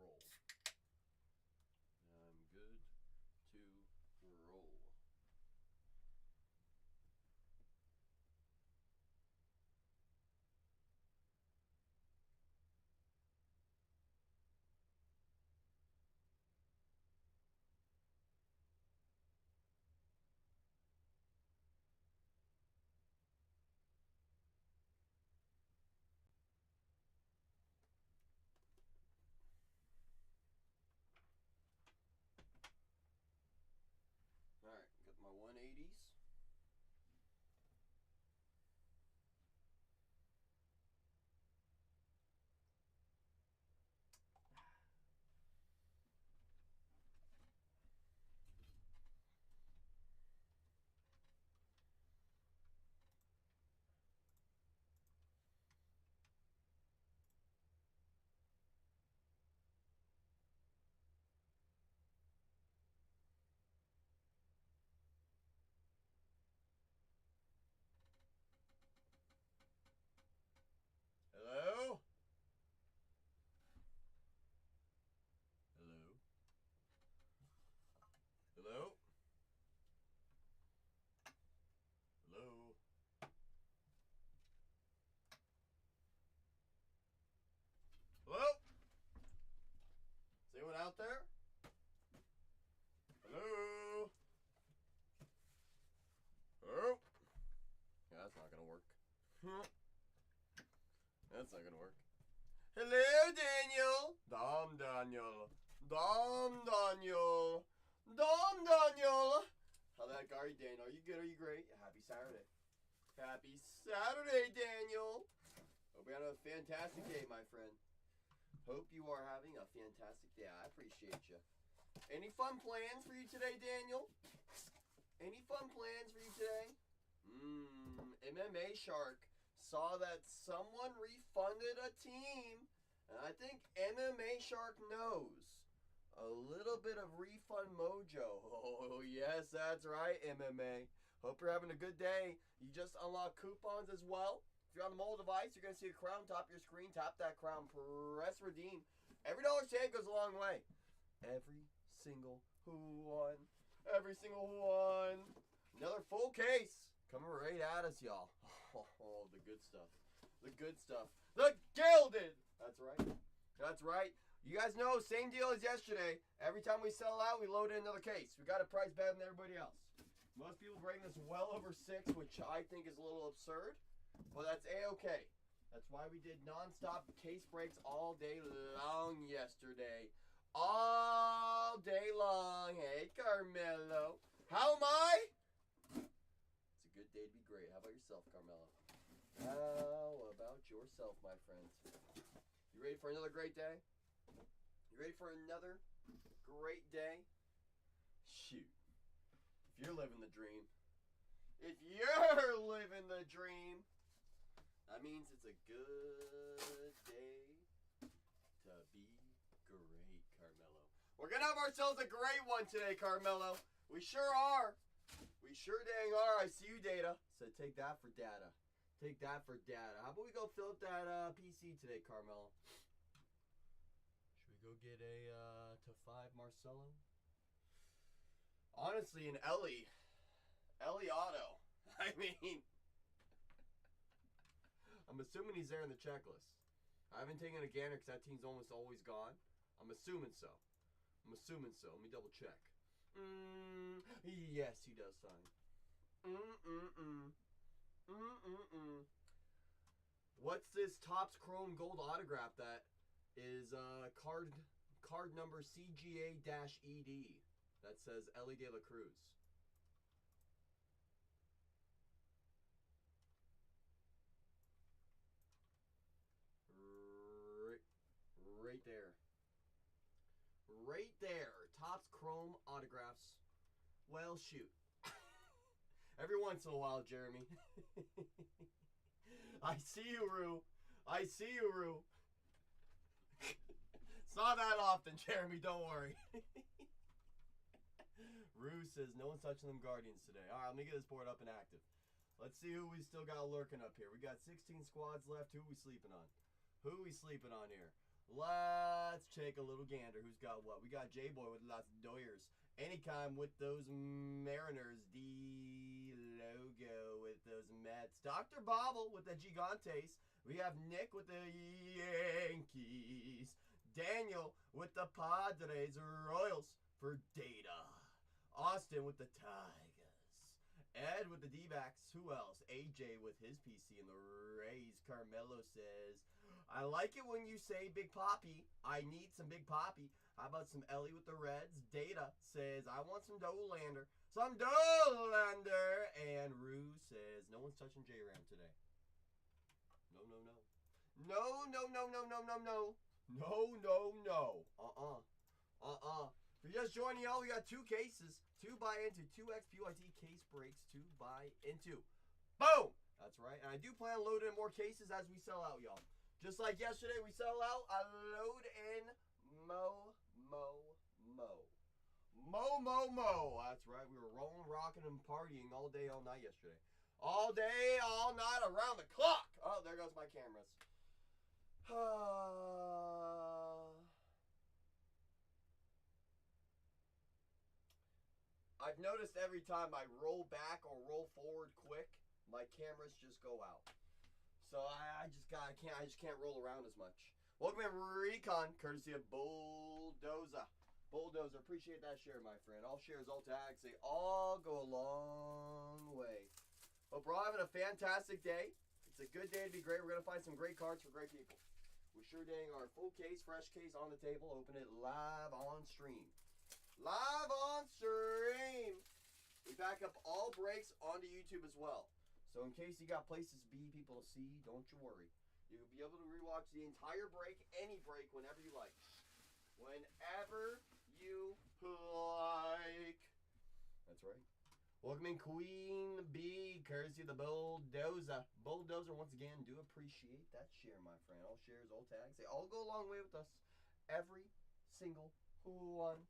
roll. I'm good to roll. Alright, got my 180s. Hello? Hello? Hello? Hello? Hello? Is anyone out there? Hello? Hello? Yeah, that's not gonna work. That's not gonna work. Hello, Daniel. Dom Daniel. Dom Daniel. Dom Daniel. How that guy, Daniel? Are you good? Are you great? Happy Saturday. Happy Saturday, Daniel. Hope you're having a fantastic day, my friend. Hope you are having a fantastic day. I appreciate you. Any fun plans for you today, Daniel? Any fun plans for you today? MMA Shark saw that someone refunded a team, and I think MMA Shark knows a little bit of refund mojo. Oh, yes, that's right, MMA. Hope you're having a good day. You just unlocked coupons as well. If you're on the mobile device, you're going to see a crown top of your screen. Tap that crown, press redeem. Every dollar saved goes a long way. Every single one. Every single one. Another full case. Coming right at us, y'all. Oh, the good stuff. The good stuff. The Gilded! That's right. That's right. You guys know, same deal as yesterday. Every time we sell out, we load in another case. We got a price better than everybody else. Most people bring this well over 6, which I think is a little absurd. But that's A-okay. That's why we did non-stop case breaks all day long yesterday. All day long. Hey, Carmelo. How am I? It's a good day to be great. How about yourself, Carmelo? How about yourself, my friends? You ready for another great day? You ready for another great day? Shoot. If you're living the dream. If you're living the dream, that means it's a good day to be great, Carmelo. We're going to have ourselves a great one today, Carmelo. We sure are. We sure dang are. I see you, Data. So take that for data. Take that for data. How about we go fill up that PC today, Carmelo? Should we go get a to 5 Marcelo? Honestly, an Ellie Otto. I mean, I'm assuming he's there in the checklist. I haven't taken a gander because that team's almost always gone. I'm assuming so. Let me double check. Yes, he does sign. What's this Topps Chrome Gold autograph that is card number CGA-ED that says Ellie De La Cruz? Right there. Right there. Topps Chrome autographs. Well, shoot. Every once in a while, Jeremy. I see you, Rue. I see you, Rue. It's not that often, Jeremy. Don't worry. Rue says, no one's touching them Guardians today. All right, let me get this board up and active. Let's see who we still got lurking up here. We got 16 squads left. Who we sleeping on? Who we sleeping on here? Let's take a little gander. Who's got what? We got J-Boy with Las Doyers. Anytime with those Mariners. D logo with those Mets. Dr. Bobble with the Gigantes. We have Nick with the Yankees. Daniel with the Padres. Royals for Data. Austin with the Tigers. Ed with the D-backs. Who else? AJ with his PC and the Rays. Carmelo says, I like it when you say Big Poppy. I need some Big Poppy. How about some Ellie with the Reds? Data says, I want some Dolander. Some Dolander. And Rue says, no one's touching J-Ram today. No, no, no. No, no, no, no, no, no, no. No, no, no. If you're just joining y'all, we got 2 cases. 2 buy into 2X PYT case breaks. 2 buy into. Boom! That's right. And I do plan on loading in more cases as we sell out, y'all. Just like yesterday, we sell out. I load in Mo. That's right. We were rolling, rocking, and partying all day, all night yesterday. All day, all night, around the clock. Oh, there goes my cameras. I've noticed every time I roll back or roll forward quick, my cameras just go out. So I just can't roll around as much. Welcome in Recon, courtesy of Bulldozer. Bulldozer, appreciate that share, my friend. All shares, all tags, they all go a long way. Hope we're all having a fantastic day. It's a good day to be great. We're going to find some great cards for great people. We're sure getting our full case, fresh case on the table. Open it live on stream. Live on stream. We back up all breaks onto YouTube as well. So in case you got places to be, people to see, don't you worry. You'll be able to rewatch the entire break, any break, whenever you like. Whenever you like. That's right. Welcome in Queen Bee, courtesy of the Bulldozer. Bulldozer, once again, do appreciate that share, my friend. All shares, all tags, they all go a long way with us. Every single one.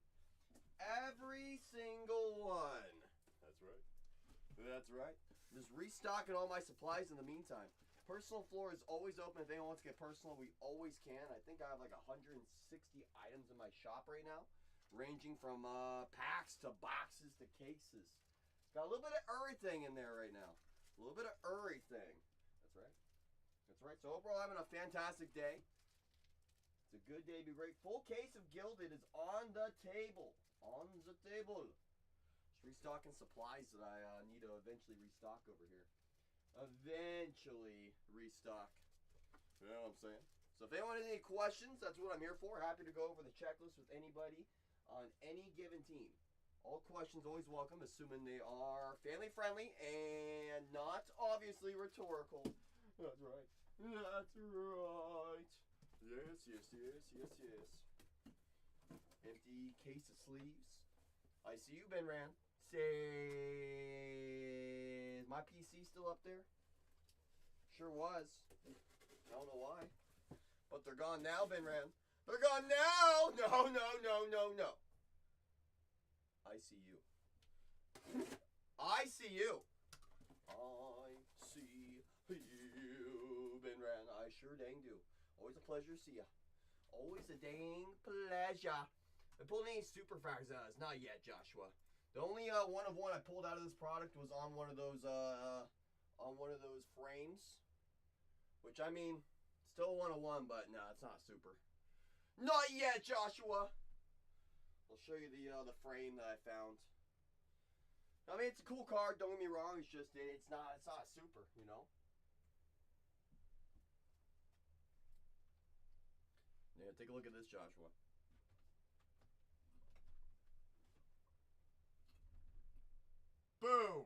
Every single one. That's right. That's right. Just restocking all my supplies in the meantime. Personal floor is always open. If anyone wants to get personal, we always can. I think I have like 160 items in my shop right now, ranging from packs to boxes to cases. Got a little bit of everything in there right now. A little bit of everything. That's right. That's right. So overall, having a fantastic day. It's a good day to be great. Full case of Gilded is on the table. On the table. Just restocking supplies that I need to eventually restock over here. Eventually restock. You know what I'm saying? So if anyone has any questions, that's what I'm here for. Happy to go over the checklist with anybody on any given team. All questions always welcome, assuming they are family friendly and not obviously rhetorical. That's right. That's right. Yes, yes, yes, yes, yes. Empty case of sleeves. I see you, Ben Ran. Say, is my PC still up there? Sure was. I don't know why. But they're gone now, Ben Ran. They're gone now! No, no, no, no, no. I see you. I see you. I see you, Ben Ran. I sure dang do. Always a pleasure to see ya. Always a dang pleasure. I pulled any super facts out. It's not yet, Joshua. The only one of one I pulled out of this product was on one of those frames. Which I mean, still 101, but no, it's not super. Not yet, Joshua. I'll show you the frame that I found. I mean, it's a cool card. Don't get me wrong. It's just it's not super, you know. Yeah, take a look at this, Joshua. Boom.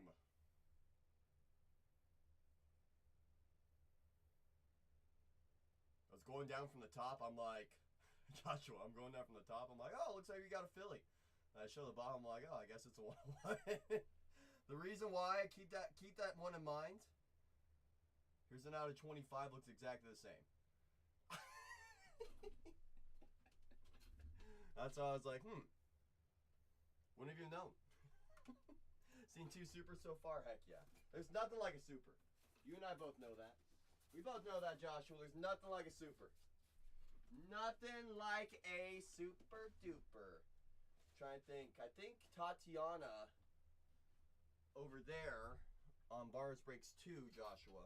I was going down from the top. I'm like, Joshua, I'm going down from the top. I'm like, oh, looks like we got a Philly. And I show the bottom. I'm like, oh, I guess it's a 101. The reason why I keep that one in mind. Here's an out of 25. Looks exactly the same. That's why I was like, wouldn't have even known. Seen 2 supers so far? Heck yeah. There's nothing like a super. You and I both know that. We both know that, Joshua. There's nothing like a super. Nothing Nothing like a super duper. Trying to think. I think Tatiana over there on Bars Breaks 2, Joshua.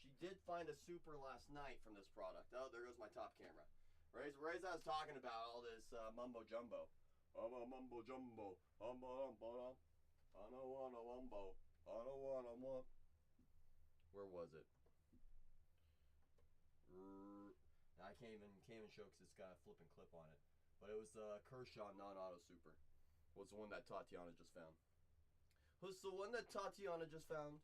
She did find a super last night from this product. Oh, there goes my top camera. Right as I was talking about all this mumbo jumbo. Mumbo jumbo. I don't wanna wumbo. I don't wanna wump. Where was it? I can't even show because it's got a flipping clip on it. But it was the Kershaw non-auto super. Was the one that Tatiana just found. Who's the one that Tatiana just found?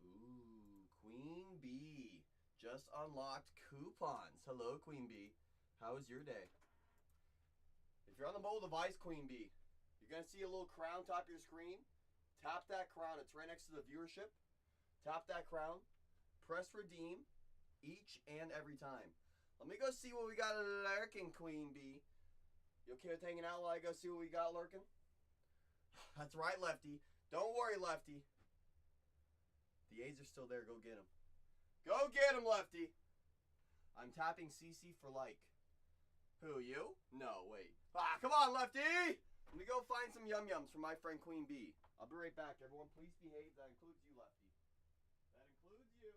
Ooh, Queen Bee. Just unlocked coupons. Hello, Queen Bee. How was your day? If you're on the mobile device, Queen Bee, you're going to see a little crown top your screen. Tap that crown. It's right next to the viewership. Tap that crown. Press redeem each and every time. Let me go see what we got lurking, Queen Bee. You okay with hanging out while I go see what we got lurking? That's right, Lefty. Don't worry, Lefty. The A's are still there. Go get them. Go get them, Lefty. I'm tapping CC for like. Who, you? No, wait. Ah, come on, Lefty! Let me go find some yum-yums for my friend Queen Bee. I'll be right back. Everyone, please behave. That includes you, Lefty. That includes you.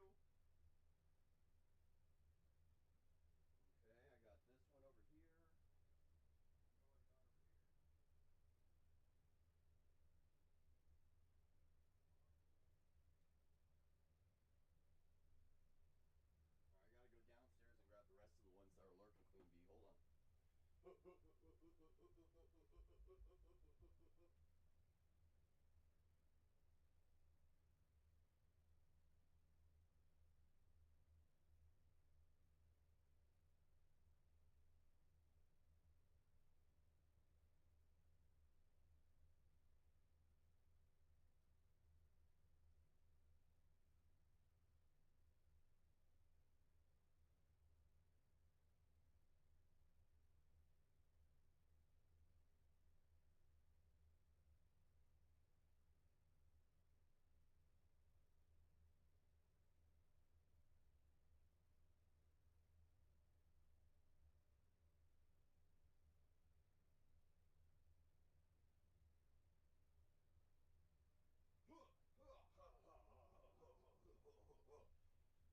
Okay, I got this one over here. Alright, I gotta go downstairs and grab the rest of the ones that are lurking, Queen Bee.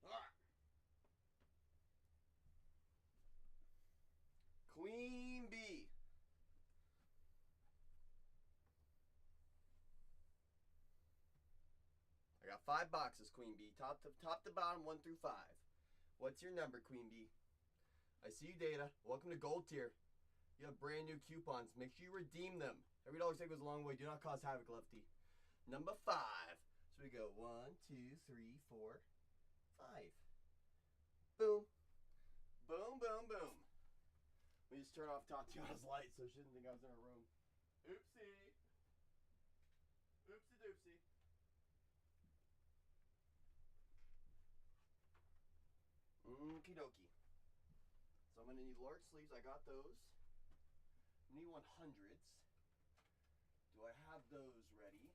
Hold on. Queen Bee. I got 5 boxes, Queen Bee. Top to bottom, 1 through 5. What's your number, Queen Bee? I see you, Data. Welcome to Gold Tier. You have brand new coupons. Make sure you redeem them. Every dollar saved goes a long way. Do not cause havoc, Lefty. Number 5. So we go 1, 2, 3, 4, 5. Boom. Boom, boom, boom. We just turn off Tatiana's light so she didn't think I was in her room. Oopsie. Oopsie doopsie. Okie dokie. So I'm going to need large sleeves. I got those. I need 100s. Do I have those ready?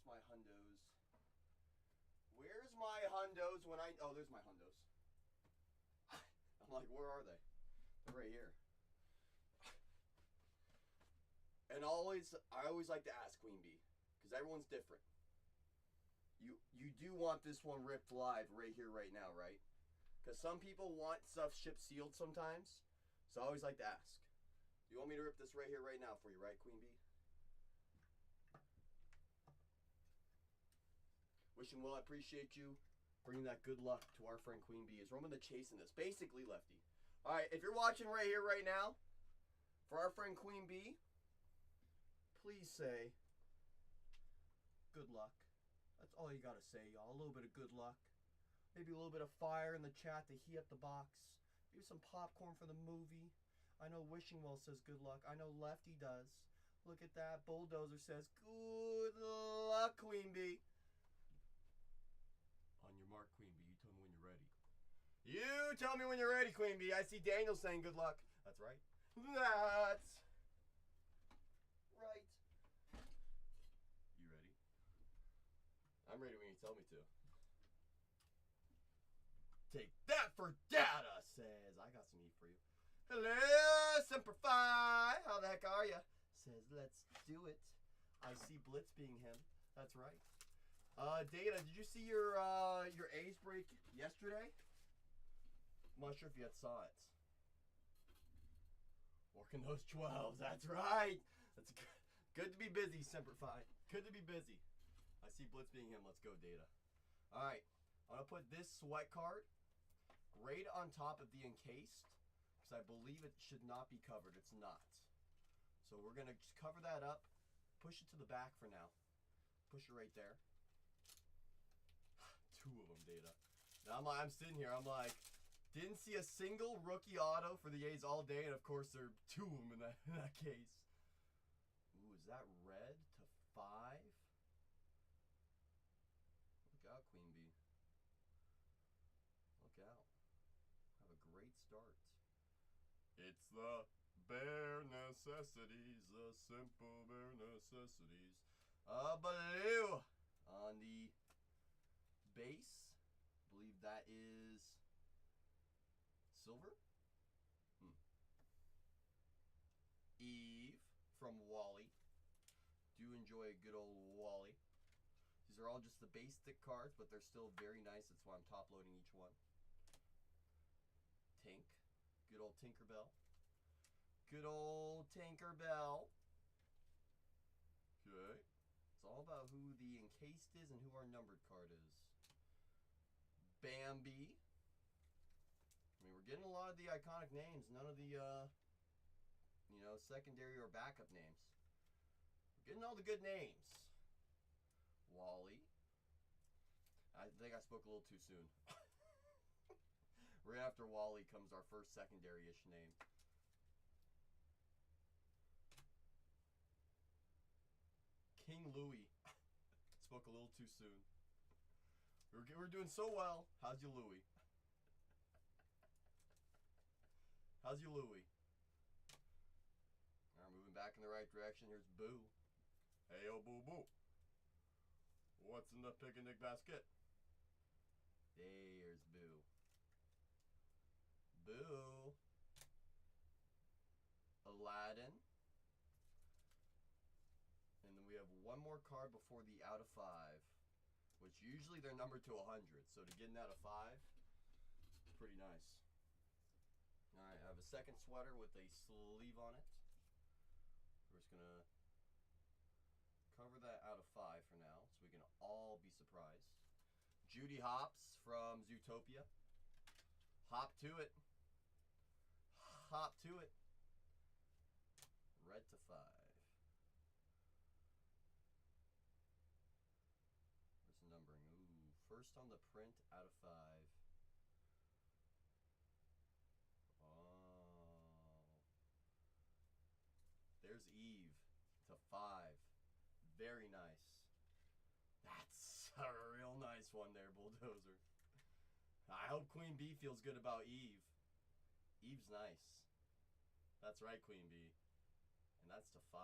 Where's my hundos? Where's my hundos when I... Oh, there's my hundos. I'm like, where are they? They're right here. And I always like to ask Queen Bee, because everyone's different. You do want this one ripped live right here, right now, right? Because some people want stuff shipped sealed sometimes. So I always like to ask. You want me to rip this right here, right now for you, right, Queen Bee? Wishing well, I appreciate you bringing that good luck to our friend Queen Bee. Is Roman the chasing this? Basically, Lefty. All right, if you're watching right here, right now, for our friend Queen Bee, please say good luck. That's all you gotta say, y'all. A little bit of good luck. Maybe a little bit of fire in the chat to heat up the box. Maybe some popcorn for the movie. I know Wishing Well says good luck. I know Lefty does. Look at that. Bulldozer says good luck, Queen Bee. On your mark, Queen Bee. You tell me when you're ready. You tell me when you're ready, Queen Bee. I see Daniel saying good luck. That's right. That's right. You ready? I'm ready when you tell me to. Take that for data, says, I got some heat for you. Hello, Simplify. How the heck are ya? Says, let's do it. I see Blitz being him. That's right. Data, did you see your A's break yesterday? I'm not sure if you saw it. Working those 12s. That's right. That's good to be busy, Simplify. Good to be busy. I see Blitz being him. Let's go, Data. All right. I'm going to put this sweat card right on top of the encased because I believe it should not be covered. It's not. So we're going to just cover that up. Push it to the back for now. Push it right there. 2 of them, Data. Now I'm sitting here. I'm like, didn't see a single rookie auto for the A's all day, and of course there are 2 of them in that case. Ooh, is that red to 5? Look out, Queen Bee. Look out. Have a great start. It's the bare necessities, the simple bare necessities. Blue on the base. I believe that is silver. Eve from Wally. Do enjoy a good old Wally. These are all just the basic cards, but they're still very nice. That's why I'm top loading each one. Tink. Good old Tinkerbell. Good old Tinkerbell. Okay. It's all about who the encased is and who our numbered card is. Bambi. I mean, we're getting a lot of the iconic names. None of the, you know, secondary or backup names. We're getting all the good names. Wally. I think I spoke a little too soon. Right after Wally comes our first secondary-ish name. King Louie. Spoke a little too soon. We're doing so well. How's your Louie? How's your Louie? All right, moving back in the right direction. Here's Boo. Hey, yo, Boo Boo. What's in the picnic basket? There's Boo. Boo. Aladdin. And then we have one more card before the out of 5, which usually they're numbered to 100. So to get an out of 5, it's pretty nice. All right, I have a second sweater with a sleeve on it. We're just going to cover that out of 5 for now so we can all be surprised. Judy Hopps from Zootopia. Hop to it. Hop to it. Red to 5. Where's the numbering? Ooh, first on the print out of 5. There's Eve to 5. Very nice. That's a real nice one there, Bulldozer. I hope Queen Bee feels good about Eve. Eve's nice. That's right, Queen Bee. And that's to 5.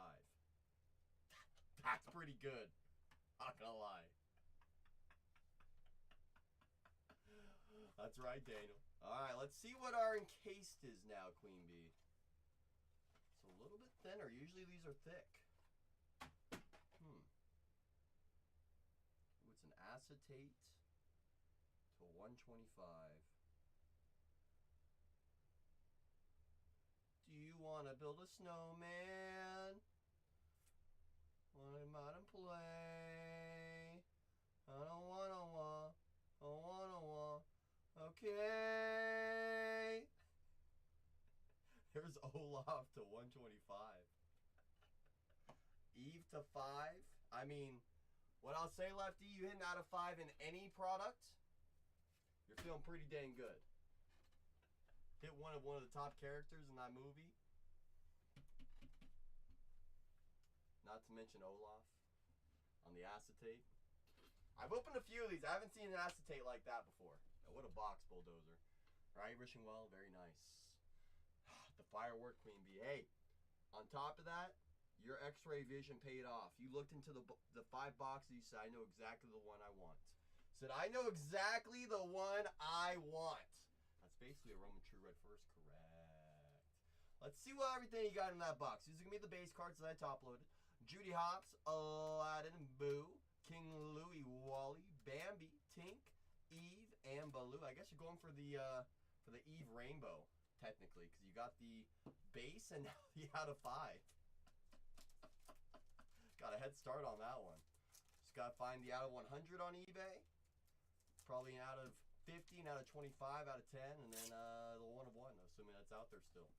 That's pretty good. Not gonna lie. That's right, Daniel. Alright, let's see what our encased is now, Queen Bee. It's a little bit thinner. Usually these are thick. Ooh, it's an acetate to 125. Do you want to build a snowman? Want to come out and play? I don't wanna Okay. There's Olaf to 125. Eve to 5. I mean, what I'll say, Lefty, you hit an out of 5 in any product, you're feeling pretty dang good. Hit one of the top characters in that movie. Not to mention Olaf on the acetate. I've opened a few of these. I haven't seen an acetate like that before. Oh, what a box, Bulldozer. Right, wishing well, very nice. The firework Queen Bee. Hey, on top of that, your X-ray vision paid off. You looked into the 5 boxes, you said, I know exactly the one I want. Said, I know exactly the one I want. That's basically a Roman True Red first. Correct. Let's see what everything you got in that box. These are going to be the base cards that I top loaded. Judy Hopps, Aladdin, Boo, King Louie, Wally, Bambi, Tink, Eve, and Baloo. I guess you're going for the Eve Rainbow, technically, because you got the base and now the out of 5. Got a head start on that one. Just got to find the out of 100 on eBay. Probably an out of 50, an out of 25, out of 10, and then the 1 of 1, assuming that's out there still.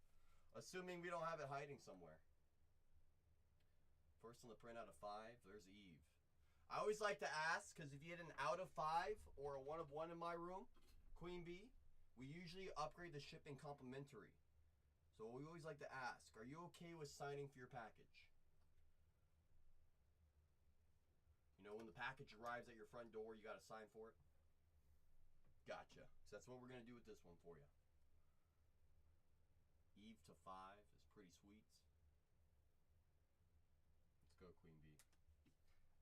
Assuming we don't have it hiding somewhere. First on the print out of 5, there's Eve. I always like to ask, because if you get an out of 5 or a 1 of 1 in my room, Queen Bee, we usually upgrade the shipping complimentary. So we always like to ask, are you okay with signing for your package? You know, when the package arrives at your front door, you got to sign for it? Gotcha. So that's what we're going to do with this one for you. Eve to 5 is pretty sweet. Let's go, Queen Bee.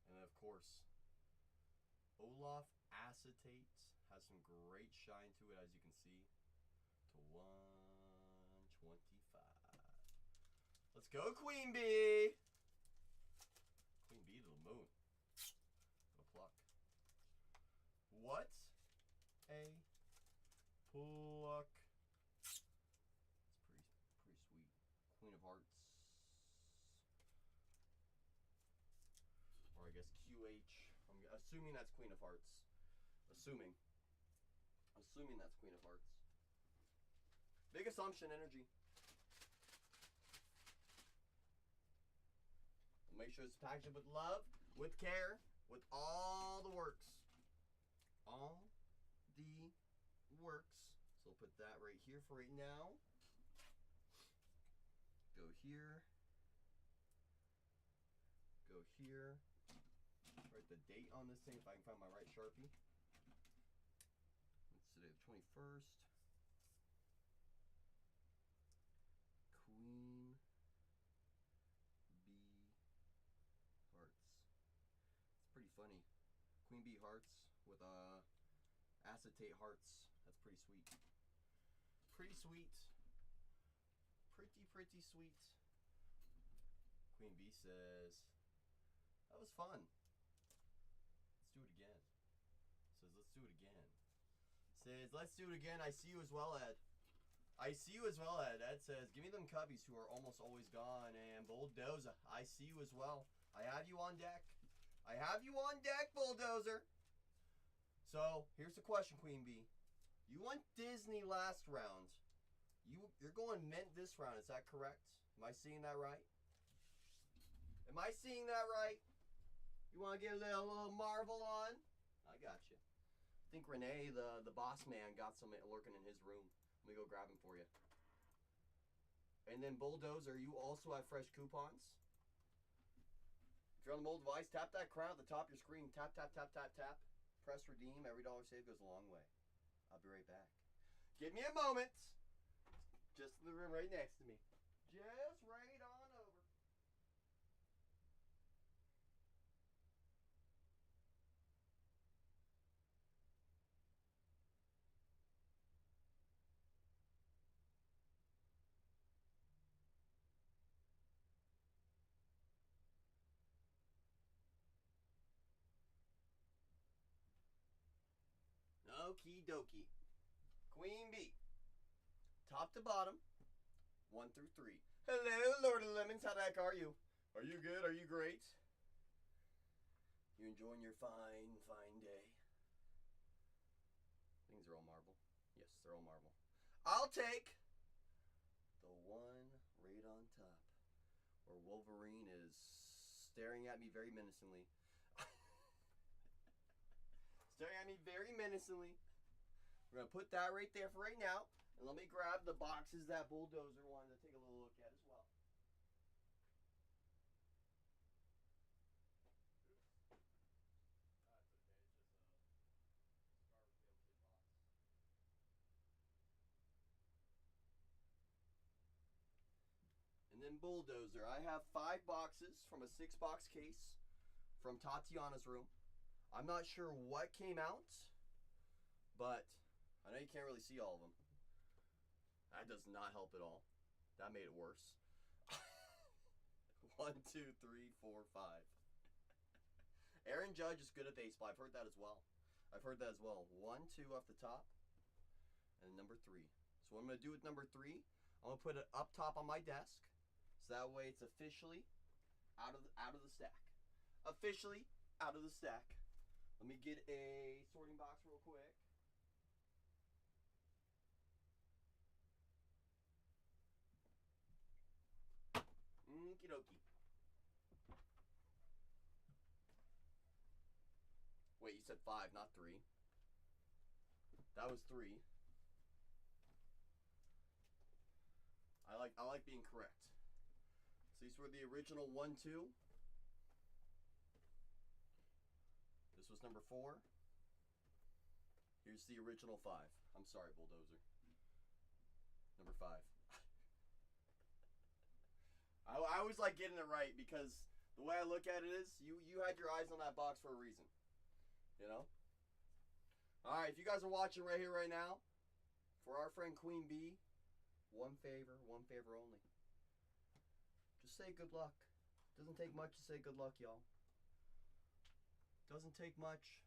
And then, of course, Olaf Acetate has some great shine to it, as you can see, to 125. Let's go, Queen Bee. Queen Bee to the moon. What a pluck. What a pluck. It's pretty sweet. Queen of Hearts. Or I guess QH. I'm assuming that's Queen of Hearts. Assuming that's Queen of Hearts. Big assumption energy. We'll make sure it's packaged with love, with care, with all the works. All the works. So we'll put that right here for right now. Go here. Go here. Write the date on this thing if I can find my right Sharpie. It's today the 21st. Queen Bee Hearts. It's pretty funny. Queen Bee Hearts with acetate hearts. That's pretty sweet. Pretty sweet. Pretty sweet. Queen Bee says, that was fun. Let's do it again. Says, let's do it again. Says, let's do it again. I see you as well, Ed. I see you as well, Ed. Ed says, give me them cubbies who are almost always gone. And Bulldozer, I see you as well. I have you on deck. I have you on deck, Bulldozer. So, here's the question, Queen Bee. You went Disney last round. You're going mint this round. Is that correct? Am I seeing that right? Am I seeing that right? You want to get a little Marvel on? I got you. I think Renee, the boss man, got some lurking in his room. Let me go grab him for you. And then Bulldozer, you also have fresh coupons. If you're on the mobile device, tap that crown at the top of your screen. Tap, tap, tap, tap, tap. Press redeem. Every dollar saved goes a long way. I'll be right back. Give me a moment. Just in the room right next to me. Just right on over. Okie dokie. Queen Bee. Top to bottom. 1 through 3. Hello, Lord of Lemons. How the heck are you? Are you good? Are you great? You enjoying your fine day? Things are all marble. Yes, they're all marble. I'll take the one right on top where Wolverine is staring at me very menacingly. Staring at me very menacingly. We're going to put that right there for right now. And let me grab the boxes that Bulldozer wanted to take a little look at as well. And then Bulldozer. I have 5 boxes from a 6-box case from Tatiana's room. I'm not sure what came out, but I know you can't really see all of them. That does not help at all. That made it worse. 1, 2, 3, 4, 5. Aaron Judge is good at baseball. I've heard that as well. 1, 2 off the top, and number 3. So what I'm going to do with number 3, I'm going to put it up top on my desk, so that way it's officially out of the stack. Officially out of the stack. Let me get a sorting box real quick. Okie dokie. Wait, you said 5, not 3. That was 3. I like being correct. So these were the original 1, 2. This was number 4. Here's the original 5. I'm sorry, Bulldozer. Number 5. I always like getting it right because the way I look at it is you had your eyes on that box for a reason. You know? Alright, if you guys are watching right here, right now, for our friend Queen Bee, one favor only. Just say good luck. Doesn't take much to say good luck, y'all. Doesn't take much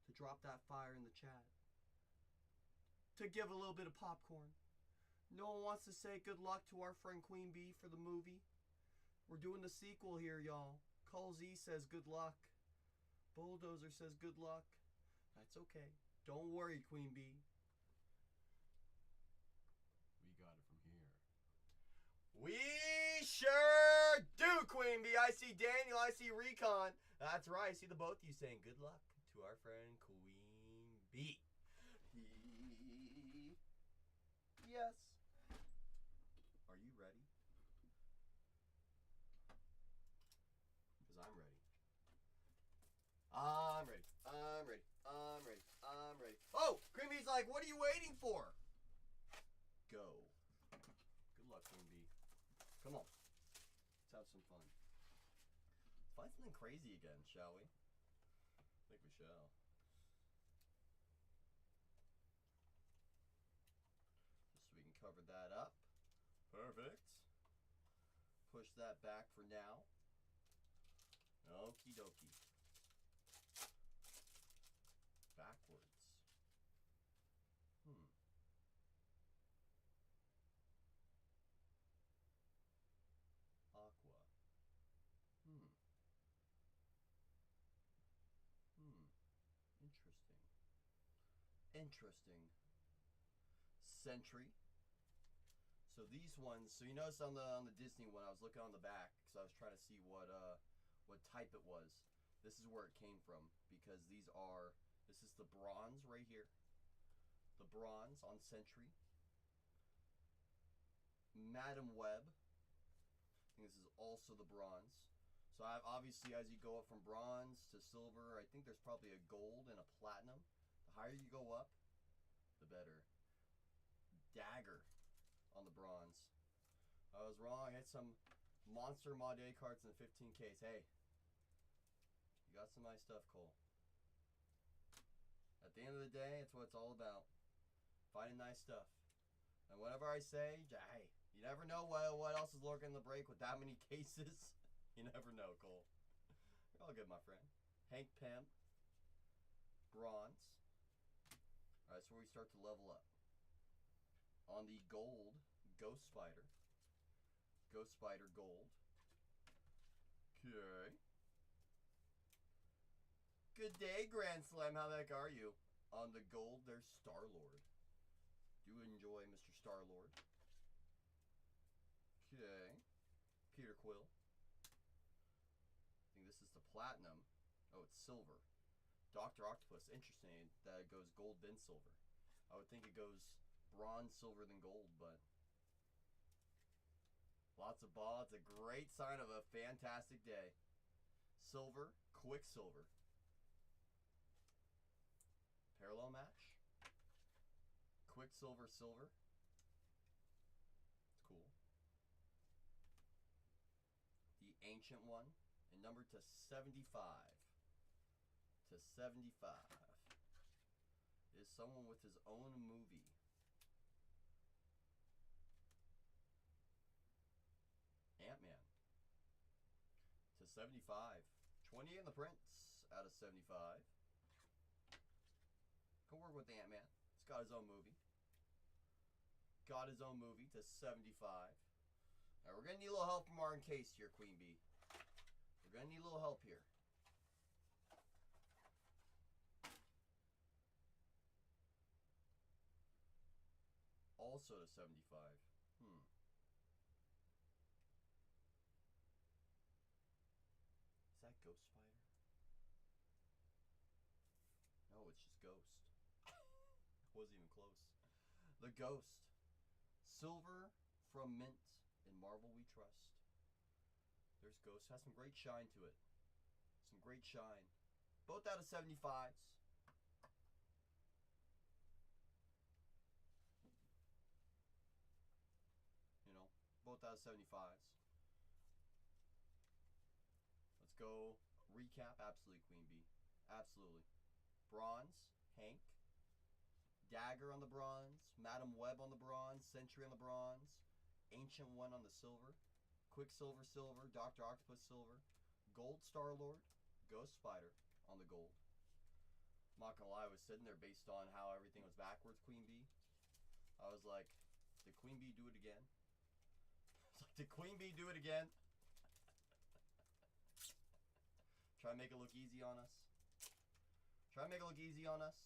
to drop that fire in the chat. To give a little bit of popcorn. No one wants to say good luck to our friend Queen Bee for the movie. We're doing the sequel here, y'all. Cole Z says good luck. Bulldozer says good luck. That's okay. Don't worry, Queen Bee. We got it from here. We sure do, Queen Bee. I see Daniel. I see Recon. That's right. I see the both of you saying good luck to our friend Queen Bee. Yes. Are you ready? Because I'm ready. I'm ready. I'm ready. I'm ready. I'm ready. Oh! Queen Bee's like, what are you waiting for? Go. Good luck, Queen Bee. Come on. Let's have some fun. Let's find something crazy again, shall we? I think we shall. Just so we can cover that up. Perfect. Push that back for now. Okie dokie. Backwards. Aqua. Interesting. Sentry. So these ones, so you notice on the Disney one, I was looking on the back because I was trying to see what type it was. This is where it came from because this is the bronze right here. The bronze on Sentry. Madam Web. I think this is also the bronze. So obviously as you go up from bronze to silver, I think there's probably a gold and a platinum. The higher you go up, the better. Dagger on the bronze. I was wrong. I had some Monster Mod A cards in the 15 case. Hey, you got some nice stuff, Cole. At the end of the day, it's what it's all about. Finding nice stuff. And whatever I say, hey, you never know what else is lurking in the break with that many cases. You never know, Cole. You're all good, my friend. Hank Pym. Bronze. Alright, so we start to level up. On the gold, Ghost Spider. Ghost Spider gold. Okay. Good day, Grand Slam. How the heck are you? On the gold, there's Star-Lord. Do enjoy Mr. Star-Lord. Okay. Peter Quill. I think this is the platinum. Oh, it's silver. Dr. Octopus. Interesting that it goes gold then silver. I would think it goes bronze, silver, then gold, but lots of ball. It's a great sign of a fantastic day. Silver, Quicksilver. Parallel match. Quicksilver, silver. It's cool. The ancient one, and numbered to 75. to 75 is someone with his own movie. Ant-Man to 75. 28 in the prints out of 75. Can work with Ant-Man. He's got his own movie. Got his own movie to 75. Now we're gonna need a little help from our encased here, Queen Bee. We're gonna need a little help here. Also to 75. Is that Ghost Spider? No, it's just Ghost. Wasn't even close. The Ghost. Silver from Mint. In Marvel We Trust. There's Ghost. Has some great shine to it. Some great shine. Both out of 75s. You know, both out of 75s. Let's go recap. Absolutely, Queen Bee. Absolutely. Bronze, Hank. Dagger on the bronze. Madam Web on the bronze. Sentry on the bronze. Ancient One on the silver. Quicksilver silver. Dr. Octopus silver. Gold Star-Lord. Ghost Spider on the gold. I'm not gonna lie, I was sitting there based on how everything was backwards, Queen Bee. I was like, did Queen Bee do it again? I was like, did Queen Bee do it again? Try to make it look easy on us. Try to make it look easy on us.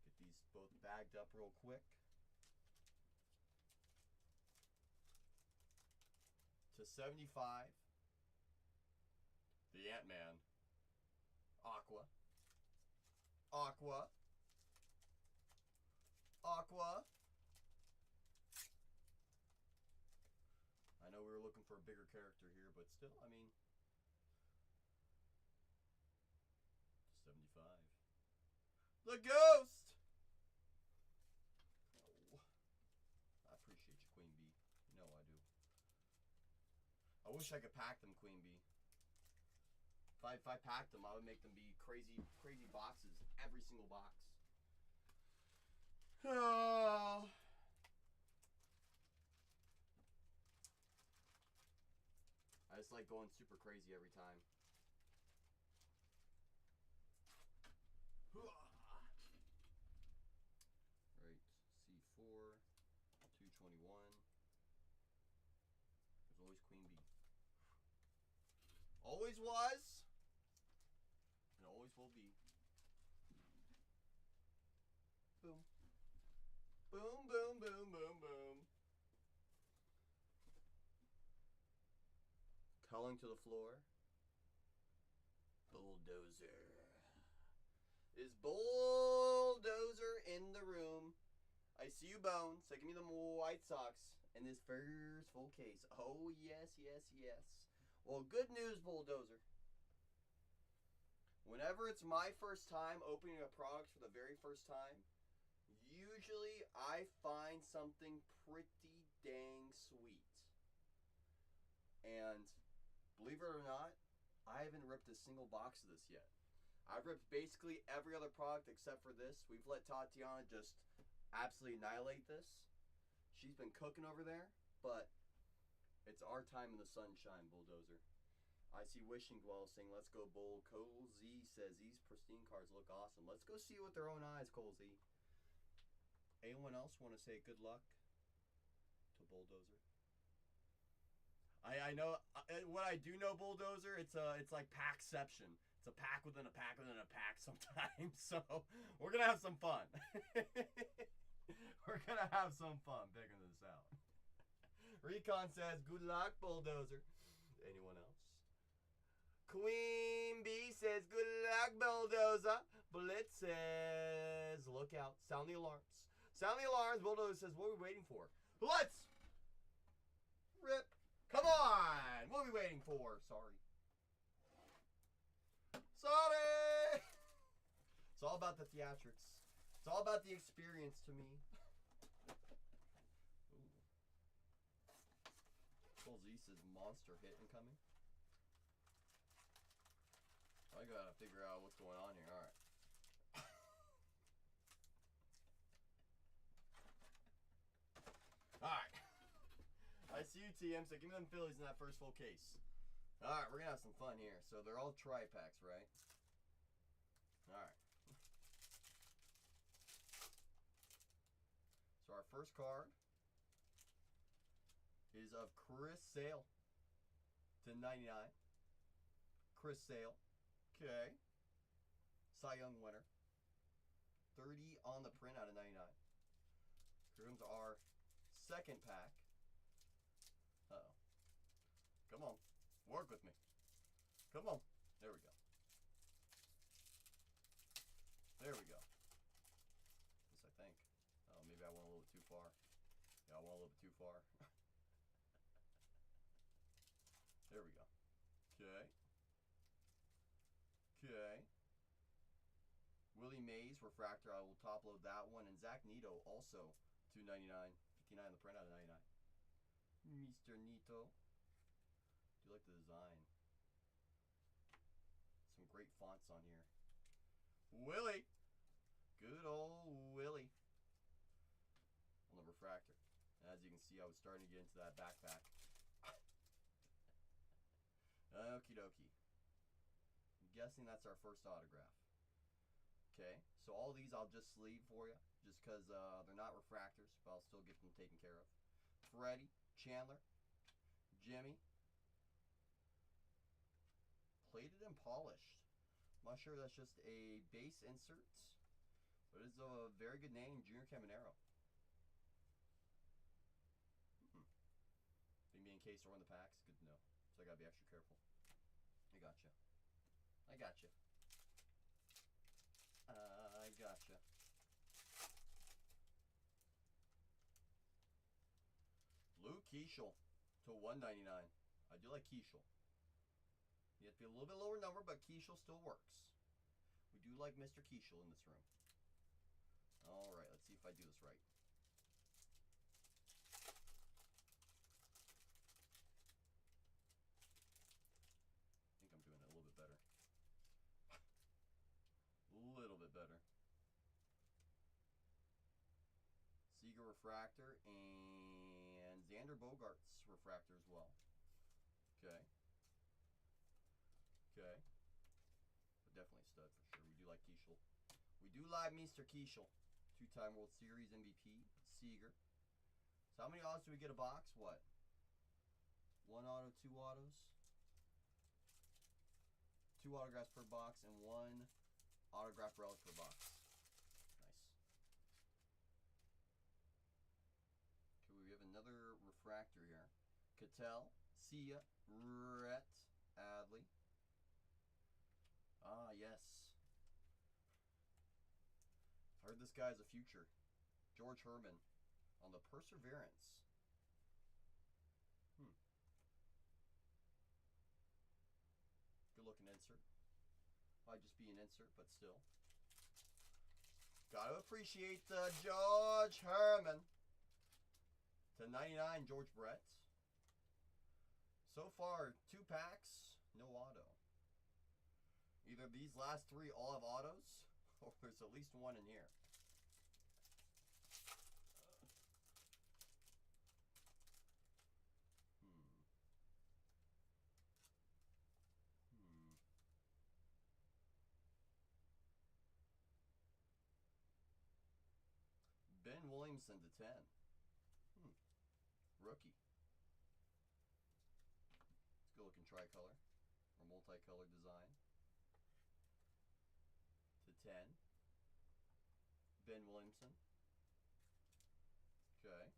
Get these both bagged up real quick. To 75. The Ant-Man. Aqua. Aqua. Aqua. I know we were looking for a bigger character here, but still, I mean, 75. The Ghost! Oh, I appreciate you, Queen Bee. You know I do. I wish I could pack them, Queen Bee. If I packed them, I would make them be crazy boxes. Every single box. Oh. I just like going super crazy every time. Right, C4, 221. There's always Queen Bee. Always was, and always will be. Boom. Boom, boom, boom, boom, boom. Culling to the floor. Bulldozer. Is Bulldozer in the room? I see you, Bones. So give me them White Sox in this first full case. Oh, yes, yes, yes. Well, good news, Bulldozer. Whenever it's my first time opening a product for the very first time, usually I find something pretty dang sweet. And believe it or not, I haven't ripped a single box of this yet. I've ripped basically every other product except for this. We've let Tatiana just absolutely annihilate this. She's been cooking over there, but it's our time in the sunshine, Bulldozer. I see Wishing Dwell saying, let's go, Bull. Cole Z says, these pristine cards look awesome. Let's go see it with their own eyes, Cole Z. Anyone else want to say good luck to Bulldozer? I know, what I do know, Bulldozer, it's like packception. It's a pack within a pack within a pack sometimes. So we're going to have some fun. We're going to have some fun figuring this out. Recon says, good luck, Bulldozer. Anyone else? Queen Bee says, good luck, Bulldozer. Blitz says, look out. Sound the alarms. Sound the alarms. Bulldozer says, what are we waiting for? Let's rip. Come on. What are we waiting for? Sorry. Sorry. It's all about the theatrics. It's all about the experience to me. Full Z says monster hit incoming. I gotta figure out what's going on here. All right. All right. I see you, TM. So give me them Phillies in that first full case. All right, we're gonna have some fun here. So they're all tri-packs, right? All right. So our first card is of Chris Sale /99. Chris Sale. Okay. Cy Young winner. 30 on the print out of 99. Here comes our second pack. Uh-oh. Come on. Work with me. Come on. There we go. There we go. Yes, I think. Oh, maybe I went a little bit too far. Yeah, I went a little bit too far. There we go. Okay. Okay. Willie Mays, refractor. I will top load that one. And Zach Neto also /299. 59 on the print out of 99. Mr. Neto. Do like the design. Some great fonts on here. Willie. Good old Willie. On the refractor. And as you can see, I was starting to get into that backpack. Okie dokie. I'm guessing that's our first autograph. Okay, so all these I'll just sleeve for you, just because they're not refractors, but I'll still get them taken care of. Freddie, Chandler, Jimmy. Plated and polished. I'm not sure that's just a base insert, but it's a very good name, Junior Caminero. Think me in case or in the packs, good to know. So I gotta be extra careful. I gotcha. I gotcha. I gotcha. Luke Keeschel /199. I do like Keeschel. You have to be a little bit lower number, but Keeschel still works. We do like Mr. Keeschel in this room. All right, let's see if I do this right. I think I'm doing it a little bit better. A little bit better. Seager refractor and Xander Bogaerts refractor as well. Okay. Okay. But definitely a stud for sure. We do like Keeschel. We do like Mr. Keeschel. 2-time World Series MVP. Seager. So how many autos do we get a box? What? 1 auto, 2 autos? 2 autographs per box and 1 autograph relic per box. Nice. Okay, we have another refractor here. Cattell, Sia, Rhett, Adley. Ah, yes. Heard this guy's a future. George Herman on the Perseverance. Good looking insert. Might just be an insert, but still. Gotta appreciate George Herman. /99, George Brett. So far, 2 packs, no auto. Either these last 3 all have autos, or there's at least 1 in here. Ben Williamson /10. Rookie. It's good looking tricolor or multicolored design. /10. Ben Williamson. Okay.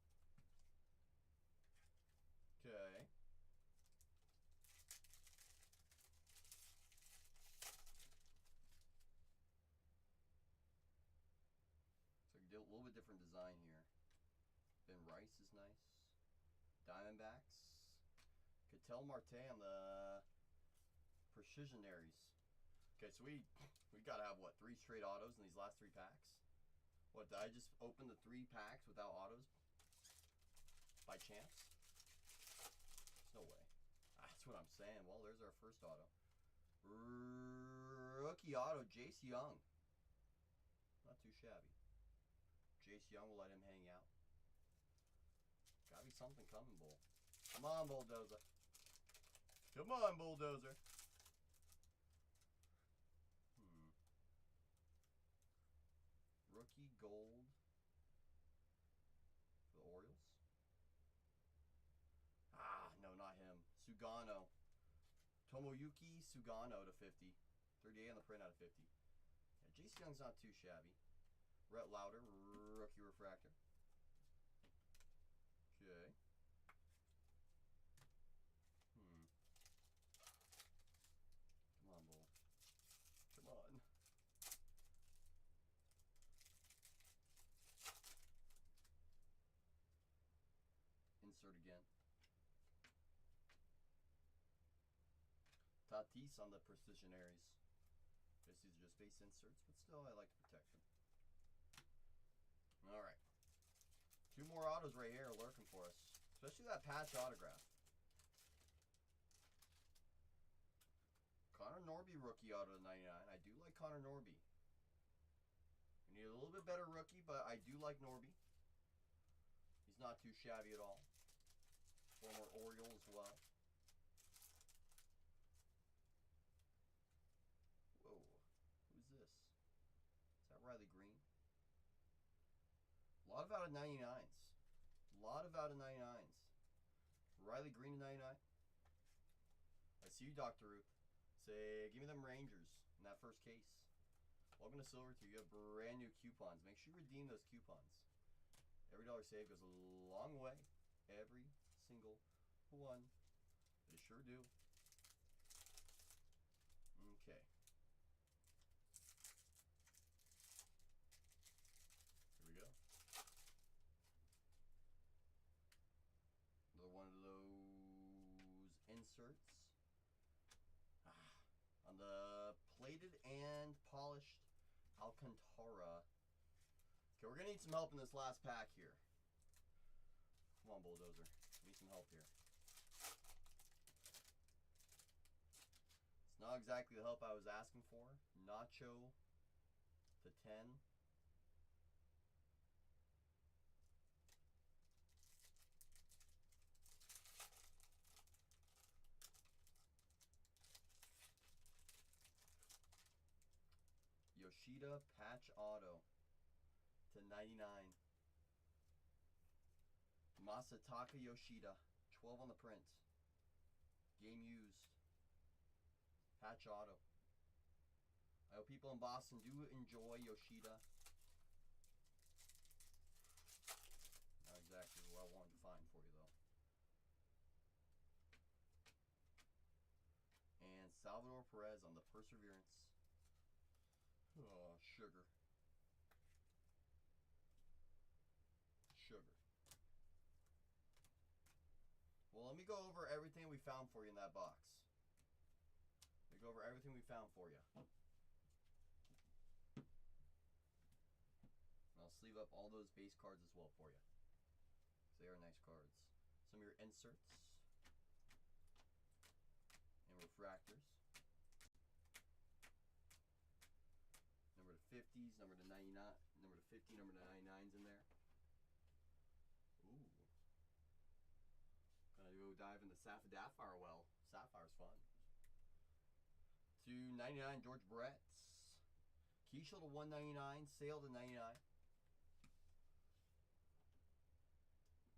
Okay. A little bit different design here. Ben Rice is nice. Diamondbacks. Cattell Marte on the Precisionaries. Okay, so we gotta have what, 3 straight autos in these last 3 packs? What, did I just open the 3 packs without autos by chance? There's no way. That's what I'm saying. Well, there's our first auto. Rookie auto, Jace Young. Not too shabby. Jace Young will let him hang out. Gotta be something coming, Bull. Come on, Bulldozer. Come on, Bulldozer. Rookie gold for the Orioles. Ah, no, not him. Sugano. Tomoyuki Sugano to 50. 38 on the print out of 50. Yeah, Jace Young's not too shabby. Rhett Lauder, rookie refractor. Okay. Come on, Bull. Come on. Insert again. Tatis on the Precisionaries. Guess these are just base inserts, but still I like to protect them. Alright. 2 more autos right here lurking for us. Especially that patch autograph. Connor Norby rookie auto to 99. I do like Connor Norby. We need a little bit better rookie, but I do like Norby. He's not too shabby at all. Former Oriole as well. Whoa. Who's this? Is that Riley Green? A lot of out of 99s. A lot of out of 99s. Riley Green to 99. I see you, Dr. Ruth. Say, give me them Rangers in that first case. Welcome to Silver 2. You have brand new coupons. Make sure you redeem those coupons. Every dollar saved goes a long way. Every single one. They sure do. Okay. Here we go. Another one of those inserts. On the plated and polished Alcantara. Okay, we're going to need some help in this last pack here. Come on, Bulldozer. Need some help here. It's not exactly the help I was asking for. Nacho to 10. Yoshida patch auto to 99. Masataka Yoshida, 12 on the print. Game used. Patch auto. I hope people in Boston do enjoy Yoshida. Not exactly what I wanted to find for you, though. And Salvador Perez on the Perseverance. Oh, sugar. Sugar. Well, let me go over everything we found for you in that box. Let me go over everything we found for you. And I'll sleeve up all those base cards as well for you. Because they are nice cards. Some of your inserts. And refractors. Number to 50s, number to 99, number to 50, number to 99's in there. Ooh. Gonna go dive in the Sapphire well. Sapphire's fun. To 99, George Bretts. Keishel to 199, Sale to 99.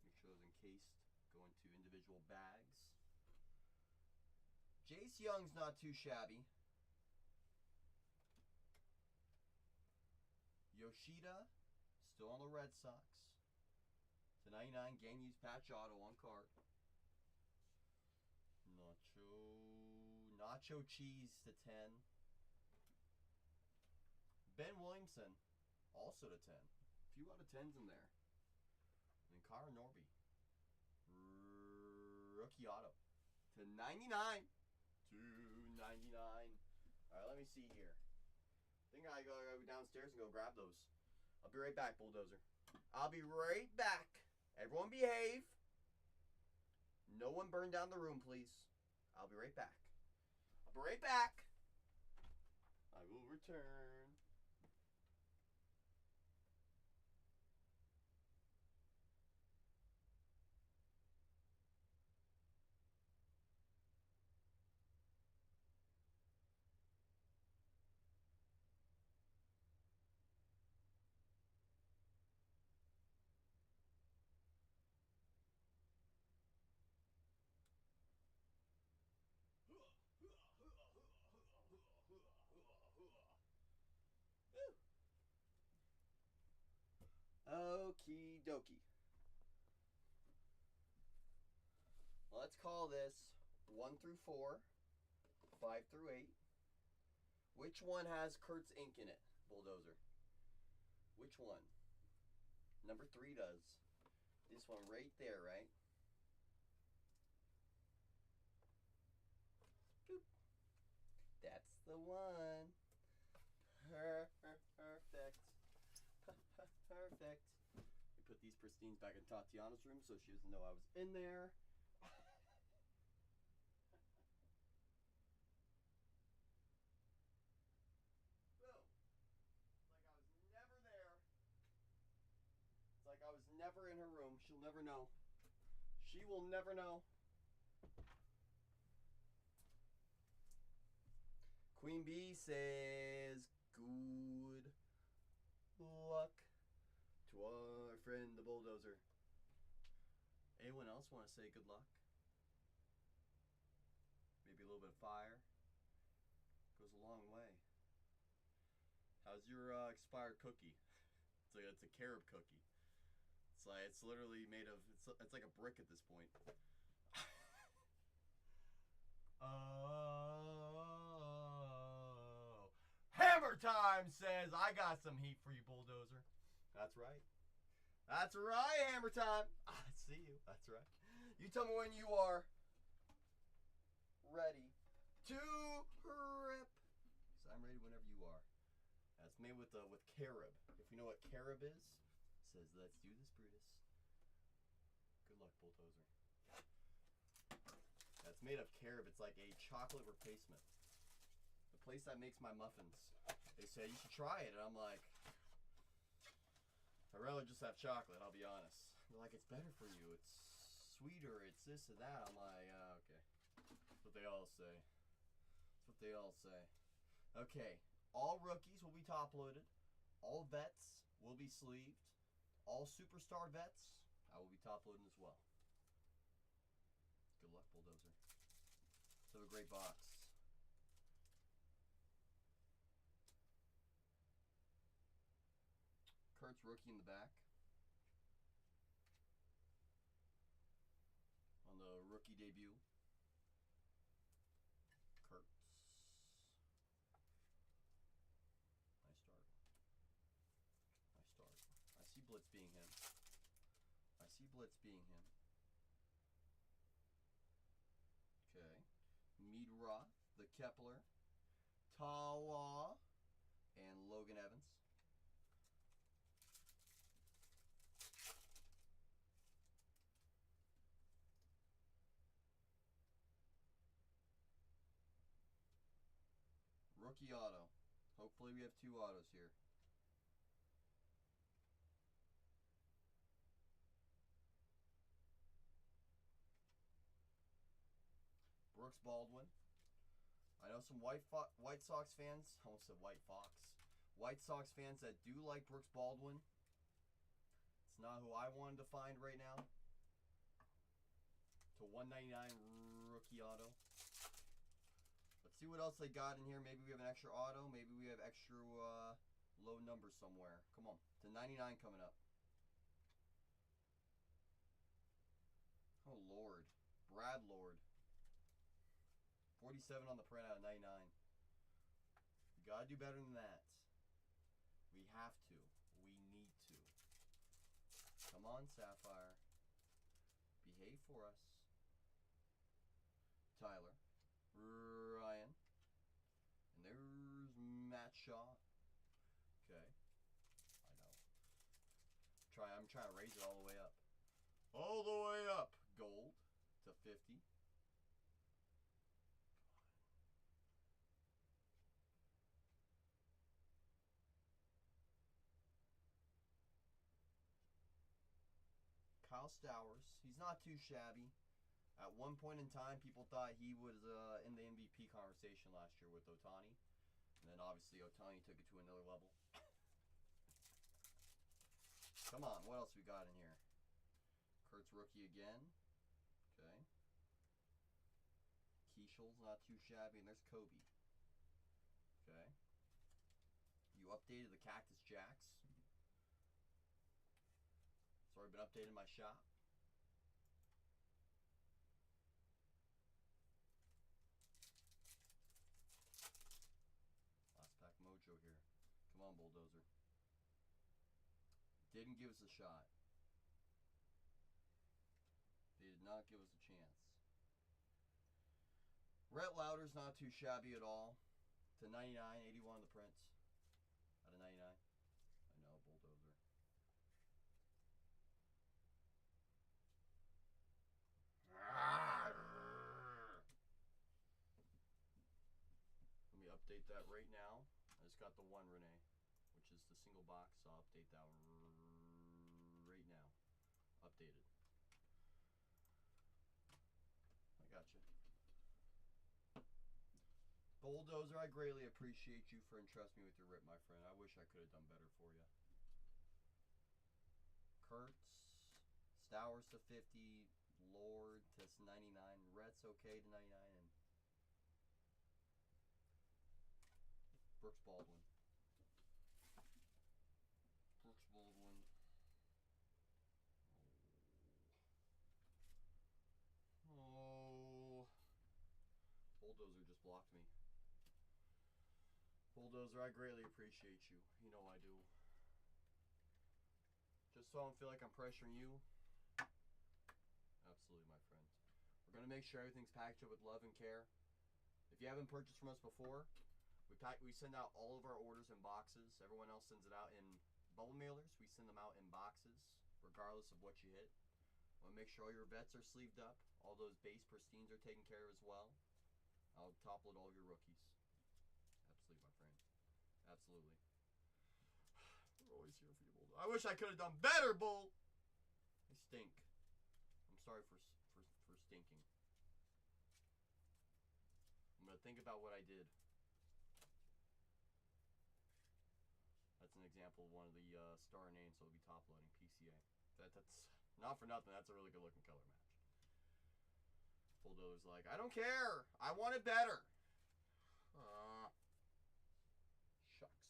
Make sure those encased go into individual bags. Jace Young's not too shabby. Yoshida, still on the Red Sox. To 99, game used patch auto on card. Nacho Cheese to 10. Ben Williamson, also to 10. A few out of 10s in there. And then Connor Norby, rookie auto to 99. To 99. All right, let me see here. I think I gotta go downstairs and go grab those. I'll be right back, Bulldozer. I'll be right back. Everyone behave. No one burn down the room, please. I'll be right back. I'll be right back. I will return. Okie dokie. Let's call this 1 through 4, 5 through 8. Which one has Kurt's ink in it, Bulldozer? Which one? Number 3 does. This one right there, right? Boop. That's the one. Perfect. Perfect. We put these pristines back in Tatiana's room so she doesn't know I was in there. Boom. It's like I was never there. It's like I was never in her room. She'll never know. She will never know. Queen Bee says good luck to our friend the Bulldozer. Anyone else want to say good luck? Maybe a little bit of fire. Goes a long way. How's your expired cookie? It's a carob cookie. It's literally made of it's like a brick at this point. Oh, Hammer Time says I got some heat for you, Bulldozer. That's right. That's right, Hammer Time. I see you. That's right. You tell me when you are ready to rip. So I'm ready whenever you are. That's made with carob. If you know what carob is, it says let's do this, Brutus. Good luck, Bulldozer. That's made of carob. It's like a chocolate replacement. The place that makes my muffins, they say you should try it, and I'm like, I'd rather just have chocolate. I'll be honest. They're like, it's better for you. It's sweeter. It's this and that. I'm like, okay. That's what they all say. That's what they all say. Okay. All rookies will be top loaded. All vets will be sleeved. All superstar vets, I will be top loading as well. Good luck, Bulldozer. Let's have a great box. Kurt's rookie in the back. On the rookie debut. Kurt's. Nice start. Nice start. I see Blitz being him. I see Blitz being him. Okay. Meadroth, the Kepler, Tawa, and Logan Evans. Rookie auto. Hopefully we have 2 autos here. Brooks Baldwin. I know some White Sox fans, I almost said White Fox. White Sox fans that do like Brooks Baldwin. It's not who I wanted to find right now. To 199 rookie auto. Let's see what else they got in here. Maybe we have an extra auto. Maybe we have extra low numbers somewhere. Come on. To 99 coming up. Oh, Lord. Brad Lord. 47 on the print out of 99. We gotta do better than that. We have to. We need to. Come on, Sapphire. Behave for us. Tyler. Ryan. And there's Matt Shaw. Okay. I know. I'm trying to raise it all the way up. All the way up. Gold to 50. Kyle Stowers. He's not too shabby. At one point in time, people thought he was in the MVP conversation last year with Ohtani. And then obviously Ohtani took it to another level. Come on, what else we got in here? Kurt's rookie again. Okay. Keishel's not too shabby, and there's Kobe. Okay. You updated the Cactus Jacks. It's already been updated in my shop. Last pack mojo here. Come on, Bulldozer. Didn't give us a shot. They did not give us a chance. Rhett Lauder's not too shabby at all. To 99, 81 the Prince. Out of 99. I know, Bulldozer. Let me update that right now. I just got the one Renee, which is the single box, so I'll update that one right now. Updated. I got you. Bulldozer, I greatly appreciate you for entrusting me with your rip, my friend. I wish I could have done better for you. Kurtz, Stowers to 50, Lord to 99, Rhett's okay to 99, and Brooks Baldwin. Brooks Baldwin. Oh. Bulldozer just blocked me. Bulldozer, I greatly appreciate you. You know I do. Just so I don't feel like I'm pressuring you. Absolutely, my friend. We're going to make sure everything's packaged up with love and care. If you haven't purchased from us before, we send out all of our orders in boxes. Everyone else sends it out in bubble mailers. We send them out in boxes, regardless of what you hit. I want to make sure all your vets are sleeved up. All those base pristines are taken care of as well. I'll top load all your rookies. Absolutely, my friend. Absolutely. We're always here for you, Bull. I wish I could have done better, Bull. I stink. I'm sorry for stinking. I'm gonna think about what I did. That's an example of one of the star names, so it'll be top loading PCA. That's not for nothing. That's a really good looking color match. Bulldozer's like, I don't care. I want it better. Shucks.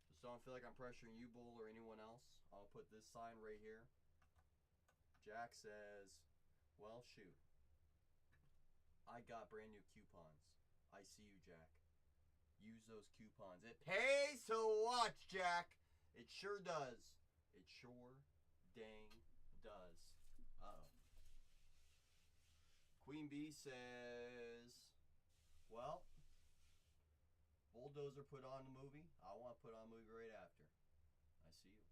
Just don't feel like I'm pressuring you, Bull, or anyone else. I'll put this sign right here. Jack says, well, shoot. I got brand new coupons. I see you, Jack. Use those coupons. It pays to watch, Jack. It sure does. It sure dang does. Uh-oh. Queen Bee says, well, Bulldozer put on the movie. I want to put on a movie right after. I see you.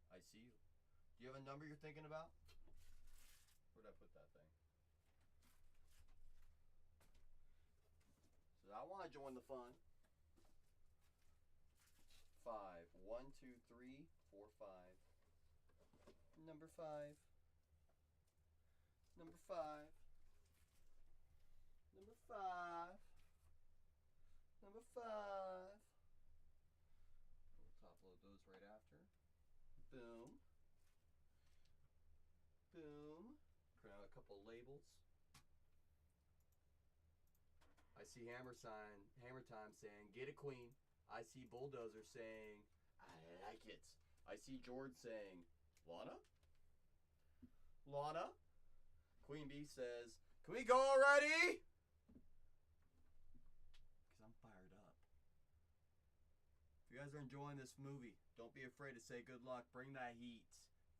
I see you. Do you have a number you're thinking about? Where'd I put that thing? So I want to join the fun. 5. 1, 2, 3, 4, 5. Number 5. Number 5. Number 5. Number 5. We'll top load those right after. Boom. Boom. Print out a couple labels. I see Hammer Time saying, get it, Queen. I see Bulldozer saying, I like it. I see George saying, Lana? Lana? Queen Bee says, can we go already? Because I'm fired up. If you guys are enjoying this movie, don't be afraid to say good luck. Bring that heat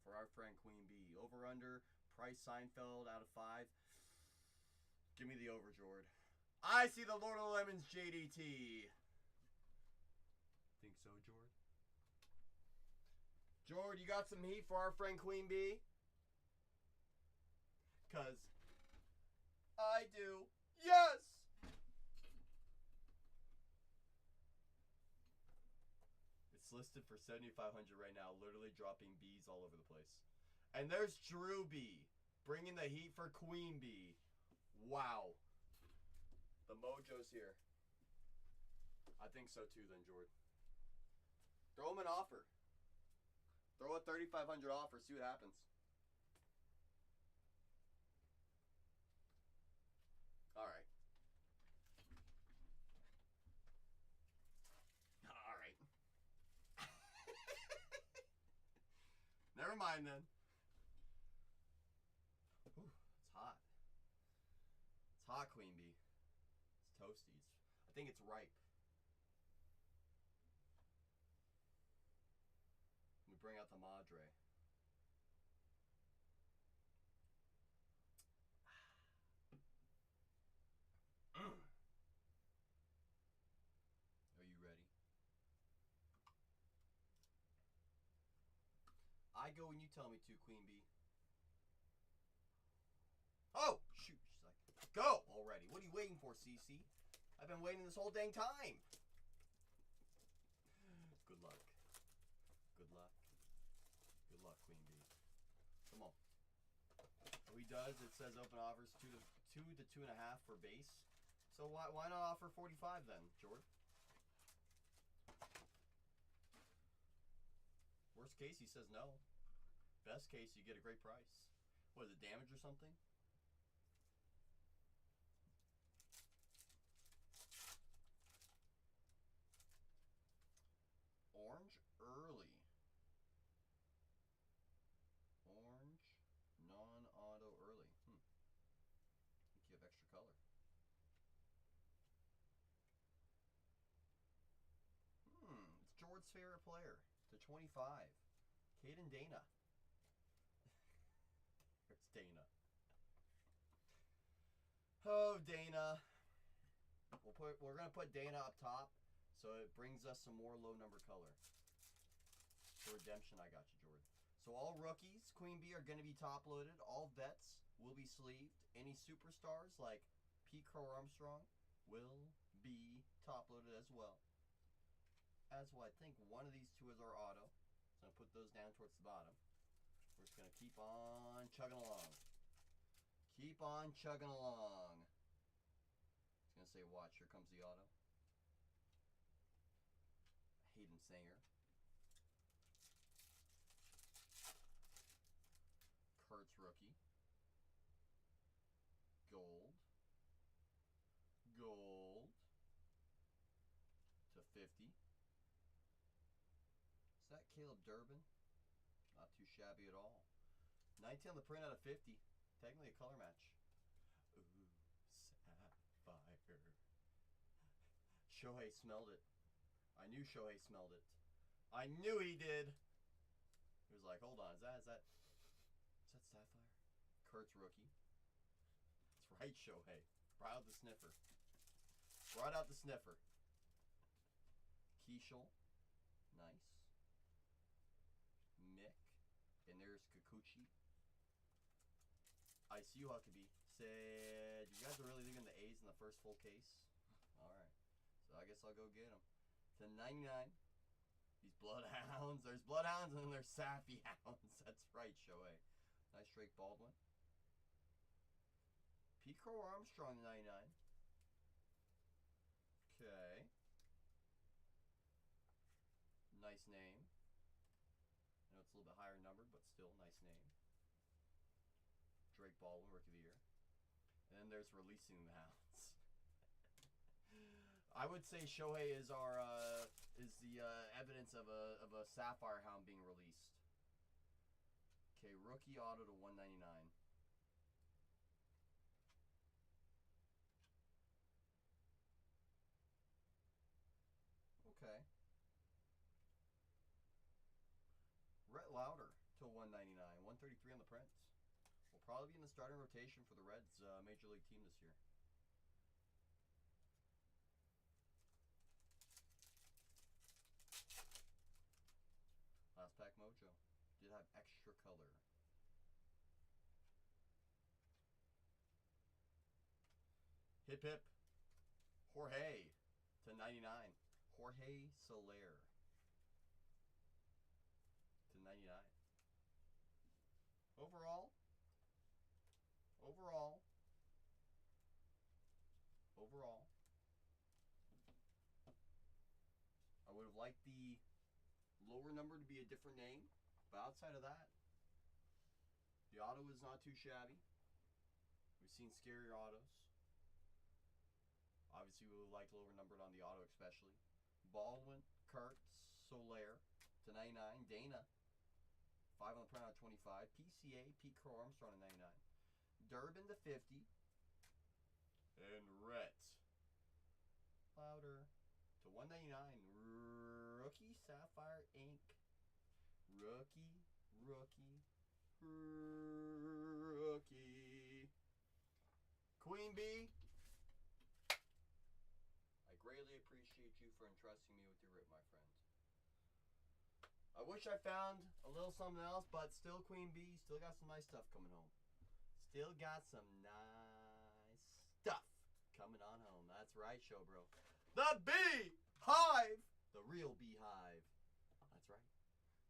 for our friend Queen Bee. Over under, Price Seinfeld out of 5. Give me the over, Jord. I see the Lord of Lemons JDT. Think so, Jord? Jord, you got some heat for our friend Queen Bee? Because I do. Yes! It's listed for $7,500 right now, literally dropping bees all over the place. And there's Drew B. Bringing the heat for Queen Bee. Wow. The mojo's here. I think so too then, Jordan. Throw him an offer. Throw a $3,500 offer. See what happens. All right. All right. Never mind then. Ooh, it's hot. It's hot, Queen Bee. It's toasty. I think it's ripe. We bring out the Madre. Are you ready? I go when you tell me to, Queen Bee. Oh, shoot. She's like, go already. What are you waiting for, CC? I've been waiting this whole dang time. Good luck. Good luck. Good luck, Queen Bee. Come on. What he does, it says open offers 2 to 2.5 for base. So why not offer 45 then, George? Worst case, he says no. Best case, you get a great price. What is it, damage or something? Orange early. Orange non-auto early. I think you have extra color. It's George's favorite player. To 25. Caden Dana. There's Dana. Oh, Dana. We're gonna put Dana up top, so it brings us some more low number color. For redemption, I got you, Jordan. So all rookies, Queen Bee, are gonna be top loaded. All vets will be sleeved. Any superstars like Pete Crow Armstrong will be top loaded as well. As well, I think one of these two is our auto. So I'm gonna put those down towards the bottom. We're just gonna keep on chugging along. Keep on chugging along. It's gonna say, watch, here comes the auto. Hayden Singer. Kurtz rookie. Gold. Gold. To 50. Is that Caleb Durbin? Not too shabby at all. 19 on the print out of 50. Technically a color match. Ooh, sapphire. Shohei smelled it. I knew Shohei smelled it. I knew he did. He was like, hold on, is that sapphire? Kurt's rookie. That's right, Shohei. Brought out the sniffer. Brought out the sniffer. Keishel. Nice. Mick. And there's Kikuchi. ICU Huckabee said, you guys are really leaving the A's in the first full case? Alright. So I guess I'll go get them. To 99. These Bloodhounds. There's Bloodhounds and then there's Sappy Hounds. That's right, Shohei. Nice Drake Baldwin. Pete Crow Armstrong to 99. Okay. Nice name. I know it's a little bit higher numbered, but still nice name. Drake Baldwin, Rookie of the Year. And then there's releasing the Hounds. I would say Shohei is our the evidence of a Sapphire Hound being released. Okay, rookie auto to 199. Okay. Rhett Lauder to 199. 133 on the prints. Will probably be in the starting rotation for the Reds Major League team this year. Last pack mojo. Did have extra color. Hip hip. Jorge to 99. Jorge Soler to 99. like the lower number to be a different name. But outside of that, the auto is not too shabby. We've seen scarier autos. Obviously, we would like lower numbered on the auto especially. Baldwin, Kurtz, Soler to 99. Dana, 5 on the print out of 25. PCA, Pete Crow Armstrong to 99. Durbin to 50. And Rhett Louder to 199. Rookie Sapphire Ink. Rookie. Queen Bee, I greatly appreciate you for entrusting me with your rip, my friend. I wish I found a little something else, but still, Queen Bee, still got some nice stuff coming home. Still got some nice stuff coming on home. That's right, show bro. The Bee Hive, the real beehive. That's right.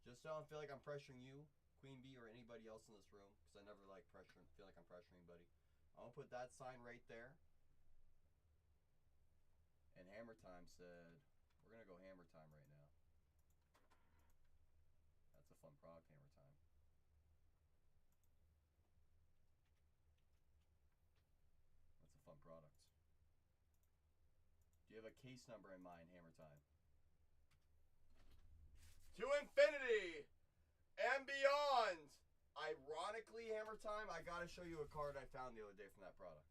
Just so I don't feel like I'm pressuring you, Queen Bee, or anybody else in this room, because I never like feel like I'm pressuring anybody. I'm gonna put that sign right there. And Hammer Time said, we're gonna go Hammer Time right now. That's a fun product, Hammer Time. That's a fun product. Do you have a case number in mind, Hammer Time? To infinity and beyond. Ironically, Hammer Time, I gotta show you a card I found the other day from that product.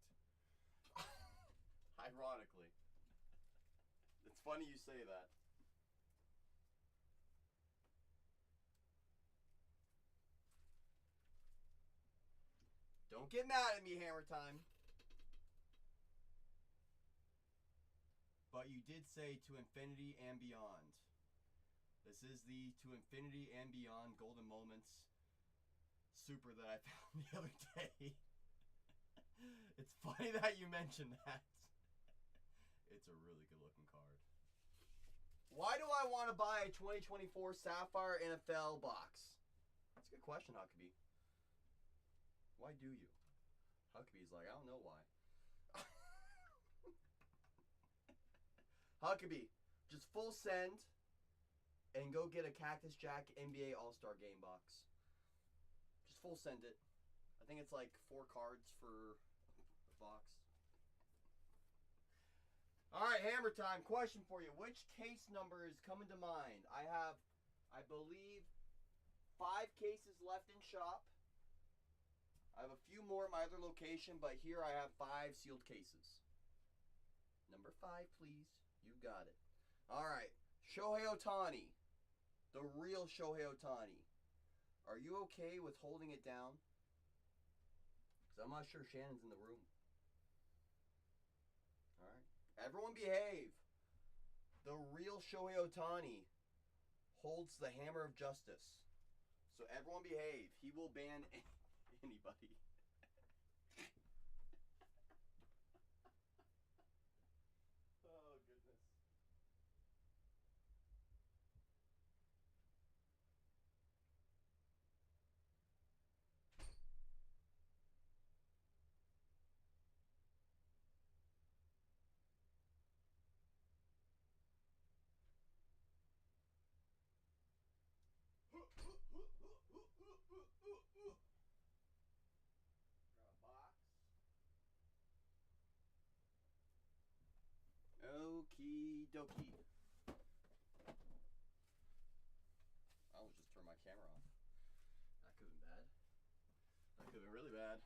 Ironically. It's funny you say that. Don't get mad at me, Hammer Time. But you did say to infinity and beyond. This is the To Infinity and Beyond Golden Moments Super that I found the other day. It's funny that you mentioned that. It's a really good looking card. Why do I want to buy a 2024 Sapphire NFL box? That's a good question, Huckabee. Why do you? Huckabee's like, I don't know why. Huckabee, just full send and go get a Cactus Jack NBA All-Star Game box. Just full send it. I think it's like 4 cards for the box. Alright, Hammer Time. Question for you. Which case number is coming to mind? I have, I believe, 5 cases left in shop. I have a few more at my other location, but here I have 5 sealed cases. Number 5, please. You got it. Alright. Shohei Ohtani. The real Shohei Ohtani. Are you okay with holding it down? Because I'm not sure Shannon's in the room. Alright. Everyone behave. The real Shohei Ohtani holds the hammer of justice. So everyone behave. He will ban anybody. Oh, goodness. Okie dokie. I'll just turn my camera off. That could have been bad. That could have been really bad.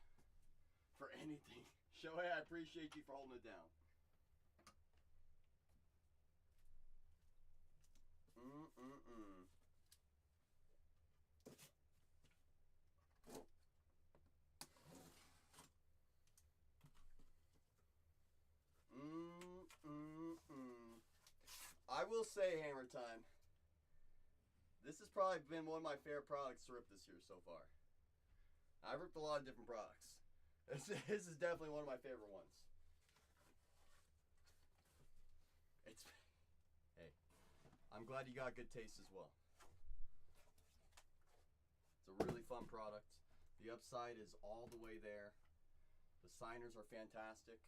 For anything. Shohei, I appreciate you for holding it down. I will say, Hammer Time, this has probably been one of my favorite products to rip this year so far. I've ripped a lot of different products. This is definitely one of my favorite ones. Hey, I'm glad you got good taste as well. It's a really fun product. The upside is all the way there. The signers are fantastic.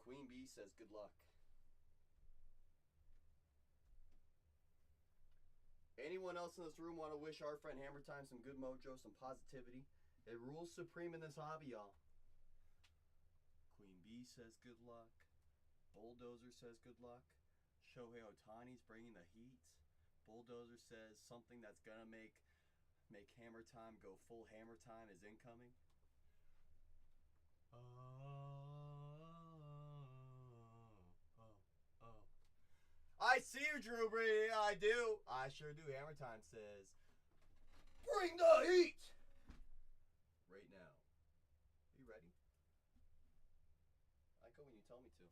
Queen Bee says good luck. Anyone else in this room want to wish our friend Hammer Time some good mojo, some positivity? It rules supreme in this hobby, y'all. Queen Bee says good luck. Bulldozer says good luck. Shohei Ohtani's bringing the heat. Bulldozer says something that's gonna make Hammer Time go full Hammer Time is incoming. I see you, Drew Brady. I do. I sure do. Hammer Time says, bring the heat right now. Are you ready? I go when you tell me to.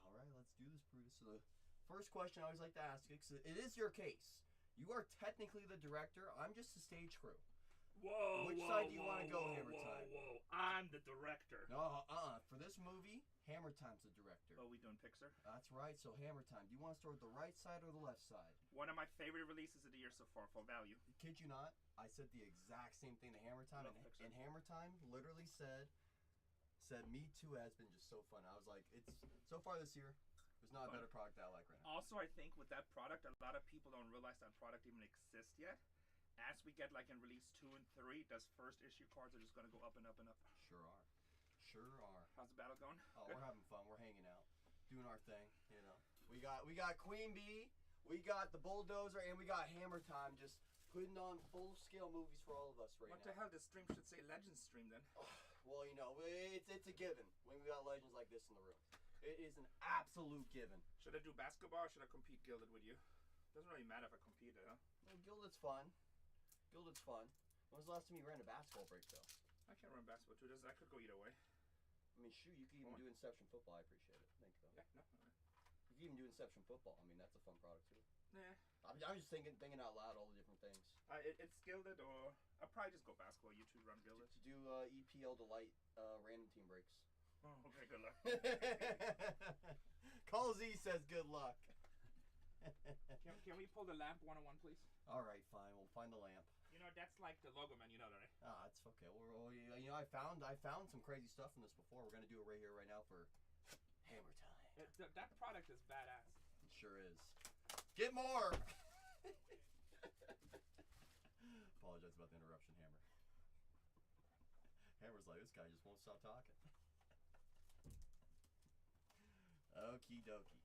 All right, let's do this, Brutus. So the first question I always like to ask you, because it is your case. You are technically the director. I'm just the stage crew. Which side do you want to go, Hammer Time? I'm the director. No, for this movie, Hammer Time's the director. Oh, we doing Pixar? That's right. So Hammer Time. Do you want to start with the right side or the left side? One of my favorite releases of the year so far, for value. Kid you not, I said the exact same thing to Hammer Time, and Hammer Time literally said, "Me Too" has been just so fun. I was like, it's so far this year. There's not a better product I like right now. Also, I think with that product, a lot of people don't realize that product even exists yet. As we get like in release 2 and 3, those first issue cards are just gonna go up and up and up. Sure are. How's the battle going? Oh, good. We're having fun. We're hanging out, doing our thing. You know, we got Queen Bee, we got the Bulldozer, and we got Hammer Time just putting on full scale movies for all of us right now. What the hell? This stream should say Legends stream then. Well, you know, it's a given when we got legends like this in the room. It is an absolute given. Should I do basketball or should I compete Gilded with you? Doesn't really matter if I compete, huh? Well, Gilded's fun. When was the last time you ran a basketball break, though? I can't run basketball too. That could go either way. I mean, shoot, you could even do Inception football. I appreciate it. Thank you, though. Yeah, no. Right. You could even do Inception football. I mean, that's a fun product, too. Nah. I'm just thinking out loud all the different things. It's Gilded, or I'll probably just go basketball. You two run Gilded. To do EPL Delight random team breaks. Oh, okay, good luck. Call Z says good luck. Can we pull the lamp 101, please? All right, fine. We'll find the lamp. You know, that's like the logo, man. You know that, right? Ah, it's okay. You know, I found some crazy stuff in this before. We're gonna do it right here, right now for Hammer Time. That product is badass. It sure is. Get more. Apologize about the interruption, Hammer. Hammer's like, this guy just won't stop talking. Okie dokie.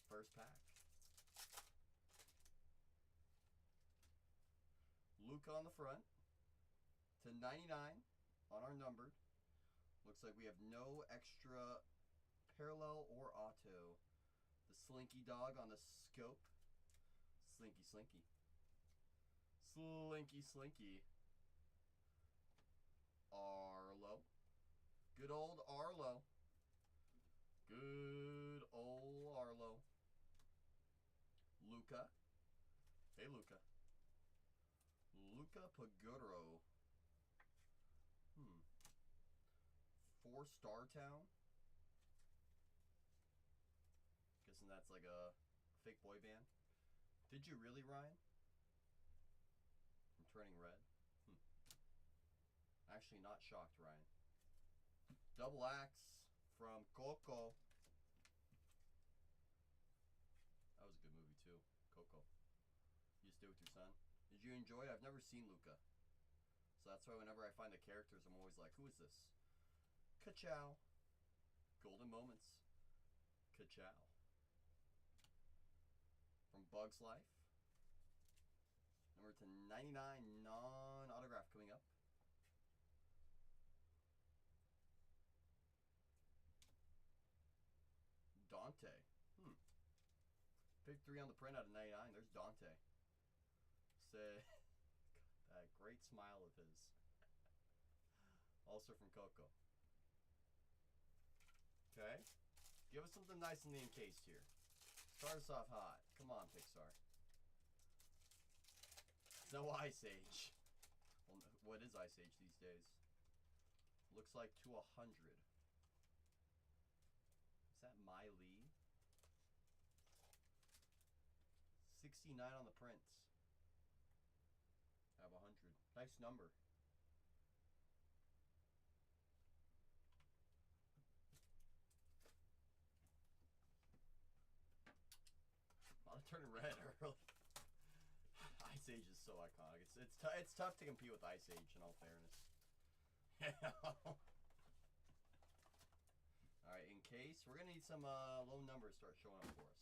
First pack. Luca on the front. To 99 on our numbered. Looks like we have no extra parallel or auto. The Slinky Dog on the scope. Slinky. Slinky. Arlo. Good old Arlo. Luca. Hey, Luca. Luca Paguro. 4-Star Town. Guessing that's like a fake boy band. Did you really, Ryan? I'm turning red. Actually not shocked, Ryan. Double Axe from Coco. That was a good movie too. Coco. You just did with your son. Did you enjoy it? I've never seen Luca. So that's why whenever I find the characters, I'm always like, who is this? Ka-chow. Golden Moments. Ka-chow. From Bug's Life. Number to 99, non-autograph coming up. Dante. Pick 3 on the print out of 99. There's Dante. Say, that great smile of his. Also from Coco. Okay. Give us something nice and encased here. Start us off hot. Come on, Pixar. No Ice Age. Well, what is Ice Age these days? Looks like to 100. Is that My Lee? 69 on the prints. I have 100. Nice number. Not turning red early. Ice Age is so iconic. It's tough to compete with Ice Age, in all fairness. Alright, in case, we're going to need some low numbers start showing up for us.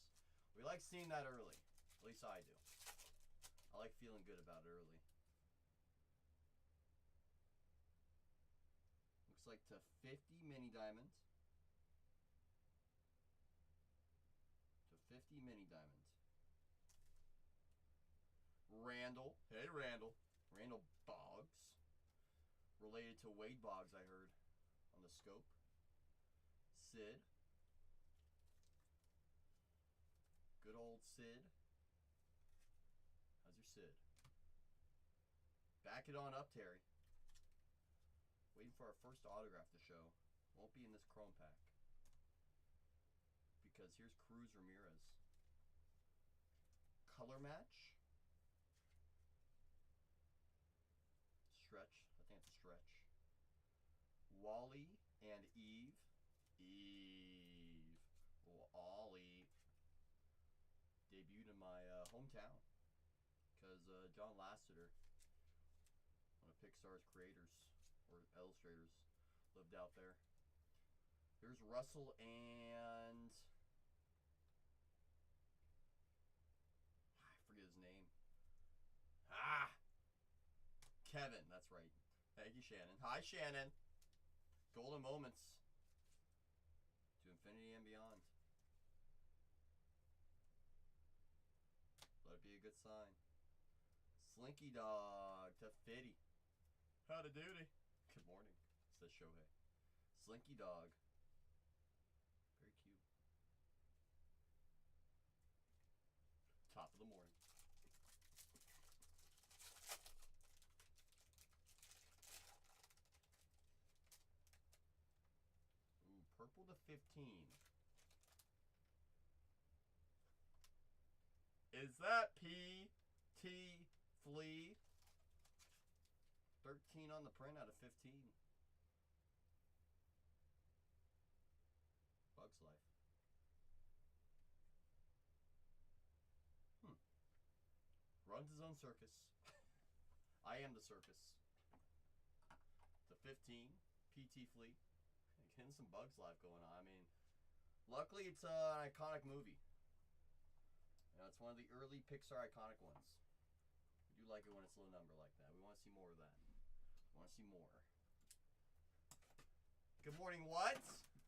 We like seeing that early. At least I do. I like feeling good about it early. Looks like to 50 mini diamond. To 50 mini diamond. Randall. Hey, Randall. Randall Boggs. Related to Wade Boggs, I heard on the scope. Sid. Good old Sid. How's your Sid? Back it on up, Terry. Waiting for our first autograph to show. Won't be in this chrome pack. Because here's Cruz Ramirez. Color match. Stretch. I think it's a stretch. Wally and Eve. Wally. Debuted in my hometown. Because John Lasseter, one of Pixar's creators or illustrators, lived out there. Here's Russell and I forget his name. Kevin, that's right. Thank you, Shannon. Hi, Shannon. Golden moments to infinity and beyond. Let it be a good sign. Slinky Dog to Fitty. Howdy doody. Good morning, says Shohei. Slinky Dog. Very cute. Top of the morning. Ooh, purple to 15. Is that P.T. Flea? 13 on the print out of 15. Bugs Life. Runs his own circus. I am the circus. To 15. P.T. Flea. Getting some Bugs Life going on. I mean, luckily it's an iconic movie. You know, it's one of the early Pixar iconic ones. We do like it when it's a low number like that. We want to see more of that. We want to see more. Good morning, what?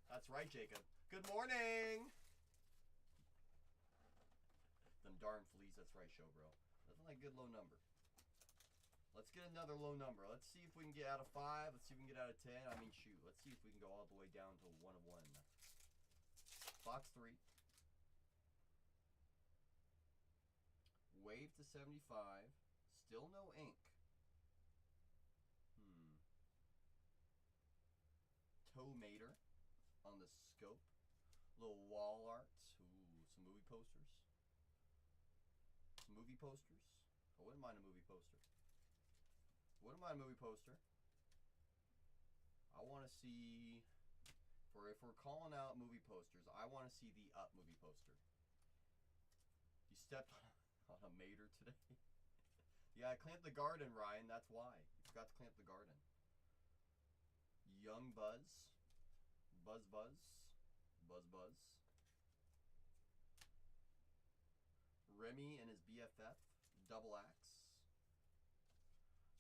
That's right, Jacob. Good morning! Them darn fleas, that's right, show bro. Nothing like a good low number. Let's get another low number. Let's see if we can get out of 5. Let's see if we can get out of 10. I mean, shoot. Let's see if we can go all the way down to 1 of 1. Box 3. Wave to 75. Still no ink. Tomater on the scope. Little wall art. Ooh, some movie posters. Some movie posters. I wouldn't mind a movie poster. Wouldn't mind a movie poster. I want to see, if we're calling out movie posters, I want to see the Up movie poster. You stepped on a mater today. Yeah, I clamped the garden, Ryan. That's why. You forgot to clamp the garden. Young Buzz. Buzz Buzz. Buzz Buzz. Remy and his BFF. Double Axe.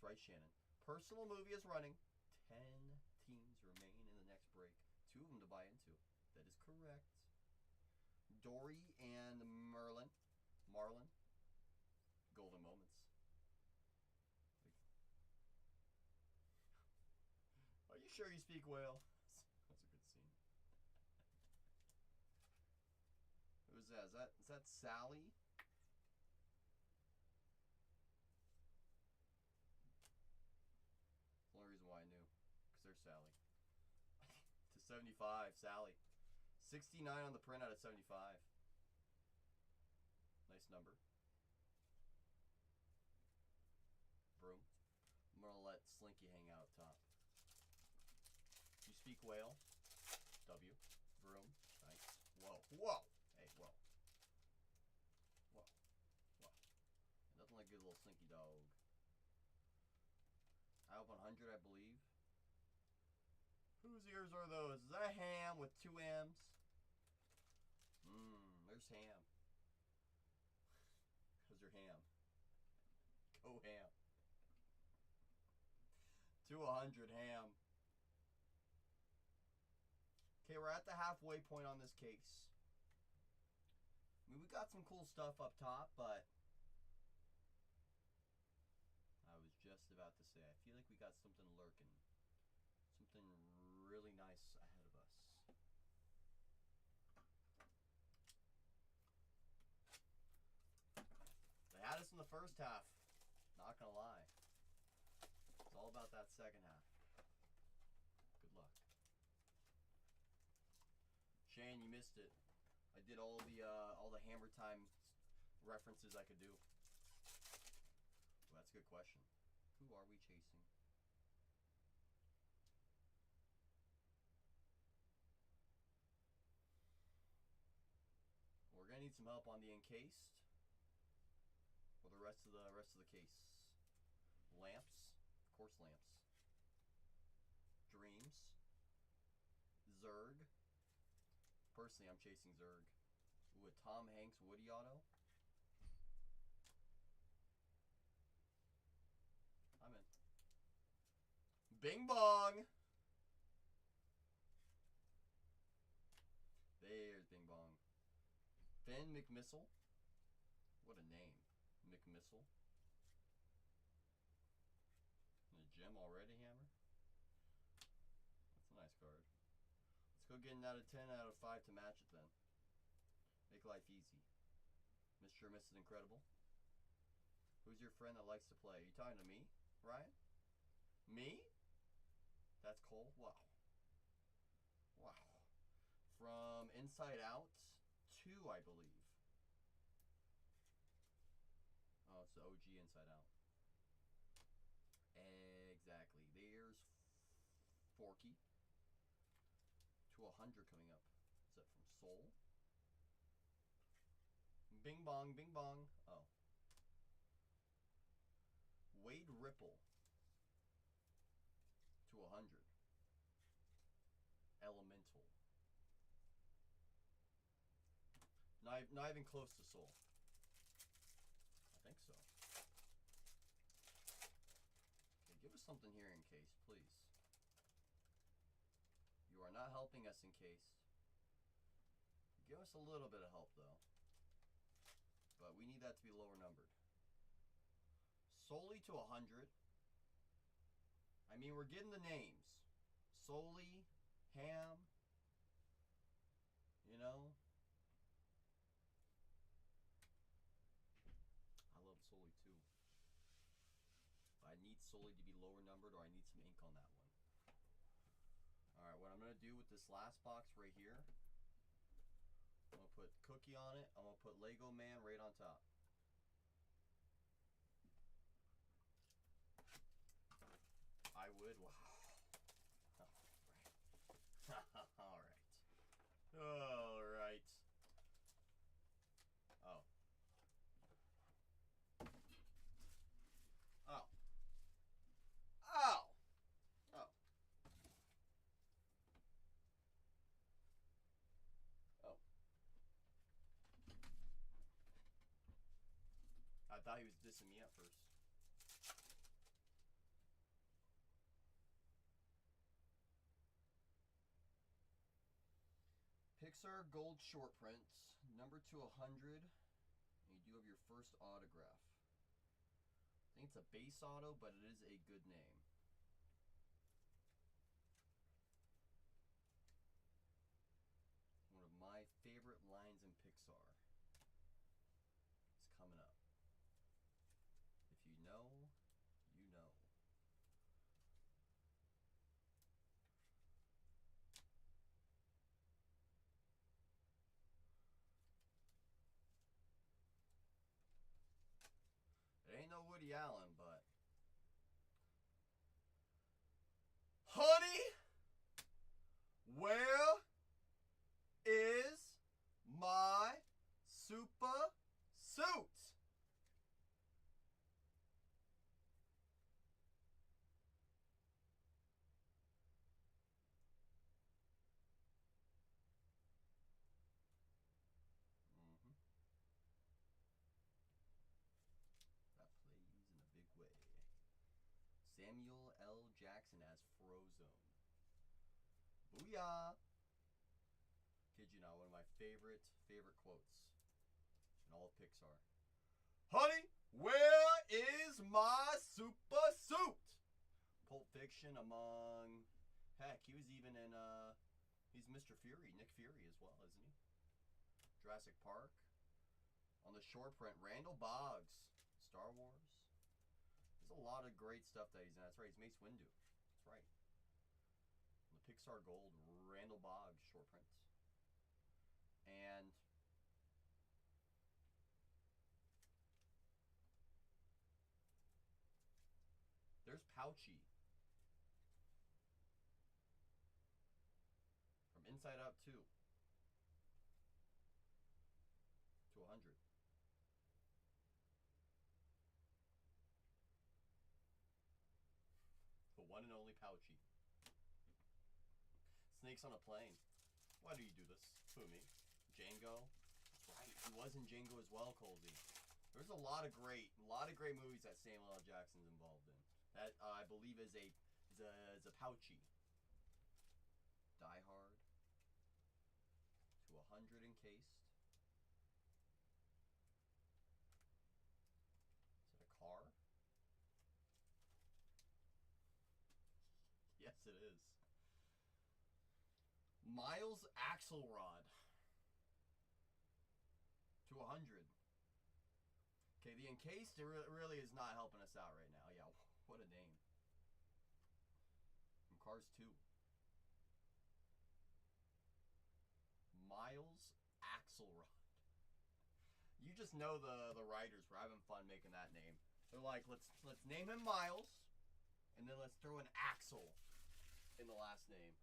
That's right, Shannon. Personal movie is running. 10 teams remain in the next break. 2 of them to buy into. That is correct. Dory and Marlin. Golden moments. Are you sure you speak whale? That's a good scene. Who's that? Is that Sally? The only reason why I knew. Because there's Sally. To 75, Sally. 69 on the print out of 75. Nice number. Broom. I'm going to let Slinky hang out top. You speak whale. W. Broom. Nice. Whoa. Whoa. Hey, whoa. Whoa. like a good little slinky dog. Out of 100, I believe. Whose ears are those? Is that Ham with 2 M's? There's Ham. How's your ham? Go Ham. 200 Ham. Okay, we're at the halfway point on this case. I mean, we got some cool stuff up top, but I was just about to say, I feel like we got something lurking. Something really nice ahead of us. They had us in the first half. Not gonna lie. It's all about that second half. Good luck. Shane, you missed it. I did all the Hammer Time references I could do. Well, that's a good question. Who are we chasing? We're gonna need some help on the encased. Or the rest of the case. Lamps, of course, lamps. Dreams. Zerg. Personally, I'm chasing Zerg. Ooh, a Tom Hanks Woody auto. I'm in. Bing bong! There's Bing bong. Finn McMissile. What a name. McMissile. And a gem already, Hammer? That's a nice card. Let's go get an out of 10 out of 5 to match it then. Make life easy. Mr. or Mrs. Incredible. Who's your friend that likes to play? Are you talking to me, Ryan? Me? That's Cole? Wow. Wow. From Inside Out 2, I believe. Oh, it's the OG Inside Out. Exactly. There's Forky. To 100 coming up. Is that from Soul? Bing bong, bing bong. Oh. Wade Ripple. To 100. Elemental. Not even close to Soul. I think so. Okay, give us something here in case, please. You are not helping us in case. Give us a little bit of help though. But we need that to be lower numbered. Solely to 100. I mean, we're getting the names. Solely, Ham. You know. I love Solely too. But I need Solely to be lower numbered, or I need some ink on that one. Alright, what I'm going to do with this last box right here, I'm going to put Cookie on it. I'm going to put Lego Man right on top. I would. Wow. Alright. Alright. Oh. Oh. Oh. Oh. Oh. I thought he was dissing me at first. Pixar Gold Short Prints, number to 100, and you do have your first autograph. I think it's a base auto, but it is a good name. One of my favorite lines in Pixar is coming up. If you know, you know. It ain't no Woody Allen, but honey, where is my super suit? Booyah! Kid you not, one of my favorite quotes in all of Pixar. Honey, where is my super suit? Pulp Fiction, among... Heck, he was even in, he's Mr. Fury, Nick Fury as well, isn't he? Jurassic Park. On the short print, Randall Boggs, Star Wars. There's a lot of great stuff that he's in. That's right, he's Mace Windu. That's right. On the Pixar Gold, Randall Boggs, short prints. And... there's Pouchy. From Inside Out 2. To 100. The one and only Pouchy. Snakes on a Plane. Why do you do this? Who, me? Django? That's right, he was in Django as well, Colby. There's a lot of great movies that Samuel L. Jackson's involved in. That I believe is a Pouchy. Die Hard. To 100 encased. Is it a car? Yes, it is. Miles Axelrod. To 100. Okay, the encased really is not helping us out right now. Yeah, what a name. From Cars 2. Miles Axelrod. You just know the writers were having fun making that name. They're like, let's name him Miles, and then let's throw an Axel in the last name.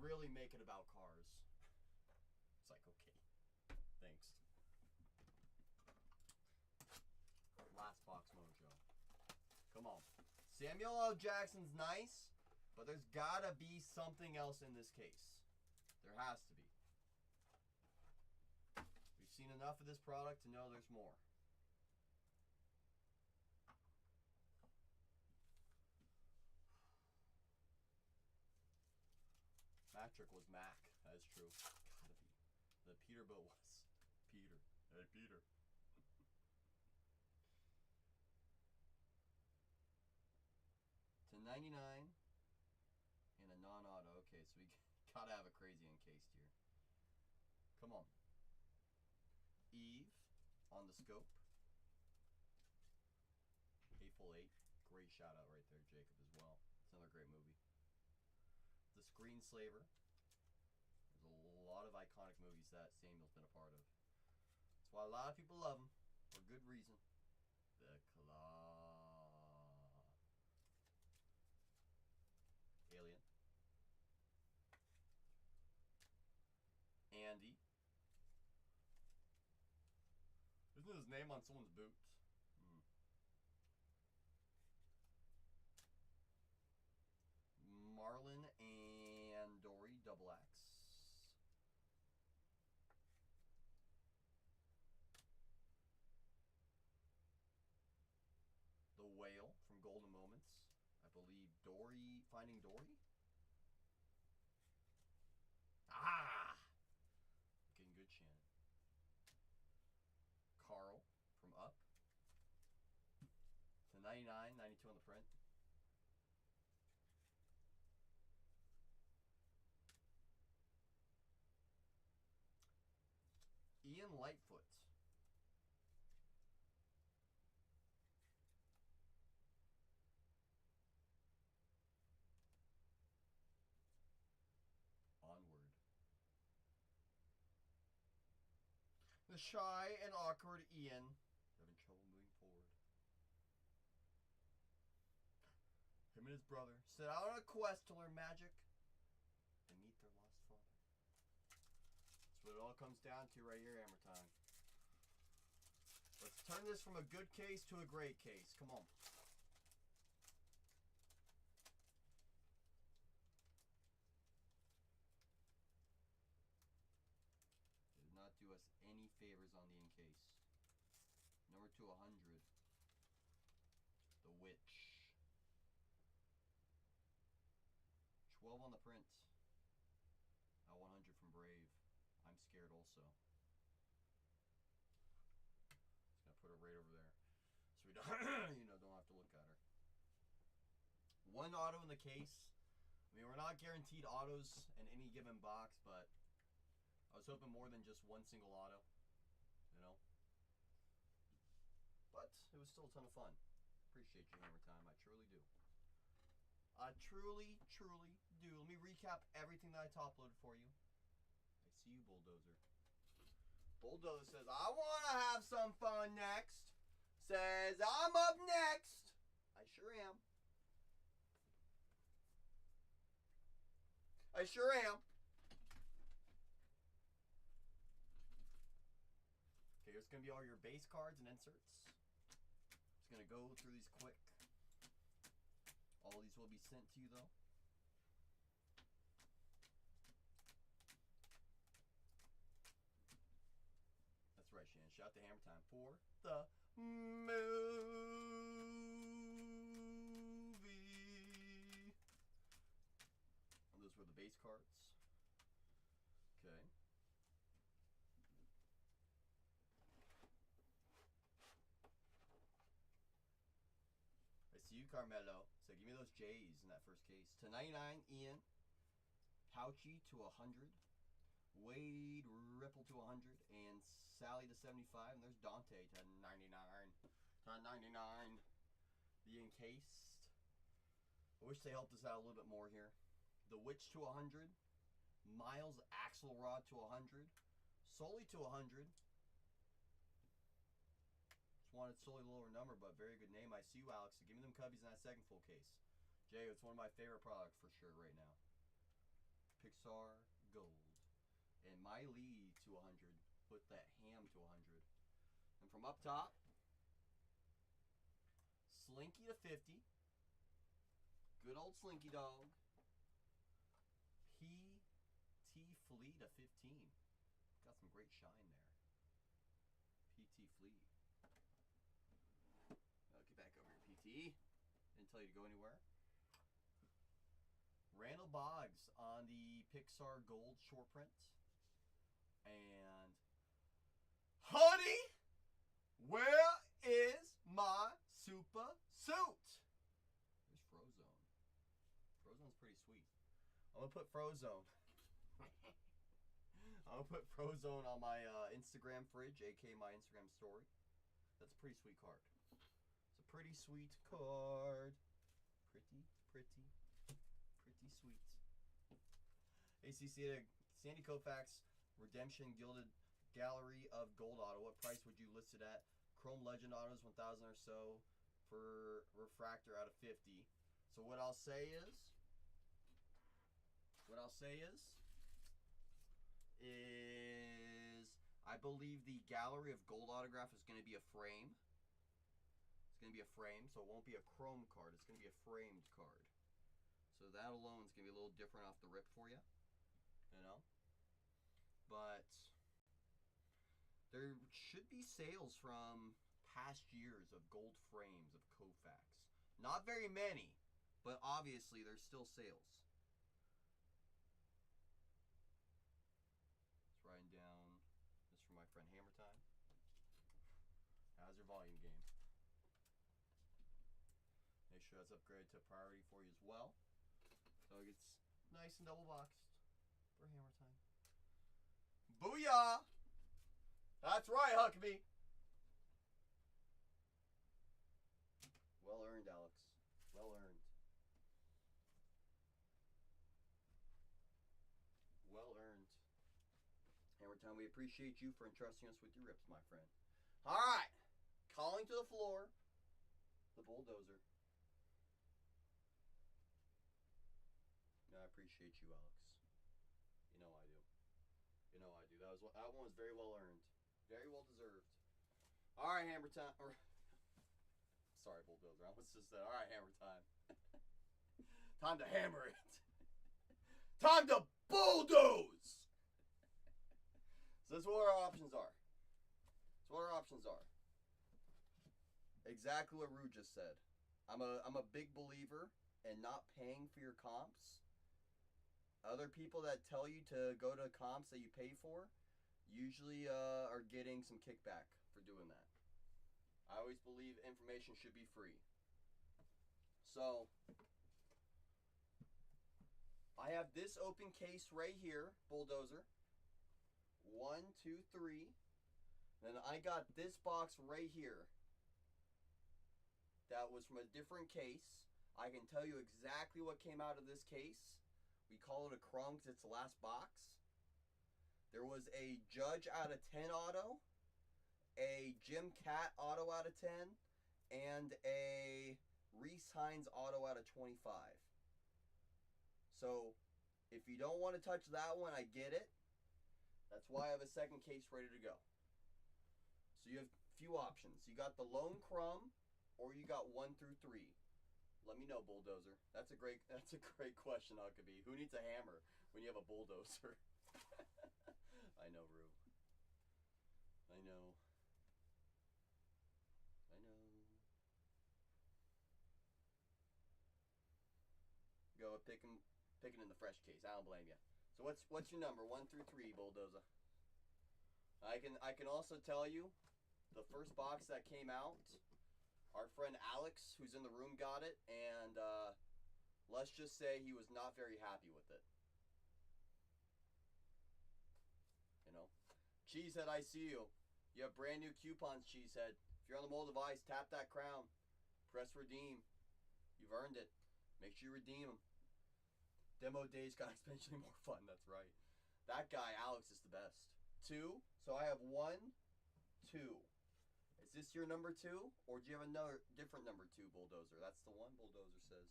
Really make it about cars. It's like, okay, thanks. Last box mojo. Come on. Samuel L. Jackson's nice, but there's gotta be something else in this case. There has to be. We've seen enough of this product to know there's more. Patrick was Mac. That is true. Gotta be. The Peterbilt was Peter. Hey, Peter. To 99 and a non-auto. Okay, so we gotta have a crazy encased here. Come on. Eve on the scope. Hateful Eight. Great shout out right there, Jacob, as well. It's another great movie. The Screenslaver. There's a lot of iconic movies that Samuel's been a part of. That's why a lot of people love him. For good reason. The Claw. Alien. Andy. Isn't his name on someone's boots? Marlon and Dory, double X. The Whale from Golden Moments. I believe Dory, Finding Dory? Ah! Getting good, Shannon. Carl from Up. To 99, 92 on the print. Ian Lightfoot. Onward. The shy and awkward Ian. Having trouble moving forward. Him and his brother set out on a quest to learn magic and meet their lost father. That's what it all comes down to right here, Hammer Time. Let's turn this from a good case to a great case. Come on. Did not do us any favors on the encase. Number 2, 100. The Witch. 12 on the print. also. Just gonna put her right over there, so we don't, don't have to look at her. One auto in the case. I mean, we're not guaranteed autos in any given box, but I was hoping more than just one single auto, But it was still a ton of fun. Appreciate you, Hammer Time. I truly do. I truly, truly do. Let me recap everything that I top loaded for you. I see you, Bulldozer. Bulldozer says, I want to have some fun next. Says, I'm up next. I sure am. I sure am. Okay, here's going to be all your base cards and inserts. Just going to go through these quick. All these will be sent to you, though. That's right, Shannon. Shout out to Hammer Time for the movie. And those were the base cards. Okay. I see you, Carmelo. So give me those J's in that first case. To 99, Ian. Pouchy to 100. Wade Ripple to 100. And Sally to 75. And there's Dante to 99. To 99. The encased. I wish they helped us out a little bit more here. The Witch to 100. Miles Axelrod to 100. Sully to 100. Wanted solely lower number, but very good name. I see you, Alex. So give me them Cubbies in that second full case. Jay, it's one of my favorite products for sure right now. Pixar Gold. And Miley to 100. Put that ham to 100. And from up top, Slinky to 50. Good old Slinky Dog. P.T. Flea to 15. Got some great shine there. P.T. Flea. I'll get back over here, PT. Didn't tell you to go anywhere. Randall Boggs on the Pixar Gold short print. And honey, where is my super suit? There's Frozone. Frozone's pretty sweet. I'm gonna put Frozone. I'm gonna put Frozone on my Instagram fridge, aka my Instagram story. That's a pretty sweet card. Pretty sweet card. Pretty sweet. ACC Sandy Koufax Redemption Gilded Gallery of Gold Auto. What price would you list it at? Chrome Legend Autos 1,000 or so for refractor out of 50. So what I'll say is I believe the Gallery of Gold autograph is going to be a frame. Going to be a frame, so it won't be a chrome card. It's going to be a framed card. So that alone is going to be a little different off the rip for you, But there should be sales from past years of gold frames of Koufax. Not very many, but obviously there's still sales. Just writing down this for my friend Hammer Time. How's your volume game? Make sure that's upgraded to priority for you as well. So it gets nice and double boxed for Hammer Time. Booyah! That's right, Huckabee. Well earned, Alex. Well earned. Well earned. Hammer Time, we appreciate you for entrusting us with your rips, my friend. All right. Calling to the floor. The Bulldozer. I appreciate you, Alex. You know I do. You know I do. That one was very well earned. Very well deserved. All right, Hammer Time. Sorry, Bulldozer. I almost just said, all right, Hammer Time. Time to hammer it. Time to bulldoze. So that's what our options are. Exactly what Rue just said. I'm a big believer in not paying for your comps. Other people that tell you to go to comps that you pay for, usually are getting some kickback for doing that. I always believe information should be free. So, I have this open case right here, Bulldozer. 1, 2, 3. Then I got this box right here. That was from a different case. I can tell you exactly what came out of this case. We call it a crumb because it's the last box. There was a Judge out of 10 auto, a Jim Cat auto out of 10, and a Reese Hines auto out of 25. So, if you don't want to touch that one, I get it. That's why I have a second case ready to go. So you have a few options. You got the lone crumb, or you got 1 through 3. Let me know, Bulldozer. That's a great question, Huckabee. Who needs a hammer when you have a bulldozer? I know, Rue. I know. Go picking in the fresh case. I don't blame you. So what's your number? 1 through 3, Bulldozer. I can also tell you, the first box that came out, our friend Alex, who's in the room, got it, and let's just say he was not very happy with it. You know, Cheesehead, I see you. You have brand new coupons, Cheesehead. If you're on the mobile device, tap that crown, press redeem. You've earned it. Make sure you redeem them. Demo days got exponentially more fun. That's right. That guy, Alex, is the best. 2. So I have 1, 2. Is this your number 2? Or do you have another different number 2, Bulldozer? That's the one, Bulldozer says.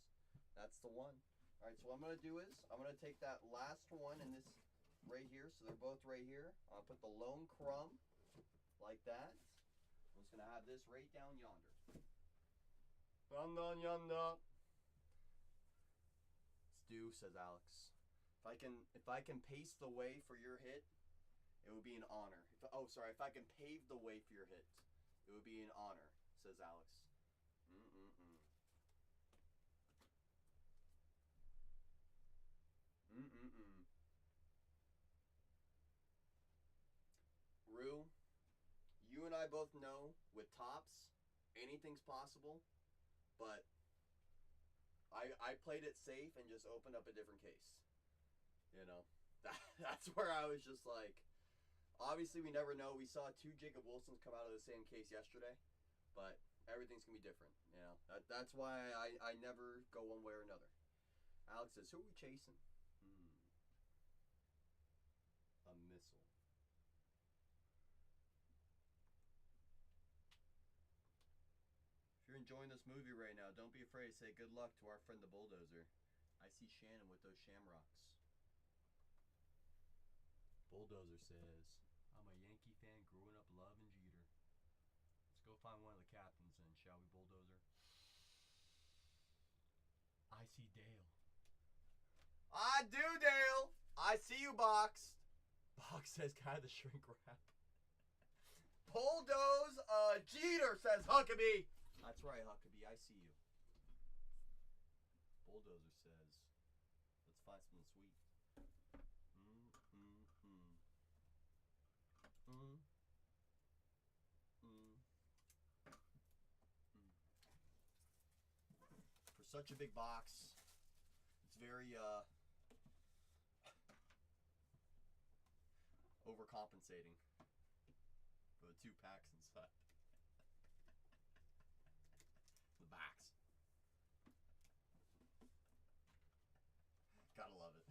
That's the one. Alright, so what I'm going to do is, I'm going to take that last one and this right here. So they're both right here. I'll put the lone crumb like that. I'm just going to have this right down yonder. Yonder. Do, says Alex. If I can pace the way for your hit, it would be an honor. If I can pave the way for your hit, it would be an honor, says Alex. Rue, you and I both know with tops, anything's possible, but I played it safe and just opened up a different case. You know, that's where I was just like, obviously we never know. We saw 2 Jacob Wilsons come out of the same case yesterday, but everything's going to be different. You know, that's why I never go one way or another. Alex says, who are we chasing? A missile. If you're enjoying this movie right now, don't be afraid to say good luck to our friend the Bulldozer. I see Shannon with those shamrocks. Bulldozer says, I'm a Yankee fan growing up loving Jeter. Let's go find one of the captains then, shall we, Bulldozer? I see Dale. I do, Dale! I see you, Box. Box says, kind of the shrink wrap. Bulldoze, Jeter, says Huckabee. That's right, Huckabee, I see you. Bulldozer says, let's find something sweet. For such a big box, it's very overcompensating for the 2 packs inside. The box. Gotta love it.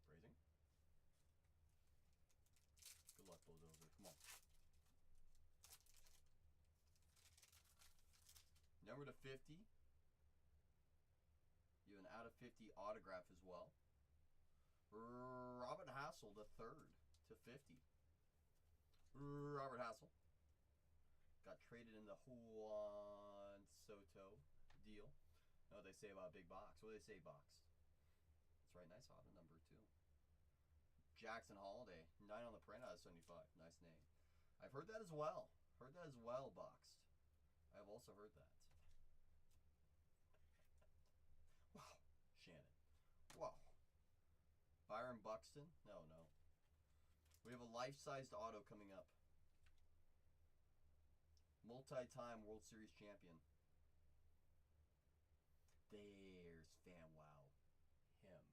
Phrasing. Good luck, Bulldozer. Come on. Number to 50. You have an out of 50 autograph as well. Robert Hassel, the 3rd to 50. Robert Hassel got traded in the Juan Soto deal. Know what they say about big box? What do they say, boxed? That's right, nice auto number 2. Jackson Holiday, 9 on the print out of 75. Nice name. I've heard that as well. Boxed. I've also heard that. Byron Buxton? No. We have a life-sized auto coming up. Multi-time World Series champion. There's FanWow. Him.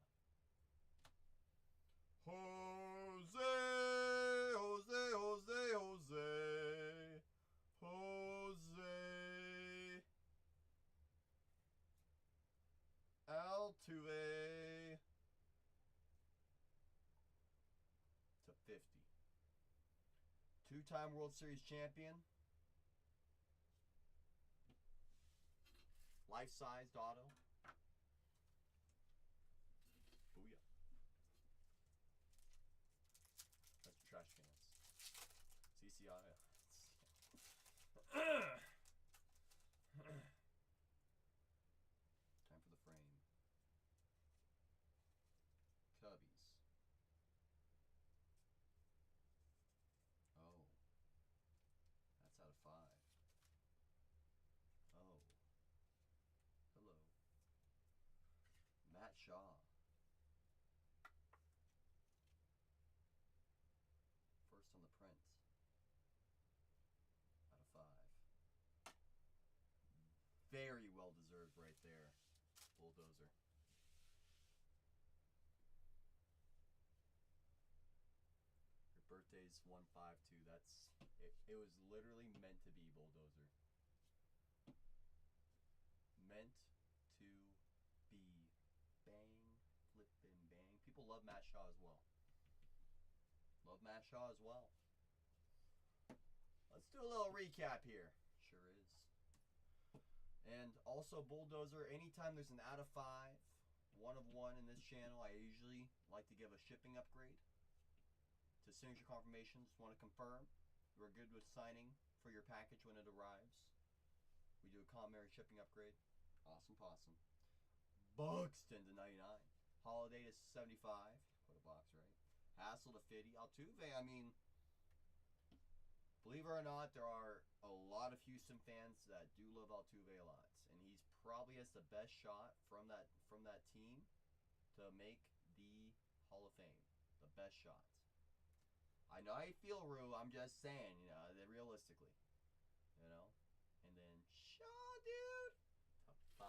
Jose. Altuve. To 50. Two-time World Series champion. Life-sized auto. Booyah. That's trash cans. CC auto. Time for the frame. Cubbies. Oh. That's out of 5. Oh. Hello. Matt Shaw. First on the print. Out of 5. Very well deserved right there. Bulldozer. Your birthday's 152. That's it was literally meant to be, Bulldozer. Meant to be. Bang, flippin' bang. People love Matt Shaw as well. Love Matt Shaw as well. Let's do a little recap here. Sure is. And also, Bulldozer, anytime there's an out of 5, 1 of 1 in this channel, I usually like to give a shipping upgrade to signature confirmations. Want to confirm we're good with signing for your package when it arrives. We do a complimentary shipping upgrade. Awesome possum. Buxton to 99. Holiday to 75. Put a box, right? Hassel to 50. Altuve, I mean, believe it or not, there are a lot of Houston fans that do love Altuve a lot, and he's probably has the best shot from that team to make the Hall of Fame. The best shot. I know how you feel, Rue. I'm just saying, you know, that realistically, you know. And then Shaw, dude, to 5.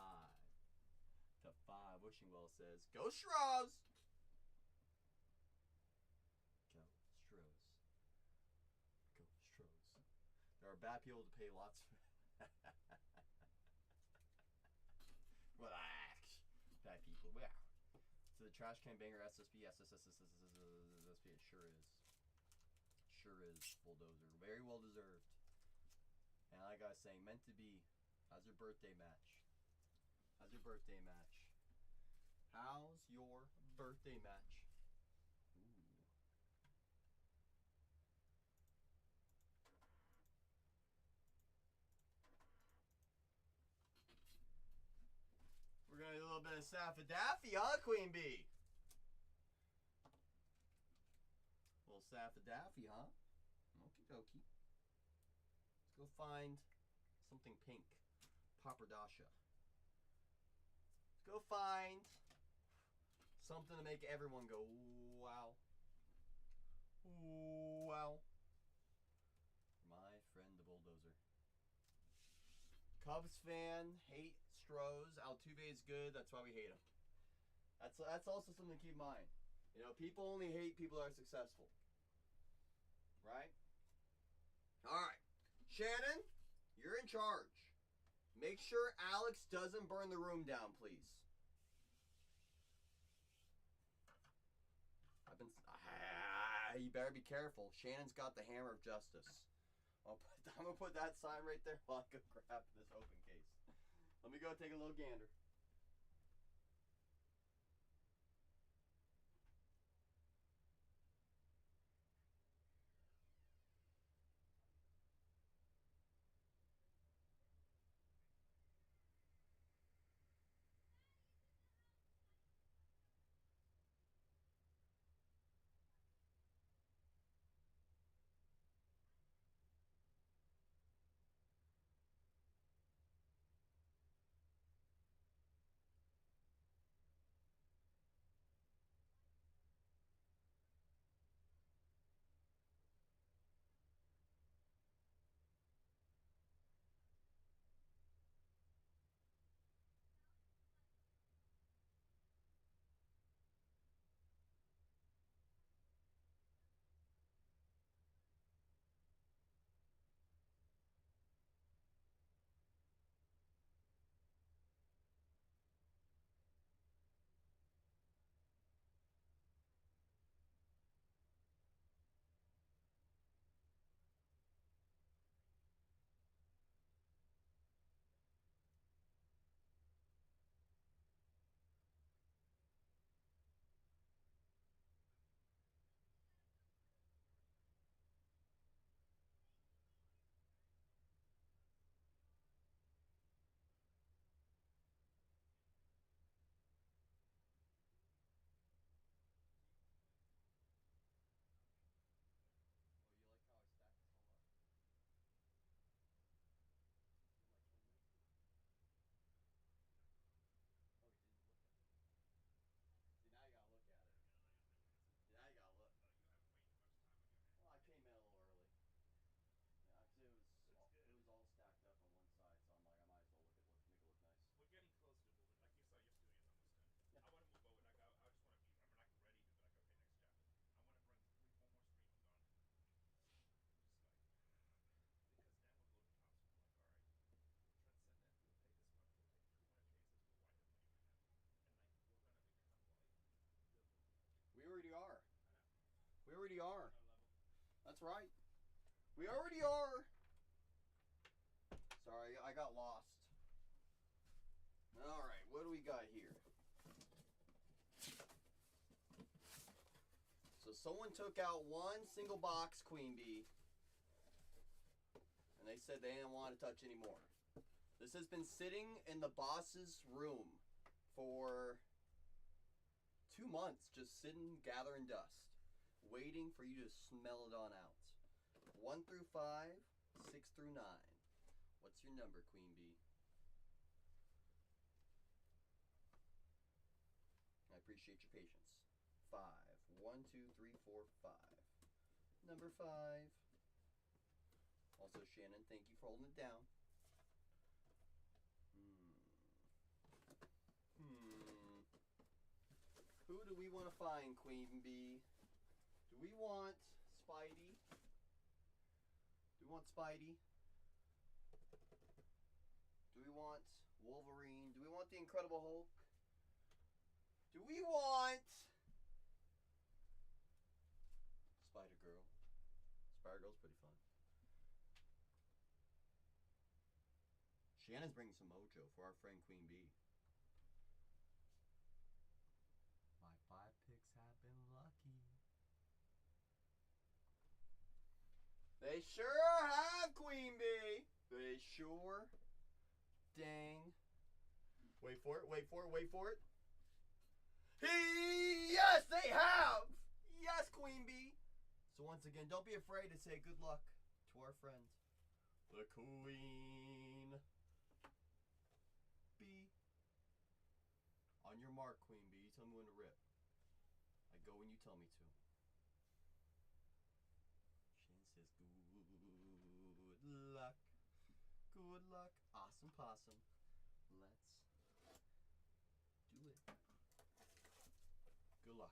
To 5. Wishing Well says, "Go Stros." Go Stros. Go Stros. There are bad people to pay lots for. Relax. Bad people. Yeah. So the trash can banger SSB. SSB. It sure is. Sure is, Bulldozer. Very well deserved. And like I was saying, meant to be. How's your birthday match? How's your birthday match? How's your birthday match? Ooh. We're gonna do a little bit of Saffadaffy, huh, Queen Bee? A little Saffadaffy, huh? Okie dokie. Let's go find something pink. Pappardasha. Let's go find something to make everyone go, wow. Wow. My friend the Bulldozer. Cubs fan, hate Stros. Altuve is good, that's why we hate him. That's also something to keep in mind. You know, people only hate people that are successful. Right? Alright. Shannon, you're in charge. Make sure Alex doesn't burn the room down, please. You better be careful. Shannon's got the hammer of justice. I'm going to put that sign right there while I go grab this open case. Let me go take a little gander. already are. That's right. We already are. Sorry, I got lost. Alright, what do we got here? So someone took out one single box Queen Bee. And they said they didn't want to touch anymore. This has been sitting in the boss's room for 2 months, just sitting, gathering dust, waiting for you to smell it on out. 1 through 5, 6 through 9. What's your number, Queen Bee? I appreciate your patience. 5. 1, 2, 3, 4, 5. Number 5. Also, Shannon, thank you for holding it down. Who do we want to find, Queen Bee? Do we want Spidey? Do we want Spidey? Do we want Wolverine? Do we want the Incredible Hulk? Do we want Spider-Girl? Spider-Girl's pretty fun. Shannon's bringing some mojo for our friend Queen Bee. My 5 picks have been lucky. They sure have, Queen Bee. They sure dang. Wait for it, wait for it, wait for it. Yes, they have! Yes, Queen Bee. So once again, don't be afraid to say good luck to our friend, the Queen Bee. On your mark, Queen Bee. You tell me when to rip. I go when you tell me to. Shannon says good luck. Good luck. Awesome possum. Let's do it. Good luck.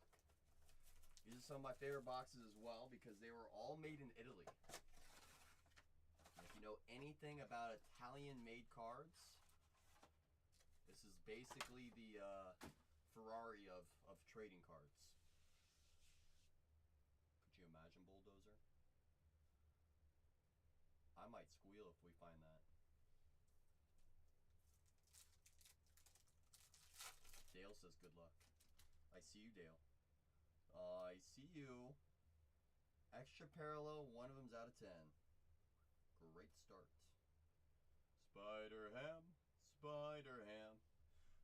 These are some of my favorite boxes as well because they were all made in Italy. If you know anything about Italian-made cards, this is basically the Ferrari of trading cards. Could you imagine, Bulldozer? I might squeal if we find that. Dale says good luck. I see you, Dale. I see you. Extra parallel, one of them's out of 10. Great start. Spider-Ham. Spider-Ham.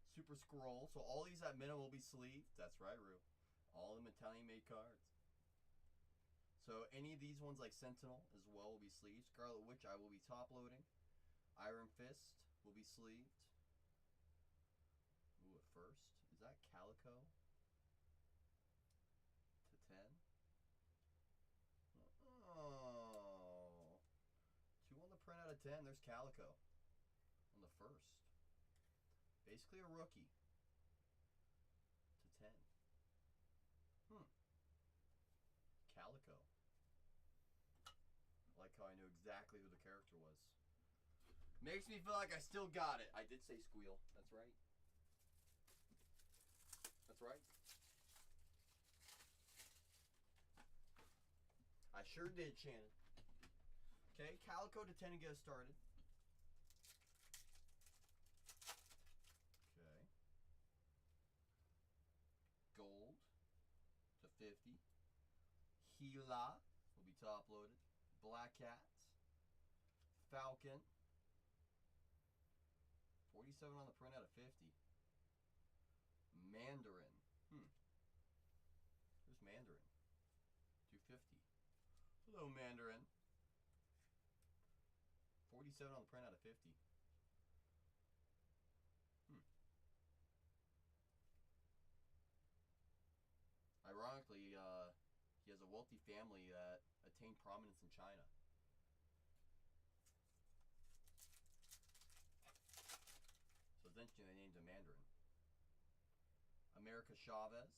Super Scroll. So all these at minimum will be sleeved. That's right, Rue. All of them Italian-made cards. So any of these ones like Sentinel as well will be sleeved. Scarlet Witch I will be top-loading. Iron Fist will be sleeved. Ooh, at first. Is that Calico? To 10? Oh. 2 on the print out of 10. There's Calico on the first. Basically a rookie. To 10. Calico. I like how I knew exactly who the character was. Makes me feel like I still got it. I did say squeal. That's right. That's right. I sure did, Shannon. Okay, Calico to 10 to get us started. Okay. Gold to 50. Gila will be top loaded. Black Cat. Falcon. 47 on the print out of 50. Mandarin. Who's Mandarin? 250. Hello, Mandarin. 47 on the print out of 50. Ironically, he has a wealthy family that attained prominence in China. So eventually they named him Mandarin. America Chavez.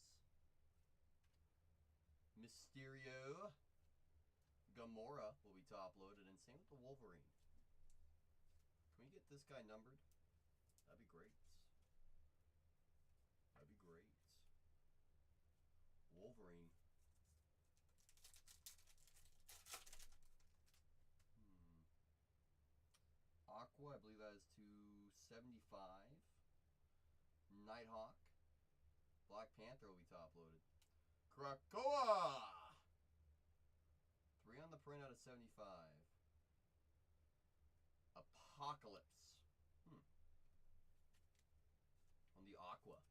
Mysterio. Gamora will be top loaded, and same with the Wolverine. Can we get this guy numbered? That'd be great. That'd be great. Wolverine. Aqua, I believe that is to 75. Nighthawk. Black Panther will be top loaded. Krakoa! 3 on the print out of 75. Apocalypse. On the Aqua.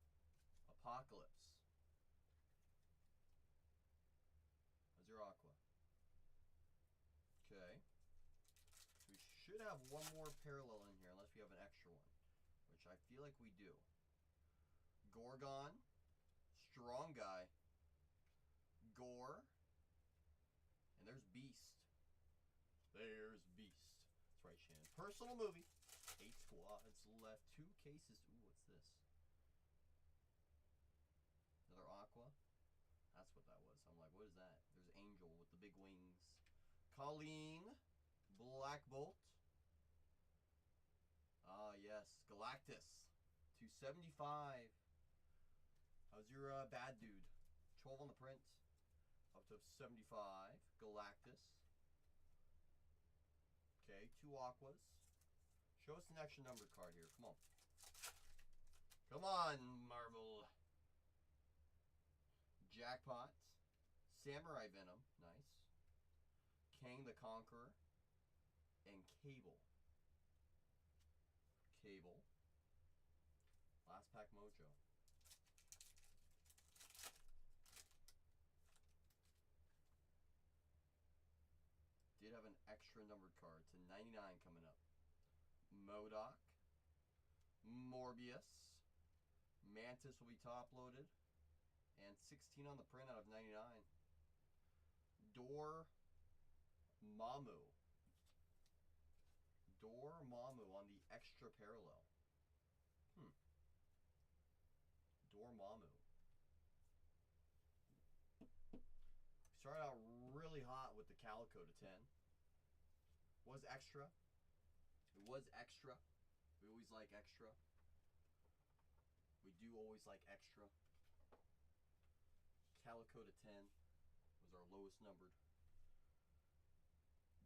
Apocalypse. How's your Aqua? Okay. We should have one more parallel in here, unless we have an extra one, which I feel like we do. Gorgon. Strong Guy. Gore. And there's Beast. There's Beast. That's right, Shannon. Personal movie. 8 squads left. 2 cases. Ooh, what's this? Another Aqua. That's what that was. I'm like, what is that? There's Angel with the big wings. Colleen. Black Bolt. Ah, yes. Galactus. 275. How's your bad dude? 12 on the print. Up to 75. Galactus. Okay, 2 Aquas. Show us an extra numbered card here. Come on. Come on, Marvel. Jackpot. Samurai Venom. Nice. Kang the Conqueror. And Cable. Cable. Last pack mojo. Did have an extra numbered card to 99 coming up. MODOK. Morbius. Mantis will be top loaded. And 16 on the print out of 99. Dormammu. Dormammu on the extra parallel. Dormammu. Started out really hot with the Calico to 10. Was extra. It was extra. We always like extra. We do always like extra. Calico to 10 was our lowest numbered.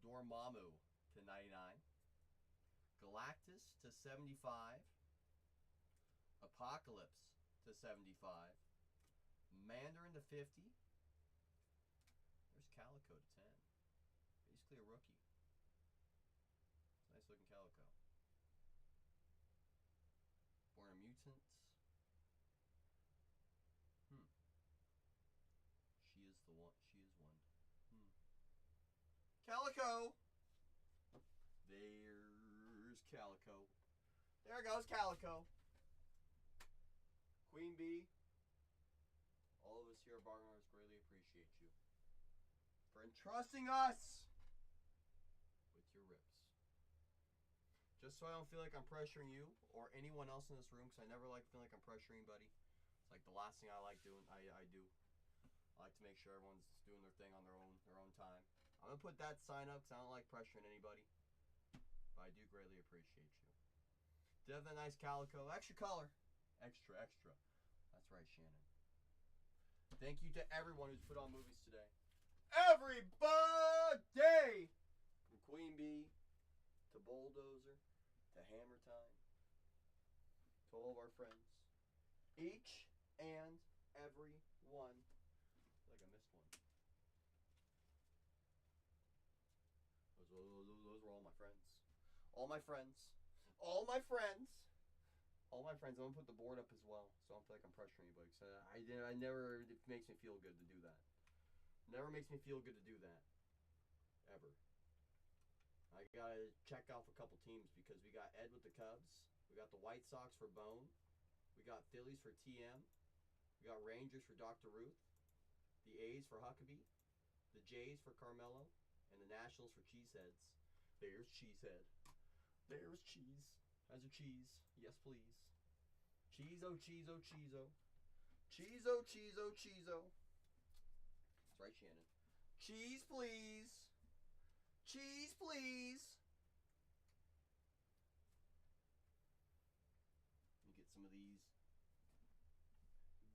Dormammu to 99. Galactus to 75. Apocalypse to 75. Mandarin to 50. There's Calico to 10. Basically a rookie. Nice looking Calico. Born a Mutant. She is the one. She is one. Calico! There's Calico. There goes Calico. Queen Bee. All of us here at Barnard's greatly appreciate you for entrusting us with your rips. Just so I don't feel like I'm pressuring you or anyone else in this room, because I never like feeling like I'm pressuring anybody. It's like the last thing I like doing. I do. I like to make sure everyone's doing their thing on their own time. I'm gonna put that sign up because I don't like pressuring anybody, but I do greatly appreciate you. Did have that nice Calico, extra color, extra. That's right, Shannon. Thank you to everyone who's put on movies today. Everybody! From Queen Bee, to Bulldozer, to Hammer Time, to all of our friends. Each and every one. I feel like I missed one. Those were all my friends. All my friends. All my friends. All my friends. I'm going to put the board up as well, so I don't feel like I'm pressuring anybody. So I never, it makes me feel good to do that. Never makes me feel good to do that. Ever. I got to check off a couple teams because we got Ed with the Cubs. We got the White Sox for Bone. We got Phillies for TM. We got Rangers for Dr. Ruth. The A's for Huckabee. The Jays for Carmelo. And the Nationals for Cheeseheads. There's Cheesehead. There's cheese. How's your cheese? Yes, please. Cheese-o, cheese-o, cheese-o. Cheese-o, cheese-o, cheese-o. That's right, Shannon. Cheese, please. Cheese, please. Let me get some of these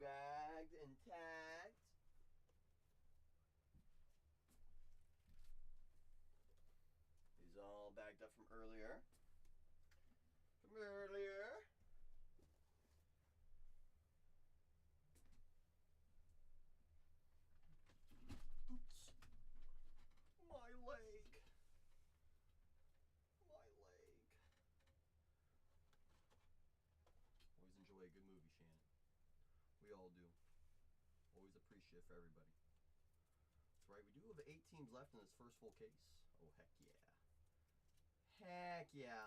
bagged and tagged. These all bagged up from earlier. from earlier. Oops. My leg. My leg. Always enjoy a good movie, Shannon. We all do. Always appreciative for everybody. That's right, we do have 8 teams left in this first full case. Oh, heck yeah. Heck yeah.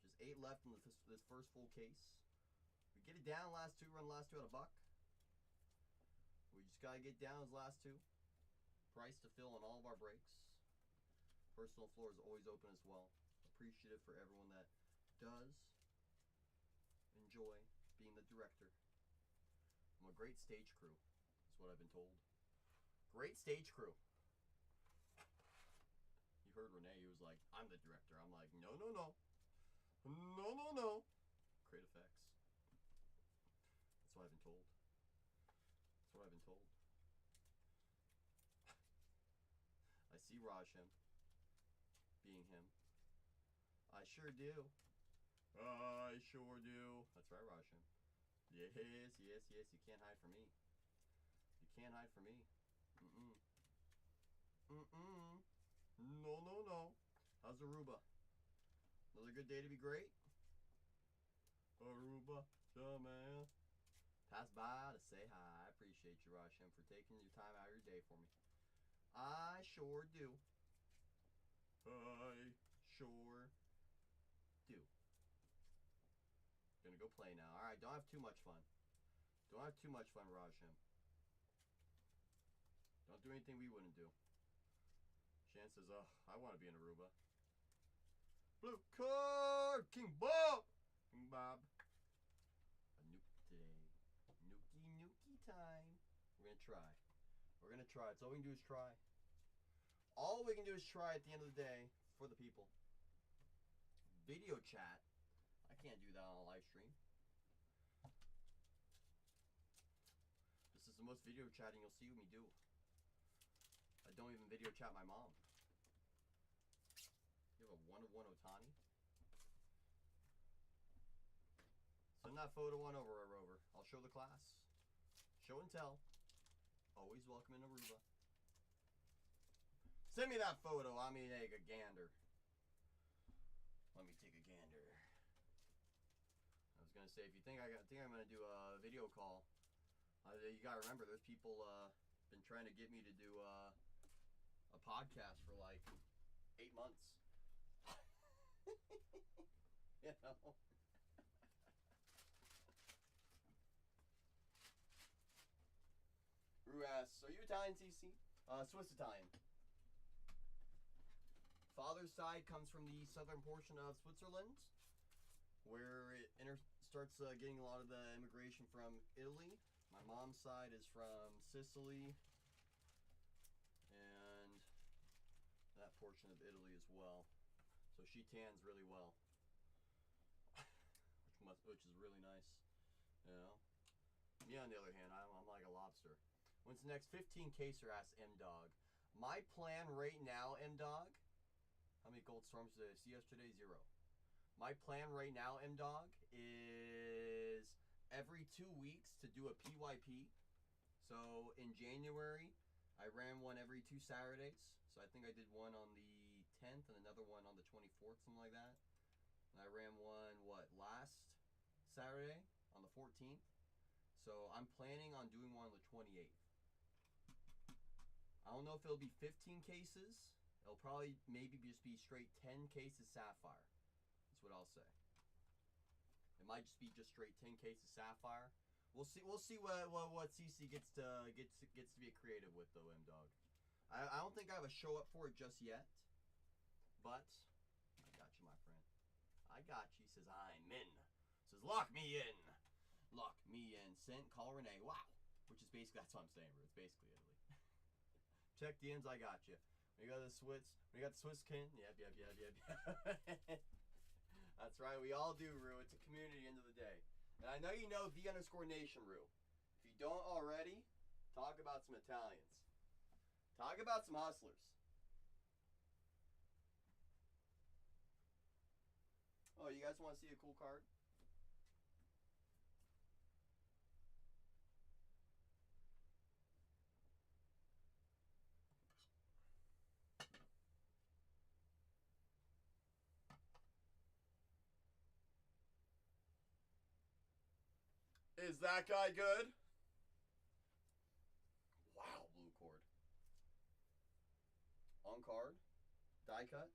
Just 8 left in this first full case. We get it down last 2, run last 2 at $1. We just gotta get down those last 2. Price to fill on all of our breaks. Personal floor is always open as well. Appreciative for everyone that does enjoy being the director. I'm a great stage crew, is what I've been told. Great stage crew. You heard Renee, he was like, I'm the director. I'm like, no, no, no. No, no, no. Great effects. That's what I've been told. That's what I've been told. I see Rajham being him. I sure do. I sure do. That's right, Rajham. Yes, yes, yes. You can't hide from me. You can't hide from me. Mm-mm. Mm-mm. No, no, no. How's Aruba? Another good day to be great? Aruba, the man. Pass by to say hi. I appreciate you, Rajham, for taking your time out of your day for me. I sure do. I sure do. Gonna go play now. Alright, don't have too much fun. Don't have too much fun, Rajham. Don't do anything we wouldn't do. Shan says, I want to be in Aruba. Blue card! King Bob! King Bob. A nuke today. Nuki time. We're gonna try. We're gonna try. It's all we can do is try. All we can do is try at the end of the day for the people. Video chat. I can't do that on a live stream. This is the most video chatting you'll see me do. I don't even video chat my mom. You have a 1-of-1 Otani? Send that photo on over, Rover. I'll show the class. Show and tell. Always welcome in Aruba. Send me that photo. I'm gonna take a gander. Let me take a gander. I was gonna say, if you think I'm gonna do a video call, you gotta remember there's people been trying to get me to do a podcast for like 8 months. You know. Rue asks, are you Italian, CC? Swiss Italian. Father's side comes from the southern portion of Switzerland, where it starts getting a lot of the immigration from Italy. My mom's side is from Sicily and that portion of Italy as well. So she tans really well, which is really nice. You know. Me on the other hand, I'm like a lobster. When's the next 15 caser? Asks M-Dog. My plan right now, M-Dog. How many gold storms did I see yesterday? 0. My plan right now, M-Dog, is every 2 weeks to do a PYP. So in January, I ran one every 2 Saturdays. So I think I did one on the 10th and another one on the 24th, something like that. And I ran one, last Saturday on the 14th. So I'm planning on doing one on the 28th. I don't know if it'll be 15 cases. It'll probably maybe just be straight 10 cases Sapphire. That's what I'll say. It might just be straight 10 cases Sapphire. We'll see what CC gets to be creative with though, M-Dog. I don't think I have a show up for it just yet. But I got you, my friend. I got you. He says I'm in. Says lock me in. Lock me in. Sent call Renee. Wow. Which is basically, that's what I'm saying, bro. It's basically Italy. Check DMs, I got you. We got the Swiss kin. Yep. That's right, we all do, Rue. It's a community end of the day. And I know you know _nation, Rue. If you don't already, talk about some Italians. Talk about some hustlers. Oh, you guys want to see a cool card? Is that guy good? Wow, blue cord. On card. Die cut.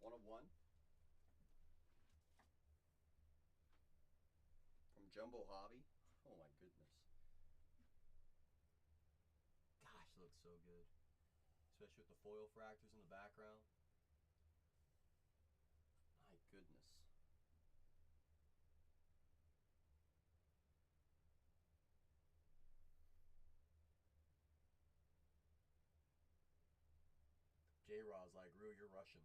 1 of 1. From Jumbo Hobby. Oh my goodness. Gosh, it looks so good. Especially with the foil fractors in the background. My goodness. J-Raw's like, Rue, you're Russian.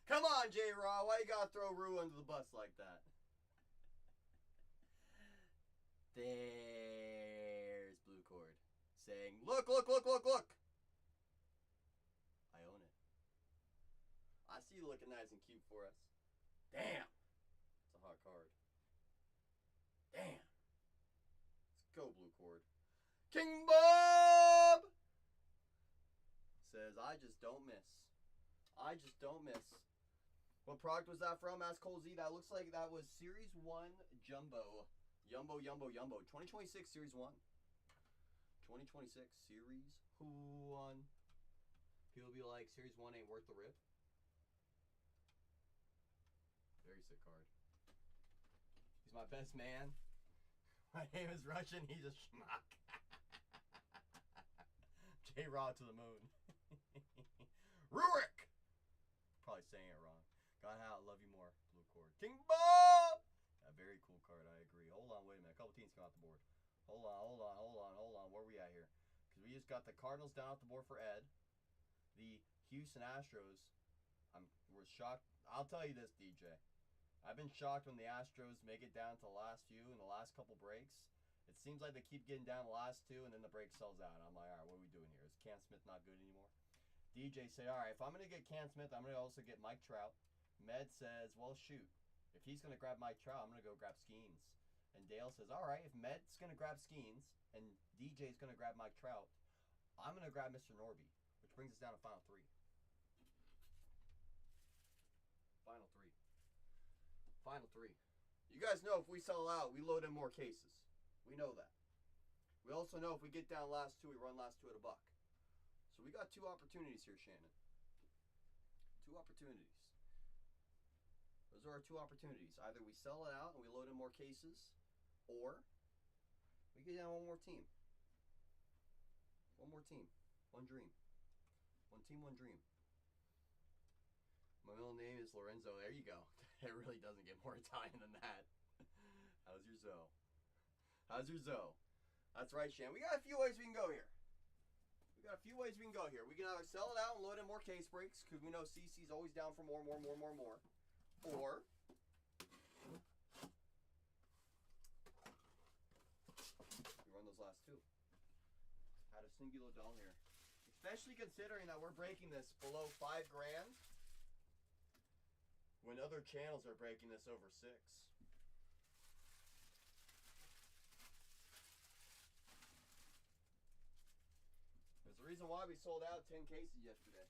Come on, J-Raw. Why you gotta throw Rue under the bus like that? There's blue cord saying, look, look, look, look, look. I own it. I see you looking nice and cute for us. Damn. It's a hot card. Damn. Let's go, blue cord. King Bob says, I just don't miss. I just don't miss. What product was that from? Ask Cole Z. That looks like that was Series 1 Jumbo. Yumbo, Yumbo, Yumbo. 2026 Series 1. 2026 Series 1. People be like, Series 1 ain't worth the rip. Very sick card. He's my best man. My name is Russian. He's a schmuck. J-Raw to the moon. Rurik! Probably saying it wrong. God, how I love you more. Blue cord. King Bob! A very cool card, I agree. Hold on, wait a minute. A couple teams come off the board. Hold on, hold on, hold on, hold on. Where are we at here? Because we just got the Cardinals down off the board for Ed. The Houston Astros. We're shocked. I'll tell you this, DJ. I've been shocked when the Astros make it down to the last few in the last couple breaks. It seems like they keep getting down the last two, and then the break sells out. I'm like, all right, what are we doing here? Is Cam Smith not good anymore? DJ say, all right, if I'm going to get Cam Smith, I'm going to also get Mike Trout. Med says, well, shoot. If he's going to grab Mike Trout, I'm going to go grab Skeens. And Dale says, all right, if Med's going to grab Skeens and DJ's going to grab Mike Trout, I'm going to grab Mr. Norby, which brings us down to final three. Final three. Final three. You guys know if we sell out, we load in more cases. We know that. We also know if we get down last two, we run last two at $1. So we got 2 opportunities here, Shannon. 2 opportunities. Those are our 2 opportunities. Either we sell it out and we load in more cases, or we get down one more team. One more team. One dream. One team, one dream. My middle name is Lorenzo. There you go. It really doesn't get more Italian than that. How's your Zoe? How's your Zoe? That's right, Shan. We got a few ways we can go here. We got a few ways we can go here. We can either sell it out and load in more case breaks, because we know CC's always down for more. Or we run those last 2. Had a singular doll here. Especially considering that we're breaking this below $5 grand, when other channels are breaking this over 6. There's a reason why we sold out 10 cases yesterday.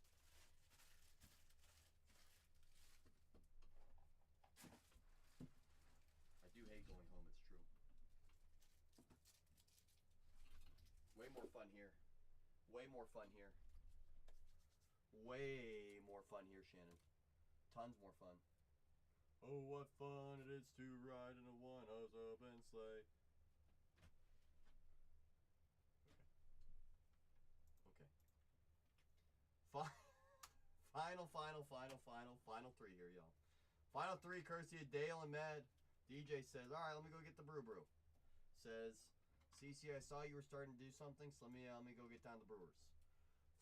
I do hate going home, it's true. Way more fun here. Way more fun here. Way more fun here, Shannon. Tons more fun. Oh, what fun it is to ride in a one-horse open sleigh. Okay. Final 3 here, y'all. Final 3, courtesy of Dale and Med. DJ says, all right, let me go get the brew. Says, CC, I saw you were starting to do something, so let me go get down the Brewers.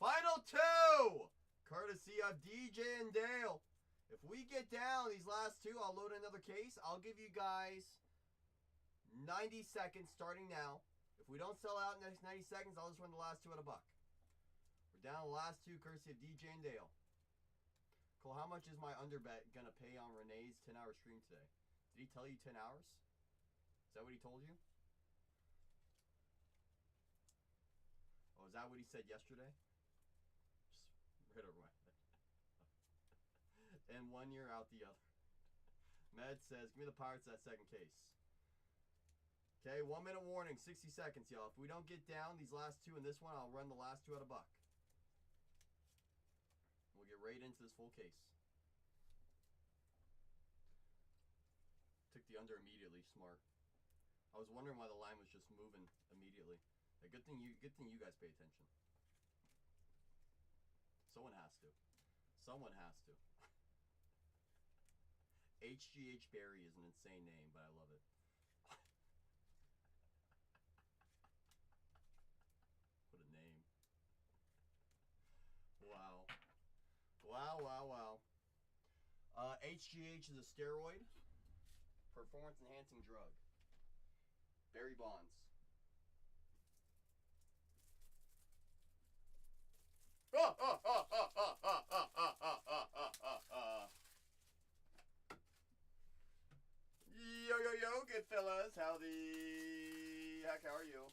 Final 2, courtesy of DJ and Dale. If we get down these last 2, I'll load another case. I'll give you guys 90 seconds starting now. If we don't sell out in the next 90 seconds, I'll just run the last 2 at $1. We're down the last 2, courtesy of DJ and Dale. Cole, how much is my underbet gonna pay on Renee's 10-hour stream today? Did he tell you 10 hours? Is that what he told you? Oh, is that what he said yesterday? Just right over my head. And 1 year out the other. Med says, give me the Pirates that second case. Okay, 1 minute warning, 60 seconds, y'all. If we don't get down these last two and this one, I'll run the last two at $1. We'll get right into this full case. Took the under immediately, smart. I was wondering why the line was just moving immediately. A good thing you guys pay attention. Someone has to. Someone has to. HGH Barry is an insane name, but I love it. What a name. Wow. Wow. HGH is a steroid. Performance enhancing drug. Barry Bonds. Yo, good fellas. How the heck are you?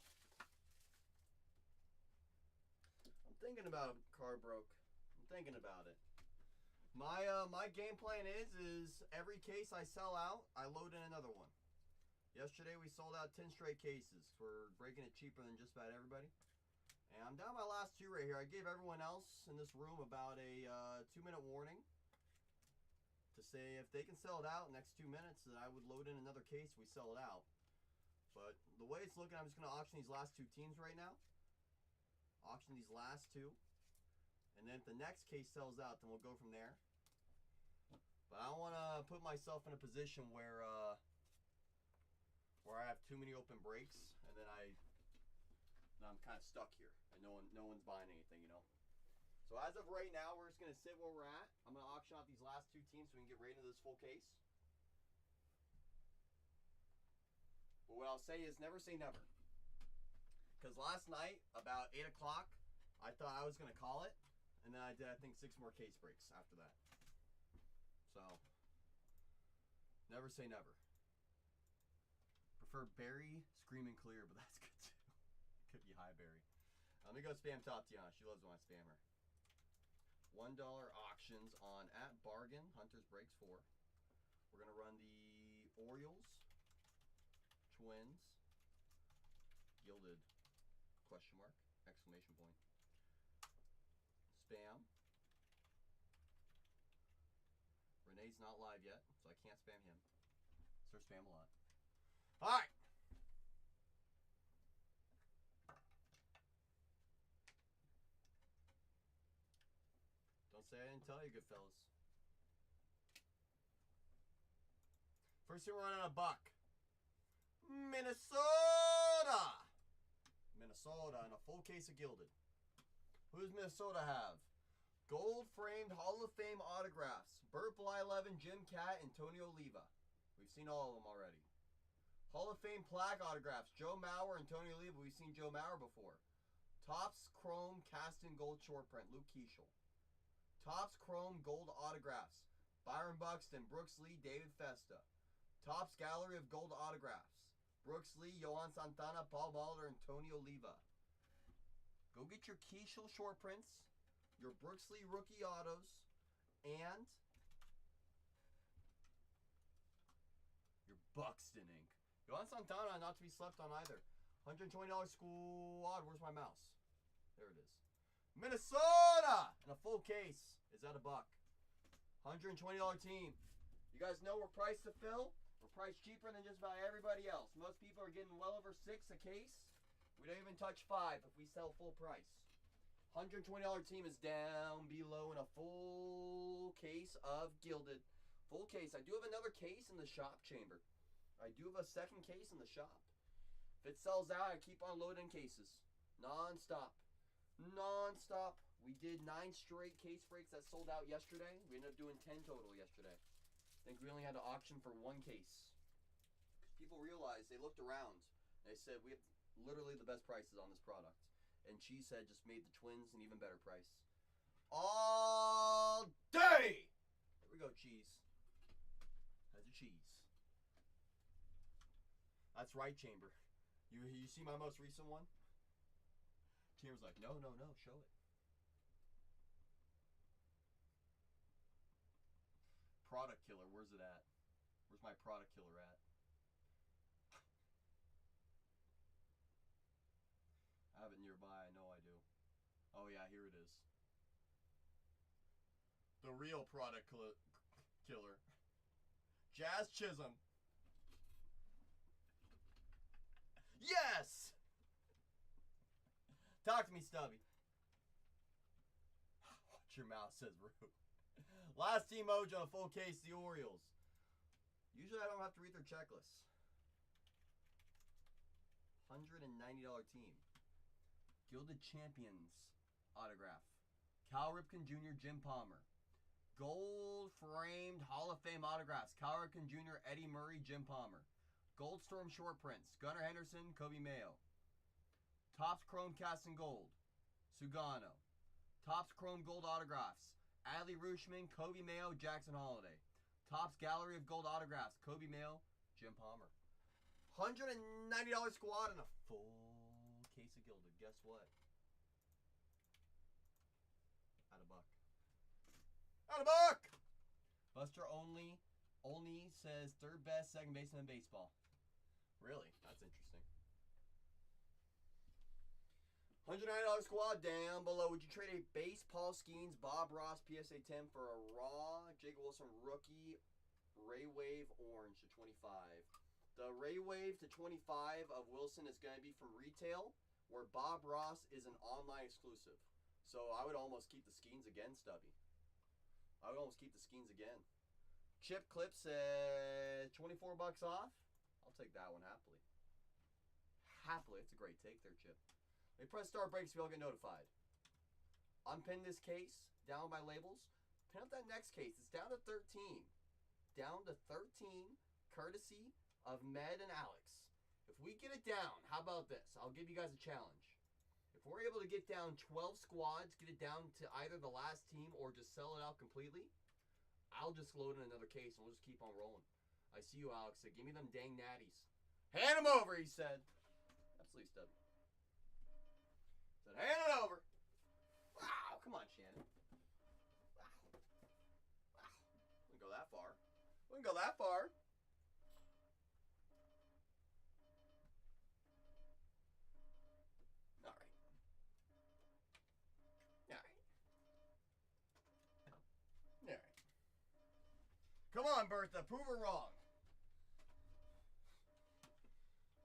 I'm thinking about it. Car broke. I'm thinking about it. My game plan is every case I sell out, I load in another one. Yesterday we sold out 10 straight cases. We're breaking it cheaper than just about everybody. And I'm down my last two right here. I gave everyone else in this room about a 2-minute warning to say if they can sell it out next 2 minutes, that I would load in another case. We sell it out. But the way it's looking, I'm just going to auction these last two teams right now. Auction these last two. And then if the next case sells out, then we'll go from there. But I don't want to put myself in a position where I have too many open breaks, and then I'm kind of stuck here, and no one's buying anything, you know. So as of right now, we're just gonna sit where we're at. I'm gonna auction off these last two teams so we can get right into this full case. But what I'll say is never say never. Because last night, about 8 o'clock, I thought I was gonna call it, and then I did, I think, 6 more case breaks after that. So never say never. Prefer Barry, Screaming Clear, but that's good too. Could be high Barry. Let me go spam Tatiana. She loves when I spam her. $1 auctions on @bargain. Hunters breaks 4. We're gonna run the Orioles, Twins, Gilded, question mark, exclamation point. Spam. Renee's not live yet, so I can't spam him. Sir, spam a lot. All right. Don't say I didn't tell you, good fellas. First thing we're running a $1. Minnesota and a full case of Gilded. Who does Minnesota have? Gold framed Hall of Fame autographs. Burt Blyleven, Jim Cat, Antonio Oliva. We've seen all of them already. Hall of Fame plaque autographs. Joe Mauer, Antonio Oliva. We've seen Joe Mauer before. Topps Chrome cast in gold short print. Luke Keeschel. Topps Chrome gold autographs. Byron Buxton, Brooks Lee, David Festa. Topps Gallery of gold autographs. Brooks Lee, Yohan Santana, Paul Balder, Antonio Oliva. Go get your Keeschel short prints, your Brooks Lee rookie autos, and your Buxton ink. Yohan Santana, not to be slept on either. $120 squad. Where's my mouse? There it is. Minnesota! And a full case is at $1. $120 team. You guys know we're priced to fill. We're priced cheaper than just about everybody else. Most people are getting well over 6 a case. We don't even touch 5 if we sell full price. $120 team is down below in a full case of Gilded. Full case. I do have another case in the shop chamber. I do have a second case in the shop. If it sells out, I keep on loading cases. Non-stop. Non-stop. We did 9 straight case breaks that sold out yesterday. We ended up doing 10 total yesterday. I think we only had to auction for 1 case. People realized, they looked around. They said, we have literally the best prices on this product. And Cheesehead just made the Twins an even better price. All day! we go, cheese. That's a cheese. That's right, Chamber. You see my most recent one? Chamber's like, no, show it. Product killer, where's it at? Where's my product killer at? I have it nearby, I know I do. Oh yeah, here it is. The real product killer. Jazz Chisholm. Yes! Talk to me, Stubby. Watch your mouth, says Rue. Last team mojo, a full case, the Orioles. Usually I don't have to read their checklist. $190 team. Gilded Champions autograph. Cal Ripken Jr., Jim Palmer. Gold framed Hall of Fame autographs. Cal Ripken Jr., Eddie Murray, Jim Palmer. Gold Storm short prints. Gunnar Henderson, Kobe Mayo. Topps Chrome Cast in Gold. Sugano. Topps Chrome Gold autographs. Adley Rutschman, Kobe Mayo, Jackson Holiday. Topps Gallery of Gold autographs. Kobe Mayo, Jim Palmer. $190 squad and a full case of Gilded. Guess what? At a buck. At a buck! Buster only says third best second baseman in baseball. Really? That's interesting. $190 squad down below. Would you trade a base Paul Skeens, Bob Ross PSA 10 for a raw Jake Wilson rookie Ray Wave orange to 25? The Ray Wave to 25 of Wilson is going to be from retail, where Bob Ross is an online exclusive. So I would almost keep the Skeens again, Stubby. I would almost keep the Skeens again. Chip Clip says $24 off. I'll take that one happily. Happily. It's a great take there, Chip. They press start breaks, we all get notified. Unpin this case, down by labels. Pin up that next case. It's down to 13. Down to 13, courtesy of Med and Alex. If we get it down, how about this? I'll give you guys a challenge. If we're able to get down 12 squads, get it down to either the last team or just sell it out completely, I'll just load in another case and we'll just keep on rolling. I see you, Alex. Said, give me them dang natties. Hand them over, he said. Absolutely, Stubby. Said, hand it over. Wow, come on, Shannon. Wow. Wow. Wouldn't go that far. Wouldn't go that far. All right. All right. All right. Come on, Bertha. Prove her wrong.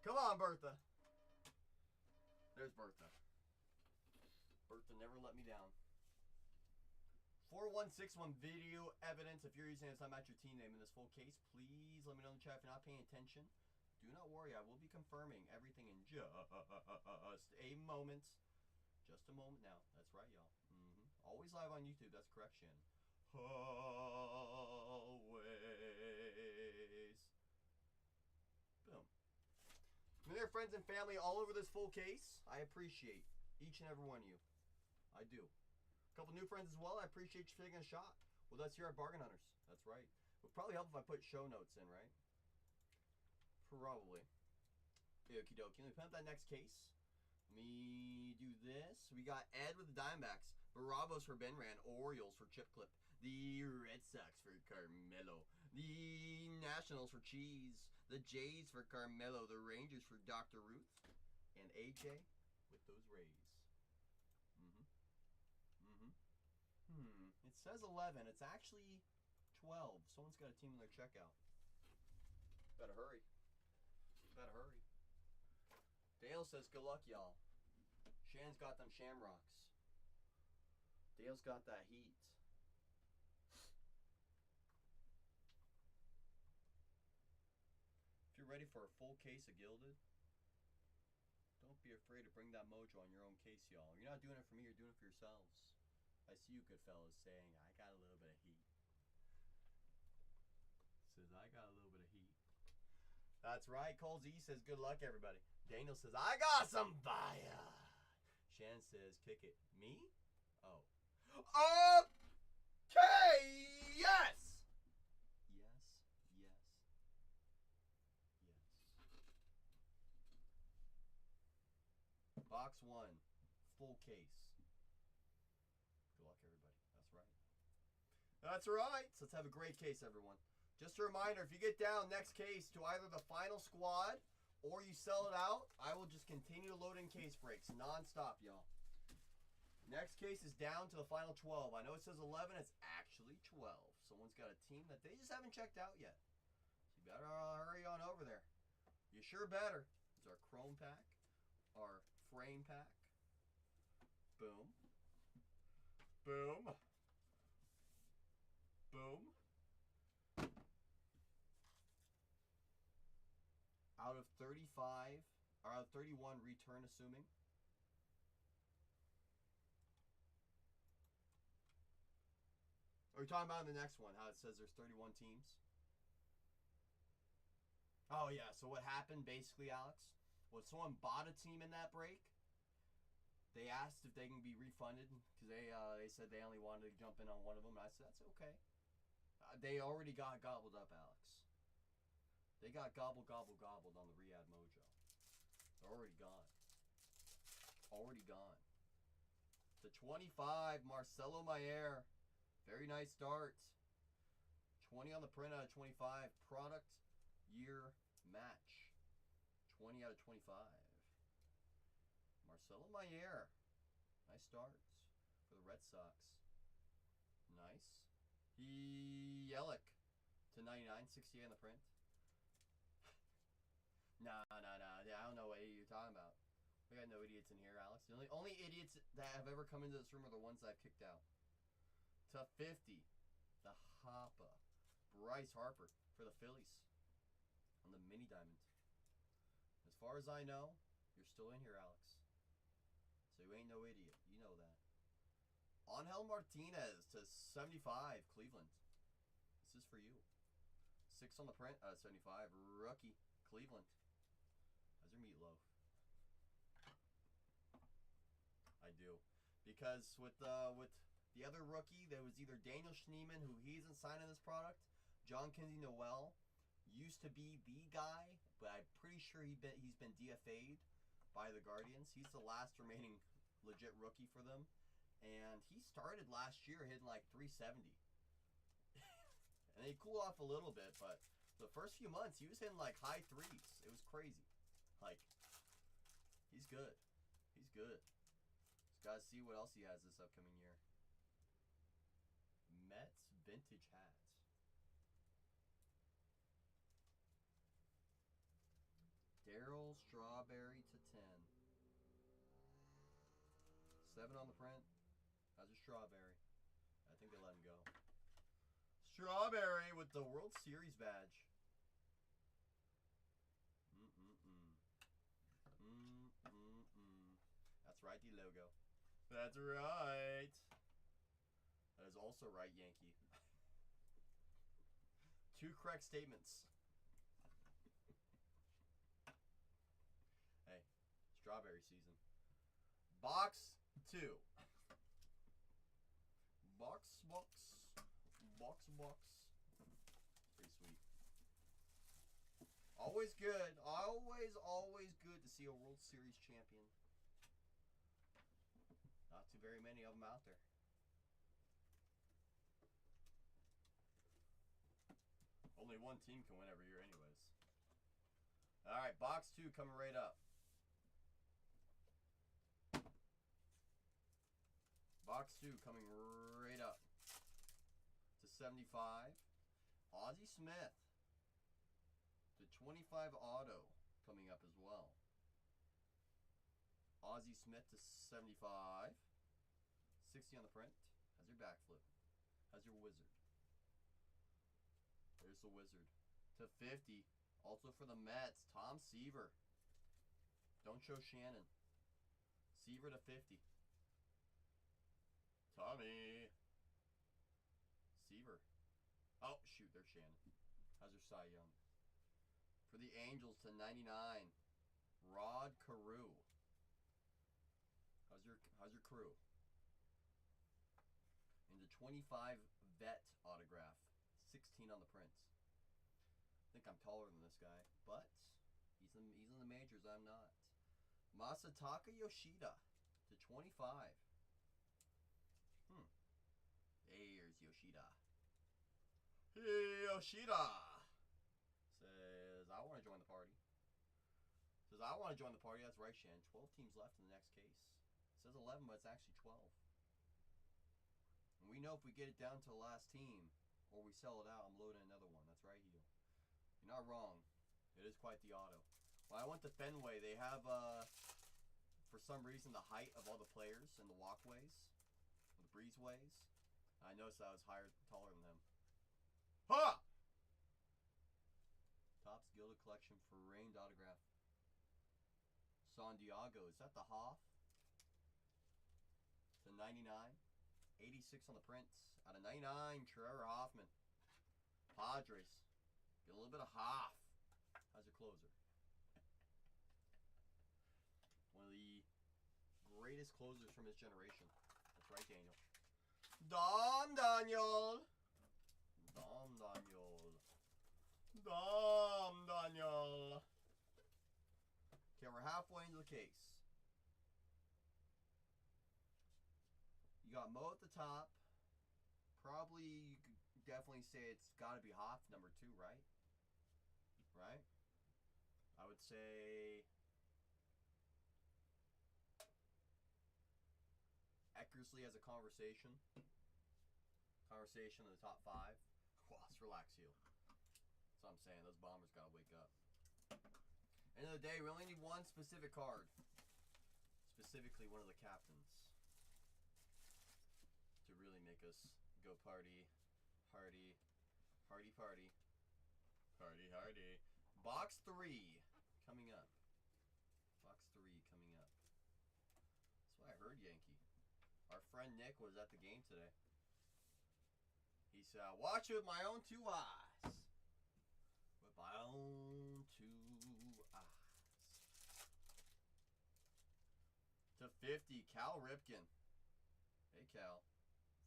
Come on, Bertha. There's Bertha. Bertha never let me down. 4161 video evidence. If you're using this, I'm at your team name in this full case. Please let me know in the chat if you're not paying attention. Do not worry, I will be confirming everything in just a moment. Just a moment now. That's right, y'all. Always live on YouTube. That's correct, Shannon. Always. Boom. And their friends and family all over this full case. I appreciate each and every one of you. I do. A couple new friends as well. I appreciate you taking a shot with us here at Bargain Hunters. That's right. It would probably help if I put show notes in, right? Probably. Okie dokie. Let me put up that next case. Let me do this. We got Ed with the Diamondbacks. Bravos for Ben Rand. Orioles for Chip Clip. The Red Sox for Carmelo. The Nationals for Cheese. The Jays for Carmelo. The Rangers for Dr. Ruth. And AJ with those Rays. It says 11. It's actually 12. Someone's got a team in their checkout. Better hurry. Better hurry. Dale says, good luck, y'all. Shan's got them shamrocks. Dale's got that heat. If you're ready for a full case of Gilded, don't be afraid to bring that mojo on your own case, y'all. You're not doing it for me, you're doing it for yourselves. I see you good fellas saying, I got a little bit of heat. Says, I got a little bit of heat. That's right. Cole Z says, good luck, everybody. Daniel says, I got some fire. Shan says, kick it. Me? Oh. Okay, yes! Box 1. Full case. Good luck, everybody. That's right. That's right. So let's have a great case, everyone. Just a reminder, if you get down next case to either the final squad or you sell it out, I will just continue to load in case breaks non-stop, y'all. Next case is down to the final 12. I know it says 11. It's actually 12. Someone's got a team that they just haven't checked out yet. So you better hurry on over there. You sure better. It's our Chrome pack, our frame pack. Boom. Boom. Boom. Out of 35, or out of 31 return, assuming. Are we talking about the next one, how it says there's 31 teams? Oh, yeah. So what happened, basically, Alex, was someone bought a team in that break. They asked if they can be refunded because they said they only wanted to jump in on one of them. And I said, that's okay. They already got gobbled up, Alex. They got gobbled on the Riyadh Mojo. They're already gone. Already gone. To 25, Marcelo Mayer. Very nice start. 20 on the print out of 25. Product year match. 20 out of 25. Marcelo Mayer. Nice starts for the Red Sox. Nice. Yelich to 99. 68 on the print. Nah. I don't know what you're talking about. We got no idiots in here, Alex. The only idiots that have ever come into this room are the ones that I've kicked out. To 50, the Hoppa. Bryce Harper for the Phillies on the mini diamond. As far as I know, you're still in here, Alex. So you ain't no idiot. You know that. Angel Martinez to 75, Cleveland. This is for you. 6 on the print out of 75. Rookie, Cleveland. How's your meatloaf? I do. Because with the other rookie, there was either Daniel Schneemann, who he isn't signing this product. John Kinsey Noel used to be the guy, but I'm pretty sure he's been DFA'd by the Guardians. He's the last remaining legit rookie for them. And he started last year hitting like 370. And he cooled off a little bit, but the first few months, he was hitting like high threes. It was crazy. Like, he's good. He's good. Just got to see what else he has this upcoming year. Mets vintage hats. Daryl Strawberry to 10. 7 on the print. How's your Strawberry? I think they let him go. Strawberry with the World Series badge. That's right, the logo. That's right. That is also right, Yankee. 2 correct statements. Hey, strawberry season. Box 2. Box. Pretty sweet. Always good. Always good to see a World Series champion. Not too very many of them out there. Only one team can win every year anyways. Alright, box 2 coming right up. Box 2 coming right up. To 75. Ozzie Smith. To 25 auto coming up as well. Ozzie Smith to 75. 60 on the print. How's your backflip? How's your wizard? There's the wizard. To 50. Also for the Mets, Tom Seaver. Don't show Shannon. Seaver to 50. Tommy. Seaver. Oh, shoot, there's Shannon. How's your Cy Young? For the Angels to 99. Rod Carew. How's your crew? And the 25 vet autograph. 16 on the prints. I think I'm taller than this guy, but he's in the majors. I'm not. Masataka Yoshida to 25. There's Yoshida. Hey, Yoshida says, I want to join the party. Says, I want to join the party. That's right, Shan. 12 teams left in the next case. It says 11, but it's actually 12. And we know if we get it down to the last team, or we sell it out, I'm loading another one. That's right, Heel. You're not wrong. It is quite the auto. When I went to Fenway, they have, for some reason, the height of all the players and the walkways, or the breezeways. I noticed I was taller than them. Ha! Topps Gilded collection for Rained autograph. San Diego. Is that the Hoff? To 99. 86 on the prints. Out of 99, Trevor Hoffman. Padres. Get a little bit of Hoff. How's your closer? One of the greatest closers from his generation. That's right, Daniel. Dom Daniel. Dom Daniel. Dom Daniel. Okay, we're halfway into the case. You got Mo at the top. Probably, you could definitely say it's got to be Hoff, number 2, right? Right? I would say Eckersley has a conversation. Conversation in the top 5. Well, let's relax, Heel. That's what I'm saying. Those Bombers got to wake up. End of the day, we only need one specific card. Specifically, one of the captains. To really make us go party. Party. Party, party. Party, hardy. Box 3 coming up. Box 3 coming up. That's what I heard, Yankee. Our friend Nick was at the game today. He said, watch it with my own 2 eyes. With my own 2 eyes. To 50, Cal Ripken. Hey, Cal.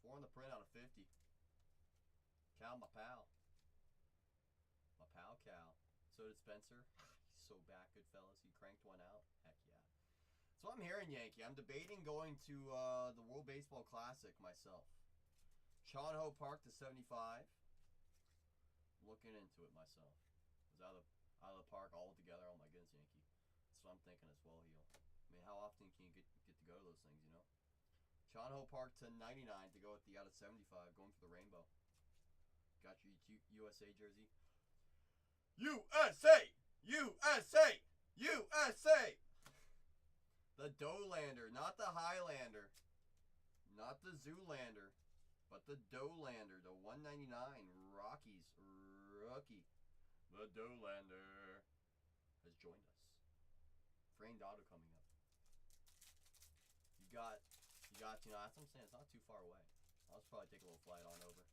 4 on the print out of 50. Cal, my pal. My pal, Cal. So did Spencer. He's so back, good fellas. He cranked one out. Heck yeah. So I'm hearing, Yankee. I'm debating going to the World Baseball Classic myself. Sean Ho Park to 75. Looking into it myself. It was out of the park all together. Oh my goodness, Yankee. That's what I'm thinking as well, Heel. I mean, how often can you get to go to those things, you know? Sean Ho Park to 99 to go with the out of 75, going for the rainbow. Got your USA jersey. USA! USA! USA! The Doelander, not the Highlander. Not the Zoolander, but the Doelander, the 199 Rockies rookie. The Doelander has joined us. Framed auto coming up. You got, you know, that's what I'm saying. It's not too far away. I'll just probably take a little flight on over.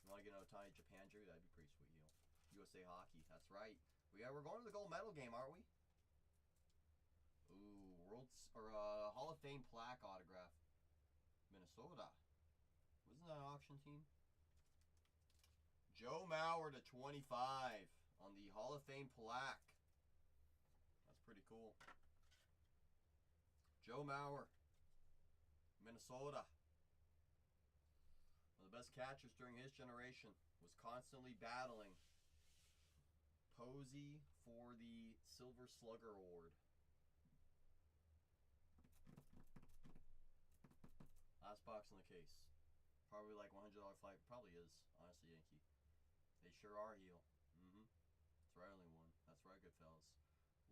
You want to get an Otani Japan jersey? That'd be pretty sweet, Heel. USA Hockey. That's right. We're going to the gold medal game, aren't we? Ooh, Hall of Fame plaque autograph. Minnesota. Wasn't that an auction team? Joe Mauer to 25 on the Hall of Fame plaque. That's pretty cool. Joe Mauer, Minnesota. One of the best catchers during his generation. Was constantly battling Posey for the Silver Slugger Award. Last box in the case. Probably like $100 flight. Probably is, honestly, Yankee. They sure are, Heel. That's right, only one. That's right, good fellas.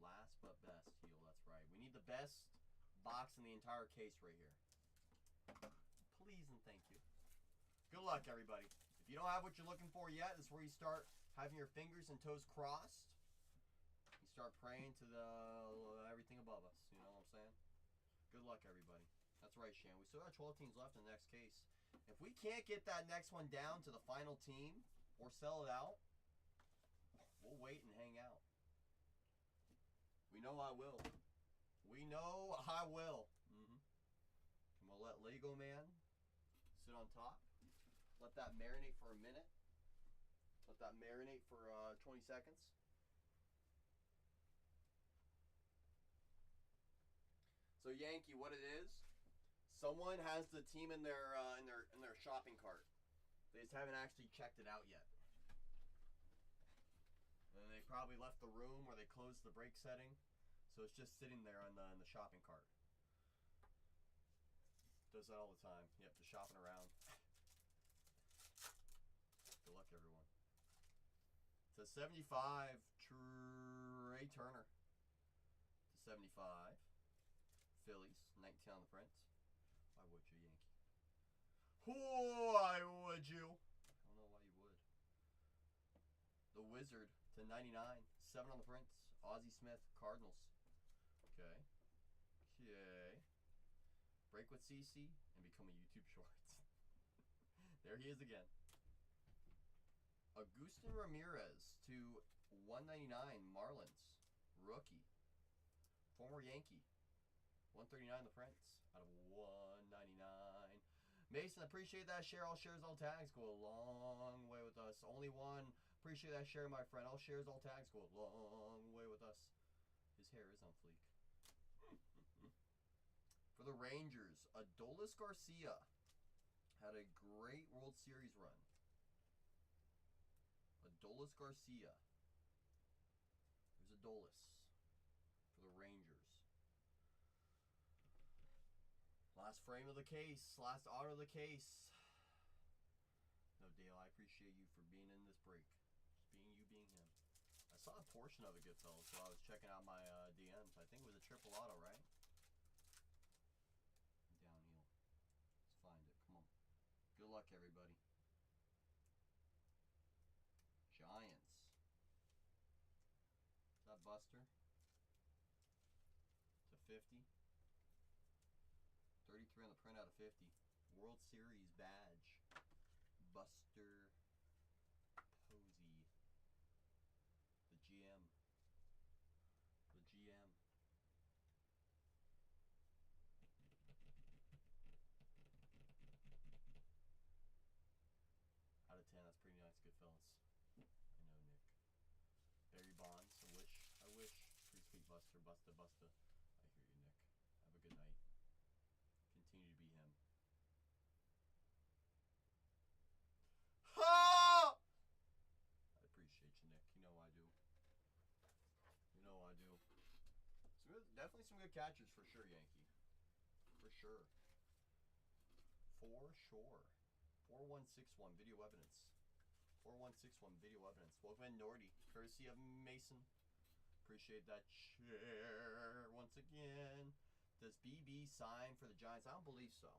Last but best, Heel. That's right. We need the best box in the entire case right here. Please and thank you. Good luck, everybody. If you don't have what you're looking for yet, this is where you start having your fingers and toes crossed. You start praying to the everything above us. You know what I'm saying? Good luck, everybody. That's right, Shan. We still got 12 teams left in the next case. If we can't get that next one down to the final team or sell it out, we'll wait and hang out. We know I will. We know I will. And we'll let Lego Man sit on top. Let that marinate for a minute. Let that marinate for 20 seconds. So Yankee, what it is? Someone has the team in their shopping cart. They just haven't actually checked it out yet. And they probably left the room or they closed the brake setting, so it's just sitting there in the shopping cart. Does that all the time. Yep, just shopping around. Good luck, everyone. To 75, Trey Turner. To 75, Phillies, 19 on the Prince. Why would you, Yankee? Why would you? I don't know why you would. The Wizard to 99, 7 on the Prince. Ozzie Smith, Cardinals. Okay. Break with CC and become a YouTube Shorts. There he is again. Agustin Ramirez to 199, Marlins. Rookie. Former Yankee. 139 the Prince out of 199. Mason, appreciate that share. All shares, all tags go a long way with us. Only one. Appreciate that share, my friend. All shares, all tags go a long way with us. His hair is on fleek. For the Rangers, Adolis Garcia had a great World Series run. Adolis Garcia. There's Adolis for the Rangers. Last frame of the case. Last auto of the case. No, Dale, I appreciate you for being in this break. Just being you, being him. I saw a portion of it, good fellas, while I was checking out my DMs. I think it was a triple auto, right? Downhill. Let's find it. Come on. Good luck, everybody. Giants. Is that Buster? To 50. 33 on the print out of 50. World Series badge. Buster Posey. The GM. The GM. Out of 10, that's pretty nice, good fellas. I know, Nick. Barry Bonds, I wish. Pretty sweet Buster, Busta. I hear you, Nick. Have a good night. Continue to be him. Ha! I appreciate you, Nick. You know I do. You know I do. Definitely some good catchers for sure, Yankee. For sure. For sure. 4161 video evidence. 4161 video evidence. Welcome in, Nordy. Courtesy of Mason. Appreciate that share once again. Does BB sign for the Giants? I don't believe so.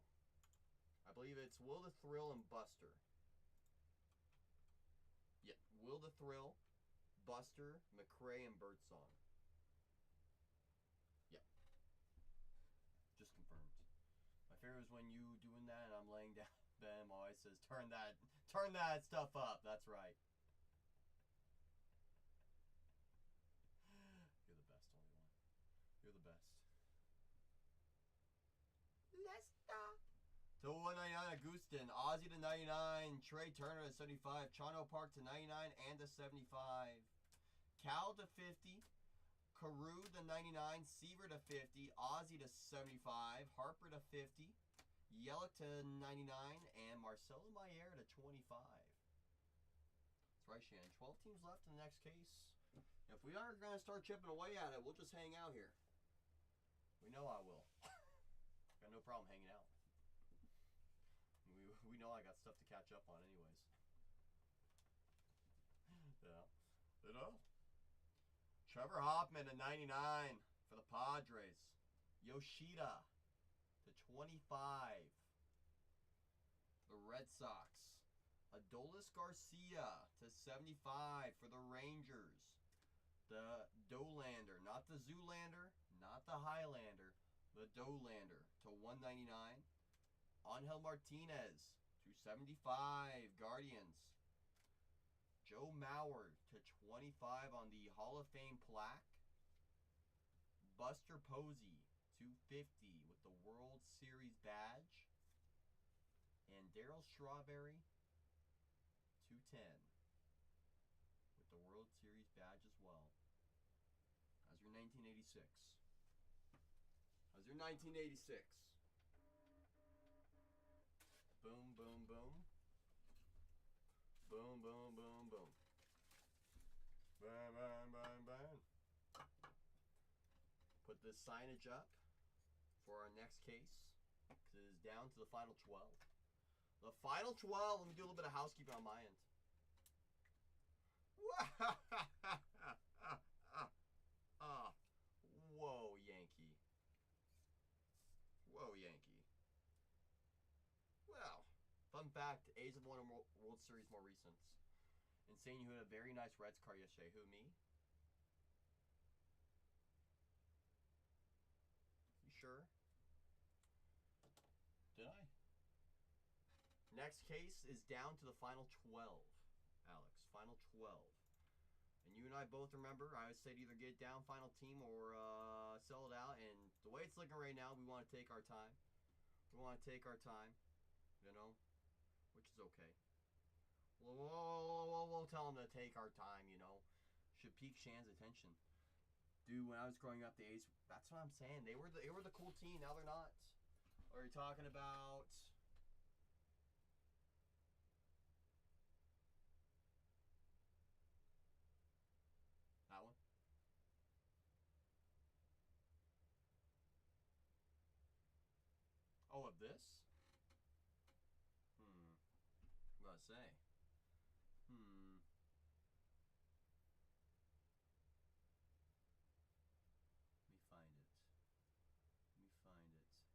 I believe it's Will the Thrill and Buster. Yeah, Will the Thrill, Buster, McRae, and Birdsong. Yep. Just confirmed. My favorite is when you doing that and I'm laying down. Ben always says, turn that stuff up. That's right. You're the best, only one. You're the best. Lester. To 199, Agustin. Ozzie to 99. Trey Turner to 75. Chano Park to 99 and to 75. Cal to 50. Carew to 99. Seaver to 50. Ozzie to 75. Harper to 50. Yelich to 99. And Marcelo Mayer to 25. That's right, Shannon. 12 teams left in the next case. If we are going to start chipping away at it, we'll just hang out here. We know I will. Got no problem hanging out. We know I got stuff to catch up on anyways. Yeah. You know? Trevor Hoffman to 99 for the Padres. Yoshida to 25. The Red Sox. Adolis Garcia to 75 for the Rangers. The Dolander, not the Zoolander, not the Highlander, the Dolander to 199. Angel Martinez to 75, Guardians. Joe Mauer to 25 on the Hall of Fame plaque. Buster Posey, 250 with the World Series badge. And Darryl Strawberry, 210 with the World Series badge as well. How's your 1986? How's through 1986. Boom, boom, boom. Boom, boom, boom, boom. Bam, bam, bam, bam. Put this signage up for our next case, because it is down to the final 12. The final 12. Let me do a little bit of housekeeping on my end. Whoa, Yankee. Whoa, Yankee. Well, fun fact, A's have won a World Series more recent. Insane, you had a very nice Reds card yesterday. Who, me? You sure? Did I? Next case is down to the final 12, Alex. Final 12. And you and I both remember, I always said either get it down, final team, or sell it out. And the way it's looking right now, we want to take our time. We want to take our time, you know, which is okay. We'll tell them to take our time, you know. Should pique Shan's attention. Dude, when I was growing up, the A's, that's what I'm saying. They were the cool team. Now they're not. Or are you talking about... that one? Oh, of this? What was I say? Let me find it.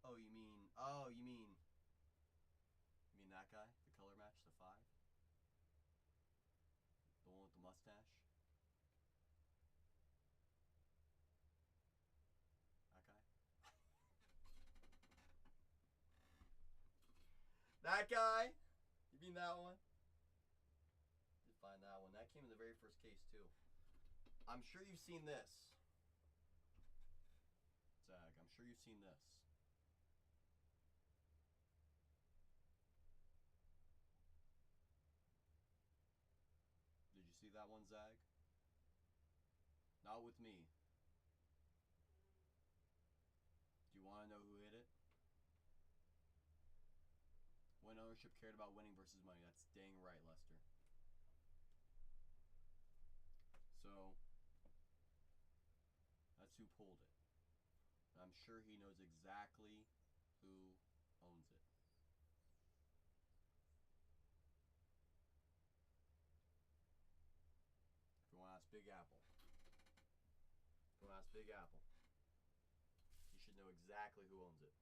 Oh, you mean that guy? The color match, the 5? The one with the mustache? That guy? That guy? You mean that one? Did find that one. That came in the very first case too. I'm sure you've seen this. Zag, I'm sure you've seen this. Did you see that one, Zag? Not with me. Do you want to know who hit it? When ownership cared about winning versus money. That's dang right, Lester. So, that's who pulled it. And I'm sure he knows exactly who owns it. If you want to ask Big Apple. If you want to ask Big Apple. You should know exactly who owns it.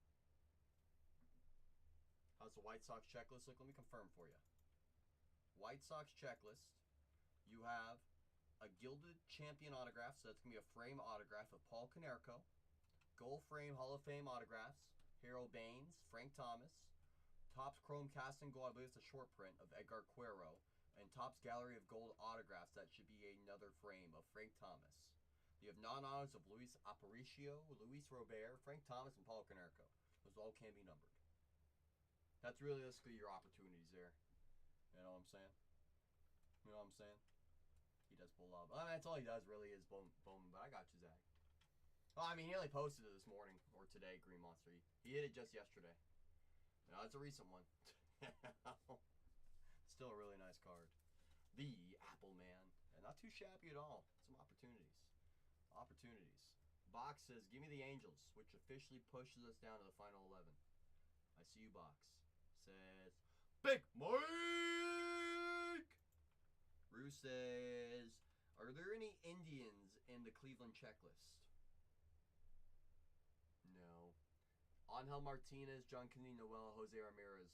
How's the White Sox checklist look? Let me confirm for you. White Sox checklist. You have a Gilded champion autograph, so that's going to be a frame autograph of Paul Konerko. Gold frame Hall of Fame autographs, Harold Baines, Frank Thomas. Topps Chrome Cast and Gold, I believe it's a short print of Edgar Quero. And Topps Gallery of Gold autographs, that should be another frame of Frank Thomas. You have non-autos of Luis Aparicio, Luis Robert, Frank Thomas, and Paul Konerko. Those all can be numbered. That's realistically your opportunities there. You know what I'm saying? You know what I'm saying? He does pull up. I mean, that's all he does really is Bowman, but I got you, Zach. Well, I mean, he only posted it this morning or today, Green Monster. He hit it just yesterday. You know, it's a recent one. Still a really nice card. The Apple Man. And not too shabby at all. Some opportunities. Opportunities. Box says, give me the Angels, which officially pushes us down to the final 11. I see you, Box. Says, Big Mike! Rue says, are there any Indians in the Cleveland checklist? No. Angel Martinez, John Candy, Noel, Jose Ramirez.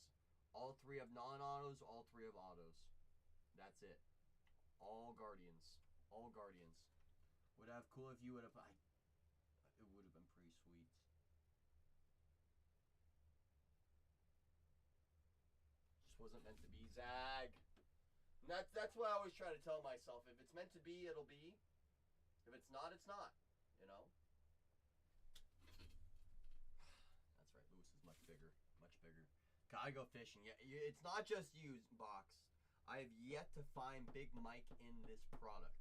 All three have non-autos, all three have autos. That's it. All Guardians. All Guardians. Would have cool if you would have... it would have been pretty sweet. Just wasn't meant to be, Zag. And that's what I always try to tell myself. If it's meant to be, it'll be. If it's not, it's not. You know? That's right. Lewis is much bigger. Much bigger. Gotta go fishing. Yeah, it's not just you, Box. I have yet to find Big Mike in this product.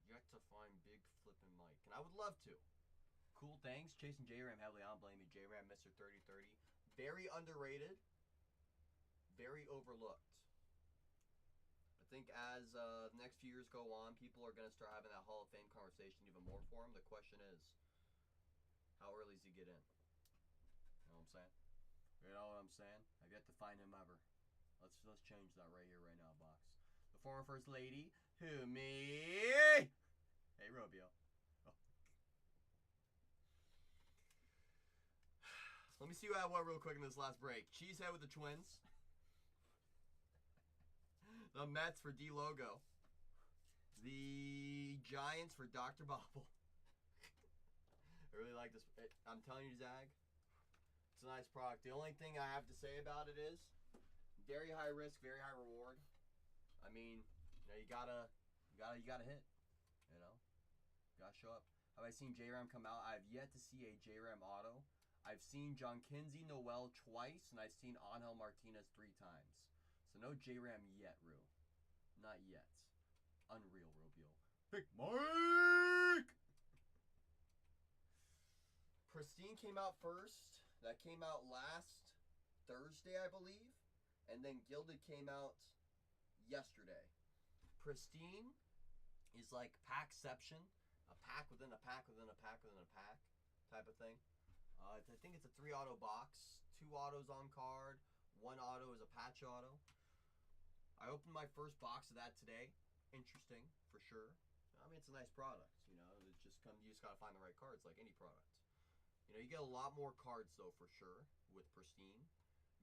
Yet to find Big Flippin' Mike. And I would love to. cool things. Chasing J-Ram heavily. I don't blame you. J-Ram, Mr. 3030. Very underrated. Very overlooked. I think as the next few years go on, people are going to start having that Hall of Fame conversation even more for him. The question is, how early does he get in? You know what I'm saying? You know what I'm saying? I've yet to find him ever. Let's change that right here, right now, Box. The former First Lady, who me? Hey, Robio. Oh. Let me see what I want real quick in this last break. Cheesehead with the Twins. The Mets for D Logo. The Giants for Dr. Bobble. I really like this. I'm telling you, Zag, it's a nice product. The only thing I have to say about it is very high risk, very high reward. I mean, you gotta hit. You know, gotta show up. Have I seen J-Ram come out? I've yet to see a J-Ram auto. I've seen John Kinsey Noel twice, and I've seen Angel Martinez 3 times. So no J-Ram yet, Rue. Not yet. Unreal, Robio. Big Mike! Pristine came out first. That came out last Thursday, I believe. And then Gilded came out yesterday. Pristine is like Packception. A pack within a pack within a pack within a pack type of thing. I think it's a 3 auto box. 2 autos on card. 1 auto is a patch auto. I opened my first box of that today. Interesting, for sure. I mean, it's a nice product. You know, you just gotta find the right cards, like any product. You know, you get a lot more cards though, for sure, with Pristine.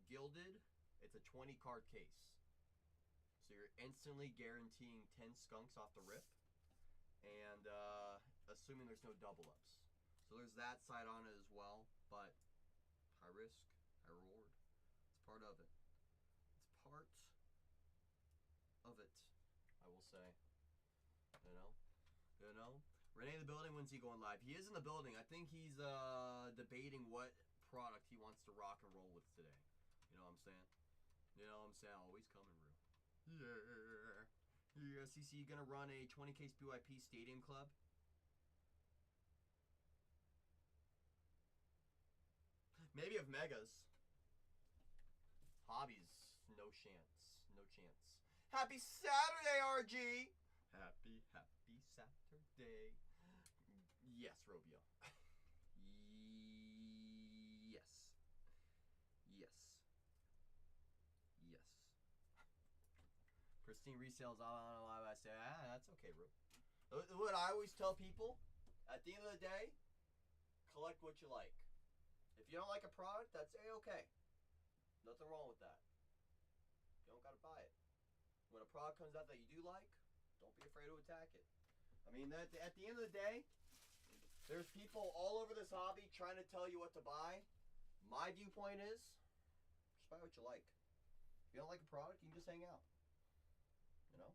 Gilded, it's a 20 card case, so you're instantly guaranteeing 10 skunks off the rip, and assuming there's no double ups. So there's that side on it as well, but high risk, high reward. It's part of it. It's part of it, I will say. You know. Renee in the building. When's he going live? He is in the building. I think he's debating what product he wants to rock and roll with today. You know what I'm saying? Always coming real. Yeah. CC, you gonna run a 20 case BYP Stadium Club? Maybe of Megas. Hobbies, no chance. Happy Saturday, RG! Happy Saturday. Yes, Robio. Yes. Pristine resales, I don't know why I say, that's okay, bro. What I always tell people, at the end of the day, collect what you like. If you don't like a product, that's A-okay. Nothing wrong with that. You don't gotta buy it. When a product comes out that you do like, don't be afraid to attack it. I mean, at the end of the day, there's people all over this hobby trying to tell you what to buy. My viewpoint is, just buy what you like. If you don't like a product, you can just hang out. You know?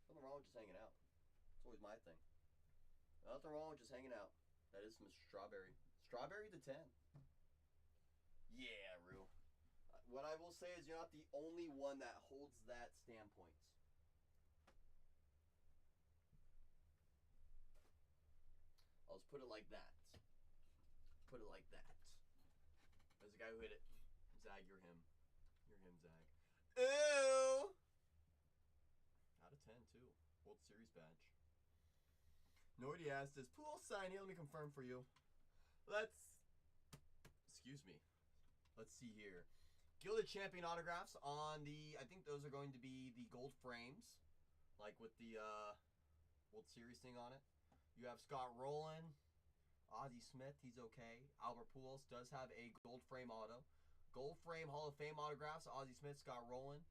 Nothing wrong with just hanging out. It's always my thing. Nothing wrong with just hanging out. That is Mr. Strawberry. Strawberry to 10. Yeah, Rue. What I will say is you're not the only one that holds that standpoint. I'll just put it like that. There's a guy who hit it. Zag, you're him. Zag. Ooh! Out of 10, too. World Series badge. Nordy asked, does Pool sign here? Let me confirm for you. Excuse me. Let's see here. Gilded Champion autographs on the, I think those are going to be the gold frames, like with the World Series thing on it. You have Scott Rowland, Ozzie Smith, he's okay. Albert Pujols does have a gold frame auto. Gold frame Hall of Fame autographs, Ozzie Smith, Scott Rowland.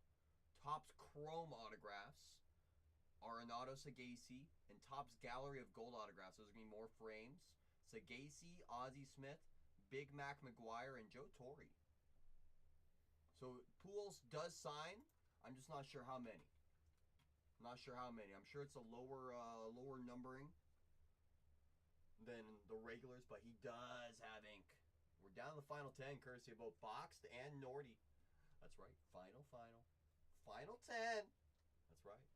Topps Chrome autographs, Arenado Sagasi, and Topps Gallery of Gold autographs. Those are going to be more frames. Sagasi, Ozzie Smith, Big Mac McGuire, and Joe Torre. So Pujols does sign. I'm just not sure how many. I'm sure it's a lower numbering than the regulars, but he does have ink. We're down to the final 10, courtesy of both Boxed and Nordy. That's right. Final 10. That's right.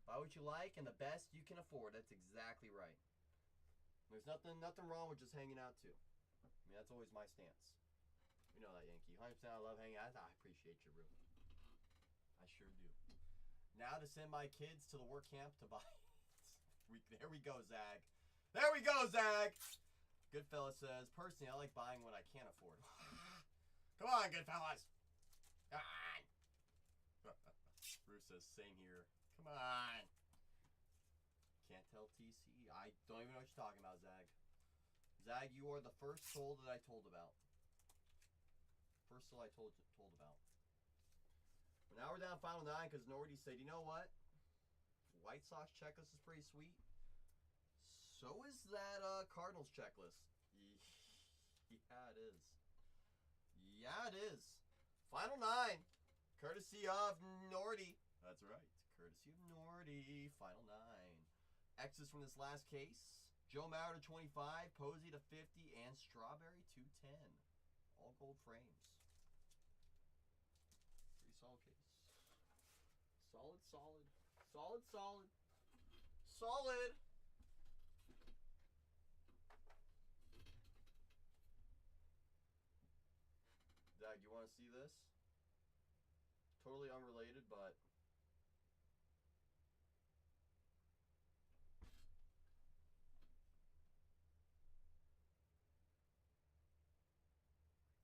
Buy what you like and the best you can afford. That's exactly right. There's nothing wrong with just hanging out too. I mean, that's always my stance. You know that, Yankee. 100% I love hanging out. I appreciate you, really. I sure do. Now to send my kids to the work camp to buy. There we go, Zag. There we go, Zag. Goodfellas says, personally, I like buying what I can't afford. Come on, Goodfellas. Come on. Bruce says, same here. Come on. Can't tell TC. I don't even know what you're talking about, Zag. Zag, you are the first soul that I told about. First soul I told about. But now we're down final 9 because Nordy said, you know what? White Sox checklist is pretty sweet. So is that Cardinals checklist. Yeah, it is. Yeah, it is. Final 9. Courtesy of Nordy. That's right. Courtesy of Nordy. Final 9. X's from this last case. Joe Mauer to 25, Posey to 50, and Strawberry to 10. All gold frames. Pretty solid case. Solid, solid. Solid, solid. Solid! Zach, you want to see this? Totally unrelated, but...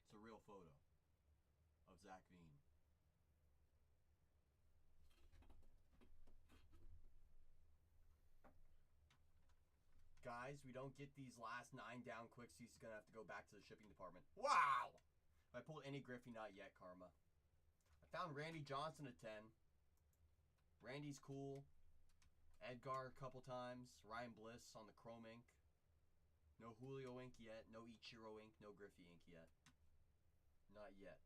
it's a real photo of Zach Veen. Guys, we don't get these last 9 down quick, so he's going to have to go back to the shipping department. Wow! If I pulled any Griffey, not yet, Karma. I found Randy Johnson at 10. Randy's cool. Edgar a couple times. Ryan Bliss on the Chrome ink. No Julio ink yet. No Ichiro ink. No Griffey ink yet. Not yet.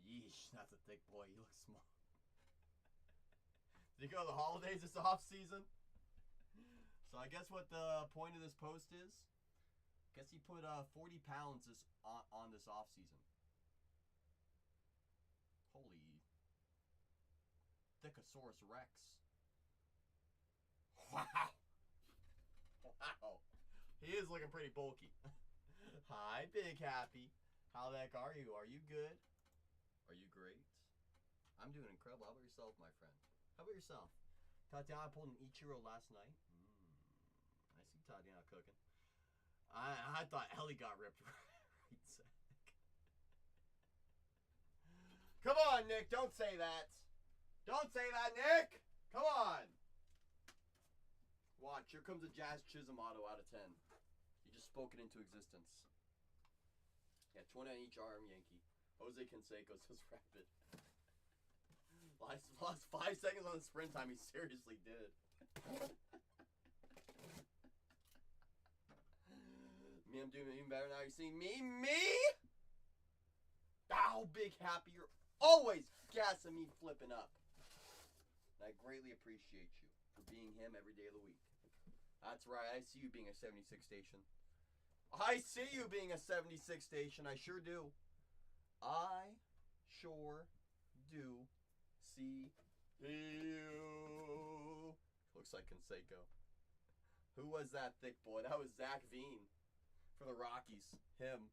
Yeesh, that's a thick boy. He looks small. Did he go to the holidays this off season? So I guess what the point of this post is, I guess he put 40 pounds on this off season. Holy Thickosaurus Rex. Wow. Wow. He is looking pretty bulky. Hi, Big Happy. How the heck are you? Are you good? Are you great? I'm doing incredible. How about yourself, my friend? How about yourself? Tatiana pulled an Ichiro last night. I see Tatiana cooking. I thought Ellie got ripped right, Zach. Come on, Nick. Don't say that. Don't say that, Nick. Come on. Watch. Here comes a Jazz Chisholm auto out of 10. He just spoke it into existence. Yeah, 20 on each arm, Yankee. Jose Canseco says rapid. Lost 5 seconds on the sprint time. He seriously did. Me, I'm doing even better now. You see me? Me? Ow, Big Happy. You're always gassing me flipping up. And I greatly appreciate you for being him every day of the week. That's right. I see you being a 76 station. I see you being a 76 station. I sure do. I sure do see you. Looks like Canseco. Who was that thick boy? That was Zach Veen for the Rockies. Him.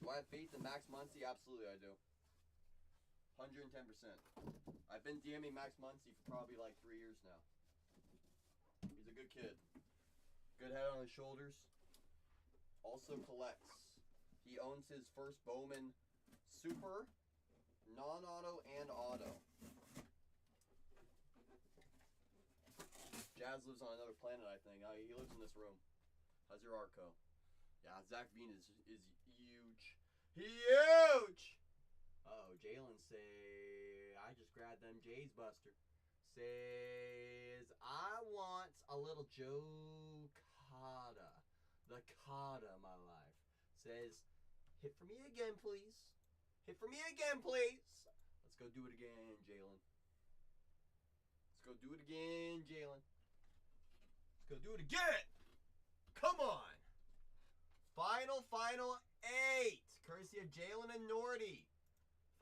Do I have faith in Max Muncy? Absolutely I do. 110%. I've been DMing Max Muncy for probably like 3 years now. He's a good kid. Good head on his shoulders. Also collects. He owns his first Bowman Super, non-auto, and auto. Jazz lives on another planet, I think. He lives in this room. How's your Arco? Yeah, Zach Veen is huge. Huge! Uh-oh, Jalen say, I just grabbed them Jays, Buster. Says, I want a little Joe Cotta. The Cotta of my life. Says, hit for me again, please. Hit for me again, please. Let's go do it again, Jalen. Let's go do it again, Jalen. Let's go do it again. Come on. Final 8. Courtesy of Jalen and Nordy.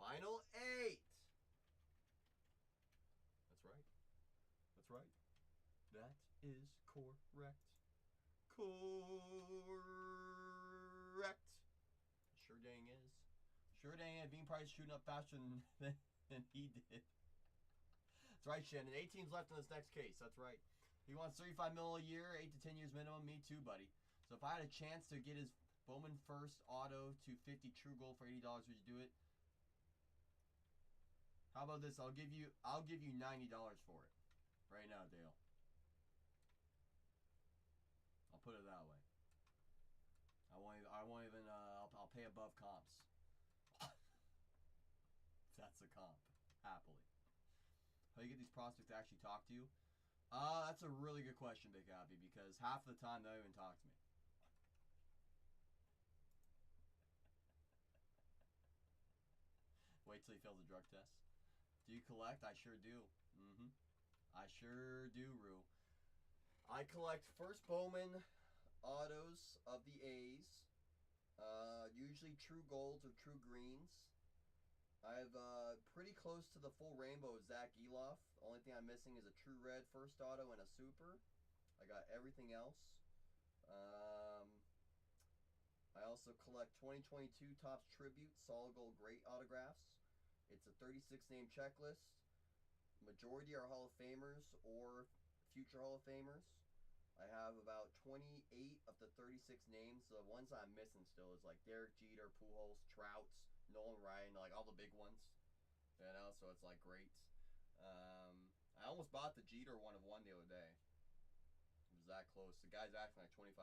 Final 8. is correct. Correct. Sure dang is. Sure dang is. Bean Price shooting up faster than he did. That's right, Shannon. 8 teams left in this next case. That's right. He wants 35 mil a year, 8 to 10 years minimum. Me too, buddy. So if I had a chance to get his Bowman first auto to 50 true gold for $80, would you do it? How about this? I'll give you $90 for it. Right now, Dale. I'll put it that way. I won't even I'll pay above comps. That's a comp. Happily. How do you get these prospects to actually talk to you? That's a really good question, Big Happy, because half of the time they don't even talk to me. Wait till he fails the drug test. Do you collect? I sure do. I sure do, Rue. I collect first Bowman autos of the A's. Usually true golds or true greens. I have pretty close to the full rainbow of Zach Elof. The only thing I'm missing is a true red first auto and a super. I got everything else. I also collect 2022 Topps Tribute Solid Gold Great autographs. It's a 36 name checklist. Majority are Hall of Famers or future Hall of Famers. I have about 28 of the 36 names. The ones I'm missing still is like Derek Jeter, Pujols, Trouts, Nolan Ryan, like all the big ones. You know, so it's like great. I almost bought the Jeter one of one the other day. It was that close. The guy's acting like $2,500.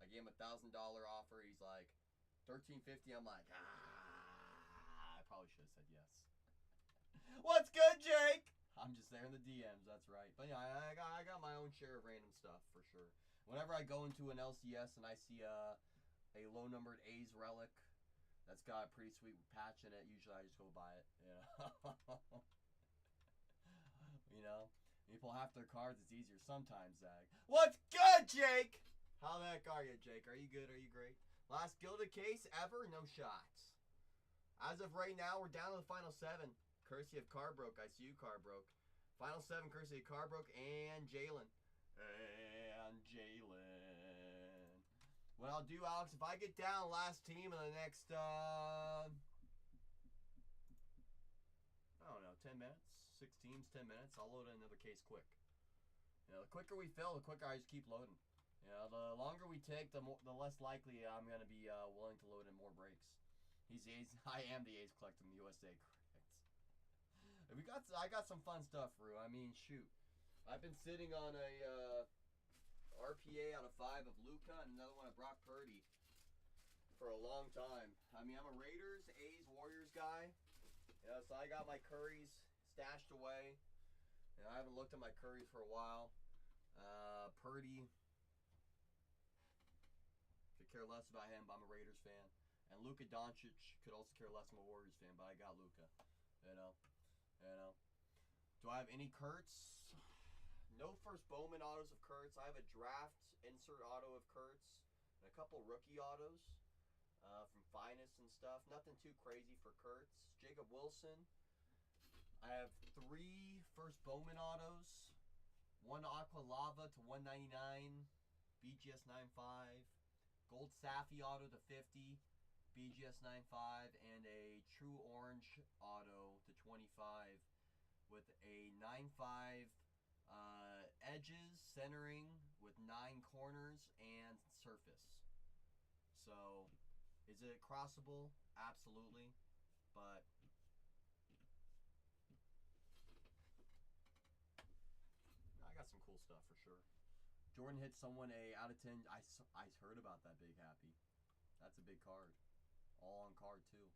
I gave him a $1,000 offer. He's like $1,350. I'm like, I probably should have said yes. What's good, Jake? I'm just there in the DMs. That's right. But yeah, I got my own share of random stuff for sure. Whenever I go into an LCS and I see a low numbered A's relic that's got a pretty sweet patch in it, usually I just go buy it. You know. You know, when you pull half their cards, it's easier sometimes, Zach. What's good, Jake? How the heck are you, Jake? Are you good? Are you great? Last Gilded case ever? No shots. As of right now, we're down to the final 7. Courtesy of Carbroke. I see you, Carbroke. Final 7, courtesy of Carbroke and Jalen. What I'll do, Alex, if I get down last team in the next, I don't know, 10 minutes? 6 teams, 10 minutes. I'll load in another case quick. You know, the quicker we fill, the quicker I just keep loading. You know, the longer we take, the less likely I'm going to be willing to load in more breaks. I am the A's collector in the USA, correct? I got some fun stuff, Rue. I mean, shoot. I've been sitting on a RPA out of 5 of Luka and another one of Brock Purdy for a long time. I mean, I'm a Raiders, A's, Warriors guy. You know, so I got my Currys stashed away. And I haven't looked at my Currys for a while. Purdy, could care less about him, but I'm a Raiders fan. And Luka Doncic could also care less. I'm a Warriors fan, but I got Luka. You know. Do I have any Kurtz? No first Bowman autos of Kurtz. I have a draft insert auto of Kurtz and a couple rookie autos from Finest and stuff. Nothing too crazy for Kurtz. Jacob Wilson. I have 3 first Bowman autos. 1 Aqua Lava to 199. BGS 95. Gold Safi auto to 50. BGS 95. And a True Orange auto to 25 with a 9.5 edges, centering with 9 corners and surface. So, is it crossable? Absolutely. But I got some cool stuff for sure. Jordan hit someone a out of 10. I heard about that, Big Happy. That's a big card. All on card too.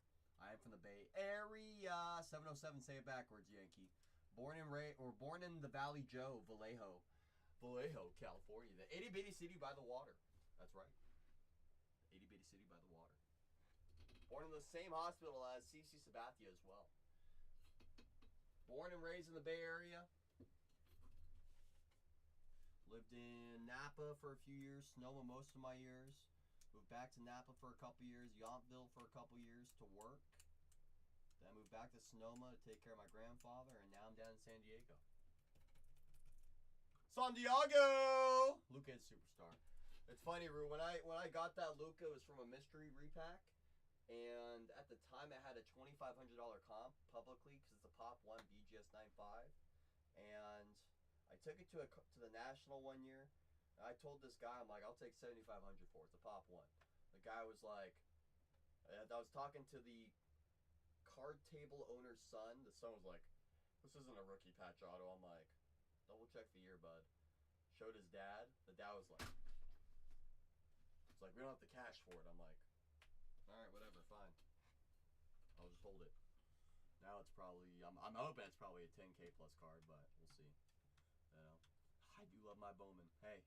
I am from the Bay Area. 707. Say it backwards, Yankee. Born in the Valley Joe, Vallejo, California. The itty bitty city by the water. That's right. Itty bitty city by the water. Born in the same hospital as CC Sabathia as well. Born and raised in the Bay Area. Lived in Napa for a few years. Sonoma most of my years. Moved back to Napa for a couple years. Yountville for a couple years to work. Then I moved back to Sonoma to take care of my grandfather, and now I'm down in San Diego. Santiago! Luka is superstar. It's funny, Rue. When I got that Luka, it was from a mystery repack. And at the time, it had a $2,500 comp publicly because it's a Pop 1 BGS 95. And I took it to the National one year. And I told this guy, I'm like, I'll take $7,500 for it. It's a Pop 1. The guy was like, I was talking to the card table owner's son. The son was like, this isn't a rookie patch auto. I'm like, double check the year, bud. Showed his dad. The dad was like, it's like, we don't have the cash for it. I'm like, all right, whatever, fine. I'll just hold it. Now it's probably, I'm hoping it's probably a 10K plus card, but we'll see. You know, I do love my Bowman. Hey,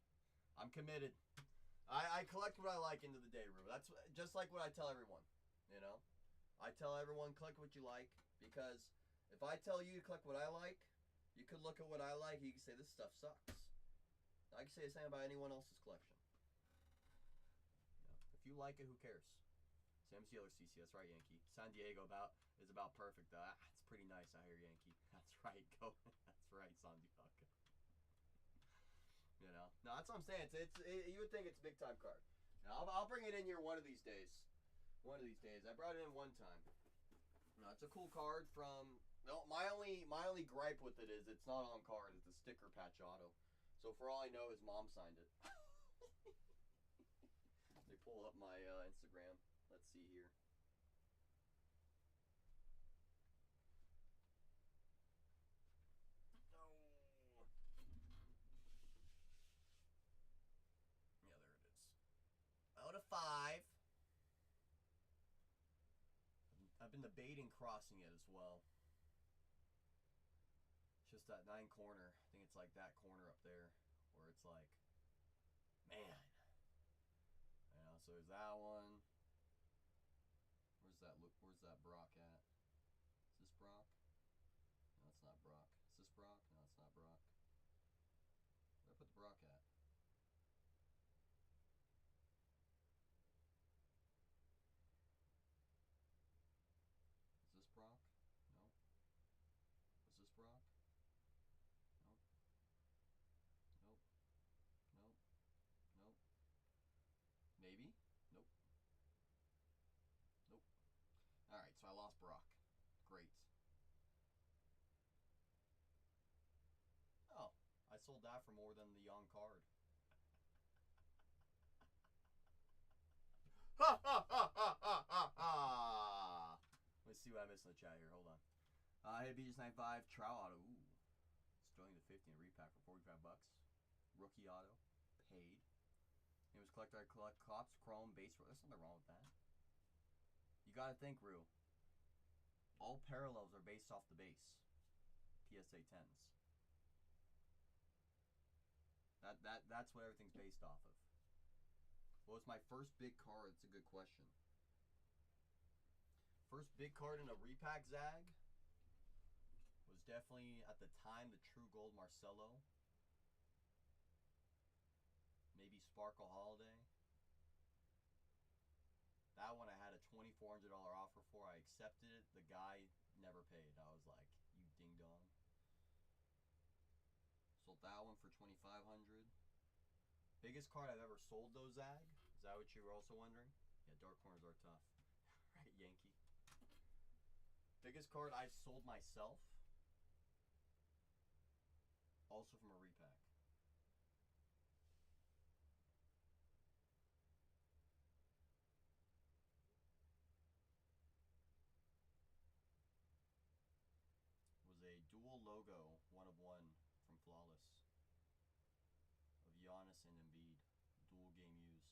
I'm committed. I collect what I like into the day, Rue. That's just like what I tell everyone. You know, I tell everyone collect what you like, because if I tell you to collect what I like, you could look at what I like. You can say this stuff sucks. I can say the same about anyone else's collection. You know, if you like it, who cares? Sam Sealer CC, that's right, Yankee. San Diego is about perfect. It's pretty nice out here, Yankee. That's right, go. That's right, San Diego. You know, no, that's what I'm saying. You would think it's a big time card. Now, I'll bring it in here one of these days. One of these days. I brought it in one time. No, it's a cool card from. No, my only gripe with it is it's not on card. It's a sticker patch auto. So for all I know, his mom signed it. They pull up my Instagram. Let's see here. No. Yeah, there it is. Out of 5. I've been debating crossing it as well. It's just that 9 corner. I think it's like that corner up there where it's like, man. You know, so there's that one. Where's that Brock at? Is this Brock? No, it's not Brock. Is this Brock? No, it's not Brock. Where did I put the Brock at? Is this Brock? No. Is this Brock? Nope. Nope. Nope. Nope. Maybe? Nope. Nope. Alright, so I lost Brock. Great. Oh, I sold that for more than the on card. Ha ha ha ha ha ha ha! Let's see what I missed in the chat here. Hold on. Hey, BGS95 Trout Auto. Ooh. It's joining the 50 in a repack for 45 bucks. Rookie auto. Paid. It was collector. I collect Cops, Chrome, base. There's something wrong with that. You gotta think, Rue. All parallels are based off the base. PSA 10s. That's what everything's based off of. Well, it's my first big card. It's a good question. First big card in a repack Zag was definitely, at the time, the True Gold Marcelo. Maybe Sparkle Holiday. That one I had a $2,400 offer for. I accepted it. The guy never paid. I was like, you ding dong. Sold that one for $2,500. Biggest card I've ever sold though, Zag? Is that what you were also wondering? Yeah, dark corners are tough. Right, Yankee. Biggest card I've sold myself. Also from a repack. Was a dual logo, 1 of 1 from Flawless. Of Giannis and Embiid. Dual game used.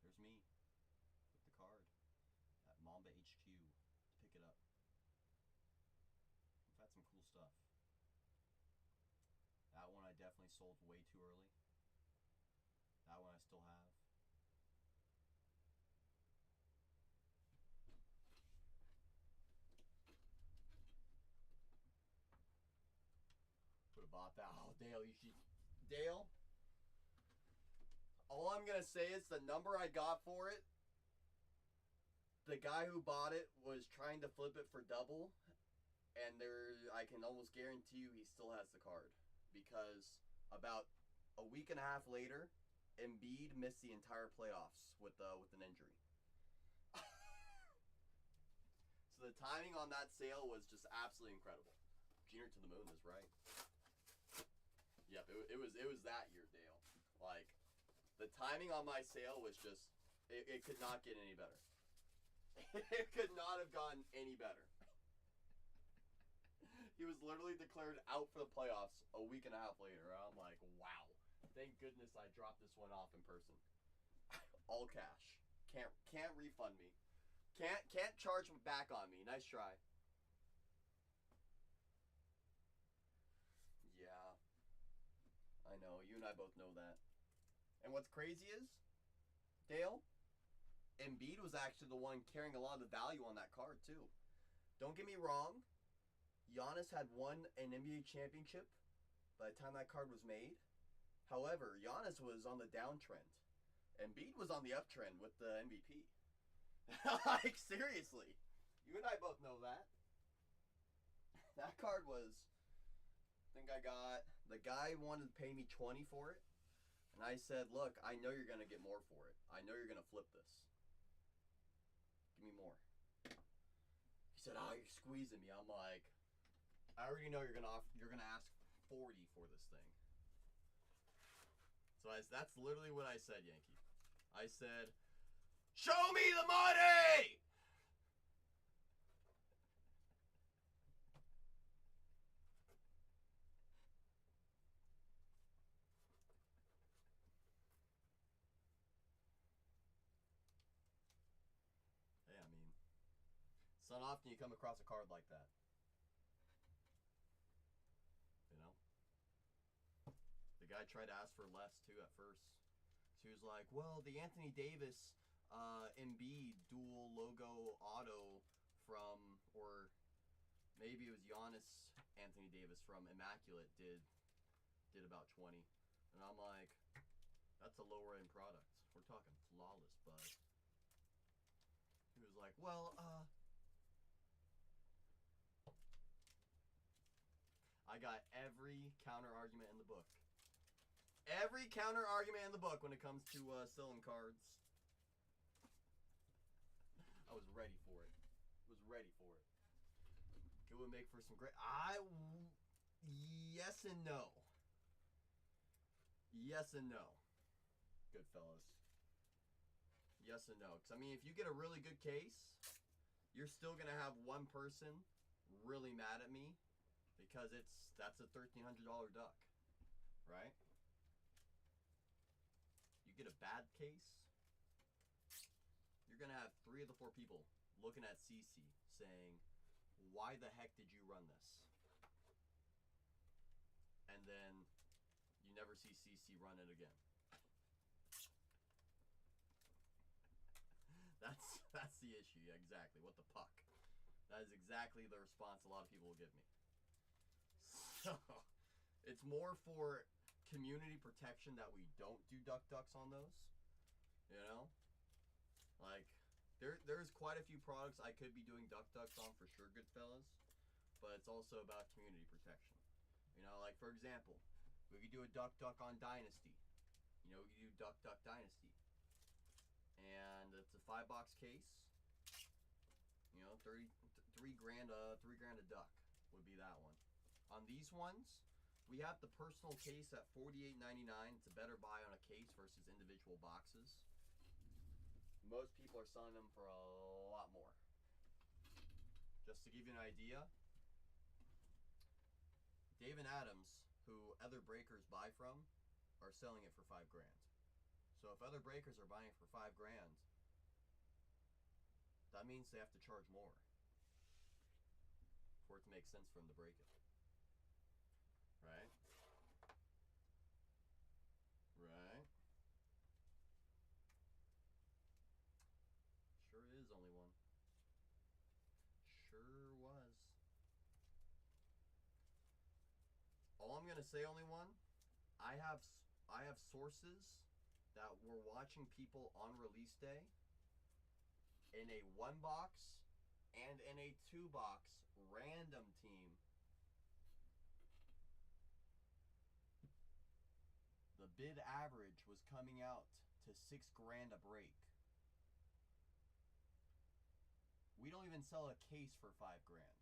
There's me with the card at Mamba HQ to pick it up. I've had some cool stuff. That one I definitely sold way too early. That one I still have. Would have bought that. Oh, Dale, you should. Dale? All I'm going to say is the number I got for it, the guy who bought it was trying to flip it for double, And I can almost guarantee you he still has the card because about a week and a half later, Embiid missed the entire playoffs with an injury. So the timing on that sale was just absolutely incredible. Junior to the moon is right. Yep, it was that year, Dale. Like, the timing on my sale was just it could not get any better. It could not have gotten any better. He was literally declared out for the playoffs a week and a half later. I'm like, wow. Thank goodness I dropped this one off in person. All cash. Can't refund me. Can't charge back on me. Nice try. Yeah. I know. You and I both know that. And what's crazy is, Dale, Embiid was actually the one carrying a lot of the value on that card too. Don't get me wrong. Giannis had won an NBA championship by the time that card was made. However, Giannis was on the downtrend. Embiid was on the uptrend with the MVP. Like, seriously. You and I both know that. That card was... I think I got... The guy wanted to pay me $20 for it. And I said, look, I know you're going to get more for it. I know you're going to flip this. Give me more. He said, oh, you're squeezing me. I'm like... I already know you're gonna ask 40 for this thing. So that's literally what I said, Yankee. I said, show me the money! Hey, I mean, it's not often you come across a card like that. The guy tried to ask for less too at first. She was like, well, the Anthony Davis Embiid dual logo auto from, or maybe it was Giannis Anthony Davis from Immaculate did about 20. And I'm like, that's a lower end product. We're talking flawless, bud. He was like, well, I got every counter argument in the book. Every counter argument in the book when it comes to selling cards. I was ready for it. It would make for some great... Yes and no. Yes and no. Good fellas. Yes and no. Because, I mean, if you get a really good case, you're still going to have one person really mad at me because that's a $1,300 duck. Right? Get a bad case, you're gonna have 3 of the 4 people looking at CC saying, why the heck did you run this? And then you never see CC run it again. That's the issue. Exactly. What the puck? That is exactly the response a lot of people will give me. So it's more for community protection that we don't do ducks on those, you know, like there's quite a few products I could be doing ducks on for sure, good fellas, but it's also about community protection, you know, like for example, we could do a duck on Dynasty, you know, we could do duck Dynasty, and it's a 5-box case, you know, 3 grand a duck would be that one. On these ones, we have the personal case at $48.99. It's a better buy on a case versus individual boxes. Most people are selling them for a lot more. Just to give you an idea, Dave and Adams, who other breakers buy from, are selling it for $5 grand. So if other breakers are buying it for $5 grand, that means they have to charge more for it to make sense for them to break it. Right? Right? Sure is only one. Sure was. All I'm gonna say, only one. I have sources that were watching people on release day in a 1-box and in a 2-box random team. The bid average was coming out to $6 grand a break. We don't even sell a case for $5 grand.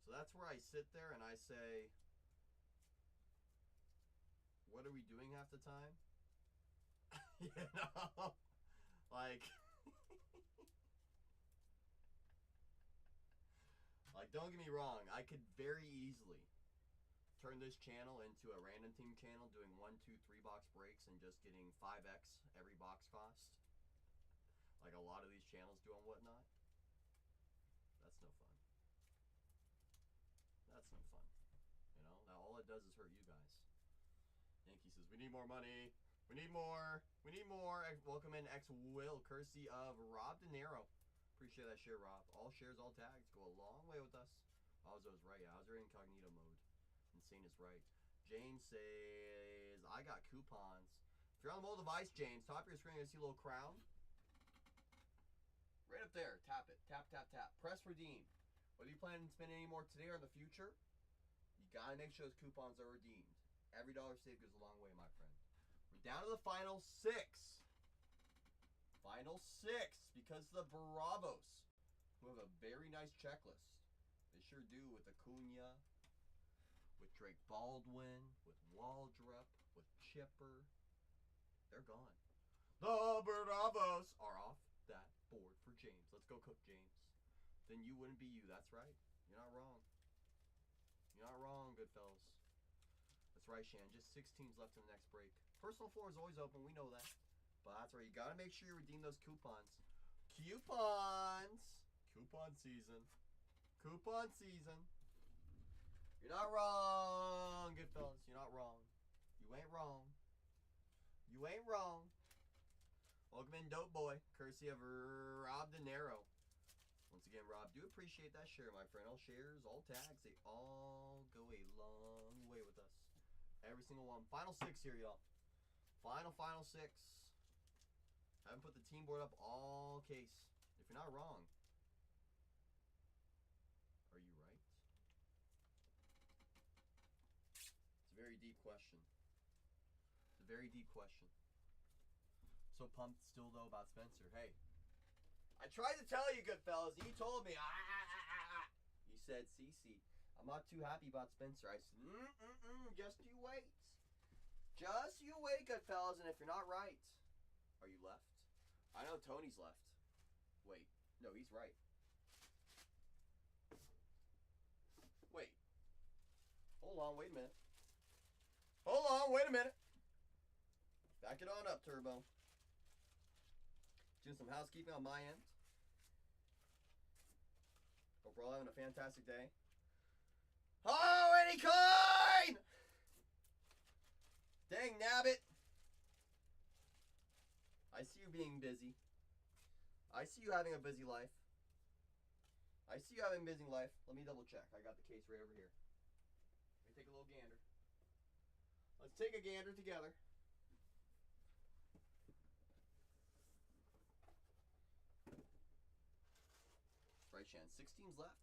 So that's where I sit there and I say, what are we doing half the time? You know? Like, don't get me wrong, I could very easily turn this channel into a random team channel doing 1, 2, 3 box breaks and just getting 5x every box cost. Like a lot of these channels do and whatnot. That's no fun. That's no fun. You know, now all it does is hurt you guys. Yankee says, we need more money. We need more. We need more. Welcome in X Will, courtesy of Rob De Niro. Appreciate that share, Rob. All shares, all tags go a long way with us. Ozzo's right. Yeah, I was in incognito mode. Insane is right. James says, I got coupons. If you're on the mobile device, James, top of your screen, you see a little crown. Right up there. Tap it. Tap, tap, tap. Press redeem. Whether you plan to spend any more today or in the future, you got to make sure those coupons are redeemed. Every dollar saved goes a long way, my friend. We're down to the final 6. Final 6 because the Bravos, who have a very nice checklist. They sure do, with Acuna, with Drake Baldwin, with Waldrop, with Chipper. They're gone. The Bravos are off that board for James. Let's go cook, James. Then you wouldn't be you. That's right. You're not wrong. You're not wrong, good fellas. That's right, Shan. Just 6 teams left in the next break. Personal floor is always open. We know that. But that's right. You got to make sure you redeem those coupons. Coupons. Coupon season. Coupon season. You're not wrong, good fellas. You're not wrong. You ain't wrong. You ain't wrong. Welcome in, Dope Boy, courtesy of Rob De Niro. Once again, Rob, do appreciate that share, my friend. All shares, all tags, they all go a long way with us. Every single one. Final 6 here, y'all. Final 6. Haven't put the team board up all case. If you're not wrong, are you right? It's a very deep question. It's a very deep question. So pumped still, though, about Spencer. Hey, I tried to tell you, good fellas. You told me. You said, CC, I'm not too happy about Spencer. I said, just you wait. Just you wait, good fellas. And if you're not right, are you left? I know Tony's left. Wait. No, he's right. Wait. Hold on. Wait a minute. Hold on. Wait a minute. Back it on up, Turbo. Doing some housekeeping on my end. Hope we're all having a fantastic day. Oh, any kind! Dang nabbit. I see you being busy. I see you having a busy life. I see you having a busy life. Let me double check. I got the case right over here. Let me take a little gander. Let's take a gander together. Right, Shan. 6 teams left.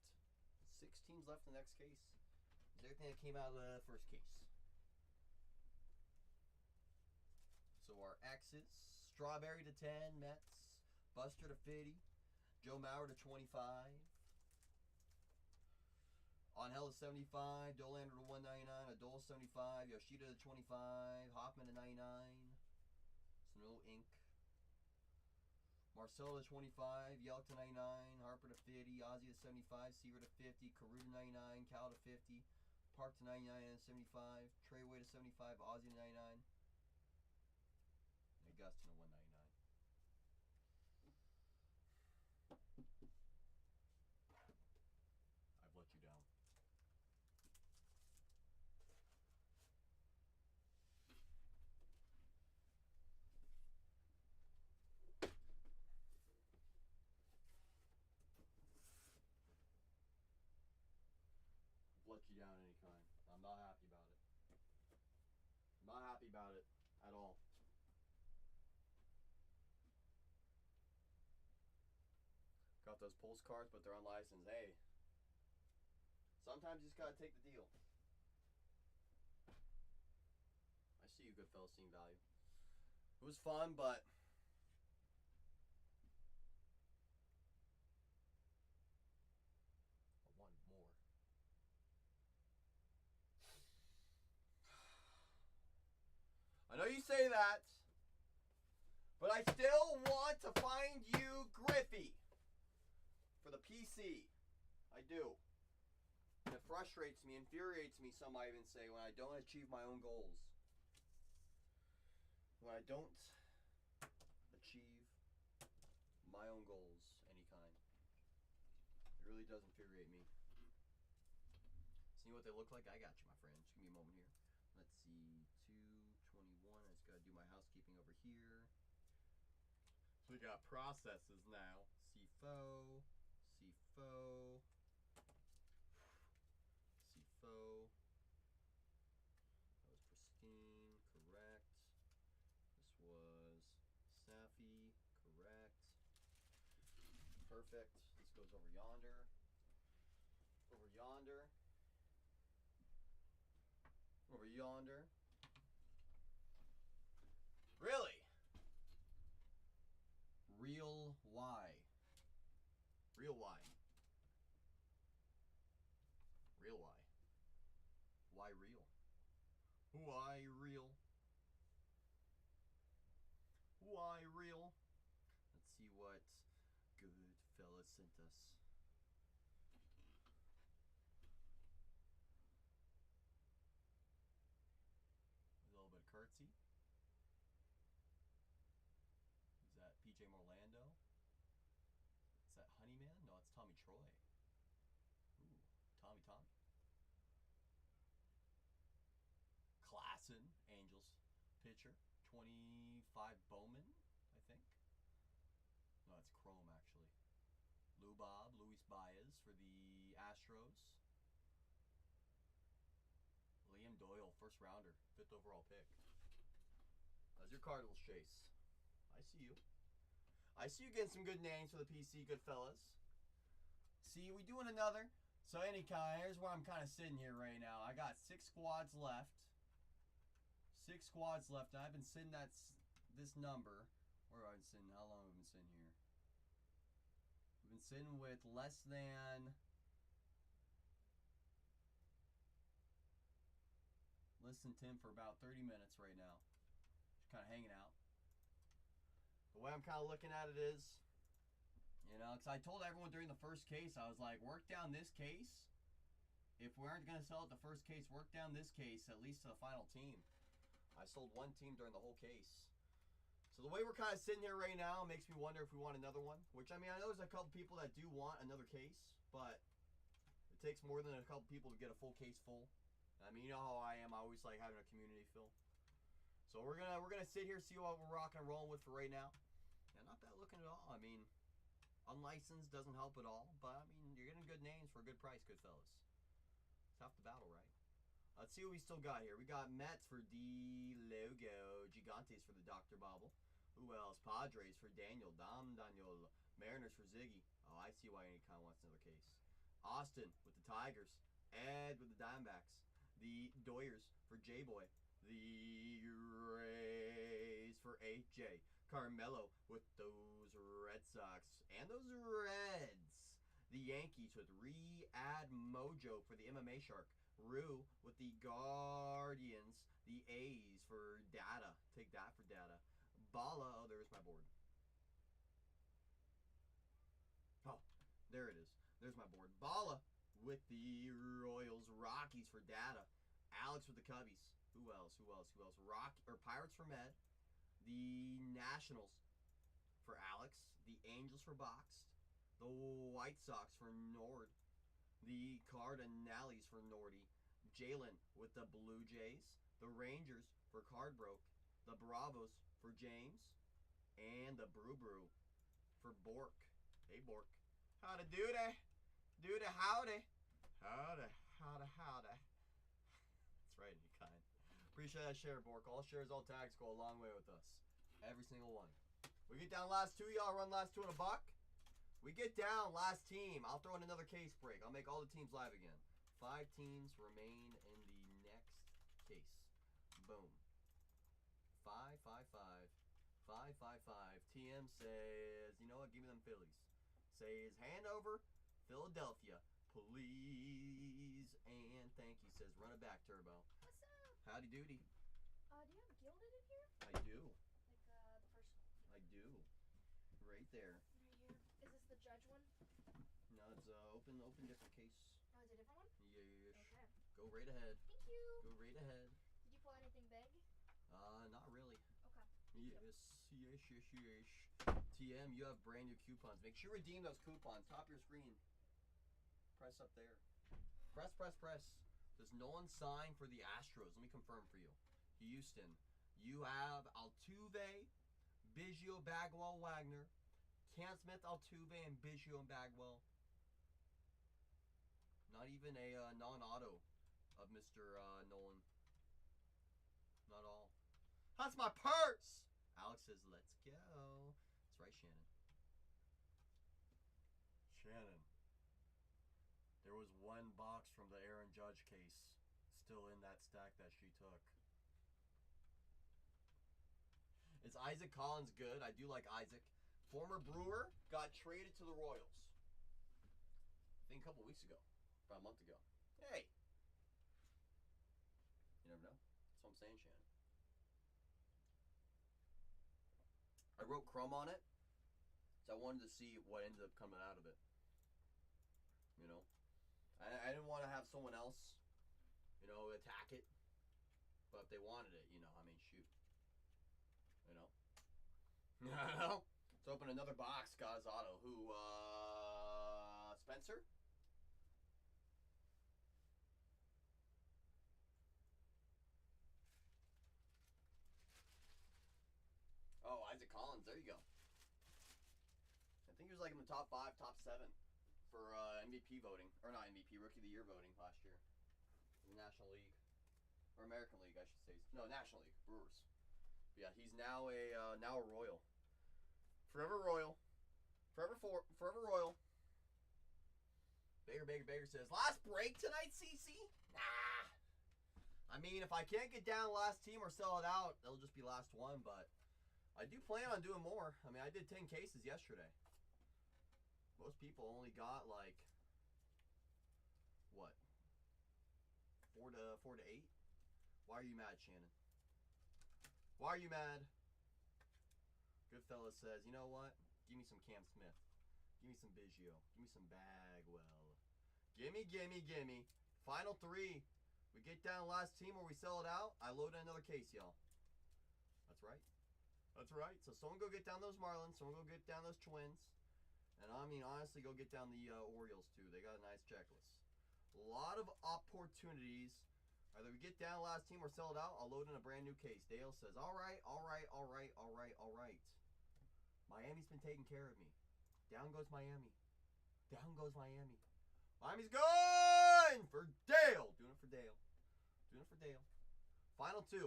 6 teams left in the next case. Is everything that came out of the first case. So our X's, Strawberry to 10, Mets, Buster to 50, Joe Mauer to 25, Angel to 75, Dolander to 199, Adol 75, Yoshida to 25, Hoffman to 99, Snow Inc. Marcelo to 25, Yelk to 99, Harper to 50, Ozzy to 75, Seaver to 50, Carew to 99, Cal to 50, Park to 99 and 75, Treyway to 75, Ozzy to 99, and Augustin to 199. I've let you down. Let you down any kind. I'm not happy about it. I'm not happy about it at all. want those postcards, but they're unlicensed. Hey, sometimes you just gotta take the deal. I see you good fellas seeing value. It was fun, but I want more. I know you say that, but I still want to find you Griffey for the PC. I do. And it frustrates me, infuriates me, some might even say, when I don't achieve my own goals. When I don't achieve my own goals, any kind. It really does infuriate me. See what they look like? I got you, my friend. Just give me a moment here. Let's see, 221. I just gotta do my housekeeping over here. So we got processes now. CFO, CFO, CFO. That was pristine, correct. This was Safi, correct. Perfect. This goes over yonder. Over yonder. Over yonder. Really? Real Y. Real Y. Real Y. Why real? Why real? Why real? Let's see what good fella sent us. A little bit of curtsy. Is that PJ Morlando? Is that Honeyman? No, it's Tommy Troy. Ooh, Tommy. Klassen, Angels pitcher. 25 Bowman, I think. No, it's Chrome actually. Luis Baez for the Astros. Liam Doyle, first rounder, 5th overall pick. That's your Cardinals, Chase. I see you. I see you getting some good names for the PC, good fellas. See, we doing another. So any kind, here's where I'm kind of sitting here right now. I got 6 squads left. 6 squads left. I've been sitting this number. Where have I been sitting? How long have I been sitting here? We've been sitting with less than Listen to him for about 30 minutes right now. Just kind of hanging out. The way I'm kind of looking at it is, you know, because I told everyone during the first case, I was like, work down this case. If we aren't going to sell it the first case, work down this case at least to the final team. I sold one team during the whole case. So the way we're kind of sitting here right now makes me wonder if we want another one. Which, I mean, I know there's a couple people that do want another case, but it takes more than a couple people to get a full case full. I mean, you know how I am. I always like having a community fill. So we're gonna sit here, see what we're rocking and rolling with for right now. And not bad looking at all. I mean, unlicensed doesn't help at all, but I mean, you're getting good names for a good price, good fellas. It's half the battle, right? Let's see what we still got here. We got Mets for D Logo, Gigantes for the Dr. Bobble. Who else? Padres for Daniel, Daniel. Mariners for Ziggy. Oh, I see why any kind wants another case. Austin with the Tigers. Ed with the Diamondbacks. The Doyers for J-Boy. The Rays for AJ. Carmelo with those Red Sox. And those Reds. The Yankees with Re-Add Mojo for the MMA Shark. Rue with the Guardians. The A's for Data. Take that for Data. Bala. Oh, there's my board. Oh, there it is. There's my board. Bala with the Royals. Rockies for Data. Alex with the Cubbies. Who else? Pirates for Med. The Nationals for Alex. The Angels for Boxed. The White Sox for Nord. The Cardinals for Nordy. Jalen with the Blue Jays. The Rangers for Cardbroke. The Bravos for James. And the Brew for Bork. Hey, Bork. Howdy doody. Doody howdy. Howdy. That's right, you kind. Appreciate that share, Bork. All shares, all tags go a long way with us. Every single one. We get down last two, y'all run last two in a buck. We get down, last team. I'll throw in another case break. I'll make all the teams live again. 5 teams remain in the next case. Boom. 5, 5, 5. 5, 5, 5. TM says, you know what? Give me them Phillies. Says, hand over Philadelphia, please. And thank you. Says, run it back, Turbo. What's up? Howdy doody. Do you have Gilded in here? I do. Like the first. I do. Right there. Right here. Is this the judge one? No, it's open different case. Oh, it's a different one? Yes. Okay. Go right ahead. Thank you. Go right ahead. Did you pull anything big? Not really. Okay. Yes. TM, you have brand new coupons. Make sure you redeem those coupons. Top of your screen. Press up there. Press. Does Nolan sign for the Astros? Let me confirm for you. Houston, you have Altuve, Biggio, Bagwell, Wagner, Cam Smith, Altuve, and Biggio and Bagwell. Not even a non-auto of Mr. Nolan. Not all. That's my purse! Alex says, let's go. That's right, Shannon. Shannon. There was one box from the Aaron Judge case still in that stack that she took. Is Isaac Collins good? I do like Isaac. Former Brewer got traded to the Royals. I think a couple weeks ago. About a month ago. Hey! You never know. That's what I'm saying, Shannon. I wrote Crumb on it, so I wanted to see what ended up coming out of it. You know? I didn't want to have someone else, you know, attack it. But if they wanted it, you know, I mean, shoot. You know? Let's open another box, God's Auto. Who, Spencer? Oh, Isaac Collins, there you go. I think he was like in the top 5, top 7 for MVP voting. Or not MVP, Rookie of the Year voting last year. In the National League. Or American League, I should say. No, National League, Brewers. But yeah, he's now a Royal. Forever Royal. Forever Royal. Baker says, last break tonight, CC? Nah. I mean, if I can't get down last team or sell it out, it'll just be last one, but I do plan on doing more. I mean, I did 10 cases yesterday. Most people only got like, what? 4 to 8? Why are you mad, Shannon? Why are you mad? Goodfellas says, you know what? Give me some Cam Smith. Give me some Biggio. Give me some Bagwell. Gimme. Final 3. We get down last team or we sell it out. I load in another case, y'all. That's right. So someone go get down those Marlins. Someone go get down those Twins. And I mean, honestly, go get down the Orioles, too. They got a nice checklist. A lot of opportunities. Either we get down last team or sell it out. I'll load in a brand new case. Dale says, all right. Miami's been taking care of me. Down goes Miami. Miami's going for Dale. Doing it for Dale. Final 2.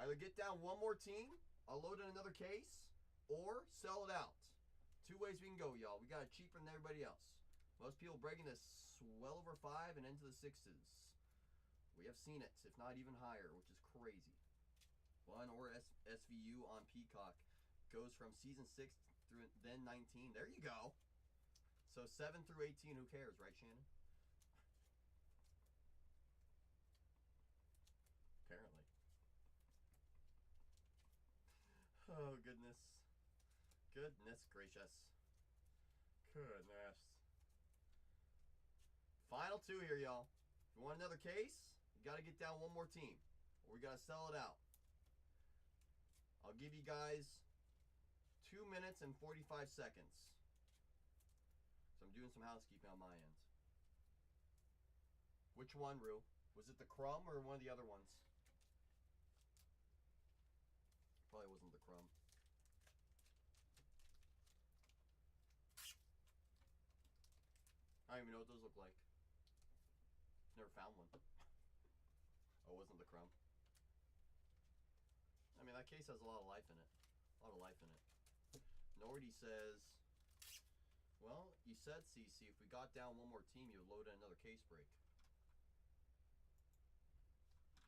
Either get down one more team, I'll load in another case, or sell it out. 2 ways we can go, y'all. We got it cheaper than everybody else. Most people breaking this well over 5 and into the 6s. We have seen it, if not even higher, which is crazy. 1 or SVU on Peacock goes from season 6 through then 19. There you go. So 7 through 18, who cares, right, Shannon? Apparently. Oh, goodness. Goodness gracious. Goodness. Final 2 here, y'all. If you want another case, you got to get down one more team. Or we got to sell it out. I'll give you guys 2 minutes and 45 seconds. So I'm doing some housekeeping on my end. Which one, Rue? Was it the Crumb or one of the other ones? Probably wasn't the Crumb. I don't even know what those look like. Never found one. Oh, it wasn't the Crumb. I mean, that case has a lot of life in it. Nordy says, Well, you said, CC, if we got down one more team, you would load in another case break.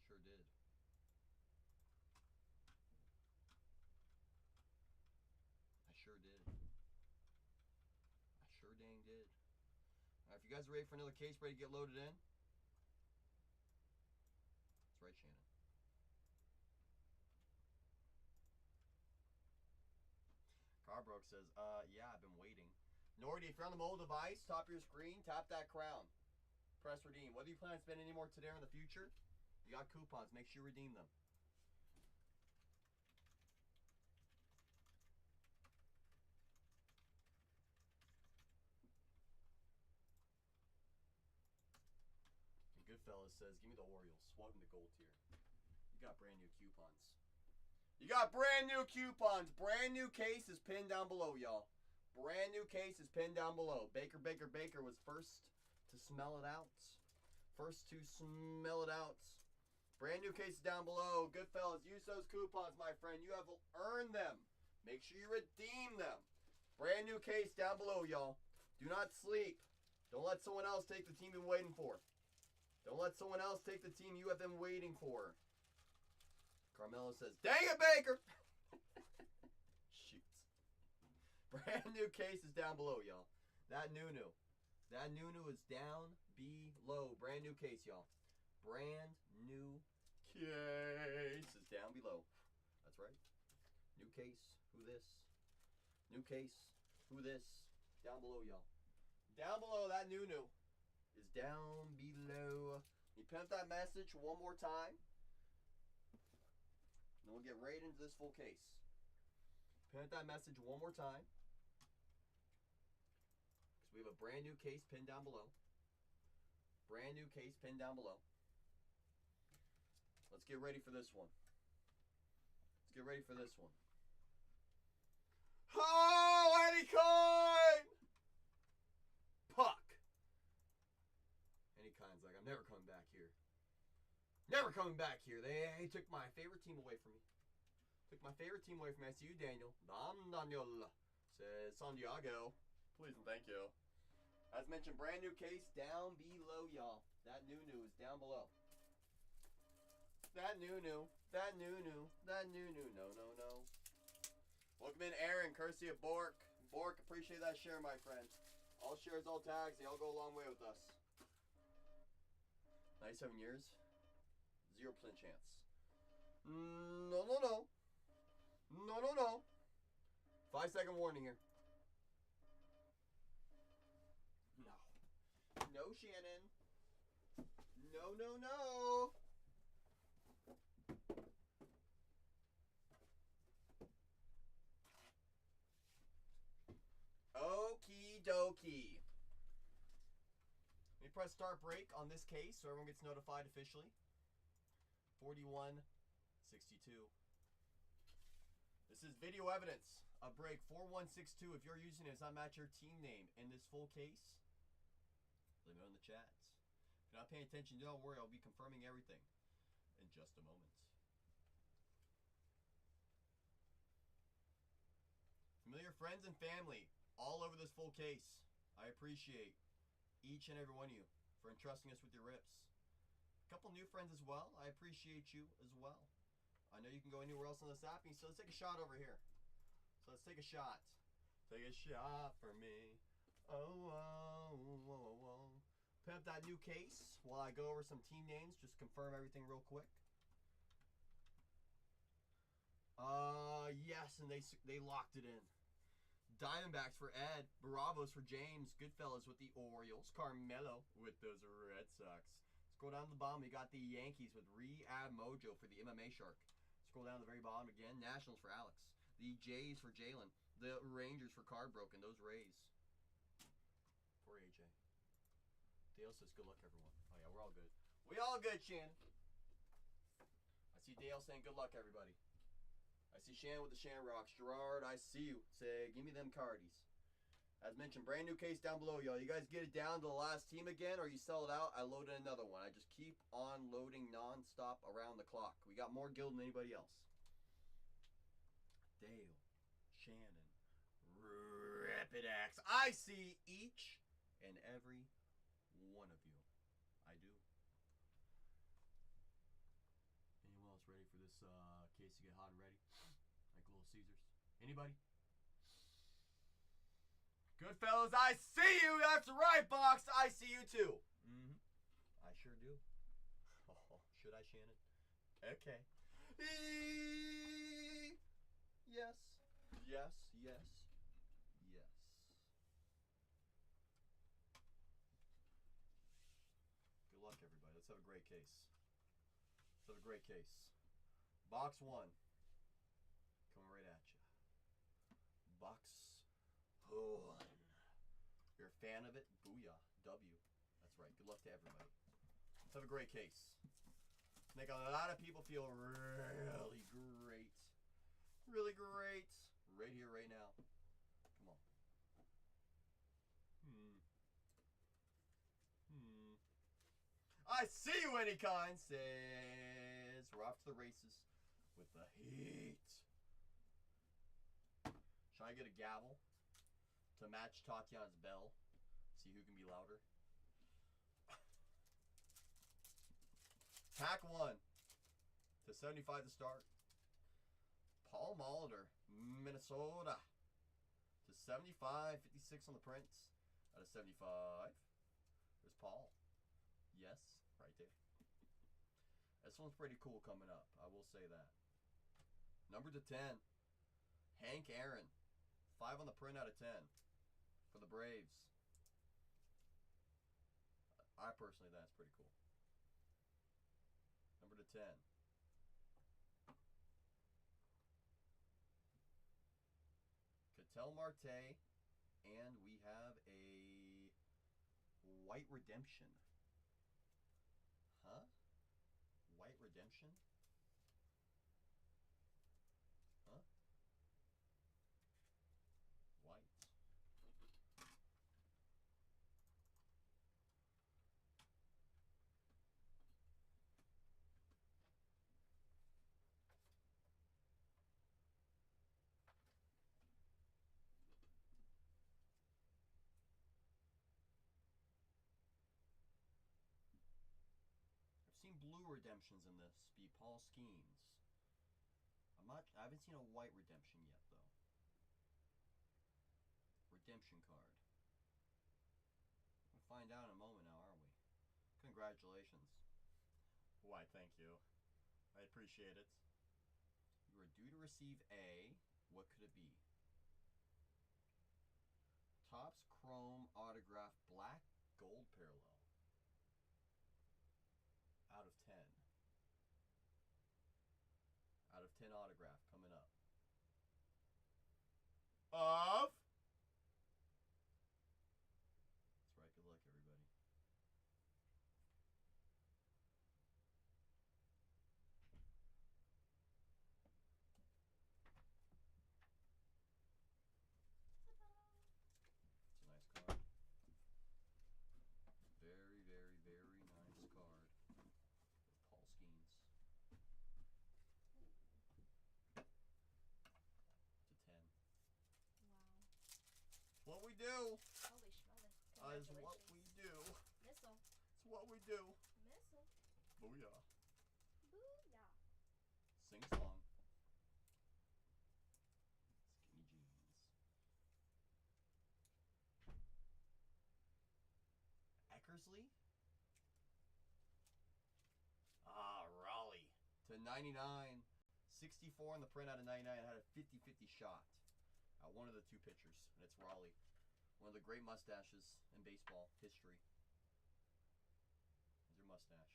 Sure did. I sure did. I sure dang did. Alright, if you guys are ready for another case break to get loaded in. That's right, Shannon. Carbrook says, yeah, I've been waiting. Nordy, if you're on the mobile device, top of your screen, tap that crown. Press redeem. Whether you plan on spending any more today or in the future, you got coupons. Make sure you redeem them. And Goodfellas says, give me the Orioles. Welcome to Gold Tier. You got brand new coupons. You got brand new coupons. Brand new case is pinned down below, y'all. Brand new case is pinned down below. Baker was first to smell it out. First to smell it out. Brand new cases down below. Goodfellas, use those coupons, my friend. You have earned them. Make sure you redeem them. Brand new case down below, y'all. Do not sleep. Don't let someone else take the team you've been waiting for. Don't let someone else take the team you have been waiting for. Carmelo says, dang it, Baker! Shoot. Brand new case is down below, y'all. That new. That new is down below. Brand new case, y'all. Brand new case is down below. That's right. New case. Who this? New case. Who this? Down below, y'all. Down below, that new is down below. You pimp that message one more time. And we'll get right into this full case. Pimp that message one more time. Because we have a brand new case pinned down below. Brand new case pinned down below. Let's get ready for this one. Let's get ready for this one. Oh, Eddie Coin! Puck. Eddie Coin's like, I'm never coming back here. Never coming back here. They took my favorite team away from me. Took my favorite team away from me. I see you, Daniel. Daniel says Santiago. Please and thank you. As mentioned, brand new case down below, y'all. That new is down below. That new. That new. No. Welcome in, Aaron, courtesy of Bork. Bork, appreciate that share, my friend. All shares, all tags, they all go a long way with us. 97 years, 0% chance. No. 5-second warning here. No, Shannon. No. Okie dokie. Let me press start break on this case so everyone gets notified officially. 4162. This is video evidence of break 4162. If you're using it, does not match your team name in this full case, let me know in the chats. If you're not paying attention, don't worry, I'll be confirming everything in just a moment. Familiar friends and family all over this full case. I appreciate each and every one of you for entrusting us with your rips. A couple new friends as well. I appreciate you as well. I know you can go anywhere else on this app, so let's take a shot over here. So let's take a shot. Take a shot for me. Oh. Pimp that new case while I go over some team names. Just confirm everything real quick. Yes, and they locked it in. Diamondbacks for Ed. Bravos for James. Goodfellas with the Orioles. Carmelo with those Red Sox. Scroll down to the bottom. We got the Yankees with Rehab Mojo for the MMA Shark. Scroll down to the very bottom again. Nationals for Alex. The Jays for Jalen. The Rangers for Cardbroken. Those Rays. Poor AJ. Dale says good luck, everyone. Oh, yeah, we're all good. We all good, Shannon. I see Dale saying good luck, everybody. I see Shannon with the Shamrocks. Gerard, I see you. Say, give me them cardies. As mentioned, brand new case down below, y'all. You guys get it down to the last team again, or you sell it out, I load in another one. I just keep on loading non-stop around the clock. We got more Gilded than anybody else. Dale, Shannon, rip it packs. I see each and every one of you. I do. Anyone else ready for this case to get hot and ready? Like Little Caesars? Anybody? Good fellas, I see you. That's right, Box. I see you too. Mm-hmm. I sure do. Oh, should I, Shannon? Okay. Yes. Yes. Yes. Yes. Good luck, everybody. Let's have a great case. Let's have a great case. Box 1. Coming right at you. Box 1. You're a fan of it? Booyah. W. That's right. Good luck to everybody. Let's have a great case. Make a lot of people feel really great. Really great. Right here, right now. Come on. I see you, any kind, says we're off to the races with the heat. Should I get a gavel to match Tatiana's bell? See who can be louder. Pack 1 to 75 to start. Paul Molitor, Minnesota to 75, 56 on the prints out of 75. There's Paul. Yes, right there. This one's pretty cool coming up. I will say that. Number to 10, Hank Aaron. 5 on the print out of 10 for the Braves. I personally think that's pretty cool. Number to 10. Ketel Marte. And we have a White Redemption. Huh? White Redemption? Huh? White. I've seen blue redemptions in this. Be Paul Skeens. I haven't seen a white redemption yet though. Redemption card. We'll find out in a moment now, aren't we? Congratulations. Why, thank you. I appreciate it. You are due to receive a, what could it be? Topps Chrome Autograph Black Gold Parallel. Out of 10. Out of 10 autograph coming up. Of? That's right. Good luck, everybody. It's a nice card. Very, very, very nice card. Paul Skeens. To 10. Wow. It's what we do. Holy schmother. It's what we do. Missile. It's what we do. Missile. Booyah. Booyah. Sing song. Skinny jeans. Eckersley? Raleigh. To 99. 64 on the print out of 99. It had a 50-50 shot. One of the two pitchers. And it's Raleigh. One of the great mustaches in baseball history. There's your mustache.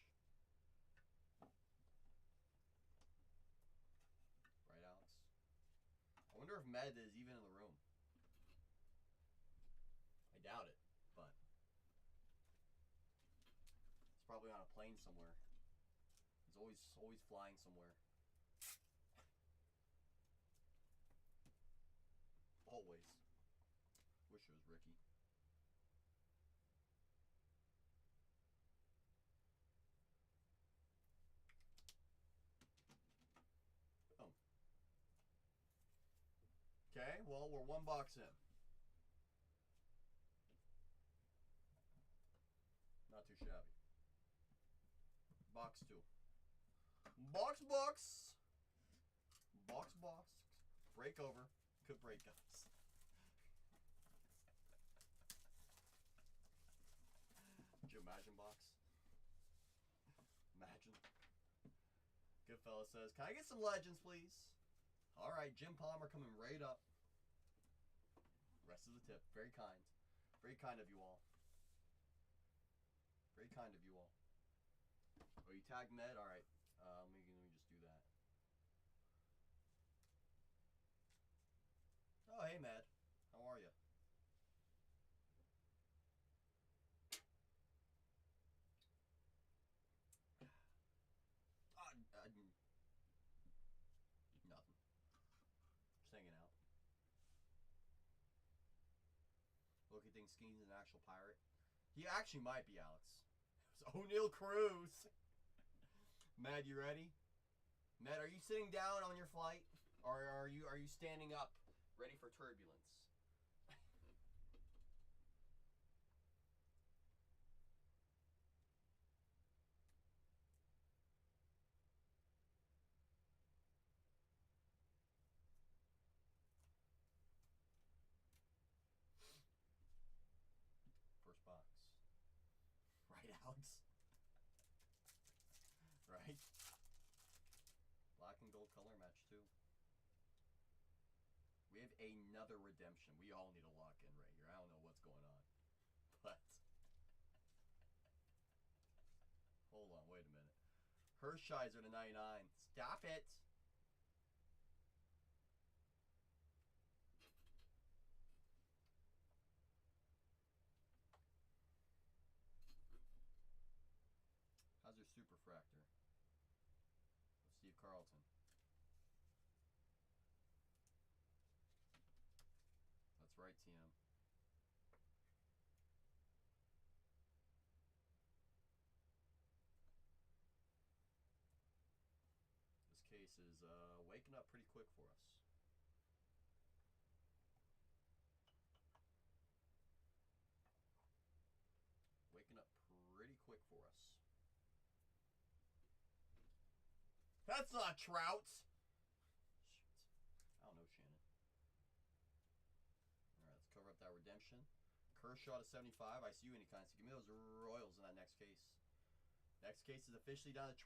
Right, Alex? I wonder if Med is even in the room. I doubt it, but he's probably on a plane somewhere. He's always flying somewhere. Always. Wish it was Ricky. Oh. Okay, well, we're one box in. Not too shabby. Box 2. Box. Break over. Could break, guys. Could you imagine box? Imagine. Goodfella says, can I get some legends, please? Alright, Jim Palmer coming right up. Rest of the tip. Very kind. Very kind of you all. Very kind of you all. Oh, you tagged Med? Alright. Let me just do that. Oh, hey, Med. How are you? Nothing. Just hanging out. Loki thinks Skeen's an actual pirate. He actually might be, Alex. It's O'Neill Cruz. Matt, you ready? Matt, are you sitting down on your flight? Or are you standing up, ready for turbulence? First box. Right, Alex? Right? Black and gold color match too. We have another redemption. We all need to lock in right here. I don't know what's going on. But hold on, wait a minute. Hershiser to 99. Stop it! How's your superfractor? Steve Carlton. That's right, TM. This case is waking up pretty quick for us. Waking up pretty quick for us. That's not Trout. Shoot. I don't know, Shannon. Alright, let's cover up that redemption. Kershaw to 75. I see you any kind. So give me those Royals in that next case. Next case is officially down to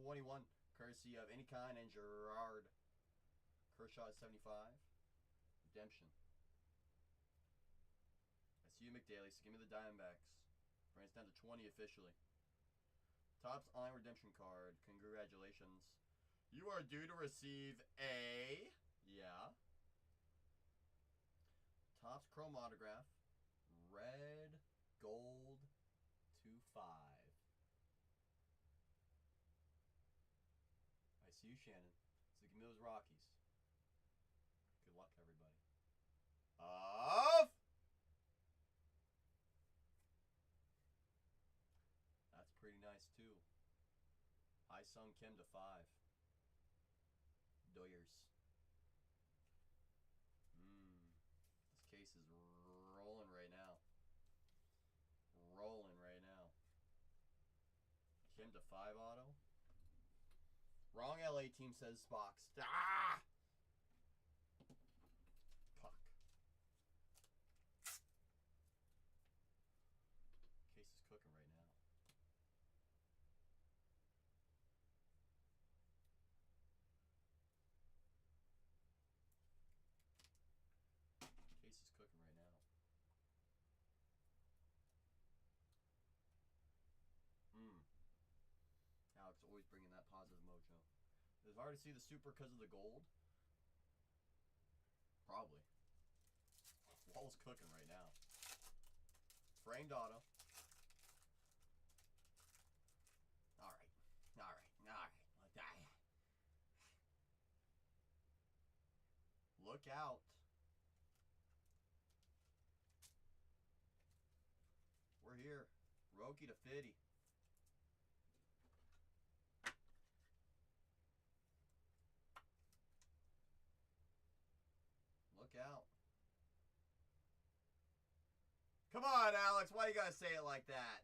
21. Courtesy of any kind and Gerard. Kershaw to 75. Redemption. I see you McDaily. So give me the Diamondbacks. France down to 20 officially. Topps online redemption card. Congratulations. You are due to receive a... Yeah. Topps Chrome autograph. Red, gold, 2/5. I see you, Shannon. So give me those Rockies. Good luck, everybody. Off! That's pretty nice, too. I Sung Kim to 5. Doyers. This case is rolling right now. Rolling right now. Kim to 5 auto. Wrong LA team says Spox. Ah! Puck. Case is cooking right now. Case is cooking right now. Alex always bringing that positive mojo. Is it hard to see the super because of the gold? Probably. Wall's cooking right now. Framed auto. Alright. Like that. Look out. We're here. Roki to 50. Look out. Come on, Alex. Why you gotta say it like that?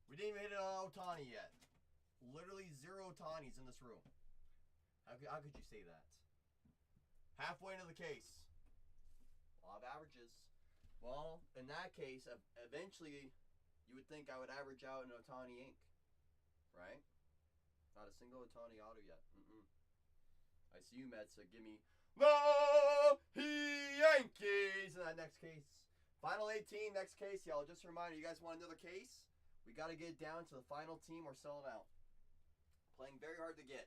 We didn't even hit an Otani yet. Literally 0 Otanis in this room. How could you say that? Halfway into the case. Law of averages. Well, in that case, eventually, you would think I would average out an Otani ink. Right? Not a single Otani auto yet. I see you, Metsa. Give me the Yankees in that next case. Final 18, next case, y'all. Just a reminder, you guys want another case? We got to get down to the final team or sell it out. Playing very hard to get.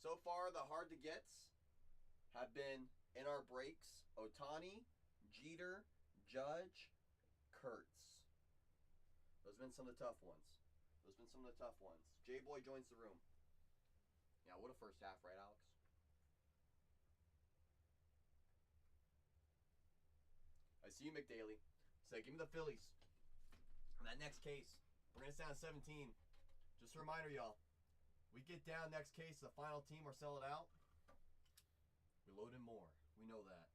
So far, the hard to gets have been in our breaks: Otani, Jeter, Judge, Kurtz. Those have been some of the tough ones. J-Boy joins the room. Yeah, what a first half, right, Alex? I see you, McDaily. Say, give me the Phillies. In that next case, bring us down to 17. Just a reminder, y'all. We get down next case, the final team, or sell it out. We load in more. We know that.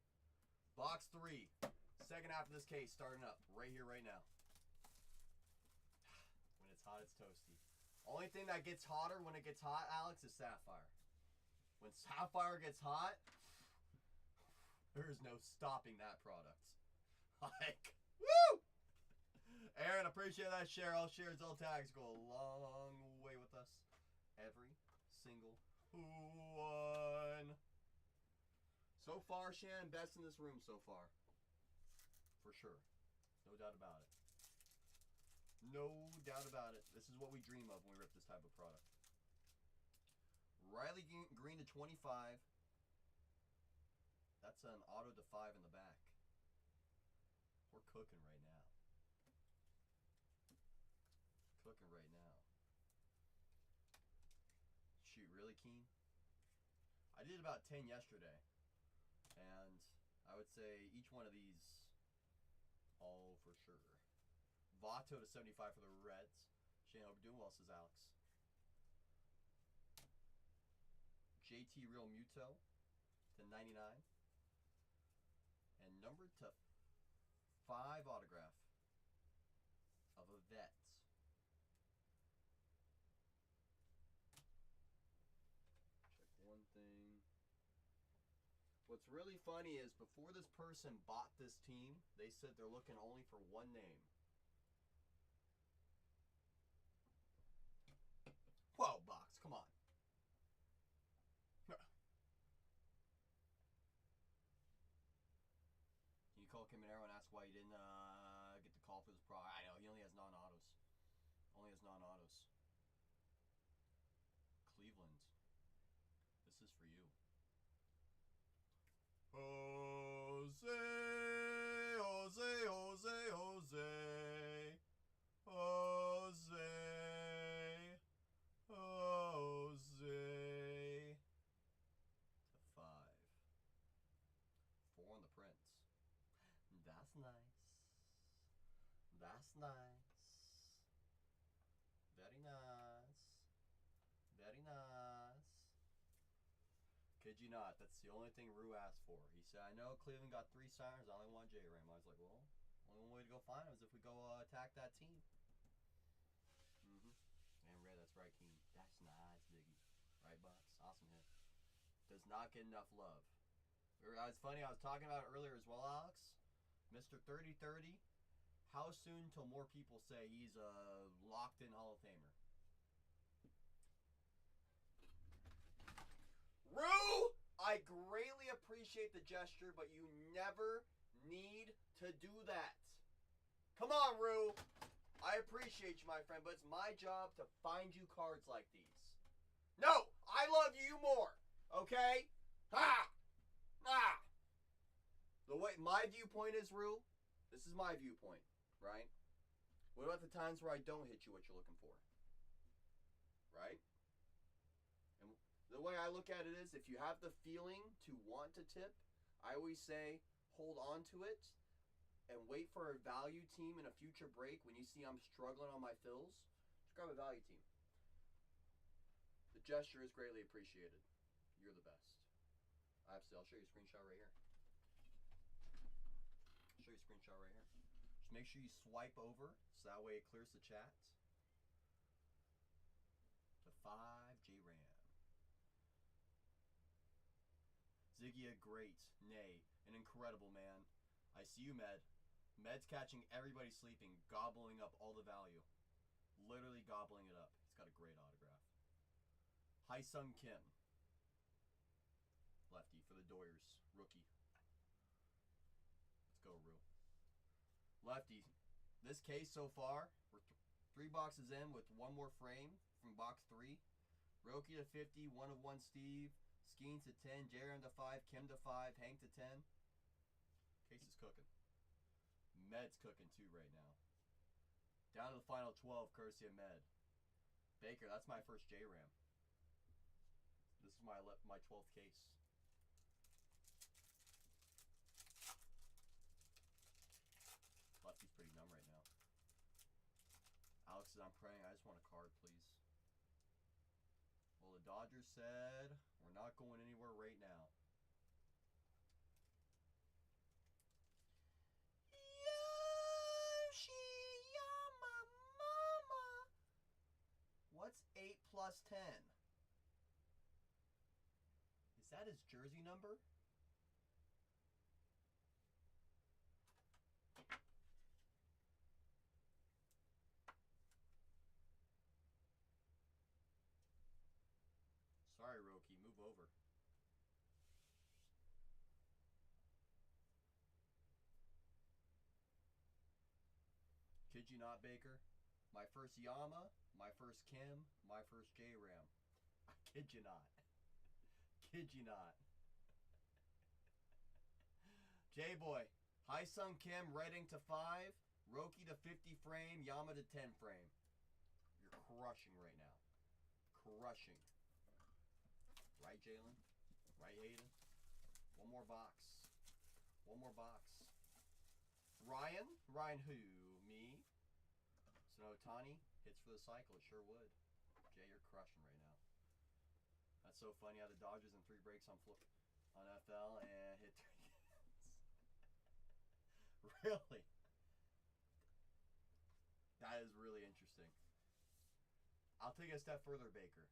Box 3. Second half of this case starting up right here, right now. When it's hot, it's toasty. Only thing that gets hotter when it gets hot, Alex, is Sapphire. When Sapphire gets hot, there's no stopping that product. Like, woo! Aaron, appreciate that share. All shares, all tags go a long way with us. Every single one. So far, Shannon, best in this room so far. For sure. No doubt about it. No doubt about it. This is what we dream of when we rip this type of product. Riley Green to 25. That's an auto to 5 in the back. We're cooking right now. Cooking right now. Shoot, really, Keen? I did about 10 yesterday. And I would say each one of these, all for sure. Vato to 75 for the Reds. Shane, hope you're doing well, says Alex. JT Real Muto to 99. And numbered to 5 autograph of a vet. Check one thing. What's really funny is before this person bought this team, they said they're looking only for one name. Whoa, box, come on. Can you call Caminero and ask why you didn't get the call for this product? I know, he only has non-autos. Cleveland. This is for you. Jose. To 5. 4 on the Prince. That's nice. That's nice. Very nice. Very nice. Kid you not, that's the only thing Rue asked for. He said, I know Cleveland got 3 signers, I only want J-Ram. I was like, well, only way to go find him is if we go attack that team. And Red, that's right, Keen. That's nice, Biggie. Right, Bucks? Awesome hit. Does not get enough love. It's funny, I was talking about it earlier as well, Alex. Mr. 30-30, how soon till more people say he's a locked-in Hall of Famer? Rue, I greatly appreciate the gesture, but you never need to do that. Come on, Rue. I appreciate you, my friend, but it's my job to find you cards like these. No, I love you more, okay? Ha! Ah! The way my viewpoint is, Rue, this is my viewpoint, right? What about the times where I don't hit you what you're looking for? Right? And the way I look at it is, if you have the feeling to want to tip, I always say, hold on to it and wait for a value team in a future break. When you see I'm struggling on my fills, just grab a value team. The gesture is greatly appreciated. You're the best. I'll show you a screenshot right here. Just make sure you swipe over so that way it clears the chat. 5 J-Ram. Ziggy, a great, nay, an incredible man. I see you, Med. Med's catching everybody sleeping, gobbling up all the value. Literally gobbling it up. He's got a great autograph. Haesung Kim. Lefty for the Doyers. Rookie. Let's go, Rue. Lefty. This case so far, we're 3 boxes in with one more frame from box 3. Roki to 50, 1 of 1 Steve. Skeens to 10, Jaron to 5, Kim to 5, Hank to 10. Case is cooking. Med's cooking too right now. Down to the final 12, courtesy of Med. Baker, that's my first J-Ram. This is my 12th case. Lefty's pretty numb right now. Alex says, I'm praying, I just want a card, please. Well, the Dodgers said, we're not going anywhere right now. Yoshiyama Mama. What's 8 plus 10? Is that his jersey number? Sorry, Roki, move over. Kid you not, Baker? My first Yama, my first Kim, my first J-Ram. I kid you not. Kid you not. J-Boy, Haesung Kim, Redding to 5, Roki to 50 frame, Yama to 10 frame. You're crushing right now. Crushing. Right, Jalen? Right, Hayden? One more box. One more box. Ryan? Ryan who? Me? Sonotani? Hits for the cycle. It sure would. Jay, you're crushing right now. That's so funny. I had the Dodgers in 3 breaks on FL and hit 3 hits. Really? That is really interesting. I'll take it a step further, Baker.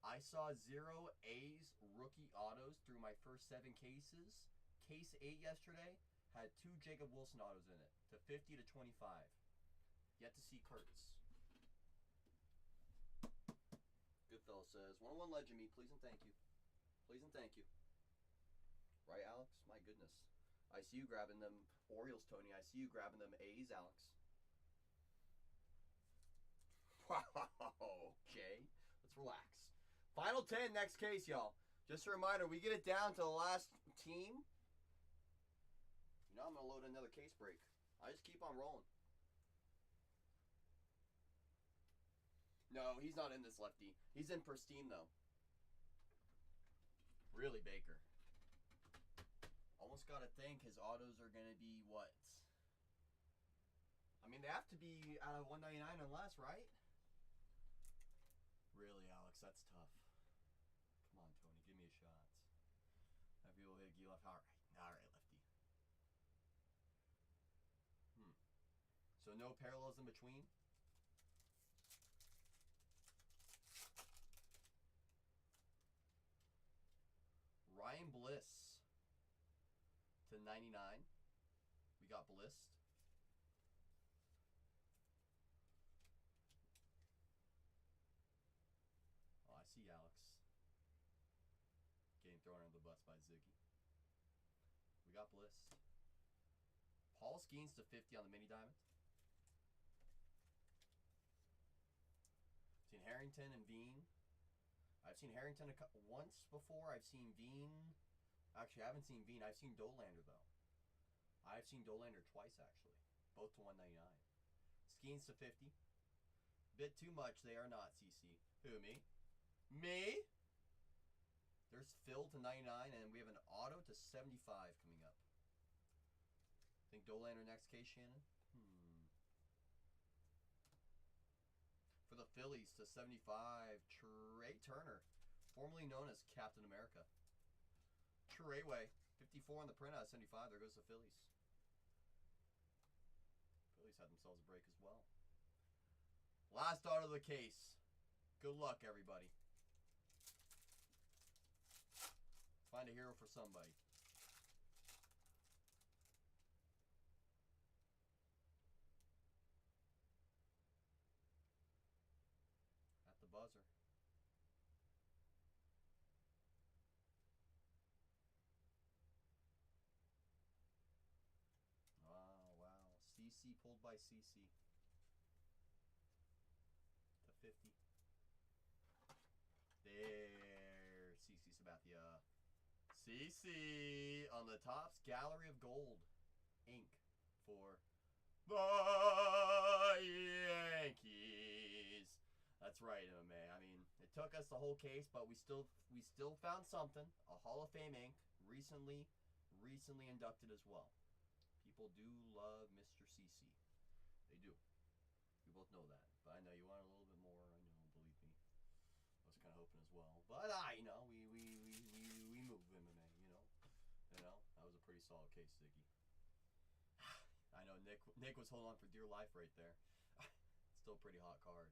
I saw 0 A's rookie autos through my first 7 cases. Case 8 yesterday had 2 Jacob Wilson autos in it, to 50 to 25. Yet to see Kurtz. Goodfellow says, 101 legend me, please and thank you. Please and thank you. Right, Alex? My goodness. I see you grabbing them Orioles, Tony. I see you grabbing them A's, Alex. Wow, Jay. Let's relax. Final 10, next case, y'all. Just a reminder, we get it down to the last team. You know I'm going to load another case break. I just keep on rolling. No, he's not in this, Lefty. He's in pristine, though. Really, Baker. Almost got to think his autos are going to be what? I mean, they have to be out of 199 and less, right? Really, Alex, that's tough. Come on, Tony, give me a shot. Have you hit left? All right, Lefty. So no parallels in between. Ryan Bliss to 99. We got Bliss. Oh, I see Alex getting thrown under the bus by Ziggy. We got Bliss. Paul Skeens to 50 on the mini diamond. Seen Harrington and Bean. I've seen Harrington once before. I've seen Bean. Actually, I haven't seen Bean. I've seen Dolander, though. I've seen Dolander twice, actually. Both to 199. Skeens to 50. Bit too much. They are not, CC. Who, me? Me? There's Phil to 99, and we have an auto to 75 coming up. Think Dolander next case, Shannon? For the Phillies to 75, Trey Turner, formerly known as Captain America. Treyway, 54 on the printout, 75. There goes the Phillies. Phillies had themselves a break as well. Last auto of the case. Good luck, everybody. Find a hero for somebody. At the buzzer. Oh, wow. CC pulled by CC. To 50. There. CC Sabathia. CC on the Topps Gallery of Gold. Ink for the Yankees. That's right, MMA. I mean, it took us the whole case, but we still found something. A Hall of Fame ink, recently inducted as well. People do love Mr. CC. They do. We both know that. But I know you want a little bit more. I know, believe me. I was kind of hoping as well. But you know, we move MMA. You know, that was a pretty solid case, Ziggy. I know Nick was holding on for dear life right there. Still a pretty hot card.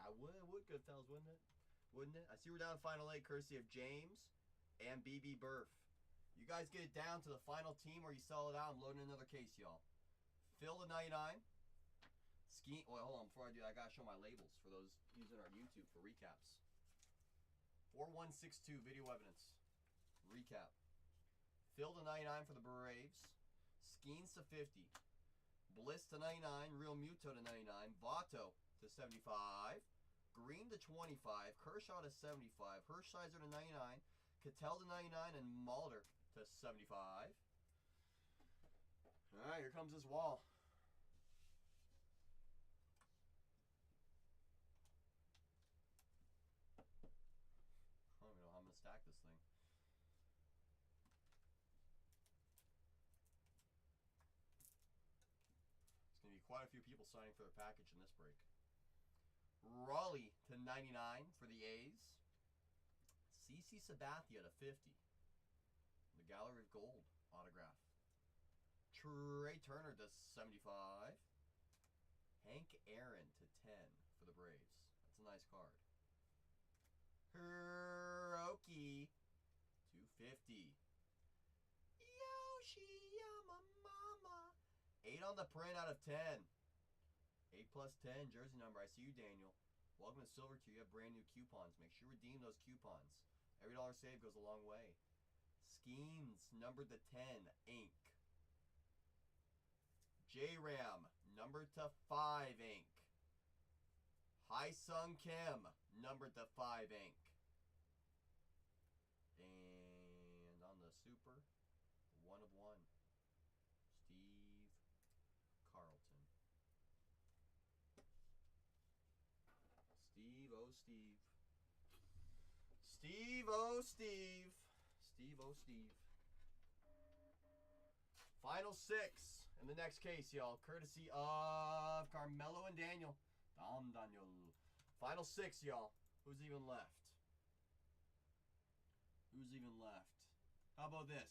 I would good fellas, wouldn't it? Wouldn't it? I see we're down to final 8, courtesy of James and BB Burf. You guys get it down to the final team or you sell it out. I'm loading another case, y'all. Phil the 99. Ski. Well, hold on. Before I do, I gotta show my labels for those using our YouTube for recaps. 4162 video evidence. Recap. Phil to 99 for the Braves. Skeens to 50. Bliss to 99. Real Muto to 99. Vato to 75. Green to 25. Kershaw to 75. Hershiser to 99. Cattell to 99. And Mulder to 75. Alright, here comes this wall. I don't even know how I'm going to stack this thing. There's going to be quite a few people signing for their package in this break. Raleigh to 99 for the A's. CC Sabathia to 50. The Gallery of Gold autograph. Trey Turner to 75. Hank Aaron to 10 for the Braves. That's a nice card. Hiroki to 50. Yoshi Yamamama. 8 on the print out of 10. 8 plus 10 jersey number. I see you, Daniel. Welcome to Silver Tier. You have brand new coupons. Make sure you redeem those coupons. Every dollar saved goes a long way. Schemes numbered to 10. Ink. J-Ram numbered to 5. Ink. Hai Sung Kim numbered to 5. Ink. And on the super, 1 of 1. Steve Carlton. Steve, oh Steve. Steve, oh Steve. Steve, oh Steve. Final 6 in the next case, y'all. Courtesy of Carmelo and Daniel. Daniel. Final 6, y'all. Who's even left? Who's even left? How about this?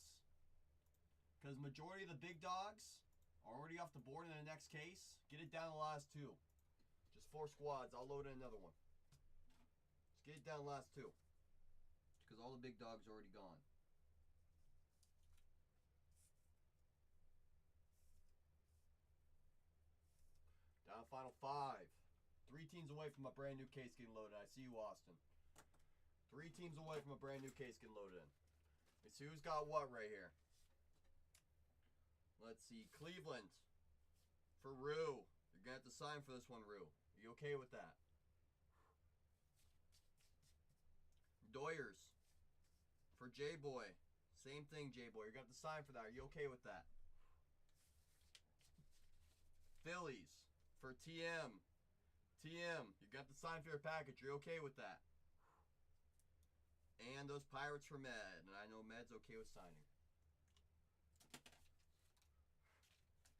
Because majority of the big dogs are already off the board in the next case. Get it down to the last 2. Just 4 squads. I'll load in another one. Just get it down to the last 2. Because all the big dogs are already gone. Down to final 5. 3 teams away from a brand new case getting loaded. I see you, Austin. 3 teams away from a brand new case getting loaded in. Let's see who's got what right here. Let's see. Cleveland for Rue. You're going to have to sign for this one, Rue. Are you okay with that? Doyers for J-Boy. Same thing, J-Boy. You're going to have to sign for that. Are you okay with that? Phillies for TM. TM, you're going to have to sign for your package. Are you okay with that? And those Pirates for Med. And I know Med's okay with signing.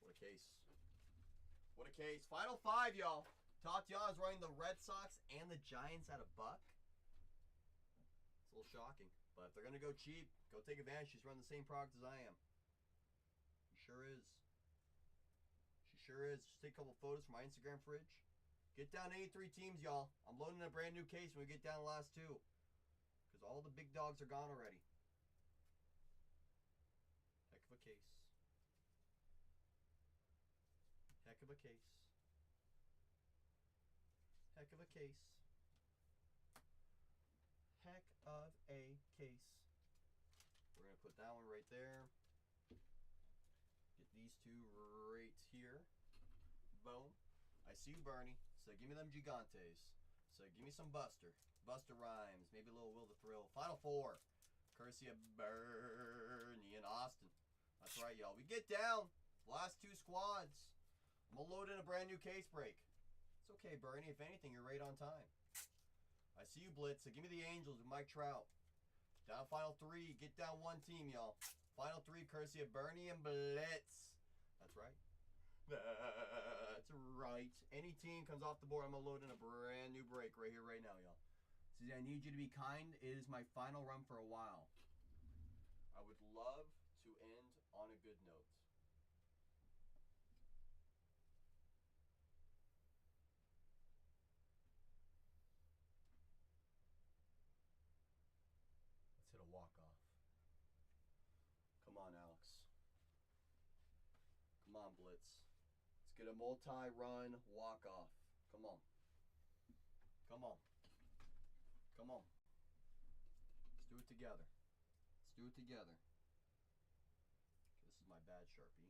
What a case. What a case. Final 5, y'all. Tatiana's running the Red Sox and the Giants at $1. It's a little shocking. But if they're going to go cheap, go take advantage. She's running the same product as I am. She sure is. She sure is. Just take a couple photos from my Instagram fridge. Get down 83 teams, y'all. I'm loading a brand new case when we get down the last two. Because all the big dogs are gone already. Heck of a case. Heck of a case. Heck of a case. Heck of a case. We're going to put that one right there. Get these two right here. Boom. I see you, Bernie. So give me them Gigantes. So give me some Buster. Buster Rhymes. Maybe a little Will the Thrill. Final four. Courtesy of Bernie and Austin. That's right, y'all. We get down. Last two squads. I'm going to load in a brand new case break. It's okay, Bernie. If anything, you're right on time. I see you, Blitz. So give me the Angels with Mike Trout. Down final three. Get down one team, y'all. Final three, courtesy of Bernie and Blitz. That's right. That's right. Any team comes off the board, I'm going to load in a brand new break right here, right now, y'all. See, I need you to be kind. It is my final run for a while. I would love to end on a good note. Let's hit a walk-off. Come on, Alex. Come on, Blitz. Let's get a multi-run walk-off. Come on. Come on. Come on. Let's do it together. Let's do it together. This is my bad Sharpie.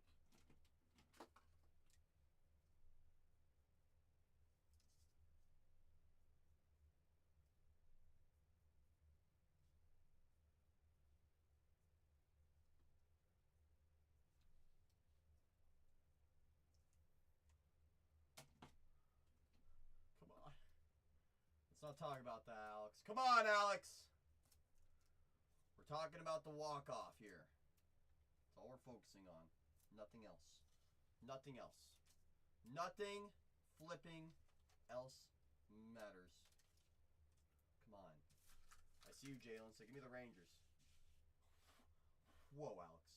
Come on. Let's not talk about that, Alex. Come on, Alex. We're talking about the walk-off here. That's all we're focusing on. Nothing else. Nothing else. Nothing flipping else matters. Come on. I see you, Jalen, so give me the Rangers. Whoa, Alex.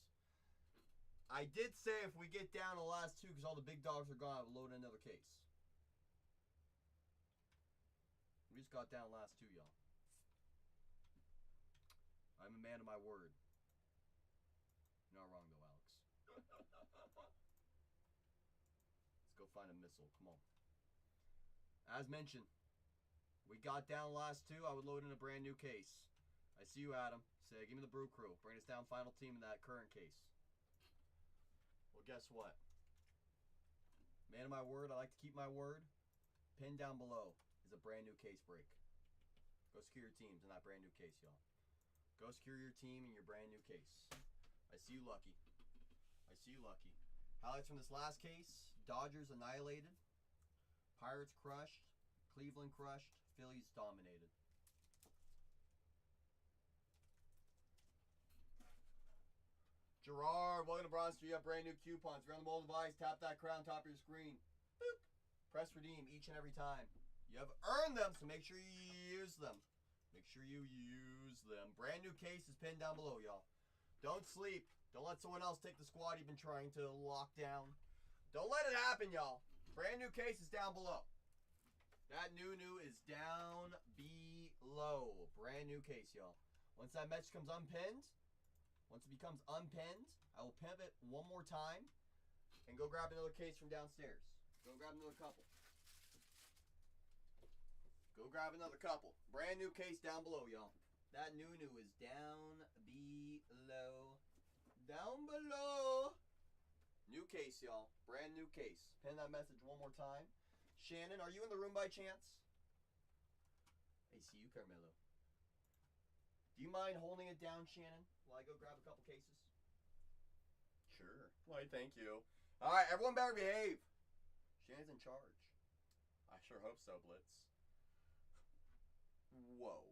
I did say if we get down the last two, because all the big dogs are gone, I would load another case. We just got down last two, y'all. I'm a man of my word. You're not wrong, though, Alex. Let's go find a missile. Come on. As mentioned, we got down last two. I would load in a brand new case. I see you, Adam. Say, give me the Brew Crew. Bring us down final team in that current case. Well, guess what? Man of my word. I like to keep my word. Pinned down below is a brand new case break. Go secure your teams in that brand new case, y'all. Go secure your team in your brand new case. I see you, Lucky. I see you, Lucky. Highlights from this last case. Dodgers annihilated. Pirates crushed. Cleveland crushed. Phillies dominated. Gerard, welcome to Bronster. You have brand new coupons. If you're on the mobile device, tap that crown top of your screen. Boop. Press redeem each and every time. You have earned them, so make sure you use them. Make sure you use them. Brand new case is pinned down below, y'all. Don't sleep. Don't let someone else take the squad you've been trying to lock down. Don't let it happen, y'all. Brand new case is down below. That new is down below. Brand new case, y'all. Once that message comes unpinned, once it becomes unpinned, I will pimp it one more time and go grab another case from downstairs. Go grab another couple. Go grab another couple. Brand new case down below, y'all. That new is down below. Down below. New case, y'all. Brand new case. Pin that message one more time. Shannon, are you in the room by chance? I see you, Carmelo. Do you mind holding it down, Shannon, while I go grab a couple cases? Sure. Why, thank you. All right, everyone better behave. Shannon's in charge. I sure hope so, Blitz. Whoa.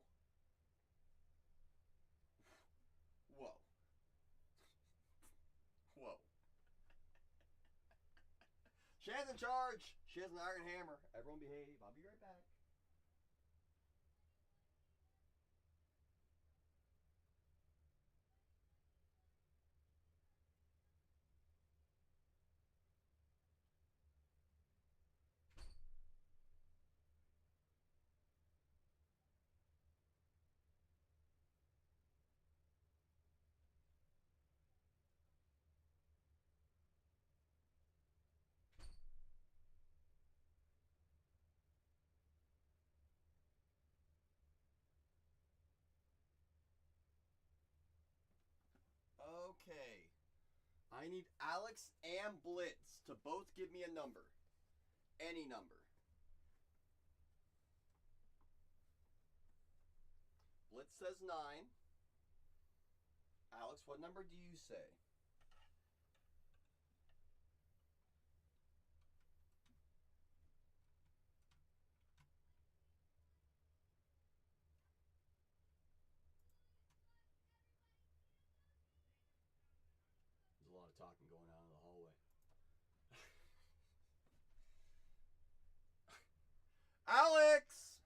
Whoa. Whoa. Shannon's in charge. She has an iron hammer. Everyone behave. I'll be right back. I need Alex and Blitz to both give me a number. Any number. Blitz says 9. Alex, what number do you say? There's a lot of talking going on in the hallway. Alex!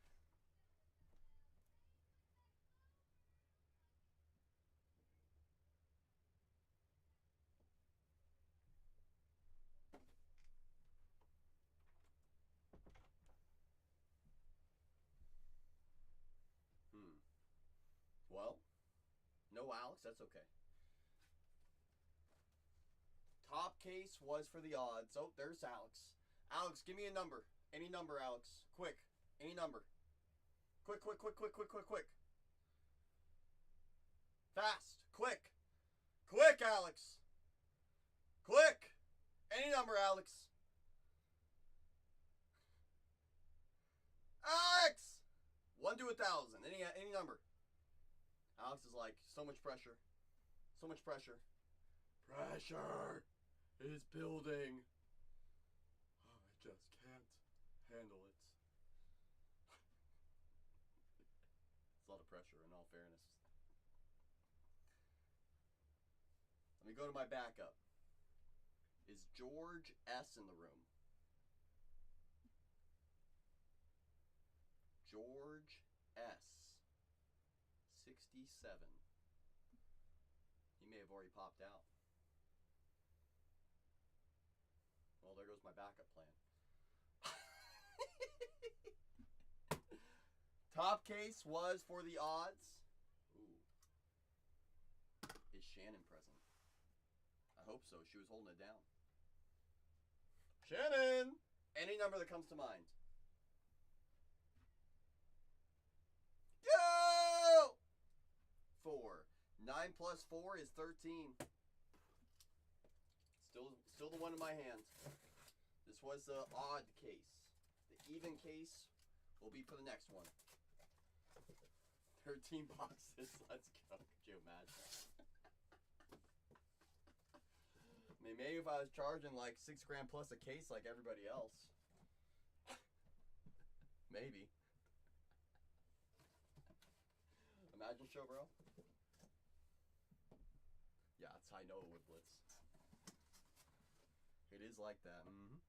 Well, no Alex, that's okay. Top case was for the odds. Oh, there's Alex. Alex, give me a number. Any number, Alex. Quick. Any number. Quick, quick, quick, quick, quick, quick, quick. Fast. Quick. Quick, Alex. Quick. Any number, Alex. Alex! 1 to 1,000. Any number. Alex is like, so much pressure. So much pressure. Pressure is building. I just can't handle it. It's a lot of pressure, in all fairness. Let me go to my backup. Is George S. in the room? George S. 67. He may have already popped out. Well, there goes my backup plan. Top case was for the odds. Ooh. Is Shannon present? I hope so. She was holding it down. Shannon! Any number that comes to mind. Go! 4. 9 plus 4 is 13. Still the one in my hand. This was the odd case. The even case will be for the next one. 13 boxes. Let's go. Could you imagine? I mean, maybe if I was charging like $6 grand plus a case like everybody else. Maybe. Imagine show, bro. Yeah, that's how I know it would blitz. It is like that. Mm-hmm.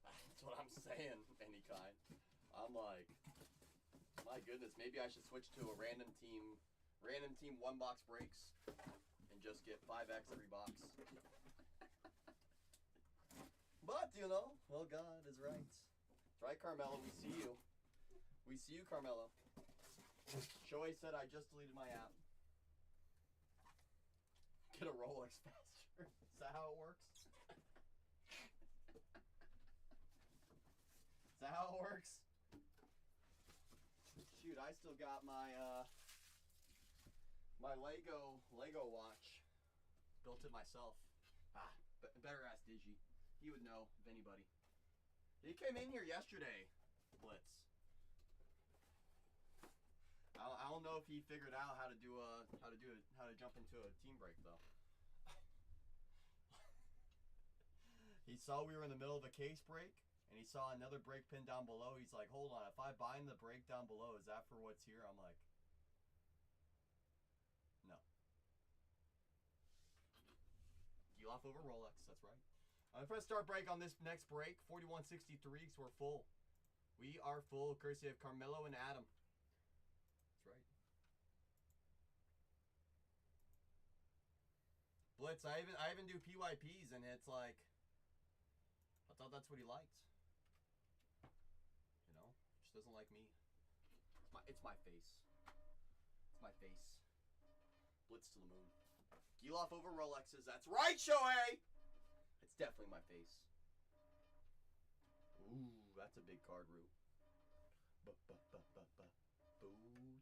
That's what I'm saying, any kind. I'm like, my goodness, maybe I should switch to a random team 1 box breaks and just get 5x every box. But, you know, well, God is right. That's right, Carmelo, we see you. We see you, Carmelo. Shohei said I just deleted my app. Get a Rolex faster. Is that how it works? Is that how it works? Shoot, I still got my my Lego watch. Built it myself. Better ask Digi. He would know, if anybody. He came in here yesterday, Blitz. I don't know if he figured out how to jump into a team break though. He saw we were in the middle of a case break, and he saw another break pin down below. He's like, hold on, if I bind the break down below, is that for what's here? I'm like, no. You off over Rolex, that's right. I'm gonna press start break on this next break, 4163, because we're full. We are full, courtesy of Carmelo and Adam. That's right. Blitz, I even do PYPs, and it's like, I thought that's what he liked. You know, just doesn't like me. It's my face. It's my face. Blitz to the moon. Giloff over Rolexes. That's right, Shohei! It's definitely my face. Ooh, that's a big card root. Boo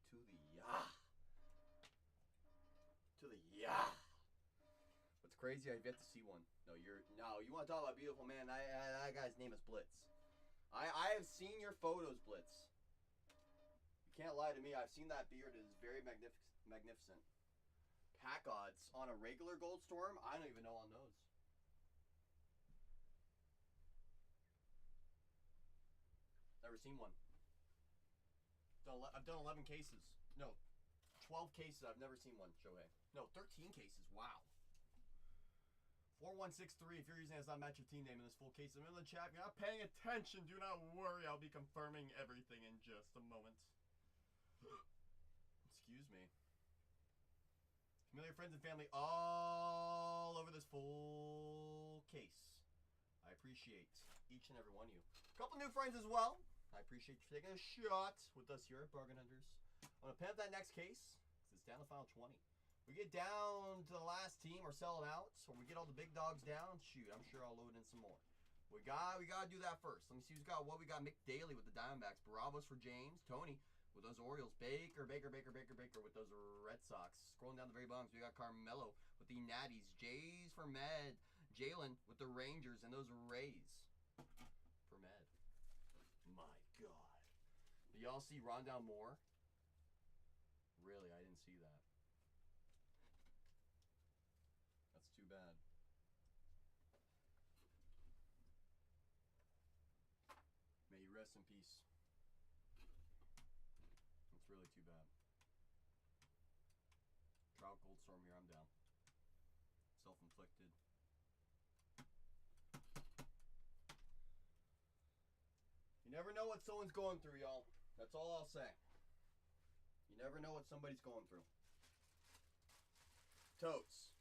to the ya. To the ya. What's crazy? I've yet to see one. No, you want to talk about beautiful man? That guy's name is Blitz. I have seen your photos, Blitz. You can't lie to me. I've seen that beard. It is very magnificent. Pack odds on a regular Gold Storm? I don't even know on those. Never seen one. I've done 11 cases. No, 12 cases. I've never seen one, Shohei. No, 13 cases. Wow. 4163. If you're using it, does not match your team name in this full case. I'm in the chat. You're not paying attention. Do not worry. I'll be confirming everything in just a moment. Excuse me. Familiar friends and family all over this full case. I appreciate each and every one of you. A couple new friends as well. I appreciate you taking a shot with us here at Bargain Hunters. I'm going to pen up that next case because it's down to final 20. We get down to the last team or sell it out. So when we get all the big dogs down, shoot, I'm sure I'll load in some more. We got to do that first. Let me see who's got what. We got Mick Daly with the Diamondbacks. Bravos for James. Tony with those Orioles. Baker with those Red Sox. Scrolling down the very bottom, we got Carmelo with the Natties. Jays for Med. Jalen with the Rangers and those Rays for Med. My God. Did y'all see Rondell Moore? Really, I didn't see that. That's too bad. May you rest in peace. That's really too bad. Trout Gold Storm here, I'm down. Self-inflicted. You never know what someone's going through, y'all. That's all I'll say. You never know what somebody's going through. Totes.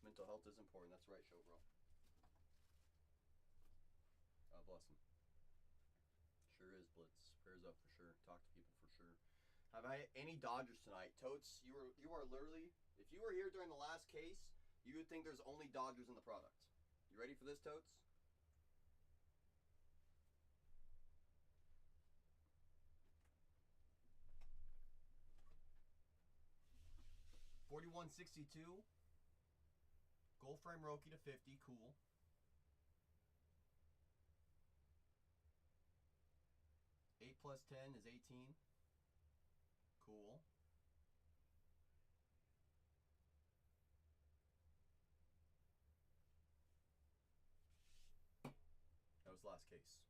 Mental health is important. That's right, show bro. God bless him. Sure is, Blitz. Prayers up for sure. Talk to people for sure. Have I any Dodgers tonight? Totes, you are literally, if you were here during the last case, you would think there's only Dodgers in the product. You ready for this, Totes? $41.62. Gold frame Roki to 50. Cool. +10 is 18. Cool. That was last case.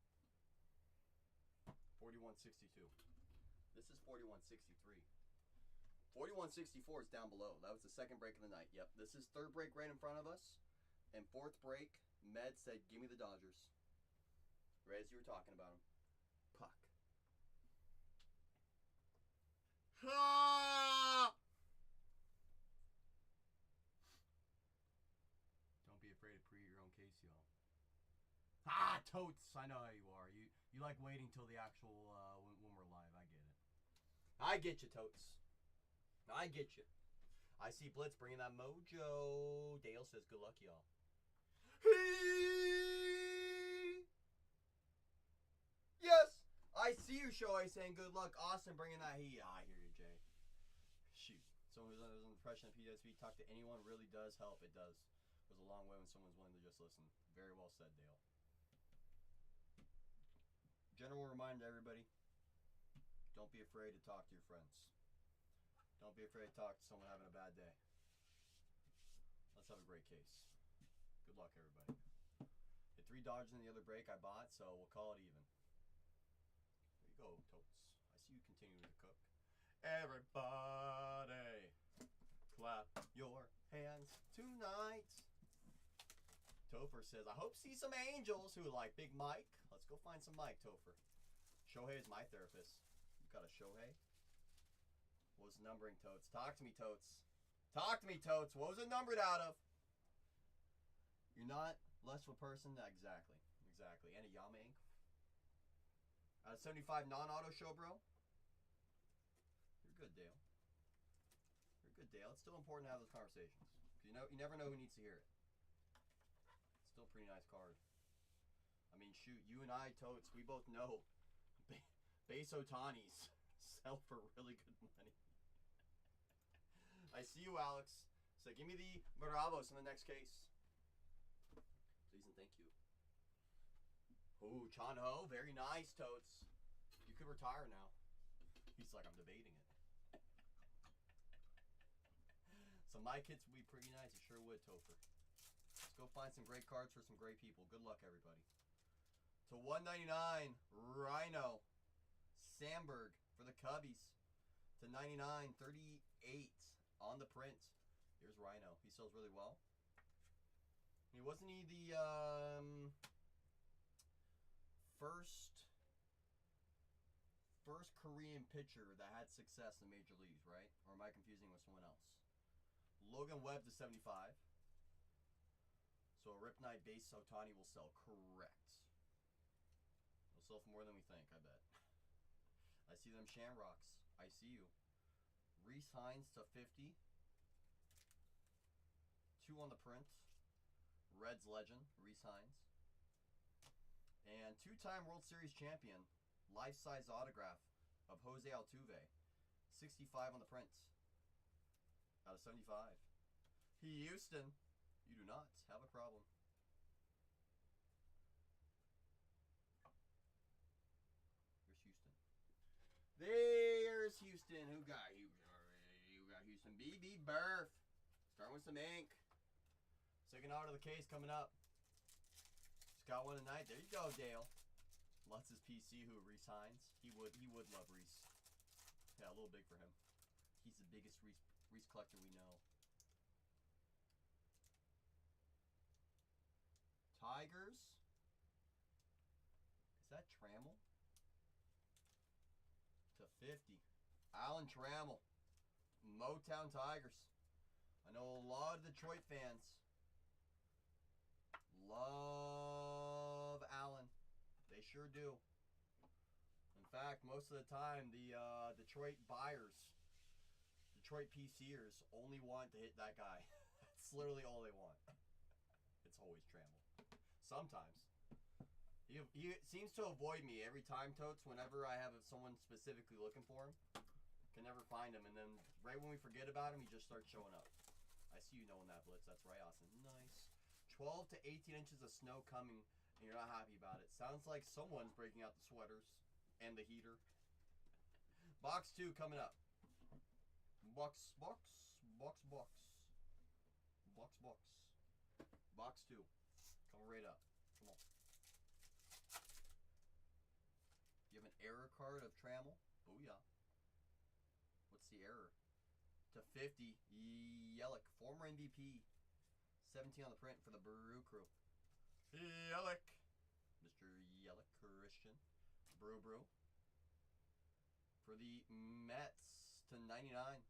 41.62. This is 41.63. 41.64 is down below. That was the second break of the night. Yep. This is third break right in front of us. And fourth break, Med said, give me the Dodgers. Right as you were talking about him. Puck. Don't be afraid to pre your own case, y'all. Totes. I know how you are. You like waiting till the actual when we're live. I get it. I get you, Totes. I get you. I see Blitz bringing that mojo. Dale says, good luck, y'all. Yes, I see you, Shohei, saying good luck. Austin bringing that heat. I hear you, Jay. Shoot. Someone who's under the impression that PTSD talk to anyone really does help. It does. It goes a long way when someone's willing to just listen. Very well said, Dale. General reminder to everybody, don't be afraid to talk to your friends. Don't be afraid to talk to someone having a bad day. Let's have a great case. Good luck, everybody. Hit 3 Dodgers in the other break I bought, so we'll call it even. There you go, Totes. I see you continuing to cook. Everybody, clap your hands tonight. Topher says, I hope to see some angels who like Big Mike. Let's go find some Mike, Topher. Shohei is my therapist. You got a Shohei? What was the numbering, Totes? Talk to me, Totes. Talk to me, Totes. What was it numbered out of? You're not less of a person? Exactly. Exactly. And a Yama ink. Out of 75 non-auto show, bro. You're good, Dale. You're good, Dale. It's still important to have those conversations. You never know who needs to hear it. Still a pretty nice card. I mean, shoot, you and I, Totes, we both know base Otanis sell for really good money. I see you, Alex. So give me the Bravos in the next case. Please and thank you. Ooh, Chan Ho. Very nice, Totes. You could retire now. He's like, I'm debating it. So my kits would be pretty nice. It sure would, Topher. Let's go find some great cards for some great people. Good luck, everybody. To 199, Rhino. Sandberg for the Cubbies. To 99, 38 on the print. Here's Rhino. He sells really well. Wasn't he the first Korean pitcher that had success in major leagues, right? Or am I confusing with someone else? Logan Webb to 75. So a Rip Knight base Otani will sell. Correct. He'll sell for more than we think, I bet. I see them Shamrocks. I see you. Reese Hines to 50. 2 on the print. Reds legend, Reese Hines. And 2-time World Series champion, life-size autograph of Jose Altuve. 65 on the print. Out of 75. Houston, you do not have a problem. Here's Houston. There's Houston. Who got Houston? BB Burf. Starting with some ink. Second out of the case coming up. Just got one tonight. There you go, Dale. Lots his PC who Reese Hines. He would love Reese. Yeah, a little big for him. He's the biggest Reese collector we know. Tigers. Is that Trammell? To 50. Alan Trammell. Motown Tigers. I know a lot of Detroit fans love Alan. They sure do. In fact, most of the time, the Detroit buyers, Detroit PCers, only want to hit that guy. That's literally all they want. It's always Trammell. Sometimes. He seems to avoid me every time, Totes, whenever I have someone specifically looking for him. Can never find him, and then right when we forget about him, he just starts showing up. I see you knowing that, Blitz. That's right, Austin. Nice. 12 to 18 inches of snow coming, and you're not happy about it. Sounds like someone's breaking out the sweaters and the heater. Box 2 coming up. Box 2. Coming right up. Come on. You have an error card of Trammell. Booyah. What's the error? To 50, Yelich, former MVP. 17 on the print for the Brew Crew. Yelich. Mr. Yelich, Christian. Brew. For the Mets to 99.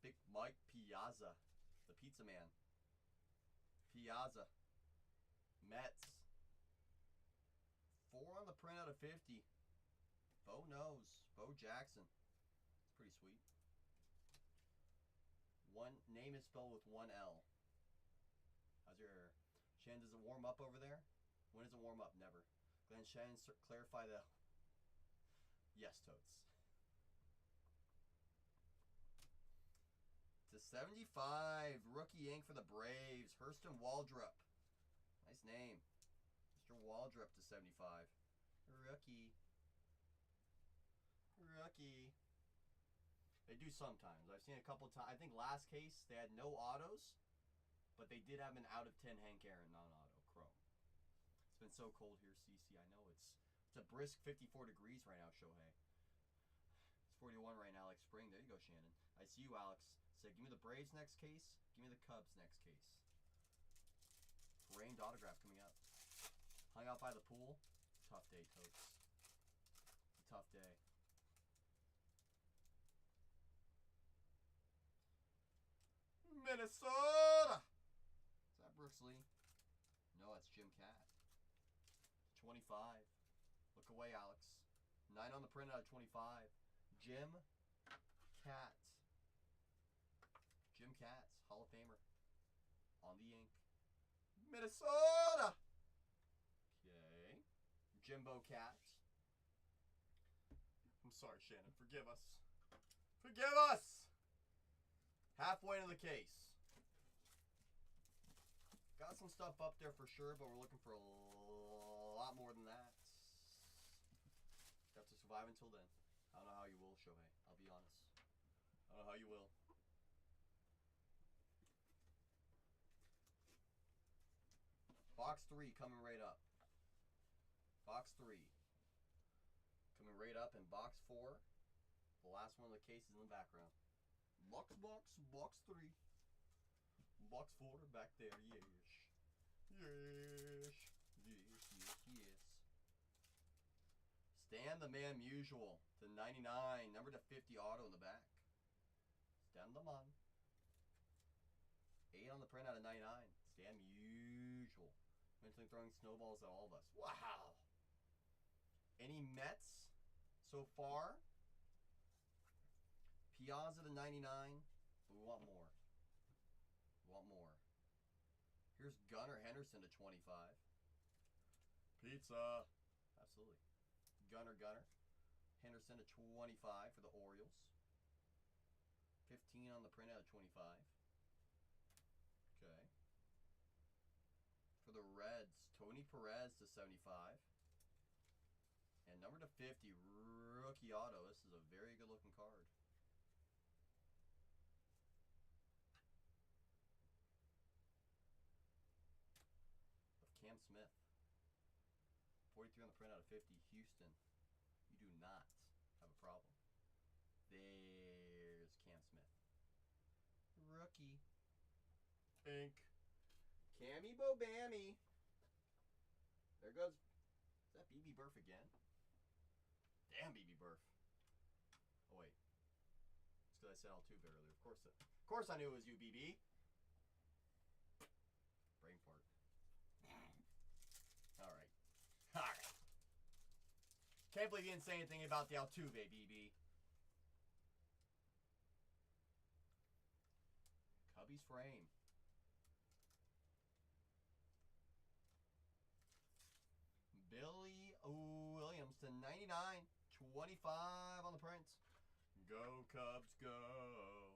Big Mike Piazza, the pizza man. Piazza. Mets. 4 on the print out of 50. Bo knows. Bo Jackson. It's pretty sweet. Name is spelled with 1 L. How's your error? Shannon, does it warm up over there? When does it warm up? Never. Glenn Shannon, clarify the... Yes, Totes. To 75, rookie ink for the Braves. Hurston Waldrop. Nice name. Mr. Waldrop to 75. Rookie. They do sometimes. I've seen a couple times. I think last case, they had no autos, but they did have an out of 10 Hank Aaron non-auto chrome. It's been so cold here, CC. I know it's a brisk 54 degrees right now, Shohei. It's 41 right now, like spring. There you go, Shannon. I see you, Alex. Say, give me the Braves next case. Give me the Cubs next case. Framed autograph coming up. Hung out by the pool. Tough day, Totes. A tough day. Minnesota! Is that Brooks Lee? No, that's Jim Cat. 25. Look away, Alex. 9 on the print out of 25. Jim Cat. Jim Katz, Hall of Famer. On the ink. Minnesota! Okay. Jimbo Cat. I'm sorry, Shannon. Forgive us. Forgive us! halfway into the case. Got some stuff up there for sure, but we're looking for a lot more than that. Got to survive until then. I don't know how you will, Shohei. I'll be honest. I don't know how you will. Box 3 coming right up. Box 3 coming right up, and box 4, the last one of the case is in the background. Box 3. Box 4 back there, yes. Yes. Stan the Man Usual to 99, number to 50 auto in the back. Stan the Man. 8 on the print out of 99. Stan Usual. Mentally throwing snowballs at all of us. Wow. Any Mets so far? Piazza to 99, but we want more. We want more. Here's Gunnar Henderson to 25. Pizza. Absolutely. Gunnar. Henderson to 25 for the Orioles. 15 on the print out of 25. Okay. For the Reds, Tony Perez to 75. And number to 50, rookie auto. This is a very good looking card. Of Cam Smith. 43 on the print out of 50. Houston. You do not have a problem. There's Cam Smith. Rookie. Ink. Cammy Bobammy. There goes. Is that BB Burf again? Damn, BB Burf. Oh wait. It's because I said Altuve earlier. Of course I knew it was you, BB. Brain fart. Alright. Alright. Can't believe you didn't say anything about the Altuve, BB. Cubbies frame. Billy Williams to 99. 25 on the print. Go Cubs, go.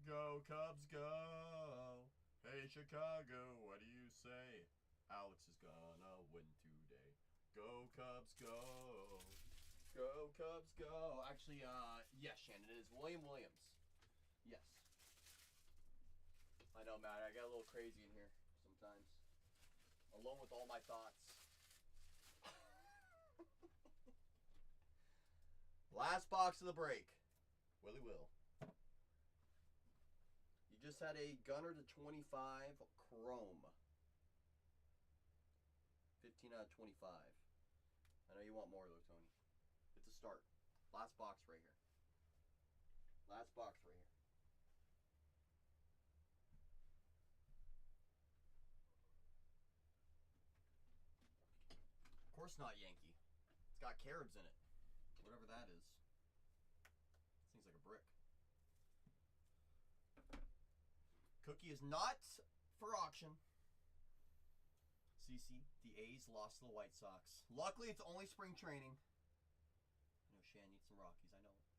Go Cubs, go. Hey Chicago, what do you say? Alex is gonna win today. Go Cubs, go. Go Cubs, go. Actually, yes, Shannon, it is Williams. Yes. I know, Matt, I get a little crazy in here sometimes. Alone with all my thoughts. Last box of the break. Willie Will. You just had a Gunner to 25 Chrome. 15 out of 25. I know you want more though, Tony. It's a start. Last box right here. Last box right here. Of course not Yankee. It's got carobs in it. Whatever that is. Seems like a brick. Cookie is not for auction. CC, the A's lost to the White Sox. Luckily, it's only spring training. I know Shan needs some Rockies. I know it.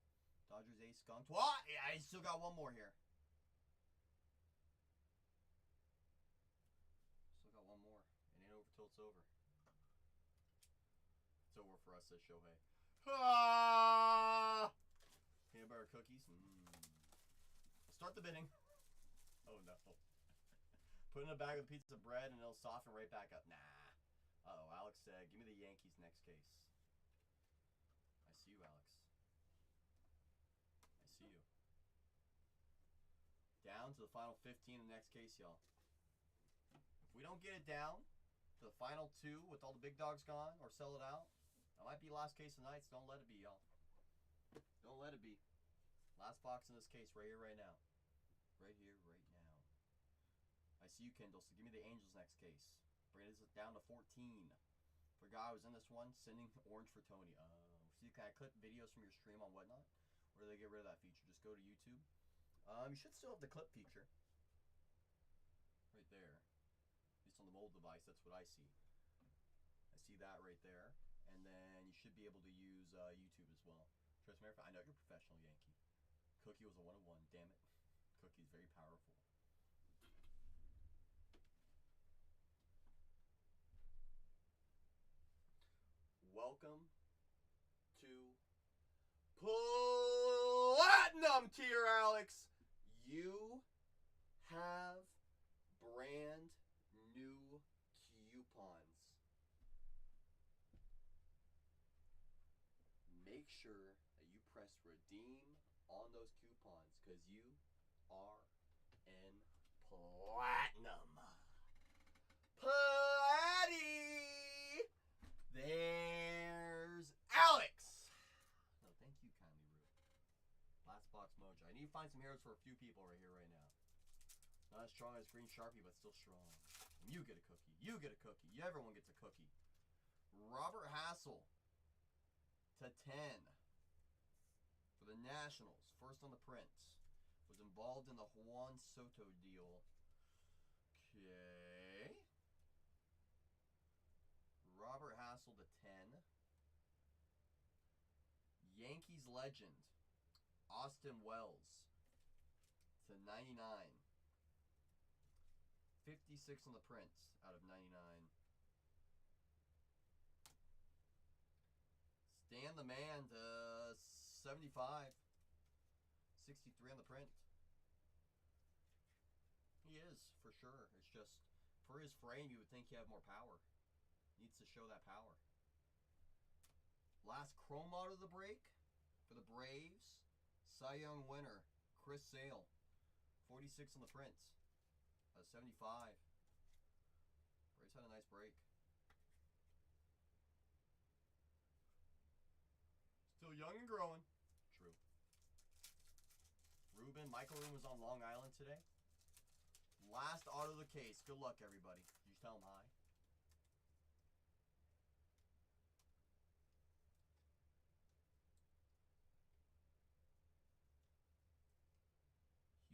Dodgers Ace skunk. What? Yeah, I still got one more here. Still got one more. It ain't over till it's over. It's over for us, says Shohei. Ah! Peanut butter cookies. Start the bidding. Oh no. Put in a bag of pizza bread and it'll soften right back up. Nah. Uh-oh, Alex said, give me the Yankees next case. I see you, Alex. I see you. Down to the final 15 in the next case, y'all. If we don't get it down to the final 2 with all the big dogs gone or sell it out, that might be last case of the night, so don't let it be, y'all. Don't let it be. Last box in this case right here, right now. Right here, right now. I see you, Kindle, so give me the Angels next case. Bring it down to 14. For a guy who was in this one, sending orange for Tony. See, can I clip videos from your stream on Whatnot? Or do they get rid of that feature? Just go to YouTube. You should still have the clip feature. Right there. At least on the mobile device, that's what I see. I see that right there. And then you should be able to use YouTube as well. Trust America, I know you're a professional Yankee. Cookie was a 1-1. Damn it. Cookie's very powerful. welcome to Platinum Tier, Alex. You have brand new coupons. Make sure that you press redeem on those coupons because you are in platinum. Platty! There's Alex! No, thank you, kindly Roo. Last box mojo. I need to find some heroes for a few people right here, right now. Not as strong as Green Sharpie, but still strong. And you get a cookie. You get a cookie. Everyone gets a cookie. Robert Hassel to 10 for the Nationals. First on the prints. Was involved in the Juan Soto deal. Okay. Robert Hassel to 10. Yankees legend. Austin Wells to 99. 56 on the prints out of 99. Stan the Man to 75. 63 on the print. He is, for sure. It's just, for his frame, you would think he had more power. Needs to show that power. Last chrome out of the break for the Braves. Cy Young winner, Chris Sale. 46 on the prints. 75. Braves had a nice break. Still young and growing. True. Michael Ruben was on Long Island today. Last auto of the case. Good luck, everybody. Did you tell him hi?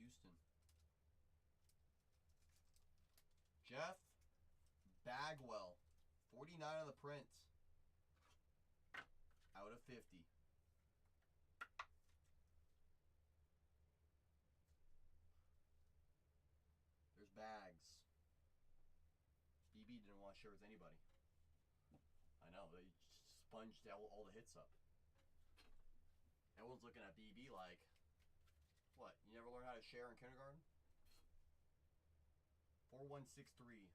Houston. Jeff Bagwell. 49 on the print. Out of 50. There's Bags. BB didn't want to share with anybody. I know, they sponged all the hits up. Everyone's looking at BB like, what, you never learned how to share in kindergarten? 4163,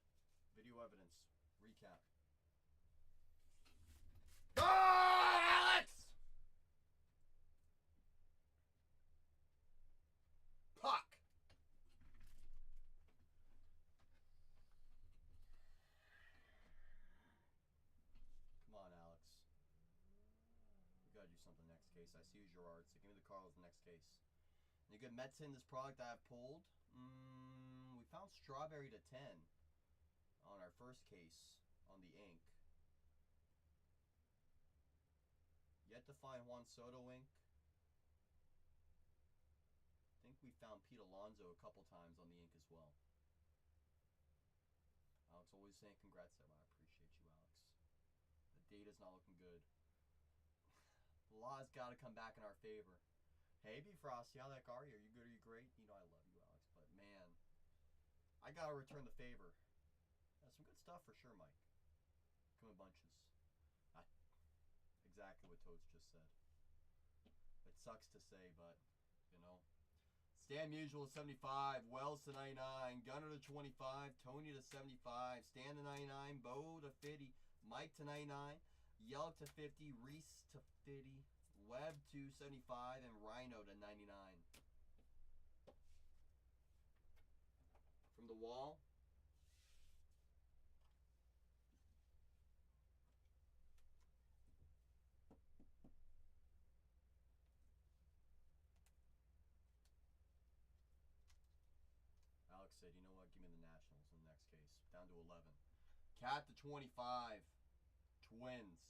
video evidence, recap. Alex! Puck! Come on, Alex. We gotta do something next case. I see Gerard, so give me the Carlos next case. Any good Mets in this product I have pulled? We found Strawberry to 10 on our first case on the ink. Yet to find Juan Soto ink. I think we found Pete Alonso a couple times on the ink as well. Alex always saying congrats, Emma. I appreciate you, Alex. The data's not looking good. The law's got to come back in our favor. Hey, B Frosty, how the heck are you? Are you good? Are you great? You know I love you, Alex, but man, I gotta return the favor. That's some good stuff for sure, Mike. Come in bunches. Exactly what Toads just said. It sucks to say, but you know. Stan Musial to 75, Wells to 99, Gunner to 25, Tony to 75, Stan to 99, Bo to 50, Mike to 99, Yelk to 50, Reese to 50. Webb to 75 and Rhino to 99. From the wall. Alex said, you know what, give me the Nationals in the next case. Down to 11. Cat to 25. Twins.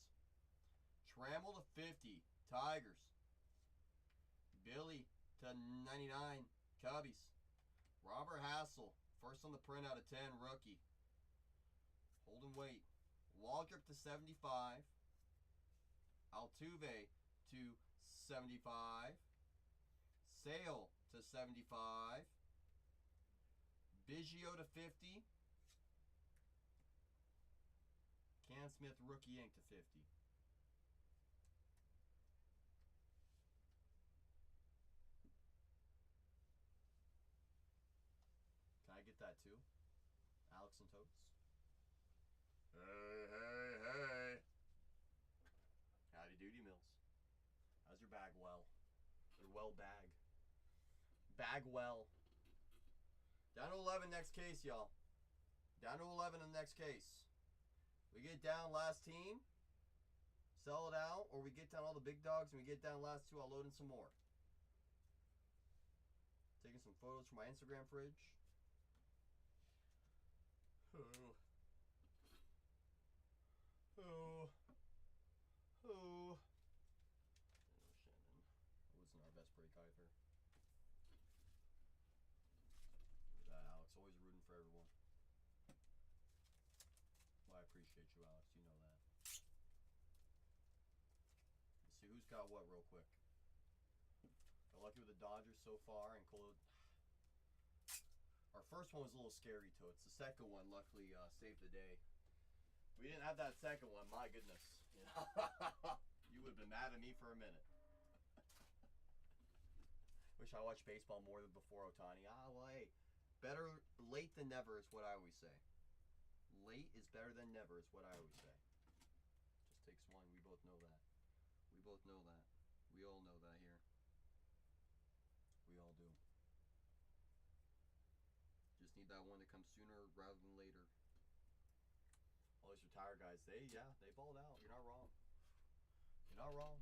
Trammell to 50. Tigers. Billy to 99. Cubbies. Robert Hassel. First on the print out of 10. Rookie. Holding weight. Waldrop to 75. Altuve to 75. Sale to 75. Biggio to 50. Can Smith rookie ink to 50. that too. Alex and Totes. Hey, hey, hey. Howdy doody, Mills. How's your bag well? Your well bag. Bag well. Down to 11 next case, y'all. Down to 11 in the next case. We get down last team, sell it out, or we get down all the big dogs and we get down last two, I'll load in some more. Taking some photos from my Instagram fridge. Oh. Oh. Oh. Shannon. It wasn't our best break either. Look at that, Alex. Always rooting for everyone. Well, I appreciate you, Alex. You know that. Let's see who's got what real quick. Got lucky with the Dodgers so far, and our first one was a little scary, Totes. The second one, luckily, saved the day. We didn't have that second one. My goodness, you know, you would have been mad at me for a minute. Wish I watched baseball more than before Ohtani. Well, hey, better late than never is what I always say. Late is better than never is what I always say. Just takes one. We both know that. We both know that. We all know that here. We all do. Just need that one to come sooner rather than later. All these retired guys, they balled out. You're not wrong. You're not wrong.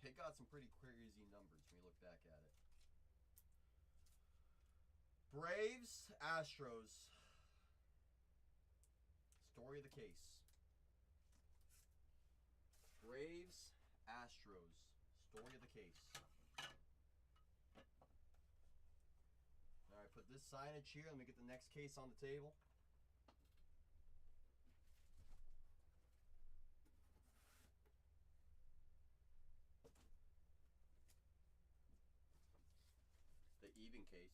They got some pretty crazy numbers when you look back at it. Braves, Astros. Story of the case. Braves, Astros. Story of the case. Alright, put this signage here. Let me get the next case on the table. The even case.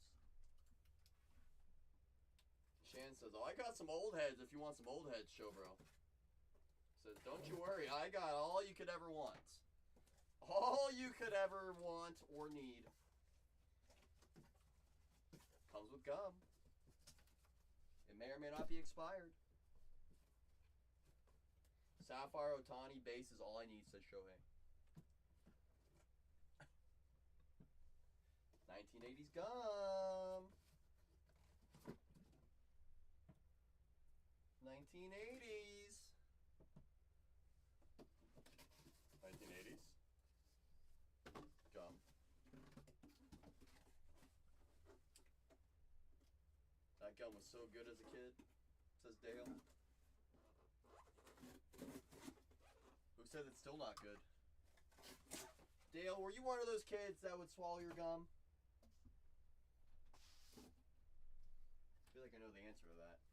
Shan says, oh, I got some old heads if you want some old heads, show bro. Says, don't you worry, I got all you could ever want. All you could ever want or need. Comes with gum. It may or may not be expired. Sapphire Ohtani base is all I need, says Shohei. 1980s gum. 1980s. 1980s. Gum. That gum was so good as a kid, says Dale. Who said it's still not good? Dale, were you one of those kids that would swallow your gum? I feel like I know the answer to that.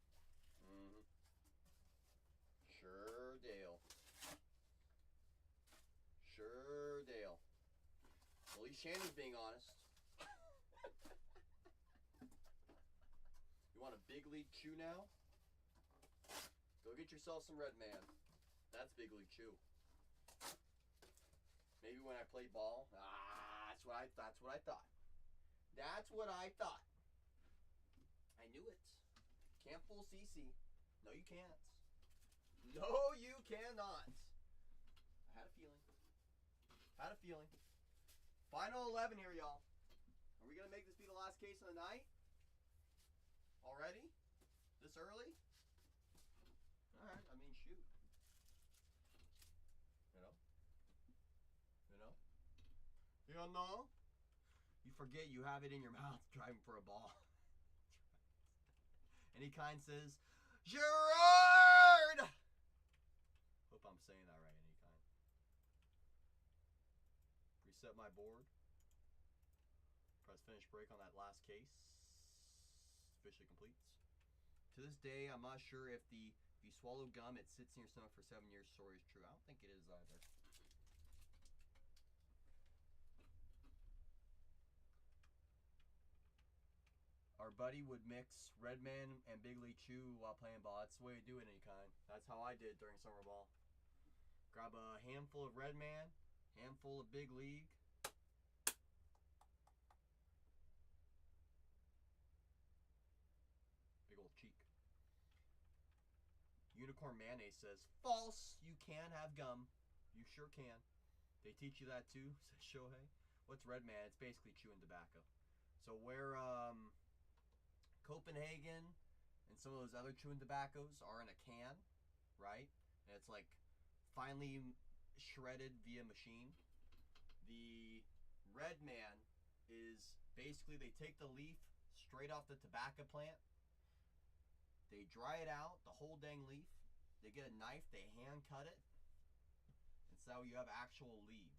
Sure, Dale. Sure, Dale. Well, at least Shannon's being honest. You want a big league chew now? Go get yourself some Red Man. That's big league chew. Maybe when I play ball. That's what I thought. That's what I thought. I knew it. Can't fool CC. No, you can't. No, you cannot. I had a feeling. Had a feeling. Final 11 here, y'all. Are we going to make this be the last case of the night? Already? This early? Alright, I mean, shoot. You know? You know? You know? You forget you have it in your mouth driving for a ball. Any kind says, Gerard! Hope I'm saying that right, Any kind. Reset my board. Press finish break on that last case. Officially completes. To this day, I'm not sure if you swallow gum, it sits in your stomach for 7 years story is true. I don't think it is either. Our buddy would mix Red Man and Big League Chew while playing ball. That's the way to do it, Any kind. That's how I did during summer ball. Grab a handful of Red Man, handful of Big League. Unicorn Mayonnaise says, false, you can have gum. You sure can. They teach you that too, says Shohei. What's Red Man? It's basically chewing tobacco. So where Copenhagen and some of those other chewing tobaccos are in a can, right? And it's like finely shredded via machine. The Red Man is basically they take the leaf straight off the tobacco plant. They dry it out, the whole dang leaf. They get a knife, they hand cut it. And so you have actual leaves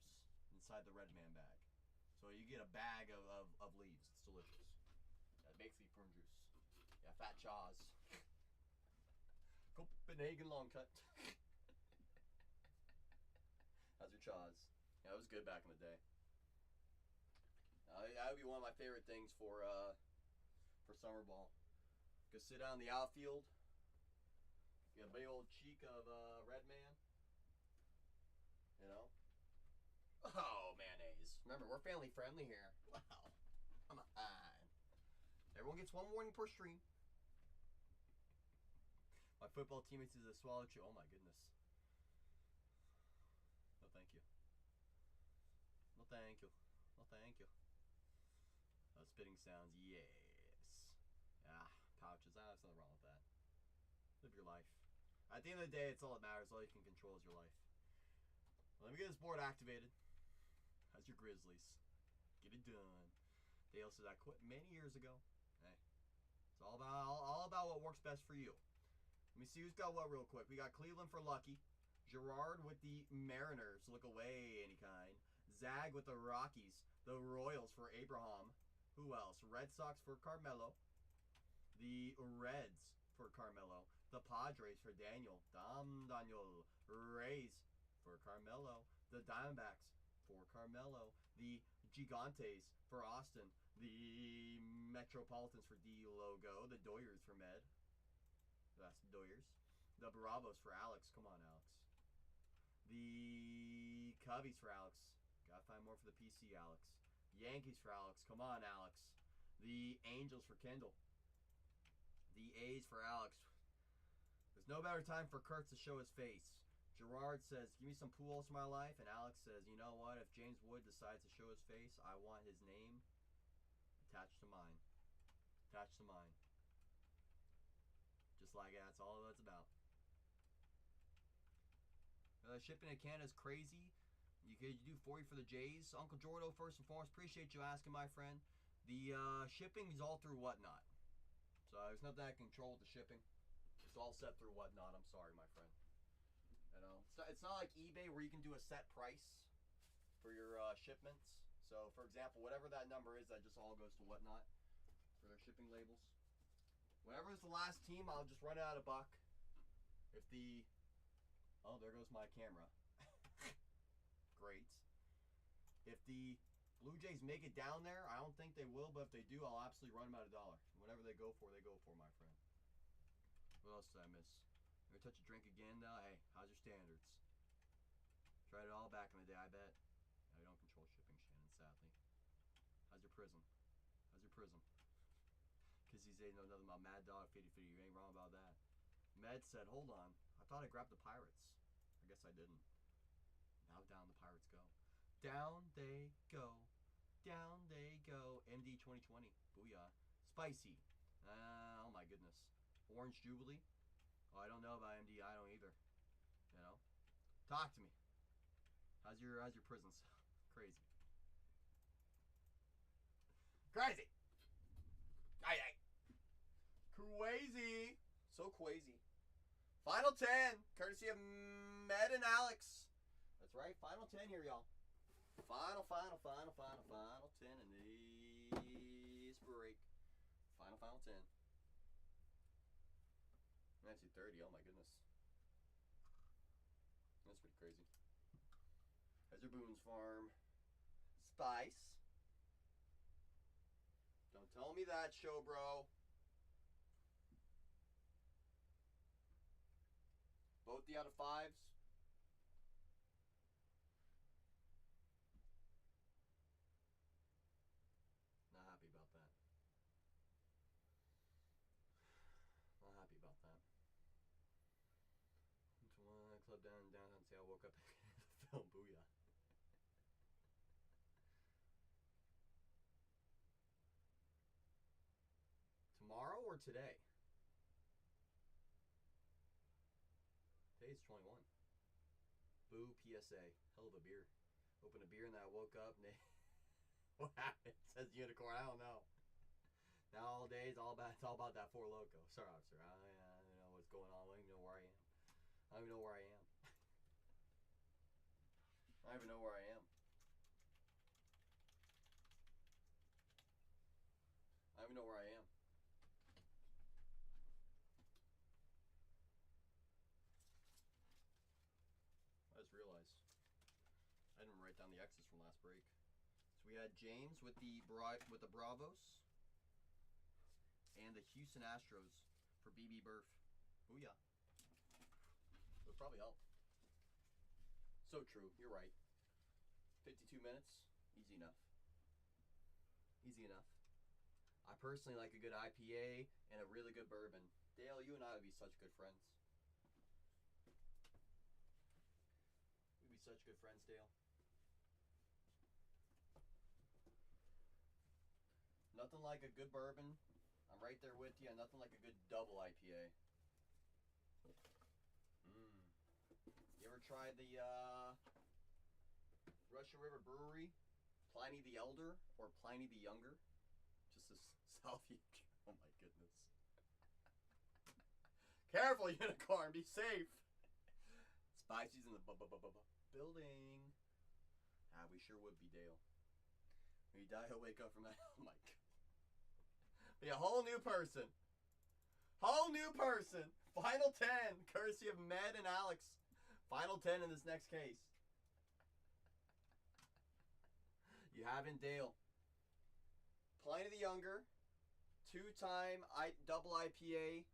inside the Red Man bag. So you get a bag of leaves. It's delicious. Yeah, basically prune juice. Yeah, fat chaws. Copenhagen long cut. How's your chaws? Yeah, it was good back in the day. That would be one of my favorite things for summer ball. Go sit down in the outfield. Get a big old cheek of Red Man. You know? Oh, mayonnaise. Remember, we're family friendly here. Wow. Come on. Everyone gets one warning per stream. My football teammates is a swallow chew. Oh my goodness. No thank you. No thank you. No thank you. Spitting sounds, yes. Yeah, pouches. There's nothing wrong with that. Live your life. At the end of the day, it's all that matters. All you can control is your life. Well, let me get this board activated. How's your Grizzlies? Get it done. Dale says I quit many years ago. Hey, it's all about what works best for you. Let me see who's got what real quick. We got Cleveland for Lucky. Gerard with the Mariners. Look away any kind. Zag with the Rockies. The Royals for Abraham. Who else? Red Sox for Carmelo. The Reds for Carmelo. The Padres for Daniel. Daniel. Rays for Carmelo. The Diamondbacks for Carmelo. The Gigantes for Austin. The Metropolitans for D Logo. The Doyers for Med. That's the Doyers. The Bravos for Alex. Come on, Alex. The Cubbies for Alex. Gotta find more for the PC, Alex. Yankees for Alex. Come on, Alex. The Angels for Kendall. The A's for Alex. There's no better time for Kurtz to show his face. Gerard says, give me some Pujols in my life. And Alex says, you know what? If James Wood decides to show his face, I want his name attached to mine. Attached to mine. Just like that. That's all that's about. Shipping to Canada is crazy. You could do 40 for the Jays. Uncle Jordo, first and foremost, appreciate you asking, my friend. The shipping is all through Whatnot. So there's nothing I can control with the shipping. It's all set through Whatnot. I'm sorry, my friend. You know, it's not like eBay where you can do a set price for your shipments. So, for example, whatever that number is, that just all goes to Whatnot for their shipping labels. Whenever it's the last team, I'll just run out a buck. If the... Oh, there goes my camera. Great. If the Blue Jays make it down there, I don't think they will, but if they do, I'll absolutely run them out $1. Whatever they go for, my friend. What else did I miss? Ever touch a drink again? Hey, how's your standards? Tried it all back in the day, I bet. Yeah, we don't control shipping, Shannon, sadly. How's your prism? How's your prism? Because he's ain't know nothing about Mad Dog 50 50. You ain't wrong about that. Med said, hold on. I thought I grabbed the Pirates. I guess I didn't. Now down the Pirates go. Down they go. Down they go. MD 2020. Booyah. Spicy. Oh my goodness. Orange Jubilee. Oh, I don't know about MD. I don't either. You know? Talk to me. How's your prisons? Crazy. Crazy. Aye aye. Crazy. So crazy. Final 10. Courtesy of Med and Alex. That's right. Final 10 here, y'all. Final 10 in this break. Final 10. Actually 30. Oh my goodness. That's pretty crazy. How's your Boone's Farm? Spice. Don't tell me that, show bro. Both the out of 5s. Not happy about that. Not happy about that. up downtown. See, I woke up the film. Booyah. Tomorrow or today? Today's 21. Boo, PSA. Hell of a beer. Opened a beer and then I woke up and what happened? It says unicorn. I don't know. Now all day it's all about that Four Loko. Sorry, officer. I don't know what's going on. I don't even know where I am. I don't even know where I am. I don't even know where I am. I don't even know where I am. I just realized I didn't write down the X's from last break. So we had James with the Bravos and the Houston Astros for BB Burf. Booyah. It would probably help. So true. You're right. 52 minutes. Easy enough. Easy enough. I personally like a good IPA and a really good bourbon. Dale, you and I would be such good friends. We'd be such good friends, Dale. Nothing like a good bourbon. I'm right there with you. Nothing like a good double IPA. You ever tried the Russian River Brewery, Pliny the Elder or Pliny the Younger? Just as south you. Oh my goodness. Careful, unicorn. Be safe. Spicy's in the building. Ah, we sure would be, Dale. When you die, he'll wake up from that. Oh my god. Be a whole new person. Whole new person. Final 10, courtesy of Med and Alex. Final 10 in this next case. You haven't, Dale. Pliny the Younger, 2-time double IPA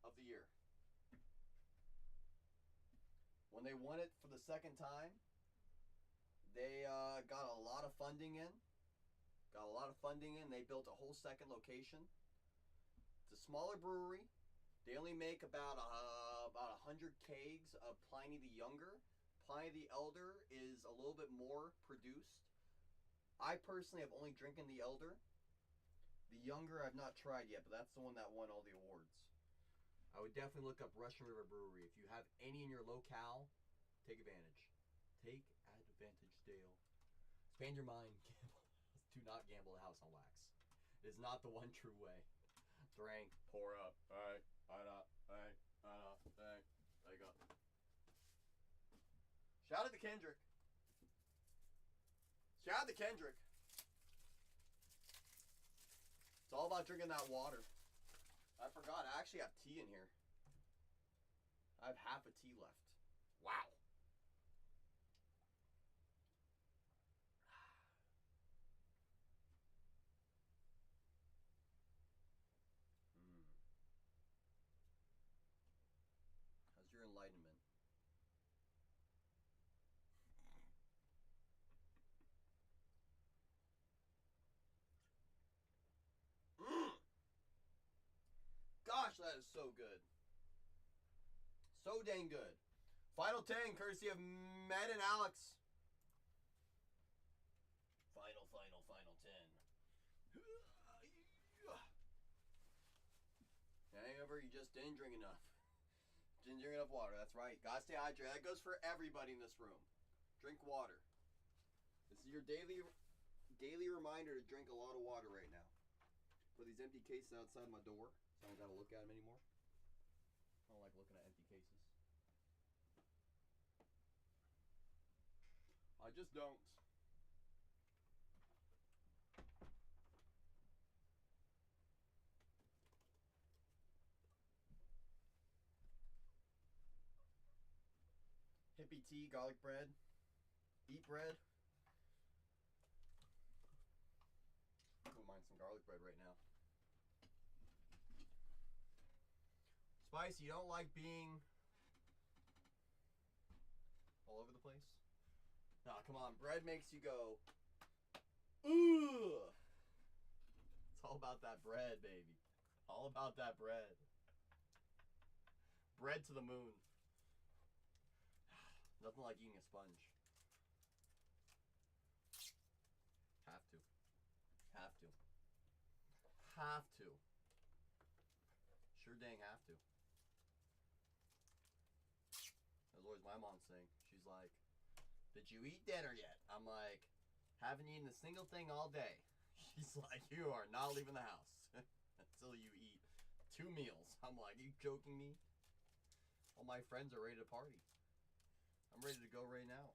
of the year. When they won it for the second time, they got a lot of funding in. They built a whole second location. It's a smaller brewery. They only make about 100 kegs of Pliny the Younger. Pliny the Elder is a little bit more produced. I personally have only drinking the Elder. The Younger I've not tried yet, but that's the one that won all the awards. I would definitely look up Russian River Brewery. If you have any in your locale, take advantage. Take advantage, Dale. Expand your mind. Gamble. Do not gamble the house on wax. It is not the one true way. Drink, pour up. Alright, there you go. Shout out to Kendrick. Shout out to Kendrick. It's all about drinking that water. I forgot, I actually have tea in here. I have half a tea left. Wow. How's your enlightenment? Gosh, that is so good. So dang good. Final 10, courtesy of Matt and Alex. Final 10. Hangover, you just didn't drink enough. Didn't drink enough water, that's right. Gotta stay hydrated. That goes for everybody in this room. Drink water. This is your daily reminder to drink a lot of water right now. Put these empty cases outside my door, so I don't gotta look at them anymore. I don't like looking at empty cases. I just don't. Hippie tea, garlic bread. Eat bread. I wouldn't mind some garlic bread right now. Spice, you don't like being all over the place? Nah, come on. Bread makes you go, ooh. It's all about that bread, baby. All about that bread. Bread to the moon. Nothing like eating a sponge. Have to. Have to. Have to. Sure dang have to. That's always my mom's thing. She's like, did you eat dinner yet? I'm like, haven't eaten a single thing all day. She's like, you are not leaving the house until you eat 2 meals. I'm like, are you joking me? All my friends are ready to party. I'm ready to go right now.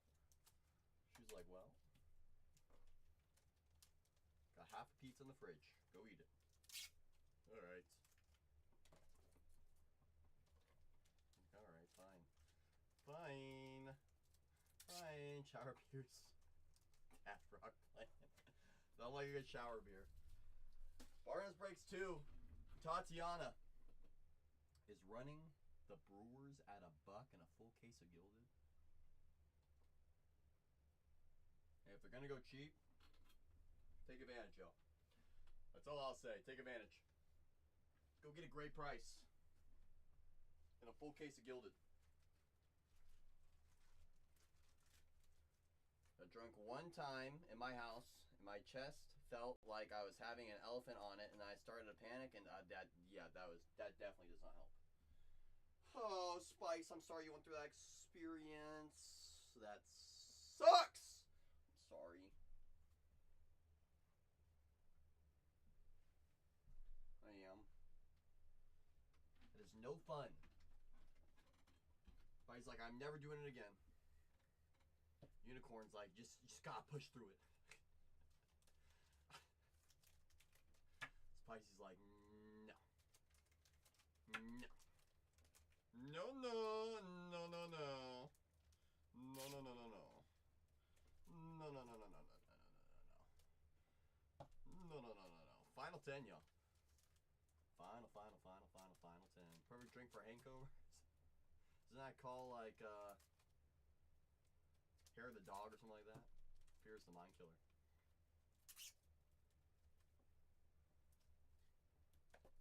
She's like, well, got half a pizza in the fridge. Go eat it. All right. All right, fine. Fine. Fine. Shower beers. Cat rock plant. Not like a good shower beer. Barnes Breaks 2. Tatiana is running the Brewers at $1 and a full case of Gilded. And if they're gonna go cheap, take advantage, y'all. That's all I'll say. Take advantage. Go get a great price and a full case of Gilded. I drank one time in my house, and my chest felt like I was having an elephant on it, and I started to panic, and that definitely does not help. Oh, Spice, I'm sorry you went through that experience. That sucks. I'm sorry. I am. It is no fun. Spice like, I'm never doing it again. Unicorn's like, just gotta push through it. Spicy's like, no. No. No, no, no, no, no. No, no, no, no, no. No, no, no, no, no, no, no, no, no, no. No, no, no, no, no. Final 10, y'all. Final 10. Perfect drink for hangover. Isn't that called like Hair of the Dog or something like that? Fear's the Mind Killer.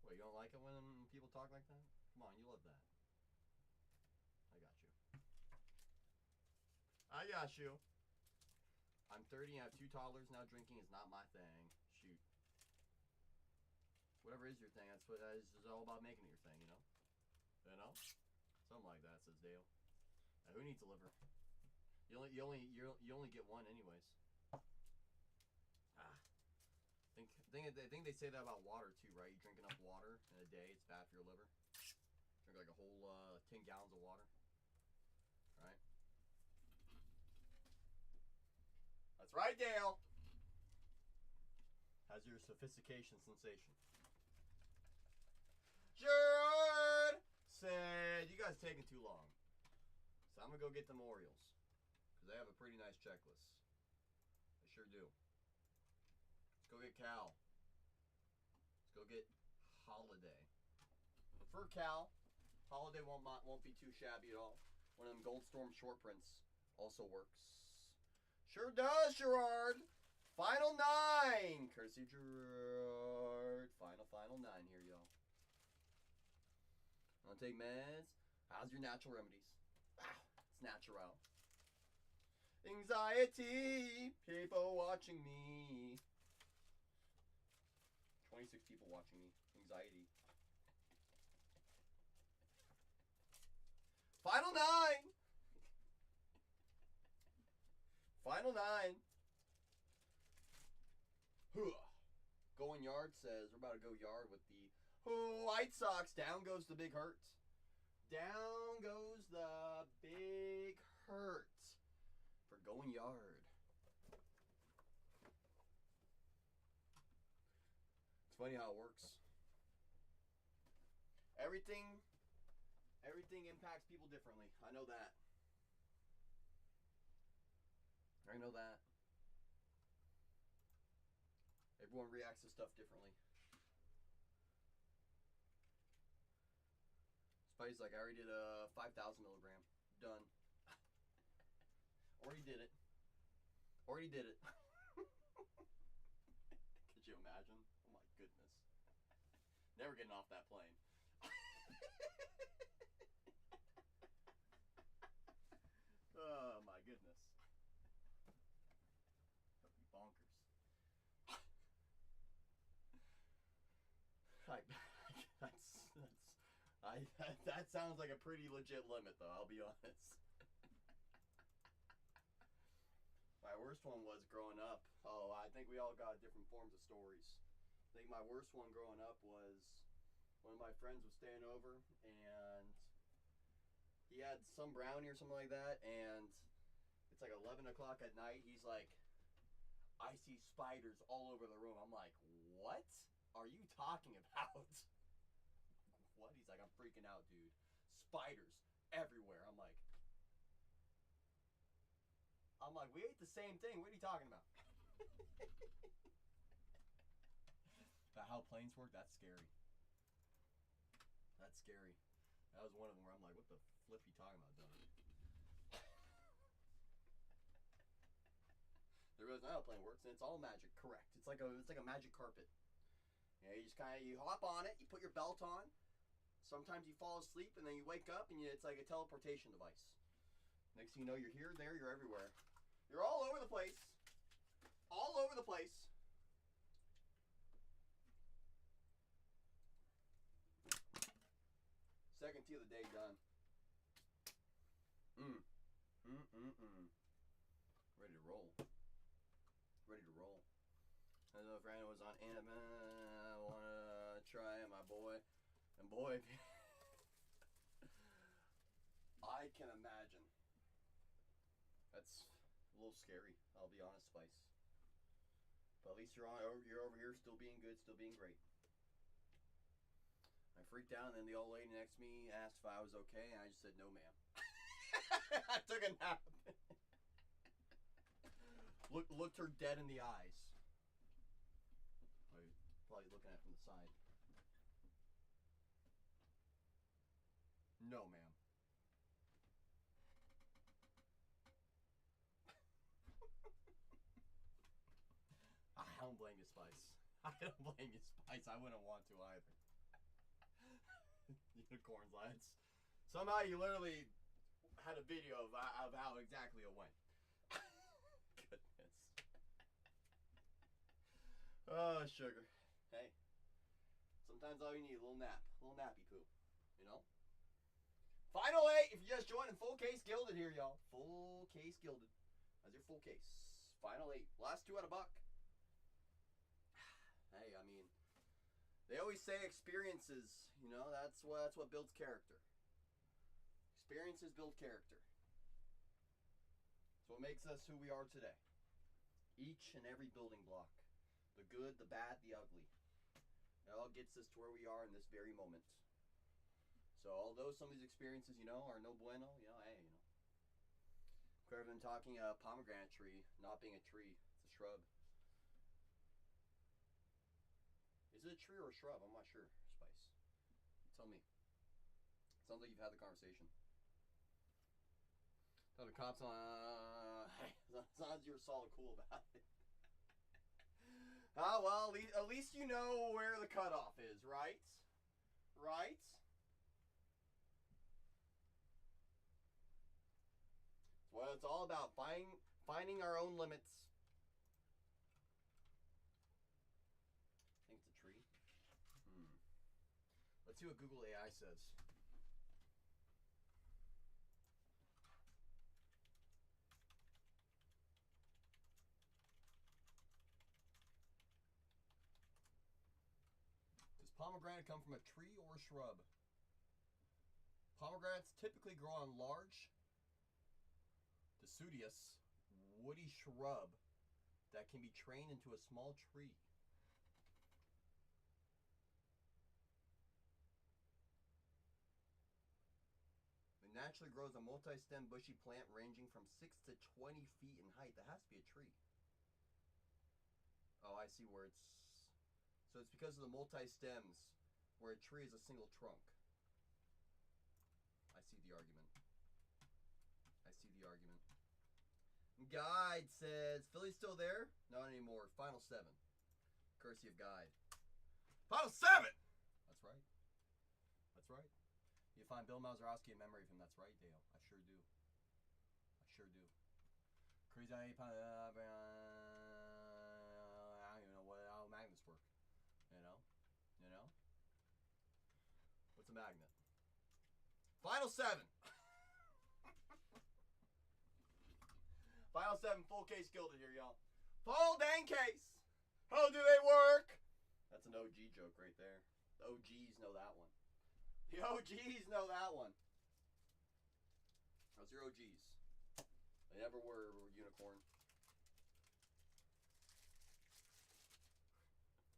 What, you don't like it when people talk like that? Come on, you love that. I got you. I'm 30 and I have 2 toddlers now. Drinking is not my thing. Shoot. Whatever is your thing, that's what it's all about, making it your thing, you know? You know? Something like that, says Dale. Now, who needs a liver? You only get one anyways. I think they say that about water too, right? You drink enough water in a day, it's bad for your liver. Drink like a whole 10 gallons of water. Right? That's right, Dale. How's your sophistication sensation? Gerard said, you guys taking too long. So I'm going to go get them Orioles. Because they have a pretty nice checklist. They sure do. Let's go get Cal. Let's go get Holiday. For Cal, Holiday won't be too shabby at all. One of them Goldstorm short prints also works. Sure does, Gerard. Final 9. Courtesy Gerard. Final 9 here, y'all. Want to take meds? How's your natural remedies? Ah, it's natural. Anxiety. People watching me. 26 people watching me. Anxiety. Final 9. Final 9. Going Yard says we're about to go yard with the White Sox. Down goes the Big Hurt. Down goes the Big Hurt for Going Yard. It's funny how it works. Everything impacts people differently. I know that. I know that. Everyone reacts to stuff differently. Spidey's like, I already did a 5,000 milligram. Done. Already did it. Already did it. Could you imagine? Oh my goodness. Never getting off that plane. Oh That sounds like a pretty legit limit, though. I'll be honest. My worst one was growing up. Oh, I think we all got different forms of stories. I think my worst one growing up was one of my friends was staying over, and he had some brownie or something like that, and it's like 11 o'clock at night. He's like, I see spiders all over the room. I'm like, what are you talking about? What? He's like, I'm freaking out, dude. Spiders everywhere. I'm like, we ate the same thing. What are you talking about? About how planes work? That's scary. That's scary. That was one of them where I'm like, what the flip you talking about, Donnie? They realize now how plane works, and it's all magic. Correct. It's like a magic carpet. You know, you hop on it, you put your belt on. Sometimes you fall asleep, and then you wake up, and it's like a teleportation device. Next thing you know, you're here, there, you're everywhere. You're all over the place. All over the place. Second tea of the day done. Ready to roll. Ready to roll. I don't know if Brandon was on anime. I wanna try it, my boy. And boy, I can imagine. That's a little scary. I'll be honest, Spice. But at least you're over here, still being good, still being great. I freaked out, and then the old lady next to me asked if I was okay, and I just said, no, ma'am. I took a nap. Looked her dead in the eyes. Probably looking at it from the side. No, ma'am. I don't blame you, Spice. I don't blame you, Spice. I wouldn't want to either. Unicorns, lads. Somehow you literally had a video of how exactly it went. Goodness. Oh, sugar. Hey. Sometimes all you need is a little nap. A little nappy poo. You know? Final 8, if you just joined in, full case Gilded here, y'all. Full case Gilded. That's your full case. Final 8. Last 2 at a buck. Hey, I mean, they always say experiences, you know, that's what builds character. Experiences build character. It's what makes us who we are today. Each and every building block. The good, the bad, the ugly. It all gets us to where we are in this very moment. So although some of these experiences, you know, are no bueno, you know, hey, you know. Rather than talking a pomegranate tree not being a tree, it's a shrub. Is it a tree or a shrub? I'm not sure, Spice. Tell me. Sounds like you've had the conversation. Tell the cops on. Hey, as long as you're solid cool about it. Ah, well, at least you know where the cutoff is, right? Right? Well, it's all about finding our own limits. I think it's a tree. Let's see what Google AI says. Does pomegranate come from a tree or a shrub? Pomegranates typically grow on large, deciduous, woody shrub that can be trained into a small tree. It naturally grows a multi-stem bushy plant ranging from 6 to 20 feet in height. That has to be a tree. Oh, I see where it's... So it's because of the multi-stems, where a tree is a single trunk. I see the argument. I see the argument. Guide says, Philly's still there? Not anymore. Final 7. Courtesy of Guide. Final 7! That's right. That's right. You find Bill Mazeroski in memory of him. That's right, Dale. I sure do. I sure do. Crazy I don't even know how magnets work. You know? You know? magnet. Final 7. Final 7 full case gilded here, y'all. Full dang case. How do they work? That's an OG joke right there. The OGs know that one. The OGs know that one. Those are OGs. They never were unicorn.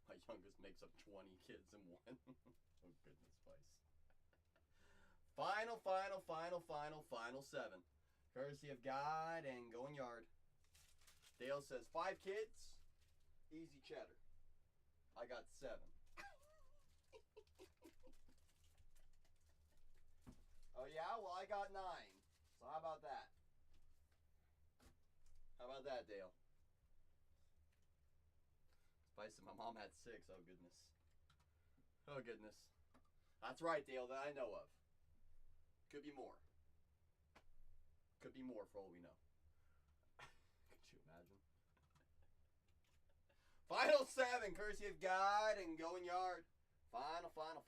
My youngest makes up 20 kids in one. Oh, goodness, Spice. Final 7. Courtesy of God and Going Yard. Dale says 5 kids, easy cheddar. I got 7. Oh yeah? Well, I got 9. So how about that? How about that, Dale? Spice said my mom had 6. Oh, goodness. Oh, goodness. That's right, Dale, that I know of. Could be more. Could be more for all we know. Could you imagine? Final 7, courtesy of God and Going Yard. Final 7.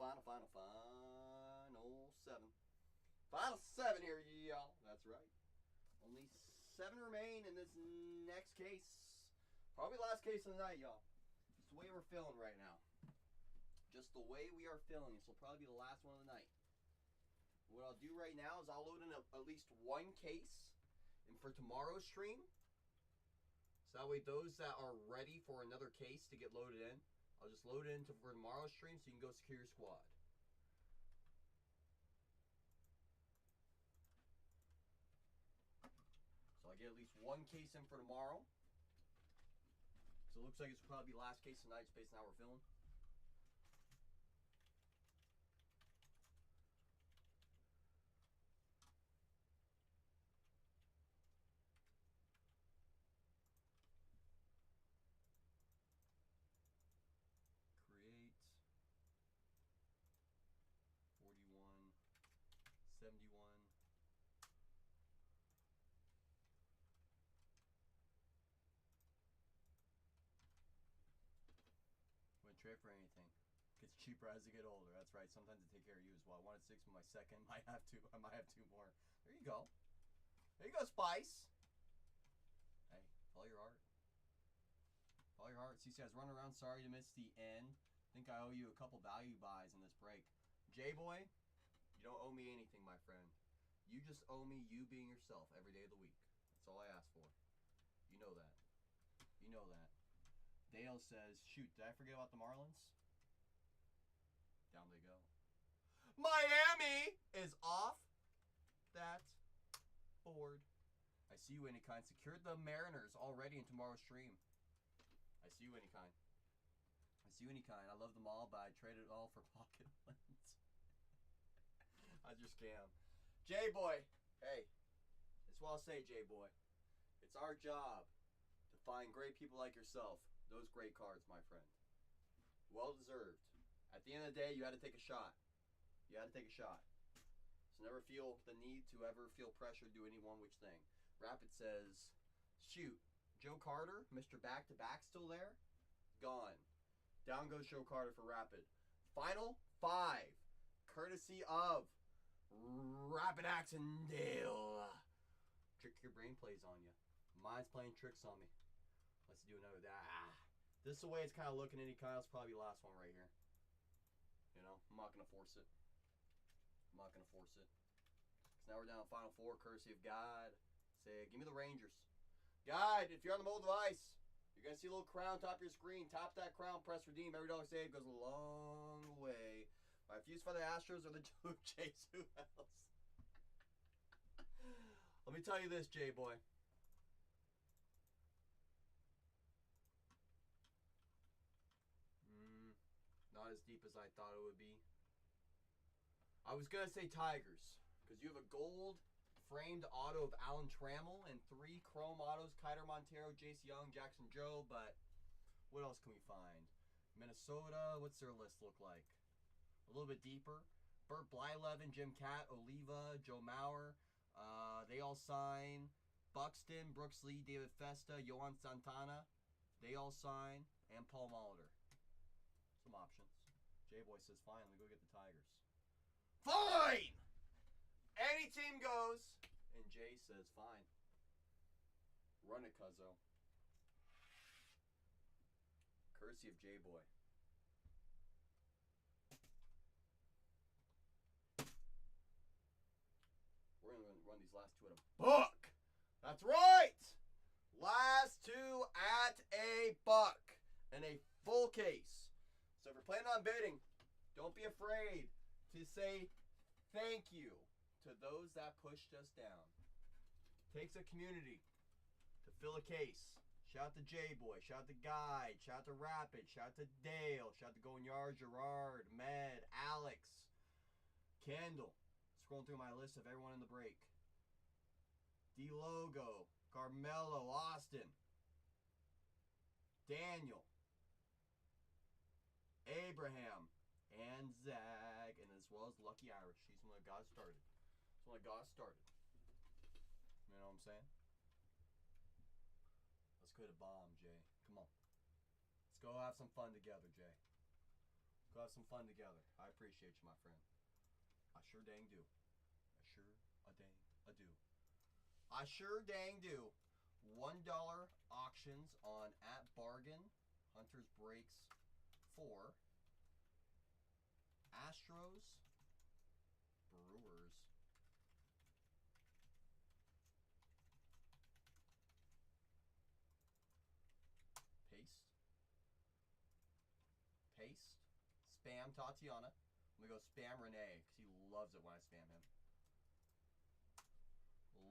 Final 7 here, y'all. That's right. Only 7 remain in this next case. Probably last case of the night, y'all. Just the way we're feeling right now. Just the way we are feeling. This will probably be the last one of the night. What I'll do right now is I'll load in at least 1 case and for tomorrow's stream. So that way those that are ready for another case to get loaded in, I'll just load it into for tomorrow's stream so you can go secure your squad. So I get at least 1 case in for tomorrow. So it looks like it's probably last case tonight based on how we're feeling. Create 41 71. Wouldn't trade for anything. Gets cheaper as you get older. That's right. Sometimes I take care of you as well. I wanted 6 with my second. I might have 2 more. There you go. There you go, Spice. Hey, follow your heart. Follow your heart. CC, I was running around. Sorry to miss the end. Think I owe you a couple value buys in this break. J-Boy, you don't owe me anything, my friend. You just owe me you being yourself every day of the week. That's all I ask for. You know that. You know that. Dale says, shoot, did I forget about the Marlins? Down they go. Miami is off that board. I see you, Anykind. Secured the Mariners already in tomorrow's stream. I see you, Anykind. I see you, Anykind. I love them all, but I traded it all for pocket lens. How's your scam? J-Boy. Hey, that's what I'll say, J-Boy. It's our job to find great people like yourself. Those great cards, my friend. Well deserved. At the end of the day, you had to take a shot. You had to take a shot. So never feel the need to ever feel pressure to do any one which thing. Rapid says, shoot, Joe Carter, Mr. Back-to-Back still there? Gone. Down goes Joe Carter for Rapid. Final 5. Courtesy of Rapid Axendale. Trick your brain plays on you. Mine's playing tricks on me. Let's do another. This is the way it's kind of looking. Any kind of probably the last one right here. You know, I'm not gonna force it. I'm not gonna force it. So now we're down to Final 4, courtesy of God. Say, give me the Rangers. God, if you're on the mobile device, you're gonna see a little crown top of your screen. Tap that crown, press redeem. Every dollar saved goes a long way. I refuse for the Astros or the Blue Jays. Who else? Let me tell you this, J-Boy. Not as deep as I thought it would be. I was going to say Tigers, because you have a gold framed auto of Alan Trammell and 3 chrome autos, Kiter Montero, Jace Young, Jackson Joe, but what else can we find? Minnesota, what's their list look like? A little bit deeper. Burt Blyleven, Jim Catt, Oliva, Joe Mauer, they all sign. Buxton, Brooks Lee, David Festa, Yohan Santana, they all sign, and Paul Molitor. Some options. J-Boy says, finally, go get the Tigers. Fine! Any team goes. And Jay says, fine. Run it, cuzzo. Courtesy of J-Boy. We're going to run these last two at a buck. That's right! Last two at a buck. And a full case. So if you're planning on bidding, don't be afraid to say thank you to those that pushed us down. Takes a community to fill a case. Shout out to J-Boy, shout out to Guide, shout out to Rapid, shout out to Dale, shout out to Going Yard, Gerard, Med, Alex, Kendall. Scrolling through my list of everyone in the break. D-Logo, Carmelo, Austin, Daniel, Abraham, and Zach, and as well as Lucky Irish. He's one that got started. He's one that got started. You know what I'm saying? Let's go to bomb, Jay. Come on. Let's go have some fun together, Jay. Go have some fun together. I appreciate you, my friend. I sure dang do. I sure dang do. $1 auctions on at bargain. Hunter's breaks for Astros, Brewers, paste, spam Tatiana. I'm gonna go spam Renee because he loves it when I spam him.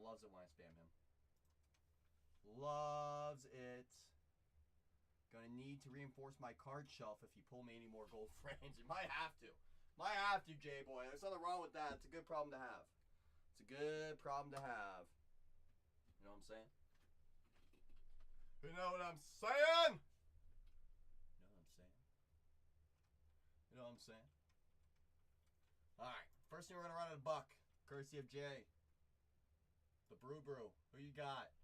Loves it when I spam him. Loves it. Gonna need to reinforce my card shelf if you pull me any more gold frames. You might have to. Might have to, J-Boy. There's nothing wrong with that. It's a good problem to have. It's a good problem to have. You know what I'm saying? You know what I'm saying? You know what I'm saying? Alright. First thing we're gonna run at a buck. Courtesy of Jay. The Brew. Who you got?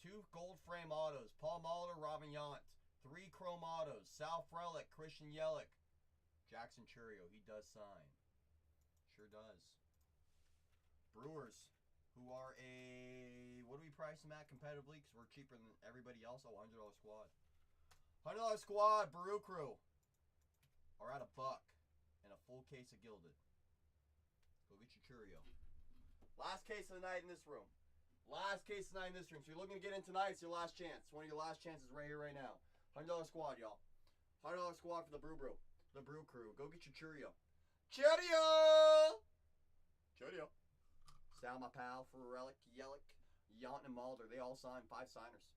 2 gold frame autos. Paul Molitor, Robin Yount. 3 chrome autos. Sal Frelick, Christian Yelich. Jackson Churio. He does sign. Sure does. Brewers, who are a... What do we price them at competitively? Because we're cheaper than everybody else. Oh, $100 squad. $100 squad. Brew Crew are at a buck. And a full case of Gilded. Go get your Churio. Last case of the night in this room. Last case of the night in this room. So you're looking to get in tonight, it's your last chance. One of your last chances right here, right now. $100 squad, y'all. $100 squad for the Brew. The Brew Crew. Go get your Churio. Churio! Sal, my pal, Frelick, Yelich, Yount, and Mulder. They all signed. 5 signers.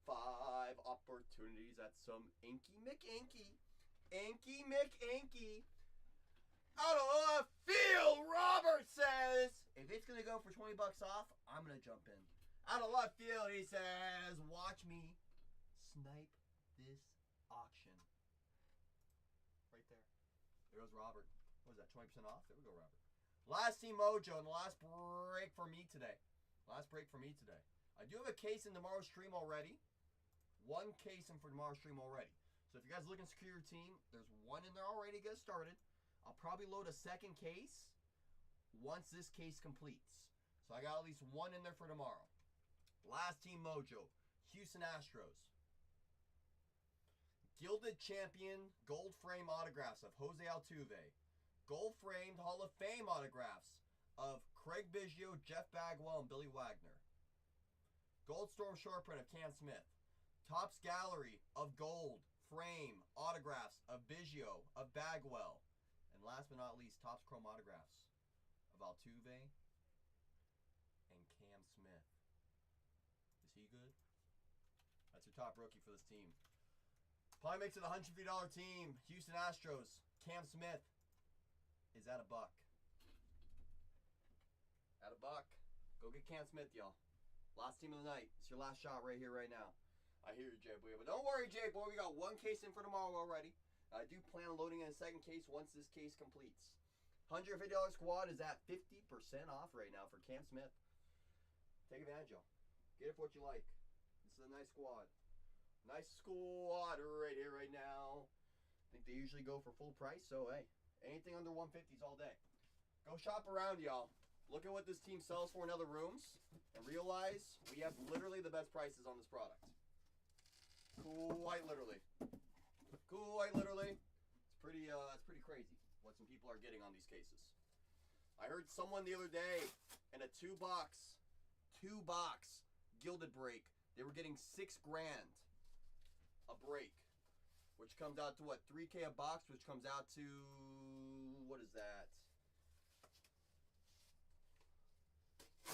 5 opportunities at some Inky McInky. Inky McInky. Out of left field, Robert says, if it's going to go for 20 bucks off, I'm going to jump in. Out of left field, he says, watch me snipe this auction. Right there. There goes Robert. What was that, 20% off? There we go, Robert. Last Team Mojo and the last break for me today. I do have a case in tomorrow's stream already. 1 case in for tomorrow's stream already. So if you guys are looking to secure your team, there's 1 in there already to get started. I'll probably load a second case once this case completes. So I got at least 1 in there for tomorrow. Last Team Mojo, Houston Astros. Gilded Champion gold frame autographs of Jose Altuve. Gold framed Hall of Fame autographs of Craig Biggio, Jeff Bagwell, and Billy Wagner. Gold Storm short print of Cam Smith. Topps Gallery of gold frame autographs of Biggio, of Bagwell. And last but not least, Topps Chrome autographs of Altuve and Cam Smith. Is he good? That's your top rookie for this team. Probably makes it a $150 team. Houston Astros. Cam Smith is at a buck. At a buck. Go get Cam Smith, y'all. Last team of the night. It's your last shot right here, right now. I hear you, J-Boy. But don't worry, J-Boy. We got 1 case in for tomorrow already. I do plan on loading in a second case once this case completes. $150 squad is at 50% off right now for Cam Smith. Take advantage, y'all. Get it for what you like. This is a nice squad. Nice squad right here, right now. I think they usually go for full price, so hey, anything under 150 is all day. Go shop around, y'all. Look at what this team sells for in other rooms and realize we have literally the best prices on this product. Quite literally. Quite literally. It's pretty crazy what some people are getting on these cases. I heard someone the other day in a two box Gilded break, they were getting $6 grand a break, which comes out to what, 3K a box, which comes out to, what is that?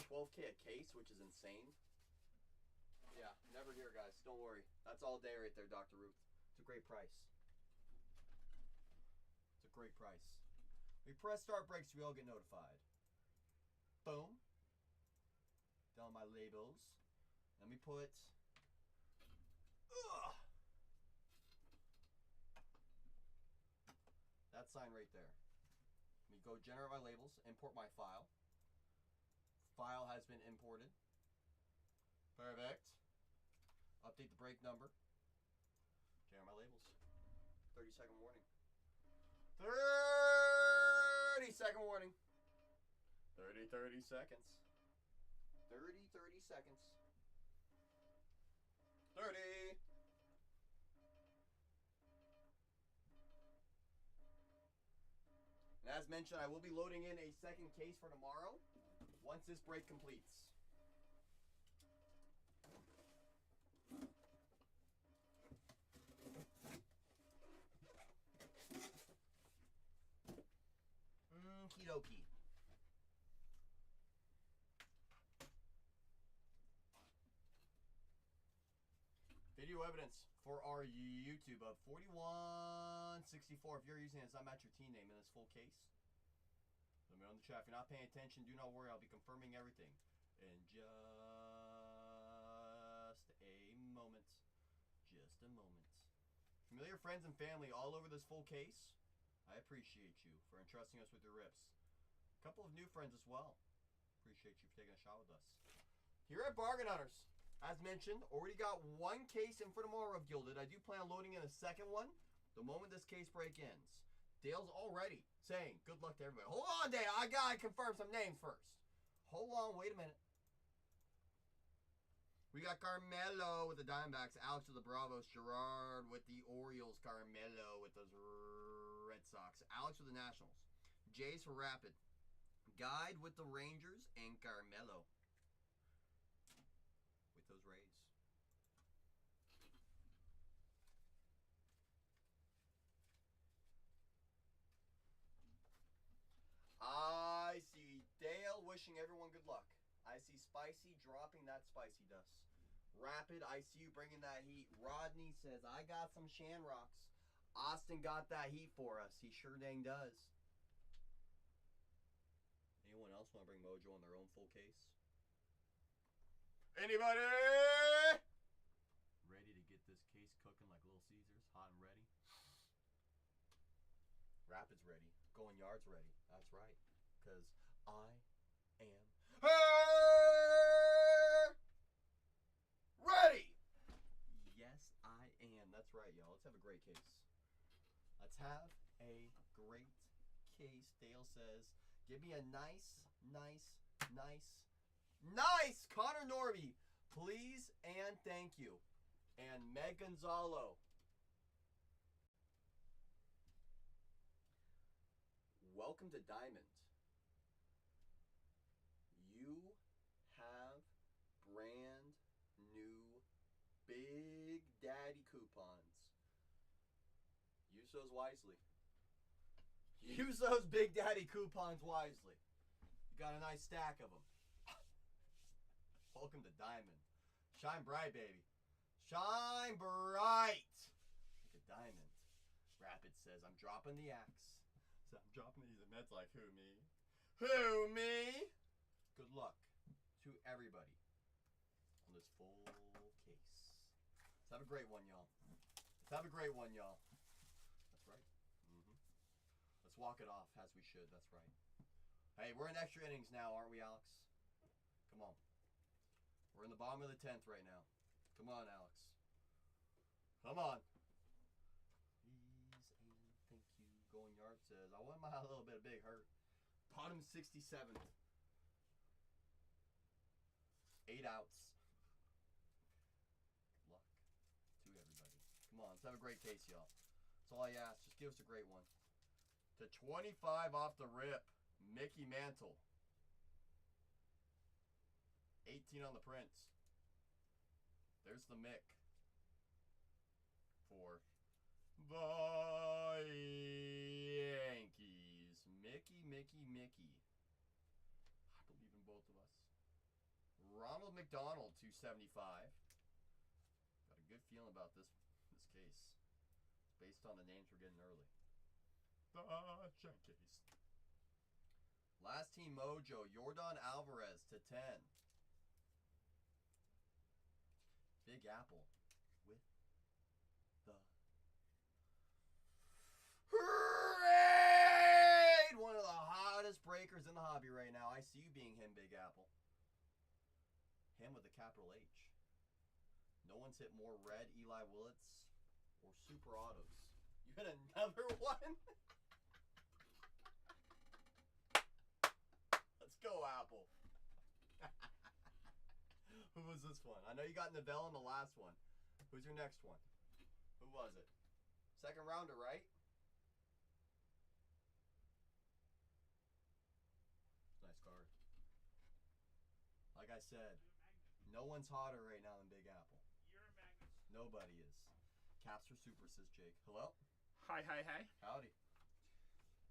12K a case, which is insane. Yeah, never here, guys. Don't worry. That's all day right there, Dr. Ruth. It's a great price. It's a great price. We press start breaks, we all get notified. Boom. Down my labels. Let me put that sign right there. Let me go generate my labels, import my file. File has been imported. Perfect. Update the break number. Generate my labels. 30-second warning. 30-second warning. 30 seconds. 30 seconds. 30. And as mentioned, I will be loading in a second case for tomorrow once this break completes. Okie dokie. Video evidence for our YouTube of 4164. If you're using it, does not match your team name in this full case? Let me know in the chat. If you're not paying attention, do not worry. I'll be confirming everything in just a moment. Just a moment. Familiar friends and family all over this full case, I appreciate you for entrusting us with your rips. A couple of new friends as well. Appreciate you for taking a shot with us. Here at Bargain Hunters, as mentioned, already got one case in for tomorrow of Gilded. I do plan on loading in a second one the moment this case break ends. Dale's already saying good luck to everybody. Hold on, Dale. I gotta confirm some names first. Hold on. Wait a minute. We got Carmelo with the Diamondbacks, Alex with the Bravos, Gerard with the Orioles, Carmelo with the Red Sox, Alex with the Nationals, Jays for Rapid, Guide with the Rangers, and Carmelo with those Rays. I see Dale wishing everyone good luck. I see Spicy dropping that spicy dust. Rapid, I see you bringing that heat. Rodney says, I got some Shamrocks. Austin got that heat for us. He sure dang does. Anyone else want to bring Mojo on their own full case? Anybody? Ready to get this case cooking like Little Caesars? Hot and ready? Rapid's ready. Going Yard's ready. That's right. Because I am ready! Yes, I am. That's right, y'all. Let's have a great case. Let's have a great case. Dale says, give me a nice Connor Norby, please and thank you. And Meg Gonzalo. Welcome to Diamond. You have brand new Big Daddy coupons. Use those wisely. Use those Big Daddy coupons wisely. You got a nice stack of them. Welcome to Diamond. Shine bright, baby. Shine bright. Like a diamond. Rapid says, I'm dropping the axe. So I'm dropping these, and Med's like, who, me? Who, me? Good luck to everybody on this full case. Let's have a great one, y'all. Let's have a great one, y'all. That's right. Let's walk it off as we should. That's right. Hey, we're in extra innings now, aren't we, Alex? Come on. We're in the bottom of the 10th right now. Come on, Alex. Come on. Please and thank you. Going Yard says, I want my little bit of big hurt. Bottom 67th. 8 outs. Good luck to everybody. Come on, let's have a great case, y'all. That's all I ask. Just give us a great one. To 25 off the rip, Mickey Mantle. 18 on the prints. There's the Mick. For the Yankees. Mickey. I believe in both of us. Ronald McDonald, 275. Got a good feeling about this case. Based on the names we're getting early. The Yankees. Last team mojo, Yordan Alvarez to 10. Big Apple with the raid! One of the hottest breakers in the hobby right now. I see you being him, Big Apple. Him with a capital H. No one's hit more red Eli Willits or super autos. You hit another one? Let's go, Apple. Who was this one? I know you got Novell in the last one. Who's your next one? Who was it? Second rounder, right? Nice card. Like I said, no one's hotter right now than Big Apple. You're a magnet. Nobody is. Caps for super, says Jake. Hello? Hi. Howdy.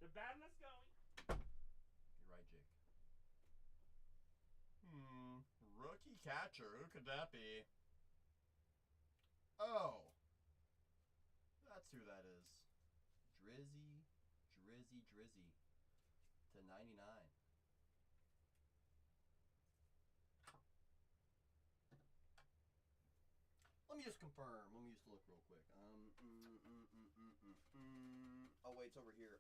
The battle is going. You're right, Jake. Rookie catcher. Who could that be? Oh. That's who that is. Drizzy. To 99. Let me just confirm. Let me just look real quick. Oh, wait, it's over here.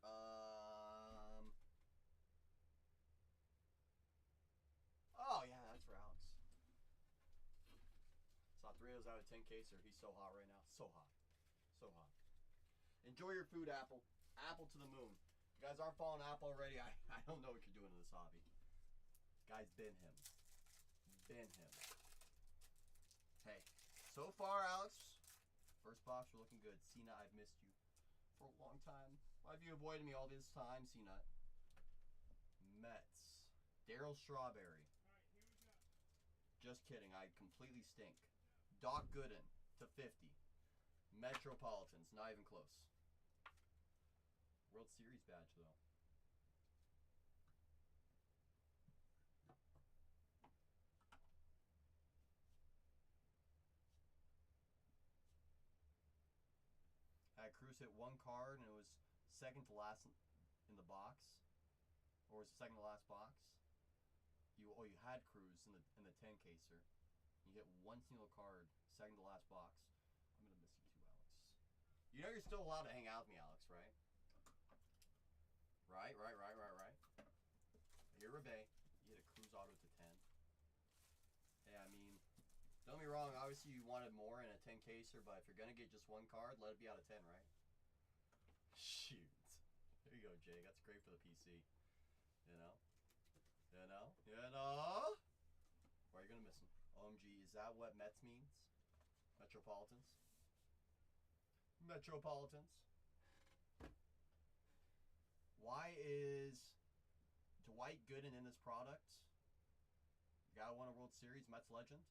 Oh, yeah, that's for Alex. Saw 3 of those out of 10 caser. He's so hot right now. So hot. Enjoy your food, Apple. Apple to the moon. You guys aren't following Apple already. I don't know what you're doing in this hobby. Guy's been him. Hey, so far, Alex, first box, we're looking good. C-Nut, I've missed you for a long time. Why have you avoided me all this time, C-Nut? Mets. Darryl Strawberry. Just kidding, I completely stink. Doc Gooden to 50. Metropolitans, not even close. World Series badge, though. Had Cruz hit one card, and it was second to last in the box, or was it second to last box? You had Cruz in the 10 caser. You hit one single card, second to last box. I'm gonna miss you too, Alex. You know you're still allowed to hang out with me, Alex, right? Right. Here, Rebay. You hit a Cruz auto to 10. Hey, I mean, don't get me wrong. Obviously, you wanted more in a 10 caser, but if you're gonna get just one card, let it be out of 10, right? Shoot. There you go, Jay. That's great for the PC. You know. Why are you gonna miss him? OMG, is that what Mets means? Metropolitans. Why is Dwight Gooden in this product? Guy won a World Series, Mets legend.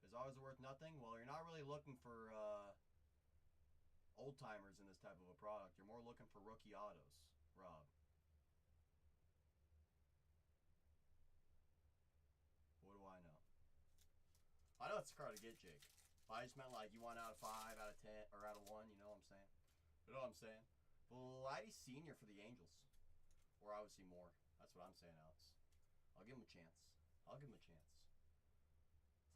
Is always worth nothing? Well, you're not really looking for old timers in this type of a product. You're more looking for rookie autos, Rob. What do I know? I know it's a card to get, Jake. I just meant like you want out of 5, out of 10, or out of 1. You know what I'm saying? Vladdy Senior for the Angels. Or obviously more. That's what I'm saying, Alex. I'll give him a chance.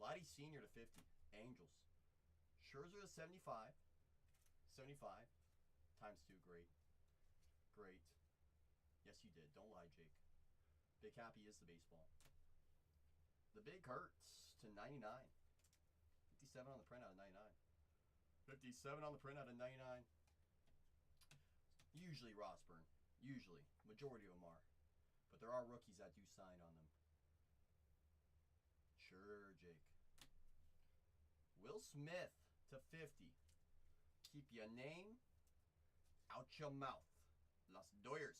Vladdy Senior to 50. Angels. Scherzer to 75. 75. Times 2. Great. Yes, you did. Don't lie, Jake. Big Happy is the baseball. The Big Hurts to 99. 57 on the print out of 99. 57 on the print out of 99. Usually Rossburn. Usually. Majority of them are. But there are rookies that do sign on them. Sure, Jake. Will Smith to 50. Keep your name out your mouth. Los Doyers.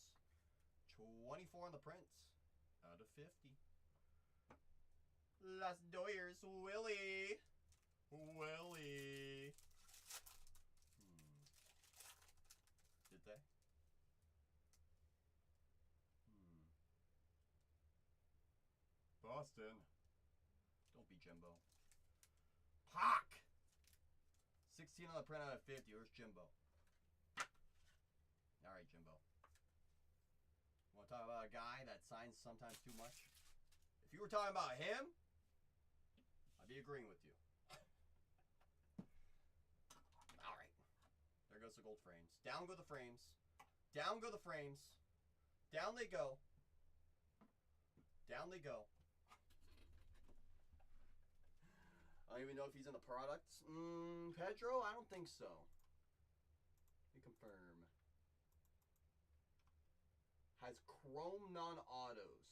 24 on the Prince. Out of 50. Los Doyers. Willie. Willie. Did they? Boston. Don't be Jimbo. Hawk. 16 on the print out of 50. Where's Jimbo? All right, Jimbo. Want to talk about a guy that signs sometimes too much? If you were talking about him, I'd be agreeing with you. All right. There goes the gold frames. Down go the frames. Down go the frames. Down they go. Down they go. I don't even know if he's in the products. Pedro? I don't think so. Let me confirm. Has chrome non-autos.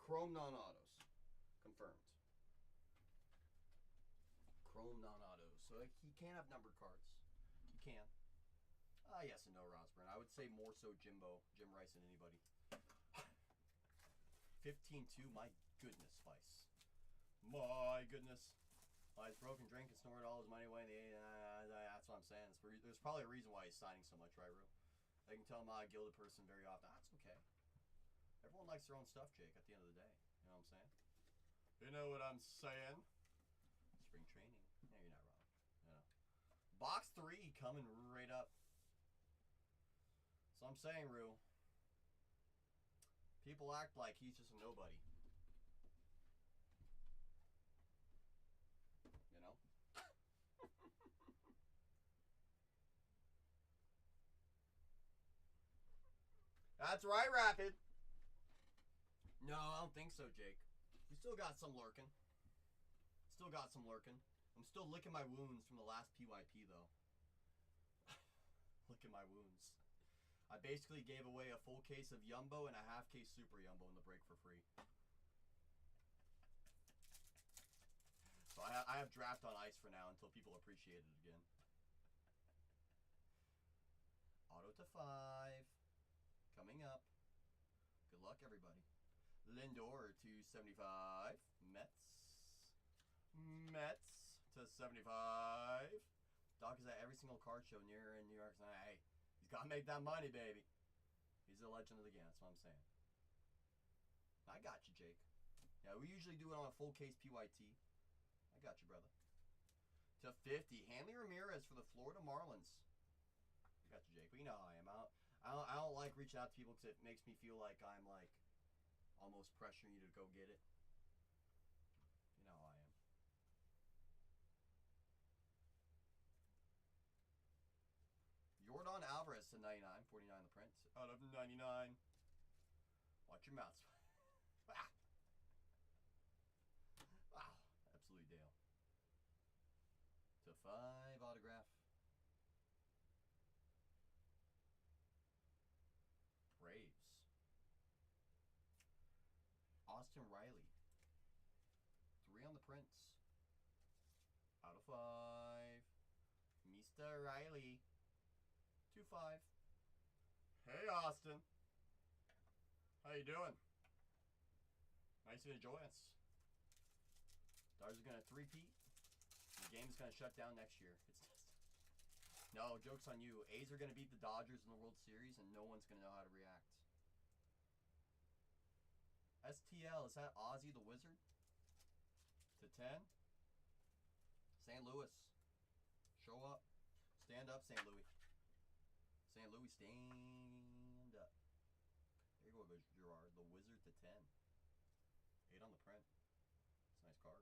Chrome non-autos. Confirmed. Chrome non-autos. So he can have numbered cards. He can. Yes and no, Rosburn. I would say more so Jim Rice than anybody. 15-2, my goodness, Spice. My goodness. His broken drink and snorted all his money away in the that's what I'm saying. There's probably a reason why he's signing so much, right, Rue? I can tell I'm not a Gilded person very often. That's okay. Everyone likes their own stuff, Jake, at the end of the day. You know what I'm saying? You know what I'm saying? Spring training. Yeah, you're not wrong. You know. Box 3 coming right up. So I'm saying, Rue, people act like he's just a nobody. You know? That's right, Rapid. No, I don't think so, Jake. We still got some lurking. Still got some lurking. I'm still licking my wounds from the last PYP, though. Licking my wounds. I basically gave away a full case of Yumbo and a half case Super Yumbo in the break for free. So I have draft on ice for now until people appreciate it again. Auto to 5. Coming up. Good luck, everybody. Lindor to 75. Mets. Mets to 75. Doc is at every single card show near in New York. Hey. He's got to make that money, baby. He's a legend of the game. That's what I'm saying. I got you, Jake. Yeah, we usually do it on a full case PYT. I got you, brother. To 50. Hanley Ramirez for the Florida Marlins. I got you, Jake. But you know how I am. I don't like reaching out to people because it makes me feel like I'm like almost pressuring you to go get it. You know how I am. Jordan Alvarez to 99, 49 the print. Out of 99. Watch your mouth. Wow. Wow. Absolutely Dale. To 5 autograph. Braves. Austin Riley. 3 on the prints. Out of 5. Mr. Riley. 2-5. Hey, Austin. How you doing? Nice to enjoy us. Dodgers are going to 3-peat. The game's going to shut down next year. It's just... No, joke's on you. A's are going to beat the Dodgers in the World Series, and no one's going to know how to react. STL, is that Ozzy the Wizard? To 10. St. Louis. Show up. Stand up, St. Louis. St. Louis, stand up. There you go, Gerard. The Wizard to 10. 8 on the print. It's a nice card.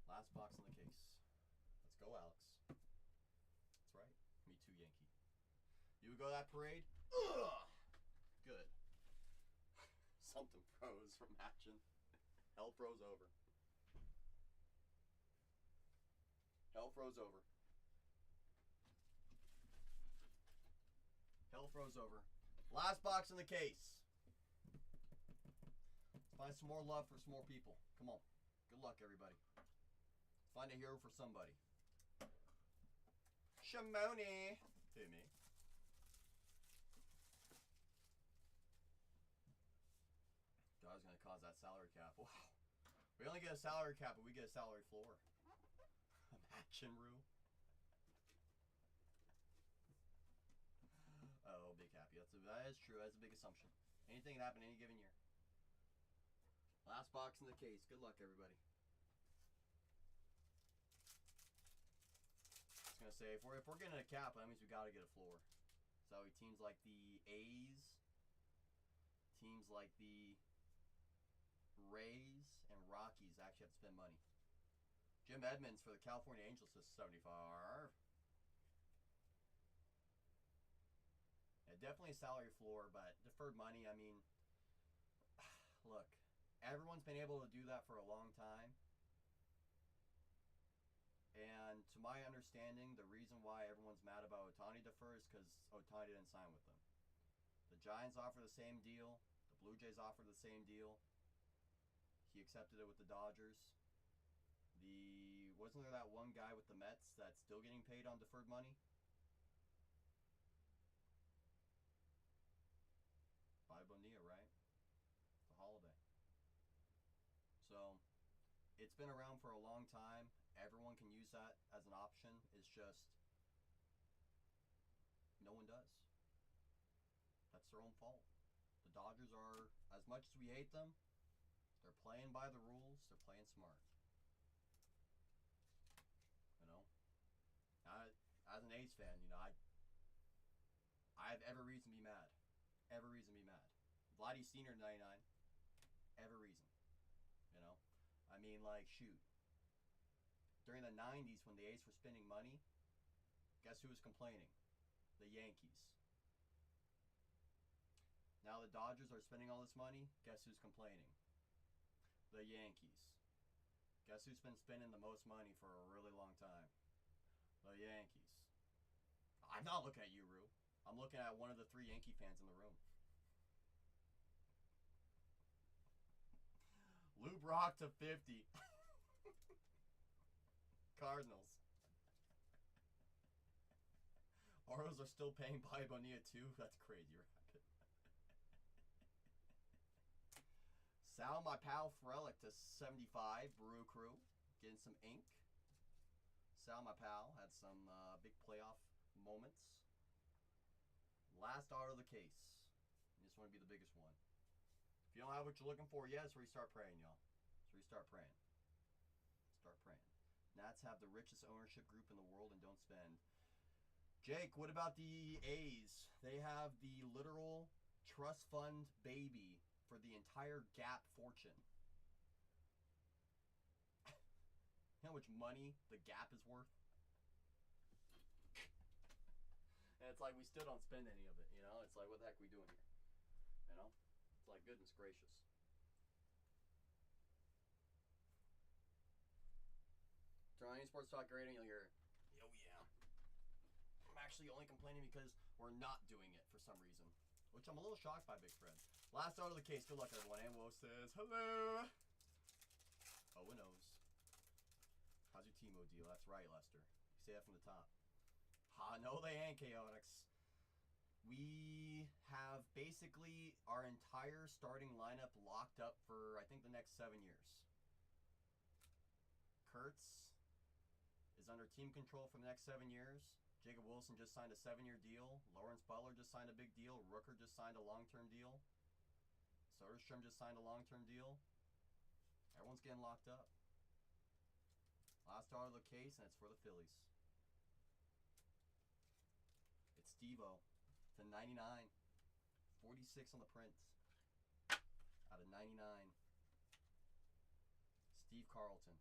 Last box in the case. Let's go, Alex. That's right. Me too, Yankee. You would go to that parade? Ugh! Good. Something froze from matching. Hell froze over. Hell froze over. Hell froze over. Last box in the case. Let's find some more love for some more people. Come on. Good luck, everybody. Find a hero for somebody. Shimoni. Hey, me. God's gonna cause that salary cap. Wow. We only get a salary cap, but we get a salary floor. Imagine, Rue. Oh, big happy. That is true. That's a big assumption. Anything can happen any given year. Last box in the case. Good luck, everybody. I was gonna say if we're getting a cap, that means we gotta get a floor. So teams like the A's, teams like the Rays and Rockies actually have to spend money. Jim Edmonds for the California Angels is 75. Yeah, definitely a salary floor, but deferred money, I mean, look, everyone's been able to do that for a long time. And to my understanding, the reason why everyone's mad about Ohtani defer is because Ohtani didn't sign with them. The Giants offered the same deal. The Blue Jays offered the same deal. He accepted it with the Dodgers. Wasn't there that one guy with the Mets that's still getting paid on deferred money? Bobby Bonilla, right? It's a holiday. So, it's been around for a long time. Everyone can use that as an option. It's just no one does. That's their own fault. The Dodgers are, as much as we hate them, they're playing by the rules. They're playing smart. You know, as an A's fan, you know, I have every reason to be mad. Every reason to be mad. Vladdy Senior 99. Every reason. You know, I mean, like, shoot. During the 90s, when the A's were spending money, guess who was complaining? The Yankees. Now the Dodgers are spending all this money. Guess who's complaining? The Yankees. Guess who's been spending the most money for a really long time? The Yankees. I'm not looking at you, Rue. I'm looking at one of the 3 Yankee fans in the room. Lou Brock to 50. Cardinals. Orioles are still paying Bobby Bonilla too? That's crazy, Rapid. Sal, my pal, Frelick to 75. Brew Crew. Getting some ink. Sal, my pal, had some big playoff moments. Last auto of the case. This one to be the biggest one. If you don't have what you're looking for yet, it's where you start praying, y'all. It's where you start praying. Start praying. Nats have the richest ownership group in the world and don't spend. Jake, what about the A's? They have the literal trust fund baby for the entire Gap fortune. You know how much money the Gap is worth? And it's like we still don't spend any of it, you know? It's like, what the heck are we doing here? You know? It's like, goodness gracious. Turn on any sports talk radio and you'll hear, oh yeah. I'm actually only complaining because we're not doing it for some reason. Which I'm a little shocked by, Big Fred. Last out of the case. Good luck, everyone. And Wo says, hello. Oh, knows. How's your Timo deal? That's right, Lester. You say that from the top. No, they ain't chaotics. We have basically our entire starting lineup locked up for, I think, the next 7 years. Kurtz is under team control for the next 7 years. Jacob Wilson just signed a 7-year deal. Lawrence Butler just signed a big deal. Rooker just signed a long-term deal. Soderstrom just signed a long-term deal. Everyone's getting locked up. Last out of the case, and it's for the Phillies. It's Steve-O to 99. 46 on the print. Out of 99. Steve Carlton.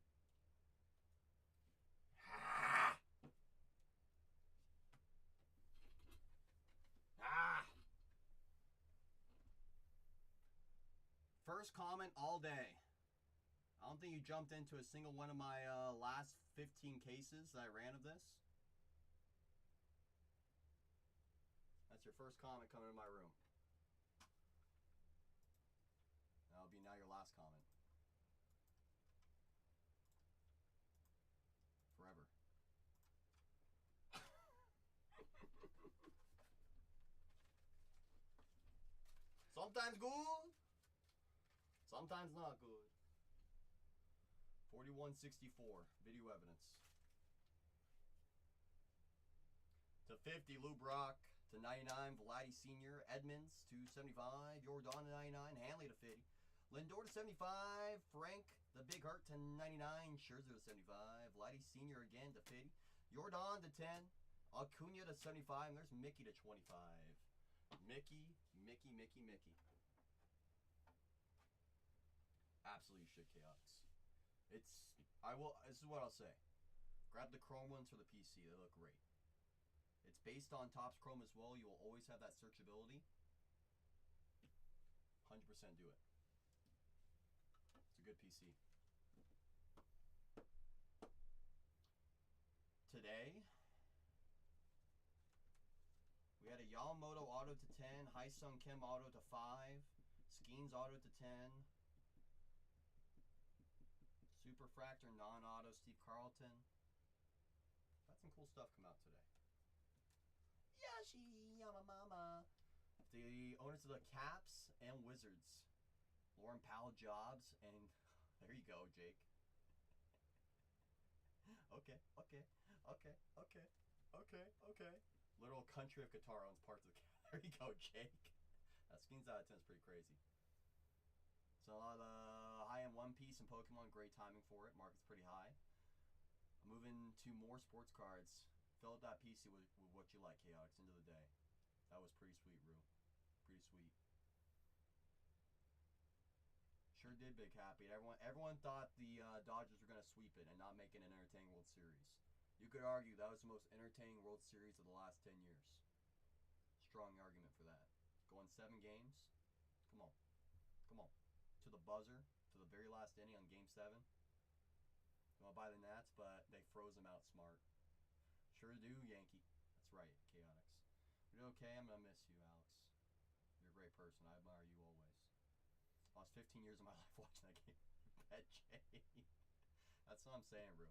First comment all day. I don't think you jumped into a single one of my last 15 cases that I ran of this. That's your first comment coming in my room. That'll be now your last comment. Forever. Sometimes good, sometimes not good. 4164, video evidence. To 50, Lou Brock. To 99, Vladdy Sr. Edmonds to 75, Jordan to 99, Hanley to 50. Lindor to 75, Frank the Big Heart to 99, Scherzer to 75, Vladdy Sr. again to 50, Jordan to 10, Acuna to 75, and there's Mickey to 25. Mickey. Absolutely should, Chaotix. This is what I'll say. Grab the chrome ones for the PC, they look great. It's based on Topps Chrome as well. You will always have that searchability. 100% do it. It's a good PC. Today, we had a Yamamoto auto to 10, Haesung Kim auto to 5, Skeens auto to 10, Superfractor non-auto Steve Carlton. Got some cool stuff come out today. Yashi Yamamama. The owners of the Caps and Wizards. Lauren Powell Jobs, and there you go, Jake. Okay. Literal country of guitar owns parts of the Cap. There you go, Jake. That Skeens out of 10 is pretty crazy. So a lot of high-end One Piece and Pokemon, great timing for it. Market's pretty high. I'm moving to more sports cards. Fill up that PC with what you like, Chaotix, into the day. That was pretty sweet, Rue. Pretty sweet. Sure did Big Happy. Everyone thought the Dodgers were going to sweep it and not make it an entertaining World Series. You could argue that was the most entertaining World Series of the last 10 years. Strong argument for that. Going 7 games. Come on. To the buzzer. To the very last inning on Game 7. You want to buy the Nats, but they froze them out smart. Sure do, Yankee. That's right, Chaotix. You're doing okay? I'm going to miss you, Alex. You're a great person. I admire you always. I lost 15 years of my life watching that game. Bet, Jay. That's what I'm saying, Rue.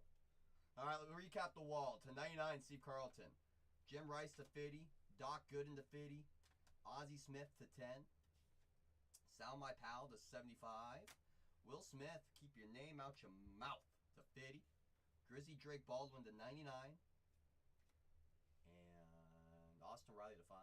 Alright, let's recap the wall. To 99, Steve Carlton. Jim Rice to 50. Doc Gooden to 50. Ozzie Smith to 10. Sal My Pal to 75. Will Smith, keep your name out your mouth, to 50. Grizzy Drake Baldwin to 99. And Austin Riley to 5.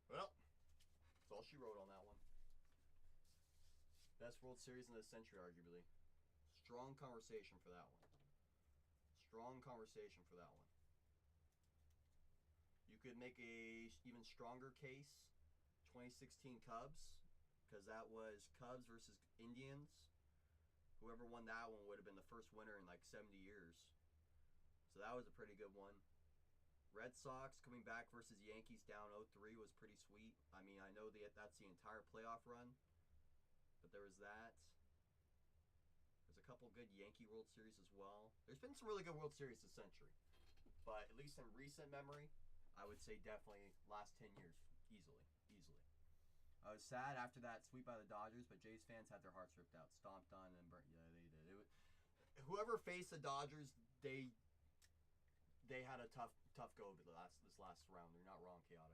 Well, that's all she wrote on that one. Best World Series in the century, arguably. Strong conversation for that one. Strong conversation for that one. You could make a even stronger case. 2016 Cubs, because that was Cubs versus Indians. Whoever won that one would have been the first winner in like 70 years. So that was a pretty good one. Red Sox coming back versus Yankees down 0-3 was pretty sweet. I mean, I know that's the entire playoff run. But there was that. There's a couple good Yankee World Series as well. There's been some really good World Series this century. But at least in recent memory, I would say definitely last 10 years. Easily. I was sad after that sweep by the Dodgers, but Jays fans had their hearts ripped out, stomped on, and burnt. Yeah, they did. Whoever faced the Dodgers, they had a tough go this last round. You're not wrong, Chaotix.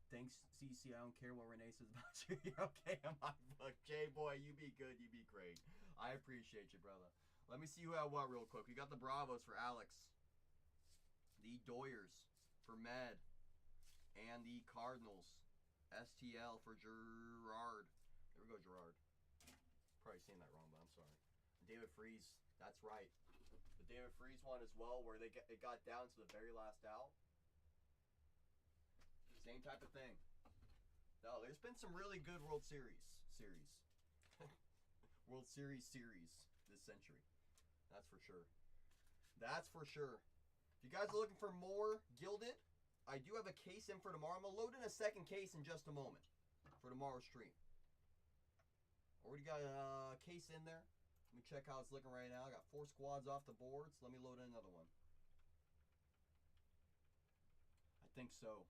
Thanks, CC. I don't care what Renee says about you. You're okay in my book. Jay, boy, you be good. You be great. I appreciate you, brother. Let me see who had what real quick. We got the Bravos for Alex. The Doyers for Med. And the Cardinals. STL for Gerard. Here we go, Gerard. Probably saying that wrong, but I'm sorry. David Freese. That's right. The David Freese one as well, where it got down to the very last out. Same type of thing. No, there's been some really good World Series. World Series this century. That's for sure. That's for sure. If you guys are looking for more Gilded, I do have a case in for tomorrow. I'm going to load in a second case in just a moment for tomorrow's stream. Already got a case in there. Let me check how it's looking right now. I got 4 squads off the board, so let me load in another one. I think so.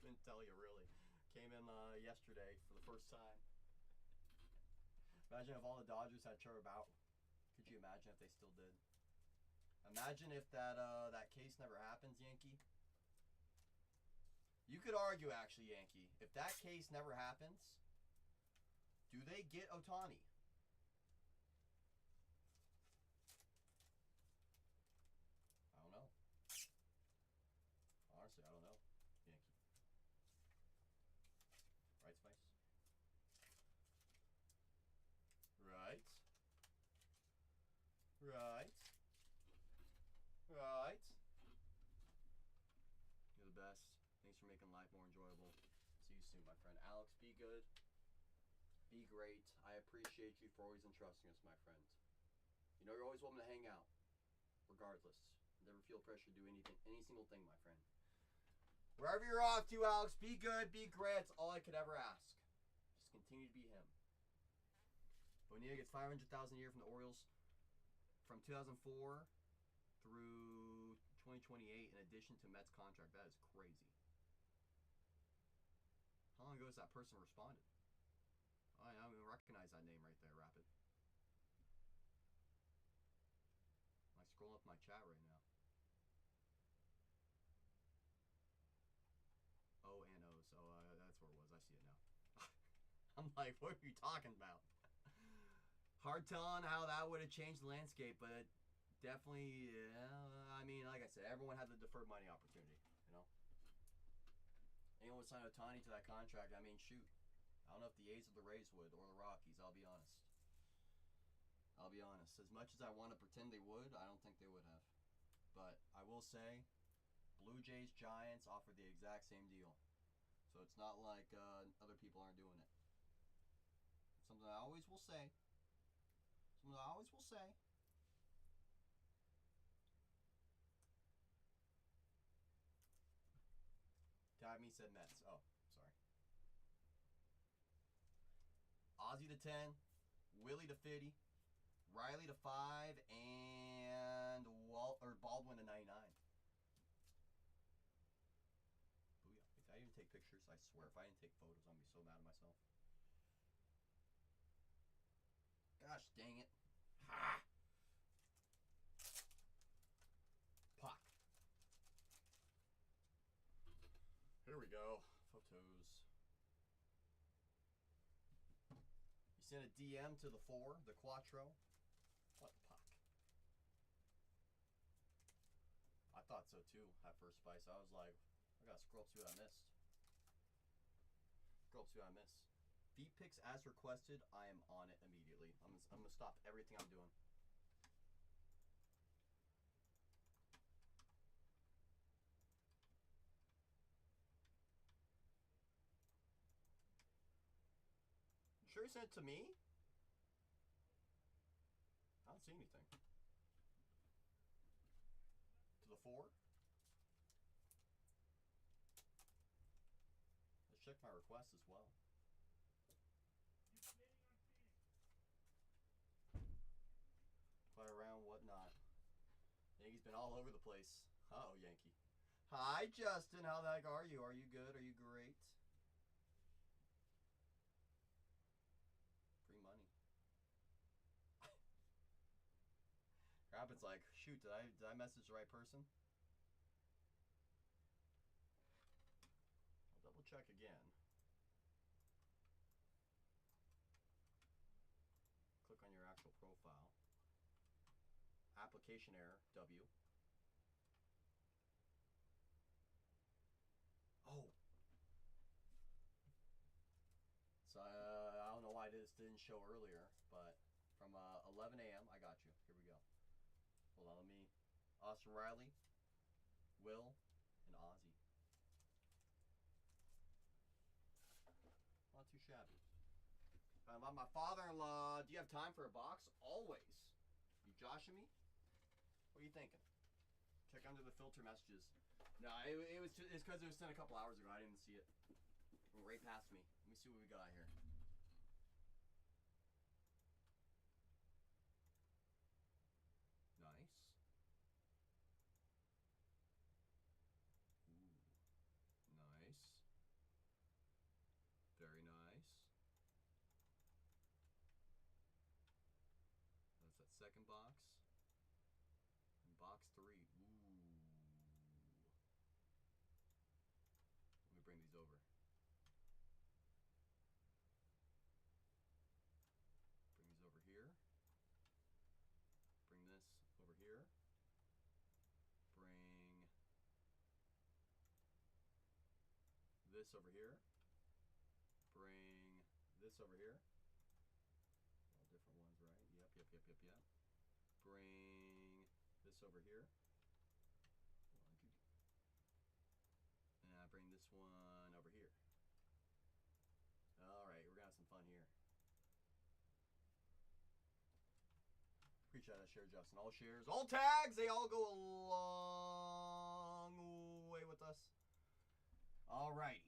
Couldn't tell you really. Came in yesterday for the first time. Imagine if all the Dodgers had Charabout. Could you imagine if they still did? Imagine if that case never happens, Yankee. You could argue, actually, Yankee, if that case never happens, do they get Ohtani? I don't know. Honestly, I don't know, Yankee. Right, Spice? Right. Right. Right. You're the best. Thanks for making life more enjoyable. See you soon, my friend. Alex, be good. Be great. I appreciate you for always entrusting us, my friend. You know you're always welcome to hang out, regardless. Never feel pressure to do anything, any single thing, my friend. Wherever you're off to, Alex, be good, be great. That's all I could ever ask. Just continue to be him. Bonilla gets $500,000 a year from the Orioles from 2004 through 2028 in addition to Mets contract. That is crazy. How long ago has that person responded? I don't even recognize that name right there, Rapid. I'm scrolling up my chat right now. O and O's. Oh, that's where it was. I see it now. I'm like, what are you talking about? Hard telling how that would have changed the landscape, but it definitely, yeah, I mean, like I said, everyone had the deferred money opportunity, you know? Anyone would sign Ohtani to that contract, I mean, shoot. I don't know if the A's or the Rays would, or the Rockies, I'll be honest. I'll be honest. As much as I want to pretend they would, I don't think they would have. But I will say, Blue Jays, Giants offered the exact same deal. So it's not like other people aren't doing it. Something I always will say. Something I always will say. Tabby said Mets. Oh, sorry. Ozzy to 10, Willie to 50, Riley to 5, and Baldwin to 99. Booyah. Wait, did I even take pictures? I swear, if I didn't take photos, I'm going to be so mad at myself. Gosh dang it. Ha! Puck. Here we go. Photos. You sent a DM to the 4, the Quattro. What puck? I thought so too at first, Spice. I was like, I gotta scroll up, see what I missed. Scroll up, see what I missed. Feet pics as requested. I am on it immediately. I'm gonna stop everything I'm doing. You sure you sent it to me? I don't see anything. To the 4? Let's check my request as well. Play around, whatnot. Yankee's been all over the place. Uh-oh, Yankee. Hi, Justin. How the heck are you? Are you good? Are you great? Free money. Rapid's like, shoot, did I message the right person? I'll double check again. Click on your actual profile. Application error, W. Oh. So I don't know why this didn't show earlier, but from 11 a.m. I got you. Here we go. Hold on, let me. Austin Riley, Will, and Ozzy. Not too shabby. About my father-in-law. Do you have time for a box? Always. You joshing me? What are you thinking? Check under the filter messages. No, it's because it was sent a couple hours ago. I didn't see it. It went right past me. Let me see what we got here. Nice. Ooh. Nice. Very nice. That's that second box. And box 3. Ooh. Let me bring these over. Bring these over here. Bring this over here. Bring this over here. Bring this over here. All different ones, right? Yep. Bring this over here. And I bring this one over here. Alright, we're gonna have some fun here. Appreciate that share, Justin. All shares, all tags, they all go a long way with us. Alrighty.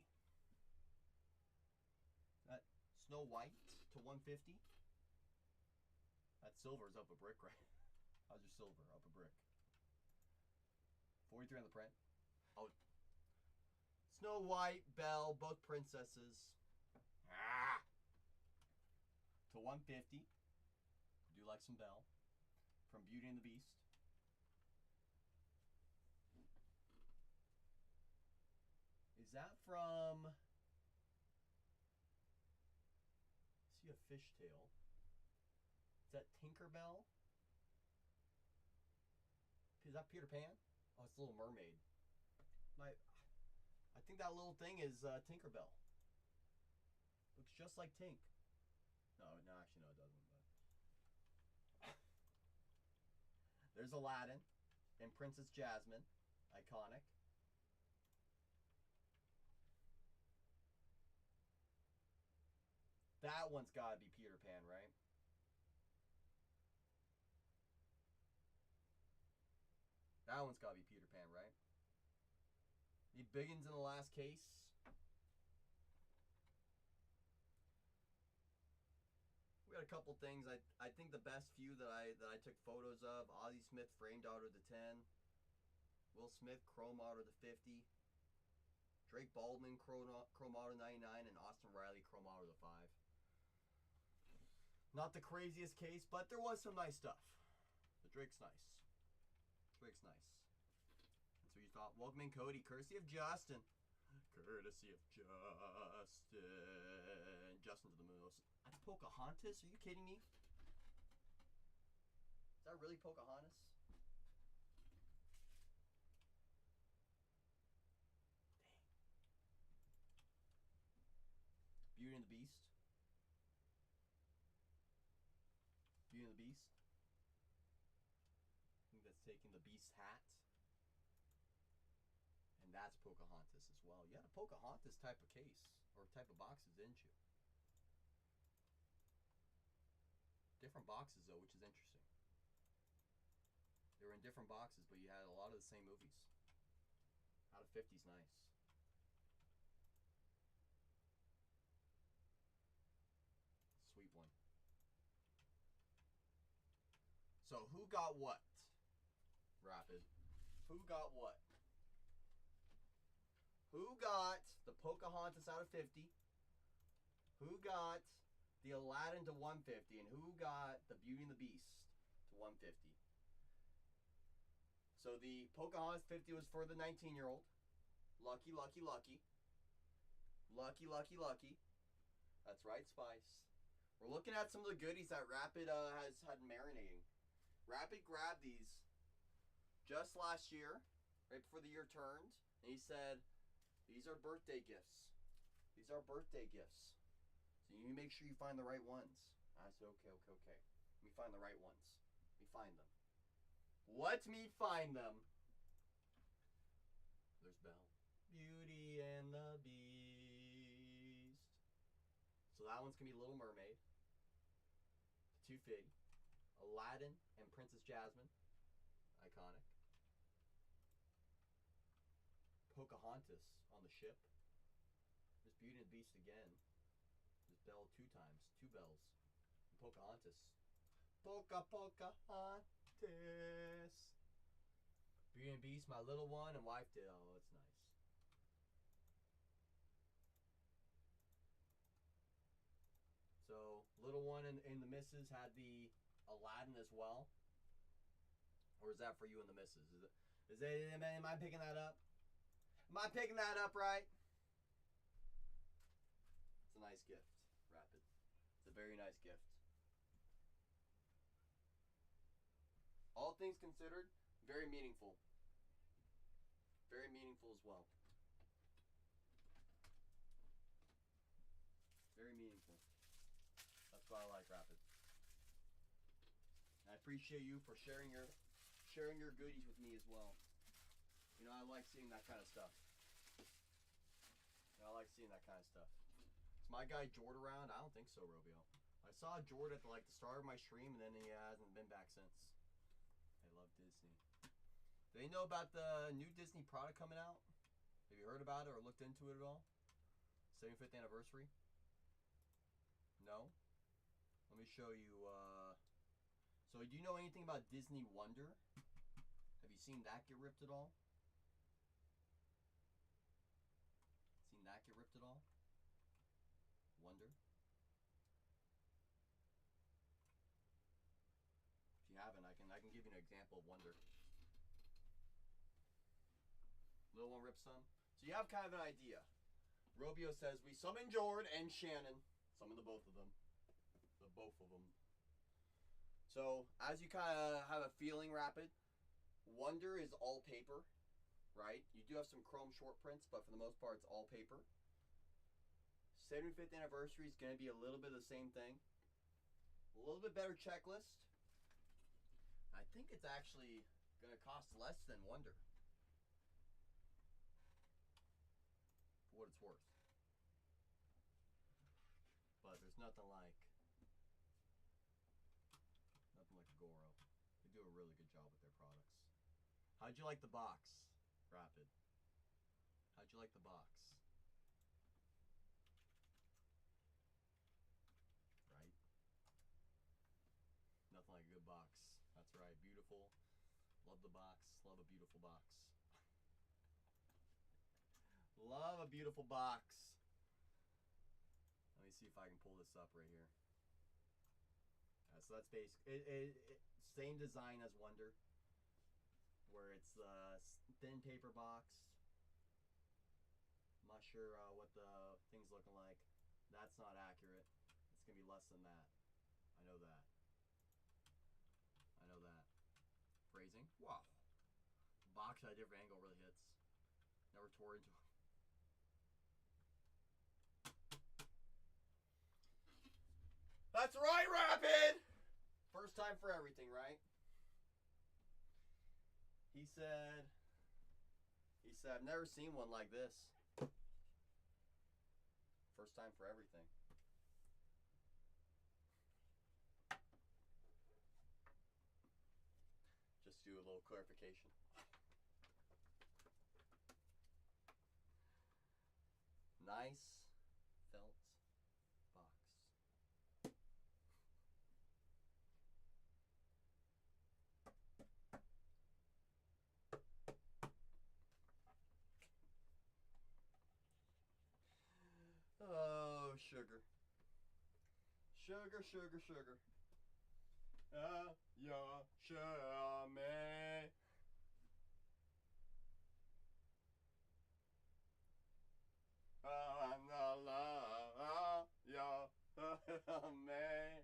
That Snow White to 150. That silver is up a brick, right? How's your silver? Up a brick. 43 on the print. Oh. Snow White, Belle, both princesses. Ah! To 150. Do like some Belle. From Beauty and the Beast. Is that from... I see a fishtail. Is that Tinkerbell? Is that Peter Pan? Oh, it's Little Mermaid. I think that little thing is Tinkerbell. Looks just like Tink. No, actually, no, it doesn't. But there's Aladdin and Princess Jasmine. Iconic. That one's got to be Peter Pan, right? That one's got to be Peter Pan, right? Need biggins in the last case. We got a couple things. I think the best few that I took photos of: Ozzie Smith framed auto to 10, Will Smith chrome auto to 50, Drake Baldwin chrome auto 99, and Austin Riley chrome auto to 5. Not the craziest case, but there was some nice stuff. The Drake's nice. Drake's nice. That's what you thought. Welcome in, Cody, courtesy of Justin. Courtesy of Justin. Justin to the moon. That's Pocahontas? Are you kidding me? Is that really Pocahontas? Dang. Beauty and the Beast. Beauty and the Beast. I think that's taking the Beast hat. And that's Pocahontas as well. You had a Pocahontas type of case, or type of boxes, didn't you? Different boxes, though, which is interesting. They were in different boxes, but you had a lot of the same movies. Out of 50's nice. Sweet one. So, who got what? Rapid. Who got what? Who got the Pocahontas out of 50? Who got the Aladdin to 150? And who got the Beauty and the Beast to 150? So the Pocahontas 50 was for the 19-year-old. Lucky, lucky, lucky. Lucky, lucky, lucky. That's right, Spice. We're looking at some of the goodies that Rapid has had marinating. Rapid grabbed these just last year, right before the year turned, and he said, these are birthday gifts. These are birthday gifts. So you make sure you find the right ones. I said, okay. Let me find the right ones. Let me find them. Let me find them. There's Belle. Beauty and the Beast. So that one's going to be Little Mermaid. 250. Aladdin and Princess Jasmine. Iconic. Pocahontas on the ship. There's Beauty and the Beast again. There's Belle 2 times. 2 bells. And Pocahontas. Pocahontas. Beauty and the Beast, my little one, and wife did. Oh, that's nice. So, little one and the missus had the Aladdin as well. Or is that for you and the missus? Am I picking that up? Am I picking that up right? It's a nice gift, Rapid. It's a very nice gift. All things considered, very meaningful. Very meaningful as well. Very meaningful. That's what I like, Rapid. And I appreciate you for sharing your goodies with me as well. You know, I like seeing that kind of stuff. I like seeing that kind of stuff. Is my guy Jord around? I don't think so, Robio. I saw Jord at the start of my stream, and then he hasn't been back since. I love Disney. Do they know about the new Disney product coming out? Have you heard about it or looked into it at all? 75th anniversary? No? Let me show you. So do you know anything about Disney Wonder? Have you seen that get ripped at all? Seen that get ripped at all? Wonder? If you haven't, I can give you an example of Wonder. Little one rips some. So you have kind of an idea. Robio says we summon Jord and Shannon. Summon the both of them. The both of them. So as you kind of have a feeling, Rapid, Wonder is all paper, right? You do have some chrome short prints, but for the most part, it's all paper. 75th anniversary is going to be a little bit of the same thing. A little bit better checklist. I think it's actually going to cost less than Wonder. For what it's worth. But there's nothing like Goro. They do a really good job with their products. How'd you like the box, Rapid? How'd you like the box? Right? Nothing like a good box. That's right. Beautiful. Love the box. Love a beautiful box. Love a beautiful box. Let me see if I can pull this up right here. So that's same design as Wonder, where it's the thin paper box. I'm not sure what the thing's looking like. That's not accurate. It's gonna be less than that. I know that. I know that. Phrasing. Wow. Box at a different angle really hits. Never tore into it. That's right, Rapid! First time for everything, right? He said, I've never seen one like this. First time for everything. Just do a little clarification. Nice felt box. Oh, sugar. Sugar, sugar, sugar. Yeah, sugar me. Man.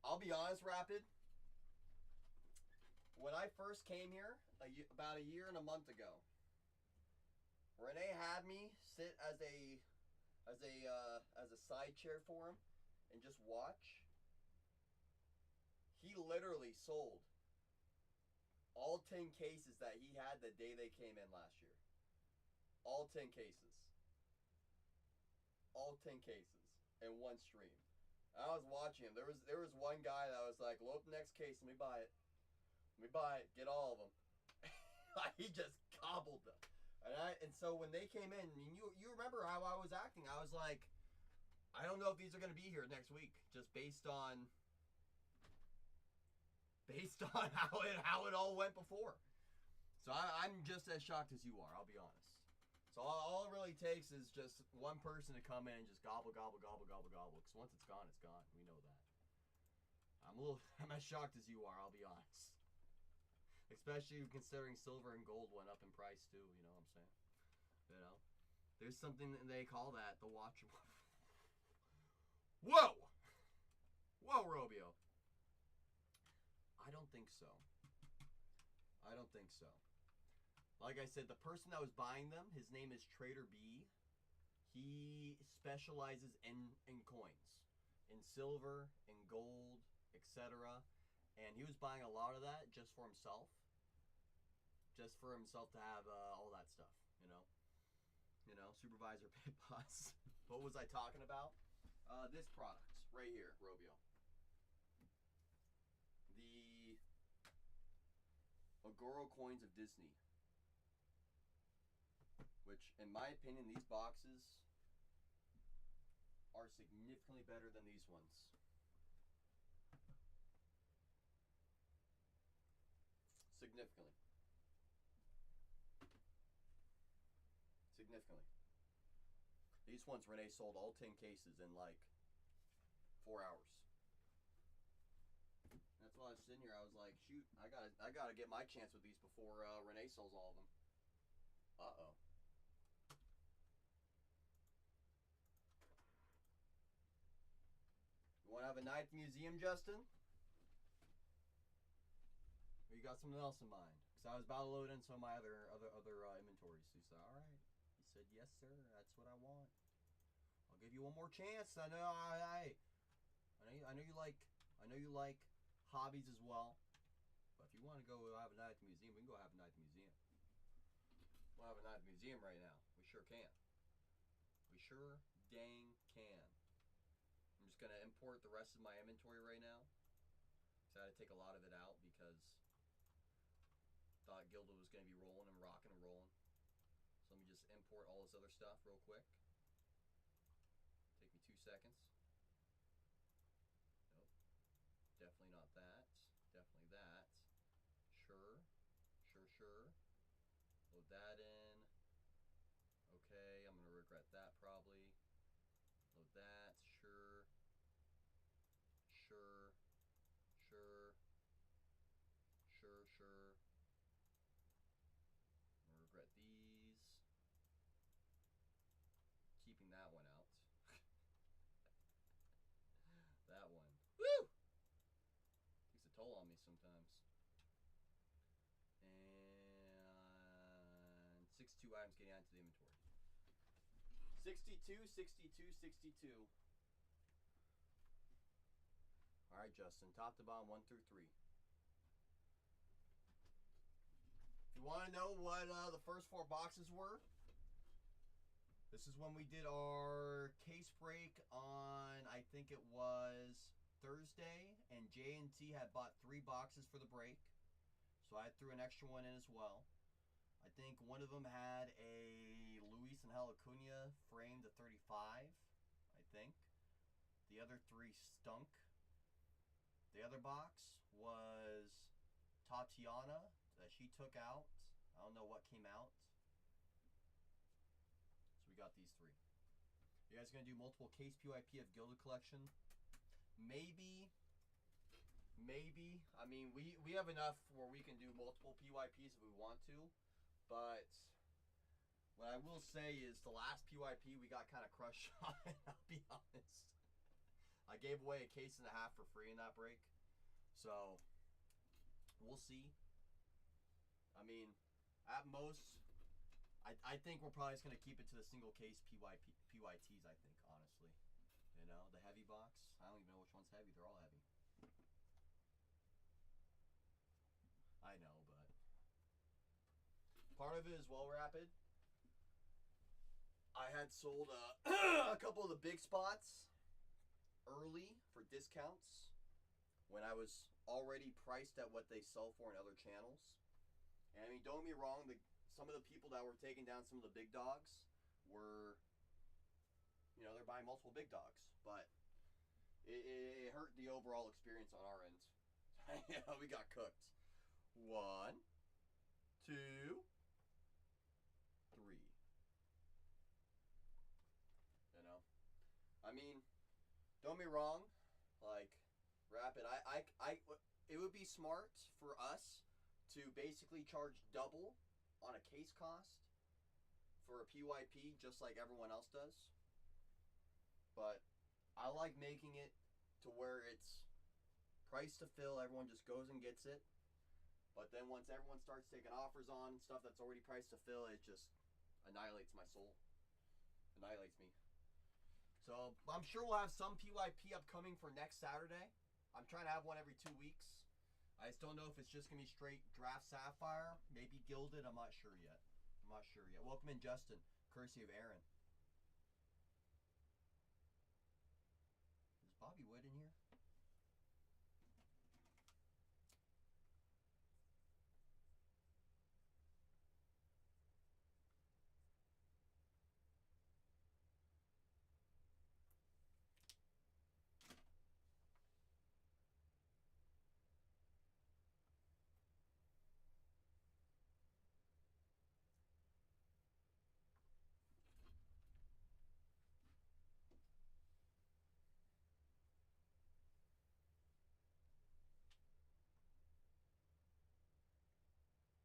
I'll be honest, Rapid. When I first came here, about a year and a month ago, Renee had me sit as a side chair for him and just watch. He literally sold all 10 cases that he had the day they came in last year. All 10 cases. all 10 cases in one stream. I was watching him. There was one guy that was like, load up the next case, let me buy it. Let me buy it, get all of them. He just gobbled them. And so when they came in, you remember how I was acting. I was like, I don't know if these are gonna be here next week, just based on how it all went before. So I'm just as shocked as you are, I'll be honest. So all it really takes is just one person to come in and just gobble, gobble, gobble, gobble, gobble. Because once it's gone, it's gone. We know that. I'm as shocked as you are, I'll be honest. Especially considering silver and gold went up in price too, you know what I'm saying? You know? There's something that they call that, the watch. Whoa! Whoa, Robio. I don't think so. I don't think so. Like I said, the person that was buying them, his name is Trader B. He specializes in coins. In silver, in gold, etc. And he was buying a lot of that just for himself. Just for himself to have all that stuff, you know? You know, Supervisor Pit Boss. What was I talking about? This product right here, Robio. The Agoro coins of Disney. Which, in my opinion, these boxes are significantly better than these ones. Significantly. Significantly. These ones, Renee sold all 10 cases in like 4 hours. That's why I was sitting here. I was like, shoot, I gotta get my chance with these before Renee sells all of them. Uh-oh. You want to have a night at the museum, Justin? Or you got something else in mind? Because I was about to load in some of my other inventories. So he said, all right. He said, yes, sir. That's what I want. I'll give you one more chance. I know you like hobbies as well. But if you want to go have a night at the museum, we can go have a night at the museum. We'll have a night at the museum right now. We sure can. We sure dang can. I'm just gonna import the rest of my inventory right now. So I had to take a lot of it out because I thought Gilded was gonna be rolling and rocking and rolling. So let me just import all this other stuff real quick. Take me 2 seconds. Nope. Definitely not that. Definitely that. Sure. Sure. Load that in. Okay, I'm gonna regret that probably. Load that. Sure. I'm gonna regret these. Keeping that one out. That one. Woo! Takes a toll on me sometimes. And 62 items getting onto the inventory. 62. Alright, Justin. Top to bottom, 1 through 3. If you want to know what the first 4 boxes were, this is when we did our case break on, I think it was Thursday, and J&T had bought 3 boxes for the break. So I threw an extra one in as well. I think one of them had a Luis and Acuna framed to 35, I think. The other 3 stunk. The other box was Tatiana that she took out. I don't know what came out. So we got these 3. You guys gonna do multiple case PYP of Gilded collection? Maybe. I mean, we have enough where we can do multiple PYPs if we want to. But what I will say is the last PYP we got kind of crushed on it, I'll be honest. I gave away a case and a half for free in that break. So, we'll see. I mean, at most, I think we're probably just going to keep it to the single case PYTs, I think, honestly. You know, the heavy box, I don't even know which one's heavy. They're all heavy. I know, but part of it is well rapid. I had sold a couple of the big spots early for discounts when I was already priced at what they sell for in other channels. And I mean, don't get me wrong, some of the people that were taking down some of the big dogs were, they're buying multiple big dogs, but it hurt the overall experience on our end. We got cooked. 1, 2, 3. I mean, don't get me wrong, like Rapid, it would be smart for us to basically charge double on a case cost for a PYP, just like everyone else does. But I like making it to where it's price to fill, everyone just goes and gets it. But then once everyone starts taking offers on stuff that's already priced to fill, it just annihilates my soul. Annihilates me. So I'm sure we'll have some PYP upcoming for next Saturday. I'm trying to have one every 2 weeks. I just don't know if it's just going to be straight Draft Sapphire, maybe Gilded. I'm not sure yet. Welcome in, Justin, courtesy of Aaron. Is Bobby Wood in here?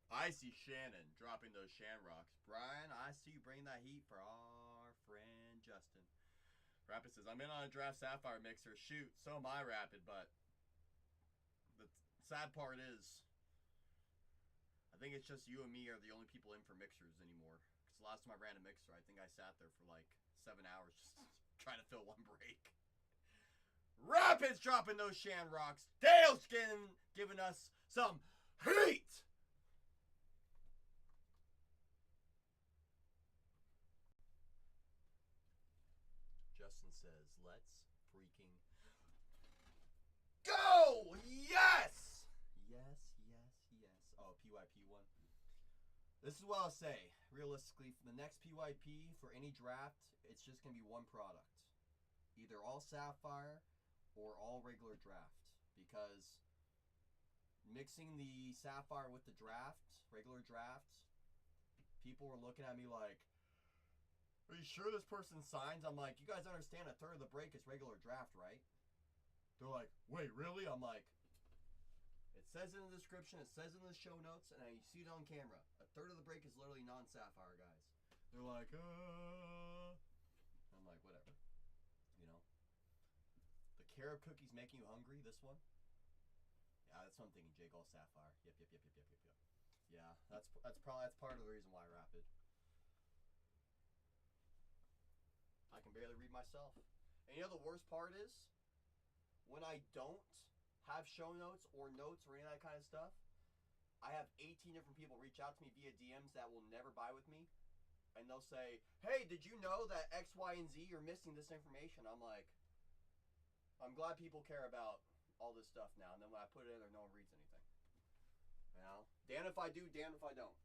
I see Shannon dropping those Shamrocks. Brian, I see you bring that heat for our friend Justin. Rapid says, I'm in on a Draft Sapphire mixer. Shoot, so am I, Rapid, but the sad part is, I think it's just you and me are the only people in for mixers anymore. Because last time I ran a mixer, I think I sat there for like 7 hours just trying to fill one break. Rapid's dropping those Shamrocks. Dale's giving us some heat. Justin says, let's freaking go! Yes! Yes. Oh, PYP one. This is what I'll say. Realistically, for the next PYP, for any draft, it's just going to be one product. Either all Sapphire or all regular draft. Because mixing the Sapphire with the draft, regular draft, people were looking at me like, are you sure this person signs? I'm like, you guys understand a third of the break is regular draft, right? They're like, wait, really? I'm like, it says in the description, it says in the show notes, and you see it on camera. A third of the break is literally non-Sapphire, guys. They're like, I'm like, whatever. The carob cookies making you hungry, this one? Yeah, that's what I'm thinking, Jake, all Sapphire. Yep. Yeah, that's part of the reason why Rapid. I can barely read myself. And the worst part is, when I don't have show notes or notes or any of that kind of stuff, I have 18 different people reach out to me via DMs that will never buy with me. And they'll say, hey, did you know that X, Y, and Z, you're missing this information? I'm like, I'm glad people care about all this stuff now. And then when I put it in there, no one reads anything. Damn if I do, damn if I don't.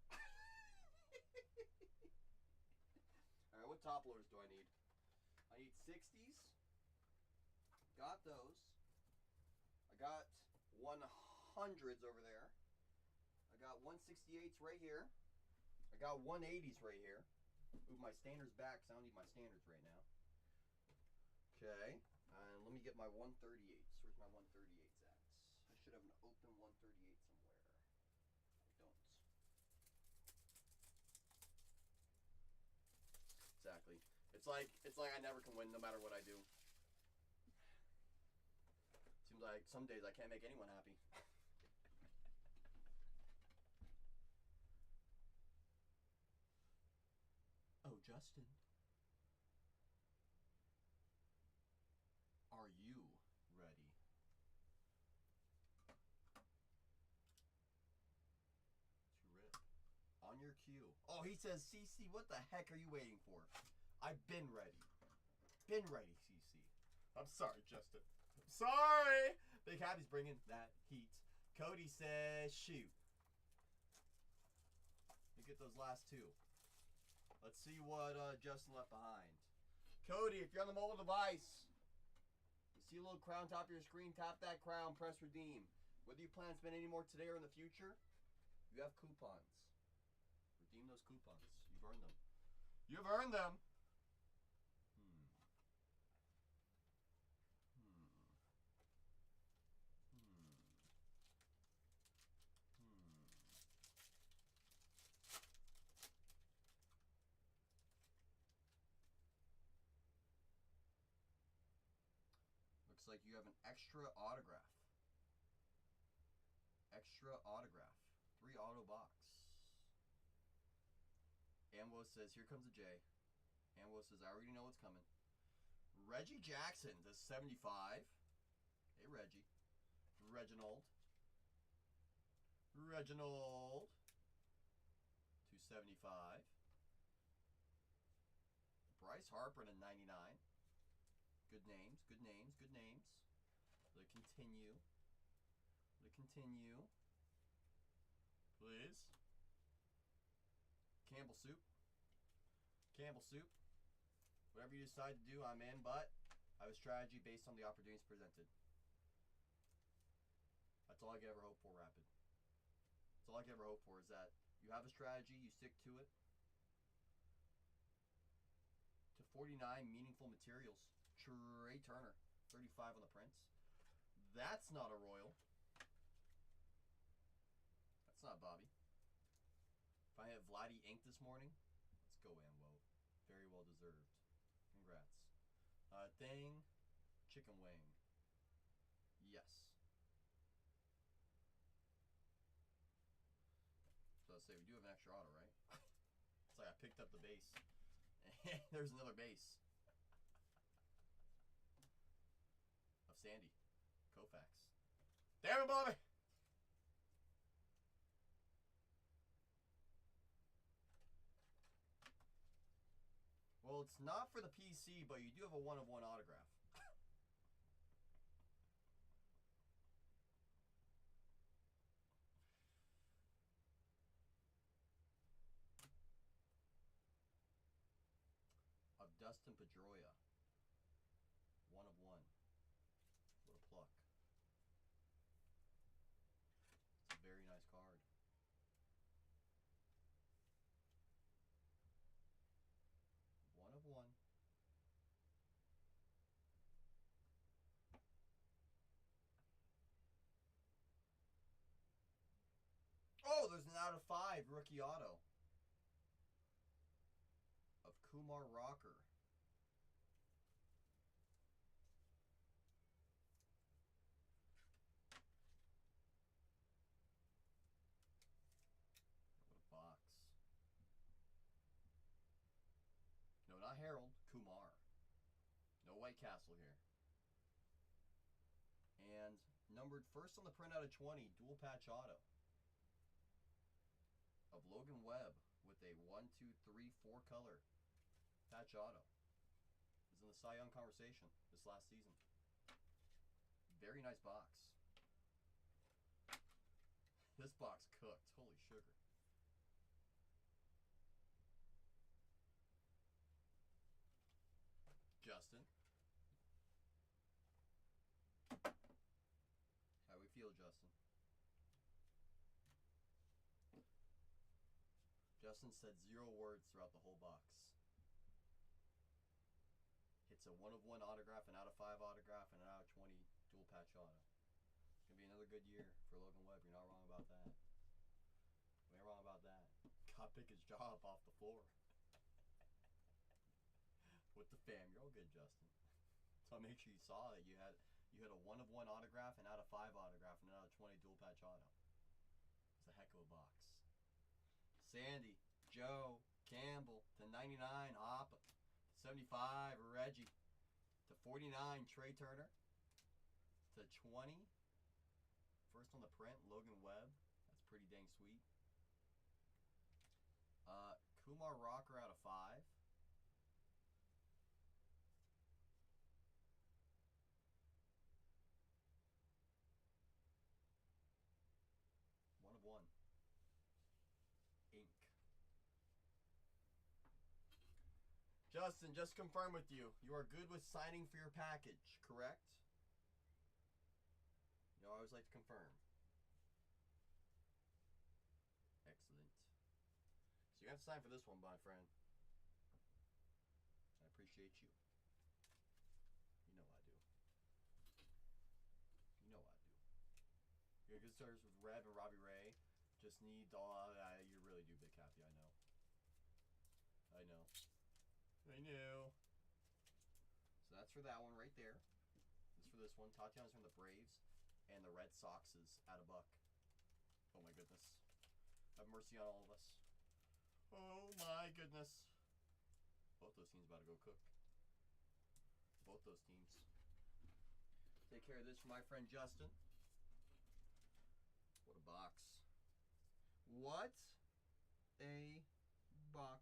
Alright, what top loaders do I need? I need 60s. Got those. I got 100s over there. I got 168s right here. I got 180s right here. Move my standards back because I don't need my standards right now. Okay. And let me get my 138s. Where's my 138s at? I should have an open 138 somewhere. I don't. Exactly. It's like I never can win no matter what I do. Seems like some days I can't make anyone happy. Oh, Justin. Are you ready? To rip. On your cue. Oh, he says, CC, what the heck are you waiting for? I've been ready. Been ready, CC. I'm sorry, Justin. I'm sorry. Big Happy's bringing that heat. Cody says shoot. You get those last two. Let's see what Justin left behind. Cody, if you're on the mobile device, you see a little crown top of your screen, tap that crown, press redeem. Whether you plan to spend any more today or in the future, you have coupons. Redeem those coupons. You've earned them. You've earned them. Looks like you have an extra autograph. Extra autograph. 3 auto box. Amwo says, here comes a J. Amwo says, I already know what's coming. Reggie Jackson to 75. Hey, Reggie. Reginald. Reginald. 275. Bryce Harper to 99. Good names, good names, good names. Let it continue. Let it continue. Please. Campbell Soup. Campbell Soup. Whatever you decide to do, I'm in, but I have a strategy based on the opportunities presented. That's all I can ever hope for, Rapid. That's all I can ever hope for is that you have a strategy, you stick to it. To 49 meaningful materials. Trey Turner, 35 on the Prince. That's not a Royal. That's not Bobby. If I had Vladdy Ink this morning, let's go, Amwo. Very well deserved. Congrats. Thing, chicken wing. Yes. So I say we do have an extra auto, right? It's like I picked up the base. And there's another base. Of Sandy. Koufax. Damn it, Bobby! Well, it's not for the PC, but you do have a 1-of-1 autograph. Of Dustin Pedroia. 1-of-1. What a pluck. It's a very nice card. One. Oh, there's an out of 5 rookie auto of Kumar Rocker. What a box. No, not Harold. Kumar. No White Castle here. And numbered first on the printout of 20, dual patch auto of Logan Webb with a 1, 2, 3, 4 color patch auto. Is in the Cy Young conversation this last season. Very nice box. This box cooked. Holy sugar. Justin. How we feel, Justin? Justin said 0 words throughout the whole box. It's a 1-of-1 autograph, an out of 5 autograph, and an out of 20 dual patch auto. It's going to be another good year for Logan Webb. You're not wrong about that. You ain't wrong about that. God pick his jaw up off the floor. With the fam. You're all good, Justin. So make sure you saw that you had a 1-of-1 autograph, an out of 5 autograph, and an out of 20 dual patch auto. It's a heck of a box. Sandy, Joe, Campbell to 99, Hoppa. 75, Reggie. To 49, Trey Turner. To 20, first on the print, Logan Webb. That's pretty dang sweet. Kumar Rocker out of 5. Justin, just confirm with you. You are good with signing for your package, correct? You know, I always like to confirm. Excellent. So you have to sign for this one, my friend. I appreciate you. You know I do. You know I do. You're good service with Rev and Robbie Ray. Just need all. You really do, Big Happy. I know. I know. I know. So that's for that one right there. This for this one. Tatiana's from the Braves, and the Red Sox is at a buck. Oh my goodness. Have mercy on all of us. Oh my goodness. Both those teams about to go cook. Both those teams. Take care of this for my friend Justin. What a box. What a box.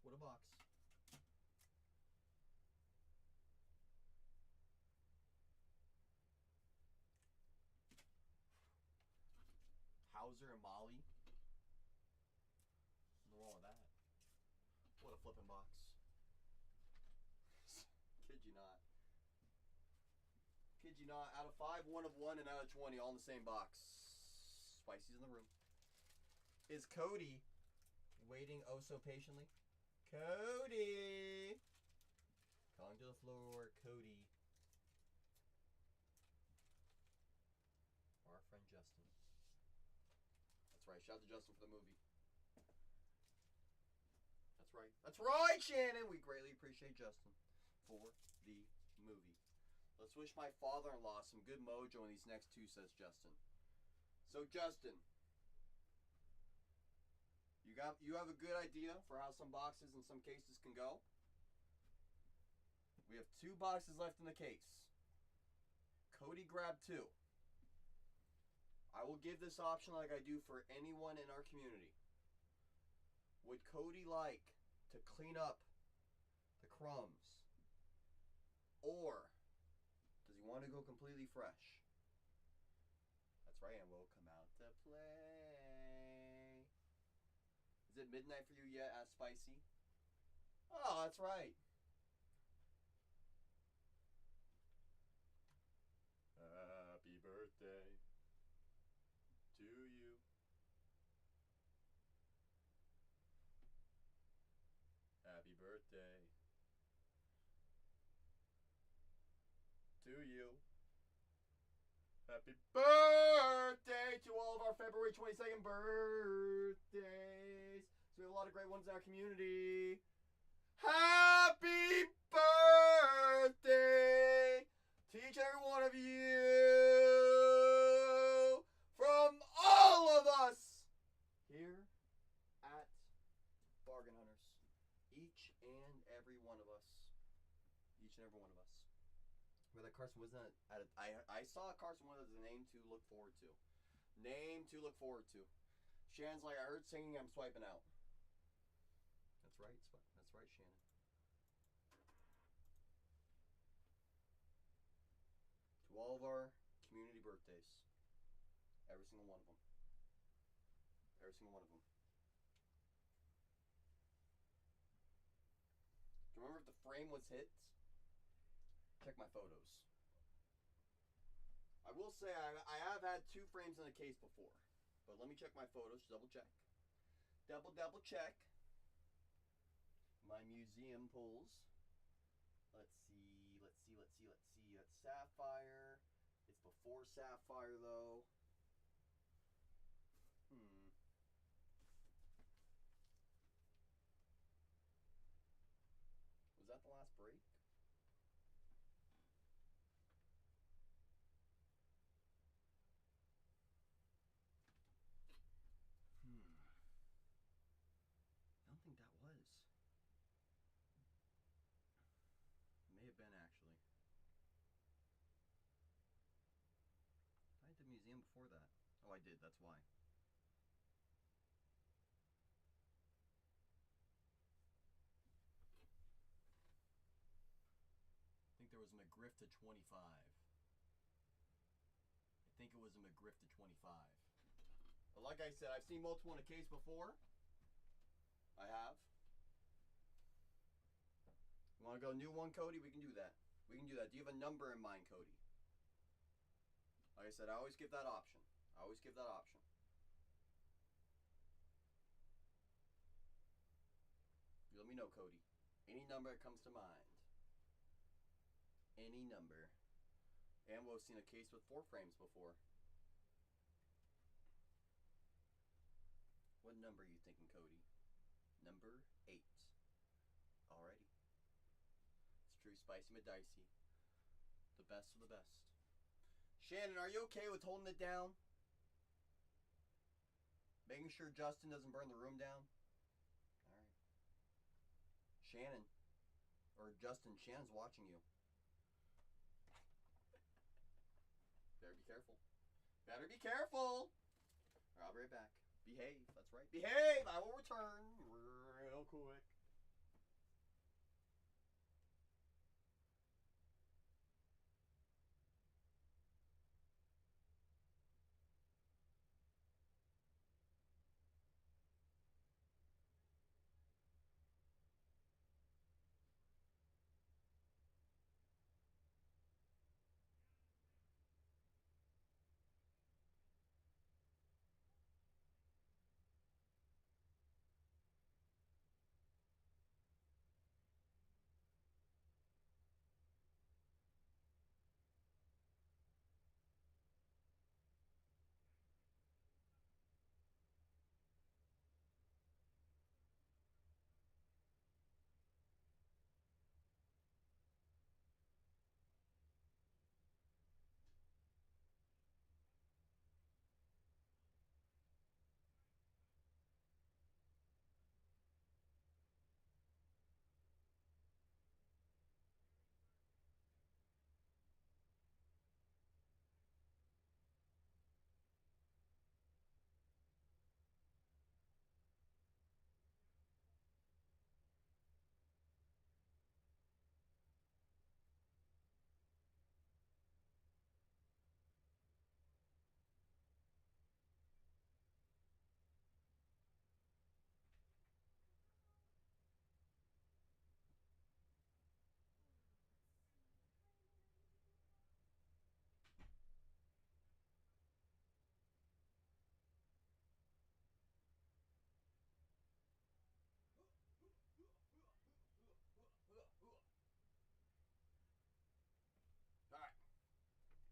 What a box. Hauser and Molly. Nothing wrong with that. What a flipping box. Kid you not. Kid you not. Out of 5, 1 of 1, and out of 20, all in the same box. Spicy's in the room. Is Cody waiting oh so patiently? Cody! Calling to the floor, Cody. Our friend Justin. That's right. Shout out to Justin for the movie. That's right. That's right, Shannon! We greatly appreciate Justin for the movie. Let's wish my father-in-law some good mojo in these next 2, says Justin. So, Justin, you have a good idea for how some boxes and some cases can go? We have 2 boxes left in the case. Cody grabbed 2. I will give this option like I do for anyone in our community. Would Cody like to clean up the crumbs? Or does he want to go completely fresh? That's right, and we'll come out to play. Is it midnight for you yet? Asked Spicy. Oh, that's right. Happy birthday to you. Happy birthday to you. Happy birthday to all of our February 22nd birthdays. So we have a lot of great ones in our community. Happy birthday to each and every one of you from all of us here at Bargain Hunters. Each and every one of us. Each and every one of us. Where that Carson wasn't at I saw Carson one as a name to look forward to. Name to look forward to. Shannon's like, I heard singing, I'm swiping out. That's right, that's right, Shannon. To all of our community birthdays. Every single one of them. Every single one of them. Do you remember if the frame was hit? Check my photos. I will say I have had 2 frames in a case before. But let me check my photos, double check. Double check. My museum pulls. Let's see. That's Sapphire. It's before Sapphire though. Was that the last break? I don't think that was. It may have been actually. I did the museum before that. Oh, I did. That's why. I think there was a McGriff to 25. I think it was a McGriff to 25. But like I said, I've seen multiple in a case before. I have. You want to go new one, Cody? We can do that. We can do that. Do you have a number in mind, Cody? Like I said, I always give that option. I always give that option. You let me know, Cody. Any number that comes to mind. Any number. And we've seen a case with 4 frames before. What number are you thinking, Cody? Number 8. Alrighty. It's true, spicy but dicey. The best of the best. Shannon, are you okay with holding it down? Making sure Justin doesn't burn the room down? Alright. Shannon. Or Justin, Shannon's watching you. Better be careful. Better be careful! Alright, I'll be right back. Behave, that's right. Behave! I will return real quick. Alright.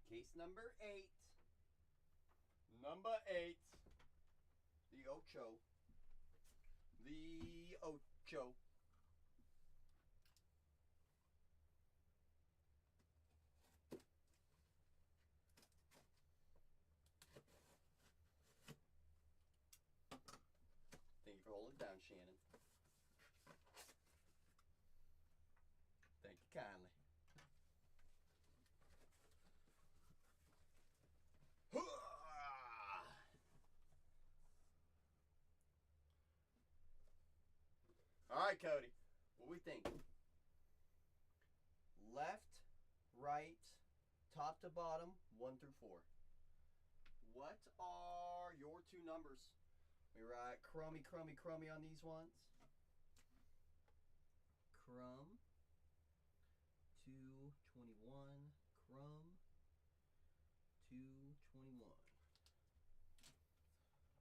Case number 8. Number 8. The Ocho. The Ocho. Thank you for holding it down, Shannon. Thank you kindly. Alright, Cody. What we think? Left, right, top to bottom, 1 through 4. What are your 2 numbers? We write crummy, crummy, crummy on these ones. Crumb. 221. Crumb. 221.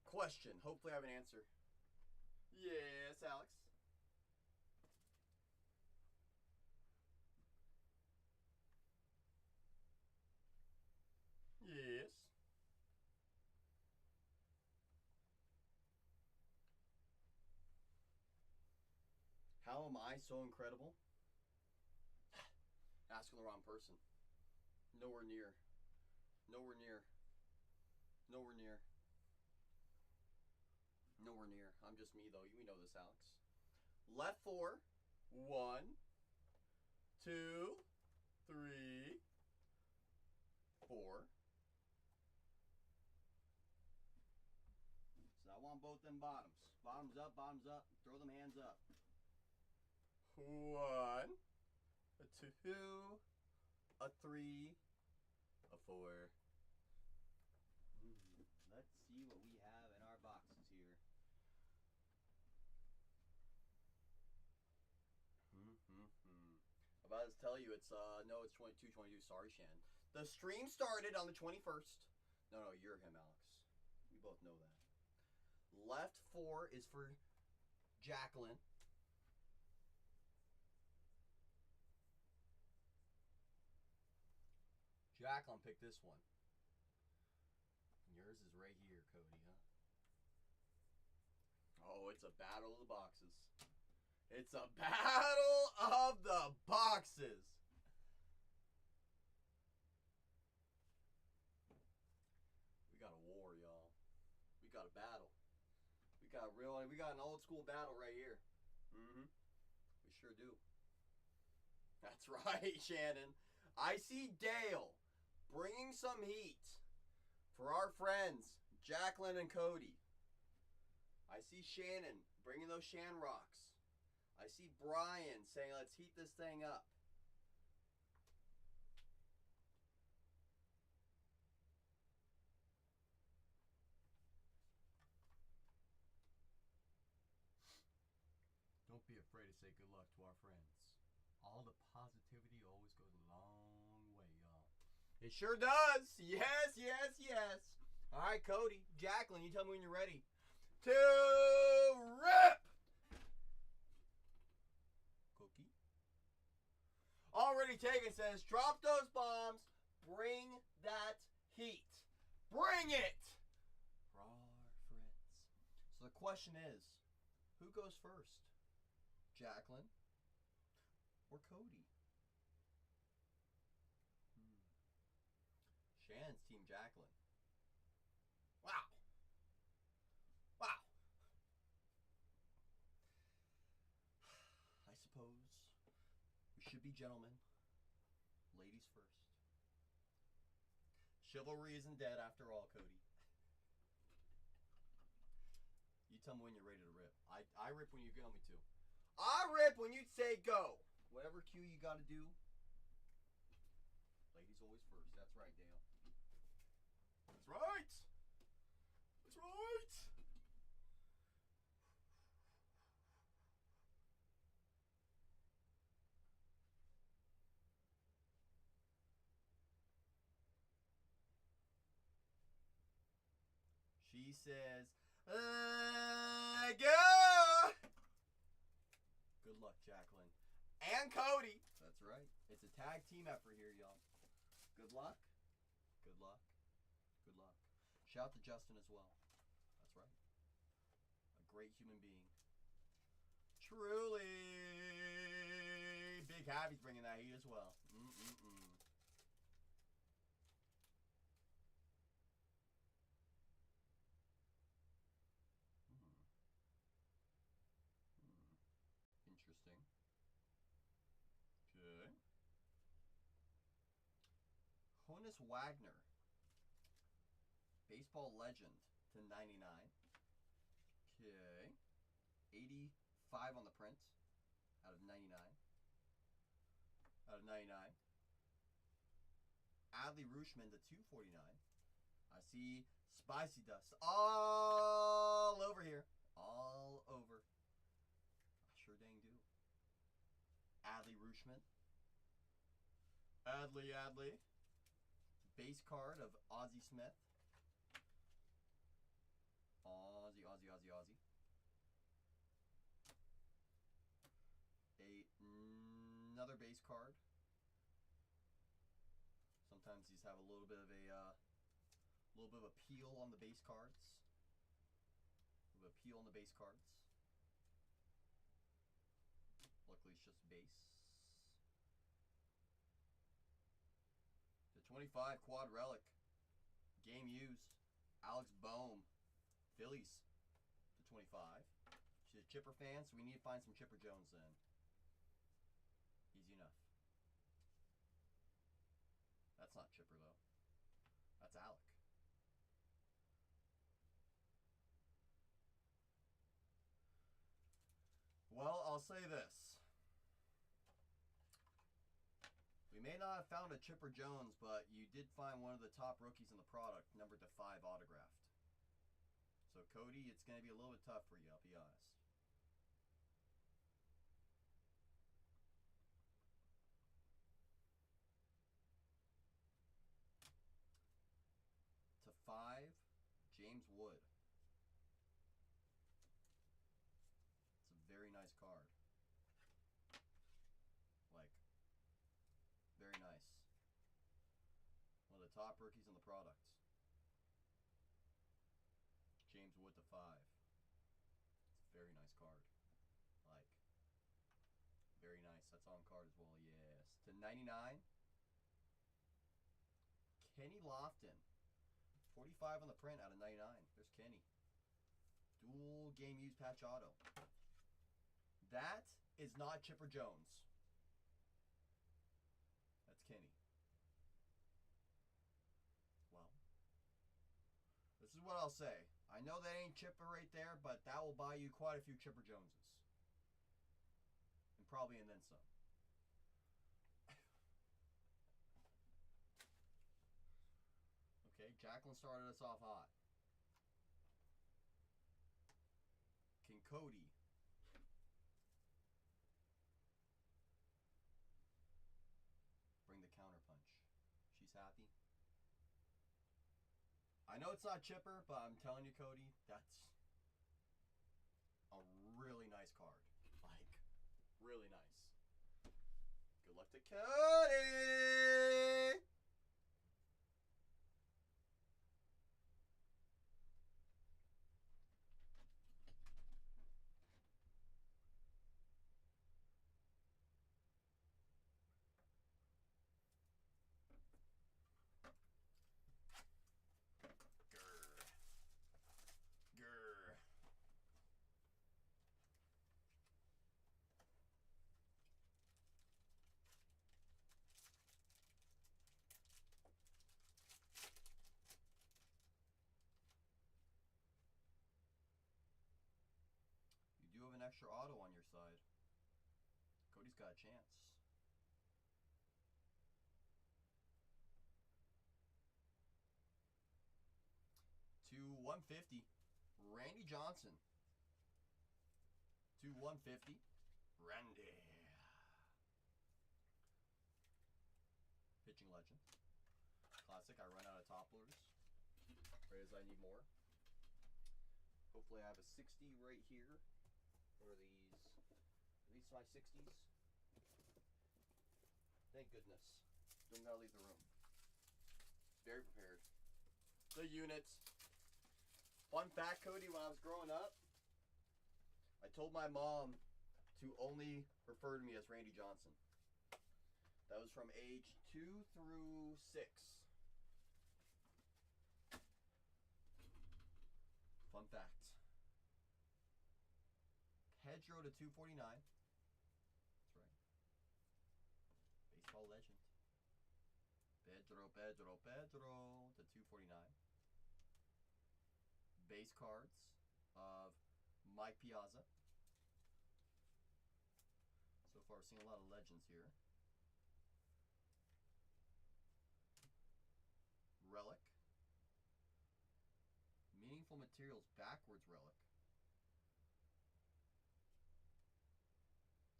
Question. Hopefully I have an answer. Yes, Alex. Yes. How am I so incredible? Asking the wrong person. Nowhere near. Nowhere near. Nowhere near. Nowhere near. I'm just me, though. We know this, Alex. Left 4. 1, 2, 3, 4. So I want both them bottoms. Bottoms up, bottoms up. Throw them hands up. 1, a 2, a 3, a 4. Let's see what we have about to tell you it's no, it's 22-22. Sorry, Shannon. The stream started on the 21st. No, you're him, Alex. We both know that. Left 4 is for Jacqueline. Jacqueline picked this one. And yours is right here, Cody, huh? Oh, it's a battle of the boxes. It's a battle of the boxes. We got a war, y'all. We got a battle. We got an old school battle right here. Mm-hmm. We sure do. That's right, Shannon. I see Dale bringing some heat for our friends, Jacqueline and Cody. I see Shannon bringing those Shanrocks. I see Brian saying, let's heat this thing up. Don't be afraid to say good luck to our friends. All the positivity always goes a long way, y'all. It sure does. Yes, yes, yes. All right, Cody, Jacqueline, you tell me when you're ready. To rip! Cookie. Already taken says, drop those bombs. Bring that heat. Bring it! For our friends. So the question is, who goes first? Jacqueline or Cody? Shannon's team Jacqueline. Wow. Wow. I suppose we should be gentlemen. Ladies first. Chivalry isn't dead after all, Cody. You tell me when you're ready to rip. I rip when you tell me to. I rip when you say go. Whatever cue you gotta do. Ladies always first. That's right, Dale. That's right. That's right. She says, go! Good luck, Jacqueline. And Cody. That's right. It's a tag team effort here, y'all. Good luck. Good luck. Good luck. Shout to Justin as well. That's right. A great human being. Truly. Big Happy's bringing that heat as well. Interesting. Okay. Honus Wagner. Baseball legend to 99. Okay. 85 on the print. Out of 99. Out of 99. Adley Rutschman to 249. I see Spicy Dust all over here. All over. I sure dang do. Adley Rutschman. Adley. Base card of Ozzie Smith. Ozzie. Another base card. Sometimes these have a little bit of a peel on the base cards. A little bit of peel on the base cards. Luckily, it's just base. The 25 quad relic. Game used. Alex Bohm. Phillies. The 25. She's a Chipper fan, so we need to find some Chipper Jones then. Easy enough. That's not Chipper, though. That's Alec. Well, I'll say this. We may not have found a Chipper Jones, but you did find one of the top rookies in the product, numbered to 5 autographed. So, Cody, it's going to be a little bit tough for you, I'll be honest. wood. It's a very nice card. Like, very nice. One of the top rookies in the product. James Wood to 5. It's a very nice card. Like, very nice. That's on card as well. Yes. To 99. Kenny Lofton. 45 on the print out of 99. There's Kenny. Dual game used patch auto. That is not Chipper Jones. That's Kenny. Well, this is what I'll say. I know that ain't Chipper right there, but that will buy you quite a few Chipper Joneses. And probably and then some. Okay, Jacqueline started us off hot. King Cody. Bring the counterpunch. She's happy. I know it's not Chipper, but I'm telling you, Cody, that's a really nice card. Like, really nice. Good luck to Cody! You do have an extra auto on your side. Cody's got a chance. To 150, Randy Johnson. To 150, Randy. Pitching legend. Classic, I run out of top loaders. Right as I need more. Hopefully I have a 60 right here. What are these? Are these my 60s? Thank goodness. Don't gotta leave the room. Very prepared. The units. Fun fact, Cody, when I was growing up, I told my mom to only refer to me as Randy Johnson. That was from age 2 through 6. Fun fact. Pedro to 249. That's right. Baseball legend. Pedro to 249. Base cards of Mike Piazza. So far, we're seeing a lot of legends here. Relic. Meaningful Materials backwards relic.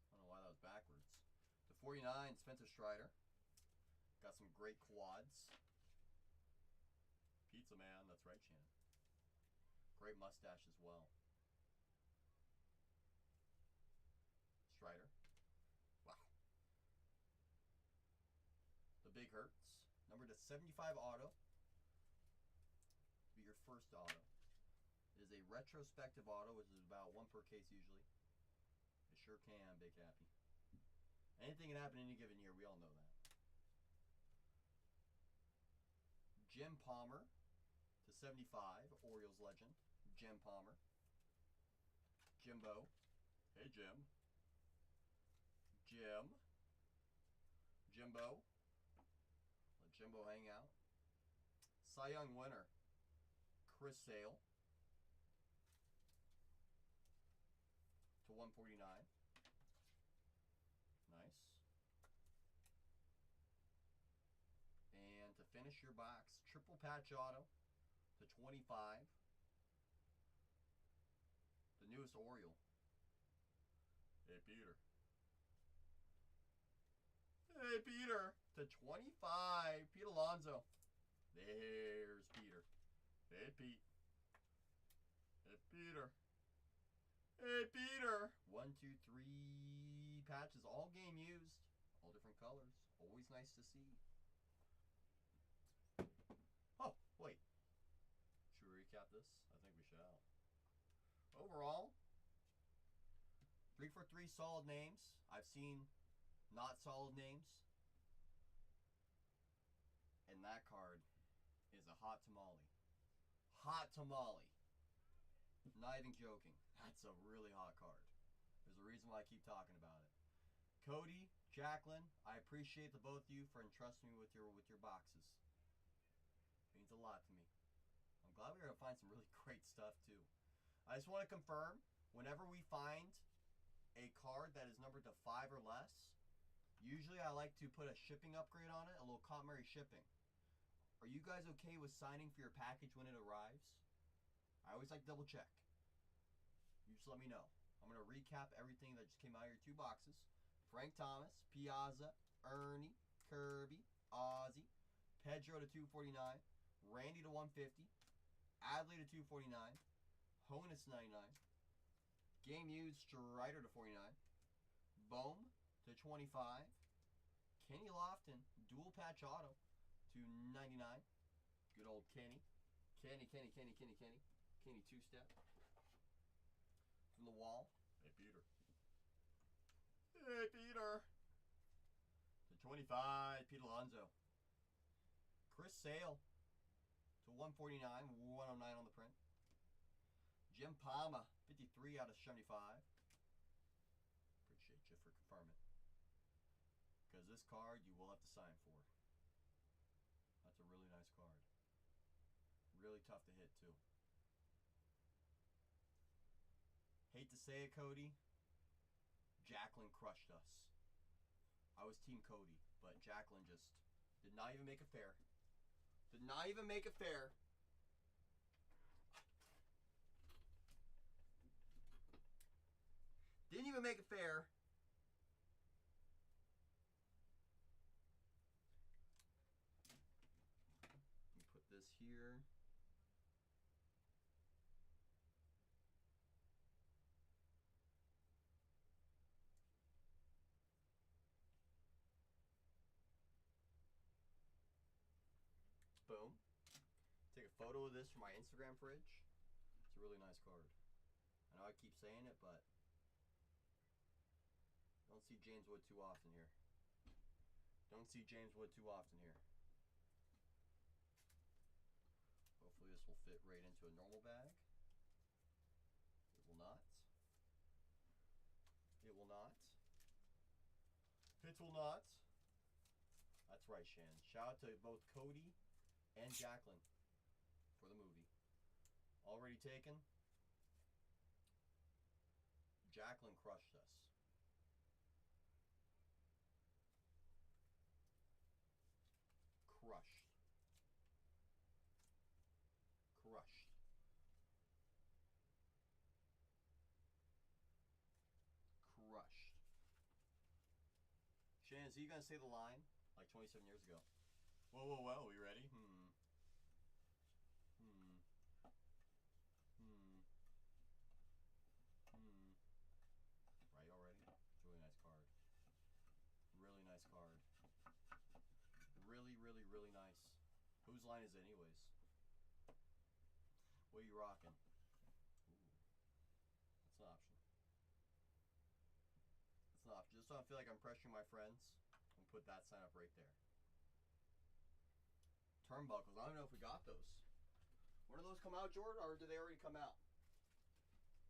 I don't know why that was backwards. To 49, Spencer Strider. Got some great quads. Pizza Man, that's right, Shannon. Great mustache as well. Strider. Wow. The Big Hurts. Number to 75 auto. Be your first auto. It is a retrospective auto, which is about 1 per case usually. It sure can, Big Happy. Anything can happen in any given year, we all know that. Jim Palmer to 75, Orioles legend. Jim Palmer. Jimbo. Hey, Jim. Jimbo. Let Jimbo hang out. Cy Young winner. Chris Sale. To 149. Nice. And to finish your box, triple patch auto to 25. The newest Oriole. Hey, Peter. Hey, Peter. To 25. Pete Alonso. There's Peter. Hey, Pete. Peter. Hey, Peter. 1, 2, 3 patches. All game used. All different colors. Always nice to see. Oh, wait. Should we recap this? I think we shall. Overall, 3 for 3 solid names. I've seen not solid names. And that card is a hot tamale. Hot tamale. Not even joking. That's a really hot card. There's a reason why I keep talking about it. Cody, Jacqueline, I appreciate the both of you for entrusting me with your boxes. It means a lot to me. I'm glad we were able to find some really great stuff too. I just want to confirm, whenever we find a card that is numbered to 5 or less, usually I like to put a shipping upgrade on it, a little complimentary shipping. Are you guys okay with signing for your package when it arrives? I always like to double check. You just let me know. I'm going to recap everything that just came out of your 2 boxes. Frank Thomas, Piazza, Ernie, Kirby, Ozzy, Pedro to 249, Randy to 150, Adley to 249, Honus 99, Game Used Strider to 49, Bohm to 25, Kenny Lofton, Dual Patch Auto to 99. Good old Kenny. Kenny 2-step. From the wall. Hey, Peter. Hey, Peter. To 25, Pete Alonso. Chris Sale to 149, 109 on the print. Jim Palma, 53 out of 75. Appreciate you for confirming. Because this card you will have to sign for. That's a really nice card. Really tough to hit too. Hate to say it, Cody. Jacqueline crushed us. I was Team Cody, but Jacqueline just did not even make it fair. Did not even make it fair. Didn't even make it fair. Let me put this here. Boom. Take a photo of this for my Instagram fridge. It's a really nice card. I know I keep saying it, but don't see James Wood too often here. Don't see James Wood too often here. Hopefully this will fit right into a normal bag. It will not. It will not. It will not. That's right, Shannon. Shout out to both Cody and Jacqueline for the movie. Already taken. Jacqueline crushed us. Crushed. Crushed. Crushed. Shannon, so you gonna say the line like 27 years ago? Whoa, whoa, whoa, are you ready? Right already? It's a really nice card. Really nice card. Really, really, really nice. Whose line is it anyways? What are you rocking? Ooh. That's an option. That's an option. Just so I feel like I'm pressuring my friends, I'm gonna put that sign up right there. Turnbuckles. I don't know if we got those. When do those come out, Jordan, or did they already come out?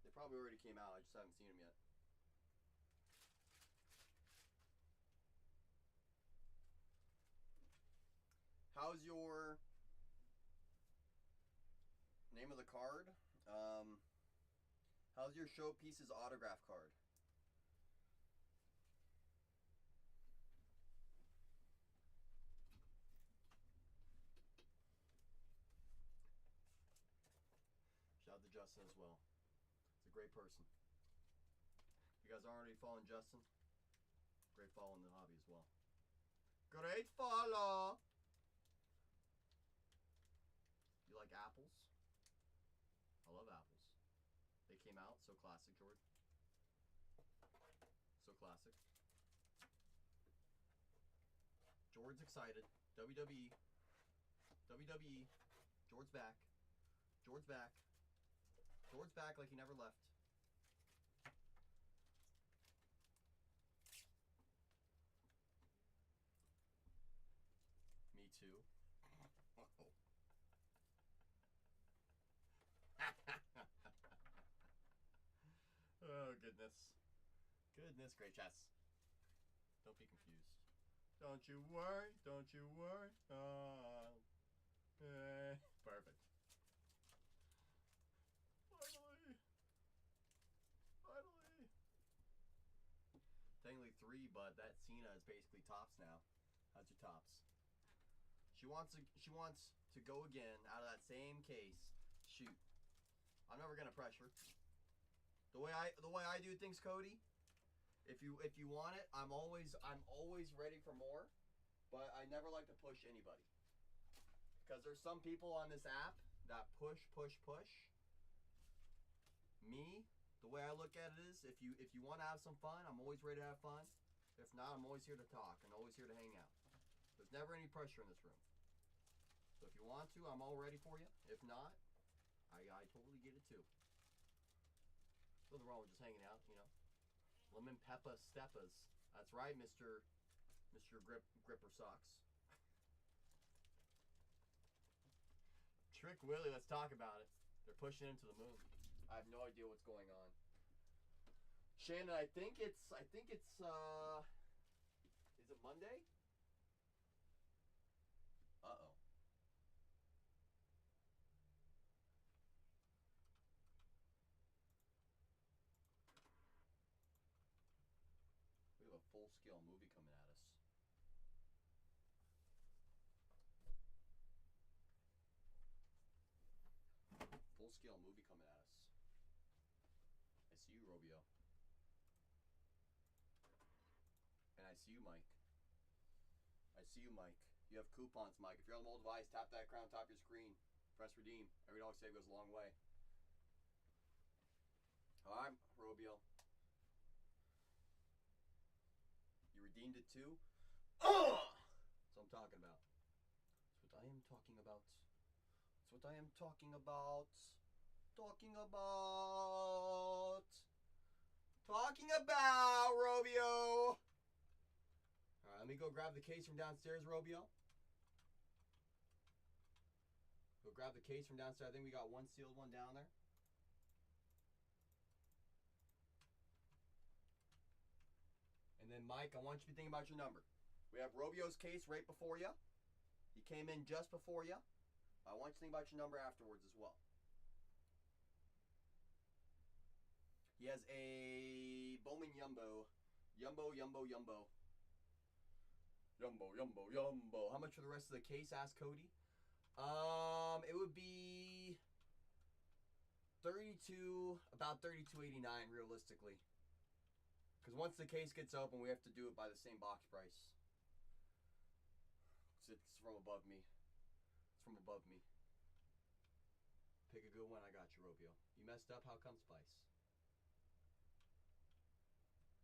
They probably already came out. I just haven't seen them yet. How's your name of the card? How's your Showpieces autograph card? Shout out to Justin as well. He's a great person. If you guys aren't already following Justin, great follow in the hobby as well. Great follow! You like apples? I love apples. So classic, George. So classic. George's excited. WWE. WWE. George's back. George's back. George's back like he never left. Me too. Oh, goodness. Goodness gracious. Don't be confused. Don't you worry. Don't you worry. Perfect. Finally. Finally. Technically 3, but that Cena is basically tops now. How's your tops? She wants to go again out of that same case. Shoot. I'm never gonna pressure. The way I do things, Cody. If you want it, I'm always ready for more, but I never like to push anybody. Because there's some people on this app that push. Me, the way I look at it is, if you want to have some fun, I'm always ready to have fun. If not, I'm always here to talk and always here to hang out. There's never any pressure in this room. So if you want to, I'm all ready for you. If not, I totally get it too. Nothing wrong with just hanging out, you know. Lemon Peppa Steppas. That's right, Mr. Gripper Socks. Trick Willie, let's talk about it. They're pushing into the moon. I have no idea what's going on. Shannon, I think it's is it Monday? Uh-oh. We have a full-scale movie coming at us. Full-scale movie coming at us. I see you, Robio. And I see you, Mike. I see you, Mike. You have coupons, Mike. If you're on the mobile device, tap that crown top of your screen. Press redeem. Every dog save goes a long way. Alright, Robio. You redeemed it too? That's what I'm talking about. That's what I am talking about. That's what I am talking about. Talking about Robio. Alright, let me go grab the case from downstairs, Robio. Go grab the case from downstairs. I think we got one sealed one down there. And then, Mike, I want you to think about your number. We have Robio's case right before you. He came in just before you. I want you to think about your number afterwards as well. He has a Bowman Yumbo. Yumbo. How much for the rest of the case? Asked Cody. It would be about $32.89 realistically. Because once the case gets open, we have to do it by the same box price. It's from above me. It's from above me. Pick a good one. I got you, Robio. You messed up. How come Spice?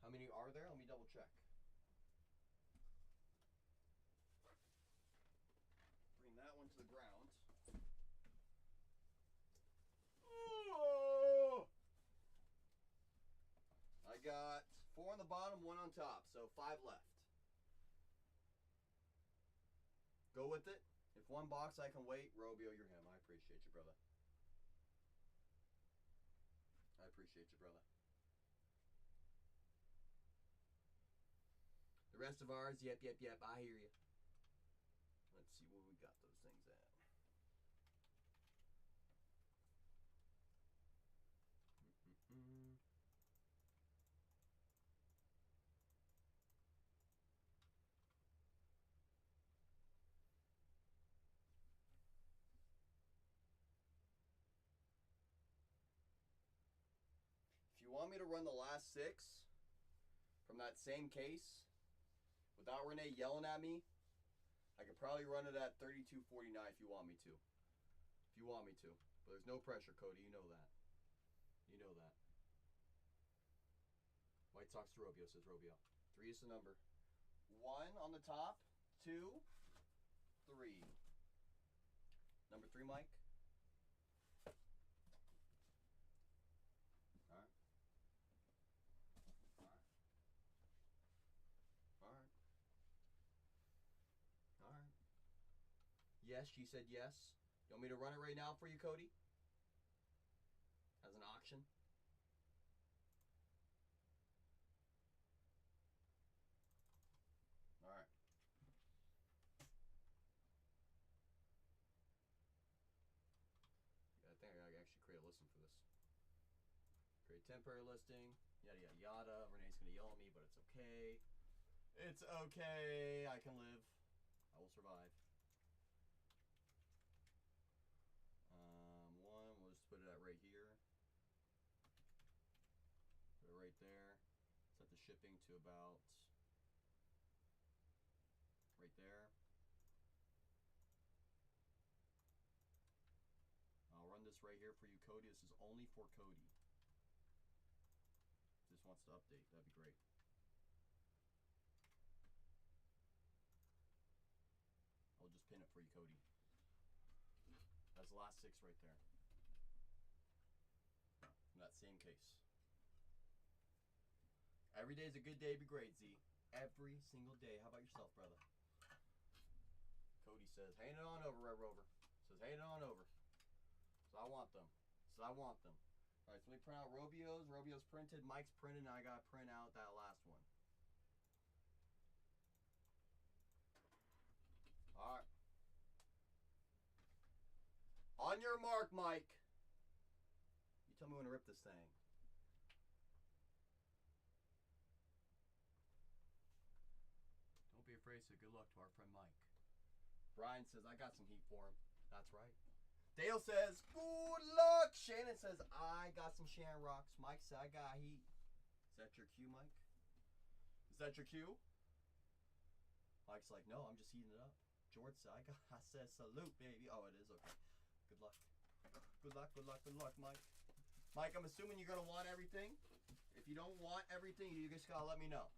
How many are there? Let me double check. Bring that one to the ground. Oh! I got 4 on the bottom, 1 on top, so 5 left. Go with it. If one box I can wait, Robio, you're him. I appreciate you, brother. I appreciate you, brother. The rest of ours, yep, I hear you. Let's see where we got those things at. If you want me to run the last 6 from that same case without Renee yelling at me, I could probably run it at $32.49 if you want me to. If you want me to. But there's no pressure, Cody. You know that. You know that. White Sox to Robio, says Robio. 3 is the number. 1 on the top. 2, 3. Number 3, Mike. All right. All right. All right. All right. Yes, she said yes. You want me to run it right now for you, Cody? As an auction? All right. I think I gotta actually create a listing for this. Create temporary listing. Yada yada yada. Renee's gonna yell at me, but it's okay. It's okay. I can live. I will survive. One. We'll just put it at right here. Put it right there. Set the shipping to about right there. I'll run this right here for you, Cody. This is only for Cody. If this wants to update, that'd be great. I'll just pin it for you, Cody. That's the last 6 right there. In that same case. Every day is a good day, be great, Z. Every single day. How about yourself, brother? Cody says, hand it on over, Red Rover. Says, hand it on over. So I want them. So I want them. Alright, so let me print out Robio's. Robio's printed. Mike's printed. Now I gotta print out that last one. Alright. On your mark, Mike. You tell me when to rip this thing. Don't be afraid, so good luck to our friend Mike. Brian says, I got some heat for him. That's right. Dale says, good luck. Shannon says, I got some Shamrocks. Mike said, I got heat. Is that your cue, Mike? Is that your cue? Mike's like, no, I'm just heating it up. George said, I said, salute, baby. Oh, it is? Okay. Good luck. Good luck, good luck, good luck, Mike. Mike, I'm assuming you're going to want everything. If you don't want everything, you just got to let me know.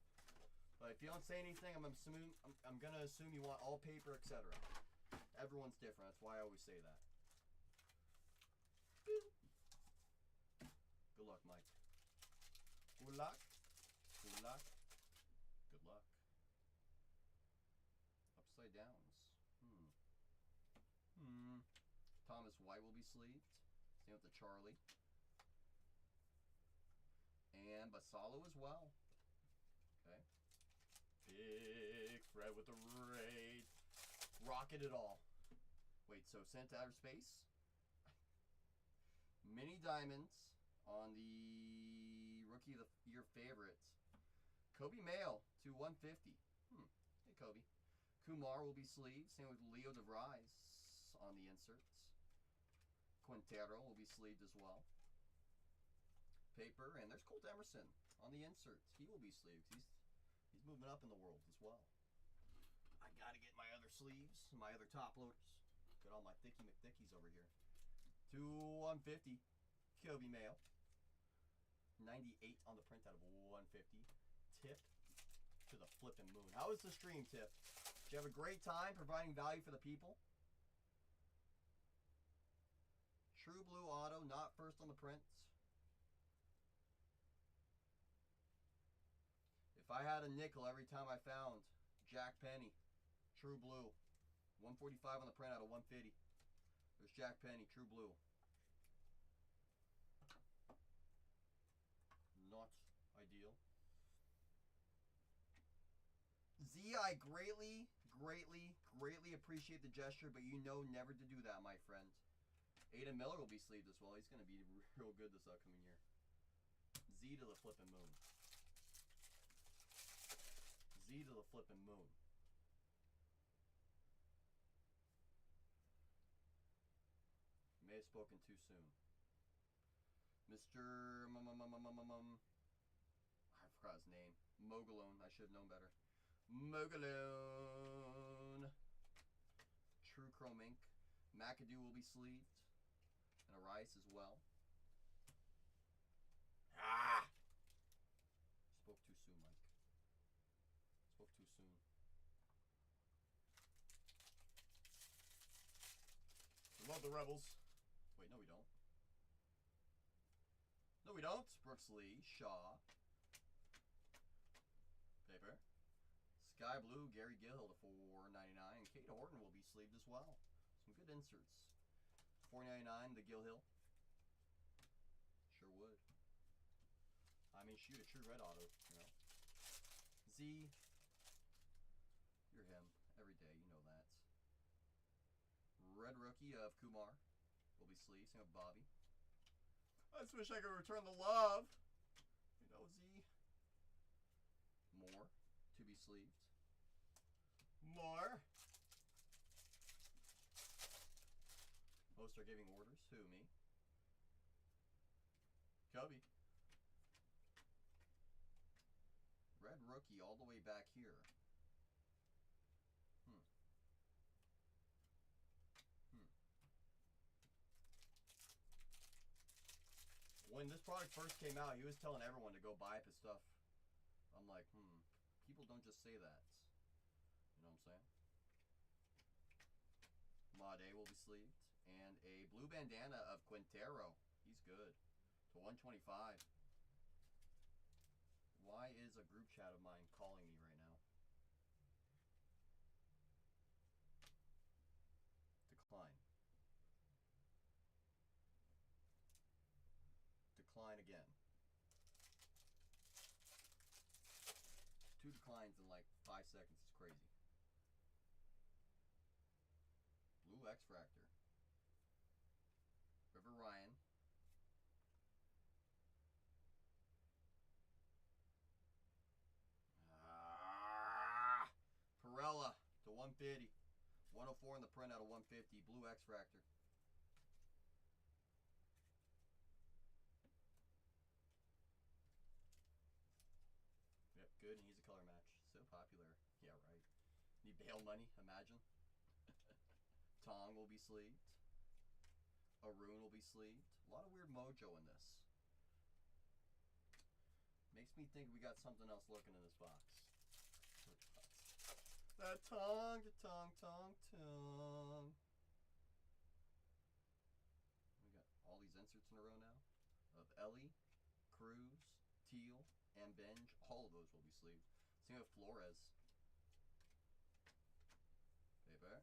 But if you don't say anything, I'm going to assume you want all paper, etc. Everyone's different. That's why I always say that. Good luck, Mike. Good luck. Good luck. Good luck. Upside downs. Thomas White will be sleeved. Same with the Charlie. And Basalo as well. Okay. Big Fred with the raid. Rocket it all. Wait, so sent to outer space? Mini diamonds on the Rookie of the Year favorites. Kobe Mayo to 150. Hey, Kobe. Kumar will be sleeved. Same with Leo DeVries on the inserts. Quintero will be sleeved as well. Paper, and there's Colt Emerson on the inserts. He will be sleeved. He's moving up in the world as well. I gotta get my other sleeves, my other top loaders. Got all my Thicky McThickies over here. To 150, Kobe Mayo. 98 on the printout of 150. Tip to the flippin' moon. How was the stream, Tip? Did you have a great time providing value for the people? True Blue Auto, not first on the prints. If I had a nickel every time I found Jack Penny, True Blue, 145 on the print out of 150. There's Jack Penny, True Blue. Not ideal. Z, I greatly appreciate the gesture, but you know never to do that, my friend. Aiden Miller will be sleeved as well. He's going to be real good this upcoming year. Z to the flippin' moon. Z to the flippin' moon. May have spoken too soon. Mr. I forgot his name. Mogalone. I should have known better. Mogalone. True Chrome Ink. McAdoo will be sleeved. And a Rice as well. Spoke love the Rebels. Wait, no we don't. No we don't. Brooks Lee, Shaw. Paper. Sky Blue, Gary Gill to $4.99. Kate Horton will be sleeved as well. Some good inserts. $4.99, the Gill Hill. Sure would. I mean, shoot, a true red auto, you know. Z. You're him. Every day, you know that. Red rookie of Kumar will be sleeved. Same with Bobby. I just wish I could return the love. You know, Z. More to be sleeved. More. Most are giving orders. Who, me? Cubby. Red rookie all the way back here. When this product first came out, he was telling everyone to go buy up his stuff. I'm like, people don't just say that. You know what I'm saying? Made will be sleeved. And a blue bandana of Quintero. He's good. To $125. Why is a group chat of mine calling me right now? Decline. Decline again. 2 declines in like 5 seconds. It's crazy. Blue X-Fractor. River Ryan. Perella to 150. 104 in the print out of 150. Blue X-Fractor. Yep, good, and he's a color match. So popular. Yeah, right. Need bail money, imagine. Tong will be sleeved. Arun will be sleeved. A lot of weird mojo in this. Makes me think we got something else looking in this box. That tongue, the tongue, tongue, tongue. We got all these inserts in a row now. Of Ellie, Cruz, Teal, and Benj. All of those will be sleeved. Same with Flores. Paper.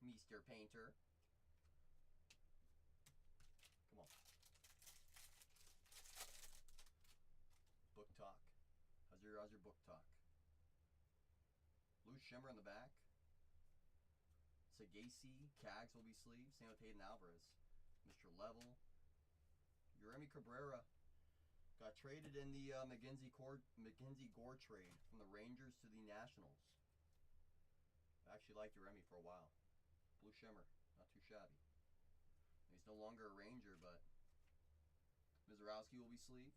Mr. Painter. Come on. Book talk. How's your book talk? Blue shimmer in the back. Sagasi, Cags will be sleeved. Same with Hayden Alvarez. Mr. Level. Yeremy Cabrera got traded in the McKenzie Gore trade from the Rangers to the Nationals. I actually liked Yeremy for a while. Blue shimmer, not too shabby. He's no longer a Ranger, but Mizorowski will be sleeved.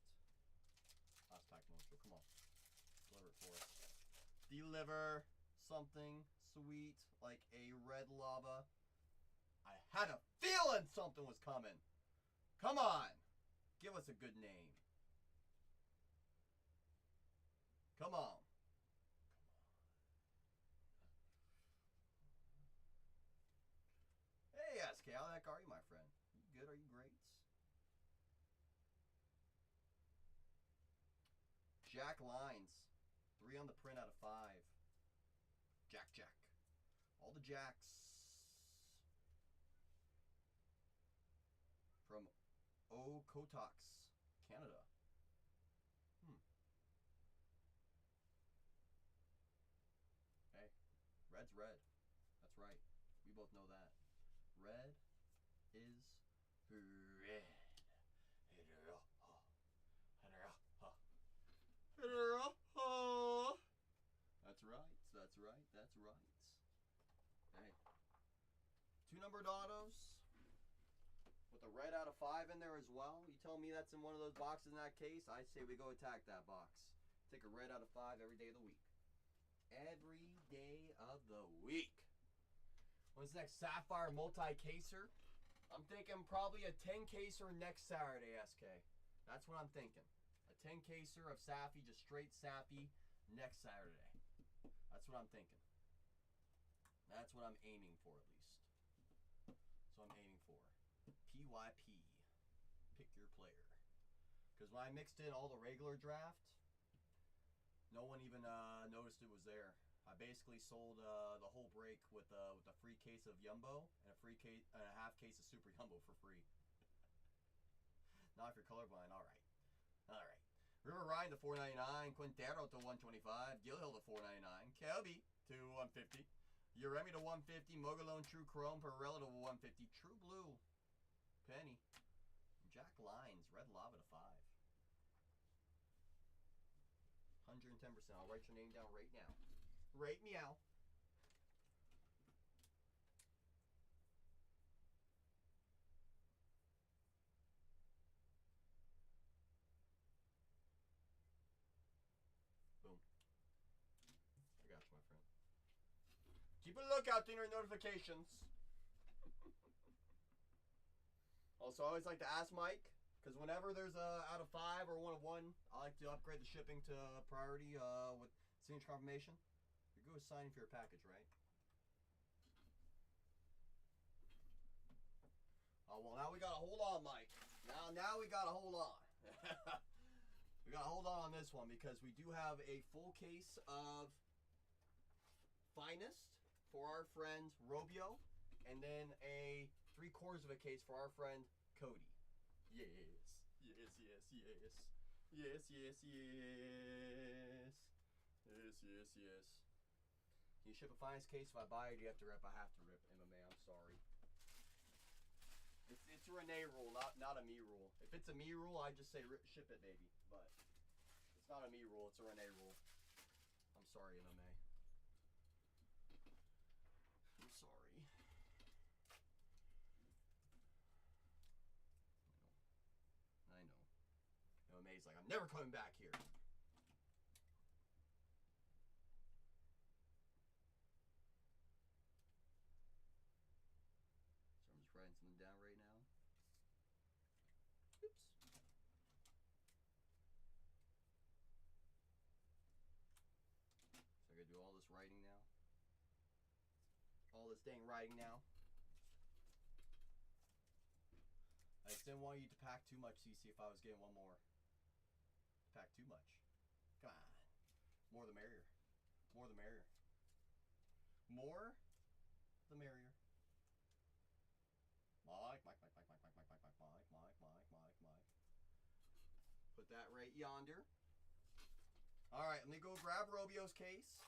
Last pack mojo, come on. Deliver it for us. Deliver something sweet like a red lava. I had a feeling something was coming. Come on. Give us a good name. Come on. Hey, SK, how the heck are you, my friend? You good? Are you great? Jack Lines. 3 on the print out of 5. Jack. All the Jacks. From Okotoks, Canada. Hey, red's red. That's right. We both know that. Red is red. That's right. That's right. That's right. Hey. 2 numbered autos with a red out of 5 in there as well. You tell me that's in one of those boxes in that case, I say we go attack that box. Take a red out of 5 every day of the week. Every day of the week. When's next? Sapphire multi-caser? I'm thinking probably a 10-caser next Saturday, SK. That's what I'm thinking. A 10-caser of Sappy, just straight Sappy, next Saturday. That's what I'm thinking. That's what I'm aiming for, at least. what I'm aiming for. PYP. Pick your player. Because when I mixed in all the regular draft, no one even noticed it was there. I basically sold the whole break with a free case of Yumbo and a free case and a half case of Super Yumbo for free. Not if you're colorblind. All right. River Ryan to 499, Quintero to 125, Gilded to 499, Kelby to 150, Uremi to 150, Mogalone True Chrome, Perella to 150, True Blue, Penny, Jack Lyons, Red Lava to 5. 110%. I'll write your name down right now. Right meow. Boom. I got you, my friend. Keep a lookout to your notifications. Also, I always like to ask Mike, because whenever there's a out of 5 or 1 of 1, I like to upgrade the shipping to priority with signature confirmation. You're good with signing for your package, right? Oh, well, now we gotta hold on, Mike. Now we gotta hold on. We gotta hold on this one because we do have a full case of Finest for our friend Robio, and then a 3/4 of a case for our friend Cody. Yes. Can you ship a Finest case? If I buy it, you have to rip. I have to rip MMA. I'm sorry. It's a Renee rule, not a me rule. If it's a me rule, I just say ship it, baby. But it's not a me rule. It's a Renee rule. I'm sorry, MMA. I'm sorry. I know. MMA's like, I'm never coming back here. So I'm just writing something down right now. Oops. So I gotta do all this writing now. All this dang writing now. I just didn't want you to pack too much, CC, if I was getting one more. Pack too much. Come on. More the merrier. More the merrier. More the merrier. Mike. Put that right yonder. Alright, let me go grab Robio's case.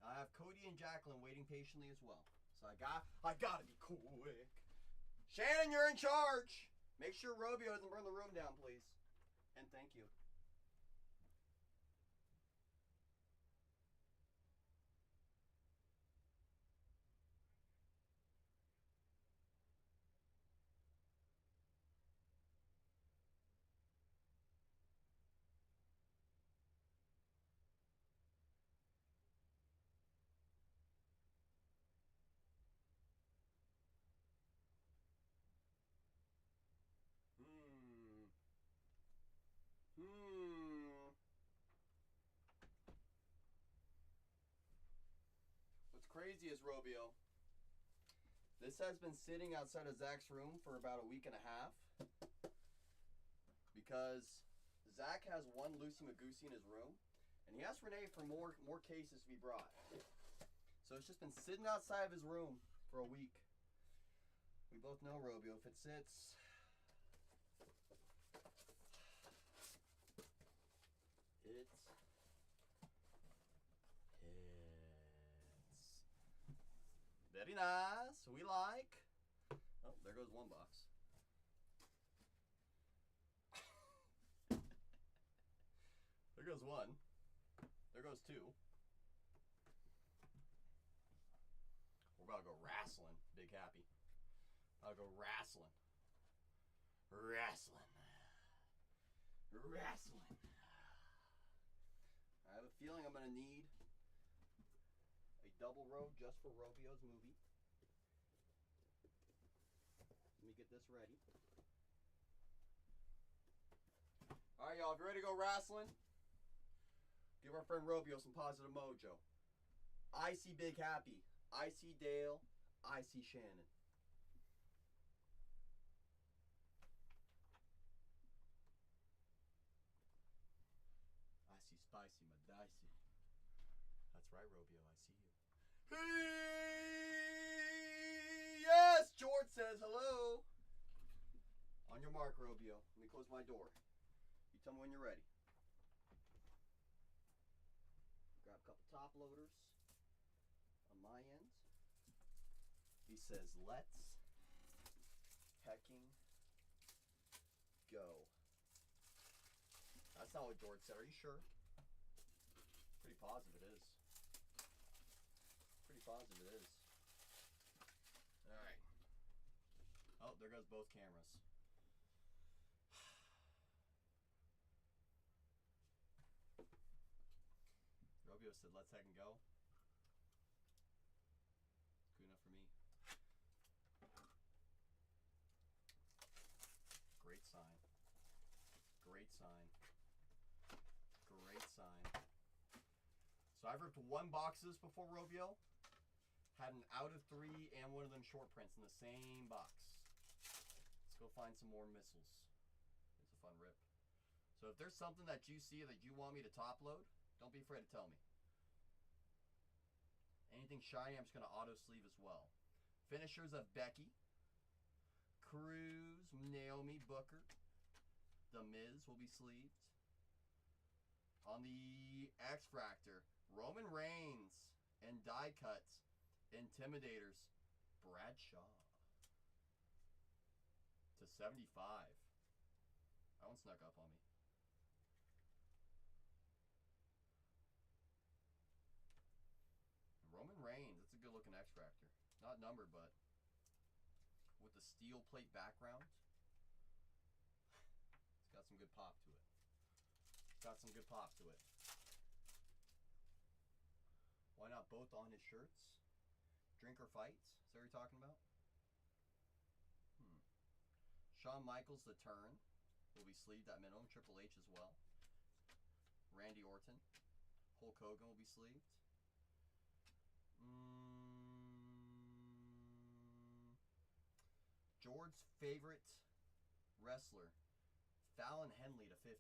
I have Cody and Jacqueline waiting patiently as well. So I gotta be quick. Shannon, you're in charge. Make sure Robio doesn't burn the room down, please. And thank you. What's crazy is, Robio, this has been sitting outside of Zach's room for about a week and a half because Zach has one Lucy Magoosey in his room, and he asked Renee for more cases to be brought. So it's just been sitting outside of his room for a week. We both know, Robio, if it sits... Very nice. We like. Oh, there goes one box. There goes one. There goes two. We're about to go wrestling, Big Happy. I'll go wrestling. Wrestling. I have a feeling I'm going to need a double row just for Robio's movie. Let me get this ready. Alright, y'all, if you're ready to go wrestling, give our friend Robio some positive mojo. I see Big Happy. I see Dale. I see Shannon. right, Robio. I see you. Yes, George says hello. On your mark, Robio. Let me close my door. You tell me when you're ready. Grab a couple top loaders on my end. He says, let's hecking go. That's not what George said. Are you sure? Pretty positive it is. Pretty positive it is. Alright. Oh, there goes both cameras. Robio said, let's heck and go. Good enough for me. Great sign. Great sign. Great sign. So I've ripped 1 boxes before Robio. Had an out of 3 and one of them short prints in the same box. Let's go find some more missiles. It's a fun rip. So if there's something that you see that you want me to top load, don't be afraid to tell me. Anything shiny, I'm just going to auto sleeve as well. Finishers of Becky, Cruz, Naomi, Booker. The Miz will be sleeved. On the X-Fractor, Roman Reigns and die cuts, Intimidators, Bradshaw. To 75. That one snuck up on me. Roman Reigns, that's a good looking X-Fractor. Not numbered, but with the steel plate background. It's got some good pop to it. Got some good pop to it. Why not both on his shirts? Drink or fight? Is that what you're talking about? Shawn Michaels, The Turn, will be sleeved at minimum. Triple H as well. Randy Orton. Hulk Hogan will be sleeved. George's favorite wrestler, Fallon Henley to 50.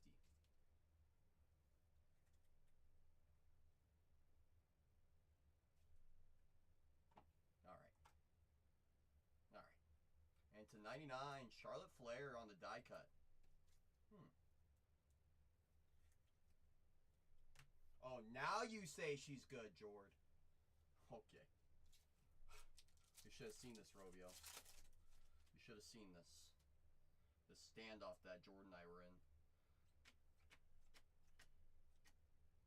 Alright. Alright. And to 99, Charlotte Flair on the die cut. Oh, now you say she's good, Jord. Okay. You should have seen this, Robio. You should have seen this. This standoff that Jordan and I were in.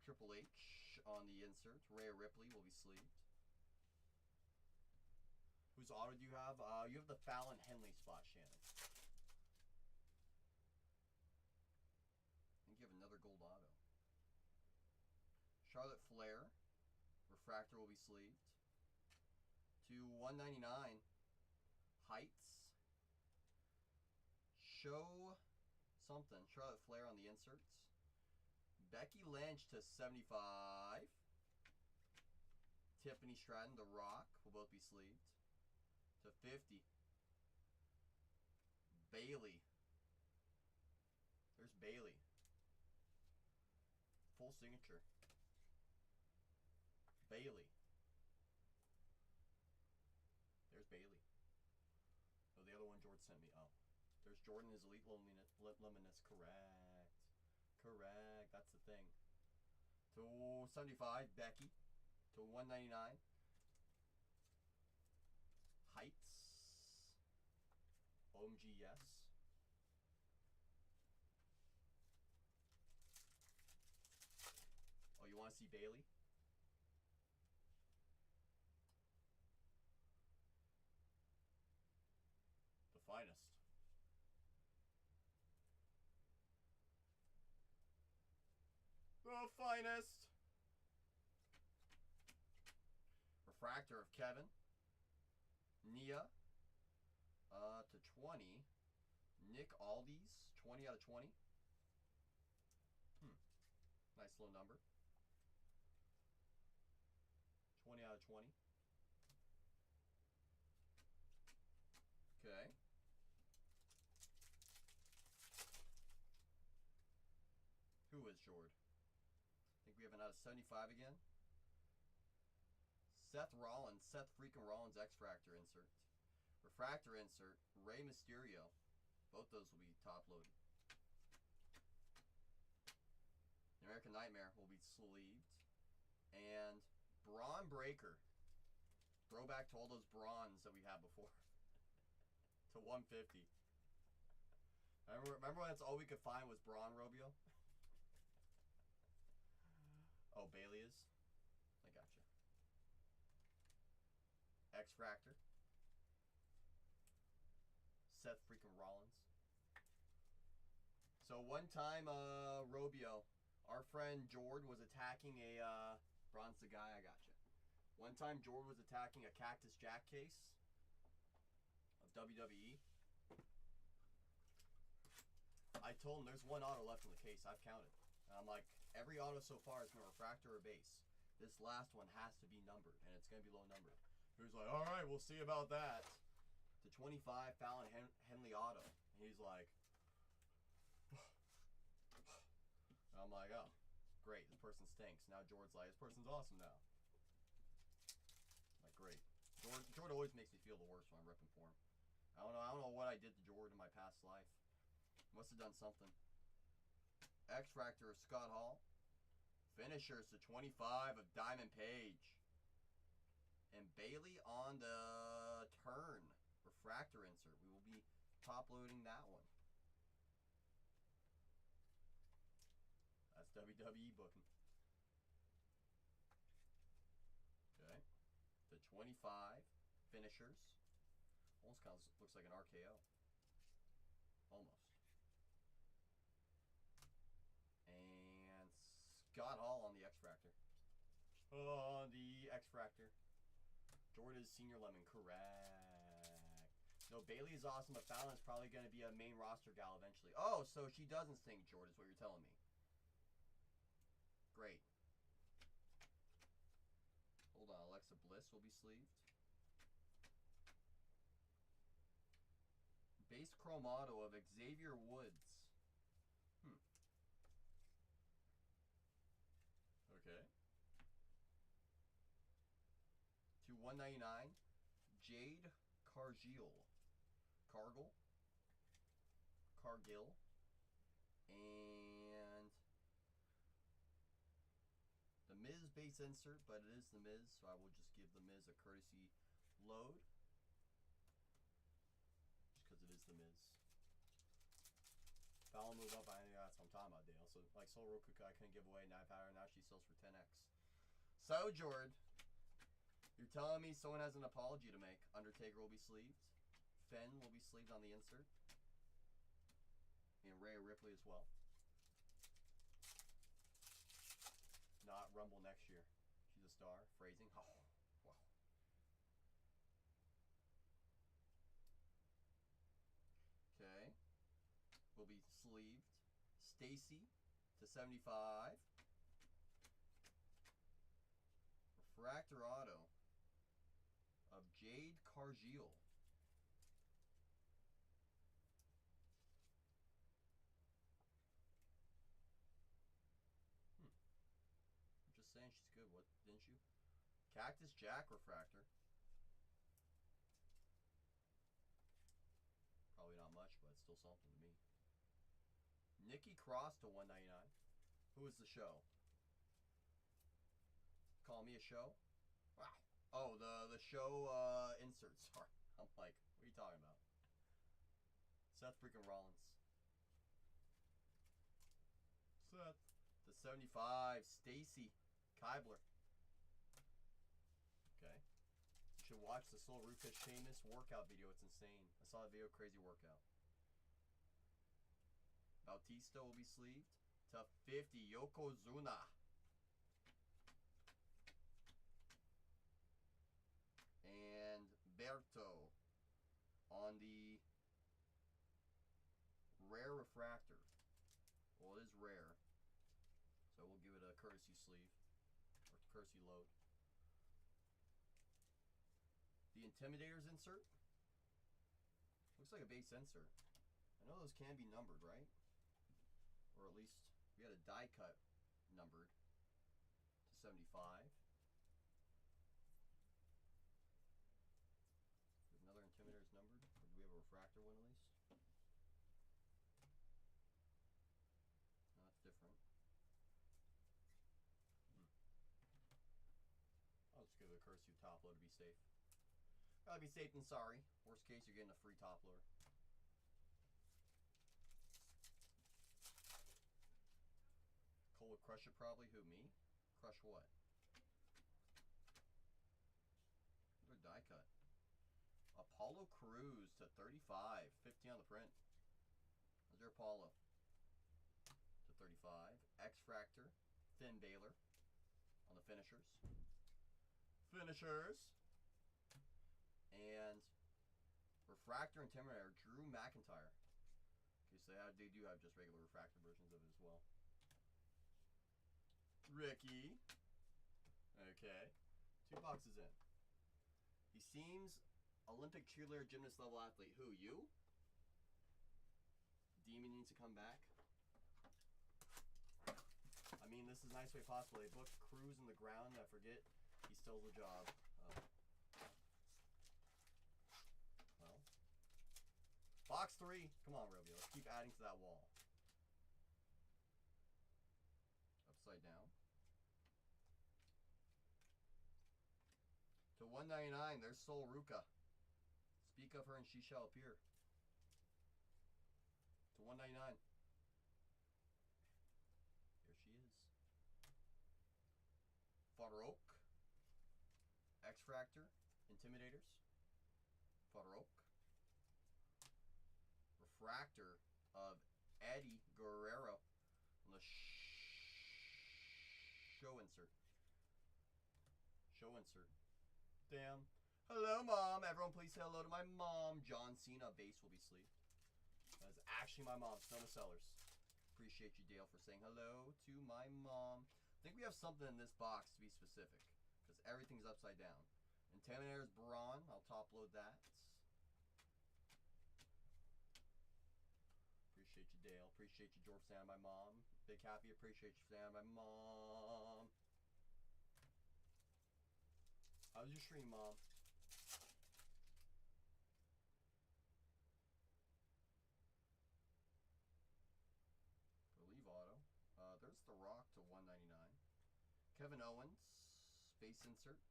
Triple H on the insert. Rhea Ripley will be sleeved. Whose auto do you have? You have the Fallon Henley spot, Shannon. I think you have another gold auto. Charlotte Flair. Refractor will be sleeved. To 199. Heights. Show something. Charlotte Flair on the inserts. Becky Lynch to 75. Tiffany Stratton, The Rock will both be sleeved. To 50. Bailey. There's Bailey. Full signature. Bailey. There's Bailey. Oh, the other one George sent me. Oh. There's Jordan, his Elite Luminous. Correct. Correct. That's the thing. To 75, Becky. To 199. Heights. OMG, yes. Oh, you want to see Bailey? The finest. The finest. Refractor of Kevin. Nia. To 20. Nick Aldis. 20 out of 20. Nice little number. 20 out of 20. Okay. Who is Jord? I think we have an out of 75 again. Seth Rollins, Seth freaking Rollins X-Fractor insert. Refractor insert, Rey Mysterio. Both those will be top loaded. The American Nightmare will be sleeved. And Braun Breaker. Throwback to all those bronze that we had before. To 150. Remember when that's all we could find was Braun Robio? Oh, Bailey is? I gotcha. X-Fractor. Seth freaking Rollins. So one time, Robio, our friend Jord was attacking a, Bronze the guy, I gotcha. One time Jord was attacking a Cactus Jack case of WWE. I told him there's one auto left in the case. I've counted. And I'm like, every auto so far has been a refractor or base. This last one has to be numbered, and it's going to be low numbered. He was like, all right, we'll see about that. To 25, Fallon Henley auto. And he's like, and I'm like, oh, great, this person stinks. Now Jord's like, this person's awesome now. I'm like, great. Jord always makes me feel the worst when I'm ripping for him. I don't know what I did to Jord in my past life. Must have done something. X-Fractor of Scott Hall. Finishers to 25 of Diamond Page. And Bailey on the turn. Refractor insert. We will be top loading that one. That's WWE booking. Okay. The 25 finishers. Almost kind of looks like an RKO. Almost. And Scott Hall on the X-Fractor. On the X-Fractor. Jordan's Senior Lemon, correct. No, Bailey is awesome, but Fallon is probably going to be a main roster gal eventually. Oh, so she doesn't stink, Jordan, is what you're telling me. Great. Hold on, Alexa Bliss will be sleeved. Base Chrome Auto of Xavier Woods. Okay. To 199, Jade Cargill. Cargill. And the Miz base insert, but it is the Miz, so I will just give the Miz a courtesy load. Just because it is the Miz. Fallon move up, I think that's what I'm talking about, Dale. So, like Soul Rokuka, I couldn't give away Night Power, now she sells for 10x. So, Jord, you're telling me someone has an apology to make. Undertaker will be sleeved. Fenn will be sleeved on the insert. And Rhea Ripley as well. Not Rumble next year. She's a star. Phrasing. Oh, wow. Okay. Will be sleeved. Stacy to 75. Refractor auto of Jade Cargill. I'm just saying she's good. What, didn't you? Cactus Jack refractor. Probably not much, but it's still something to me. Nikki Cross to 199. Who is the show? Call me a show? Wow. Oh, the show insert. Sorry. I'm like, what are you talking about? Seth freaking Rollins. Seth. To 75. Stacy Keibler. Okay. You should watch the Soul Rufus Sheamus workout video. It's insane. I saw the video. Crazy workout. Bautista will be sleeved to 50. Yokozuna. And Berto on the rare refractor. Well, it is rare, so we'll give it a courtesy sleeve or courtesy load. The Intimidators insert looks like a base insert. I know those can be numbered, right? Or at least we had a die cut numbered to 75. refractor one at least. No, that's different. I'll just give it a courtesy of top load to be safe. Rather be safe than sorry. Worst case, you're getting a free top loader. Cole would crush it probably. Who, me? Crush what? Another die cut. Apollo Cruz to 35. 50 on the print. How's your Apollo? To 35. X-Fractor. Finn Balor. On the finishers. And Refractor Intimidator, Drew McIntyre. Okay, so they do have just regular refractor versions of it as well. Ricky. Okay. 2 boxes in. He seems Olympic cheerleader, gymnast level athlete. Who, you? Demon needs to come back. I mean, this is a nice way possible. They booked Cruz in the ground. I forget he stole the job. Well, box 3. Come on, Robio. Let's keep adding to that wall. Upside down. To 199, there's Sol Ruka. Speak of her and she shall appear. To 199. Here she is. Farouk. X-Fractor. Intimidators. Farouk. Refractor of Eddie Guerrero on the show insert. Show insert. Damn. Hello, Mom. Everyone please say hello to my mom. John Cena base will be sleeved. That is actually my mom, Snowma Sellers. Appreciate you, Dale, for saying hello to my mom. I think we have something in this box to be specific, because everything's upside down. Intimidator's Braun. I'll top load that. Appreciate you, Dale. Appreciate you, George, saying my mom. Big happy. Appreciate you saying my mom. How was your stream, Mom? Believe auto. There's The Rock to 199. Kevin Owens, space insert.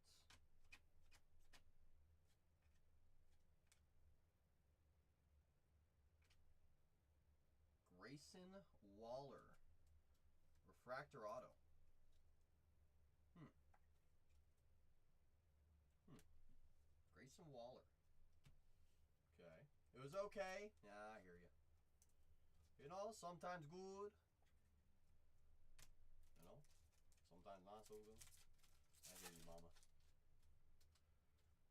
Grayson Waller, refractor auto. Grayson Waller. Okay. It was okay. Yeah, I hear you. You know, sometimes good. You know, sometimes not so good. I hear you, Mama.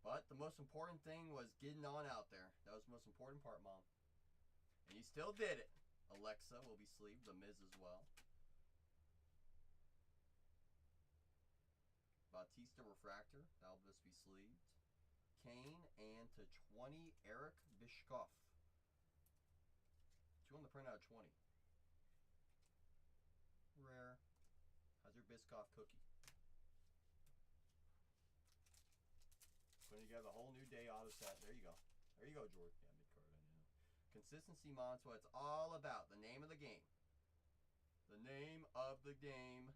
But the most important thing was getting on out there. That was the most important part, Mom. And you still did it. Alexa will be sleeved. The Miz as well. Batista Refractor. That'll just be sleeved. Kane, and to 20, Eric Bischoff. 2 on the print out of 20. Rare. How's your Biscoff cookie? Putting together a whole new day auto set. There you go. There you go, George. Yeah, mid-card, I know. Consistency, Mom, what it's all about. The name of the game. The name of the game.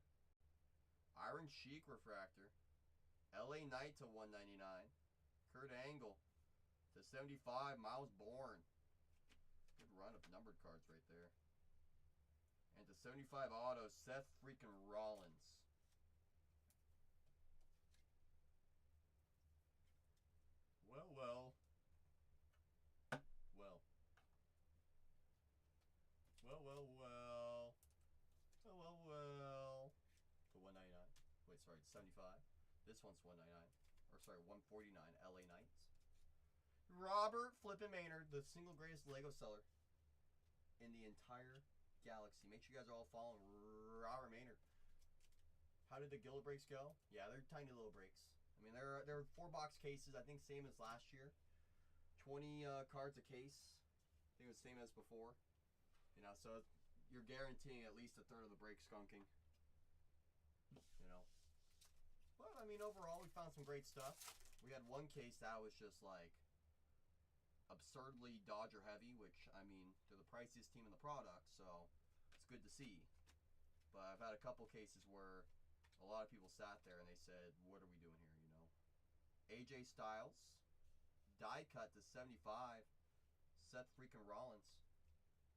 Iron Sheik Refractor. LA Knight to 199. Kurt Angle to 75. Miles Bourne. Good run of numbered cards right there. And to 75 auto, Seth freaking Rollins. Well. Well. To 199. Wait, sorry, 75. This one's 199. Or sorry, 149. LA Knights. Robert Flippin' Maynard, the single greatest Lego seller in the entire galaxy. Make sure you guys are all following Robert Maynard. How did the Gilded breaks go? Yeah, they're tiny little breaks. I mean, they're 4-box cases. I think same as last year. 20 cards a case. I think it was the same as before. You know, so you're guaranteeing at least a third of the break skunking. You know. But, I mean, overall, we found some great stuff. We had one case that was just like, absurdly Dodger heavy, which, I mean, they're the priciest team in the product, so it's good to see. But I've had a couple cases where a lot of people sat there and they said, what are we doing here, you know? AJ Styles, die cut to 75. Seth freaking Rollins.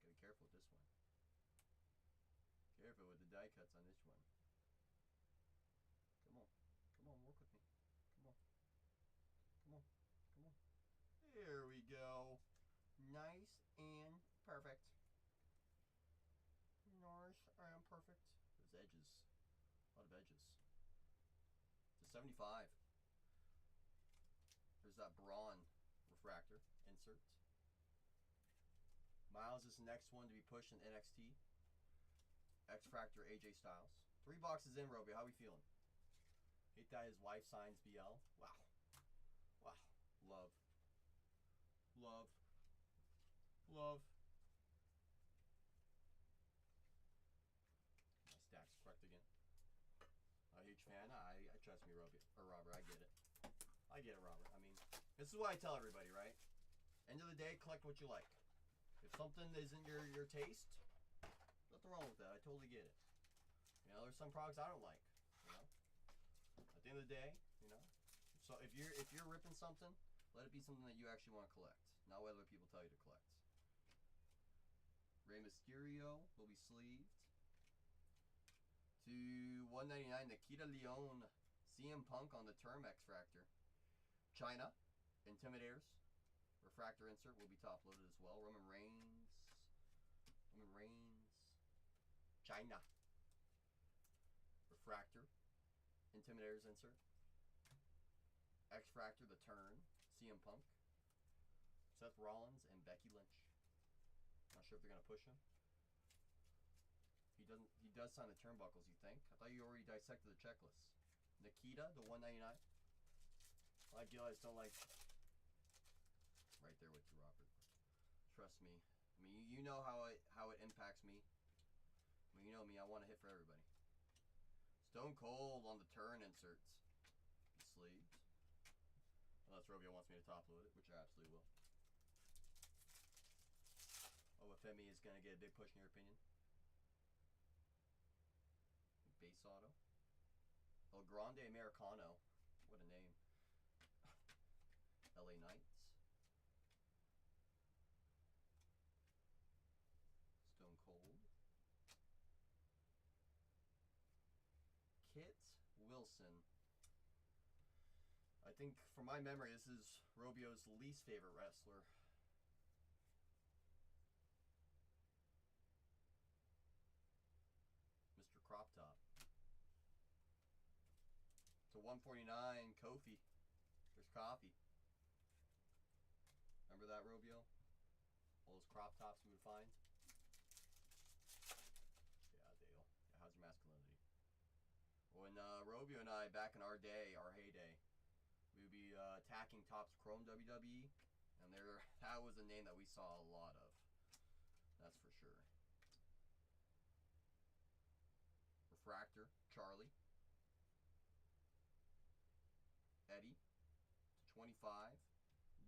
Gotta be careful with this one. Careful with the die cuts on this one. Come on. Come on, work with me. Come on. Come on. Come on. There we go. Nice and perfect. Nice and perfect. There's edges. A lot of edges. To 75. There's that Braun refractor insert. Miles is the next one to be pushed in NXT. X-Fractor AJ Styles. 3 boxes in, Roby. How we feeling? Hate that his wife signs BL. Wow. Wow. Love. Love. Love. My stack's correct again. A huge fan. I trust me, Roby. Or Robert, I get it. I get it, Robert. I mean, this is what I tell everybody, right? End of the day, collect what you like. If something isn't your taste, nothing wrong with that. I totally get it. You know, there's some products I don't like. You know, at the end of the day, you know. So if you're ripping something, let it be something that you actually want to collect, not what other people tell you to collect. Rey Mysterio will be sleeved to 199. Nikita Leone, CM Punk on the term X-Fractor. China, Intimidators. Refractor insert will be top loaded as well. Roman Reigns. China. Refractor. Intimidators insert. X-Fractor, the turn. CM Punk. Seth Rollins and Becky Lynch. Not sure if they're gonna push him. He does sign the turnbuckles, you think? I thought you already dissected the checklist. Nikita, the 199. I just don't like. Right there with you, Robert. Trust me. I mean, you know how it impacts me. I mean, you know me. I want to hit for everybody. Stone Cold on the turn inserts. Sleeved. Unless Robio wants me to top load it, which I absolutely will. Femi is going to get a big push in your opinion. Base auto. El Grande Americano. What a name. LA Knights. Stone Cold. Kit Wilson. I think, from my memory, this is Robio's least favorite wrestler. Mr. Crop Top. To 149, Kofi. There's coffee. Remember that, Robio? All those crop tops we would find? Yeah, Dale. Yeah, how's your masculinity? When Robio and I, back in our day, our heyday, we would be attacking Topps Chrome WWE, and that was a name that we saw a lot of. That's for sure. Refractor, Charlie. Eddie, to 25.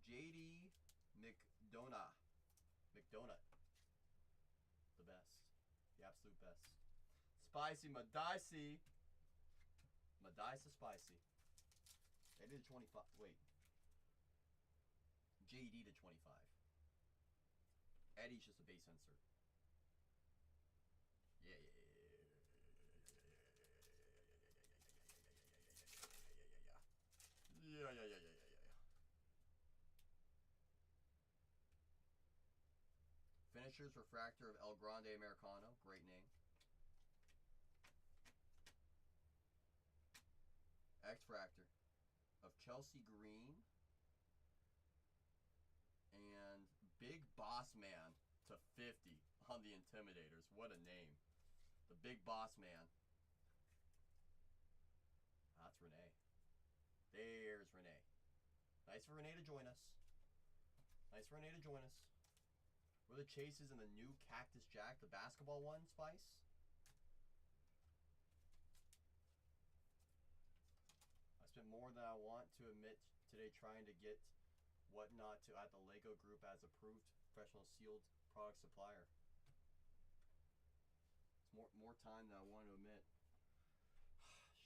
JD McDonough. McDonut. The best. The absolute best. Spicy Madicey. Madicey Spicy. Eddie to 25. Wait. JD to 25. Eddie's just a base insert. Yeah. Yeah. Finishers Refractor of El Grande Americano. Great name. X-Fractor of Chelsea Green. And Big Boss Man to 50 on the Intimidators. What a name. The Big Boss Man. That's Renee. There's Renee. Nice for Renee to join us. Were the chases in the new Cactus Jack, the basketball one, Spice? I spent more than I want to admit today trying to get whatnot to add the Lego group as approved professional sealed product supplier. It's more time than I want to admit.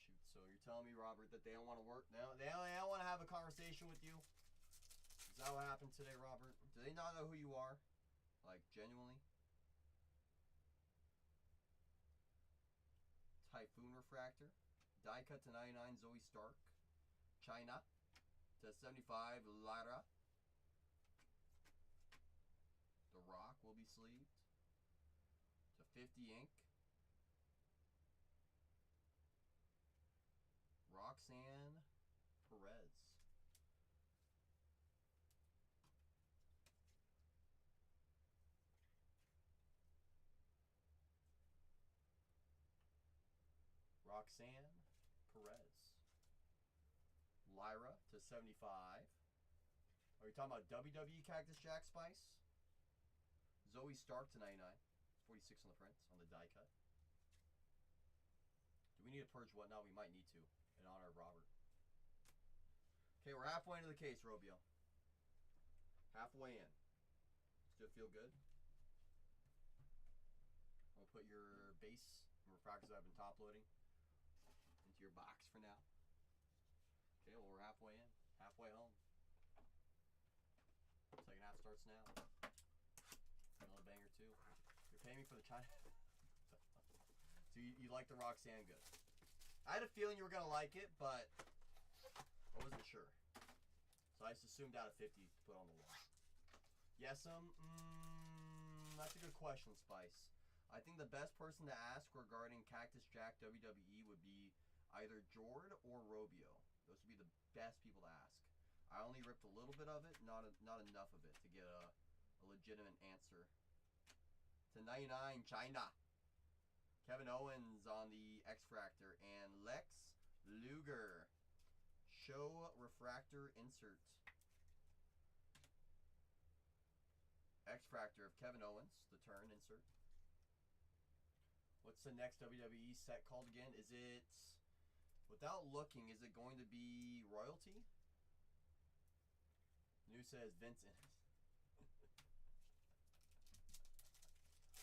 Shoot, so you're telling me, Robert, that they don't want to work now? They don't want to have a conversation with you? Is that what happened today, Robert? Do they not know who you are? Like, genuinely? Typhoon Refractor. Die cut to 99, Zoe Stark. China to 75, Lara. The Rock will be sleeved to 50 ink. Roxanne Perez. Roxanne Perez. Lyra to 75. Are you talking about WWE Cactus Jack Spice? Zoe Stark to 99. 46 on the print, on the die cut. Do we need to purge whatnot? We might need to, in honor of Robert. Okay, we're halfway into the case, Robio. Halfway in. Still feel good? I'm gonna put your base and refractors I've been top loading into your box for now. Okay, well we're halfway in. Halfway home. Second half starts now. Another banger too. You're paying me for the China. So you like the Roxanne good. I had a feeling you were gonna like it, but I wasn't sure. So I just assumed out of 50 to put on the wall. Yes, that's a good question, Spice. I think the best person to ask regarding Cactus Jack WWE would be either Jord or Robio. Those would be the best people to ask. I only ripped a little bit of it, not enough of it to get a legitimate answer. To 99, China. Kevin Owens on the X-Fractor and Lex Luger. Show refractor insert. X-Fractor of Kevin Owens, the turn insert. What's the next WWE set called again? Is it, without looking, is it going to be Royalty? New says Vincent.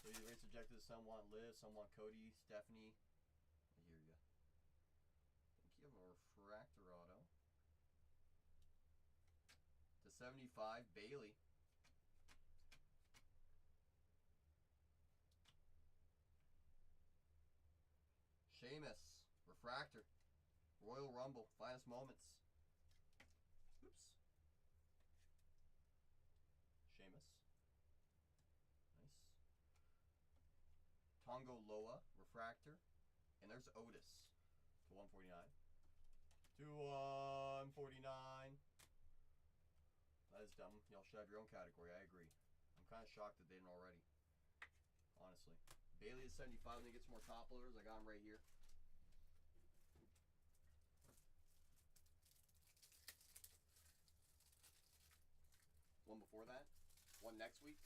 So you race objective, some want Liv, some want Cody, Stephanie. I hear ya. I think you have a refractor auto. To 75, Bailey. Sheamus, refractor. Royal Rumble, finest moments. Oops. Sheamus. Nice. Tongo Loa, refractor. And there's Otis to 149. To 149. That is dumb. Y'all should have your own category. I agree. I'm kind of shocked that they didn't already. Honestly. Bailey is 75. When he gets more top loaders, I got him right here. One before that. One next week.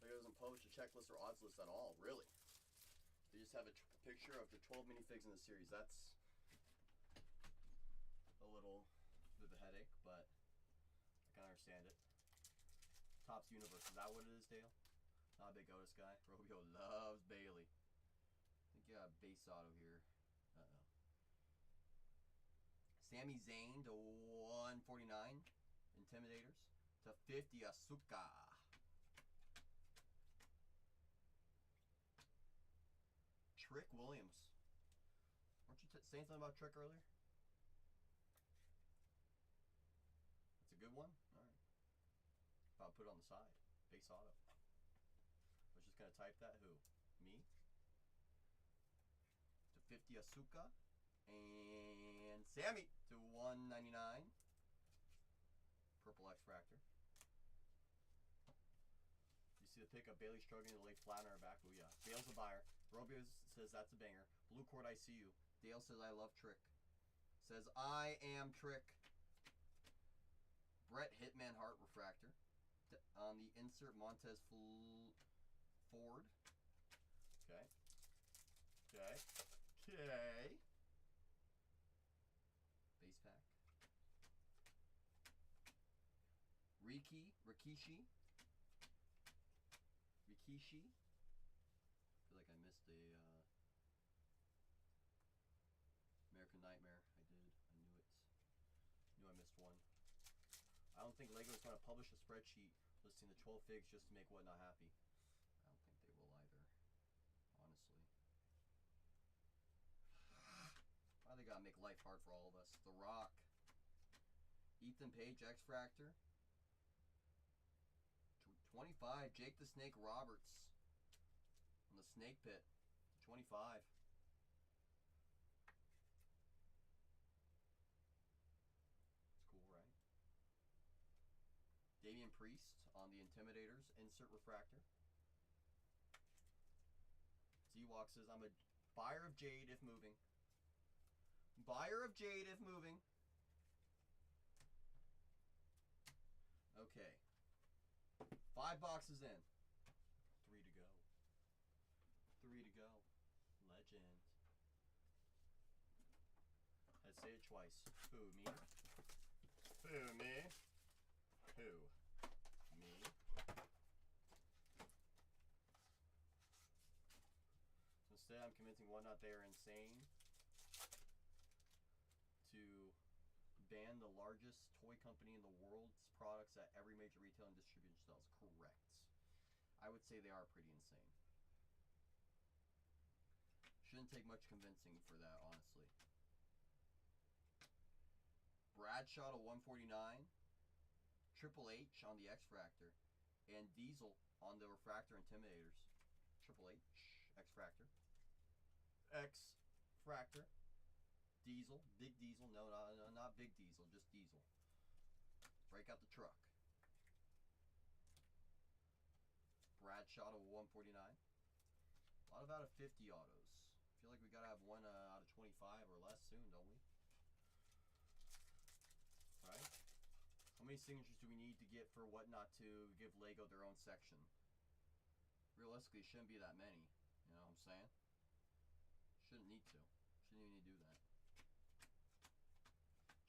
It doesn't post a checklist or odds list at all, really. They just have a picture of the 12 minifigs in the series. That's a little bit of a headache, but I can understand it. Topps Universe, is that what it is, Dale? Not a big Otis guy. Robio loves Bailey. I think you got a base auto here. Uh-oh. Sami Zayn to 149. Intimidators. To 50, Asuka. Trick Williams. Weren't you saying something about Trick earlier? That's a good one? Alright. I'll put it on the side. Base auto. I was just going to type that. Who? Me? To 50, Asuka. And Sammy to 199. Purple X-Fractor. You see the pick of Bailey struggling to lay flat on her back. Oh yeah. Dale's a buyer. Robio says that's a banger. Blue Court, I see you. Dale says I love Trick. Says I am Trick. Bret Hitman Hart refractor. On the insert Montez Ford. Okay. Okay. Okay. Base pack. Rikishi. I feel like I missed a American Nightmare. I did. I knew it. Knew I missed one. I don't think Lego's going to publish a spreadsheet listing the 12 figs just to make Whatnot happy. I don't think they will either. Honestly. Why they gotta make life hard for all of us? The Rock. Ethan Page, X-Fractor. 25, Jake the Snake Roberts. On the Snake Pit. 25. It's cool, right? Damian Priest on the Intimidators. Insert Refractor. Z-Walk says, I'm a buyer of Jade if moving. Buyer of Jade if moving. Okay. 5 boxes in. 3 to go. 3 to go. Legend. Let's say it twice. Who, me? Who, me? Who? Me? So instead, I'm convincing Whatnot they are insane to ban the largest toy company in the world's products at every major retail and distribution sells. Correct. I would say they are pretty insane. Shouldn't take much convincing for that, honestly. Bradshaw to 149. Triple H on the X-Fractor. And Diesel on the Refractor Intimidators. Triple H, X-Fractor. X-Fractor. Diesel, Big Diesel, no, not Big Diesel, just Diesel. Break out the truck. Bradshaw to 149. A lot of out of 50 autos. I feel like we gotta have one out of 25 or less soon, don't we? Right? How many signatures do we need to get for Whatnot to give Lego their own section? Realistically, it shouldn't be that many. You know what I'm saying? Shouldn't need to. Shouldn't even need to do that.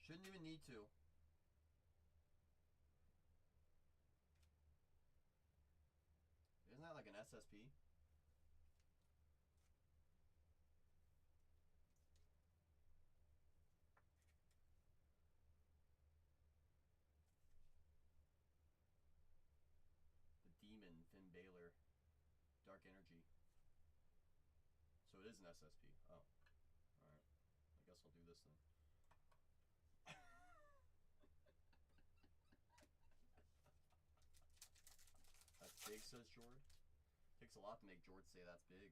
Shouldn't even need to. Isn't that like an SSP? The Demon, Finn Balor, Dark Energy. So it is an SSP. Oh. Alright. I guess I'll do this then. That's big, says Jord. Takes a lot to make Jord say that's big.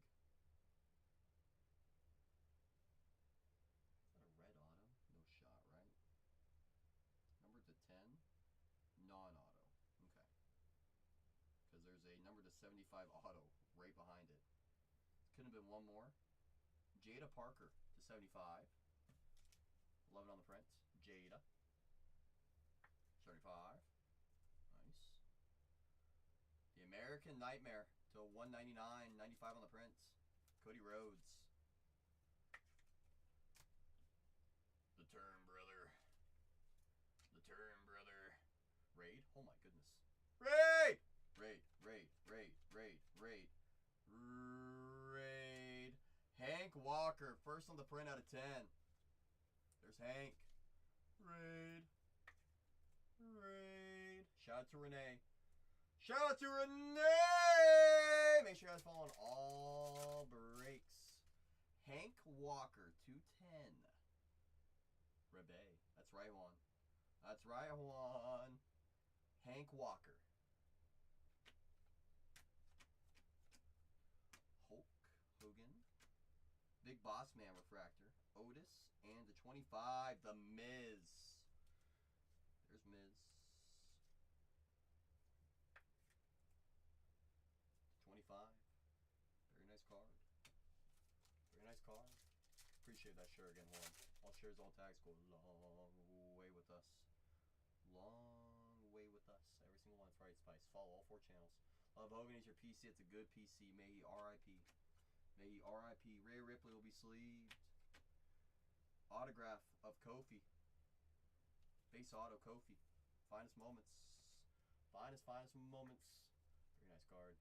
Is that a red auto? No shot, right? Number to 10? Non-auto. Okay. Because there's a number to 75 auto right behind it. Couldn't have been one more. Jada Parker to 75. 11 on the print. Jada. 75. Nice. The American Nightmare to 199. 95 on the print. Cody Rhodes. The Term Brother. The Term Brother. Raid? Oh my goodness. Raid! Raid. Hank Walker, first on the print out of 10. There's Hank. Raid. Shout out to Renee. Make sure you guys follow on all breaks. Hank Walker, 210. Rebe. That's right, Juan. That's right, Juan. Hank Walker. Hulk Hogan. Big Boss Man Refractor. Otis. And the 25, The Miz. There's Miz. 25. Very nice card. Very nice card. Appreciate that share again, Juan. All shares, all tags go a long way with us. Long way with us. Every single one. Fried Spice. Follow all 4 channels. Love Hogan is your PC. It's a good PC. May he RIP. May R.I.P. Ray Ripley will be sleeved. Autograph of Kofi. Base auto Kofi. Finest moments. Finest moments. Very nice card.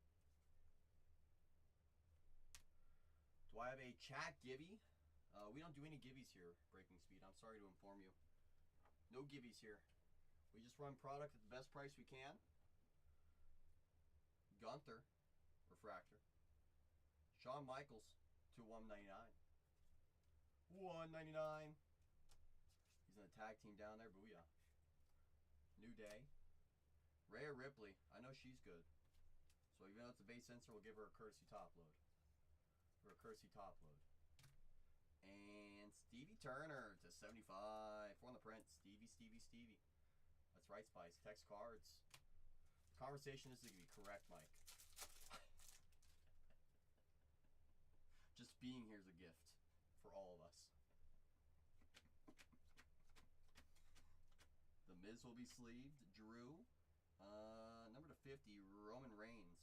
Do I have a chat Gibby? We don't do any Gibbies here, Breaking Speed. I'm sorry to inform you. No Gibbies here. We just run product at the best price we can. Gunther, refractor. Shawn Michaels to 199. 199. He's in the tag team down there. Booyah. New Day. Rhea Ripley. I know she's good. So even though it's a base sensor, we'll give her a courtesy top load. For a courtesy top load. And Stevie Turner to 75. For on the print. Stevie. That's right, Spice. Text cards. The conversation is going to be correct, Mike. Just being here is a gift for all of us. The Miz will be sleeved. Drew. Number to 50, Roman Reigns.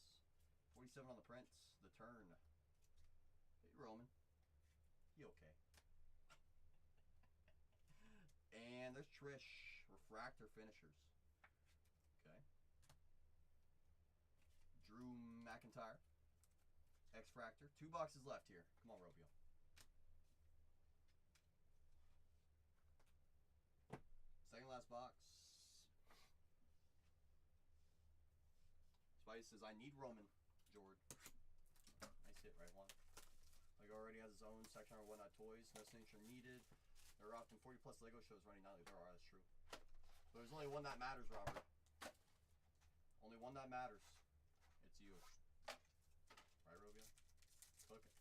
47 on the prints. The turn. Hey, Roman. He okay. And there's Trish. Refractor finishers. Okay. Drew McIntyre. X-Fractor. 2 boxes left here. Come on, Robio. Second last box. Spice says, I need Roman, George. Nice hit, right one. Like already has his own section on whatnot toys. No signature needed. There are often 40 plus Lego shows running now. There are, that's true. But there's only one that matters, Robert. Only one that matters. It's you. Right, Robio? Cooking.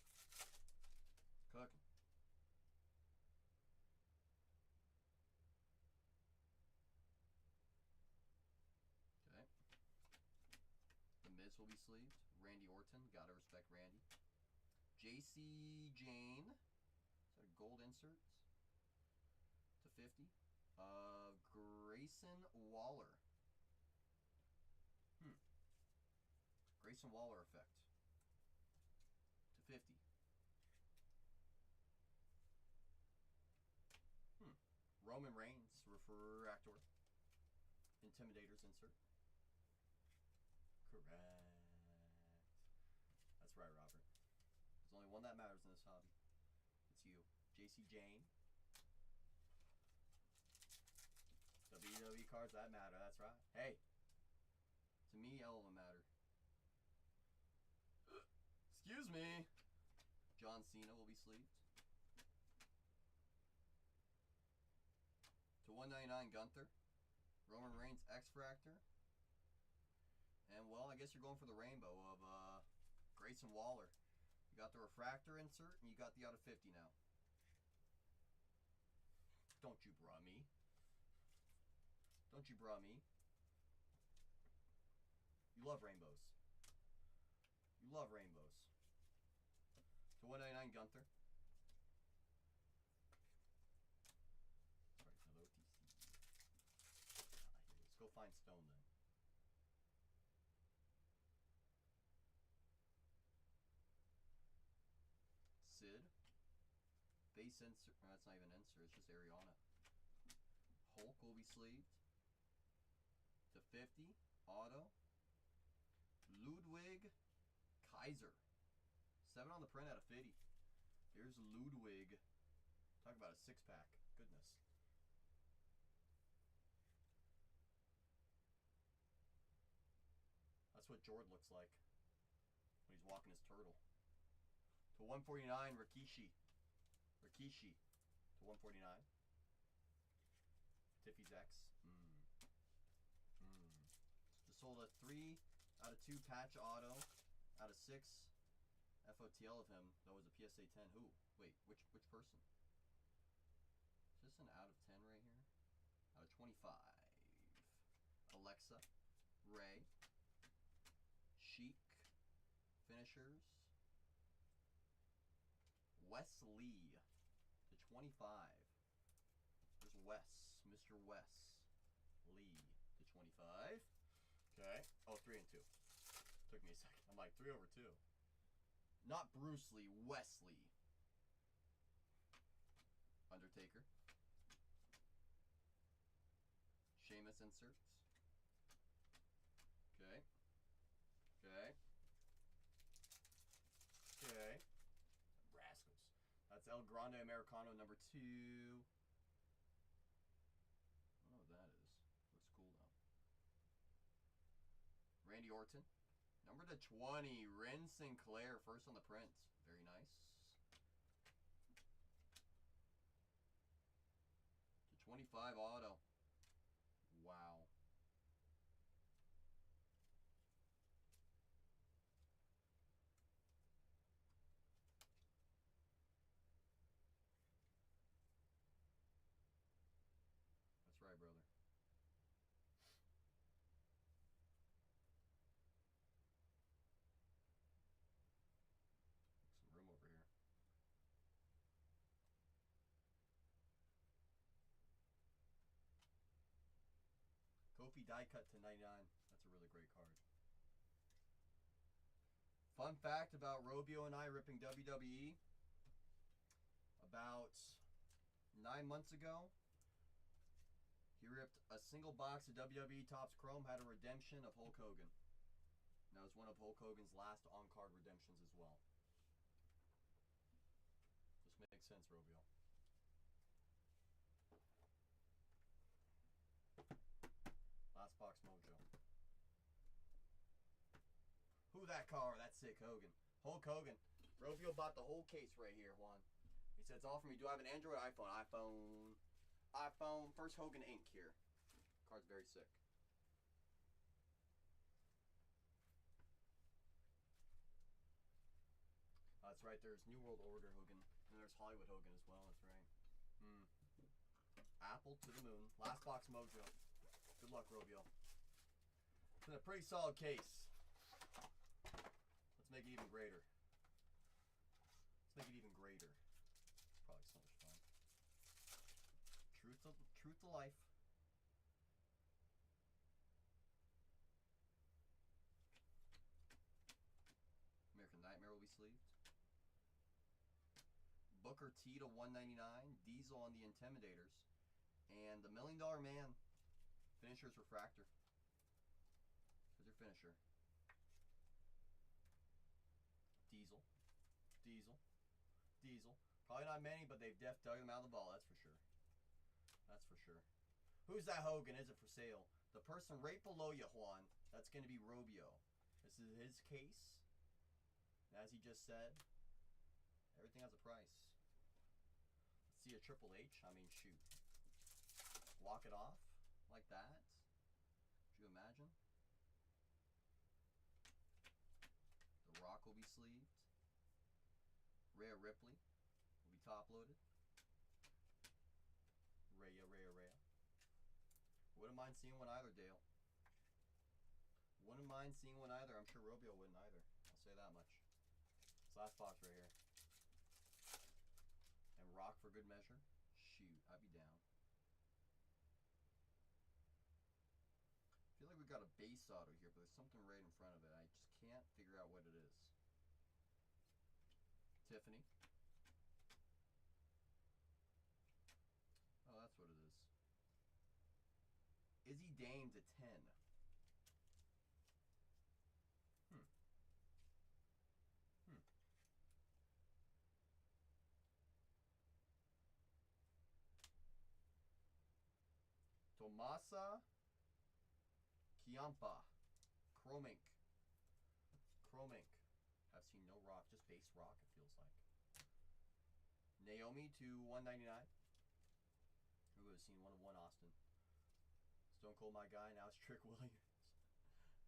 Cooking. Okay. The Miz will be sleeved. Randy Orton. Gotta respect Randy. JC Jane. Is that gold inserts? To 50. Grayson Waller. Grayson Waller effect. To 50. Roman Reigns, refractor. Intimidators insert. Correct. That's right, Robert. There's only one that matters in this hobby. It's you. JC Jane. WWE cards that matter, that's right. Hey. To me, hell of a matter. Excuse me. John Cena will be sleeved. To 199 Gunther. Roman Reigns X-Fractor. And well, I guess you're going for the rainbow of Grayson Waller. You got the refractor insert and you got the out of 50 now. Don't you bra me. Don't you bra me. You love rainbows. You love rainbows. To 199 Gunther. Sorry, hello TC. Let's go find Stone then. Sid. Base insert. Oh, that's not even insert, it's just Ariana. Hulk will be sleeved. To 50. Auto. Ludwig Kaiser. 7 on the print out of 50. Here's Ludwig. Talk about a 6-pack. Goodness. That's what Jord looks like when he's walking his turtle. To 149, Rikishi. Rikishi. To 149. Tiffy's X. Just sold a 3 out of 2 patch auto out of 6 FOTL of him. That was a PSA 10. Who? Wait, which person? Is this an out of 10 right here? Out of 25. Alexa. Ray. Sheik. Finishers. Wes Lee. To 25. There's Wes. Mr. Wes Lee. To 25. Okay. Oh, 3 and 2. Took me a second. I'm like 3 over 2. Not Bruce Lee, Wesley. Undertaker. Sheamus inserts. Okay. Okay. Okay. Rascals. That's El Grande Americano number 2. I don't know what that is. Looks cool though. Randy Orton. Number to 20. Ren Sinclair. First on the print. Very nice. To 25 auto. Wow. That's right, brother. Some room over here. Kofi die cut to 99. That's a really great card. Fun fact about Robio and I ripping WWE. About 9 months ago, he ripped a single box of WWE Topps Chrome, had a redemption of Hulk Hogan. And that was one of Hulk Hogan's last on-card redemptions as well. This makes sense, Robio. Last box mojo. Who that car? That's sick Hogan. Hulk Hogan. Robio bought the whole case right here, Juan. He said, it's all for me. Do I have an Android iPhone? iPhone. First Hogan Inc. here. Card's very sick. That's right. There's New World Order Hogan. And there's Hollywood Hogan as well. That's right. Apple to the moon. Last box mojo. Good luck, Robio. It's a pretty solid case. Let's make it even greater. Let's make it even greater. Probably so much fun. Truth to life. American Nightmare will be sleeved. Booker T to 199. Diesel on the Intimidators. And the $1 Million Man. Finisher's Refractor. There's your finisher. Diesel. Diesel. Diesel. Probably not many, but they've dug them out of the ball, that's for sure. That's for sure. Who's that Hogan? Is it for sale? The person right below you, Juan, that's going to be Robio. This is his case. As he just said, everything has a price. Let's see a Triple H. I mean, shoot. Walk it off like that. Could you imagine? The Rock will be sleeved. Rhea Ripley will be top loaded. Rhea. Wouldn't mind seeing one either, Dale. Wouldn't mind seeing one either. I'm sure Robio wouldn't either. I'll say that much. This last box right here. And Rock for good measure. Shoot, I'd be down. I feel like we got a base auto here, but there's something right in front of it. I just can't figure out what it is. Tiffany. Oh, that's what it is. Izzy Dame to 10. Tomasa Ciampa. Chrome Ink. I've seen no rock, just base rock, it feels like. Naomi to 199. Who would have seen 1/1 Austin? Stone Cold, my guy. Now it's Trick Williams.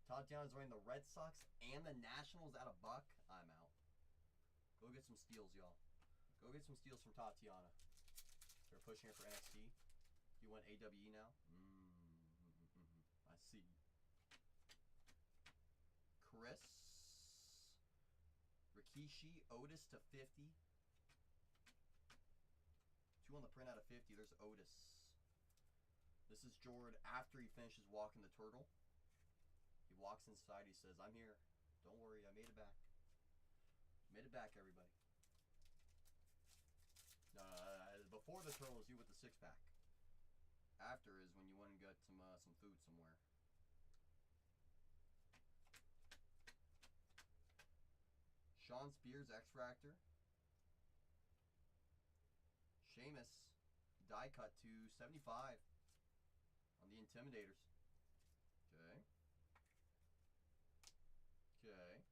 Tatiana's wearing the Red Sox and the Nationals at $1. I'm out. Go get some steals, y'all. Go get some steals from Tatiana. They're pushing her for NXT. You want AWE now? I see. Chris. Rikishi. Otis to 50. 2 on the print out of 50. There's Otis. This is Jord after he finishes walking the turtle. He walks inside. He says, I'm here. Don't worry. I made it back. Submit it back, everybody. Before the turtle is you with the 6-pack. After is when you want to get some food somewhere. Sean Spears, X-Fractor. Sheamus, die cut to 75 on the Intimidators. Okay. Okay.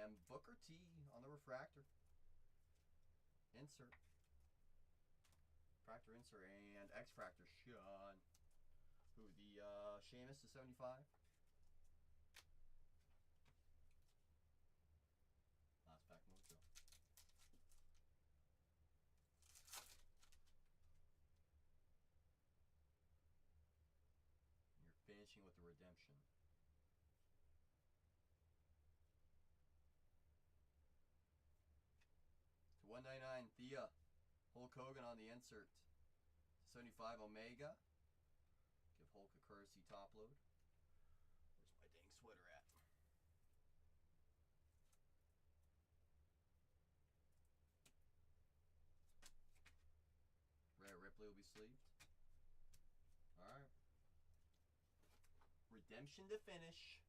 And Booker T on the Refractor. Insert. Fractor insert and X-Fractor Sean. Who, the Sheamus to 75? Last pack mojo. You're finishing with the redemption. To 199 Thea. Hulk Hogan on the insert. 75 Omega. Give Hulk a courtesy top load. Where's my dang sweater at? Rhea Ripley will be sleeved. Alright. Redemption to finish.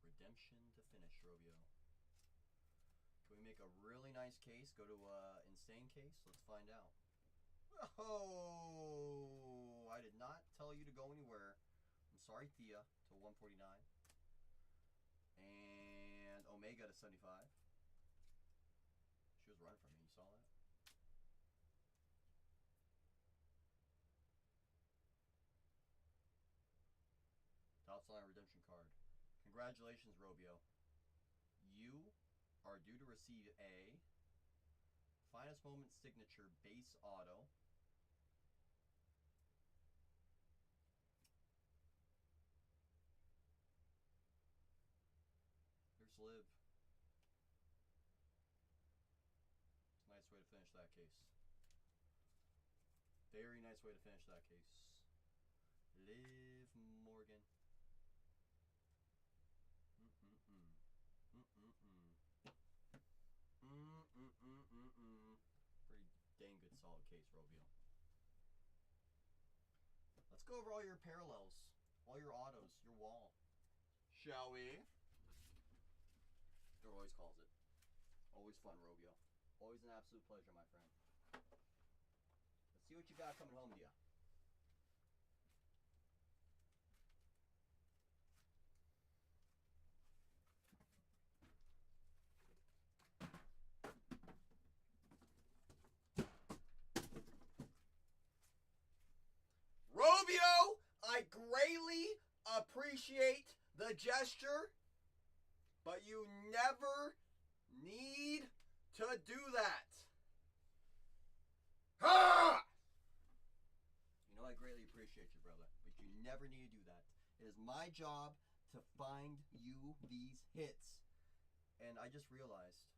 Redemption to finish, Robio. Can we make a really nice case? Go to insane case? Let's find out. Oh, I did not tell you to go anywhere. I'm sorry, Thea, to 149. And Omega to 75. She was running from me, you saw that? Top line redemption card. Congratulations, Robio. You are due to receive a Finest Moment Signature Base Auto. Here's Liv. It's a nice way to finish that case. Very nice way to finish that case. Liv Morgan. Pretty dang good solid case, Robio. Let's go over all your parallels, all your autos, your wall. Shall we? Or always calls it. Always fun, Robio. Always an absolute pleasure, my friend. Let's see what you got coming home to you. Robio, I greatly appreciate the gesture, but you never need to do that. Ha! You know I greatly appreciate you, brother, but you never need to do that. It is my job to find you these hits. And I just realized.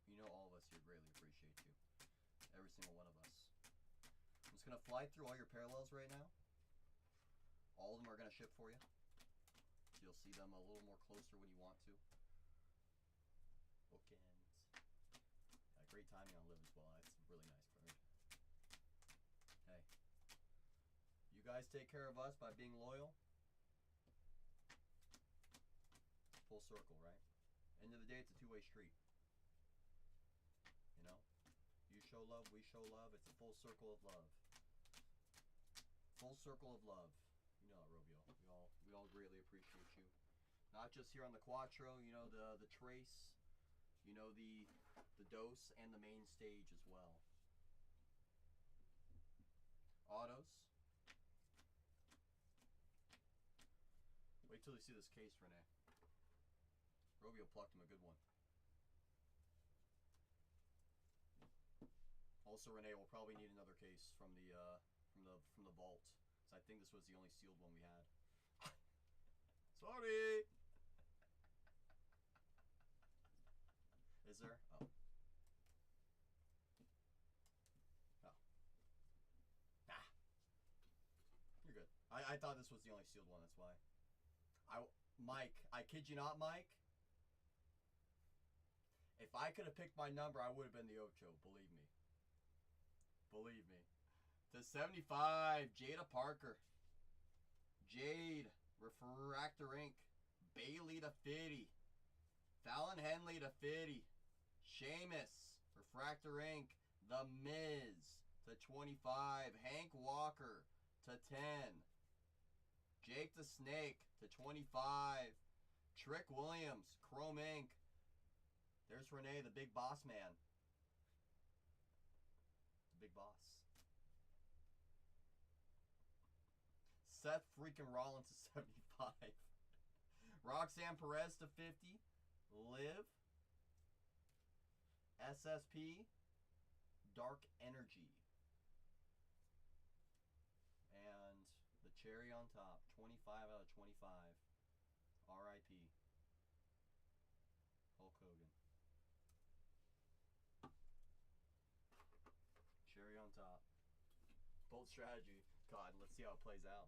You know all of us here greatly appreciate you. Every single one of us. I'm just going to fly through all your parallels right now. All of them are going to ship for you. You'll see them a little more closer when you want to. Bookends. Great timing on Liv as well. It's a really nice card. Hey. You guys take care of us by being loyal. Full circle, right? End of the day, it's a two-way street. You know? You show love, we show love. It's a full circle of love. Full circle of love. You know, Robio. We all greatly appreciate you. Not just here on the Quattro, you know, the Trace, you know, the Dose, and the main stage as well. Autos. Wait till you see this case, Renee. Robio plucked him a good one. Also, Renee will probably need another case from the vault, because I think this was the only sealed one we had. Sorry. As Is there? Oh. Oh. Ah. You're good. I thought this was the only sealed one, that's why. Mike, I kid you not, Mike. If I could have picked my number, I would have been the Ocho, believe me. Believe me. To 75, Jada Parker. Jade, Refractor Ink. Bailey to 50. Fallon Henley to 50. Sheamus, Refractor Ink. The Miz to 25. Hank Walker to 10. Jake the Snake to 25. Trick Williams, Chrome Ink. There's Renee, the big boss man. The big boss. Seth freaking Rollins to 75. Roxanne Perez to 50. Liv. SSP. Dark Energy. And the cherry on top. 25 out of 25. R.I.P. Hulk Hogan. Cherry on top. Bold strategy. God, let's see how it plays out.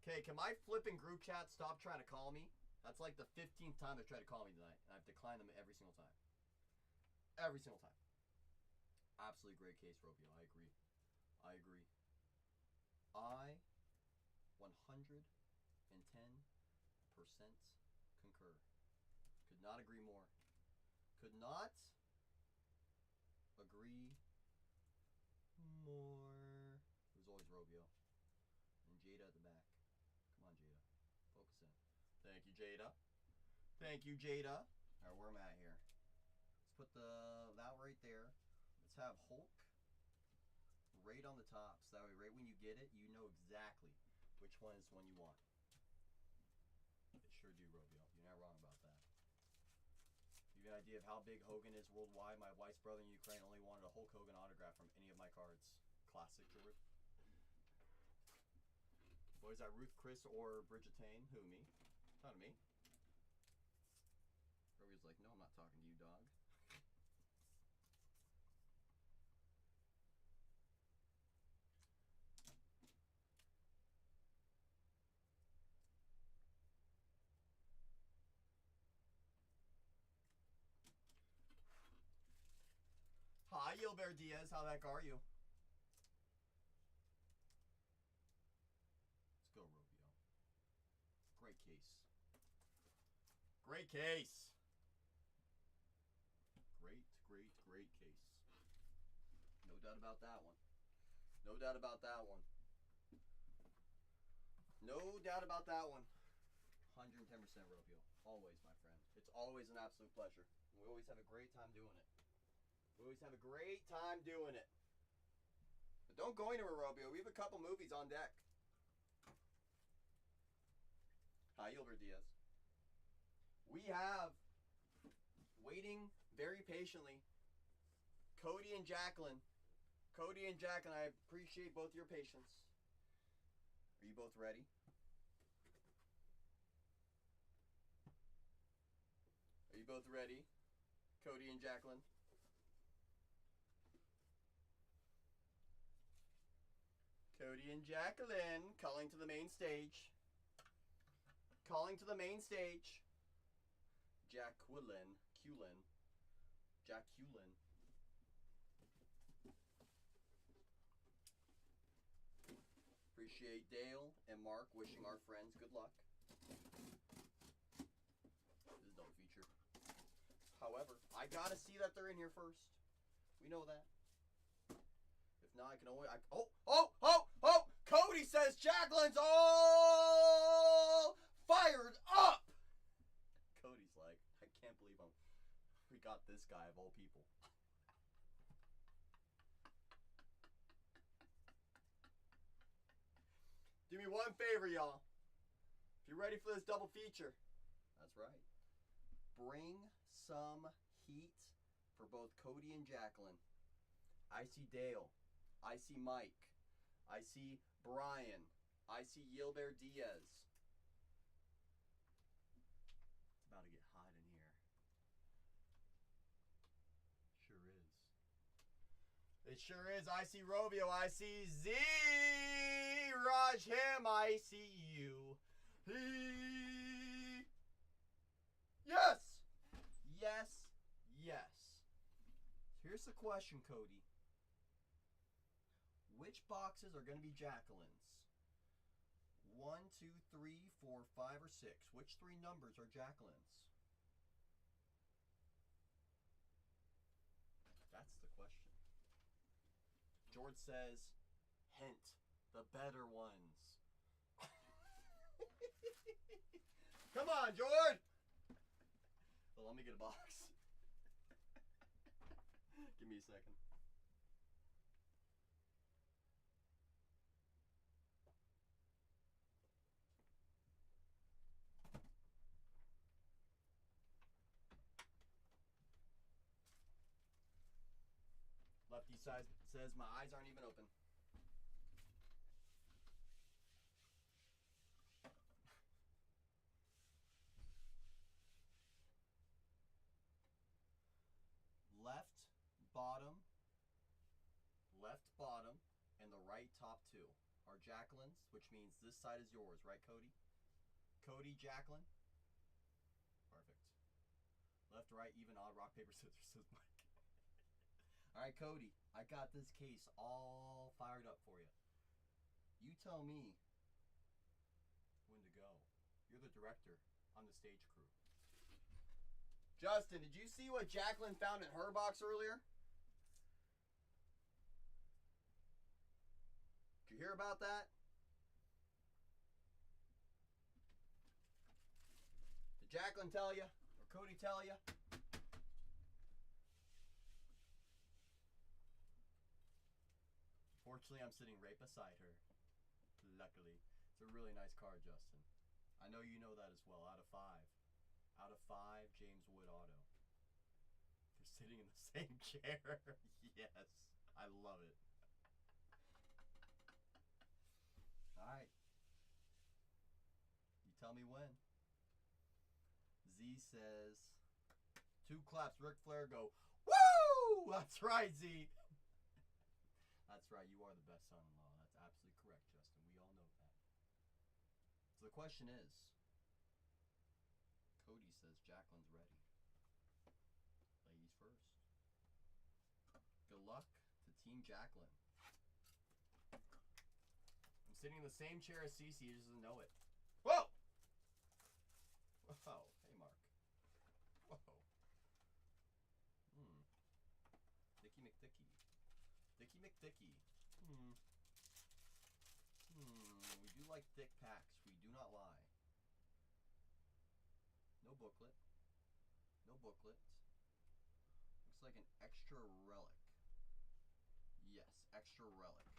Okay, can my flipping group chat stop trying to call me? That's like the 15th time they've tried to call me tonight, and I've declined them every single time. Every single time. Absolutely great case, Robio. I agree. I agree. I 110% concur. Could not agree more. Could not agree more. It was always Robio. And Jada at the back. Come on, Jada. Focus in. Thank you, Jada. Thank you, Jada. Alright, where am I at here? Let's put that right there. Let's have Hulk right on the top. So that way, right when you get it, you know exactly which one is the one you want. It sure do, Robio. You're not wrong about that. You have an idea of how big Hogan is worldwide? My wife's brother in Ukraine only wanted a Hulk Hogan autograph from any of my cards. Classic, George. What is that, Ruth, Chris, or Bridget Tane? Who, me? Not me. Robio's like, no, I'm not talking to you, dog. Hi, Gilbert Diaz. How the heck are you? Let's go, Robio. Great case. Great case. Great, great, great case. No doubt about that one. No doubt about that one. No doubt about that one. 110% Robio. Always, my friend. It's always an absolute pleasure. We always have a great time doing it. We always have a great time doing it. But don't go anywhere, Robio. We have a couple movies on deck. Hi, Gilbert Diaz. We have, waiting very patiently, Cody and Jacqueline. Cody and Jacqueline, I appreciate both your patience. Are you both ready? Are you both ready? Cody and Jacqueline? Cody and Jacqueline calling to the main stage. Calling to the main stage. Jacqueline. Jacqueline. Appreciate Dale and Mark wishing our friends good luck. This is no feature. However, I gotta see that they're in here first. We know that. If not, I can only. Oh! Cody says Jacqueline's all fired up. Cody's like, I can't believe we got this guy of all people. Do me one favor, y'all. If you're ready for this double feature, that's right. Bring some heat for both Cody and Jacqueline. I see Dale. I see Mike. I see Brian. I see Gilbert Diaz. It's about to get hot in here. It sure is. I see Rovio. I see Z. Raj him. I see you. He. Yes. Yes. Yes. Here's the question, Cody. Which boxes are going to be Jacqueline's? 1, 2, 3, 4, 5, or 6? Which 3 numbers are Jacqueline's? That's the question. George says, hint, the better ones. Come on, George! Well, let me get a box. Give me a second. Lefty says my eyes aren't even open. Left bottom, and the right top 2 are Jacqueline's, which means this side is yours, right, Cody? Cody, Jacqueline? Perfect. Left, right, even, odd, rock, paper, scissors, says Mike. All right, Cody, I got this case all fired up for you. You tell me when to go. You're the director. I'm the stage crew. Justin, did you see what Jacqueline found in her box earlier? Did you hear about that? Did Jacqueline tell you? Or Cody tell you? Fortunately, I'm sitting right beside her. Luckily. It's a really nice card, Justin. I know you know that as well. Out of 5. Out of 5, James Wood auto. They're sitting in the same chair. Yes. I love it. Alright. You tell me when. Z says 2 claps. Ric Flair go, woo! That's right, Z. That's right. You are the best son-in-law. That's absolutely correct, Justin. We all know that. So the question is, Cody says Jacqueline's ready. Ladies first. Good luck to Team Jacqueline. I'm sitting in the same chair as Cece. He just doesn't know it. Whoa! Whoa. Hey, Mark. Whoa. Dicky McDicky. Dicky McDicky. We do like thick packs. We do not lie. No booklet. No booklet. Looks like an extra relic. Yes, extra relic.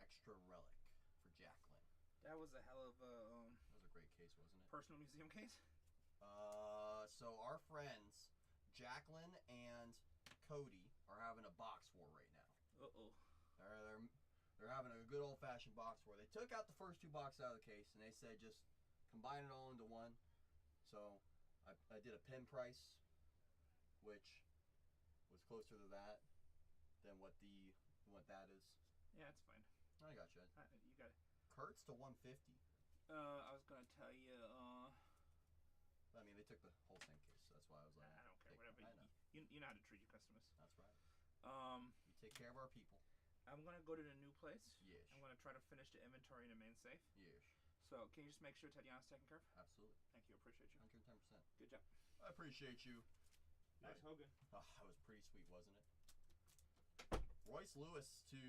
Extra relic for Jacqueline. That was a hell of a That was a great case, wasn't it? personal museum case. So our friends Jacqueline and Cody are having a box war right now. Uh-oh. They're having a good old-fashioned box war. They took out the first 2 boxes out of the case and they said just combine it all into one. So I did a pin price, which was closer to that than what that is. Yeah, it's fine. I got you. You got it. Kurtz to 150. I was gonna tell you. I mean, they took the whole same case, so that's why I was like, I don't care. Whatever. I know. You know how to treat your customers. That's right. We take care of our people. I'm gonna go to the new place. Yes. I'm gonna try to finish the inventory in the main safe. Yes. So can you just make sure Tatiana's taken care of? Absolutely. Thank you. Appreciate you. 110%. Good job. I appreciate you. Nice Hogan. Oh, that was pretty sweet, wasn't it? Royce Lewis to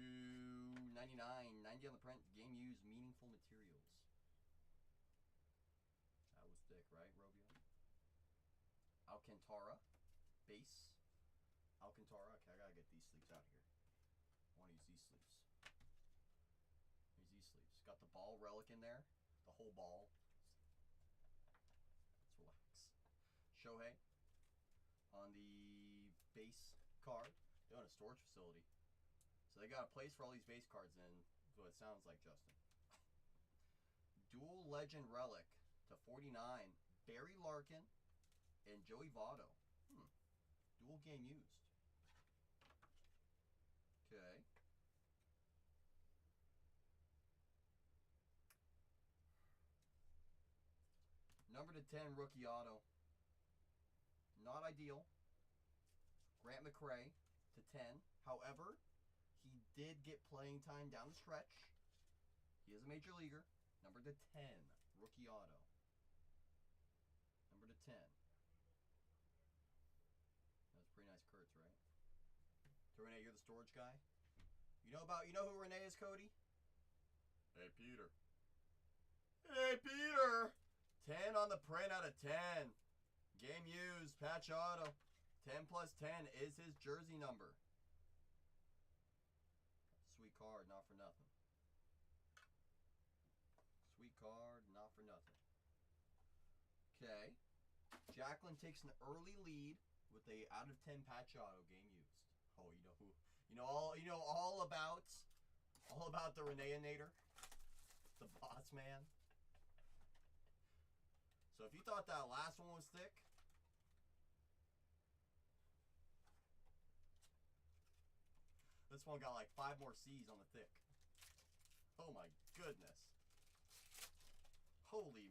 99. 90 on the print. Game used meaningful materials. That was thick, right, Robio? Alcantara. Base. Alcantara. Okay, I gotta get these sleeves out of here. I want to use these sleeves. Use these sleeves. Got the ball relic in there. The whole ball. Let's relax. Shohei. On the base card. They own a storage facility. So they got a place for all these base cards in. Is what it sounds like, Justin. Dual Legend Relic to 49. Barry Larkin and Joey Votto. Dual game used. Okay. Number to 10, rookie auto. Not ideal. Grant McCray to 10. However, he did get playing time down the stretch. He is a major leaguer. Number to 10, rookie auto. Number to 10. That's pretty nice Kurtz, right? So Renee, you're the storage guy? You know who Renee is, Cody? Hey, Peter. Hey, Peter! 10 on the print out of 10. Game used, patch auto. 10 plus 10 is his jersey number. Sweet card, not for nothing. Sweet card, not for nothing. Okay. Jacqueline takes an early lead with a out of 10 patch auto, game used. Oh, you know who? All about the Reneeinator, the boss man. So if you thought that last one was thick, this one got like 5 more C's on the thick. Oh my goodness. Holy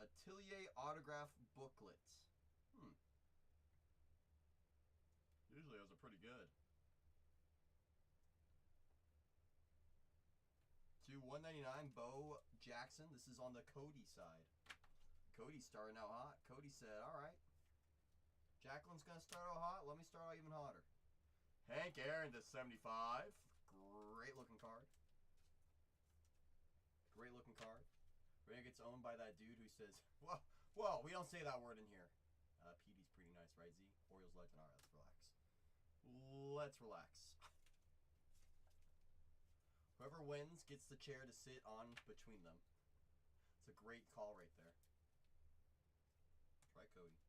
Atelier autograph booklet. Usually those are pretty good. To 199, Bo Jackson. This is on the Cody side. Cody's starting out hot. Cody said, all right. Jacqueline's going to start out hot. Let me start out even hotter. Hank Aaron to 75. Great looking card. Great looking card. Ray gets owned by that dude who says, well, we don't say that word in here. PD's pretty nice, right, Z? Orioles legend. All right, let's relax. Let's relax. Whoever wins gets the chair to sit on between them. It's a great call right there. Try Cody.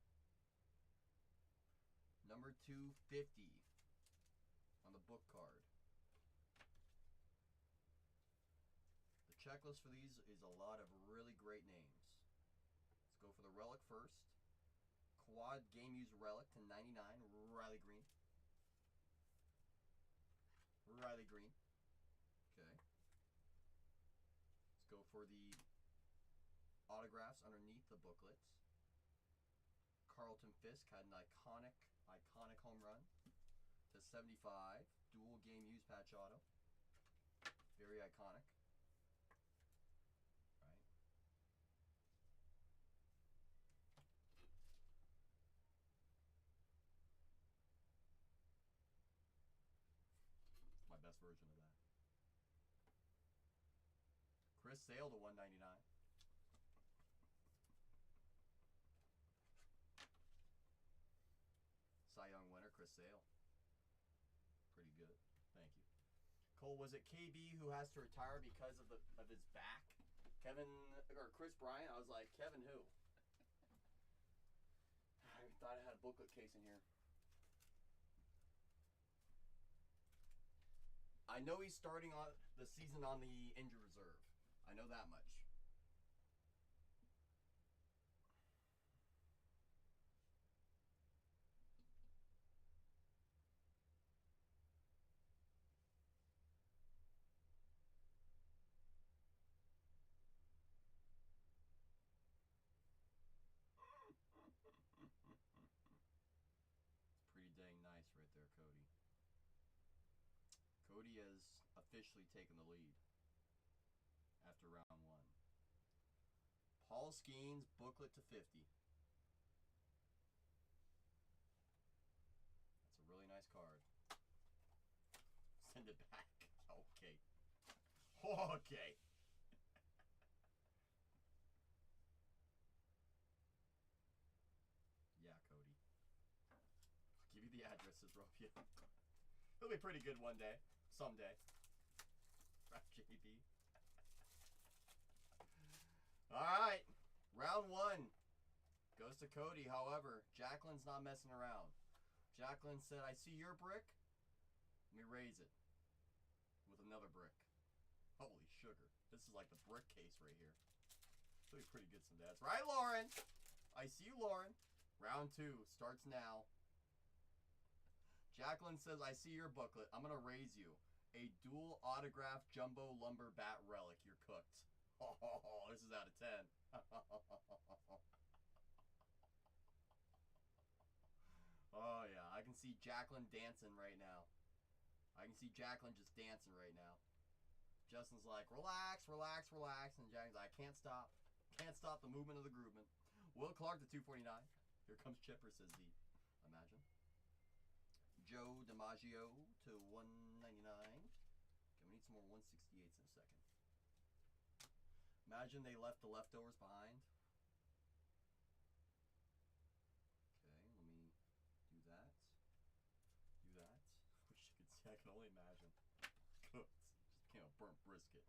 Number 250 on the book card. The checklist for these is a lot of really great names. Let's go for the relic first. Quad game used relic to 99, Riley Green. Riley Green. Okay. Let's go for the autographs underneath the booklets. Carlton Fisk had an iconic home run to 75. Dual game used patch auto. Very iconic. Right. My best version of that. Chris Sale to 199. Cy Young winner, Chris Sale. Pretty good. Thank you. Cole, was it KB who has to retire because of his back? Kevin or Chris Bryant? I was like, Kevin who? I thought I had a booklet case in here. I know he's starting on the season on the injured reserve. I know that much. It's pretty dang nice right there, Cody. Cody has officially taken the lead after round 1. Paul Skeens, booklet to 50. That's a really nice card. Send it back. Okay. Okay. Yeah, Cody. I'll give you the addresses, Robia. It'll be pretty good one day. Someday. Right, JB. Alright. Round 1 goes to Cody. However, Jacqueline's not messing around. Jacqueline said, I see your brick. Let me raise it with another brick. Holy sugar. This is like the brick case right here. It'll be pretty good someday. That's right, Lauren. I see you, Lauren. Round 2 starts now. Jacqueline says, I see your booklet. I'm going to raise you. A dual autograph jumbo lumber bat relic. You're cooked. Oh, this is out of 10. Oh, yeah. I can see Jacqueline dancing right now. I can see Jacqueline just dancing right now. Justin's like, relax, relax, relax. And Jacqueline's like, I can't stop. Can't stop the movement of the groovement. Will Clark to 249. Here comes Chipper, says Z. Imagine. Joe DiMaggio to 199. Okay, we need some more 168s in a second. Imagine they left the leftovers behind. Okay, let me do that. Do that. Wish you could see. I can only imagine. Cooked. Just became a burnt brisket.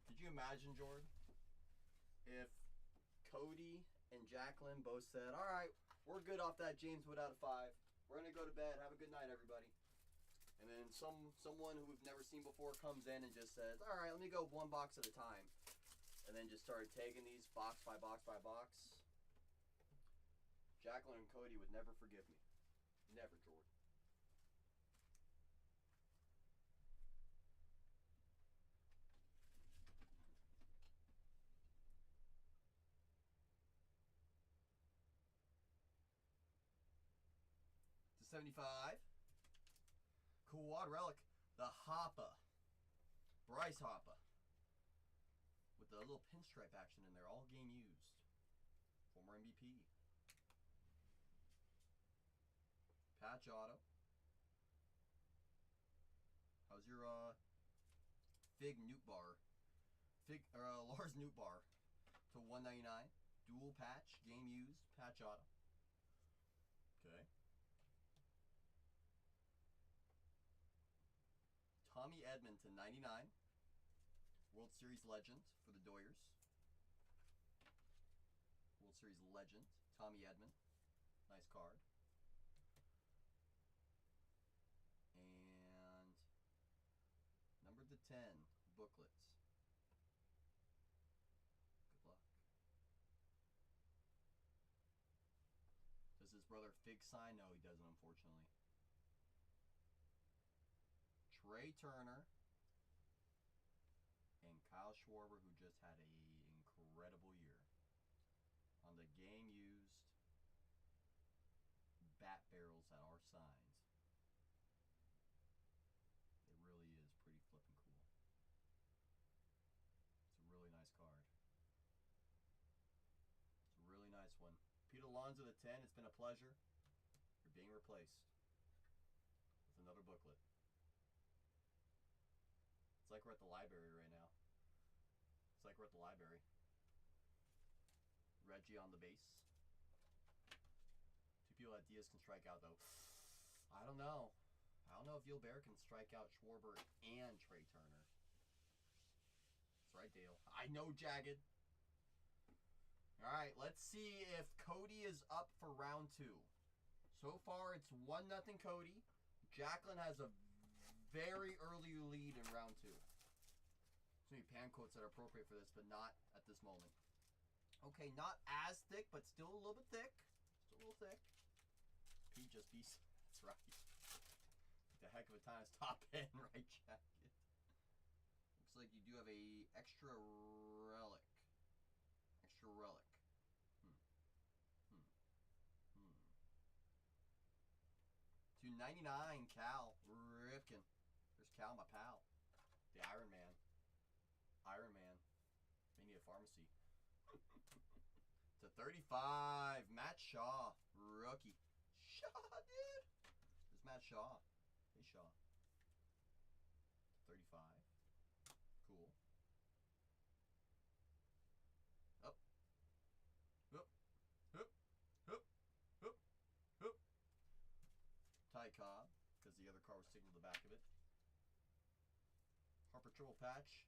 Could you imagine, Jordan, if Cody and Jacqueline both said, all right, we're good off that James Wood out of 5. We're going to go to bed. Have a good night, everybody. And then someone who we've never seen before comes in and just says, all right, let me go one box at a time. And then just started taking these box by box by box. Jacqueline and Cody would never forgive me. Never, Jordan. To 75. Quad relic. The Hoppa. Bryce Hoppa. With the little pinstripe action in there. All game used. Former MVP. Patch auto. How's your Fig Newt bar? Lars Newt bar to 199. Dual patch, game used, patch auto. Okay. Tommy Edman to 99. World Series legend for the Doyers. World Series legend, Tommy Edman. Nice card. And number to 10, booklet. Good luck. Does his brother Fig sign? No, he doesn't, unfortunately. Trey Turner and Kyle Schwarber, who just had an incredible year. On the game used bat barrels that are signed. It really is pretty flippin' cool. It's a really nice card. It's a really nice one. Pete Alonso to 10, it's been a pleasure. You're being replaced with another booklet. It's like we're at the library right now. It's like we're at the library. Reggie on the base. Two people that Diaz can strike out, though. I don't know. I don't know if Gilbert can strike out Schwarber and Trey Turner. That's right, Dale. I know, Jagged. All right, let's see if Cody is up for round 2. So far, it's 1-0 Cody. Jacqueline has a very early lead in round 2. There's going to be pan quotes that are appropriate for this, but not at this moment. Okay, not as thick, but still a little bit thick. Still a little thick. Pete just beats. That's right. The heck of a time is top end, right, Jacket? Looks like you do have a extra relic. Extra relic. 299, Cal Ripken. There's Cal, my pal. The Iron Man. Iron Man. May need a pharmacy. To 35, Matt Shaw. Rookie. Shaw, dude. There's Matt Shaw. Hey, Shaw. 35. Cool. Up. Up. Up. Up. Up. Up. Ty Cobb, because the other car was sticking to the back of it. Harper triple patch.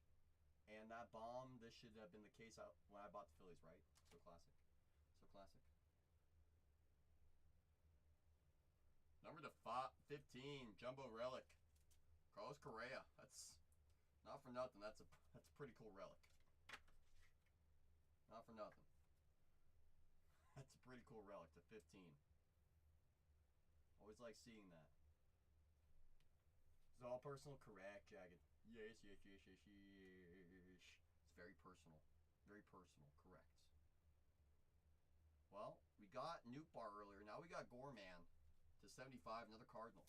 And that bomb, this should have been the case when I bought the Phillies, right? So classic. So classic. Number to 15, Jumbo Relic. Carlos Correa. That's not for nothing. That's a pretty cool relic. Not for nothing. That's a pretty cool relic to 15. Always like seeing that. It's all personal, correct, Jagged. Yes. It's very personal. Very personal, correct. Well, we got Nuke Bar earlier. Now we got Gorman to 75, another Cardinal.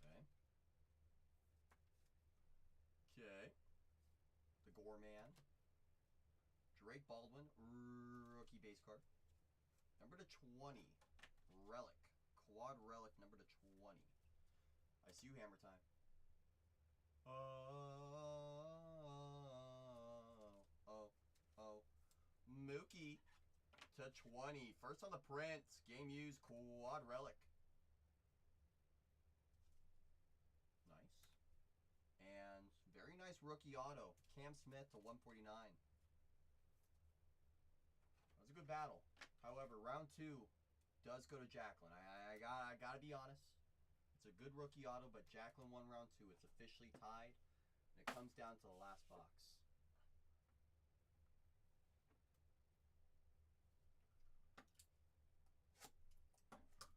Okay. Okay. The Gorman. Drake Baldwin, rookie base card. Number to 20. Relic. Quad Relic, number to 20. I see you, Hammer Time. Mookie to 20. First on the print. Game used. Quad Relic. Nice. And very nice rookie auto. Cam Smith to 149. That was a good battle. However, round 2 does go to Jacqueline. I gotta be honest. It's a good rookie auto, but Jacqueline won round 2. It's officially tied. And it comes down to the last box.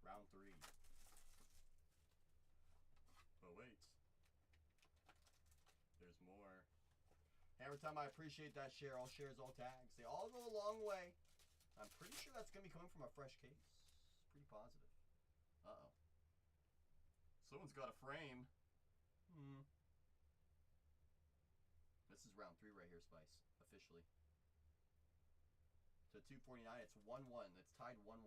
Round 3. But wait. There's more. Hammer Time, I appreciate that share. All shares, all tags. They all go a long way. I'm pretty sure that's going to be coming from a fresh case. Pretty positive. Uh-oh. Someone's got a frame. This is round 3 right here, Spice. Officially. To 249, it's 1-1. It's tied 1-1.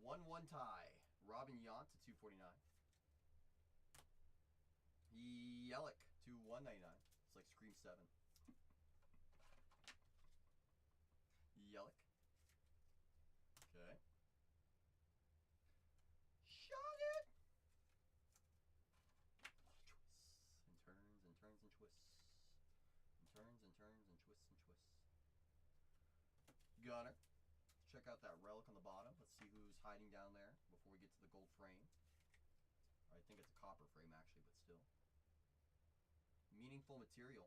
1-1 tie. Robin Yount to 249. Yelich to 199. It's like Scream 7. Yelich. Okay. Shot it! Twists and turns and twists. And turns and turns and twists and twists. Gunner. Check out that relic on the bottom. Let's see who's hiding down there before we get to the gold frame. Or I think it's a copper frame actually, but still. Meaningful material.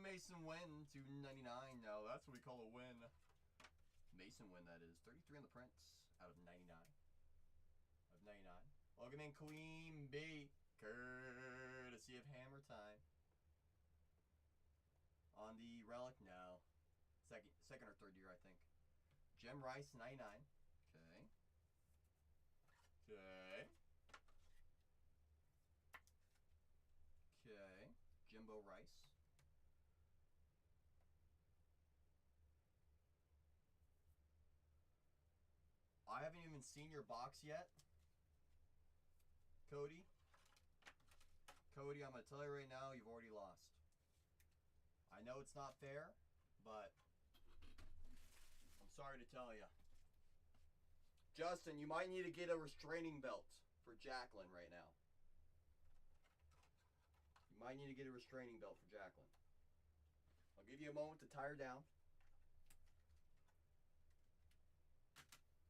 Mason Wynn to 99. Now that's what we call a win. Mason Wynn, that is. 33 on the prints out of 99. Of 99. Welcome in, Queen B. Courtesy of Hammer Time. On the relic, no. Second or third year, I think. Gem Rice, 99. Okay. Okay. Okay. Jimbo Rice. I haven't even seen your box yet. Cody. Cody, I'm going to tell you right now, you've already lost. I know it's not fair, but I'm sorry to tell you. Justin, you might need to get a restraining belt for Jacqueline right now. You might need to get a restraining belt for Jacqueline. I'll give you a moment to tie her down.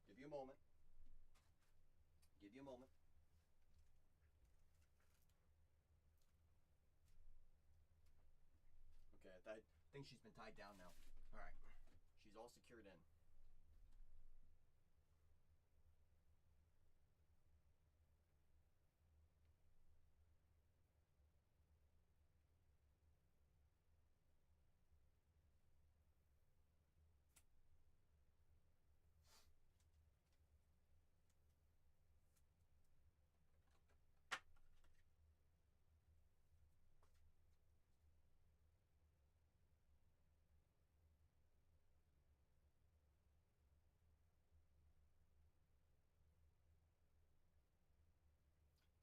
Give you a moment. Give you a moment. Okay, I think she's been tied down now. All right. She's all secured in.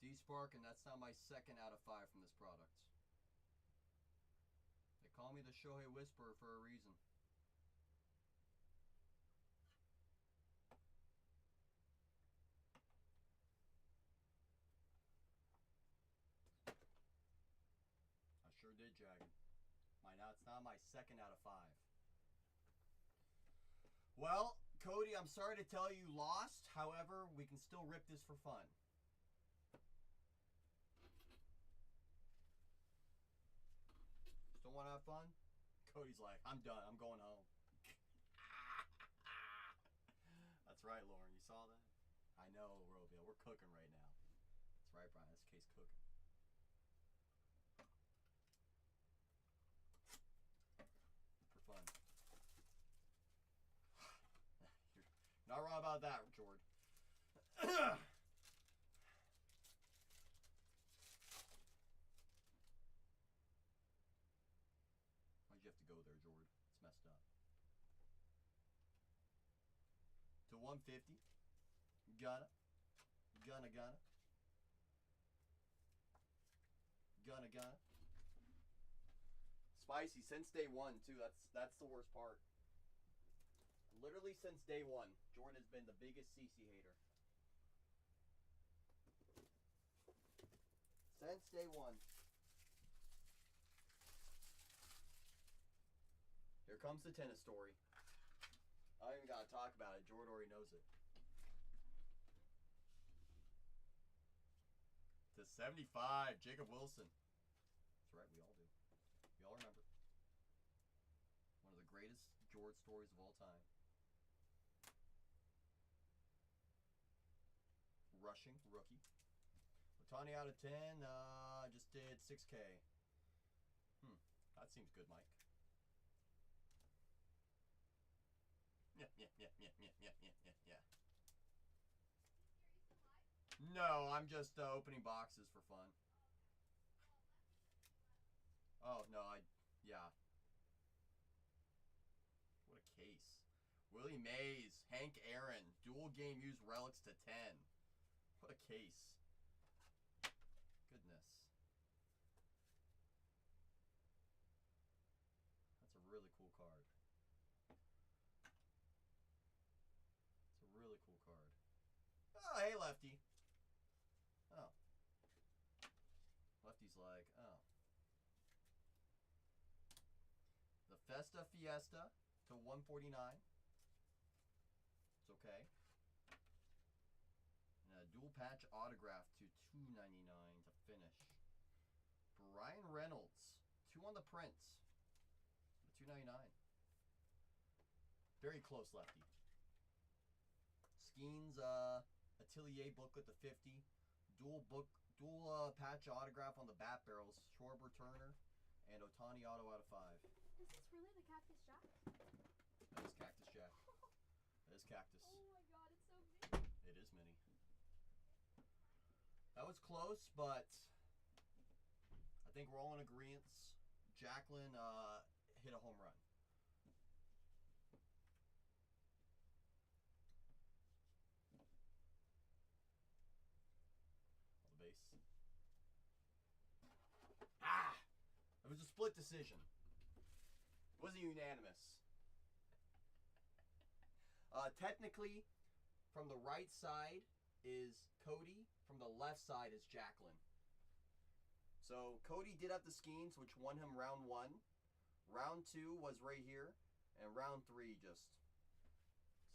D-Spark, and that's now my 2nd out of 5 from this product. They call me the Shohei Whisperer for a reason. I sure did, Jagged. It's now my 2nd out of 5. Well, Cody, I'm sorry to tell you lost. However, we can still rip this for fun. Still want to have fun? Cody's like, I'm done. I'm going home. That's That's right, Lauren. You saw that? I know, Robio. We're cooking right now. That's right, Brian. This case cooking. For fun. You're not wrong about that, Jord. Why'd you have to go there, Jord? It's messed up. To 150. Gonna. Spicy since day one too. That's the worst part. Literally since day one, Jordan has been the biggest CC hater. Since day one. Here comes the tennis story. I don't even gotta talk about it. Jordan already knows it. To 75, Jacob Wilson. That's right, we all do. We all remember. One of the greatest George stories of all time. Rushing, rookie. Otani out of 10, just did 6K. That seems good, Mike. Yeah. No, I'm just opening boxes for fun. Oh, no, yeah. What a case. Willie Mays, Hank Aaron, dual game used relics to 10. What a case. Goodness. That's a really cool card. It's a really cool card. Oh, hey, Lefty. Oh. Lefty's like, oh. The Festa Fiesta to 149. It's okay. And a dual patch autograph to 299 to finish. Brian Reynolds, 2 on the prints. 299. Very close, Lefty. Skeens Atelier booklet to 50. Dual patch autograph on the bat barrels. Schwarber Turner and Otani auto out of 5. Is this really the Cactus Jack? That is Cactus Jack. That is Cactus. Oh my god, it's so mini. It is mini. That was close, but I think we're all in agreement. Jacqueline hit a home run. On the base. Ah! It was a split decision. It wasn't unanimous. Technically, from the right side is Cody. From the left side is Jacqueline. So Cody did have the Skeens, which won him round 1. Round 2 was right here. And round 3 just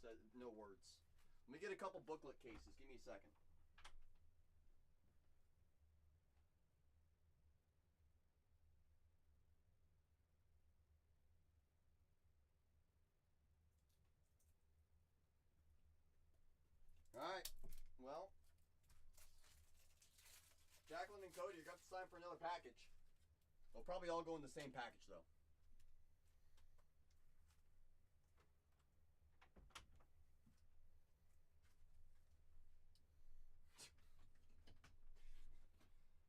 said no words. Let me get a couple booklet cases. Give me a second. Alright, well, Jacqueline and Cody, you're going to have to sign for another package. They'll probably all go in the same package, though.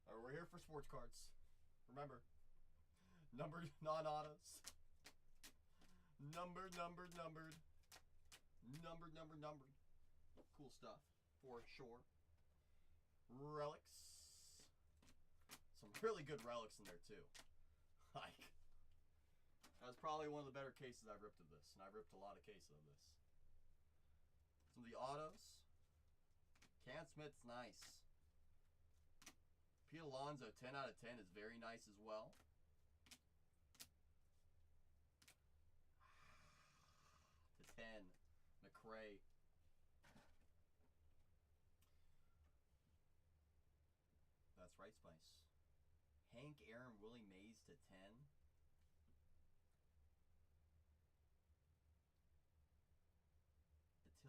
Alright, we're here for sports cards. Remember, numbered non-autos. Numbered. Cool stuff, for sure. Relics. Some really good relics in there, too. Like, that was probably one of the better cases I've ripped of this, and I've ripped a lot of cases of this. Some of the autos. Cam Smith's nice. Pete Alonso, 10 out of 10 is very nice as well. To 10, McRae. That's right, Spice. Hank Aaron, Willie Mays to 10.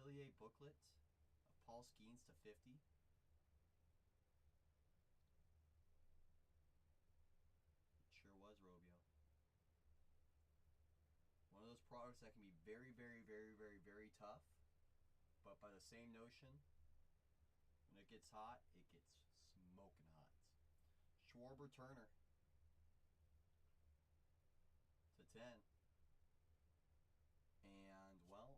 Atelier NBA booklet of Paul Skeens to 50. It sure was, Robio. One of those products that can be very, very, very, very, very tough. But by the same notion, when it gets hot, it gets smoking hot. Schwarber Turner to 10. And, well,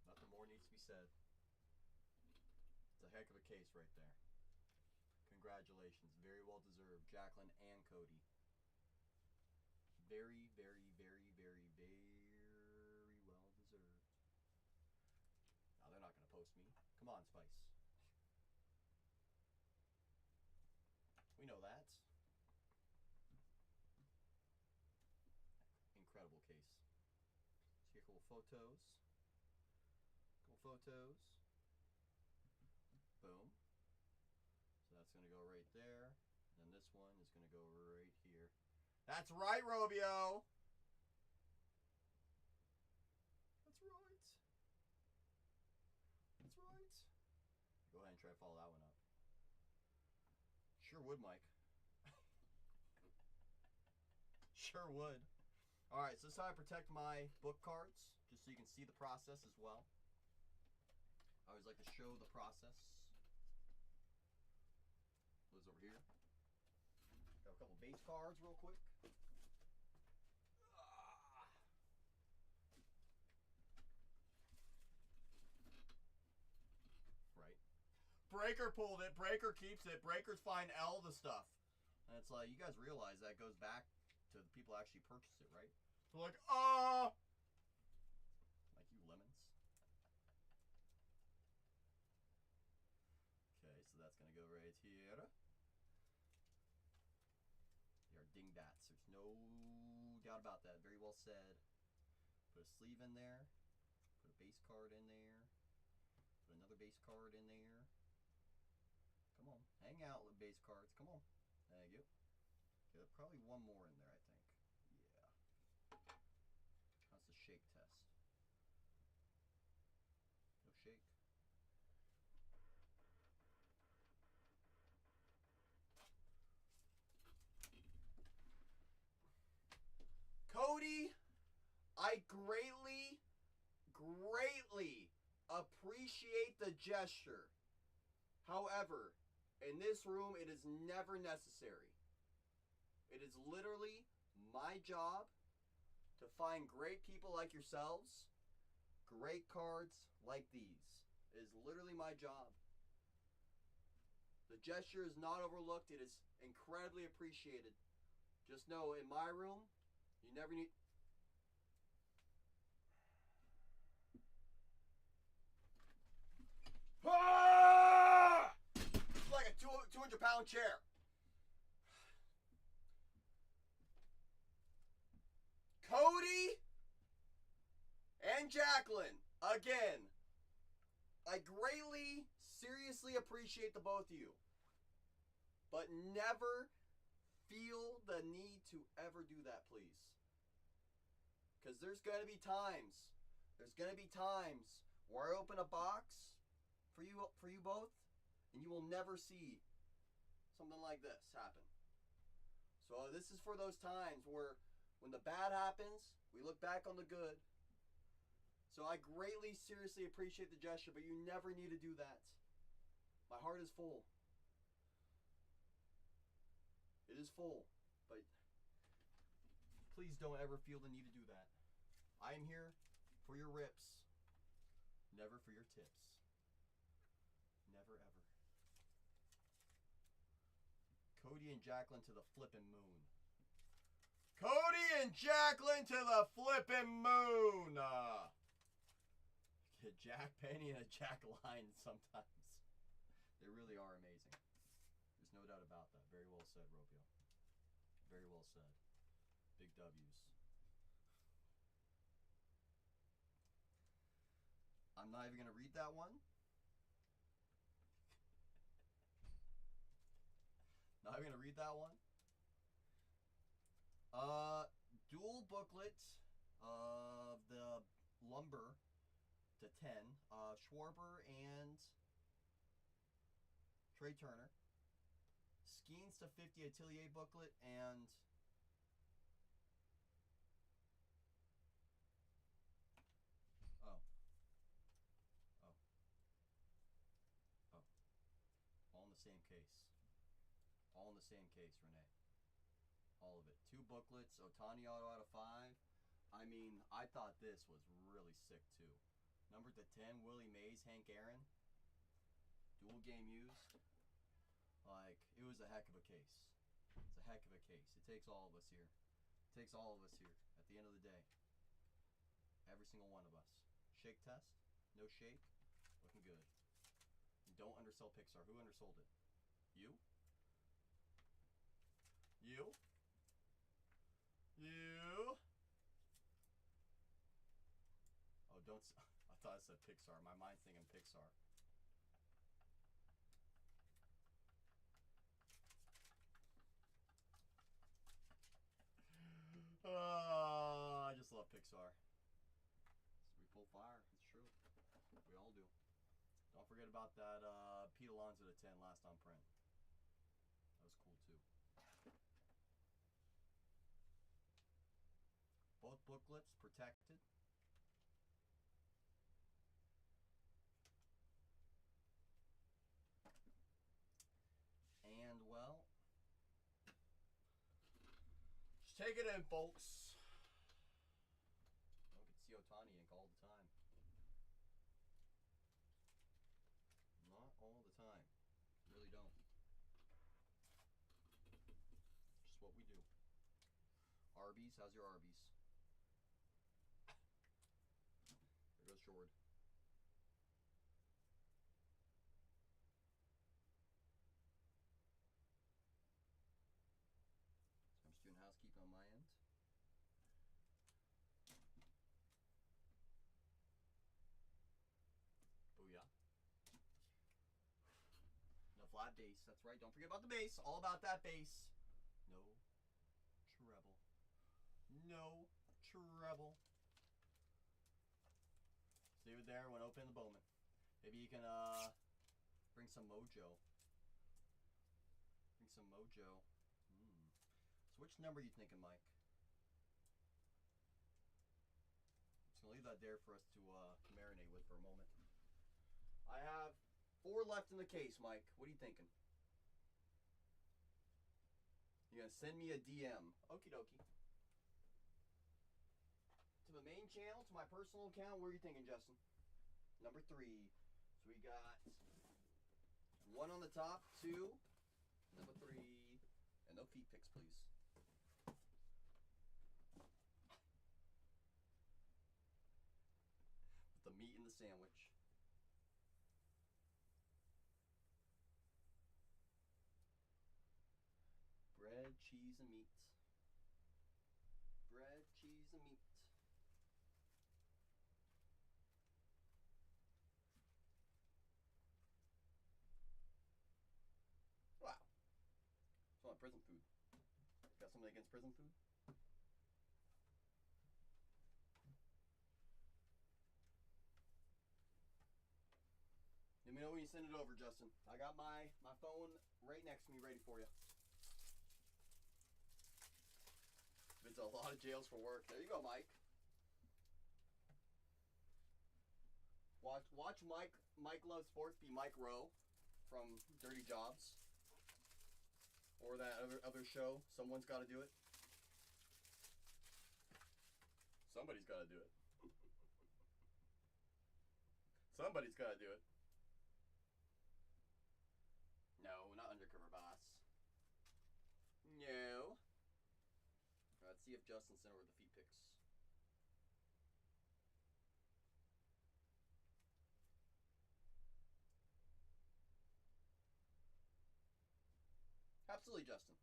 nothing more needs to be said. It's a heck of a case right there. Congratulations. Very well deserved. Jacqueline and Cody. Very, very, very, very, very well deserved. Now they're not going to post me. Come on, Spice. We know that. Incredible case. See a couple photos. Boom. So that's going to go right there. And then this one is going to go right here. That's right, Robio. That's right. That's right. Go ahead and try to follow that one up. Sure would, Mike. Sure would. All right, so this is how I protect my book cards, just so you can see the process as well. I always like to show the process. Liz over here. Got a couple base cards real quick. Right. Breaker pulled it. Breaker keeps it. Breakers find L the stuff. And it's like, you guys realize that goes back to the people who actually purchase it, right? They're like, like you lemons. Okay, so that's going to go right here. They are dingbats. There's no doubt about that. Very well said. Put a sleeve in there. Put a base card in there. Put another base card in there. Come on. Hang out with base cards. Come on. Thank you. Okay, probably one more in there, I think. Yeah. That's the shake test. No shake. Cody, I greatly appreciate the gesture. However, in this room, it is never necessary. It is literally my job to find great people like yourselves, great cards like these. It is literally my job. The gesture is not overlooked. It is incredibly appreciated. Just know, in my room, you never need... Ah! It's like a 200-pound chair. Cody and Jacqueline, again, I greatly, seriously appreciate the both of you. But never feel the need to ever do that, please. Because there's going to be times where I open a box for you both, and you will never see something like this happen. So this is for those times where when the bad happens, we look back on the good. So I greatly, seriously appreciate the gesture, but you never need to do that. My heart is full. It is full, but please don't ever feel the need to do that. I am here for your rips, never for your tips. Never ever. Cody and Jacqueline to the flippin' moon. Cody and Jacqueline to the flippin' moon. Get Jack Penny and a Jack Line sometimes. They really are amazing. There's no doubt about that. Very well said, Robio. Very well said. Big W's. I'm not even going to read that one. Not even going to read that one. Dual booklet of the Lumber to 10. Schwarber and Trey Turner. Skeens to 50 Atelier booklet and all in the same case. All in the same case, Renee. All of it. 2 booklets, Ohtani auto out of 5. I mean, I thought this was really sick too. Numbered to 10, Willie Mays, Hank Aaron. Dual game used. Like, it was a heck of a case. It's a heck of a case. It takes all of us here. It takes all of us here at the end of the day. Every single one of us. Shake test. No shake. Looking good. Don't undersell Pixar. Who undersold it? You? You? You? Oh, don't. I thought it said Pixar. My mind's thinking Pixar. I just love Pixar. We pull fire. It's true. We all do. Don't forget about that Pete Alonso to 10 last on print. That was cool too. Both booklets protected. And, well, just take it in, folks. Don't get to see Ohtani ink all the time. Not all the time. Really don't. Just what we do. Arby's, how's your Arby's? There goes Jord. I'm just doing housekeeping on my end. Booyah. No flat bass, that's right. Don't forget about the bass. All about that bass. No treble. No treble. Stay with there when open the Bowman. Maybe you can bring some mojo. Bring some mojo. So which number are you thinking, Mike? I'm just gonna leave that there for us to marinate with for a moment. I have 4 left in the case, Mike. What are you thinking? You're gonna send me a DM. Okie dokie. To the main channel, to my personal account. What are you thinking, Justin? Number 3. So we got 1 on the top, 2, number 3, and no feet picks, please. With the meat in the sandwich. Bread, cheese, and meat. Bread, cheese, and meat. Wow. It's not prison food. Got something against prison food? Let me know when you send it over, Justin. I got my phone right next to me ready for you. It's a lot of jails for work. There you go, Mike. Watch Mike Loves Sports be Mike Rowe from Dirty Jobs. Or that other show, Someone's Gotta Do It. Somebody's gotta do it. Somebody's gotta do it. No, not Undercover Boss. No. Let's see if Justin sent over the feet pics. Absolutely, Justin.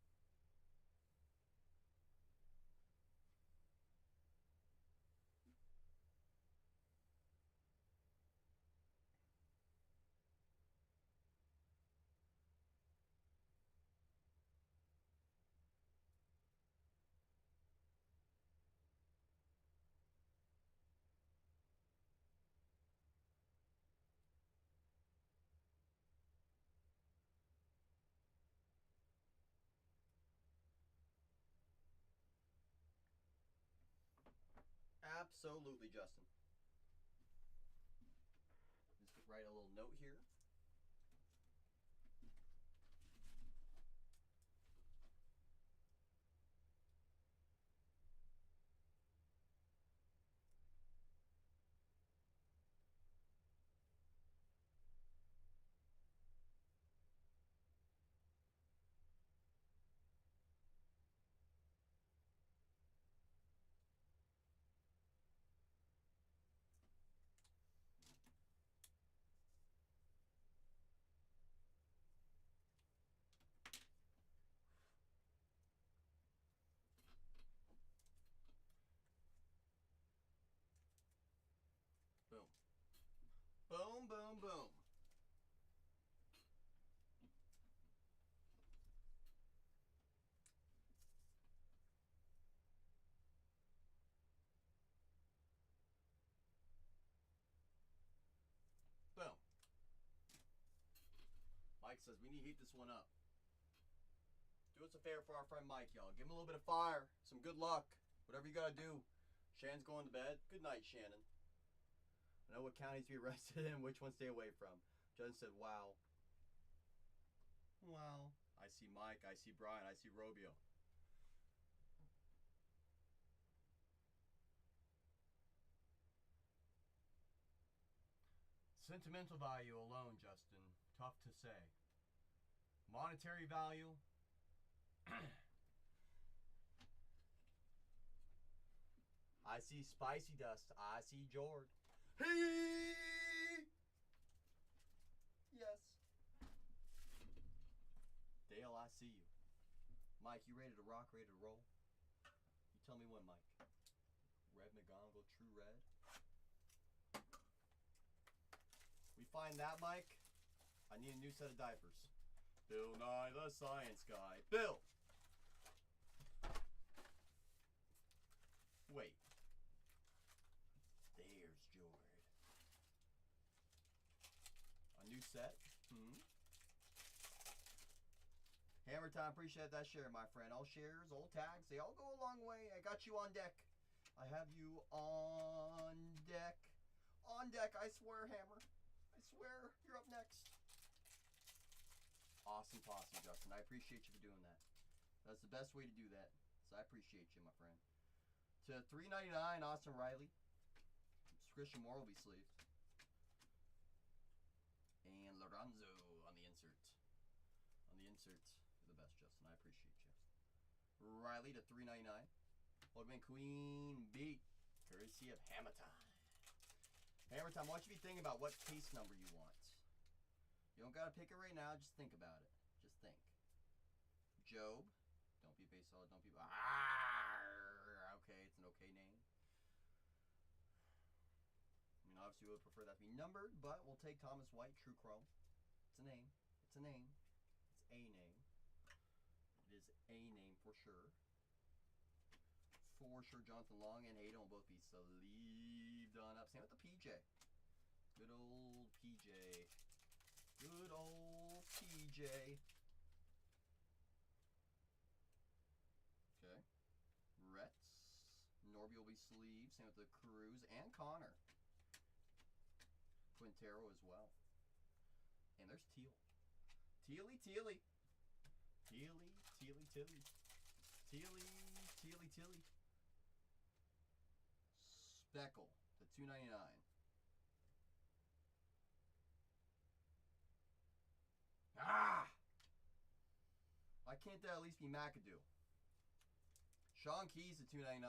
Absolutely, Justin. Just write a little note here. Boom. Boom, boom, boom. Boom. Mike says we need to heat this one up. Do us a favor for our friend Mike, y'all. Give him a little bit of fire, some good luck, whatever you gotta do. Shannon's going to bed. Good night, Shannon. I know what counties to be arrested in, which one stay away from. Justin said, wow. Wow. I see Mike, I see Brian, I see Robio. Sentimental value alone, Justin. Tough to say. Monetary value. I see Spicy Dust. I see George. Hey! Yes. Dale, I see you. Mike, you ready to rock, ready to roll? You tell me when, Mike. Red McGonagall, True Red. We find that, Mike. I need a new set of diapers. Bill Nye the Science Guy. Bill! Wait. There's George. A new set? Hammer time, appreciate that share, my friend. All shares, old tags, they all go a long way. I got you on deck. I have you on deck. On deck, I swear, Hammer. I swear, you're up next. Awesome posse, Justin. I appreciate you for doing that. That's the best way to do that. So I appreciate you, my friend. To $3.99, Austin Riley. Christian Moore will be sleeved. And Lorenzo on the insert. On the insert. You're the best, Justin. I appreciate you. Riley to $3.99. Welcome in Queen Beat. Courtesy of Hammer Time. Hammer Time, I want you to be thinking about what case number you want. You don't gotta pick it right now, just think about it. Just think. Job. Don't be baseball, don't be okay, it's an okay name. I mean, obviously we would prefer that to be numbered, but we'll take Thomas White, True Chrome. It's a name. It's a name. It's a name. It is a name for sure. For sure, Jonathan Long and Hayden will both be sleeved on up. Same with the PJ. Good old PJ. Good old PJ. Okay. Retz. Norby will be sleeved. Same with the Cruz and Connor. Quintero as well. And there's Teal. Tealy, Tealy. Tealy, Tealy, Tilly. Tealy, Tealy, Tilly. Speckle to $2.99. Ah! Why can't that at least be McAdoo? Sean Keys to $2.99.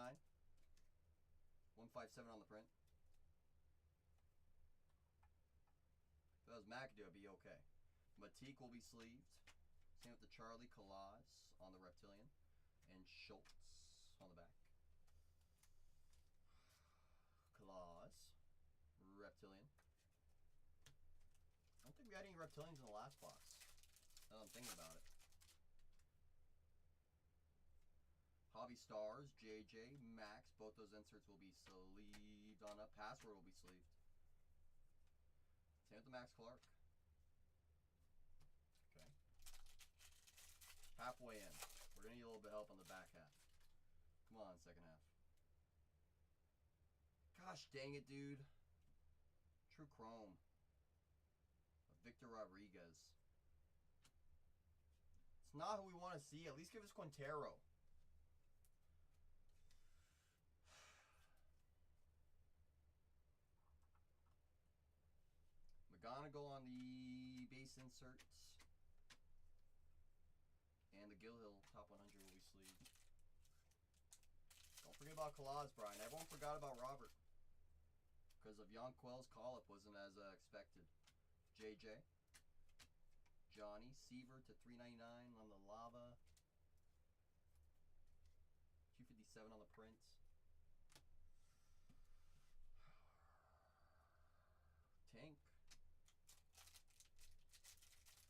157 on the print. If that was McAdoo, it'd be okay. Matique will be sleeved. Same with the Charlie Colaz on the Reptilian. And Schultz on the back. Colaz. Reptilian. I don't think we had any Reptilians in the last box. Now that I'm thinking about it. Hobby Stars, JJ, Max, both those inserts will be sleeved on up. Password will be sleeved. Same with the Max Clark. Okay. Halfway in. We're going to need a little bit of help on the back half. Come on, second half. Gosh dang it, dude. True Chrome. Victor Rodriguez. It's not who we want to see. At least give us Quintero. McGonigal on the base inserts. And the Gilded top 100 will be sleeved. Don't forget about Colaz, Brian. Everyone forgot about Robert. Because of Yonquel's call-up wasn't as expected. JJ. Johnny. Seaver to 399 on the Lava. 257 on the Prince. Tank.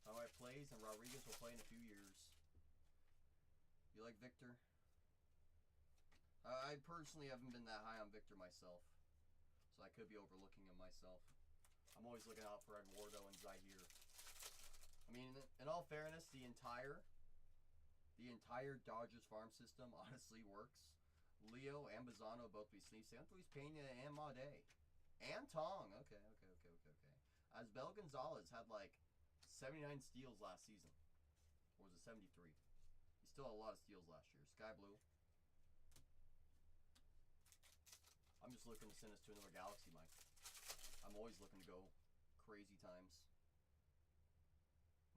Alright, plays, and Rodriguez will play in a few years. You like Victor? I personally haven't been that high on Victor myself, so I could be overlooking him myself. I'm always looking out for Eduardo and Zaire. I mean, in all fairness, the entire Dodgers farm system honestly works. Leo and Bazzano both be sleeved. Santos Pena and Maude. And Tong. Okay. Asbel Gonzalez had like 79 steals last season. Or was it 73? He still had a lot of steals last year. Sky Blue. I'm just looking to send us to another galaxy, Mike. I'm always looking to go crazy times.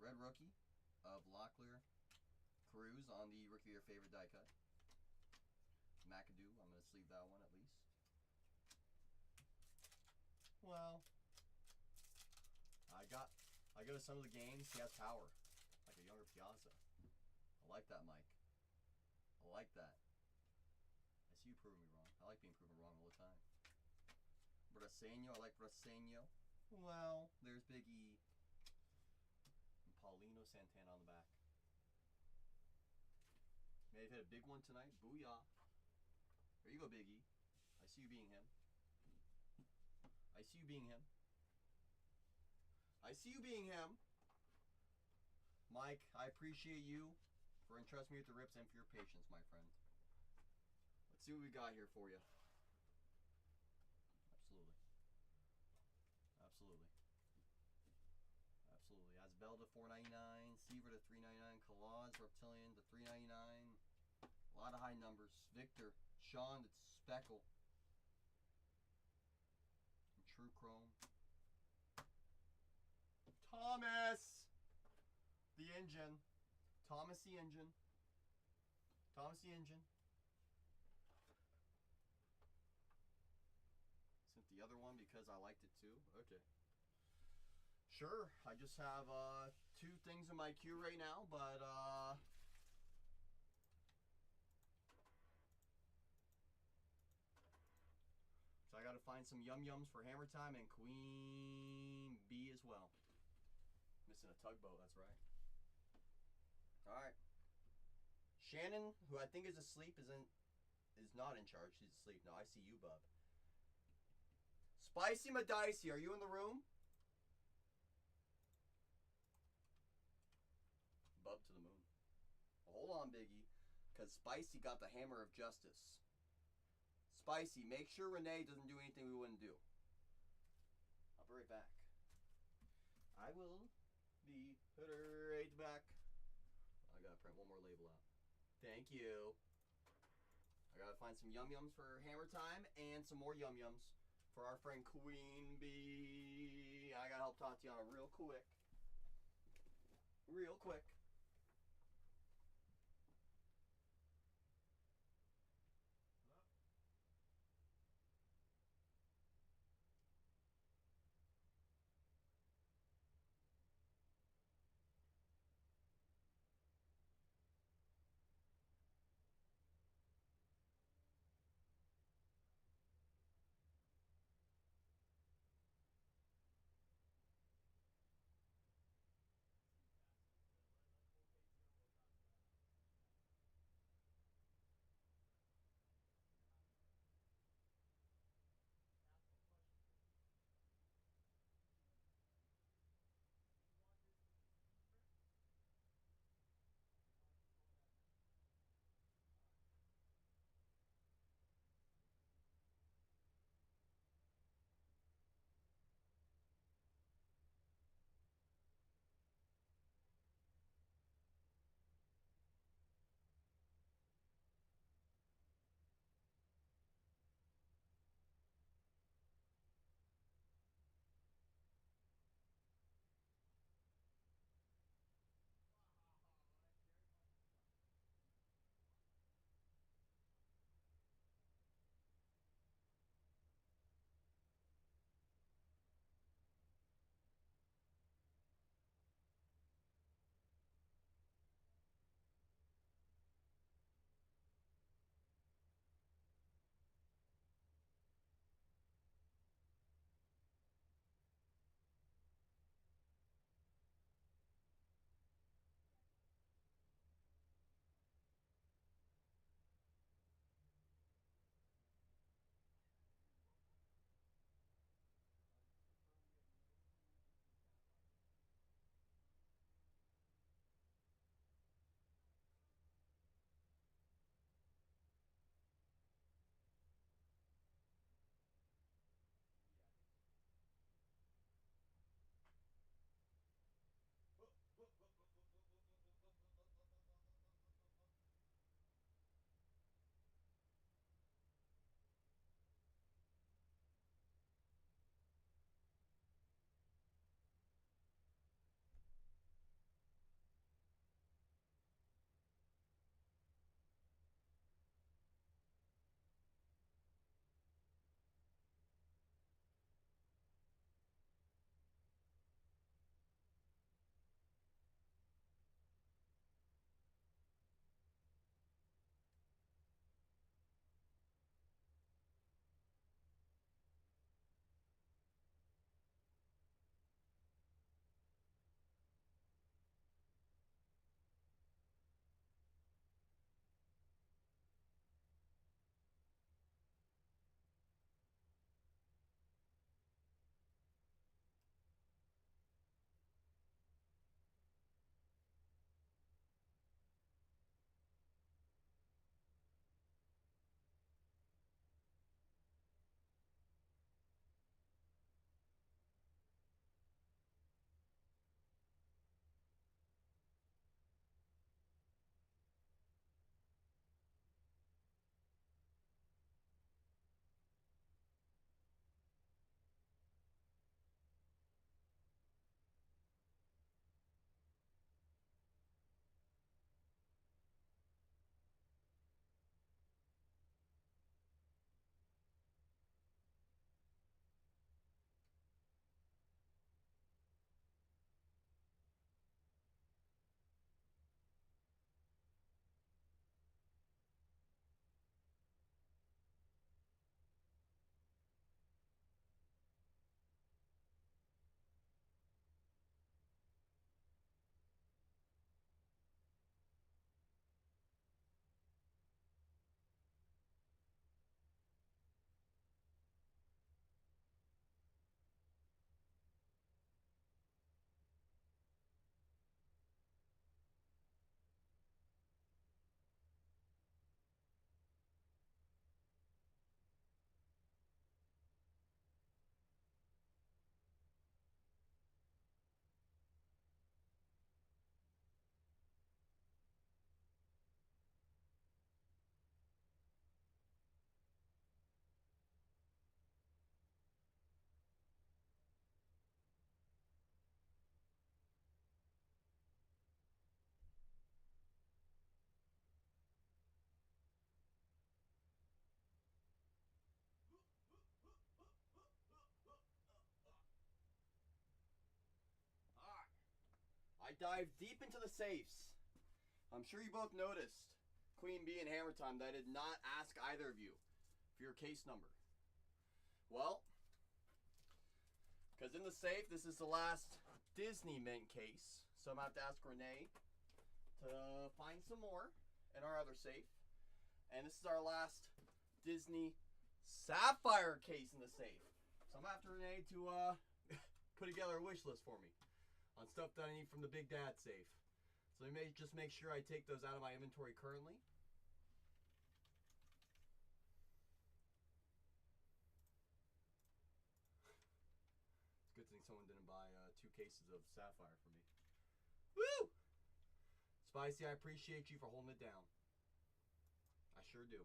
Red Rookie of Locklear. Cruz on the Rookie of Your Favorite die cut. McAdoo, I'm going to sleeve that one at least. Well, I go to some of the games, he has power. Like a younger Piazza. I like that, Mike. I like that. I see you proving me wrong. I like being proven wrong all the time. Braseño, I like Braseño. Well, there's Big E. And Paulino Santana on the back. May have hit a big one tonight. Booyah. There you go, Big E. I see you being him. I see you being him. I see you being him. Mike, I appreciate you for entrusting me with the rips and for your patience, my friend. Let's see what we got here for you. Absolutely. Asbel to 499, Seaver to 399, Colaz, Reptilian to 399. A lot of high numbers. Victor, Sean, it's Speckle. And True Chrome. Thomas! The Engine. Thomas the Engine. Thomas the Engine. Sent the other one because I liked it too. Okay. Sure. I just have two things in my queue right now, but so I gotta find some yum-yums for Hammer Time and Queen B as well. Missing a tugboat, that's right. Alright. Shannon, who I think is asleep, is not in charge. She's asleep. No, I see you, bub. Spicy Madicey, are you in the room? Bub to the moon. Well, hold on, Biggie, because Spicy got the hammer of justice. Spicy, make sure Renee doesn't do anything we wouldn't do. I'll be right back. I will be right back. I gotta print one more label out. Thank you. I gotta find some yum-yums for Hammer Time and some more yum-yums for our friend Queen Bee. I gotta help Tatiana real quick. Real quick. I dived deep into the safes. I'm sure you both noticed, Queen Bee and Hammer Time, that I did not ask either of you for your case number. Well, because in the safe, this is the last Disney mint case. So I'm going to have to ask Renee to find some more in our other safe. And this is our last Disney Sapphire case in the safe. So I'm after Renee to put together a wish list for me on stuff that I need from the Big Dad safe. So let me just make sure I take those out of my inventory currently. It's a good thing someone didn't buy 2 cases of Sapphire for me. Woo! Spicy, I appreciate you for holding it down. I sure do.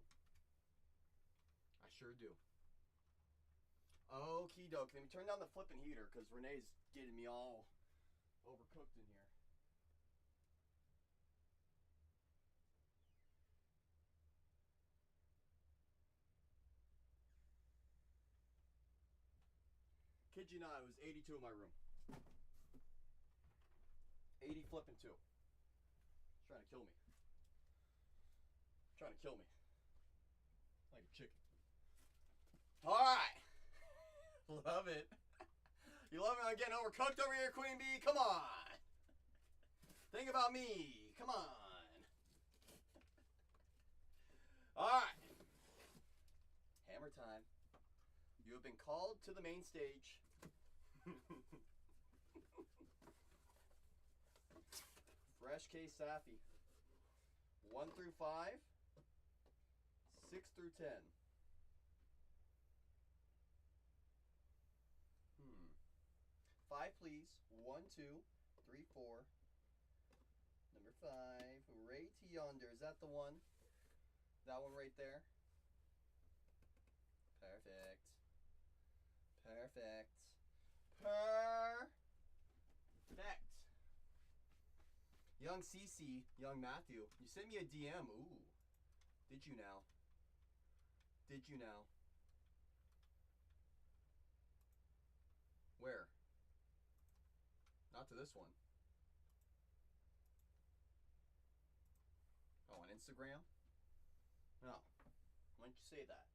I sure do. Okie doke. Let me turn down the flipping heater because Renee's getting me all overcooked in here. Kid you not, it was 82 in my room. 80 flipping 2. Trying to kill me. Trying to kill me. Like a chicken. Alright. Love it. You love it? I'm getting overcooked over here, Queen Bee? Come on. Think about me. Come on. Alright. Hammer time. You have been called to the main stage. Fresh case Sappy. 1 through 5. 6 through 10. 5, please. 1, 2, 3, 4. Number 5. Right yonder. Is that the one? That one right there? Perfect. Perfect. Perfect. Young Cece, young Matthew, you sent me a DM. Ooh. Did you now? Did you now? Where? Not to this one. Oh, on Instagram? No. Why don't you say that?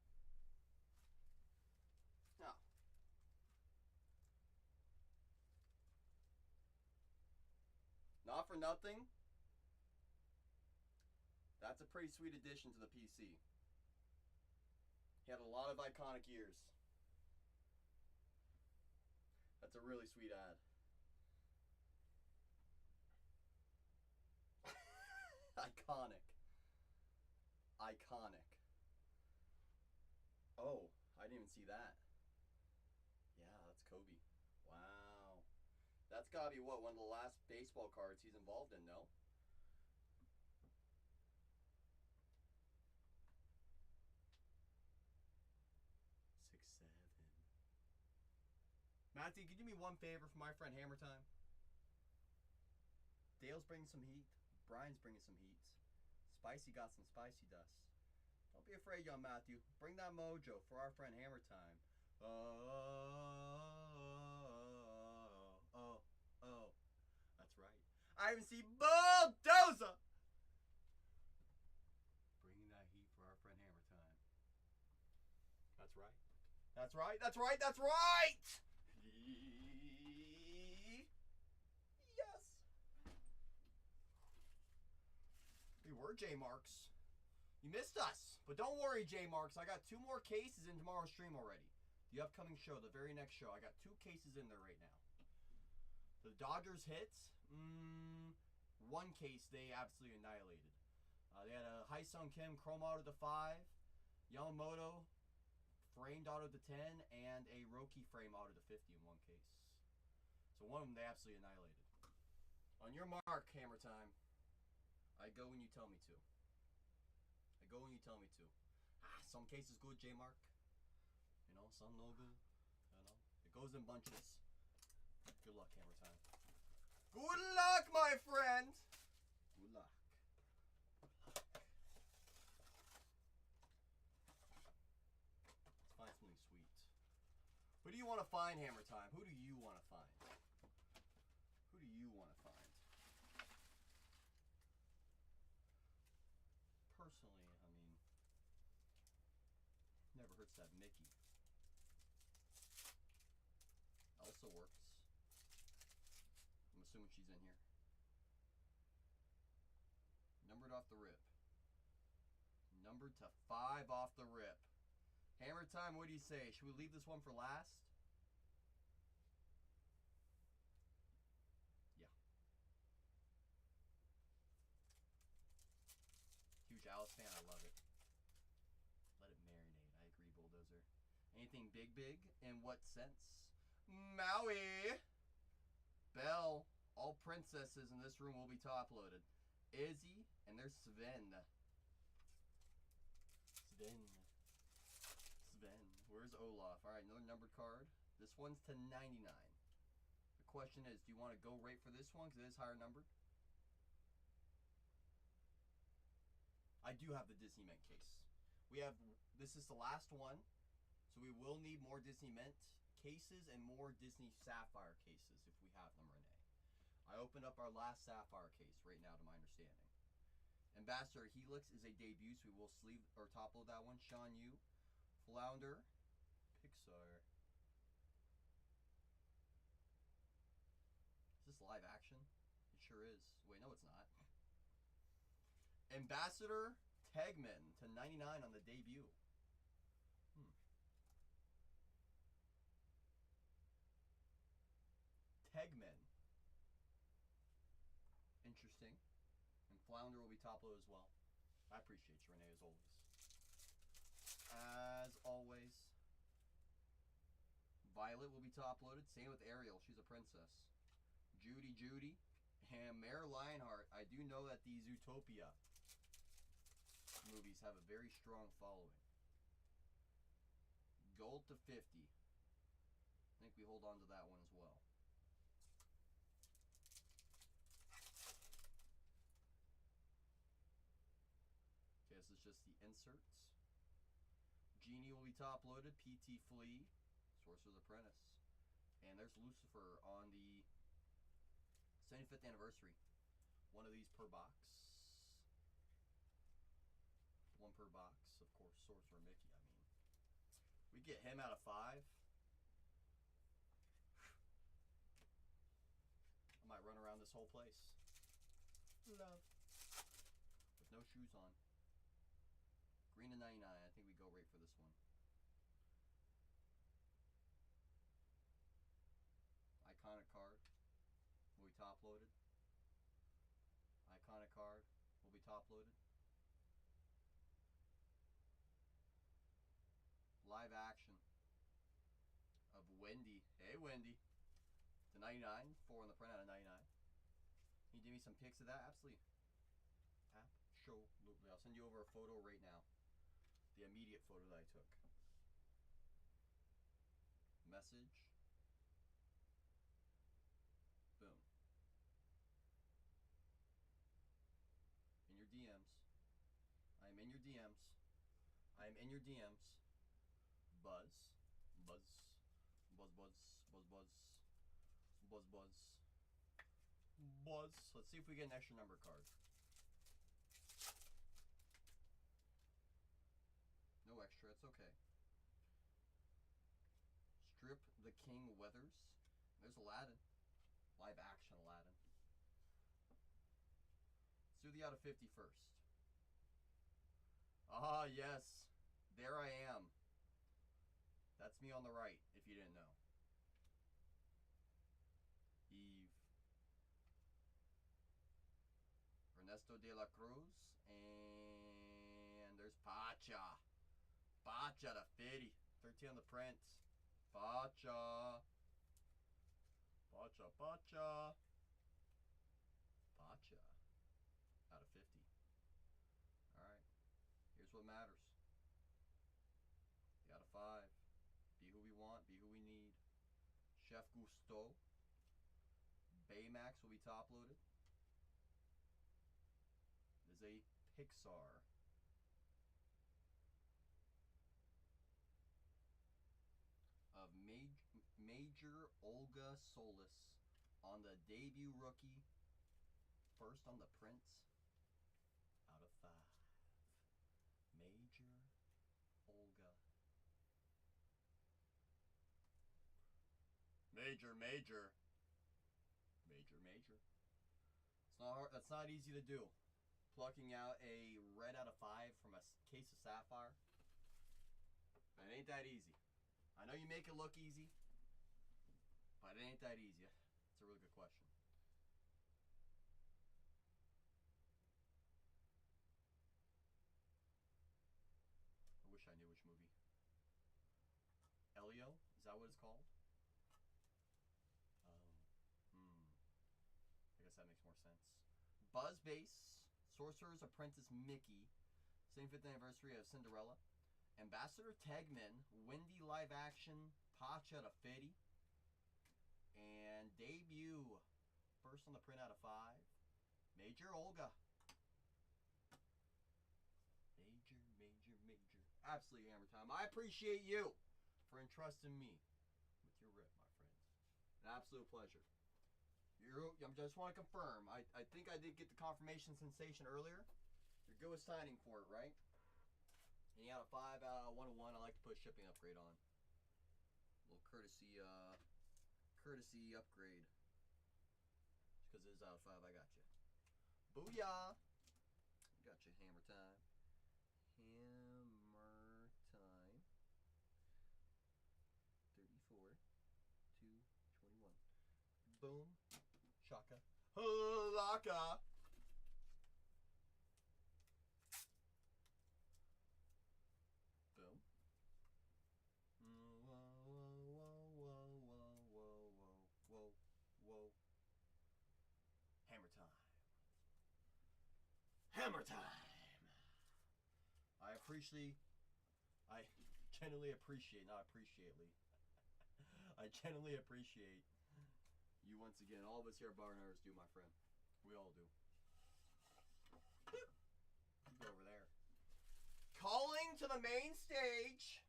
No. Not for nothing. That's a pretty sweet addition to the PC. He had a lot of iconic years. That's a really sweet ad. Iconic. Iconic. Oh, I didn't even see that. Yeah, that's Kobe. Wow. That's gotta be what, one of the last baseball cards he's involved in, no? Matthew, could you do me one favor for my friend Hammer Time? Dale's bringing some heat. Brian's bringing some heat. Spicy got some spicy dust. Don't be afraid, young Matthew. Bring that mojo for our friend Hammer Time. Oh. That's right. I even see Bulldozer! Bringing that heat for our friend Hammer Time. That's right. That's right. That's right. That's right! Yes! We were J-Marks. You missed us. But don't worry, J-Marks. I got 2 more cases in tomorrow's stream already. The upcoming show, the very next show. I got 2 cases in there right now. The Dodgers hits. 1 case they absolutely annihilated. They had a Haesung Kim Chrome Auto to 5. Yamamoto framed auto to 10. And a Roki frame auto to 50 in 1 case. So one of them they absolutely annihilated. On your mark, Hammer Time. I go when you tell me to. I go when you tell me to. Some cases good, J-Mark. You know, some no good. You know, it goes in bunches. Good luck, Hammer Time. Good luck, my friend. Good luck. Let's find something sweet. Who do you want to find, Hammer Time? Who do you want to find? Who do you want to find? Never hurts to have Mickey. Elsa works. I'm assuming she's in here. Numbered off the rip. Numbered to 5 off the rip. Hammer time, what do you say? Should we leave this one for last? Yeah. Huge Alice fan, I love it. Let it marinate. I agree, Bulldozer. Anything big? In what sense? Maui! Belle. All princesses in this room will be top-loaded. Izzy, and there's Sven. Sven. Where's Olaf? Alright, another numbered card. This one's to 99. The question is, do you want to go right for this one because it is higher numbered? I do have the Disney Mint case. This is the last one, so we will need more Disney Mint cases and more Disney Sapphire cases if we have them, Renee. I opened up our last Sapphire case right now, to my understanding. Ambassador Helix is a debut, so we will sleeve or top load that one. Sean Yu, Flounder, Pixar. Is this live action? It sure is. Wait, no, it's not. Ambassador Tegman to 99 on the debut. Tegman. Interesting. And Flounder will be top load as well. I appreciate you, Renee, as always. As always. Violet will be top loaded. Same with Ariel. She's a princess. Judy. And Mayor Lionheart. I do know that the Zootopia movies have a very strong following. Gold to 50. I think we hold on to that one as well. Okay, this is just the inserts. Genie will be top loaded. PT Flea, Sorcerer's Apprentice. And there's Lucifer on the 75th anniversary. One of these per box. One per box. Of course, Sorcerer Mickey, I mean. We get him out of 5. I might run around this whole place. Love. With no shoes on. Green to 99. I think we go right for this one. Iconic card will be top loaded. Iconic card will be top loaded. Live action of Wendy. Hey, Wendy. To 99. 4 on the print out of 99. Can you give me some pics of that? Absolutely. Absolutely. I'll send you over a photo right now. The immediate photo that I took. Message. Boom. In your DMs. I am in your DMs. I am in your DMs. Buzz. Buzz. Buzz, buzz. Buzz, buzz. Buzz, buzz. Buzz. Let's see if we get an extra number card. No extra, it's okay. Strip the King Weathers. There's Aladdin. Live action Aladdin. Let's do the out of 50 first. Ah, yes. There I am. That's me on the right, if you didn't know. Eve. Ernesto de la Cruz. And there's Pacha. Pacha to 50. 13 on the print. Pacha. Pacha, Pacha. Pacha. Out of 50. Alright. Here's what matters. The out of 5. Be who we want, be who we need. Chef Gusteau. Baymax will be top loaded. It is a Pixar. Of Major Olga Solis on the debut rookie. First on the print. Out of 5. Major Olga major, major. Major, major. It's not hard. That's not easy to do. Plucking out a red out of 5 from a case of Sapphire. It ain't that easy. I know you make it look easy, but it ain't that easy. It's a really good question. I wish I knew which movie. Elio? Is that what it's called? Oh. I guess that makes more sense. Buzzbase, Sorcerer's Apprentice Mickey, 75th anniversary of Cinderella. Ambassador Tegman, Windy live action, Pacha to Fitty. And debut, first on the print out of 5, Major Olga. Major, major, major. Absolutely hammer time. I appreciate you for entrusting me with your rip, my friend. An absolute pleasure. I just want to confirm. I think I did get the confirmation sensation earlier. You're good with signing for it, right? And out of 5, 101, I like to put shipping upgrade on. A little courtesy upgrade. Because it is out of 5, I got you. Booyah! Got you, hammer time. Hammer time. 34, 221. Boom. Shaka. Halaka. Boom. Whoa, whoa, whoa, whoa, whoa, whoa, whoa, whoa. Hammer time. Hammer time. I genuinely appreciate, not appreciately. I genuinely appreciate you once again. All of us here at Bar Nerds do, my friend. We all do. You go over there. Calling to the main stage.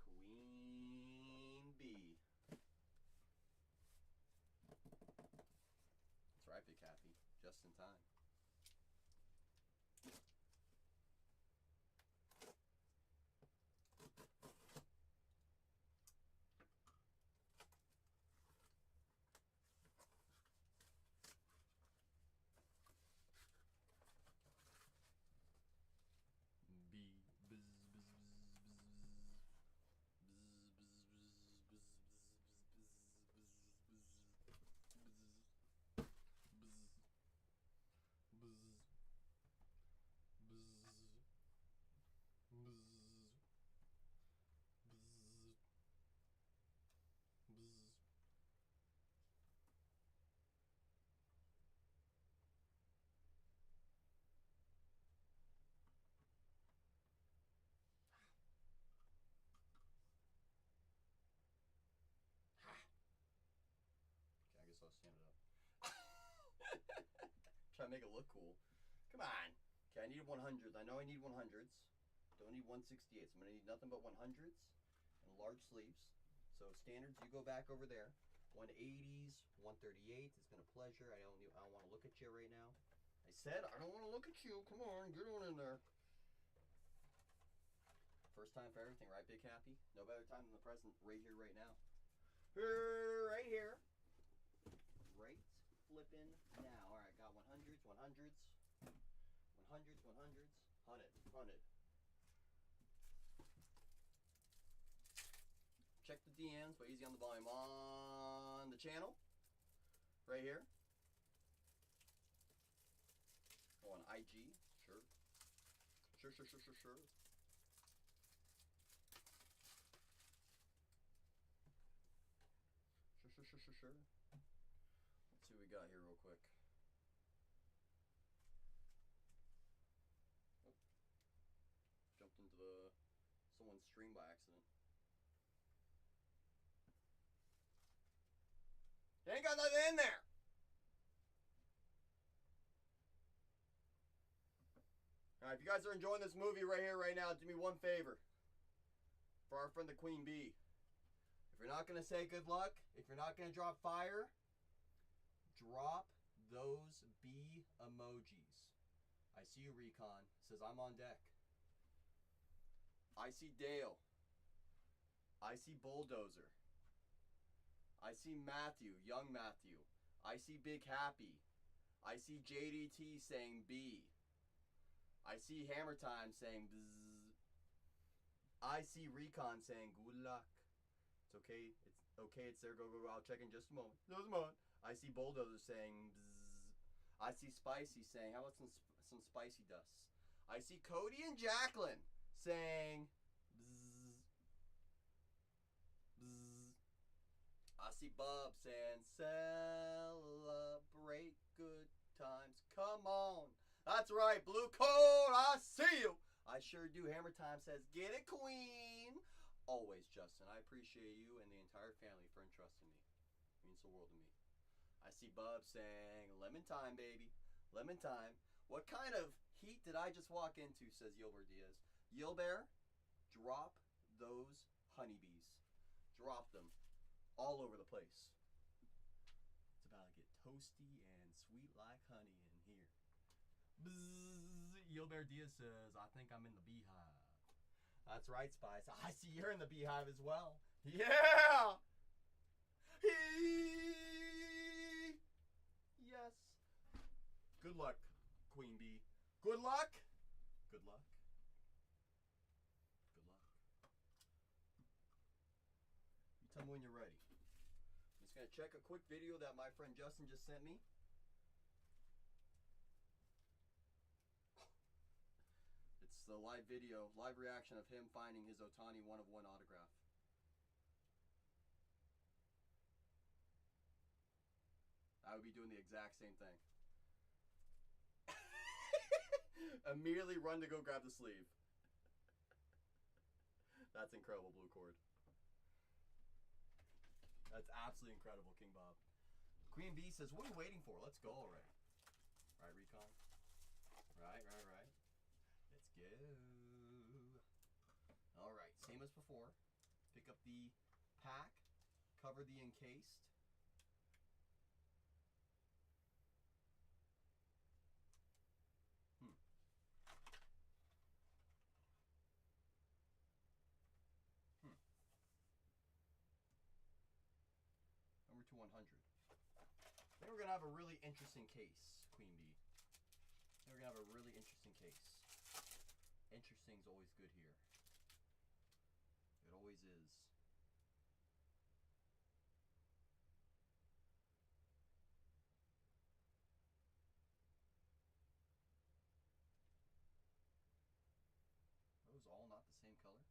Queen Bee. That's right, Big Happy. Just in time. I guess I'll stand it up. Try to make it look cool. Come on. Okay, I need 100s. I know I need 100s. Don't need 168s. I'm going to need nothing but 100s and large sleeves. So standards, you go back over there. 180s, 138s. It's been a pleasure. I don't want to look at you right now. I said I don't want to look at you. Come on, get on in there. First time for everything, right, Big Happy? No better time than the present, right here, right now. Right here. Right flipping now. All right, got 100s, 100s, 100s, 100s, 100. Check the DMs, but easy on the volume on the channel. Right here. Oh, on IG. Sure. Sure. Sure. Let's see what we got here real quick. Oh. Jumped into someone's stream by accident. They ain't got nothing in there. All right, if you guys are enjoying this movie right here, right now, do me one favor. For our friend the Queen Bee. If you're not going to say good luck, if you're not going to drop fire, drop those bee emojis. I see you, Recon. Says, I'm on deck. I see Dale. I see Bulldozer. I see Matthew, young Matthew. I see Big Happy. I see JDT saying B. I see Hammer Time saying bzz. I see Recon saying good luck. It's okay. It's okay. It's there. Go, go, go. I'll check in just a moment. Just a moment. I see Bulldozer saying bzz. I see Spicy saying, how about some spicy dust? I see Cody and Jacqueline saying bzz. Bzz. I see Bub saying, celebrate good times. Come on. That's right, Blue Code, I see you. I sure do. Hammer Time says, get it, Queen. Always, Justin. I appreciate you and the entire family for entrusting me. It means the world to me. I see Bub saying, lemon time, baby. Lemon time. What kind of heat did I just walk into, says Yilbert Diaz. Yilbert, drop those honeybees. Drop them all over the place. It's about to get toasty and sweet like honey in here. Bzzz. Yilbert Diaz says, I think I'm in the beehive. That's right, Spice. I see you're in the beehive as well. Yeah! Yes. Good luck, Queen Bee. Good luck. Good luck. Good luck. You tell me when you're ready. I'm just going to check a quick video that my friend Justin just sent me. It's the live video, live reaction of him finding his Ohtani 1/1 autograph. I would be doing the exact same thing. Immediately run to go grab the sleeve. That's incredible, Blue Cord. That's absolutely incredible, King Bob. Queen Bee says, what are you waiting for? Let's go already. Right, Recon? Right. Let's go. Alright, same as before. Pick up the pack. Cover the encased. Number 2/100. I think we're going to have a really interesting case, Queen Bee. I think we're going to have a really interesting case. Interesting's always good here. It always is. Are those all not the same color?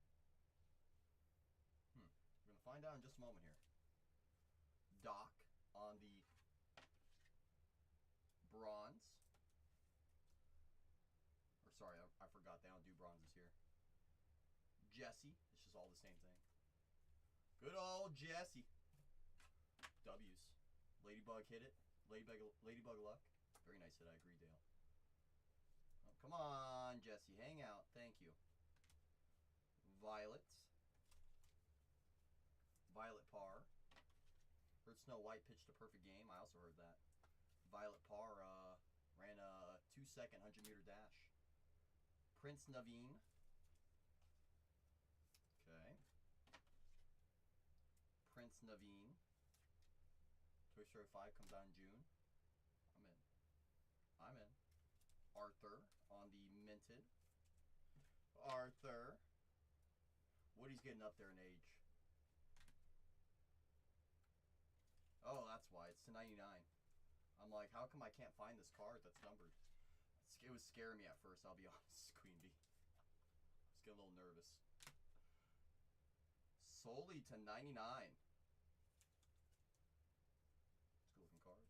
We're going to find out in just a moment here. Doc on the bronze. Or sorry, I forgot they don't do bronzes here. Jesse, it's just all the same thing. Good old Jesse. W's. Ladybug hit it. Ladybug luck. Very nice hit, I agree, Dale. Oh, come on, Jesse, hang out. Thank you. Violet. Violet Par. Heard Snow White pitched a perfect game. I also heard that. Violet Par ran a 2-second 100-meter dash. Prince Naveen. Okay. Prince Naveen. Toy Story 5 comes out in June. I'm in. Arthur on the minted. Arthur. Woody's getting up there in age. Oh, that's why. It's to 99. I'm like, how come I can't find this card that's numbered? It was scaring me at first, I'll be honest, Queen Bee. I was getting a little nervous. Solely to 99. It's a good looking card.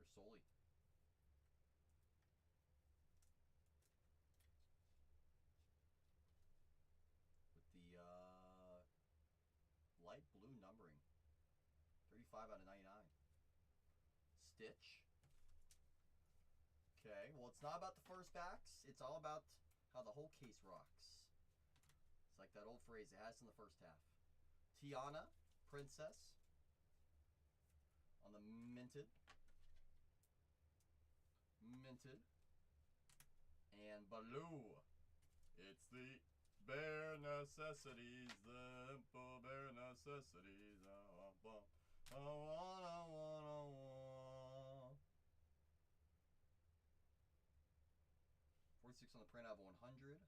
There's Solely. With the light blue numbering. 35 out of 99. Stitch. Okay, well, it's not about the first backs. It's all about how the whole case rocks. It's like that old phrase, it has in the first half. Tiana, Princess. On the minted. Minted. And Baloo. It's the bare necessities, the simple bare necessities. I want. 46 on the print out of 100.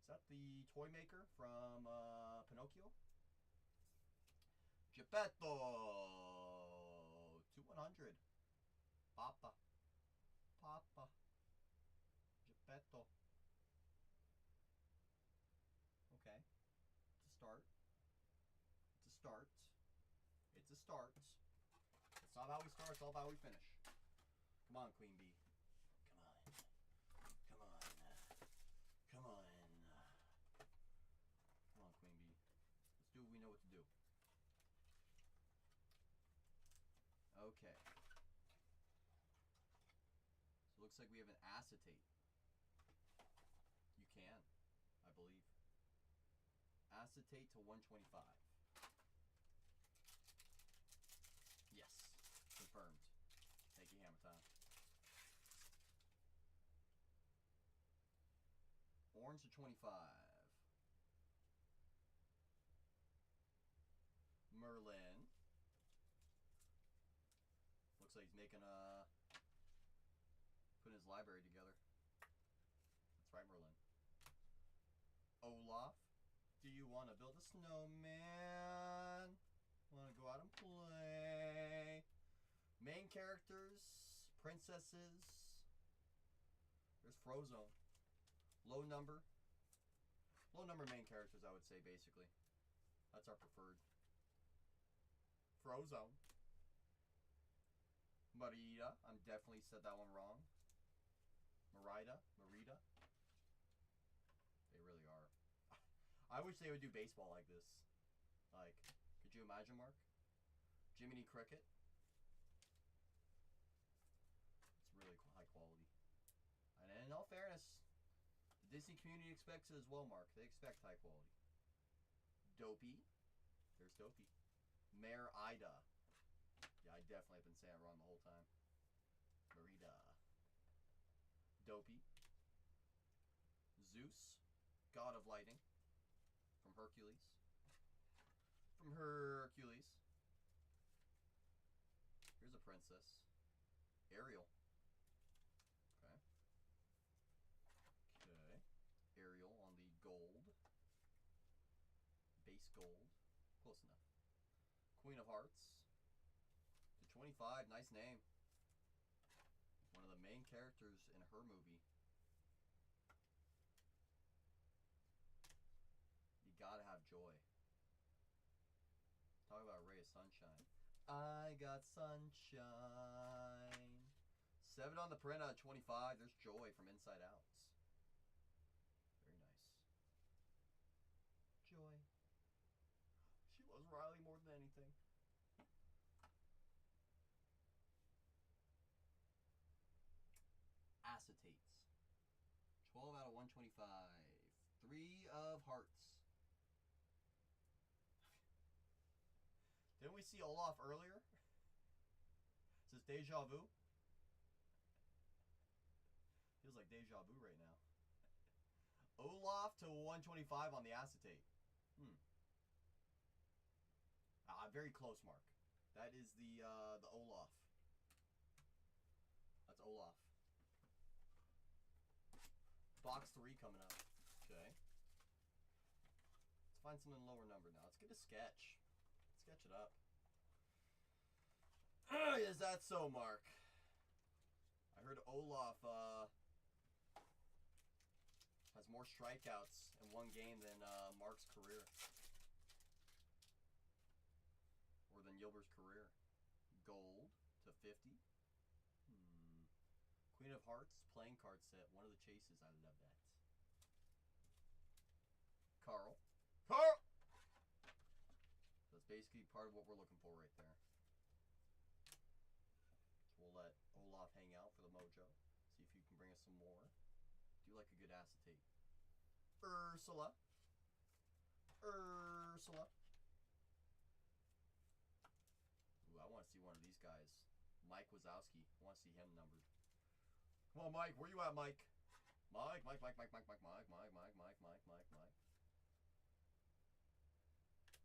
Is that the toy maker from Pinocchio? Geppetto to 100. Papa. Geppetto. Okay. It's a start. It's a start. It's not how we start, it's all about how we finish. Come on, Queen Bee. Come on, Queen Bee. Let's do what we know what to do. Okay. So it looks like we have an acetate. You can, I believe. Acetate to 125. Yes. Confirmed. Thank you, Hammer Time. Orange to 25. Merlin. Looks like he's making putting his library together. That's right, Merlin. Olaf. Do you want to build a snowman? Want to go out and play? Main characters, princesses. There's Frozone. Low number main characters, I would say, basically. That's our preferred. Frozone. Marita. I'm definitely said that one wrong. Marita. They really are. I wish they would do baseball like this. Like, could you imagine, Mark? Jiminy Cricket. It's really high quality. And in all fairness, the Disney community expects it as well, Mark. They expect high quality. Dopey. There's Dopey. Mare Ida. Yeah, I definitely have been saying it wrong the whole time. Merida. Dopey. Zeus. God of Lighting. From Hercules. Here's a princess. Ariel. Okay. Ariel on the gold. Base gold. Close enough. Queen of Hearts. To 25. Nice name. One of the main characters in her movie. You gotta have joy. Talk about a ray of sunshine. I got sunshine. 7 on the print out of 25. There's Joy from Inside Out. Very nice. Joy. She loves Riley more than anything. Acetates. 12 out of 125. 3 of Hearts. Didn't we see Olaf earlier? Is this deja vu? Feels like deja vu right now. Olaf to 125 on the acetate. Very close, Mark. That is the Olaf. That's Olaf. Box 3 coming up. Okay. Let's find something lower number now. Let's get a sketch. Sketch it up. Is that so, Mark? I heard Olaf has more strikeouts in one game than Mark's career. Or than Gilbert's career. Gold to 50. Queen of Hearts playing card set. One of the chases. I love that. Carl. That's basically part of what we're looking for right there. So we'll let Olaf hang out for the mojo. See if you can bring us some more. Do like a good acetate. Ursula. Ooh, I want to see one of these guys. Mike Wazowski. I want to see him numbered. Come on, Mike. Where you at, Mike? Mike.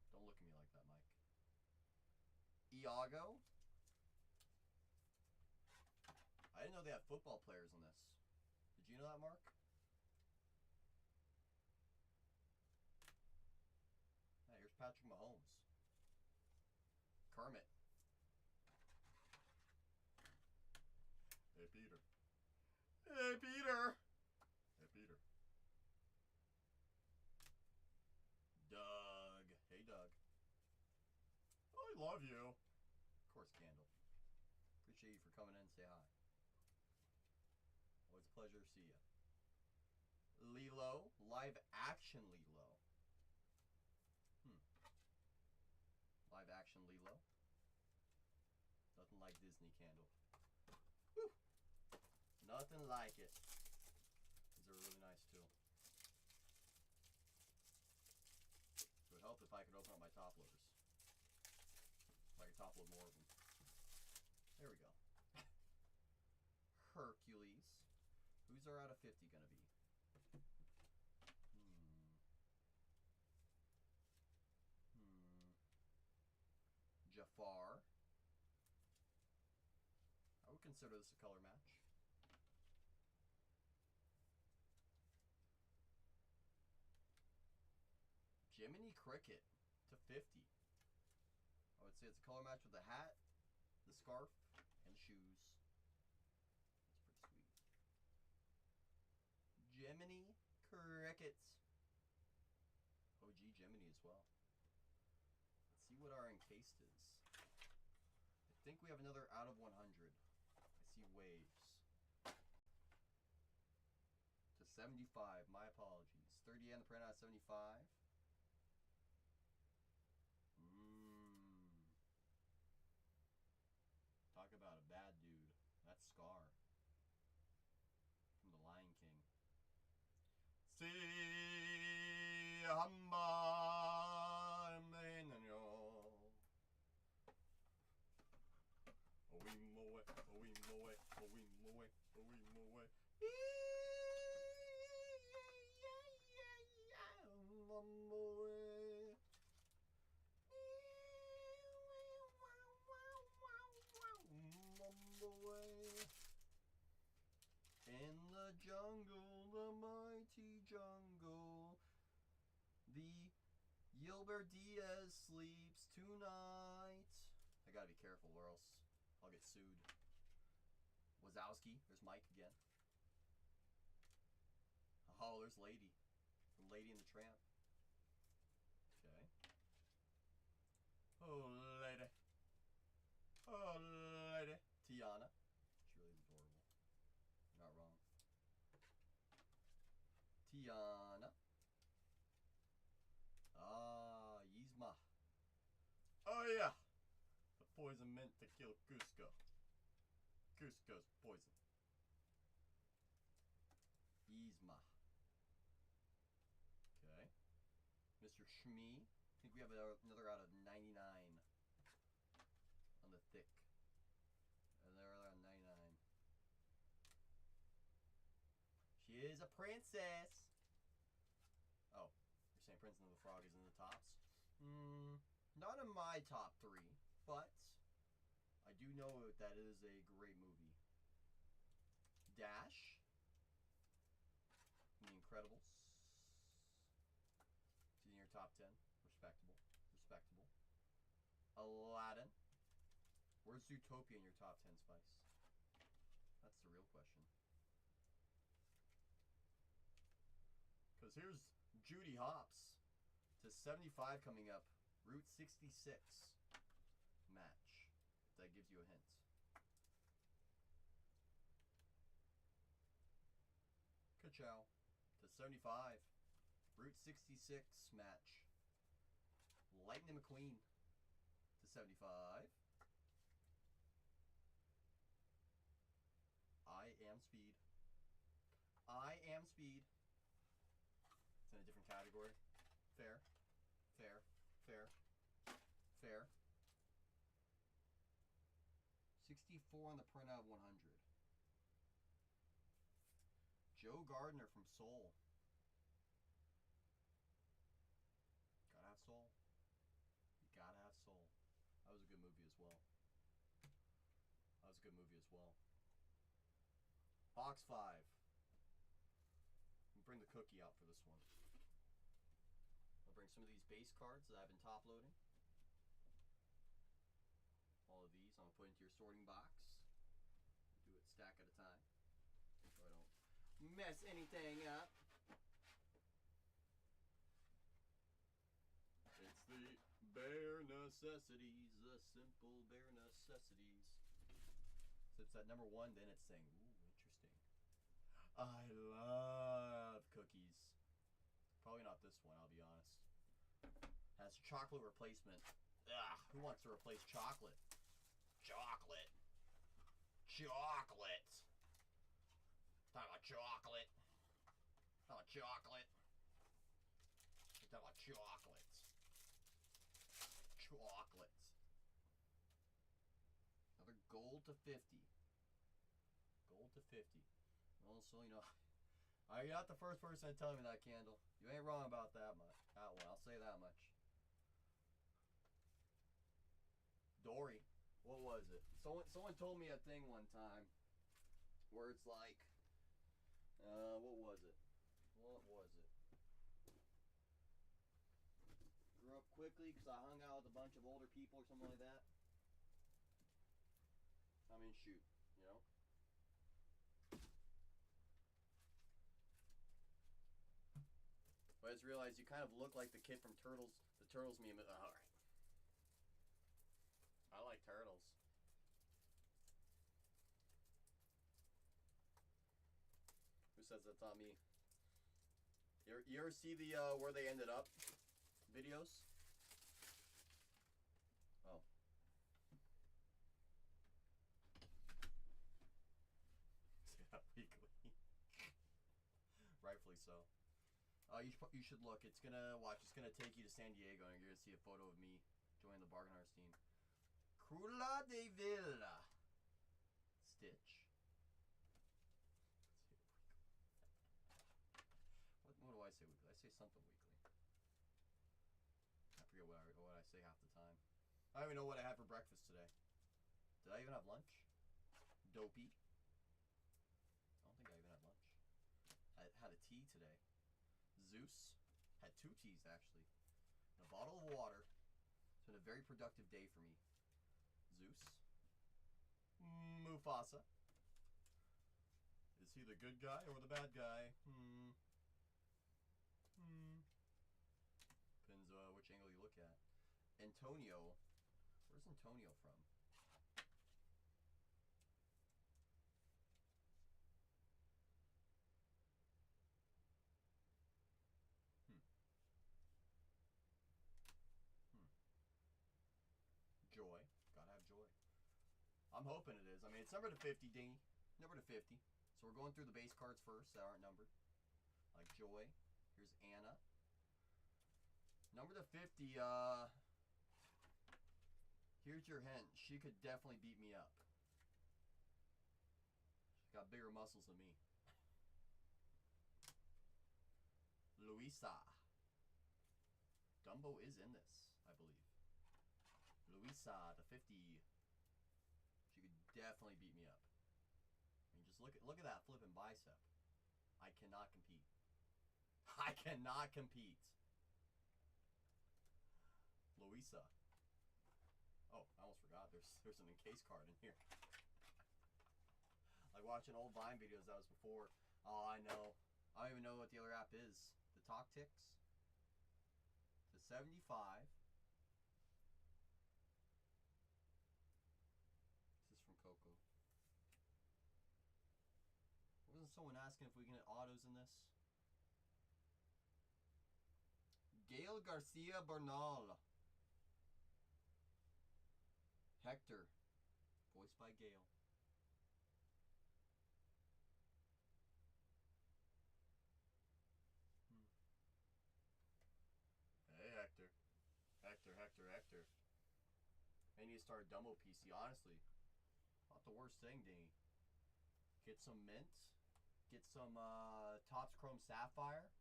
Don't look at me like that, Mike. Iago? I didn't know they had football players in this. Did you know that, Mark? Hey, here's Patrick Mahomes. Kermit. Hey, Peter. Hey, Peter. Hey, Peter. Doug. Hey, Doug. I love you. Of course, Candle. Appreciate you for coming in and say hi. Always a pleasure to see you. Lilo. Live action Lilo. Live action Lilo. Nothing like Disney, Candle. Whew. Nothing like it. These are really nice too. It would help if I could open up my top loaders. If I could top load more of them. There we go. Hercules. Who's our out of 50 gonna be? Jafar. I would consider this a color match. Jiminy Cricket to 50. I would say it's a color match with the hat, the scarf, and the shoes. That's pretty sweet. Jiminy Cricket. OG Jiminy as well. Let's see what our encased is. I think we have another out of 100. I see waves. To 75. My apologies. 30 and the print out 75. Talk about a bad dude. That's Scar. From The Lion King. See Hamba Menyo. Owimoe, Owimoe, Owimoe, Owimoe. In the jungle, the mighty jungle, the Gilbert Diaz sleeps tonight. I gotta be careful or else I'll get sued. Wazowski, there's Mike again. Oh, there's Lady. From Lady and the Tramp. Okay. Oh, lady. Oh, lady. Tiana. She really is adorable. You're not wrong. Tiana. Ah, Yzma. Oh, yeah. The poison meant to kill Cusco. Cusco's poison. Yzma. Okay. Mr. Shmee. I think we have another out of 99 on the thick. Another out of 99. She is a princess. Oh, you're saying Princess and the Frog is in the tops? Not in my top 3, but I do know that it is a great movie. Dash. The Incredibles. She's in your top 10. Respectable. Respectable. Aladdin. Where's Zootopia in your top 10, Spice? That's the real question. Because here's Judy Hopps to 75 coming up. Route 66 match. If that gives you a hint. Ka-chow. To 75. Route 66 match. Lightning McQueen to 75. I am Speed. I am Speed. It's in a different category. Fair. Fair. Fair. Fair. 64 on the printout 100. Gardner from Soul. Gotta have Soul. You gotta have Soul. That was a good movie as well. That was a good movie as well. Box 5. I'll bring the cookie out for this one. I'll bring some of these base cards that I've been top loading. All of these I'm gonna put into your sorting box. Do it stack at a time so I don't mess anything up. It's the bare necessities, the simple bare necessities. So it's at number 1, then it's saying, ooh, interesting. I love cookies. Probably not this one, I'll be honest. Has chocolate replacement. Ugh, who wants to replace chocolate? Chocolate. Chocolate. Talking about chocolate. Talking about chocolate. Talking about chocolate. Chocolate. Another gold to 50. Gold to 50. Also, you know, you're not the first person to tell me that, Candle. You ain't wrong about that much. That one, I'll say that much. Dory. What was it? Someone told me a thing one time where it's like, what was it? What was it? Grew up quickly because I hung out with a bunch of older people or something like that. I mean, shoot, you know? But I just realized you kind of look like the kid from Turtles, the Turtles meme. Alright. I like turtles. Who says that's not me? You ever see the where they ended up videos? Oh. Yeah, weekly. Rightfully so. You should look. It's gonna take you to San Diego, and you're gonna see a photo of me joining the Bargainar's team. Crula de Villa. Stitch. What do I say weekly? I say something weekly. I forget what I say half the time. I don't even know what I had for breakfast today. Did I even have lunch? Dopey. I don't think I even had lunch. I had a tea today. Zeus. Had 2 teas actually. And a bottle of water. It's been a very productive day for me. Zeus. Mufasa. Is he the good guy or the bad guy? Depends which angle you look at. Antonio. Where's Antonio from? Joy. Gotta have joy. I'm hoping it is. I mean, it's number to 50, Dingy. Number to 50. So we're going through the base cards first that aren't numbered. Like Joy. Here's Anna. Number to 50, here's your hint. She could definitely beat me up. She's got bigger muscles than me. Luisa. Dumbo is in this, I believe. Luisa, the 50. She could definitely beat me up. I mean, just look at that flipping bicep. I cannot compete. I cannot compete. Luisa. Oh, I almost forgot. There's an encased card in here. Like watching old Vine videos that was before. Oh, I know. I don't even know what the other app is. The Talk Ticks. To 75. This is from Coco. Wasn't someone asking if we can get autos in this? Gail Garcia Bernal. Hector. Voiced by Gail. Hey, Hector. Hector. I need to start a Dumbo PC, honestly. Not the worst thing, Dingy. Get some mint. Get some Topps Chrome Sapphire.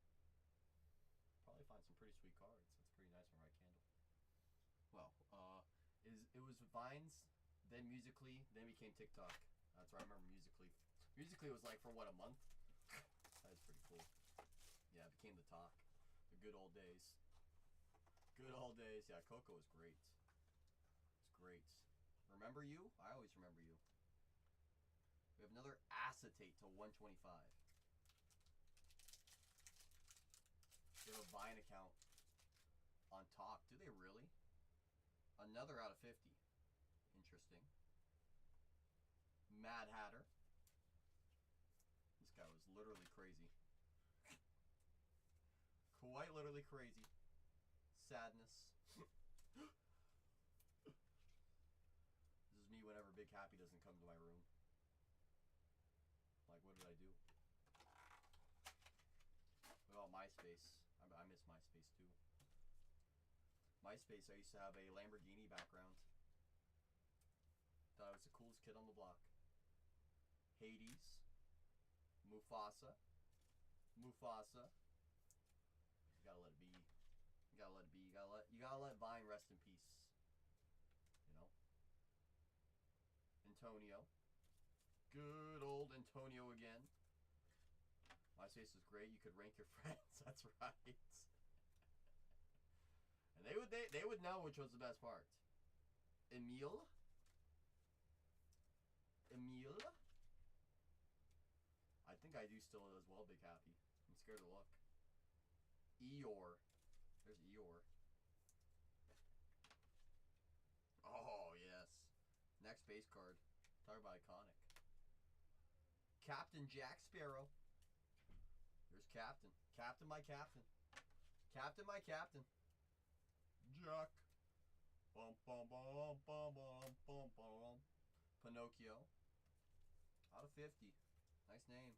Probably find some pretty sweet cards. That's pretty nice one, right, Candle? Well, it was Vines, then Musically, then became TikTok. That's where I remember Musically. Musically was like for what, a month? That was pretty cool. Yeah, it became the talk. The good old days. Good old days. Yeah, Coco was great. It's great. Remember You? I always remember you. We have another acetate to 125. They have a Vine account on top. Do they really? Another out of 50. Interesting. Mad Hatter. This guy was literally crazy. Quite literally crazy. Sadness. This is me whenever Big Happy doesn't come to my room. Like, what did I do? What about MySpace? I miss MySpace too. MySpace, I used to have a Lamborghini background. Thought I was the coolest kid on the block. Hades. Mufasa. Mufasa. You gotta let it be. You gotta let it be. You gotta let Vine rest in peace. You know? Antonio. Good old Antonio again. MySpace was great. You could rank your friends. That's right. And they would know which was the best part. Emile. Emile. I think I do still as well, Big Happy. I'm scared to look. Eeyore. There's Eeyore. Oh, yes. Next base card. Talk about iconic. Captain Jack Sparrow. There's Captain. Captain, my Captain. Captain, my Captain. Jack. Bum, bum, bum, bum, bum, bum, bum. Pinocchio. Out of 50. Nice name.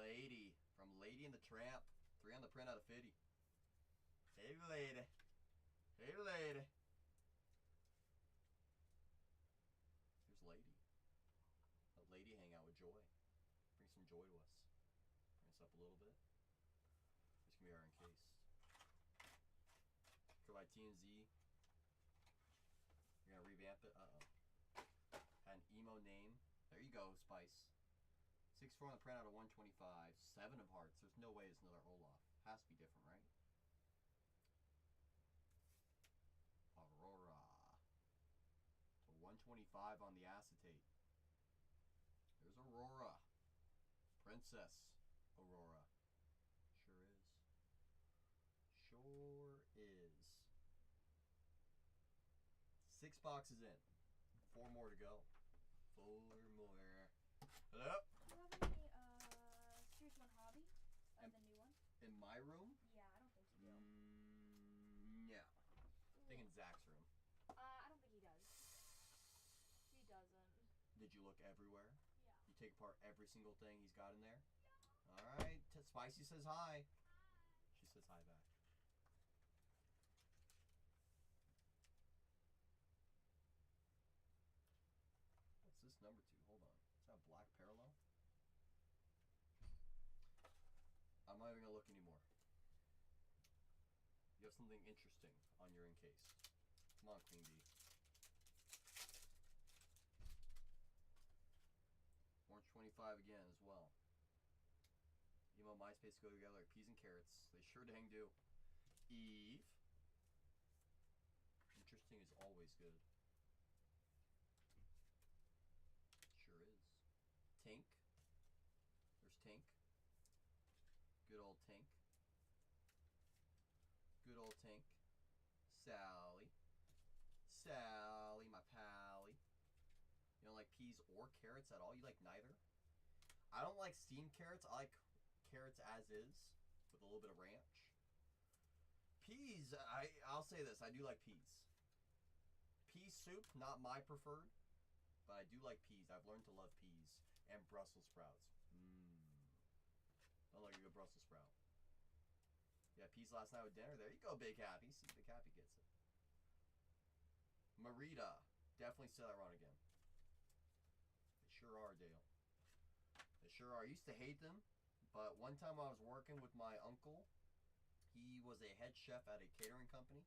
Lady. From Lady and the Tramp. 3 on the print out of 50. Hey, lady. Hey, lady. Here's Lady. Let Lady hang out with Joy. Bring some joy to us. Bring us up a little bit. This can be our encase. Go by TNZ. You're gonna revamp it. Had an emo name. There you go, Spice. 6-4 on the print out of 125. 7 of hearts. There's no way it's another Olaf. Has to be different, right? Aurora. To 125 on the acetate. There's Aurora. Princess Aurora. Sure is. Sure is. 6 boxes in. 4 more to go. 4 more. Hello? Do you have any Series 1 Hobby? The new one? In my room? Yeah, I don't think you do. No. I think in Zach's room. I don't think he does. He doesn't. Did you look everywhere? Yeah. You take apart every single thing he's got in there? Yeah. Alright. Spicy says hi. She says hi back. What's this number 2? Hold on. Is that a black parallel? I'm not even gonna look anymore. You have something interesting on your encase. Come on, Queen Bee. Orange 25 again as well. Emo and MySpace go together like peas and carrots. They sure dang do. Eve. Interesting is always good. Sure is. Tink. There's Tink. Good old Tink. Good old Tink. Sally. Sally, my pally. You don't like peas or carrots at all? You like neither? I don't like steamed carrots. I like carrots as is with a little bit of ranch. Peas, I'll say this. I do like peas. Pea soup, not my preferred. But I do like peas. I've learned to love peas. And Brussels sprouts. Don't like a good Brussels sprout. Yeah, peas last night with dinner. There you go, Big Happy. See, Big Happy gets it. Rita. Definitely say that wrong again. They sure are, Dale. They sure are. I used to hate them, but one time I was working with my uncle. He was a head chef at a catering company.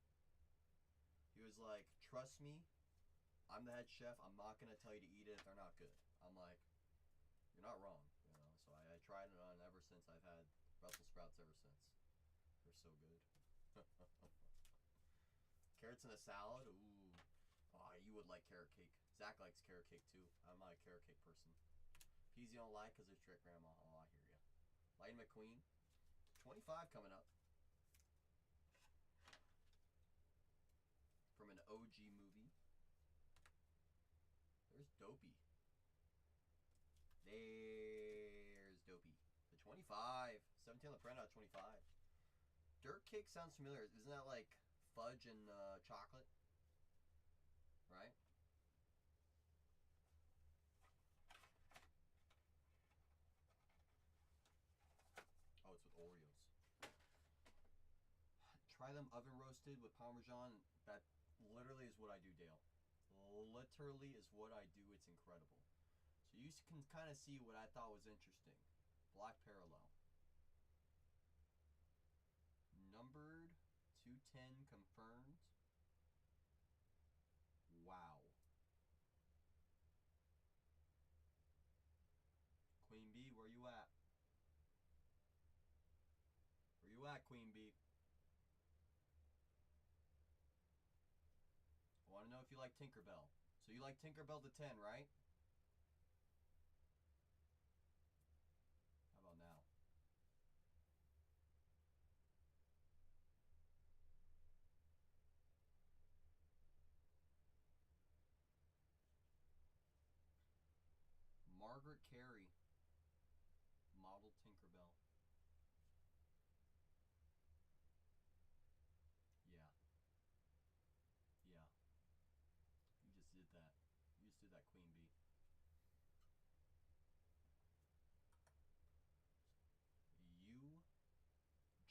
He was like, trust me, I'm the head chef. I'm not going to tell you to eat it if they're not good. I'm like, you're not wrong. You know. So I tried it on ever since. I've had Brussels sprouts ever since. They're so good. Carrots in a salad? Ooh. Oh, you would like carrot cake. Zach likes carrot cake too. I'm not a carrot cake person. Peas you don't like because they're strict grandma. Oh, I hear ya. Lightning McQueen. 25 coming up. From an OG movie. There's Dopey. There's Dopey. The 25. 17 on the print out of 25. Dirt cake sounds familiar. Isn't that like fudge and chocolate? Right? Oh, it's with Oreos. Try them oven roasted with Parmesan. That literally is what I do, Dale. Literally is what I do. It's incredible. So you can kind of see what I thought was interesting. Black Parallel. Numbered 210 confirmed. Wow. Queen Bee, where you at? Where you at, Queen Bee? I want to know if you like Tinkerbell. So you like Tinkerbell to 10, right? How about now? Margaret Carey. Model Tinkerbell. Yeah. Yeah. You just did that. You just did that, Queen Bee. You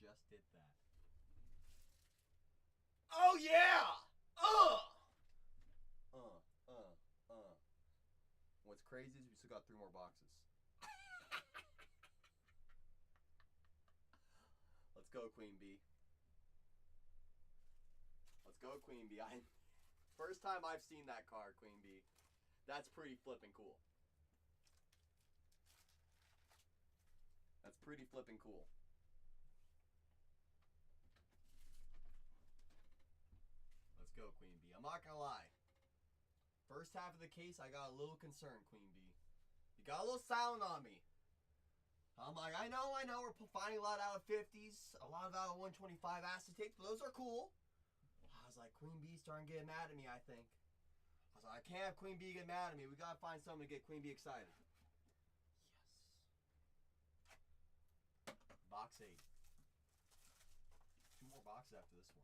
just did that. Oh yeah! What's crazy is we still got 3 more boxes. Let's go, Queen Bee. Let's go, Queen Bee. First time I've seen that card, Queen Bee. That's pretty flippin' cool. That's pretty flippin' cool. Let's go, Queen Bee. I'm not gonna lie. First half of the case, I got a little concerned, Queen Bee. You got a little silent on me. I'm like, I know, we're finding a lot out of 50s, a lot of out of 125 acetates, but those are cool. I was like, Queen Bee's starting to get mad at me, I think. I was like, I can't have Queen Bee get mad at me. We gotta find something to get Queen Bee excited. Yes. Box 8. 2 more boxes after this one.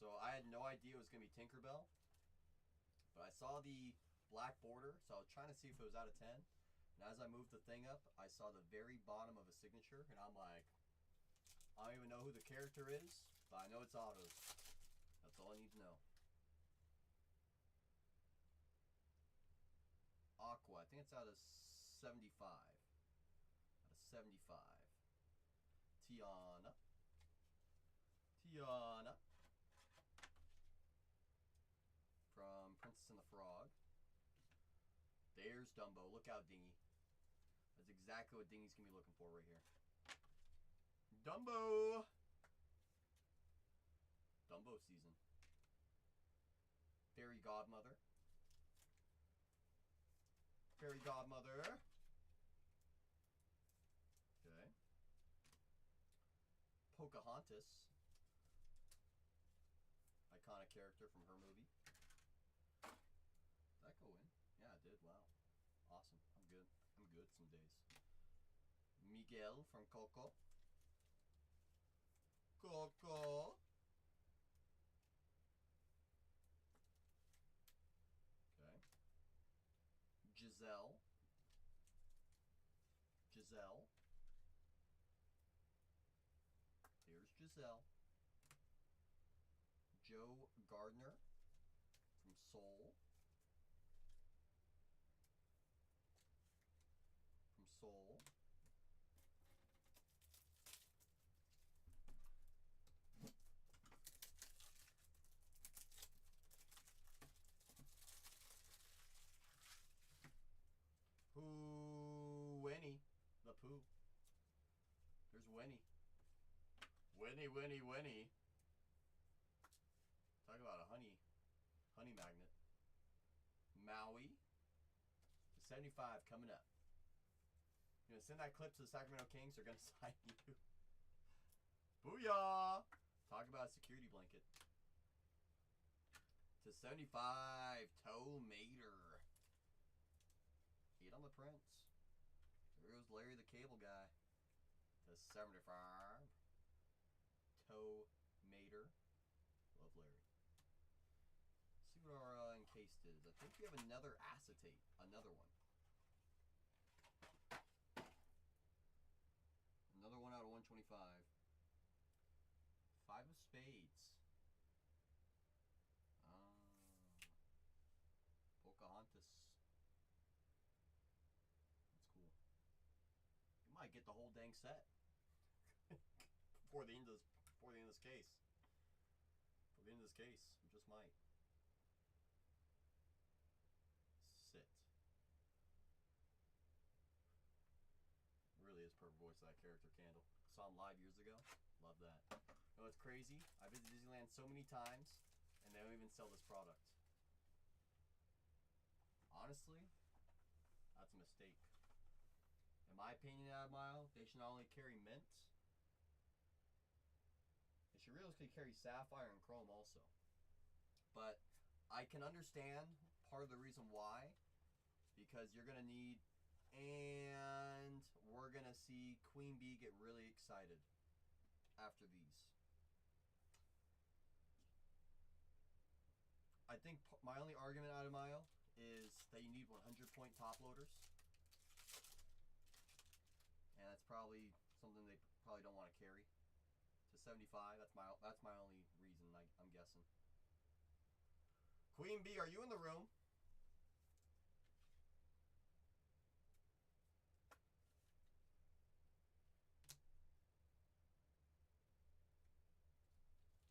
So I had no idea it was going to be Tinkerbell. But I saw the black border, so I was trying to see if it was out of 10. And as I moved the thing up, I saw the very bottom of a signature, and I'm like, I don't even know who the character is, but I know it's autos. That's all I need to know. Aqua, I think it's out of 75. Out of 75. Tiana. From Princess and the Frog. There's Dumbo. Look out, Dingy. That's exactly what Dingy's going to be looking for right here. Dumbo! Dumbo season. Fairy Godmother. Fairy Godmother. Okay. Pocahontas. Iconic character from her movie. Did that go in? Yeah, it did. Wow. Awesome. I'm good. I'm good some days. Miguel from Coco. Coco. Okay. Giselle. Giselle. Here's Giselle. Joe Gardner from Seoul. From Seoul. Winnie the Pooh. There's Winnie. Winnie. Talk about a honey magnet. Maui. 75 coming up. You gonna send that clip to the Sacramento Kings? They're gonna sign you. Booyah! Talk about a security blanket. To 75, Toe Mater. 8 on the Prince. There goes Larry the Cable Guy. To 75. Toe Mater. Love Larry. Let's see what our encased is. I think we have another acetate. Another one. Another one out of 125. 5 of spades. Pocahontas. That's cool. You might get the whole dang set before the end of this case. Before the end of this case, we just might. Sit. Really is perfect voice of that character, Candle. Saw him live years ago. Love that. You know what's crazy? I've been to Disneyland so many times, and they don't even sell this product. Honestly, that's a mistake. In my opinion, Admile, they should not only carry mint, they should realistically carry sapphire and chrome also. But I can understand part of the reason why, because you're going to need, and we're going to see Queen Bee get really excited after these. I think my only argument out of Mile is that you need 100-point top loaders, and that's probably something they probably don't want to carry. To 75, that's my only reason. I'm guessing. Queen Bee, are you in the room?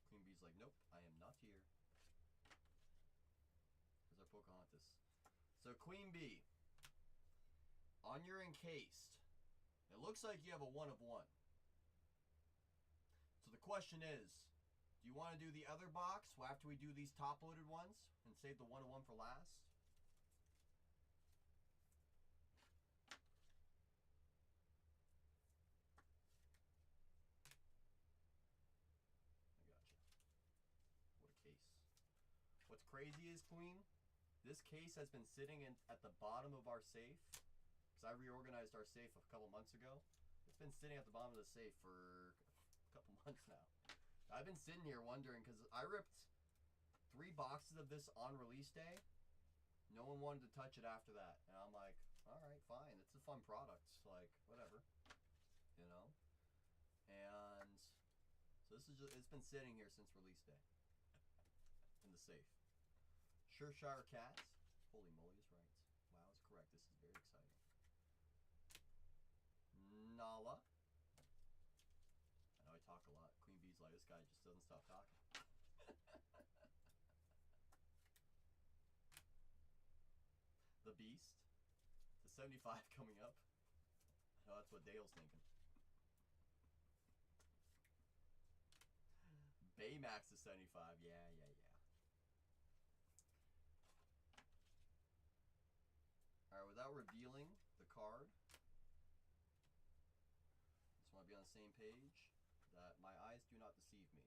Queen Bee's like, nope, I am not here. There's our Pocahontas. So Queen Bee, on your encased, it looks like you have a 1 of 1. So the question is, do you want to do the other box after we do these top-loaded ones and save the 1 of 1 for last? I gotcha. What a case. What's crazy is, Queen, this case has been sitting at the bottom of our safe, because I reorganized our safe a couple months ago. It's been sitting at the bottom of the safe for a couple months now. I've been sitting here wondering, because I ripped 3 boxes of this on release day. No one wanted to touch it after that. And I'm like, alright, fine. It's a fun product. Like, whatever. You know? And so this is just, it's been sitting here since release day. In the safe. Shire Cats. Holy moly is right. Wow is correct. This is very exciting. Nala. I know I talk a lot. Queen Bee's like, this guy just doesn't stop talking. The Beast. The 75 coming up. I know that's what Dale's thinking. Baymax is 75. Yeah. Alright, without revealing the card, just want to be on the same page that my eyes do not deceive me.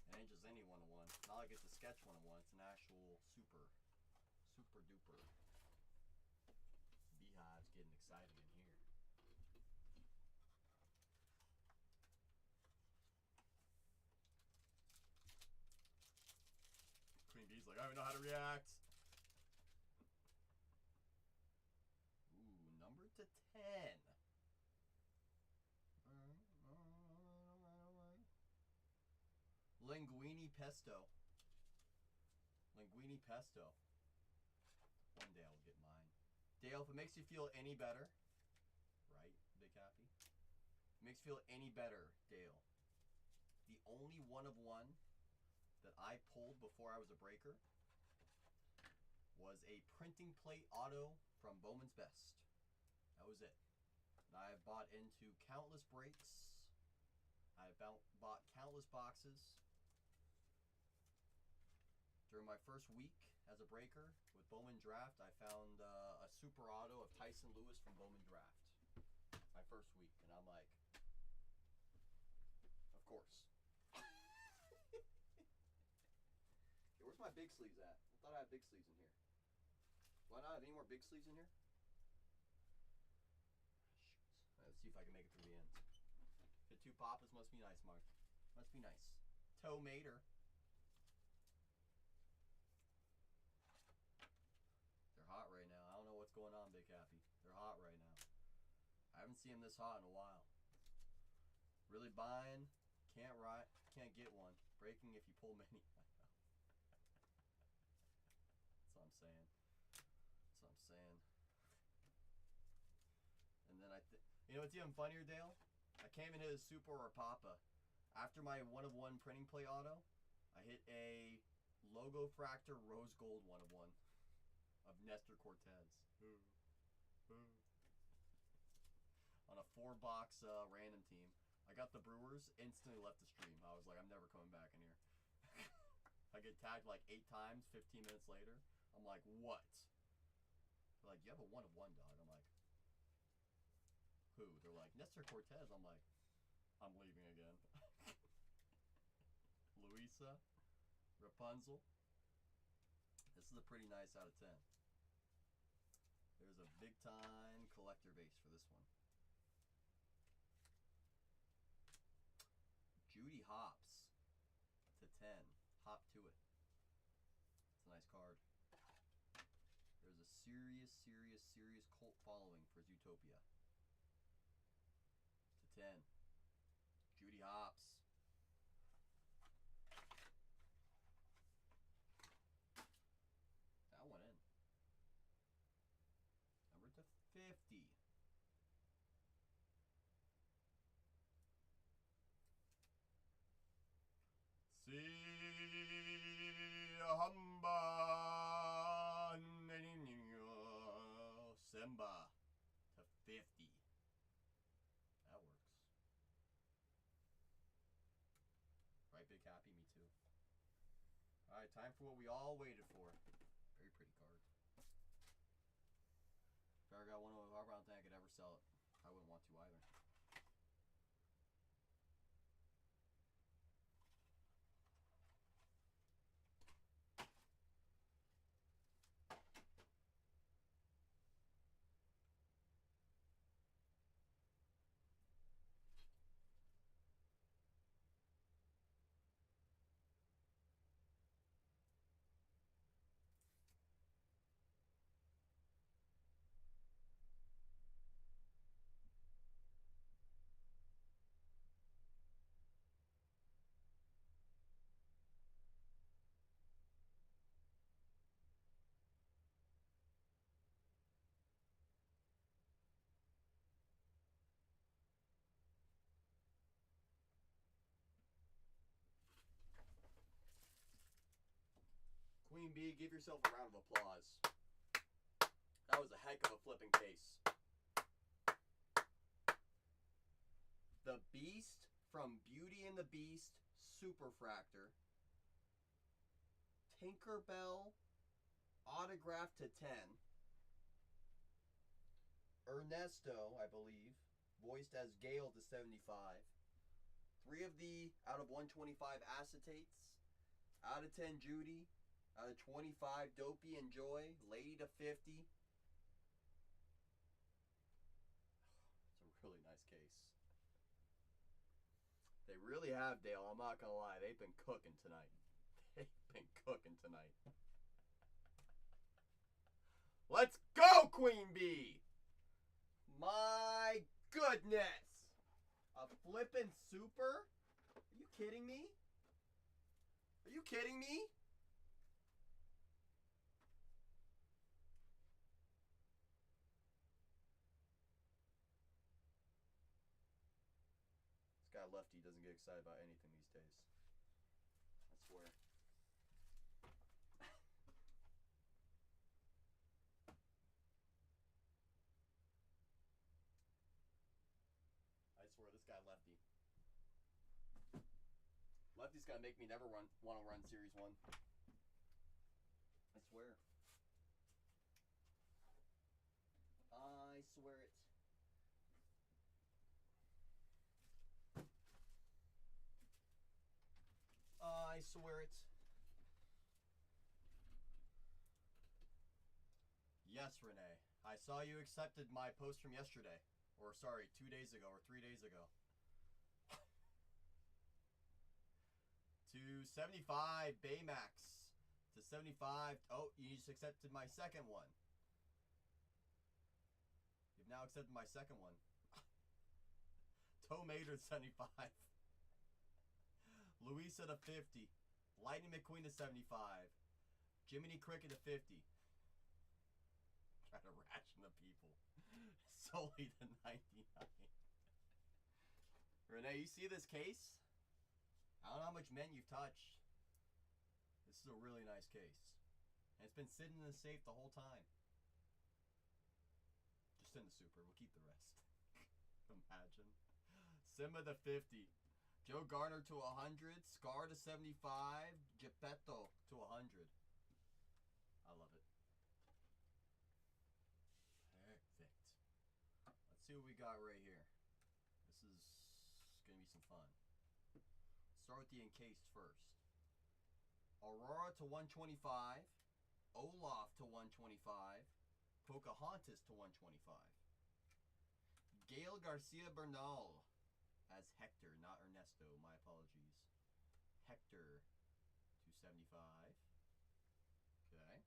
It ain't just any 101. Not like it's a sketch 101. It's an actual super duper. Beehive's getting excited in here. react. Ooh, number to 10. Alright. Linguini pesto. Linguini pesto. One day I'll get mine. Dale, if it makes you feel any better, right, Big Happy? Makes you feel any better, Dale. The only one of one that I pulled before I was a breaker was a printing plate auto from Bowman's Best. That was it. I've bought into countless breaks. I've bought countless boxes. During my first week as a breaker with Bowman Draft, I found a super auto of Tyson Lewis from Bowman Draft. My first week, and I'm like, of course. Hey, where's my big sleeves at? I thought I had big sleeves in here. Do I not have any more big sleeves in here? Shoot. Let's see if I can make it through the end. Hit 2 papas must be nice, Mark. Must be nice. Toe Mater. They're hot right now. I don't know what's going on, Big Happy. They're hot right now. I haven't seen them this hot in a while. Really buying. Can't get one. Breaking if you pull many. That's what I'm saying. That's what I'm saying. And then you know what's even funnier, Dale? I can't even hit a super or a papa. After my one of one printing plate auto, I hit a Logo Fractor Rose Gold one of one of Nestor Cortez. On a 4-box random team. I got the Brewers, instantly left the stream. I was like, I'm never coming back in here. I get tagged like 8 times, 15 minutes later. I'm like, what? They're like, you have a one of one, dog. I'm like, who? They're like, Nestor Cortez. I'm like, I'm leaving again. Luisa, Rapunzel. This is a pretty nice out of 10. There's a big time collector base for this one. Judy Hopps to 10. Hop to it. It's a nice card. There's a serious cult following for Zootopia. To 10. Judy Hopps. That one in. Number to 50. Simba to 50. That works. Right, Big Happy? Me too. Alright, time for what we all waited for. Very pretty card. If I got one of our round thing, I could ever sell it. I wouldn't want to either. Queen Bee, give yourself a round of applause. That was a heck of a flipping case. The Beast from Beauty and the Beast Superfractor. Tinkerbell autograph to 10. Ernesto, I believe, voiced as Gale to 75. 3 of the out of 125 acetates. Out of 10 Judy. Out of 25 Dopey and Joy. Lady to 50. It's a really nice case. They really have, Dale. I'm not gonna lie. They've been cooking tonight. They've been cooking tonight. Let's go, Queen Bee! My goodness! A flippin' super? Are you kidding me? Are you kidding me? This guy Lefty doesn't get excited about anything these days. I swear. I swear, this guy Lefty. Lefty's gonna make me never want to run Series 1. I swear. I swear it. I swear it. Yes, Renee. I saw you accepted my post from yesterday. Or, sorry, 2 days ago or 3 days ago. To 75, Baymax. To 75. Oh, you just accepted my second one. You've now accepted my second one. Tomater 75. Louisa to 50. Lightning McQueen to 75. Jiminy Cricket to 50. Trying to ration the people. Solely to 99. Renee, you see this case? I don't know how much men you've touched. This is a really nice case. And it's been sitting in the safe the whole time. Just in the super. We'll keep the rest. Imagine. Simba to 50. Joe Garner to 100. Scar to 75. Geppetto to 100. I love it. Perfect. Let's see what we got right here. This is going to be some fun. Start with the encased first. Aurora to 125. Olaf to 125. Pocahontas to 125. Gail Garcia Bernal as Hector, not Ernesto. My apologies. Hector to 75. Okay.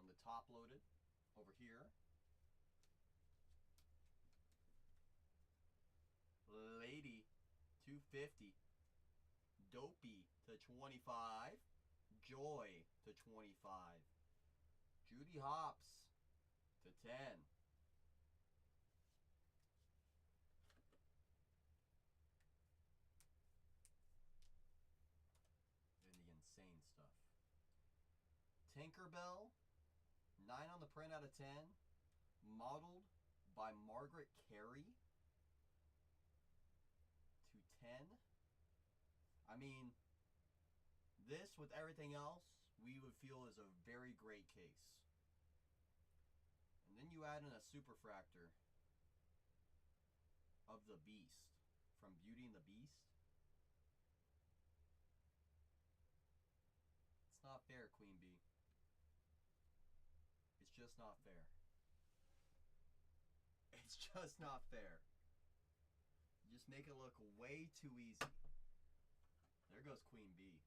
On the top loaded over here. Lady 250. Dopey to 25. Joy to 25. Judy Hopps to 10. And the insane stuff. Tinkerbell, 9 on the print out of 10. Modeled by Margaret Carey. 10. I mean, this with everything else, we would feel is a very great case. And then you add in a superfractor of the Beast from Beauty and the Beast. It's not fair, Queen Bee. It's just not fair. It's just not fair. Just make it look way too easy. There goes Queen Bee.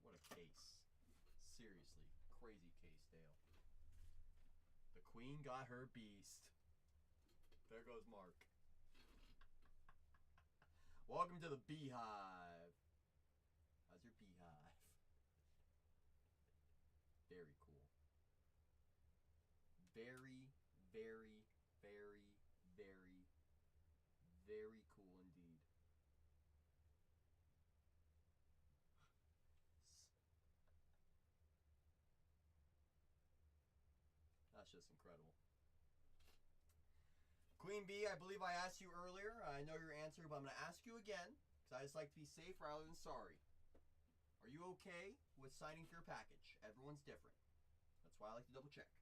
What a case. Seriously. Crazy case, Dale. The Queen got her Beast. There goes Mark. Welcome to the Beehive. How's your beehive? Very cool. Very, very, very, very, very cool indeed. That's just incredible. Queen Bee, I believe I asked you earlier. I know your answer, but I'm going to ask you again, because I just like to be safe rather than sorry. Are you okay with signing for your package? Everyone's different. That's why I like to double check.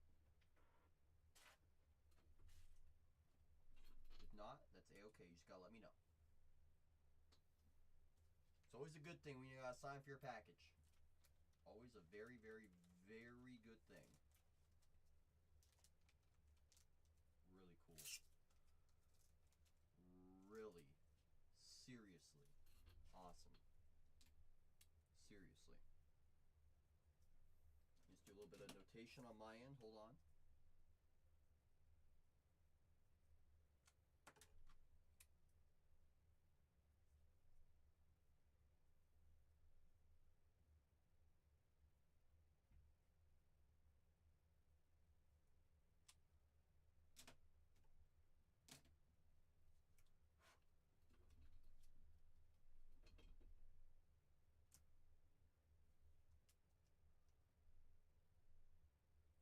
If not, that's a-okay. You just got to let me know. It's always a good thing when you got to sign for your package. Always a very, very, very good thing. Really cool. Really, seriously awesome. Seriously. Just do a little bit of notation on my end. Hold on.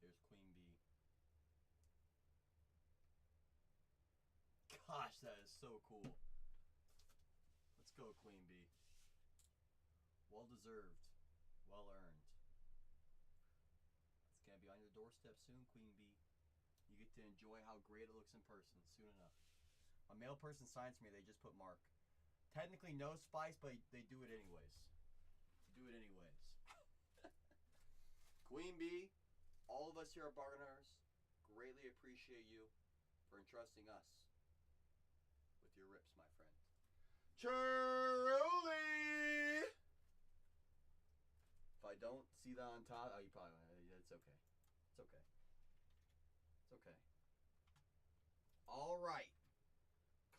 There's Queen B. Gosh, that is so cool. Let's go, Queen B. Well deserved. Well earned. It's gonna be on your doorstep soon, Queen B. You get to enjoy how great it looks in person soon enough. A male person signs for me, they just put Mark. Technically no Spice, but they do it anyways. Queen B, all of us here at Bargain Hunters greatly appreciate you for entrusting us with your rips, my friend. Truly! If I don't see that on top, oh, you probably won't. It's okay. It's okay. It's okay. All right.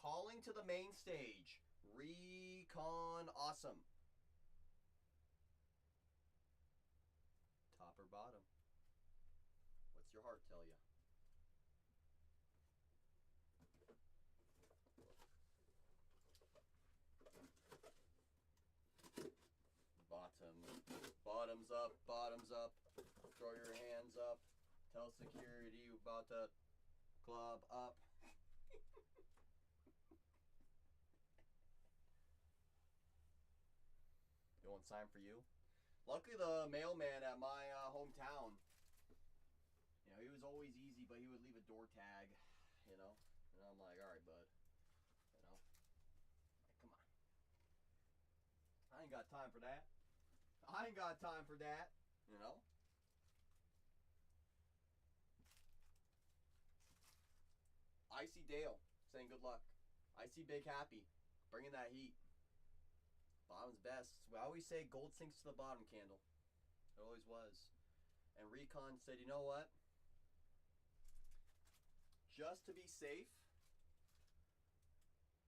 Calling to the main stage. Recon Awesome. Top or bottom? What's your heart tell you? Bottom. Bottoms up, bottoms up. Throw your hands up. Tell security you about to club up. You want sign for you? Luckily, the mailman at my hometown, you know, he was always easy, but he would leave a door tag, you know. And I'm like, all right, bud, you know, like, come on. I ain't got time for that. I ain't got time for that, you know. Icy Dale saying good luck. Icy Big Happy bringing that heat. Bottom's best. We always say gold sinks to the bottom, Candle. It always was. And Recon said, you know what? Just to be safe,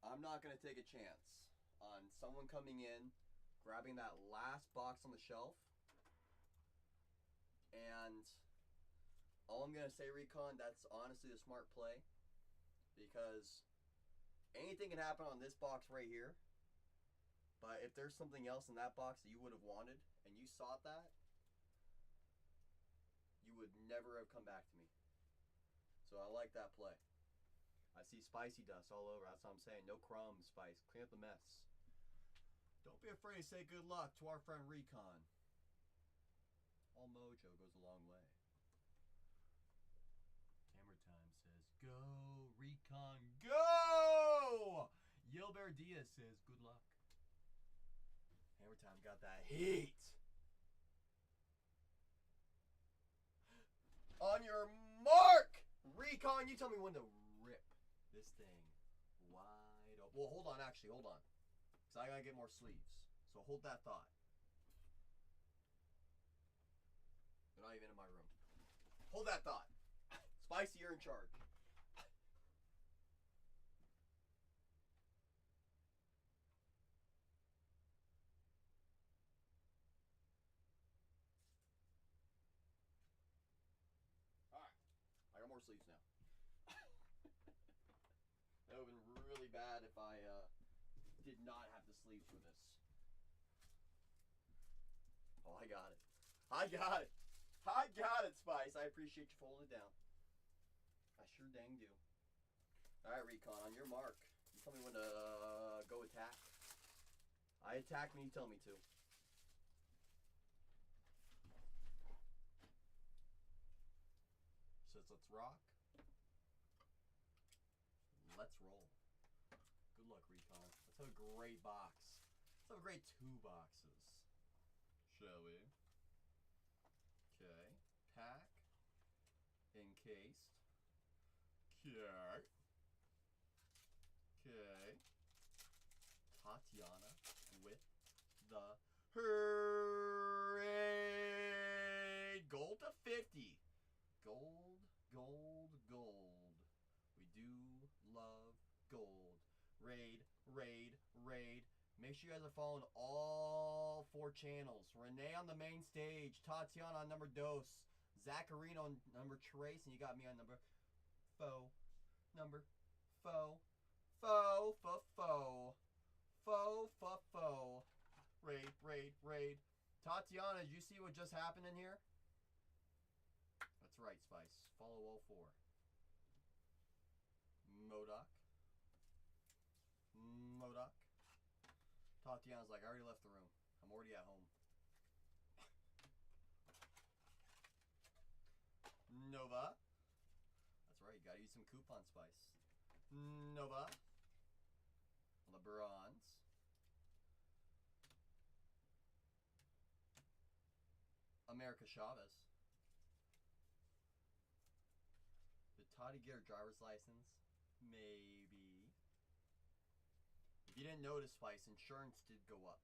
I'm not going to take a chance on someone coming in, grabbing that last box on the shelf. And all I'm going to say, Recon, that's honestly a smart play. Because anything can happen on this box right here. But if there's something else in that box that you would have wanted, and you sought that, you would never have come back to me. So I like that play. I see spicy dust all over. That's what I'm saying. No crumbs, Spice. Clean up the mess. Don't be afraid to say good luck to our friend Recon. All mojo goes a long way. Hammer Time says, go, Recon, go! Gilbert Diaz says, good luck. Hammer Time got that heat. On your mark, Recon, you tell me when to rip this thing wide open. Well, hold on, actually, hold on. Because I got to get more sleeves. So hold that thought. They're not even in my room. Hold that thought. Spicy, you're in charge. I got more sleeves now. That would have been really bad if I did not have the sleeves for this. Oh, I got it. I got it. I got it, Spice. I appreciate you folding it down. I sure dang do. Alright, Recon, on your mark. You tell me when to go attack. I attack when you tell me to. Says let's rock. Let's roll. Good luck, Recon. Let's have a great box. Let's have a great 2 boxes. Shall we? Okay. Pack. Encased. Okay. Okay. Tatiana with the hooray! Gold to Make sure you guys are following all 4 channels. Renee on the main stage, Tatiana on number dos, Zacharino on number trace, and you got me on number faux. Number faux. Faux, faux, faux. Faux, faux, faux. Raid, raid, raid. Tatiana, did you see what just happened in here? That's right, Spice. Follow all 4. Modoc. Modoc. Tatiana's like, I already left the room. I'm already at home. Nova. That's right, you gotta use some coupon Spice. Nova. On the bronze. America Chavez. Did Toddy get her driver's license? Maybe. If you didn't notice, Spice, insurance did go up.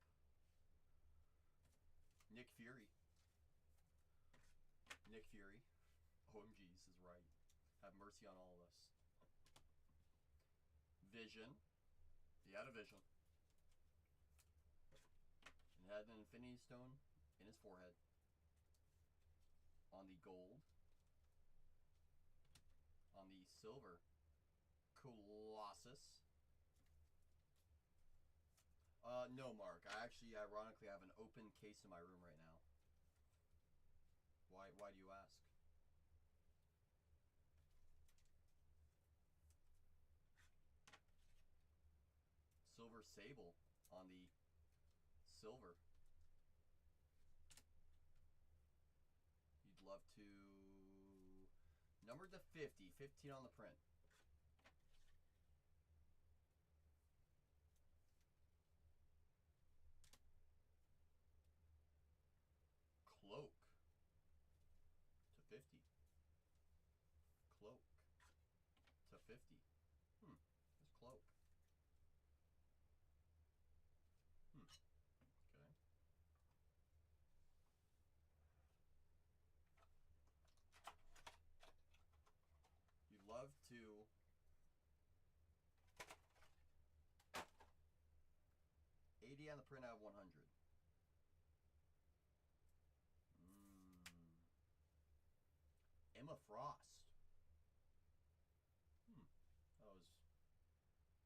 Nick Fury. Nick Fury. OMG, this is right. Have mercy on all of us. Vision. He had a vision. And had an infinity stone in his forehead. On the gold. On the silver. Colossus. No, Mark. I actually, ironically, have an open case in my room right now. Why do you ask? Silver Sable on the silver. You'd love to... Numbered to 50. 15 on the print. Cloak to 50. Cloak to 50. There's Cloak. Okay. You'd love to $80 on the print out of 100. Emma Frost.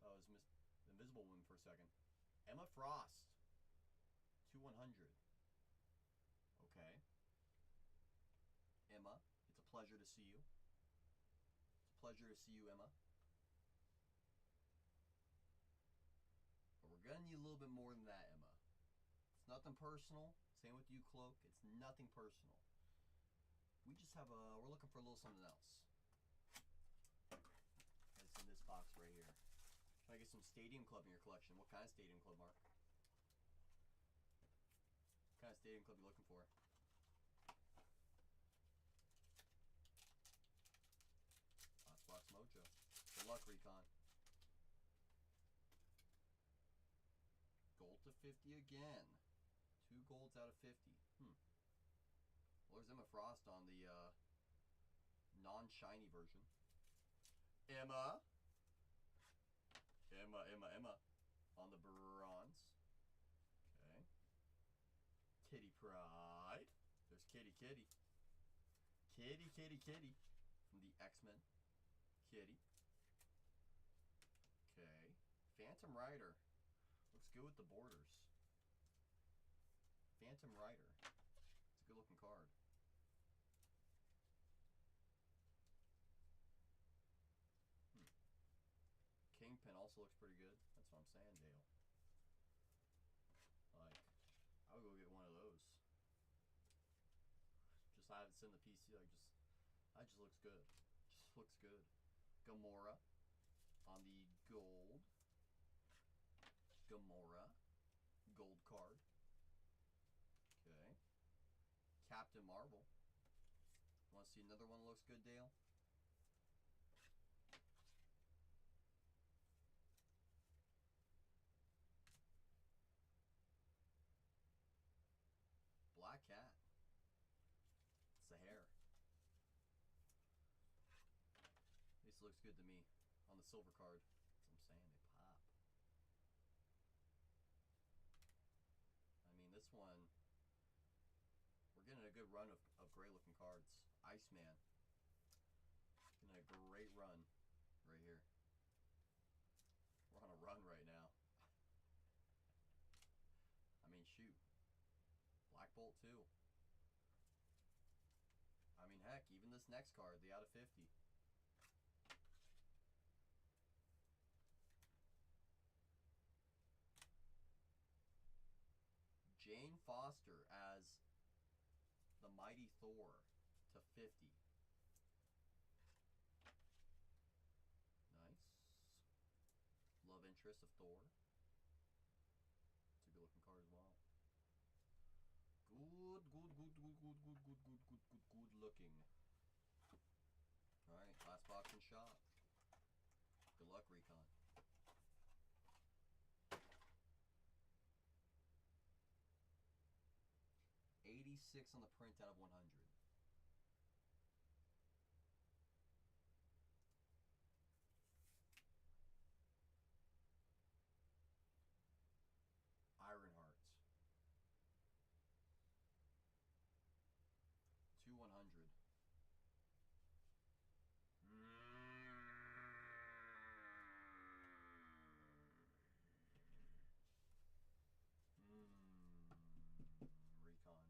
That was Invisible Woman for a second. Emma Frost. 2/100. Okay. Emma, it's a pleasure to see you. It's a pleasure to see you, Emma. But we're gonna need a little bit more than that, Emma. It's nothing personal. Same with you, Cloak. It's nothing personal. We just have we're looking for a little something else. It's in this box right here. Try to get some Stadium Club in your collection. What kind of Stadium Club, Mark? What kind of Stadium Club are you looking for? Box Mojo. Good luck, Recon. Gold to 50 again. 2 golds out of 50. Well, there's Emma Frost on the non-shiny version. Emma. Emma. On the bronze. Okay. Kitty Pride. There's Kitty. Kitty. From the X-Men. Kitty. Okay. Phantom Rider. Looks good with the borders. Phantom Rider. It's a good looking card. Kingpin also looks pretty good. That's what I'm saying, Dale. Like, I would go get one of those. Just have it sit in the PC. Like, that just looks good. Just looks good. Gamora on the gold. Gamora. Gold card. Okay. Captain Marvel. Want to see another one that looks good, Dale? Black Cat. It's the hair. This looks good to me on the silver card. That's what I'm saying. They pop. good run of great looking cards. Iceman. In a great run right here. We're on a run right now. I mean, shoot. Black Bolt too. I mean, heck, even this next card, the out of 50. Jane Foster as the Mighty Thor to 50. Nice. Love interest of Thor. It's a good looking card as well. Good looking. Alright, last box and shot. Good luck, Recon. $86 on the print out of 100. Ironheart. 2 100. Recon.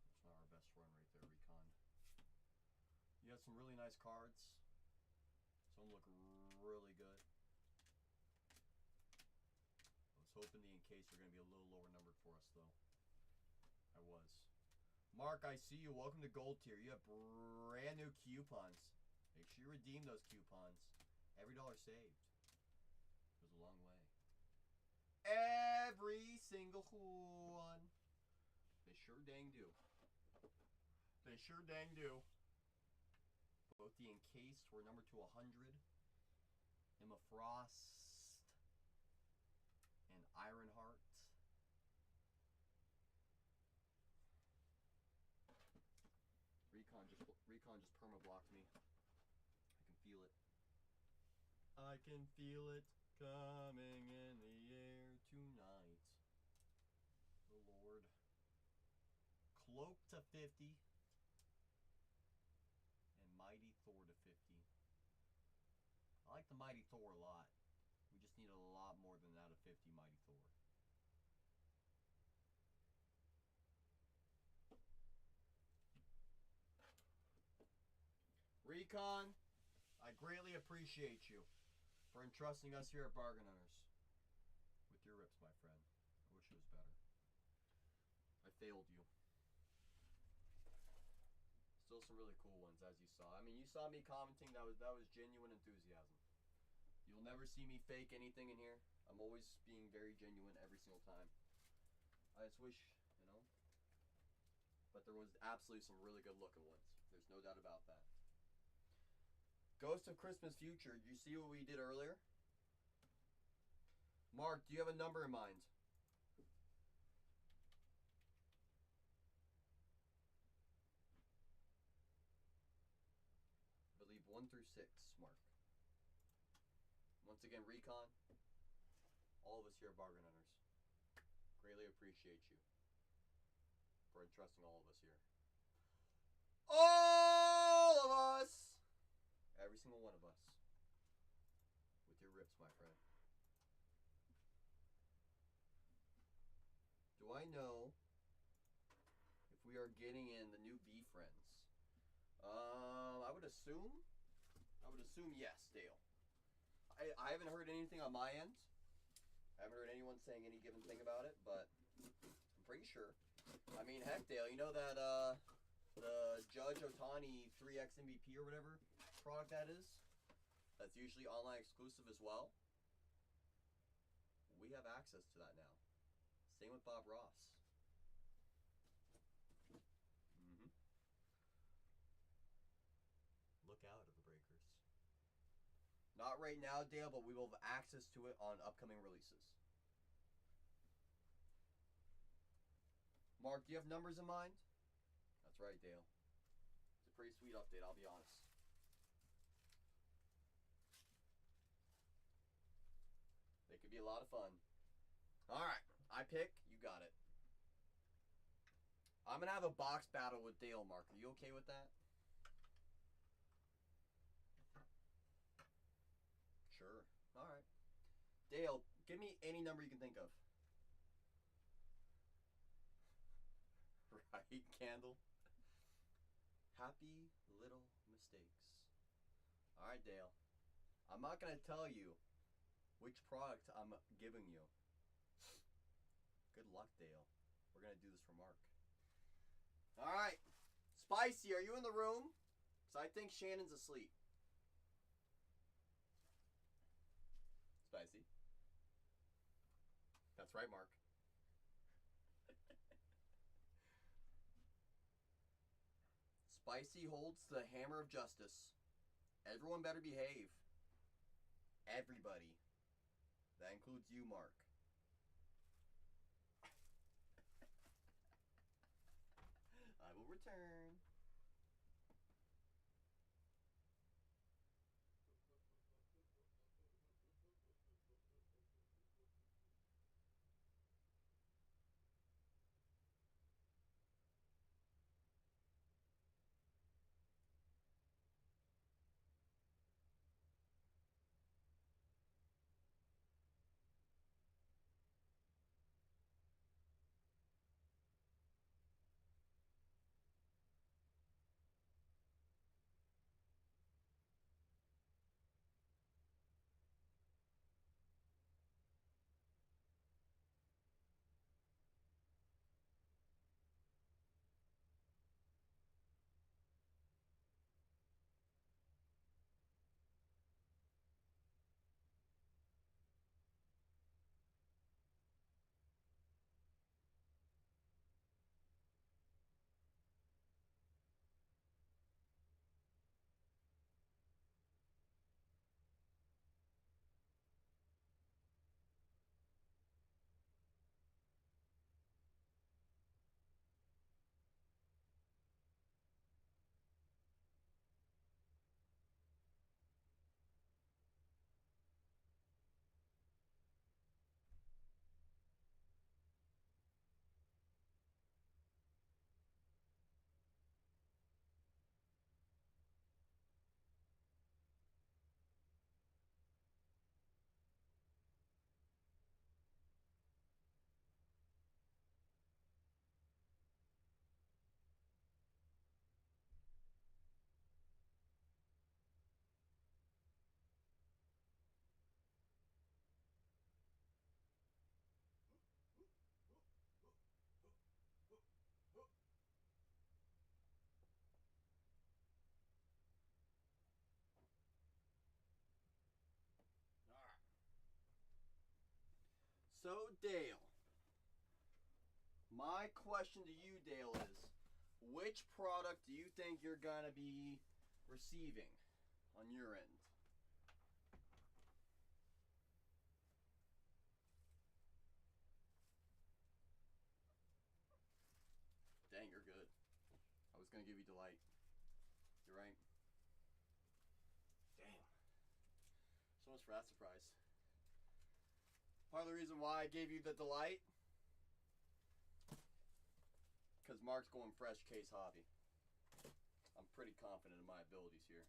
That's not our best run right there, Recon. You had some really nice cards. Some look really good. I was hoping the encase were going to be a little lower numbered for us, though. I was. Mark, I see you. Welcome to Gold Tier. You have brand new coupons. Make sure you redeem those coupons. Every dollar saved goes a long way. Every single one. They sure dang do. They sure dang do. Both the encased were numbered to 100. Emma Frost and Ironheart. Recon just perma blocked me. I can feel it. I can feel it coming in the air tonight. The Lord. Cloak to 50. And Mighty Thor to 50. I like the Mighty Thor a lot. We just need a lot more than that of 50 Mighty Thor. Recon, I greatly appreciate you for entrusting us here at Bargain Hunters with your rips, my friend. I wish it was better. I failed you. Still some really cool ones, as you saw. I mean, you saw me commenting. That was genuine enthusiasm. You'll never see me fake anything in here. I'm always being very genuine every single time. I just wish, you know. But there was absolutely some really good looking ones. There's no doubt about that. Ghost of Christmas Future. Did you see what we did earlier? Mark, do you have a number in mind? I believe 1 through 6, Mark. Once again, Recon. All of us here at Bargain Hunters greatly appreciate you for entrusting all of us here. All of us! Every single one of us. With your rips, my friend. Do I know if we are getting in the new V Friends? I would assume yes, Dale. I haven't heard anything on my end. I haven't heard anyone saying any given thing about it, but I'm pretty sure. I mean, heck, Dale, you know that the Judge Otani 3X MVP or whatever product that is? That's usually online exclusive as well. We have access to that now. Same with Bob Ross. Look out at the breakers. Not right now, Dale, but we will have access to it on upcoming releases. Mark, do you have numbers in mind? That's right, Dale. It's a pretty sweet update, I'll be honest. They could be a lot of fun. Alright, I pick, you got it. I'm gonna have a box battle with Dale, Mark. Are you okay with that? Sure. All right. Dale, give me any number you can think of. Right, Candle? Happy little mistakes. All right, Dale. I'm not gonna tell you which product I'm giving you. Good luck, Dale. We're gonna do this for Mark. All right. Spicy, are you in the room? Because I think Shannon's asleep. Spicy. That's right, Mark. Spicy holds the hammer of justice. Everyone better behave. Everybody. That includes you, Mark. I will return. So, Dale, my question to you, Dale, is which product do you think you're going to be receiving on your end? Dang, you're good. I was going to give you Delight. You're right. Damn. So much for that surprise. Part of the reason why I gave you the Delight, because Mark's going fresh case hobby. I'm pretty confident in my abilities here.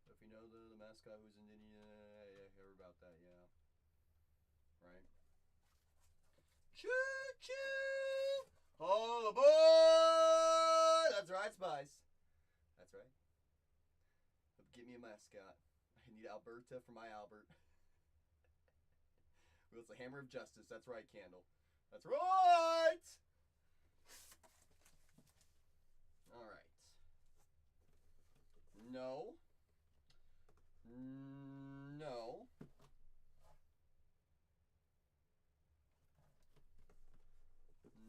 If you know the mascot who's in India, I hear about that, yeah. Right? Choo choo! All aboard! That's right, Spice. That's right. Get me a mascot. I need Alberta for my Albert. Well, it's the hammer of justice. That's right, Candle. That's right! Alright. No. No.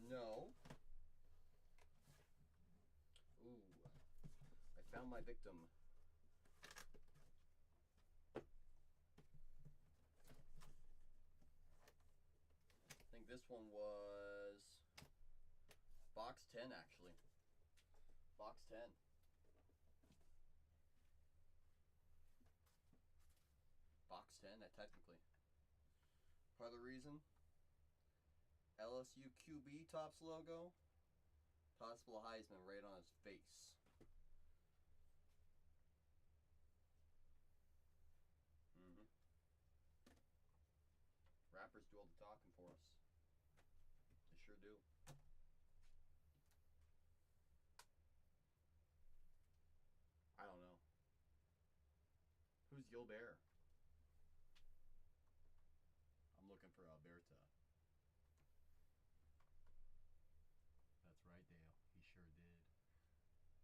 No. Ooh. I found my victim. I think this one was box 10, actually. Box 10. box 10, technically. Part of the reason, LSU QB Topps logo, possible Heisman right on his face. Rappers do all the talking for us. They sure do. I don't know. Who's Gilbert? I'm looking for Alberta. That's right, Dale. He sure did.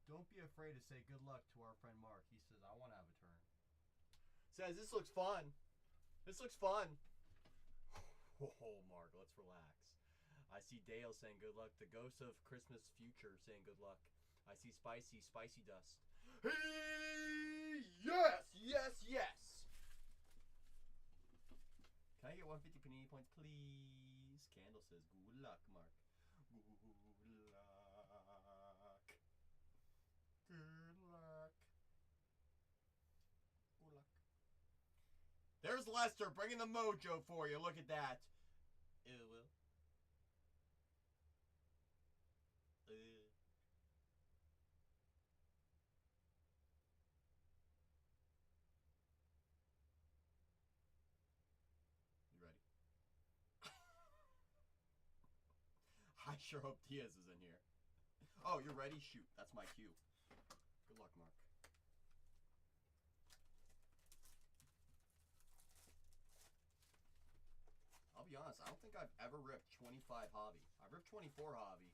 Don't be afraid to say good luck to our friend Mark. He says, I want to have a turn. Says, this looks fun. This looks fun. Oh, Mark, let's relax. I see Dale saying good luck. The ghost of Christmas future saying good luck. I see Spicy Dust. Hey, yes, yes, yes. Can I get 150 panini points, please? Candle says, good luck, Mark. Good luck. Good luck. Good luck. There's Lester bringing the mojo for you. Look at that. It will. You ready? I sure hope Diaz is in here. Oh, you're ready? Shoot. That's my cue. Good luck, Mark. I'll be honest, I don't think I've ever ripped 25 hobby. I've ripped 24 hobby.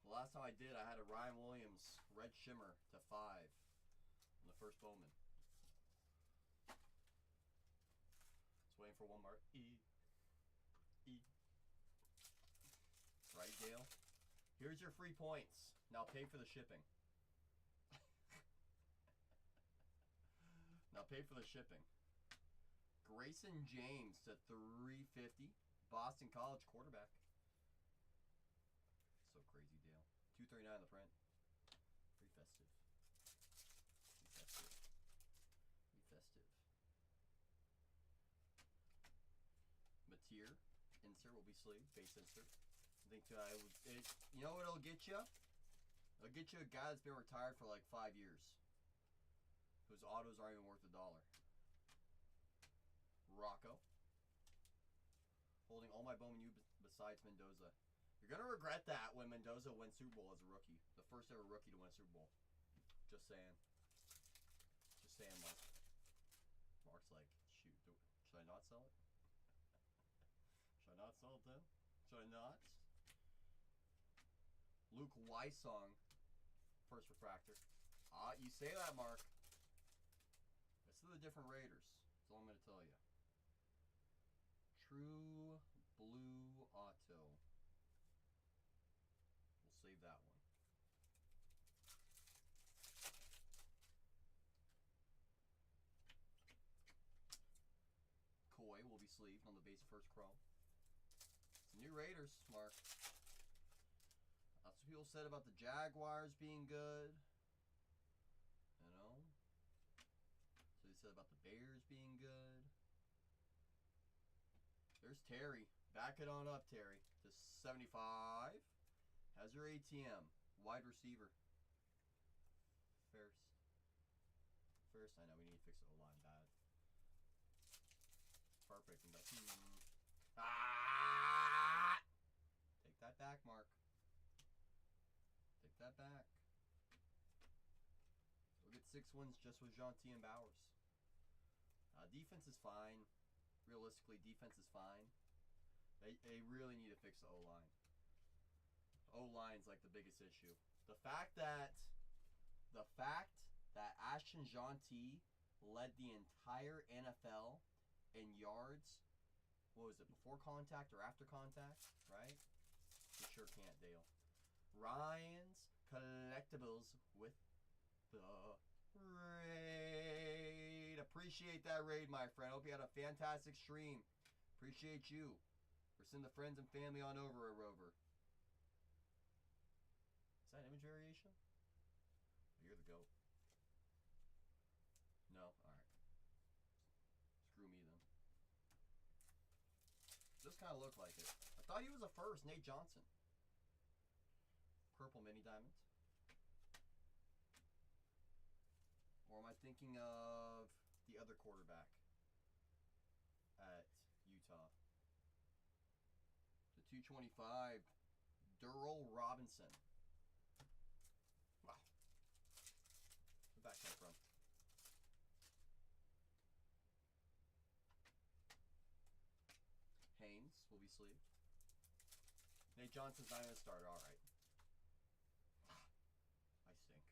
The last time I did, I had a Ryan Williams Red Shimmer to 5 in the first Bowman. Just waiting for one more. E. Right, Dale? Here's your free points. Now pay for the shipping. Now pay for the shipping. Grayson James to 350. Boston College quarterback. So crazy, Dale. 239 on the print. Pretty festive. Pretty festive. Mateer. Insert will be sleeved. Base insert. I think you know what it'll get you? It'll get you a guy that's been retired for like 5 years. Whose autos aren't even worth $1. Rocco. Holding all my Bowman U besides Mendoza. You're going to regret that when Mendoza wins Super Bowl as a rookie. The first ever rookie to win a Super Bowl. Just saying. Just saying, Mark. Mark's like, shoot, should I not sell it? Should I not sell it then? Should I not? Luke Weissong. First refractor. You say that, Mark. This is the different Raiders. That's all I'm going to tell you. True Blue Auto. We'll save that one. Coy will be sleeved on the base first chrome. It's new Raiders, Mark. That's what people said about the Jaguars being good. You know? So they said about the Bears being good. There's Terry. Back it on up, Terry. To 75. Has your ATM. Wide receiver. First. I know we need to fix the O-line bad. Perfect. Take that back, Mark. Take that back. We'll get 6 wins just with Jean-T and Bowers. Defense is fine. Realistically, defense is fine. They really need to fix the O-line. O-line's like the biggest issue. The fact that Ashton Jean-T led the entire NFL in yards, what was it, before contact or after contact, right? You sure can't, Dale. Ryan's Collectibles with the raid. Appreciate that raid, my friend. Hope you had a fantastic stream. Appreciate you. Or send the friends and family on over a rover. Is that image variation? Oh, you're the GOAT. No? Alright. Screw me then. kind of looked like it. I thought he was a first, Nate Johnson. Purple mini diamond. Or am I thinking of the other quarterback at Utah? The 225, Durrell Robinson. Wow. Where'd that come from? Haynes will be sleeved. Nate Johnson's not going to start. All right. I stink.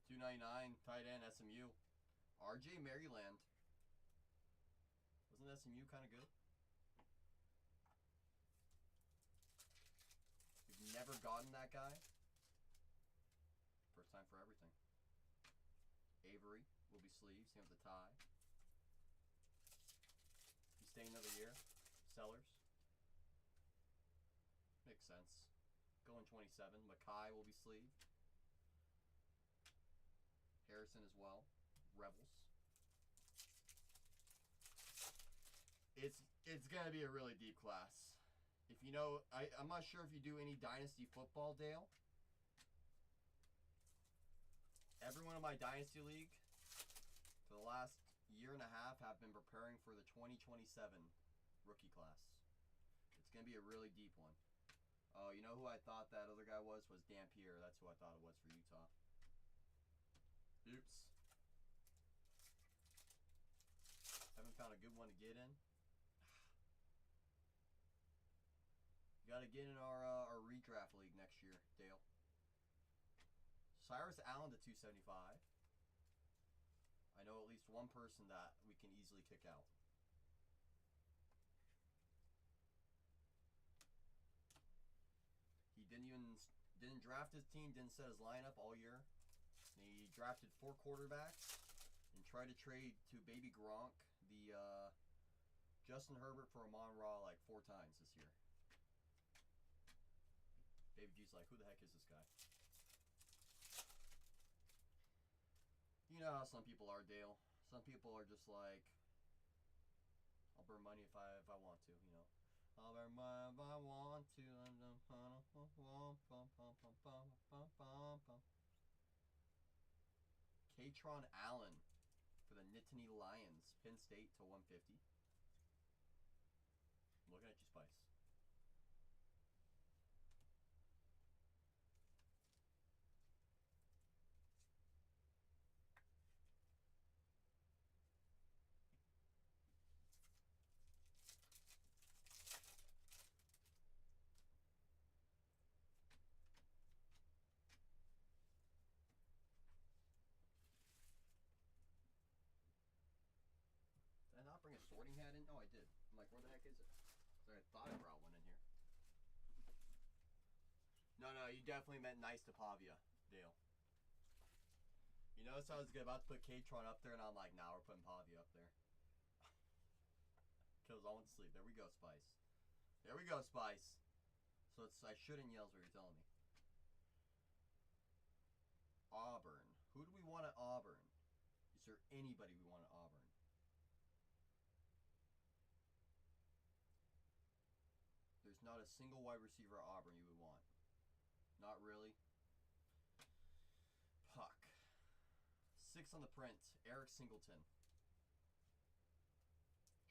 The 299 tight end SMU. RJ Maryland. Wasn't SMU kind of good? You've never gotten that guy? First time for everything. Avery will be sleeved. Same with the tie. He's staying another year. Sellers. Makes sense. Going 27. Mackay will be sleeved. Harrison as well. Rebels. It's gonna be a really deep class. If you know, I'm not sure if you do any Dynasty football, Dale. Everyone in my Dynasty League for the last year and a half have been preparing for the 2027 rookie class. It's going to be a really deep one. Oh, you know who I thought that other guy was Dampier. That's who I thought it was for Utah. Oops. Haven't found a good one to get in. You got to get in our redraft league next year, Dale. Cyrus Allen to 275. I know at least one person that we can easily kick out. He didn't draft his team, didn't set his lineup all year. And he drafted 4 quarterbacks and tried to trade to Baby Gronk, the Justin Herbert for Amon-Ra like 4 times this year. Baby G's like, who the heck is this guy? You know how some people are, Dale. Some people are just like, I'll burn money if I want to, you know. I'll burn money if I want to. Katron Allen for the Nittany Lions. Penn State to 150. I'm looking at you, Spice. Did I not bring a sorting hat in? Oh, I did. I'm like, where the heck is it? I thought I brought one in here. No, you definitely meant nice to Pavia, Dale. You notice I was about to put Katron up there, and I'm like, nah, we're putting Pavia up there. Kills all went to sleep. There we go, Spice. There we go, Spice. So I shouldn't yell is what you're telling me. Auburn. Who do we want at Auburn? Is there anybody we want at Auburn? There's not a single wide receiver at Auburn you would want. Not really. Puck. 6 on the print. Eric Singleton.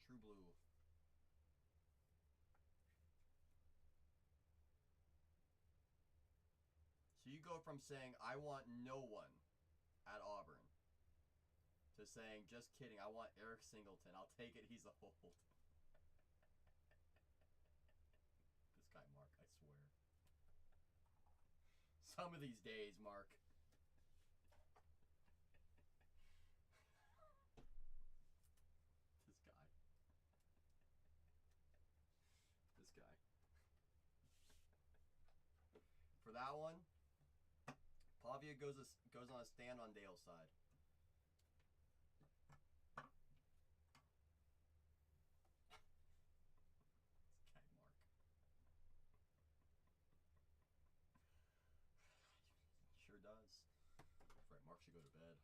True Blue. So you go from saying, I want no one at Auburn, to saying, just kidding, I want Eric Singleton. I'll take it, he's a hold. This guy, Mark, I swear. Some of these days, Mark. This guy. This guy. For that one, Pavia goes on a stand on Dale's side. This guy, Mark. Sure does. That's right, Mark should go to bed.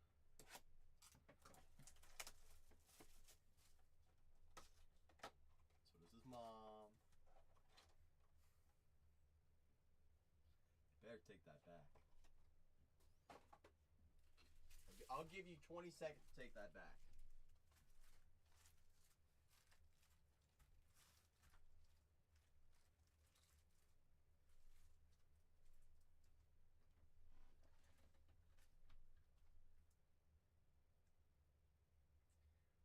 take that back. I'll give you 20 seconds to take that back.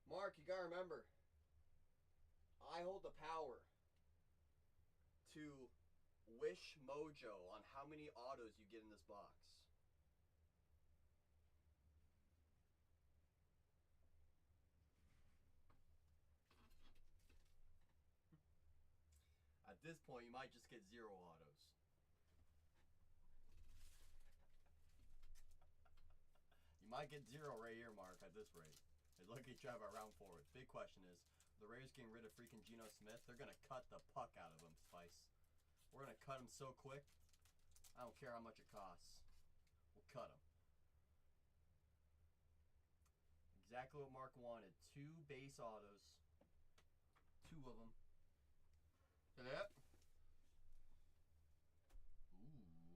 Mark, you gotta remember, I hold the power to wish Mojo on how many autos you get in this box. At this point, you might just get 0 autos. You might get 0 right here, Mark, at this rate. They look at each other around forward. Big question is, the Raiders getting rid of freaking Geno Smith? They're going to cut the puck out of him, Spice. We're going to cut him so quick, I don't care how much it costs. We'll cut him. Exactly what Mark wanted. 2 base autos. 2 of them. Yep. Ooh.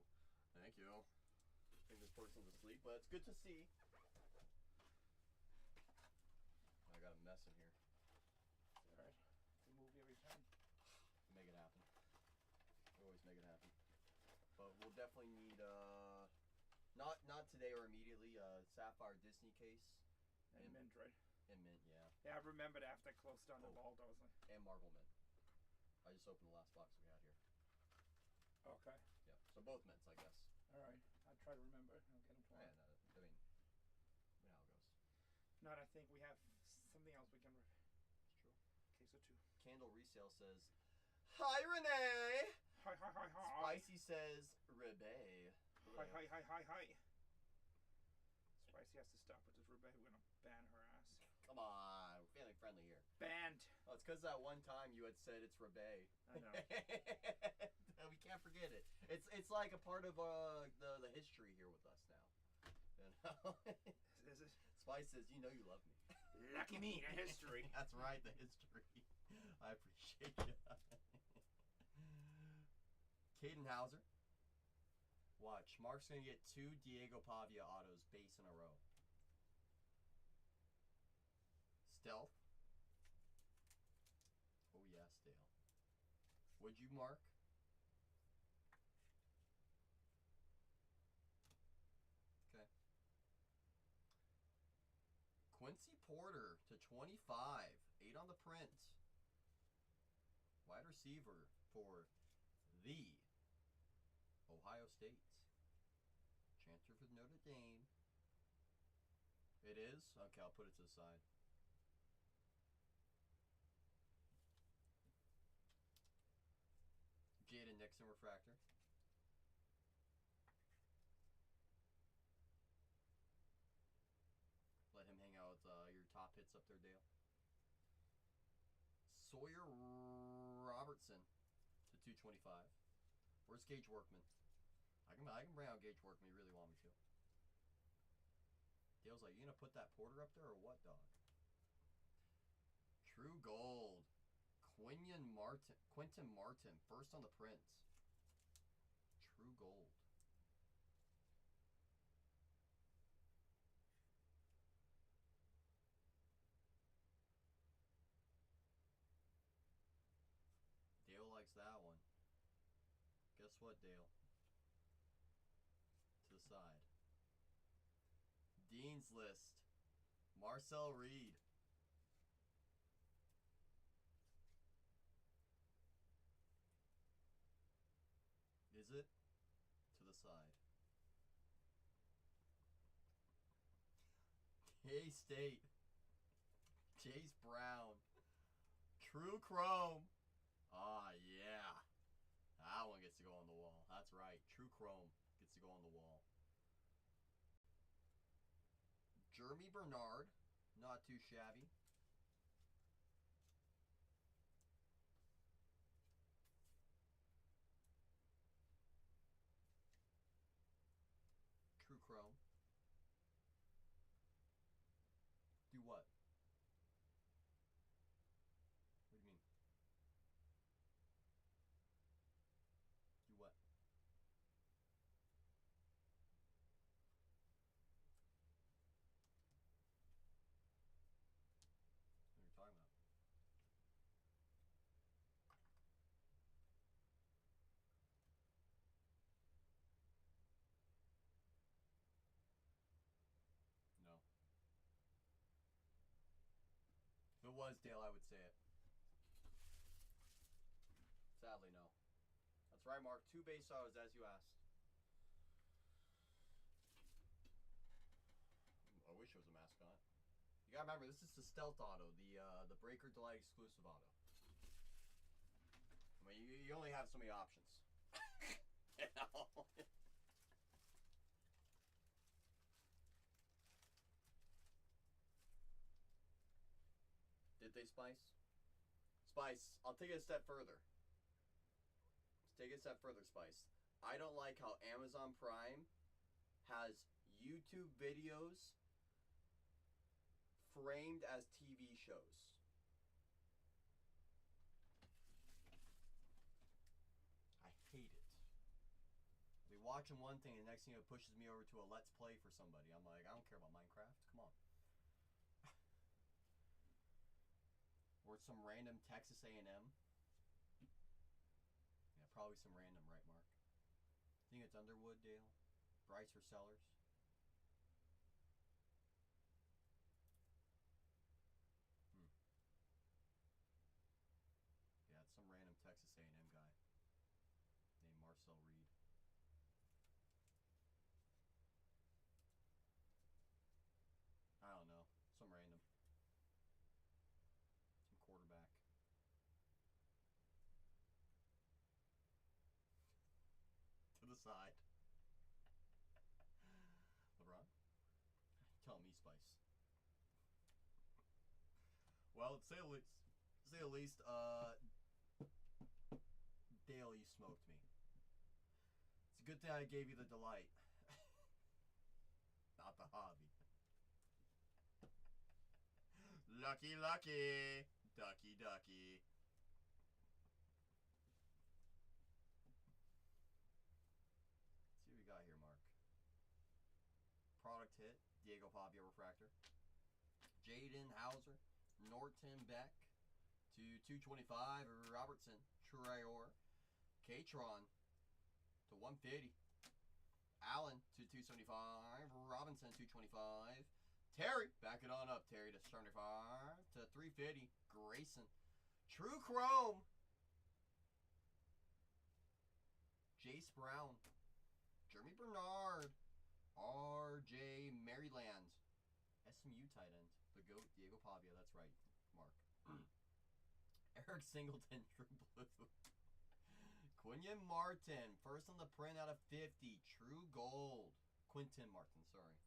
Thank you. I think this person's asleep, but it's good to see. I got a mess in here. Alright. It's a movie every time. Make it happen. We always make it happen. But we'll definitely need not today or immediately, Sapphire Disney case. And Mint, right? And Mint, yeah. Yeah, I remembered after I closed down the vault, I was like... And Marvel Mint. I just opened the last box we had here. Okay. Yeah, so both mints, I guess. Alright. I'll try to remember. I'll get them tomorrow. Yeah, no, I mean how it goes. No, I think we have something else we can... It's true. Case of 2. Candle Resale says, "Hi, Renee!" Hi, hi, hi, hi. Spicy says, "Rebay." Hi, hi, hi, hi, hi. Spicy has to stop with this Rebecca. We're gonna ban her ass. Come on, we're family friendly here. Banned. Oh, it's because that one time you had said it's Rebay. I know. We can't forget it. It's like a part of the history here with us now. You know? Is it? Spice says, "You know you love me." Lucky me, a history. That's right, the history. I appreciate you. Caden Hauser. Watch. Mark's going to get 2 Diego Pavia autos base in a row. Stealth. Oh, yes, Dale. Would you, Mark? Okay. Quincy Porter to 25. 8 on the print. Wide receiver for the Ohio State. Transfer for Notre Dame. It is? Okay, I'll put it to the side. Jaden Nixon refractor. Let him hang out with your top hits up there, Dale. Sawyer Robertson to 225. Where's Gage Workman? I can bring out Gage Workman. You really want me to? Dale's like, you gonna put that Porter up there or what, dog? True Gold. Quinton Martin, first on the print. True Gold. Dale likes that one. Guess what, Dale? To the side. Dean's List. Marcel Reed. Is it? To the side. K-State. Chase Brown. True Chrome. Ah, yeah. That one gets to go on the wall. That's right. True Chrome gets to go on the wall. Jeremy Bernard. Not too shabby. True Chrome. Do what? What do you mean? Do what? was, Dale, I would say it. Sadly, no. That's right, Mark. 2 base autos, as you asked. I wish it was a mascot. You gotta remember, this is the stealth auto, the Breaker Delight exclusive auto. I mean, you only have so many options. You know? Did they, Spice? Spice, I'll take it a step further. Let's take it a step further, Spice. I don't like how Amazon Prime has YouTube videos framed as TV shows. I hate it. I'll be watching one thing and the next thing it pushes me over to a Let's Play for somebody. I'm like, I don't care about Minecraft. Come on. Or some random Texas A&M. Yeah, probably some random, right, Mark? I think it's Underwood, Dale. Bryce or Sellers. Yeah, it's some random Texas A&M guy named Marcel Reed. I don't know. Some random. Some quarterback. To the side. LeBron? Tell me, Spice. Well, to say the least, Dale, you smoked me. It's a good thing I gave you the delight. Not the hobby. Lucky, lucky. Ducky, ducky. Let's see what we got here, Mark. Product hit, Diego Pavia Refractor. Jaden Hauser, Norton Beck to 225, Robertson, Traore, Katron to 150, Allen to 275, Robinson 225, Terry, back it on up, Terry to 75 to 350, Grayson, True Chrome, Jace Brown, Jeremy Bernard, RJ Maryland, SMU tight end, the GOAT, Diego Pavia, that's right, Mark. Eric Singleton, True Blue. Quinton Martin, first on the print out of 50, True Gold. Quinton Martin, sorry.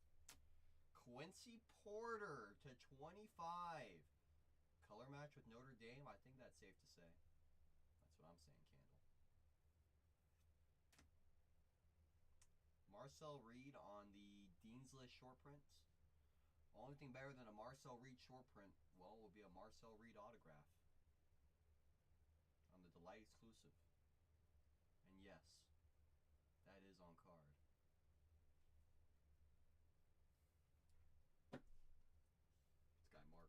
Quincy Porter to 25. Color match with Notre Dame, I think that's safe to say. That's what I'm saying, Candle. Marcel Reed on the Dean's List short prints. Only thing better than a Marcel Reed short print, well, will be a Marcel Reed autograph on the Delight exclusive. And yes, that is on card. This guy Mark.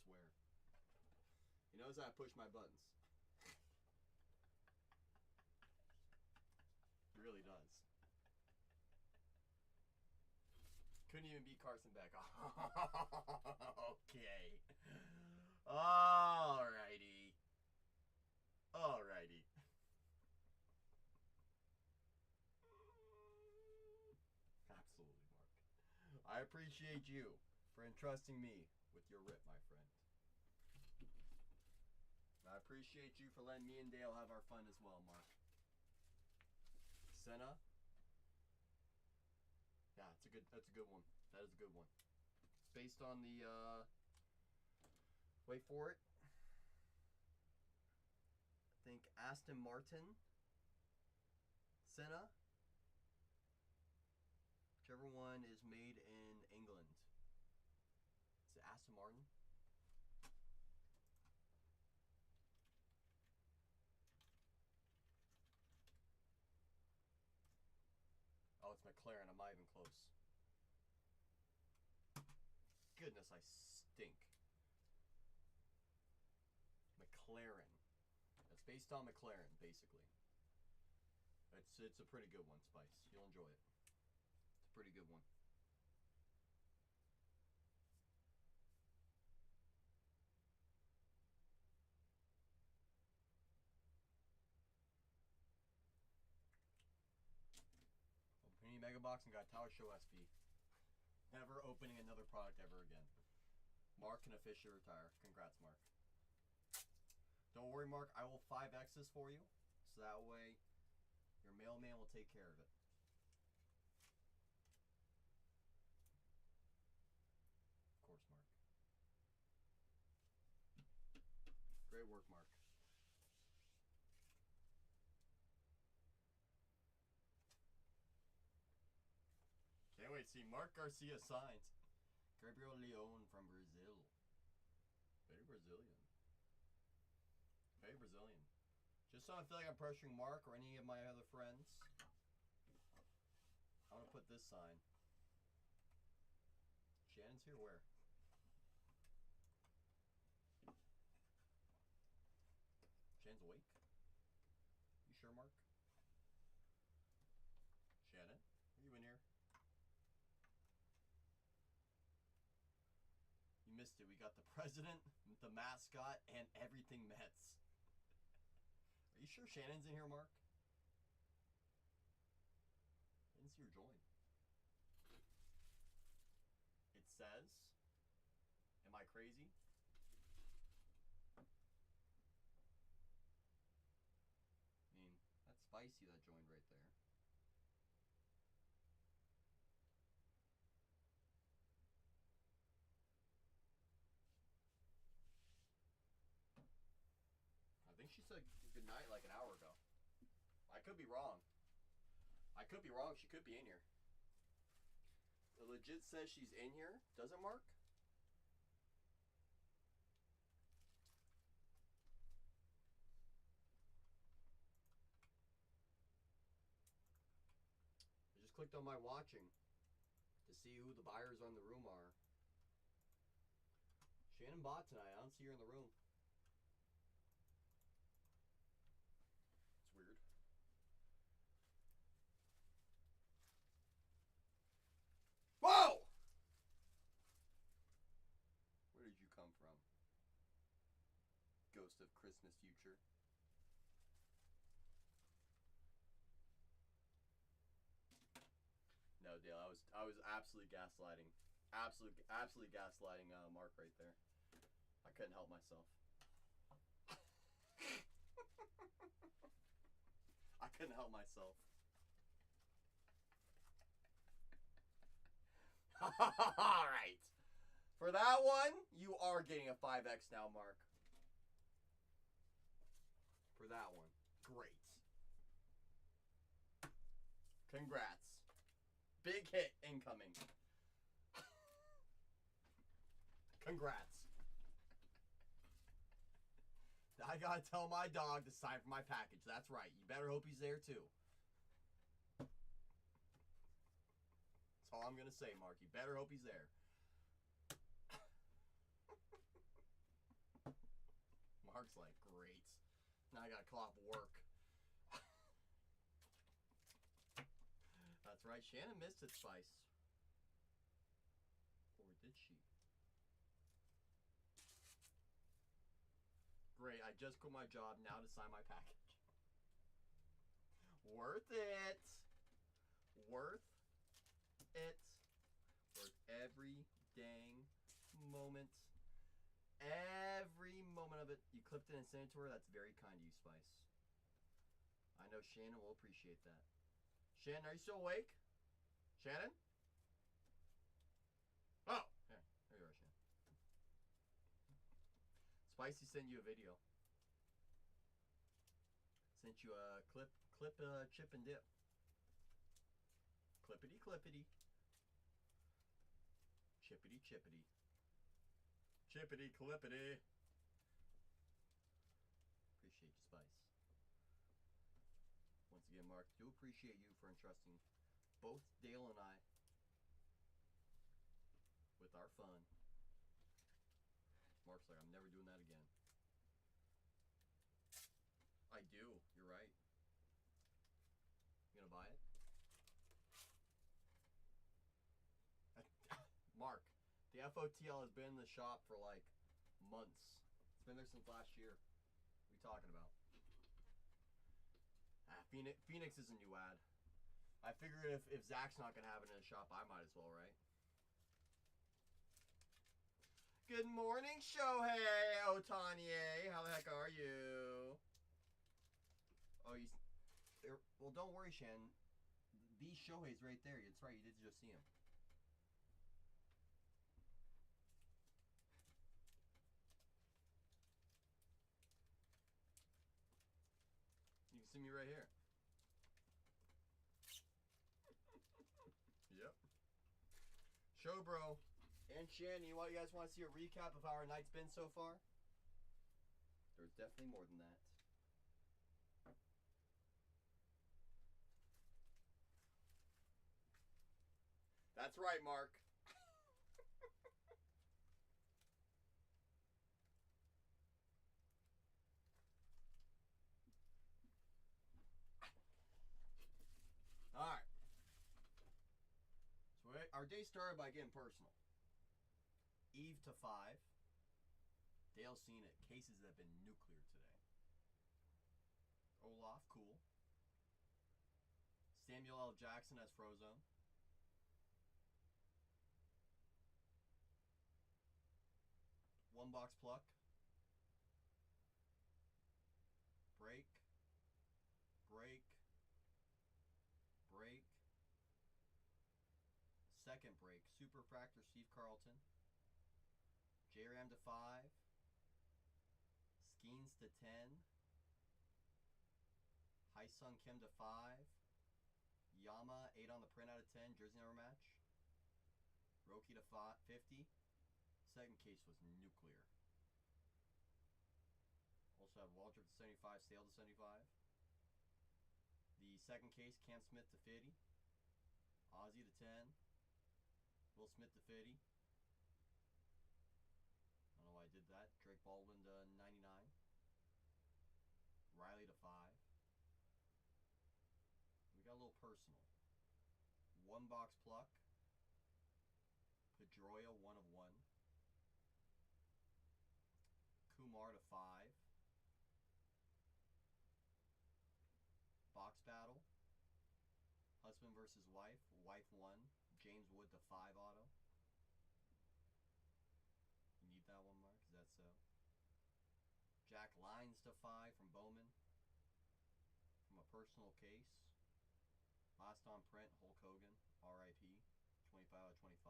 Swear. He knows how to push my buttons. He really does. Couldn't even beat Carson Beck. Okay. Alrighty. Alrighty. Absolutely, Mark. I appreciate you for entrusting me with your rip, my friend. I appreciate you for letting me and Dale have our fun as well, Mark. Senna. Yeah, that's a good one. That is a good one. It's based on the wait for it. I think Aston Martin. Senna. Whichever one is made in England. Is it Aston Martin? Oh, it's McLaren. I'm not even close. Goodness, I stink. McLaren. It's based on McLaren, basically. It's a pretty good one, Spice. You'll enjoy it. It's a pretty good one. Mega Box and got Tower Show SP. Never opening another product ever again. Mark can officially retire. Congrats, Mark. Don't worry, Mark. I will 5X this for you. So that way, your mailman will take care of it. Of course, Mark. Great work, Mark. Can't wait to see Mark Garcia signs. Gabriel Leon from Brazil. Very Brazilian. Very Brazilian. Just so I feel like I'm pressuring Mark or any of my other friends, I'm gonna put this sign. Shannon's here where? Shannon's awake? You sure, Mark? Shannon, are you in here? You missed it. We got the president, the mascot, and everything Mets. Are you sure Shannon's in here, Mark? I didn't see her join. It says, am I crazy? I mean, that's Spicy that joined right there. I think she said goodnight like an hour ago. I could be wrong. I could be wrong. She could be in here. It legit says she's in here. Does it, Mark? I just clicked on my watching to see who the buyers on the room are. Shannon bought tonight. I don't see her in the room. It's weird. Whoa! Where did you come from? Ghost of Christmas future. No, Dale, I was absolutely gaslighting. Absolutely gaslighting Mark right there. I couldn't help myself. I couldn't help myself. Alright. For that one, you are getting a 5X now, Mark. For that one. Great. Congrats. Big hit incoming. Congrats. I gotta tell my dog to sign for my package. That's right. You better hope he's there too. That's all I'm gonna say, Mark. You better hope he's there. Mark's like, great. Now I gotta call off work. That's right. Shannon missed it, Spice. Or did she? Great, I just quit my job now to sign my package. Worth it. Worth it. Worth every dang moment. Every moment of it. You clipped it and sent it to her. That's very kind of you, Spice. I know Shannon will appreciate that. Shannon, are you still awake? Shannon? Oh! Yeah, there you are, Shannon. Spicy sent you a video. Sent you a clip, chip and dip. Clippity, clippity. Chippity, chippity. Chippity, clippity. Appreciate you, Spice. Once again, Mark, do appreciate you for entrusting both Dale and I with our fun. Mark's like, I'm never doing that again. I do. You're right. You gonna buy it? Mark, the FOTL has been in the shop for like months. It's been there since last year. What are you talking about? Phoenix is a new ad. I figured if Zach's not gonna have it in his shop, I might as well, right? Good morning, Shohei Ohtani. How the heck are you? Oh, well, don't worry, Shan. These Shohei's right there. It's right. You did just see him. You can see me right here. Yep. Show, bro. And Shan, you guys want to see a recap of how our night's been so far? There's definitely more than that. That's right, Mark. Alright. So our day started by getting personal. Eve to 5. Dale seen it. Cases have been nuclear today. Olaf, cool. Samuel L. Jackson as Frozone. One box pluck. Break. Break. Break. Second break. Superfractor Steve Carlton. J-Ram to 5. Skeens to 10. Haesung Kim to 5. Yama 8 on the print out of 10. Jersey number match. Roki to 50. Second case was nuclear. Also have Waldrop to 75. Sale to 75. The second case, Cam Smith to 50. Ozzy to 10. Will Smith to 50. I don't know why I did that. Drake Baldwin to 99. Riley to 5. We got a little personal. One box pluck. Pedroia 1 of 1. Kumar to 5. Box battle. Husband versus wife. Wife 1. James Wood to 5 auto. You need that one, Mark? Is that so? Jack Lyons to 5 from Bowman. From a personal case. Last on print, Hulk Hogan. RIP. 25 out of 25.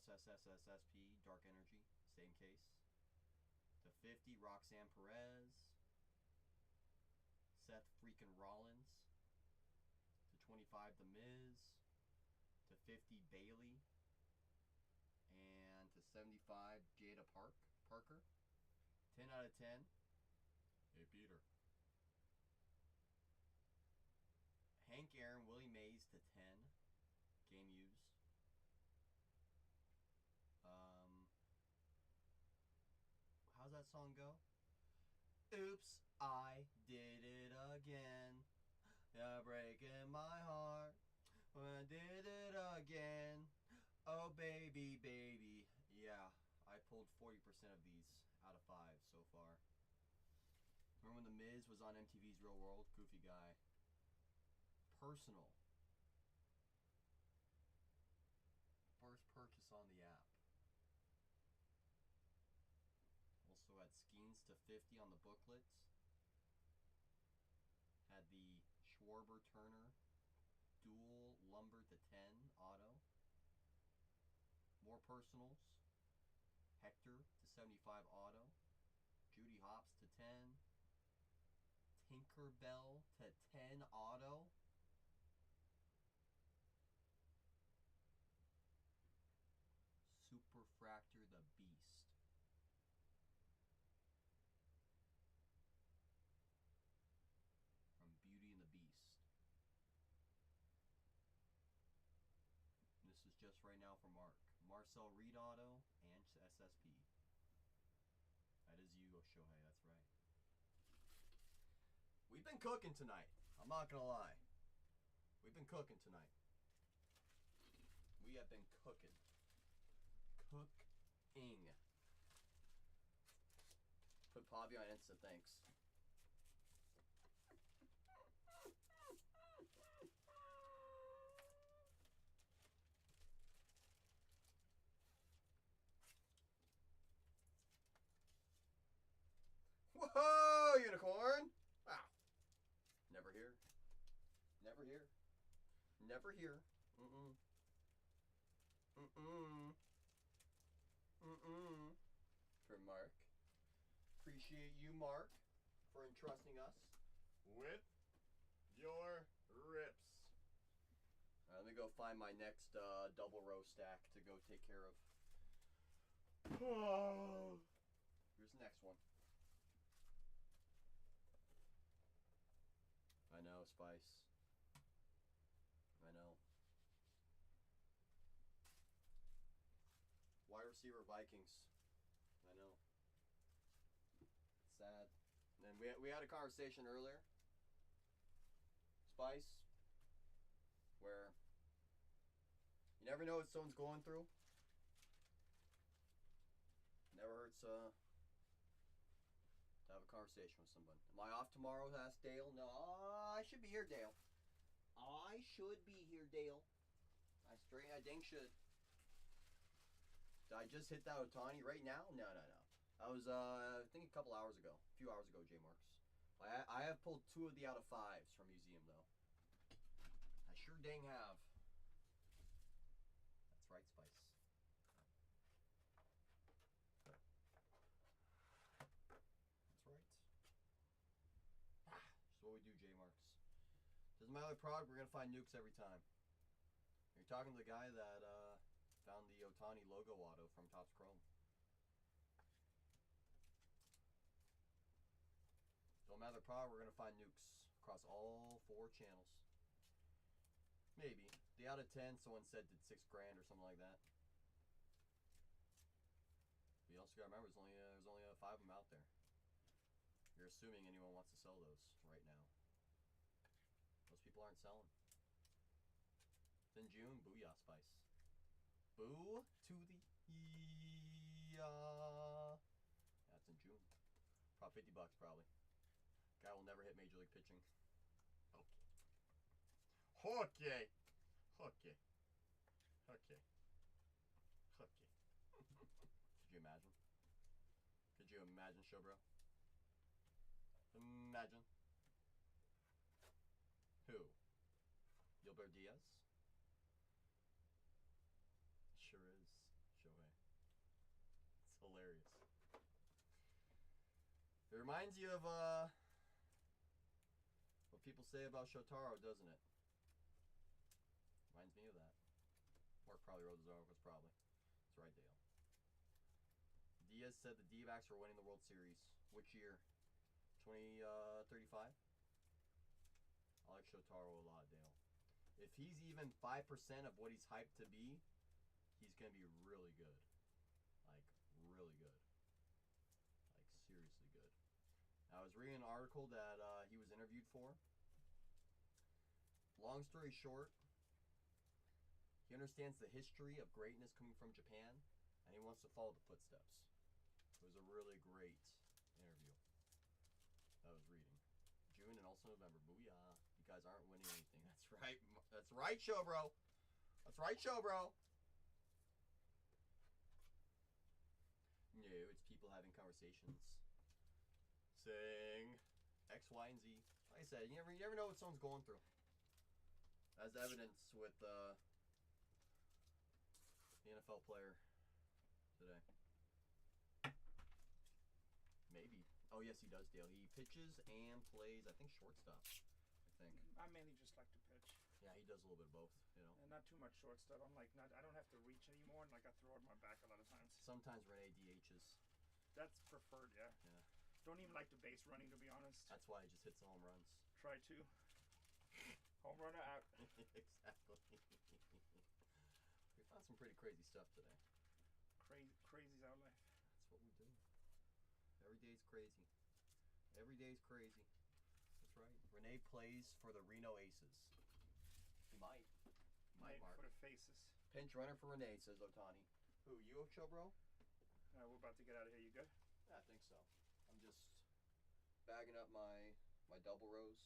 SSSSSP. Dark Energy. Same case. To 50, Roxanne Perez. Seth freaking Rollins. To 25, The Miz. To 50, Bailey. And to 75, Jada Parker. 10 out of 10. Hey, Peter. Hank Aaron, Willie Mays to 10. Game used. How's that song go? Oops, I did it again. You're breaking my heart. I did it again. Oh, baby, baby. Yeah, I pulled 40% of these out of 5 so far. Remember when The Miz was on MTV's Real World? Goofy guy. Personal. First purchase on the app. Also had Skeens to 50 on the booklets. Had the Schwarber Turner dual lumber to 10 auto. More personals. Hector to 75 auto. Judy Hopps to 10. Tinkerbell to 10 auto. Superfractor the Beast. From Beauty and the Beast. And this is just right now for Mark. Marcel Reed auto and SSP. That is you, Shohei, that's right. We've been cooking tonight. I'm not gonna lie. We've been cooking tonight. We have been cooking. Cooking. Put Pavi on Insta, thanks. here. Never here. Mm-mm. Mm-mm. Mm-mm. For Mark. Appreciate you, Mark, for entrusting us with your rips. All right, let me go find my next double row stack to go take care of. Here's the next one. I know, Spice. I know. Wide receiver Vikings. I know. Sad. And then we had a conversation earlier, Spice, where you never know what someone's going through. Never hurts to have a conversation with somebody. Am I off tomorrow? Asked Dale. No, I should be here, Dale. I should be here, Dale. I dang should. Did I just hit that Otani right now? No. That was I think a couple hours ago. A few hours ago, J Marks. I have pulled 2 of the out of 5s from Museum though. I sure dang have. That's right, Spice. That's right. Just what we do, J Marks. Doesn't matter the product, we're gonna find nukes every time. You're talking to the guy that found the Otani logo auto from Topps Chrome. Don't matter the product, we're gonna find nukes across all 4 channels. Maybe. The out of 10, someone said did $6 grand or something like that. But you also gotta remember, there's only 5 of them out there. You're assuming anyone wants to sell those right now. Most people aren't selling. It's in June, booyah, Spice. Boo to the yeah. That's in June. Probably $50 probably. Guy will never hit Major League pitching. Okay. Could you imagine? Could you imagine, Showbro? Imagine. Who? Gilbert Diaz? Sure is, Shohei. It's hilarious. It reminds you of what people say about Shotaro, doesn't it? Reminds me of that. Mark probably wrote his articles, probably. That's right, Dale. Diaz said the D-backs were winning the World Series. Which year? 2035? I like Shotaro a lot, Dale. If he's even 5% of what he's hyped to be, he's going to be really good. Like, really good. Like, seriously good. I was reading an article that he was interviewed for. Long story short, he understands the history of greatness coming from Japan, and he wants to follow the footsteps. It was a really great interview that I was reading. June and also November. Booyah. You guys aren't winning anything. That's right. That's right, Showbro. That's right, Showbro. No, it's people having conversations. Saying X, Y, and Z. Like I said, you never know what someone's going through. As evidence with the NFL player today. Maybe. Oh, yes, he does, Dale. He pitches and plays, I think, shortstop. I think. I mainly just like to pitch. Yeah, he does a little bit of both, you know. And not too much shortstop. I'm like, I don't have to reach anymore, and like I throw it in my back a lot of times. Sometimes Renee DHs. That's preferred, yeah. Yeah. Don't even like the base running, to be honest. That's why he just hits the home runs. Try to. Home runner out. Exactly. We found some pretty crazy stuff today. Crazy's our life. That's what we do. Every day's crazy. Every day's crazy. That's right. Renee plays for the Reno Aces. He might. Might Mark. for the faces. Pinch runner for Renee, says Otani. Who, you, Showbro? We're about to get out of here. You good? Yeah, I think so. I'm just bagging up my double rows.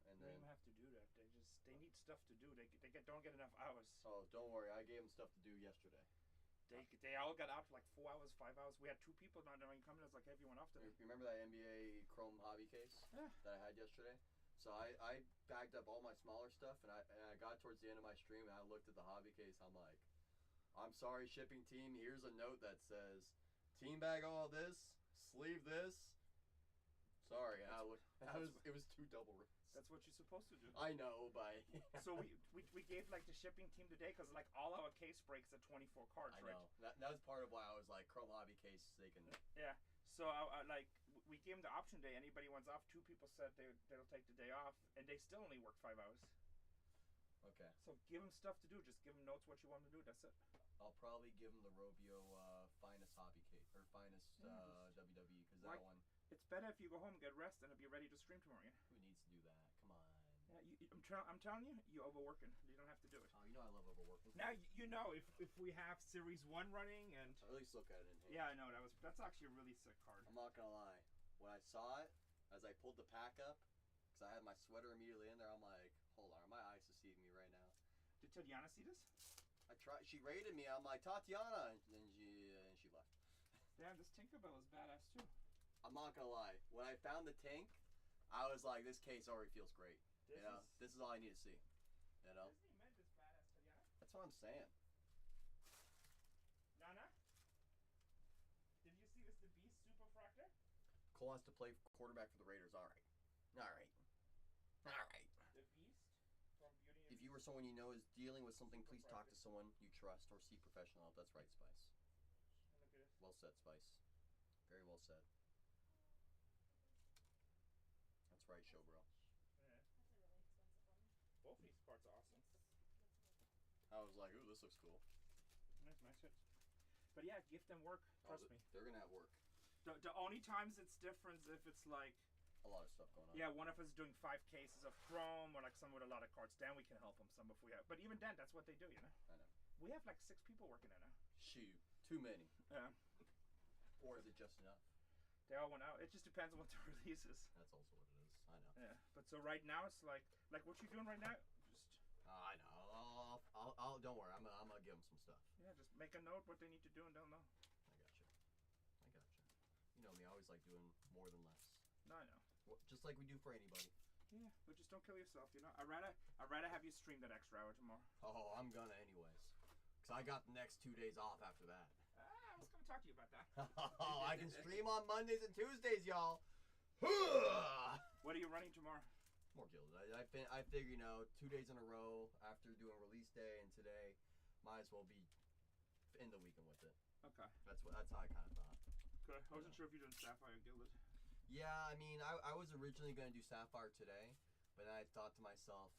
And They then, don't even have to do that. They need stuff to do. They don't get enough hours. oh, don't worry. I gave them stuff to do yesterday. They all got out for like 4 hours, 5 hours. We had 2 people not knowing coming. It's like everyone off today. You remember that NBA Chrome hobby case Yeah. that I had yesterday? So I bagged up all my smaller stuff, and I got towards the end of my stream, and I looked at the hobby case. I'm like, I'm sorry, shipping team. Here's a note that says, team bag all this, sleeve this. Sorry, it was two double rips. That's what you're supposed to do. I know, but So we gave like the shipping team today because like all our case breaks at 24 cards, I right? know. That was part of why I was like, Chrome Hobby case, they can. Yeah. So I like we gave them the option day. Anybody wants off? 2 people said they'll take the day off, and they still only work 5 hours. Okay. So give them stuff to do. Just give them notes what you want them to do. That's it. I'll probably give them the Robio finest hobby case or finest WWE because that one. It's better if you go home, get rest, and be ready to stream tomorrow. Yeah? Who needs to do that? Come on. Yeah, I'm telling you, you're overworking. You don't have to do it. Oh, you know I love overworking. Now you know if we have Series 1 running and. Or at least look at it in hand. Yeah, I know that's actually a really sick card. I'm not gonna lie. When I saw it, as I pulled the pack up, because I had my sweater immediately in there, I'm like, hold on, my eyes deceiving me right now. Did Tatiana see this? I tried. She rated me. I'm like, Tatiana, and then she left. Damn, this Tinkerbell is badass too. I'm not gonna lie. When I found the tank, I was like, this case already feels great. This is all I need to see. You know. Disney meant this badass Tatiana. That's what I'm saying. Nana, did you see this? The Beast Superfractor. Cole has to play quarterback for the Raiders. All right. The Beast from Beauty and If you or someone you know is dealing with something, please talk to someone you trust or seek professional help. That's right, Spice. Look at this. Well said, Spice. Very well said. That's right, Showbro. Yeah. That's a really expensive one. Both of these cards are awesome. I was like, ooh, this looks cool. Nice hits. But yeah, gift and work. Trust me. They're gonna have work. The only times it's different if it's like A lot of stuff going on. yeah, one of us is doing 5 cases of Chrome or like some with a lot of cards. Then we can help them some if we have. But even then, that's what they do, you know. I know. We have like 6 people working there now. Shoot, too many. Yeah. Or is it just enough? They all went out. It just depends on what the release is. That's also what it is. I know. Yeah. But so right now it's like what you doing right now? Just I know. I'll don't worry. I'm gonna give them some stuff. yeah, just make a note what they need to do and they'll know. I gotcha. You know me. I always like doing more than less. No, I know. Well, just like we do for anybody. Yeah, but just don't kill yourself, you know. I'd rather have you stream that extra hour tomorrow. Oh, I'm gonna anyways. Cause I got the next 2 days off after that. I was gonna talk to you about that. Oh, I can stream on Mondays and Tuesdays, y'all. What are you running tomorrow? More Gilded. I figure, 2 days in a row after doing release day and today, might as well be in the weekend with it. Okay. That's how I kind of thought. Good. I wasn't sure if you're doing Sapphire or Gilded. Yeah, I mean, I was originally gonna do Sapphire today, but then I thought to myself,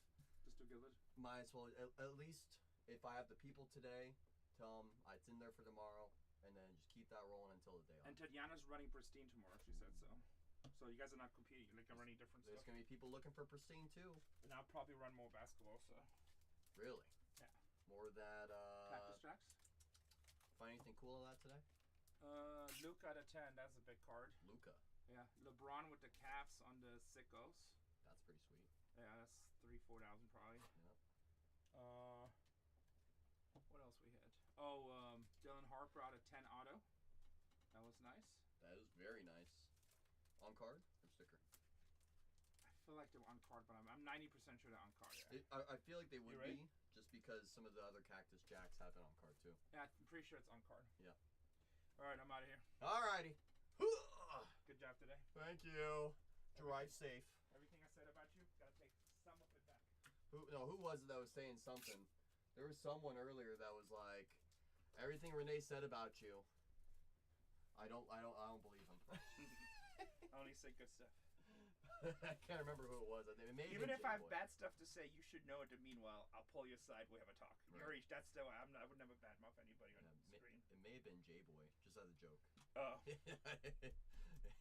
Just do Gilded. might as well at least if I have the people today, tell them it's in there for tomorrow, and then just keep that rolling until the day off. And Tatiana's running Pristine tomorrow. She said so. So you guys are not competing. Like I'm running different There's stuff. gonna be people looking for Pristine too. And I'll probably run more basketball. So. Really? Yeah. More of that. Cactus Jacks. Find anything cool of that today? Luke out of 10. That's a big card. Luca. Yeah. LeBron with the caps on the sickos. That's pretty sweet. Yeah, that's 3,000-4,000 probably. Yep. What else we had? Oh, Dylan Harper out of 10 auto. That was nice. That is very nice. On card or sticker? I feel like they're on card, but I'm 90% sure they're on card. Yeah. I feel like they would You ready? be just because some of the other Cactus Jacks have been on card too. Yeah, I'm pretty sure it's on card. Yeah. All right, I'm out of here. Alrighty. Good job today. Thank you. Drive safe. Everything I said about you, gotta take some of it back. Who was it that was saying something? There was someone earlier that was like, everything Renee said about you. I don't believe him. I only say good stuff. I can't remember who it was. I think it may have Even been if I have J-Boy. bad stuff to say, you should know it. Meanwhile, I'll pull you aside. We have a talk. Right. Right. That's still. I would never badmouth anybody on Yeah, screen. it may have been J-Boy, just as a joke. Oh.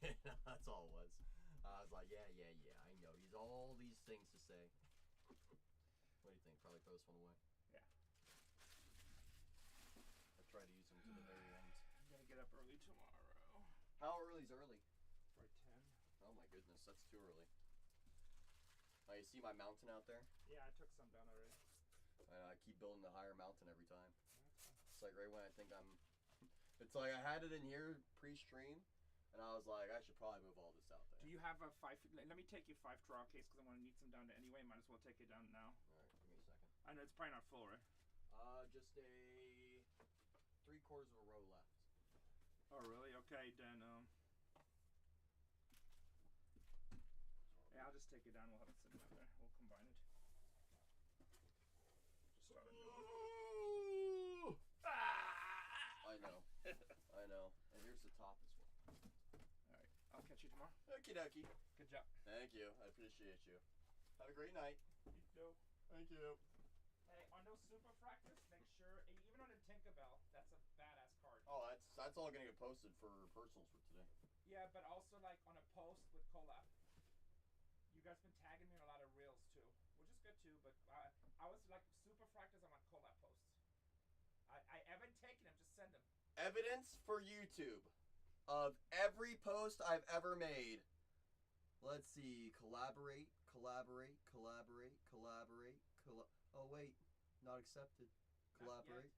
That's all it was. I was like, yeah, I know. He's all these things to say. What do you think? Probably throw this one away. Yeah. I try to use them to the very end. I'm gonna get up early tomorrow. How early is early? For 10. Oh my goodness, that's too early. Oh, you see my mountain out there? Yeah, I took some down already. I keep building the higher mountain every time. That's fine. It's like right when I think I'm... It's like I had it in here pre-stream, And I was like, I should probably move all this out there. Do you have a 5? Let me take your 5 draw case because I'm going to need some down there anyway. Might as well take it down now. All right, give me a second. I know it's probably not full, right? Just a 3/4 of a row left. Oh, really? Okay, then, yeah, I'll just take it down. We'll have it sitting out there. We'll combine it. Just start a new one. I know. I know. And here's the top as well. Alright, I'll catch you tomorrow. Okie dokie. Good job. Thank you. I appreciate you. Have a great night. You too. Thank you. Hey, on those super fractors, make sure, even on the Tinkerbell, that's a badass card. Oh, that's all gonna get posted for personals for today. Yeah, but also like on a post with collab. You guys been tagging me in a lot of reels too, which is good too. But I was like super fractors. I want collab posts. I haven't taken them. Just send them. Evidence for YouTube of every post I've ever made. Let's see. Collaborate. Oh wait, not accepted. Collaborate.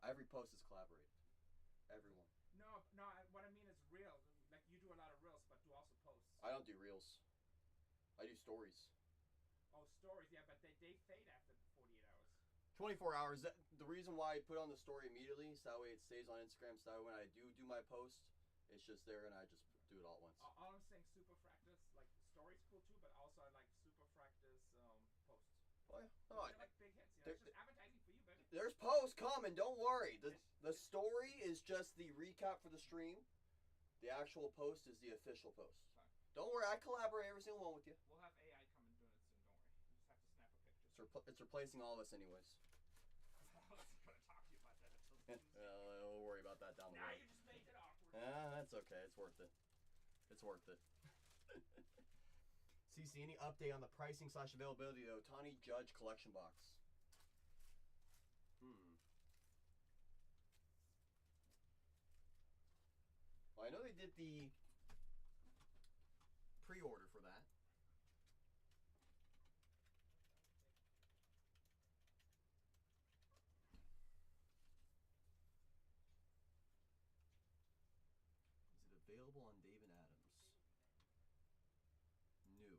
Every post is collaborate. Everyone. No. What I mean is real. Like you do a lot of reels, but do also posts. I don't do reels. I do stories. Oh, stories. Yeah, but they fade after 48 hours. 24 hours. The reason why I put on the story immediately is that way it stays on Instagram. So that way when I do my post, it's just there and I just do it all at once. All I'm saying, super fractors, like stories cool too, but also I like super fractors posts. Oh yeah. Oh, They're like big hits. You know, it's just advertising for you, baby. There's posts coming. Don't worry. The story is just the recap for the stream. The actual post is the official post. Fine. Don't worry. I collaborate every single one with you. We'll have AI come and doing it soon. Don't worry. You just have to snap a picture. It's replacing all of us anyways. I wasn't gonna talk to you about that until We'll worry about that down the now road. you just made it awkward. That's okay. It's worth it. It's worth it. CC, any update on the pricing / availability of the Otani Judge collection box? Well, I know they did the pre-order for that. Is it available on David Adams? New.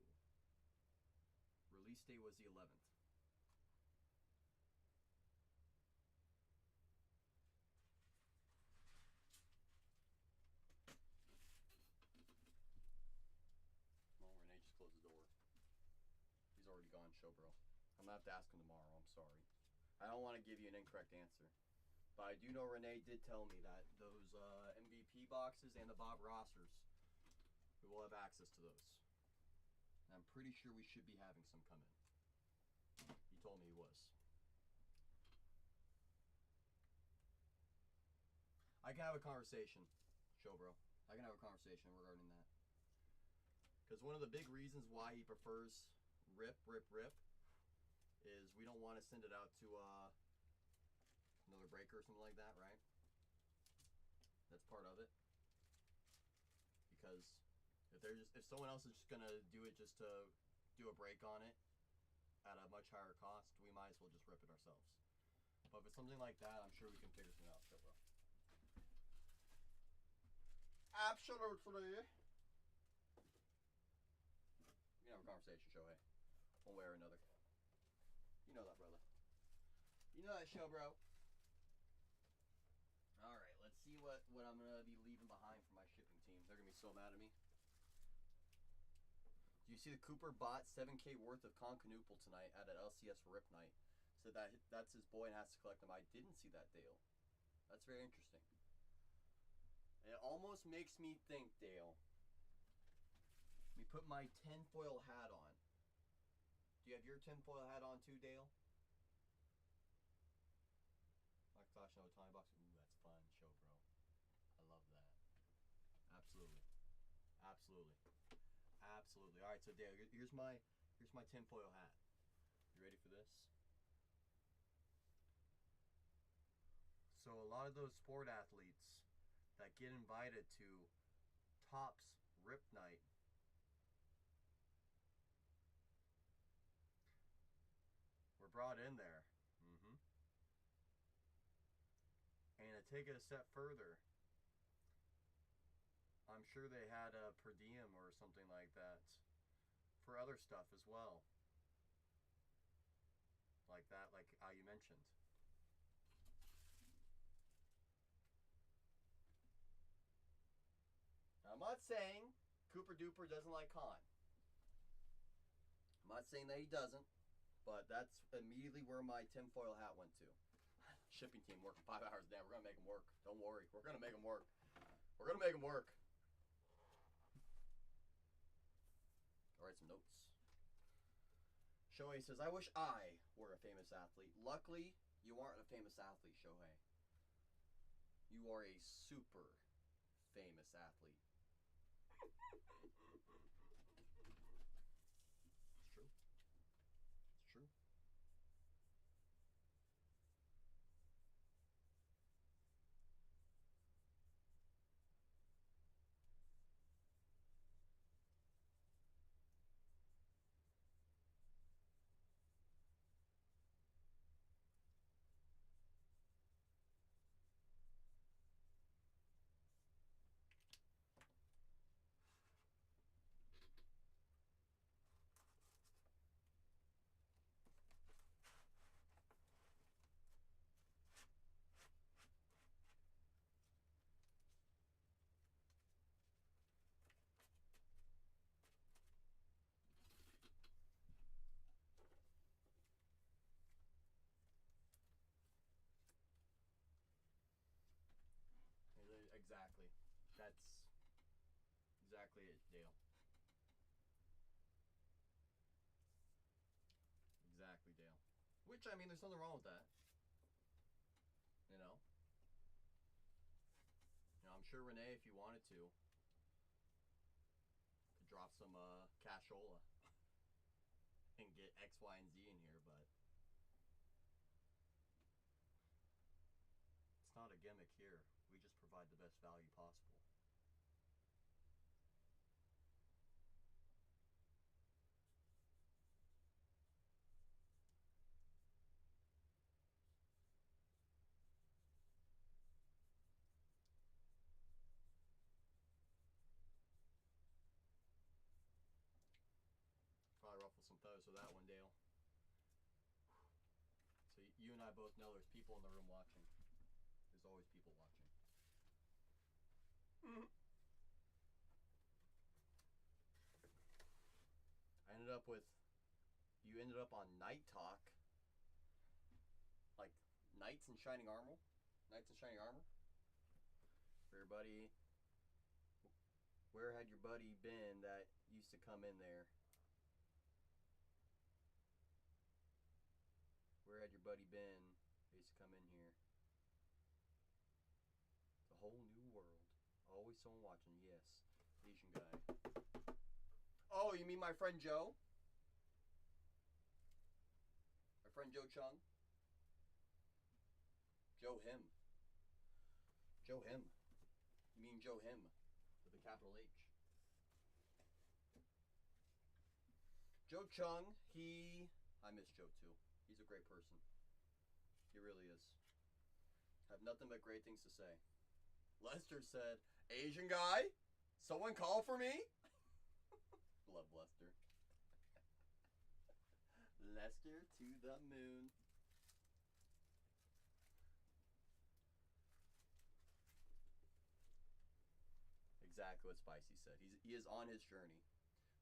Release date was the 11th. Well, Renee just closed the door. He's already gone, show bro. I'm gonna have to ask him tomorrow. I'm sorry. I don't want to give you an incorrect answer. But I do know Renee did tell me that those MVP boxes and the Bob Rossers, we will have access to those. And I'm pretty sure we should be having some come in. He told me he was. I can have a conversation, show bro. I can have a conversation regarding that. Because one of the big reasons why he prefers rip is we don't want to send it out to another breaker or something like that, right? That's part of it. Because if someone else is just gonna do it just to do a break on it at a much higher cost, we might as well just rip it ourselves. But if it's something like that, I'm sure we can figure something out, show bro. Absolutely. We can have a conversation, Shohei. One way or another. You know that, brother. You know that, show bro. Alright, let's see what I'm going to be leaving behind for my shipping team. They're going to be so mad at me. Do you see the Cooper bought 7K worth of Concanoople tonight at an LCS Rip Night? Said that's his boy and has to collect them. I didn't see that, Dale. That's very interesting. It almost makes me think, Dale. Let me put my tinfoil hat on. Do you have your tinfoil hat on too, Dale? My gosh, no time box. Ooh, that's fun, show bro. I love that. Absolutely. All right, so Dale, here's my tinfoil hat. You ready for this? So a lot of those sport athletes that get invited to Topps Rip Night were brought in there. And to take it a step further, I'm sure they had a per diem or something like that for other stuff as well. Like that, like how you mentioned. Now, I'm not saying Cooper Duper doesn't like Khan. I'm not saying that he doesn't, but that's immediately where my tinfoil hat went to. Shipping team working 5 hours a day. We're going to make them work. Don't worry. We're going to make them work. We're going to make them work. I'll write some notes. Shohei says, I wish I were a famous athlete. Luckily, you aren't a famous athlete, Shohei. You are a super famous athlete. It's true. It's true. Exactly. That's exactly it, Dale. Exactly, Dale. Which, I mean, there's nothing wrong with that. You know? I'm sure Renee, if you wanted to, could drop some cashola and get X, Y, and Z in here, but it's not a gimmick here. We just provide the best value possible. Probably ruffle some feathers with that one, Dale. So you and I both know there's people in the room watching. There's always people watching. I ended up with, you ended up on Night Talk, like Knights in Shining Armor, Knights in Shining Armor. For your buddy, where had your buddy been that used to come in there? Where had your buddy been that used to come in here? It's a whole new world. Always someone watching, yes. Asian guy. Oh, you mean my friend Joe? My friend Joe Chung? Joe Him. Joe Him. You mean Joe Him with a capital H. Joe Chung, I miss Joe too. He's a great person. He really is. Have nothing but great things to say. Lester said, Asian guy? Someone call for me? Love Lester. Lester to the moon. Exactly what Spicy said. He is on his journey.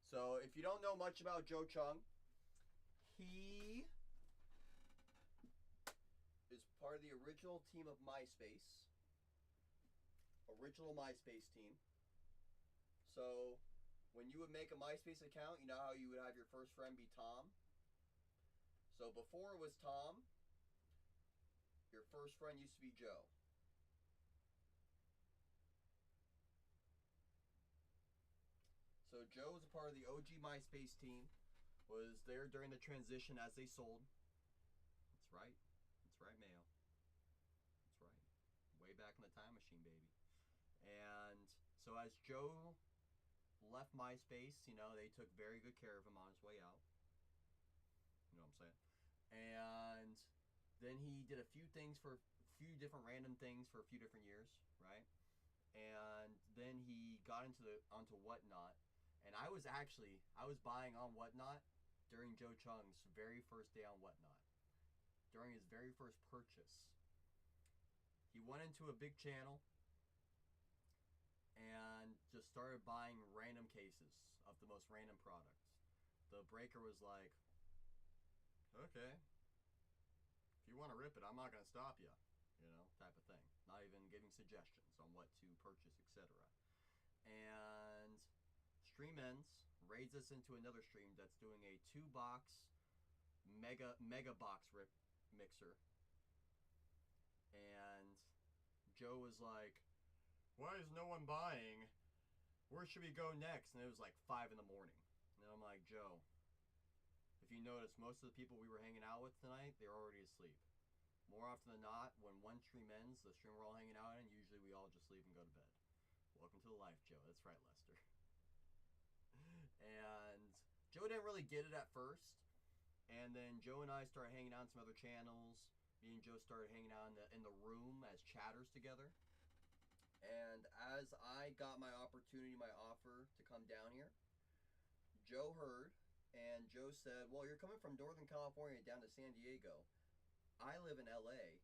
So if you don't know much about Joe Chung, he is part of the original team of MySpace. Original MySpace team. So when you would make a MySpace account, you know how you would have your first friend be Tom? So before it was Tom, your first friend used to be Joe. So Joe was a part of the OG MySpace team, was there during the transition as they sold. That's right. That's right, Mayo. That's right. Way back in the time machine, baby. And so as Joe left MySpace, they took very good care of him on his way out. You know what I'm saying? And then he did a few things for a few different random things for a few different years, right? and then he got onto Whatnot, and I was buying on Whatnot during Joe Chung's very first day on Whatnot, during his very first purchase. He went into a big channel and just started buying random cases of the most random products. The breaker was like, okay, if you want to rip it, I'm not going to stop you, type of thing. Not even giving suggestions on what to purchase, etc. And stream ends, raids us into another stream that's doing a 2-box mega box rip mixer. And Joe was like, why is no one buying? Where should we go next? And it was like 5 in the morning. And I'm like, Joe, if you notice, most of the people we were hanging out with tonight, they're already asleep. More often than not, when one stream ends, the stream we're all hanging out in, usually we all just leave and go to bed. Welcome to the life, Joe. That's right, Lester. And Joe didn't really get it at first. And then Joe and I started hanging out on some other channels. Me and Joe started hanging out in the room as chatters together. And as I got my opportunity, my offer to come down here, Joe heard, and Joe said, well, you're coming from Northern California down to San Diego. I live in LA.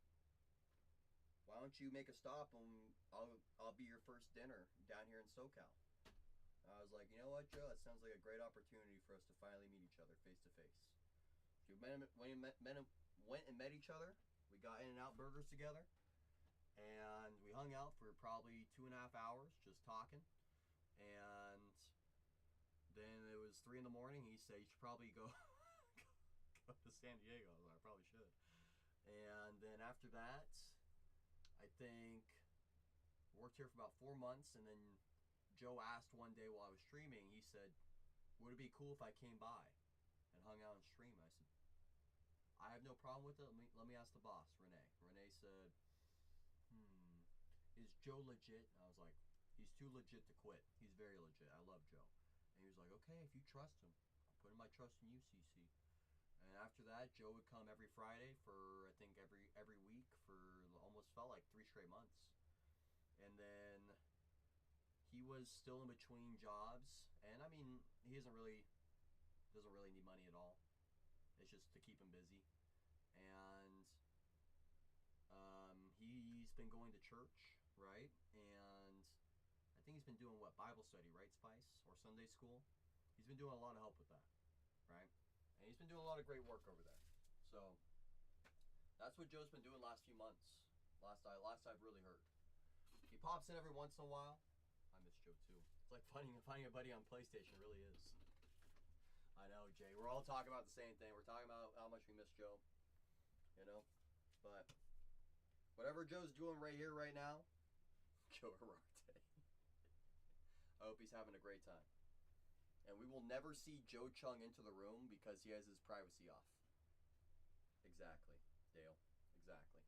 Why don't you make a stop and I'll be your first dinner down here in SoCal? I was like, you know what, Joe? That sounds like a great opportunity for us to finally meet each other face to face. We went and met each other. We got In-N-Out Burgers together, and we hung out for probably 2.5 hours just talking. And then it was 3 in the morning. He said, you should probably go to San Diego. I was like, I probably should. And then after that, I think worked here for about 4 months, and then Joe asked one day while I was streaming, he said, would it be cool if I came by and hung out and stream? I said, I have no problem with it. Let me ask the boss, Renee. Renee said, is Joe legit? And I was like, he's too legit to quit. He's very legit. I love Joe. And he was like, okay, if you trust him, I'm putting my trust in you, CC. And after that, Joe would come every Friday for, I think, every week for almost felt like 3 straight months. And then he was still in between jobs. And I mean, he doesn't really need money at all. It's just to keep him busy. And he's been going to church, right? And I think he's been doing Bible study, right, Spice? Or Sunday school? He's been doing a lot of help with that, right? And he's been doing a lot of great work over there. So that's what Joe's been doing last few months. Last I've really heard. He pops in every once in a while. I miss Joe too. It's like finding a buddy on PlayStation, it really is. I know, Jay. We're all talking about the same thing. We're talking about how much we miss Joe. But whatever Joe's doing right here, right now, Joe Ararte. I hope he's having a great time. And we will never see Joe Chung into the room because he has his privacy off. Exactly, Dale. Exactly.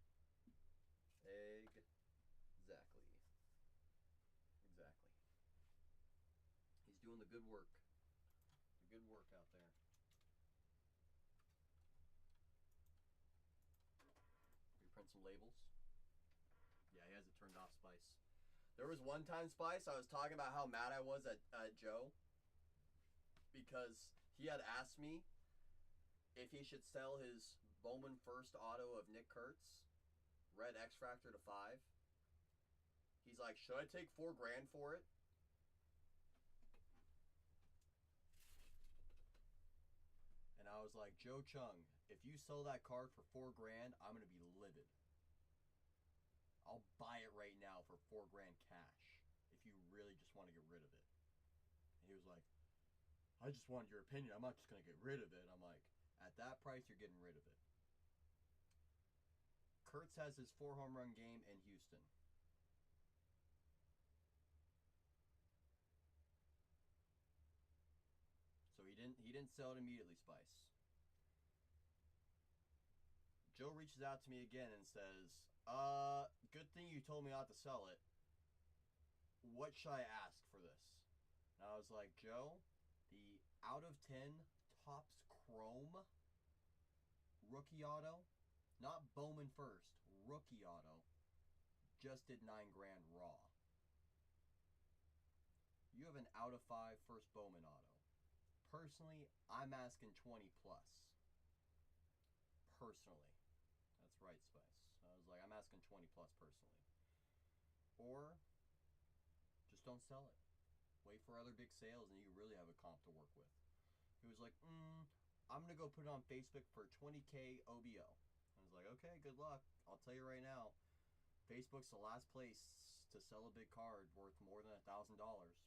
He's doing the good work. The good work out there. Reprint some labels. Yeah, he has it turned off, Spice. There was one time, Spice, I was talking about how mad I was at Joe because he had asked me if he should sell his Bowman First auto of Nick Kurtz, Red X-Fractor to 5. He's like, should I take $4 grand for it? And I was like, Joe Chung, if you sell that card for $4 grand, I'm gonna be livid. I'll buy it right now for $4 grand cash if you really just want to get rid of it. And he was like, I just wanted your opinion. I'm not just gonna get rid of it. I'm like, at that price, you're getting rid of it. Kurtz has his 4 home run game in Houston. So he didn't sell it immediately, Spice. Joe reaches out to me again and says, good thing you told me not to sell it. What should I ask for this? And I was like, Joe, the out of 10 Topps Chrome rookie auto, not Bowman First, rookie auto, just did $9 grand raw. you have an out of 5 first Bowman auto. Personally, I'm asking 20 plus. Personally. That's right, Spice. I was like, I'm asking 20 plus personally. Or just don't sell it. Wait for other big sales and you really have a comp to work with. He was like, I'm going to go put it on Facebook for 20K OBO. I was like, okay, good luck. I'll tell you right now, Facebook's the last place to sell a big card worth more than $1,000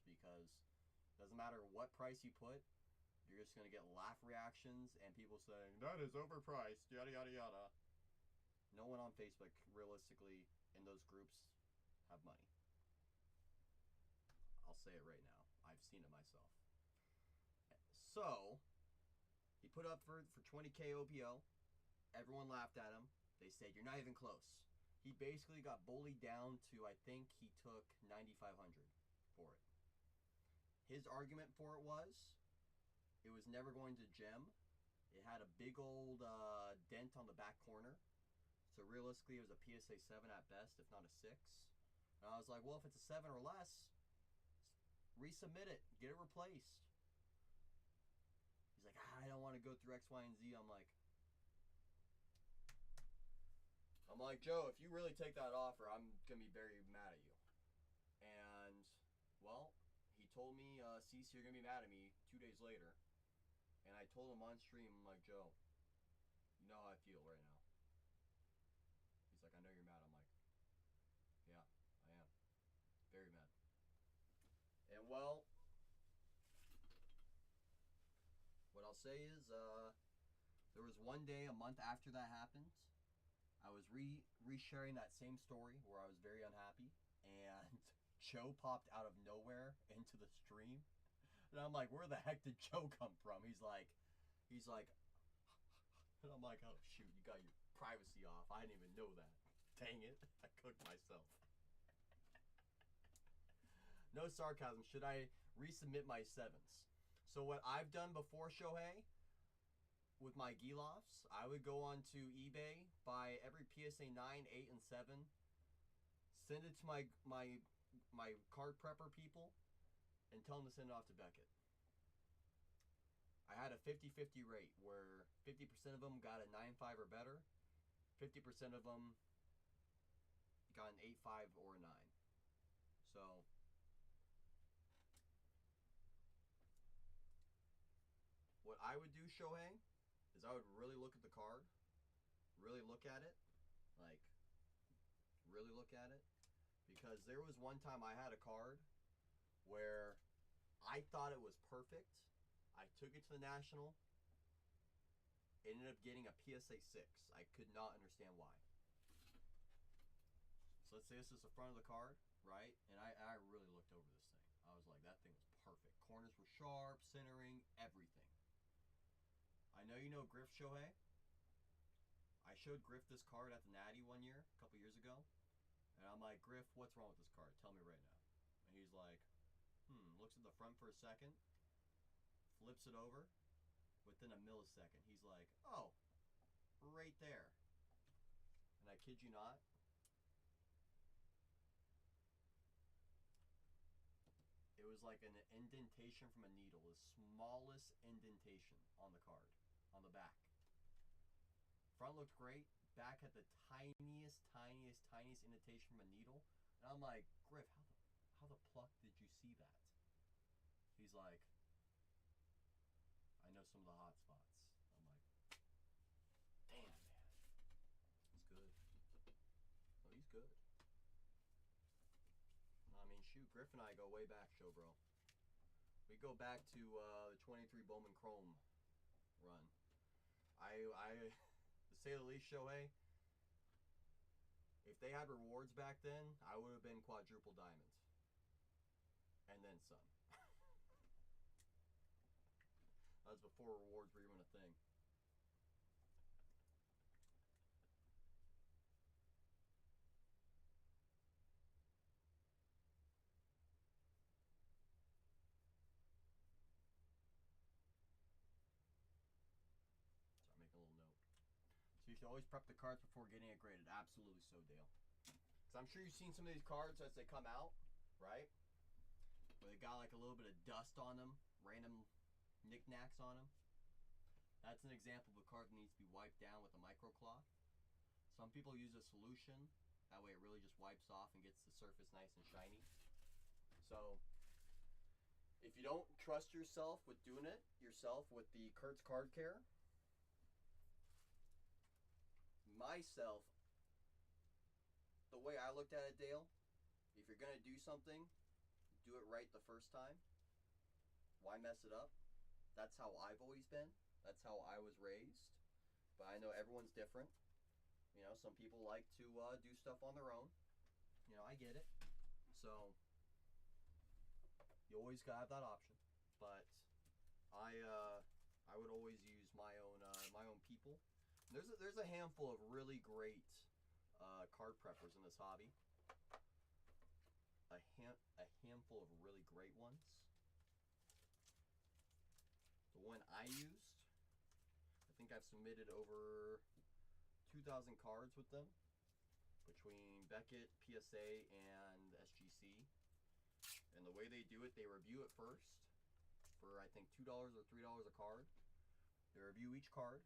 because it doesn't matter what price you put, you're just going to get laugh reactions and people saying, That is overpriced, yada yada yada. no one on Facebook, realistically, in those groups, have money. I'll say it right now. I've seen it myself. So, he put up for 20K OPO. Everyone laughed at him. They said, you're not even close. He basically got bullied down to, I think he took 9,500 for it. His argument for it was never going to gem. It had a big old dent on the back corner. So realistically, it was a PSA 7 at best, if not a 6. And I was like, well, if it's a 7 or less, resubmit it. Get it replaced. He's like, I don't want to go through X, Y, and Z. I'm like, Joe, if you really take that offer, I'm going to be very mad at you. And, well, he told me, Cease, you're going to be mad at me 2 days later. And I told him on stream, I'm like, Joe, you know how I feel right now. He's like, I know you're mad. I'm like, yeah, I am. Very mad. And, well, what I'll say is, there was one day, a month after that happened, I was re-sharing that same story where I was very unhappy, and Joe popped out of nowhere into the stream, and I'm like, where the heck did Joe come from? He's like, and I'm like, oh shoot, you got your privacy off. I didn't even know that. Dang it, I cooked myself. No sarcasm. Should I resubmit my 7s? So what I've done before, Shohei, with my Gilofs, I would go on to eBay, buy every PSA 9, 8, and 7, send it to my card prepper people, and tell them to send it off to Beckett. I had a 50-50 rate where 50% of them got a 9.5 or better, 50% of them got an 8.5 or a 9. So what I would do, Shohei, is I would really look at the card, really look at it, like, really look at it, because there was one time I had a card where I thought it was perfect. I took it to the National, ended up getting a PSA 6. I could not understand why. So let's say this is the front of the card, right? And I really looked over this thing. I was like, that thing was perfect. Corners were sharp, centering, everything. I know you know Griff, Shohei. I showed Griff this card at the Natty one year, a couple years ago. And I'm like, Griff, what's wrong with this card? Tell me right now. And he's like, looks at the front for a second, flips it over. Within a millisecond, he's like, oh, right there. And I kid you not, it was like an indentation from a needle, the smallest indentation on the card, on the back. Front looked great. Back had the tiniest indentation from a needle. And I'm like, Griff, how the pluck did you see that? He's like, I know some of the hot spots. I'm like, damn, man. He's good. Oh, he's good. I mean, shoot, Griff and I go way back, show bro. We go back to the 23 Bowman Chrome run. To say the least, Shohei, if they had rewards back then, I would have been quadruple diamond. And then some. That was before rewards were even a thing. So I'm making a little note. So you should always prep the cards before getting it graded. Absolutely so, Dale. Because I'm sure you've seen some of these cards as they come out, right? or they got like a little bit of dust on them, random knickknacks on them. That's an example of a card that needs to be wiped down with a microcloth. Some people use a solution. That way it really just wipes off and gets the surface nice and shiny. So if you don't trust yourself with doing it yourself with the Kurtz Card Care, myself, the way I looked at it, Dale, if you're going to do something, do it right the first time. Why mess it up? That's how I've always been. That's how I was raised. But I know everyone's different. You know, some people like to do stuff on their own. You know, I get it. So you always gotta have that option. But I would always use my own people. There's a handful of really great card preppers in this hobby. A handful of really great ones. The one I used, I think I've submitted over 2,000 cards with them between Beckett, PSA, and SGC. And the way they do it, they review it first for I think $2 or $3 a card. They review each card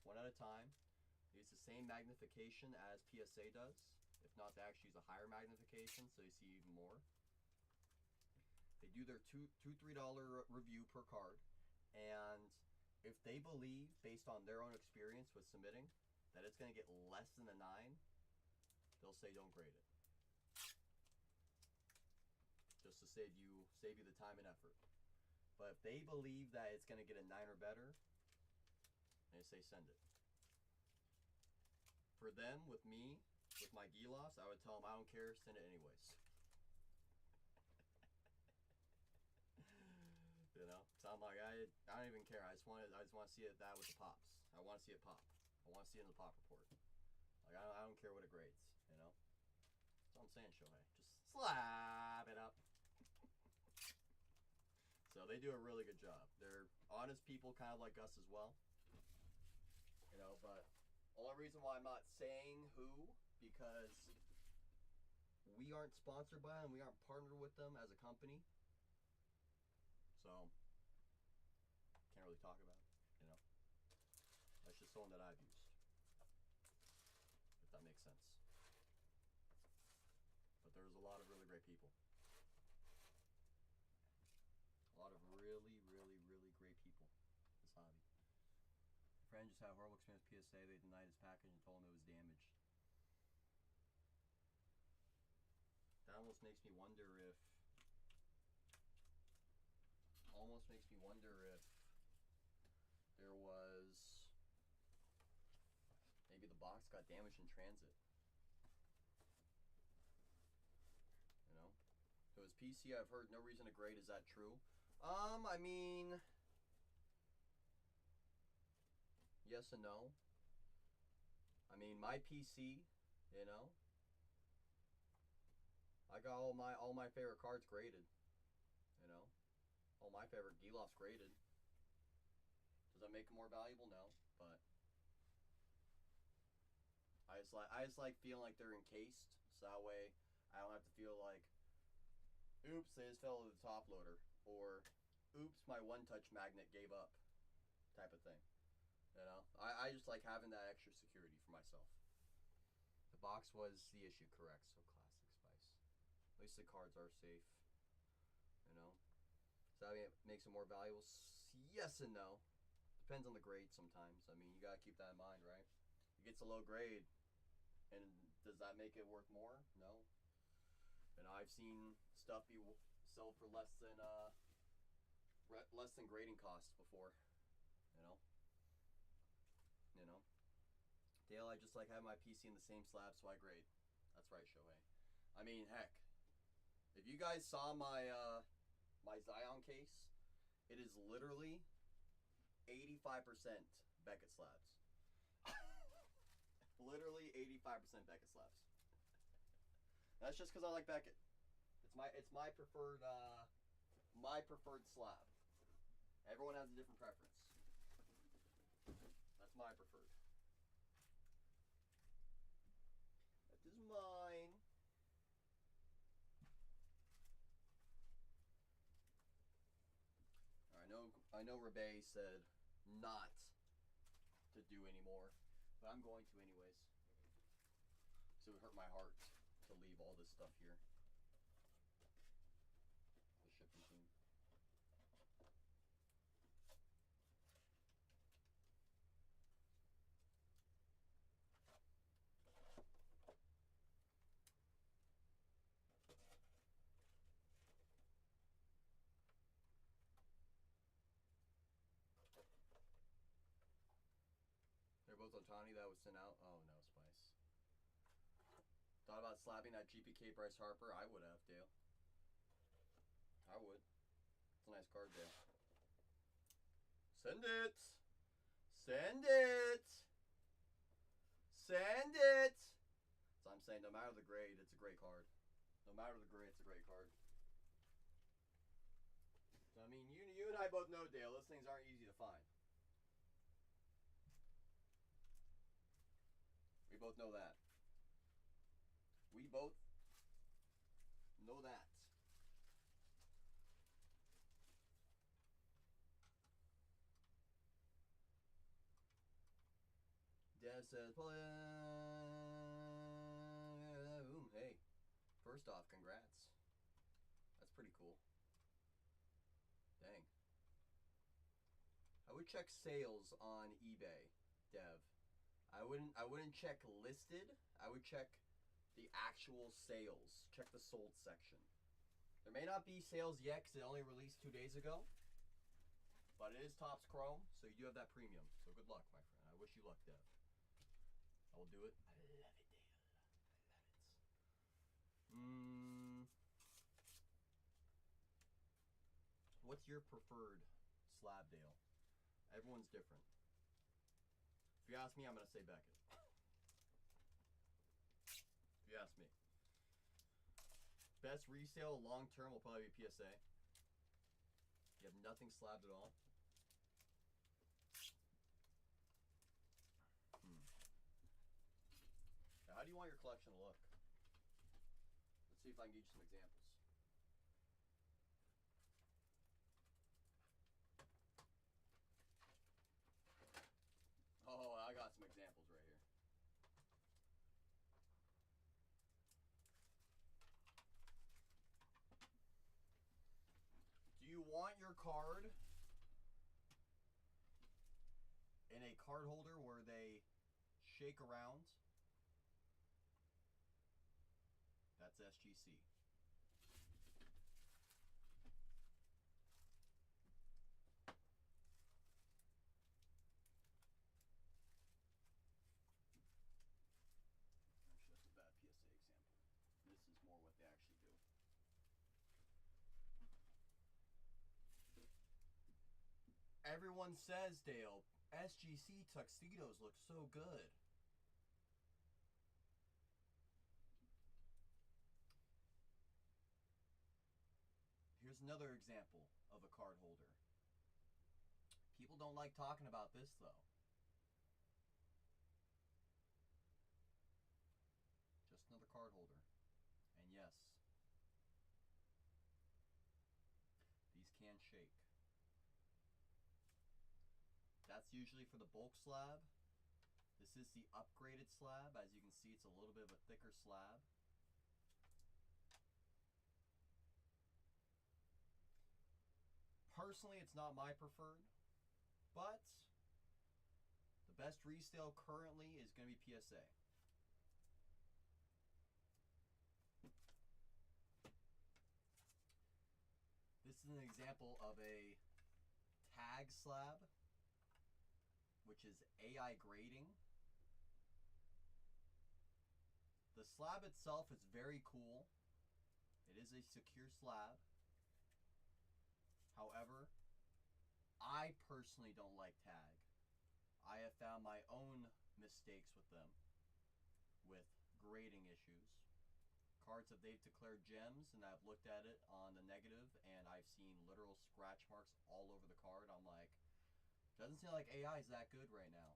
one at a time. They use the same magnification as PSA does. If not, they actually use a higher magnification so you see even more. They do their $2-3 review per card. And if they believe, based on their own experience with submitting, that it's going to get less than a 9, they'll say don't grade it. Just to save you the time and effort. But if they believe that it's going to get a 9 or better, they say send it. For them, with me, with my Gilos, I would tell them I don't care, send it anyways. You know, so I'm like, I don't even care. I just want to see it that with the pops. I want to see it pop. I want to see it in the pop report. Like I don't care what it grades. You know, that's what I'm saying, Shohei. Just slap it up. So they do a really good job. They're honest people, kind of like us as well. You know, but only reason why I'm not saying who, because we aren't sponsored by them. We aren't partnered with them as a company. So, can't really talk about it, you know. That's just someone that I've used. If that makes sense. But there's a lot of really great people. A lot of really, really, really great people in this hobby. My friend just had a horrible experience with PSA. They denied his package and told him it was damaged. That almost makes me wonder if there was maybe the box got damaged in transit. You know? So his PC, I've heard no reason to grade. Is that true? I mean, yes and no. I mean, my PC, you know, I got all my favorite cards graded. You know, all my favorite Gilos graded. Does that make them more valuable? No, but I just like feeling like they're encased, so that way I don't have to feel like, oops, they just fell to the top loader, or oops, my one-touch magnet gave up, type of thing. You know, I just like having that extra security for myself. The box was the issue, correct? So classic Spice. At least the cards are safe. You know, so that makes it more valuable. Yes and no. Depends on the grade sometimes. I mean, you gotta keep that in mind, right? It gets a low grade, and does that make it worth more? No. And I've seen stuff be sold for less than grading costs before. You know. Dale, I just like having my PC in the same slab, so I grade. That's right, Shohei. I mean, heck, if you guys saw my my Zion case, it is literally 85% Beckett slabs. Literally 85% Beckett slabs. That's just because I like Beckett. It's my preferred slab. Everyone has a different preference. That's my preferred. That is mine. I know Rebay said not to do anymore, but I'm going to anyways. So it would hurt my heart to leave all this stuff here. The shipping team. They're both Otani that was sent out. Oh no, Spice. Thought about slapping that GPK Bryce Harper. I would have, Dale. I would. It's a nice card, Dale. Send it. Send it. Send it. So I'm saying, no matter the grade, it's a great card. No matter the grade, it's a great card. So, I mean, you and I both know, Dale, those things aren't easy to find. We both know that. We both know that. Dev says, hey, first off, congrats. That's pretty cool. Dang. I would check sales on eBay, Dev. I wouldn't check listed. I would check the actual sales. Check the sold section. There may not be sales yet because it only released 2 days ago. But it is Topps Chrome, so you do have that premium. So good luck, my friend. I wish you luck, Dev. I will do it. I love it, Dale. I love it. What's your preferred slab, Dale? Everyone's different. If you ask me, I'm going to say Beckett. If you ask me. Best resale long term will probably be PSA. You have nothing slabbed at all. Now, how do you want your collection to look? Let's see if I can get you some examples. Oh, I got some examples right here. Do you want your card in a card holder where they shake around? That's SGC. Actually, that's a bad PSA example. This is more what they actually do. Everyone says, Dale, SGC tuxedos look so good. Here's another example of a card holder. People don't like talking about this, though. Just another card holder. And yes, these can shake. That's usually for the bulk slab. This is the upgraded slab. As you can see, it's a little bit of a thicker slab. Personally, it's not my preferred, but the best resale currently is going to be PSA. This is an example of a tag slab, which is AI grading. The slab itself is very cool. It is a secure slab. However, I personally don't like tag. I have found my own mistakes with them, with grading issues. Cards that they've declared gems, and I've looked at it on the negative, and I've seen literal scratch marks all over the card. I'm like, doesn't seem like AI is that good right now.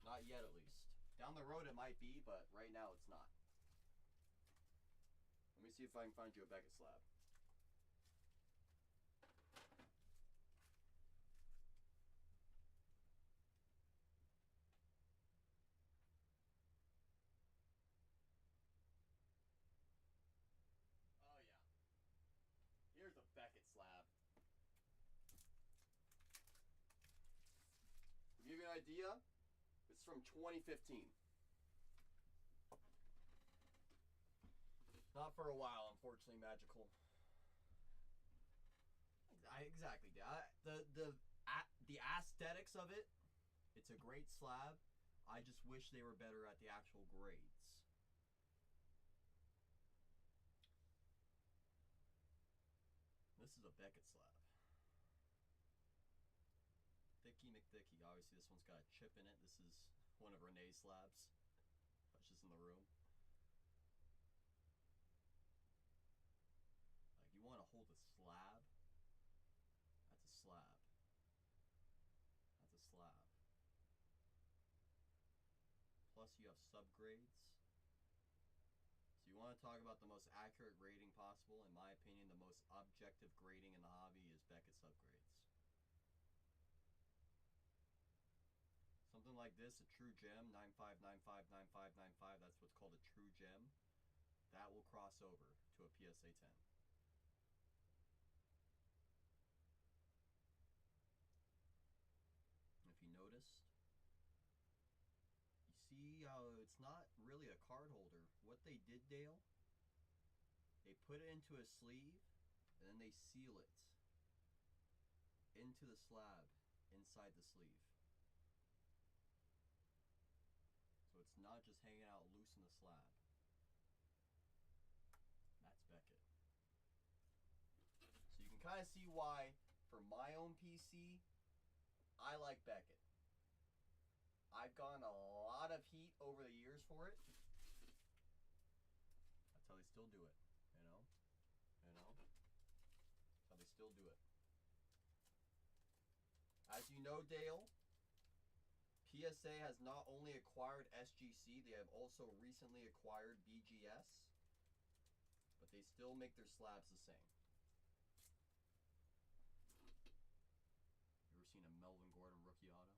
Not yet, at least. Down the road it might be, but right now it's not. Let me see if I can find you a Beckett slab. idea. It's from 2015. Not for a while, unfortunately, Magical. Exactly. The aesthetics of it, it's a great slab. I just wish they were better at the actual grades. This is a Beckett slab. Thicky McThicky. Obviously, this one's got a chip in it. This is one of Renee's slabs. That's just in the room. Like, you want to hold a slab? That's a slab. That's a slab. Plus, you have subgrades. So you want to talk about the most accurate grading possible. In my opinion, the most objective grading in the hobby is Beckett subgrades. Something like this, a true gem, 95959595, that's what's called a true gem. That will cross over to a PSA 10. If you noticed, you see how it's not really a card holder. What they did, Dale, they put it into a sleeve and then they seal it into the slab inside the sleeve. So it's not just hanging out loose in the slab. That's Beckett. So you can kind of see why, for my own PC, I like Beckett. I've gotten a lot of heat over the years for it. That's how they still do it, you know? That's how they still do it. As you know, Dale, PSA has not only acquired SGC, they have also recently acquired BGS, but they still make their slabs the same. You ever seen a Melvin Gordon rookie auto?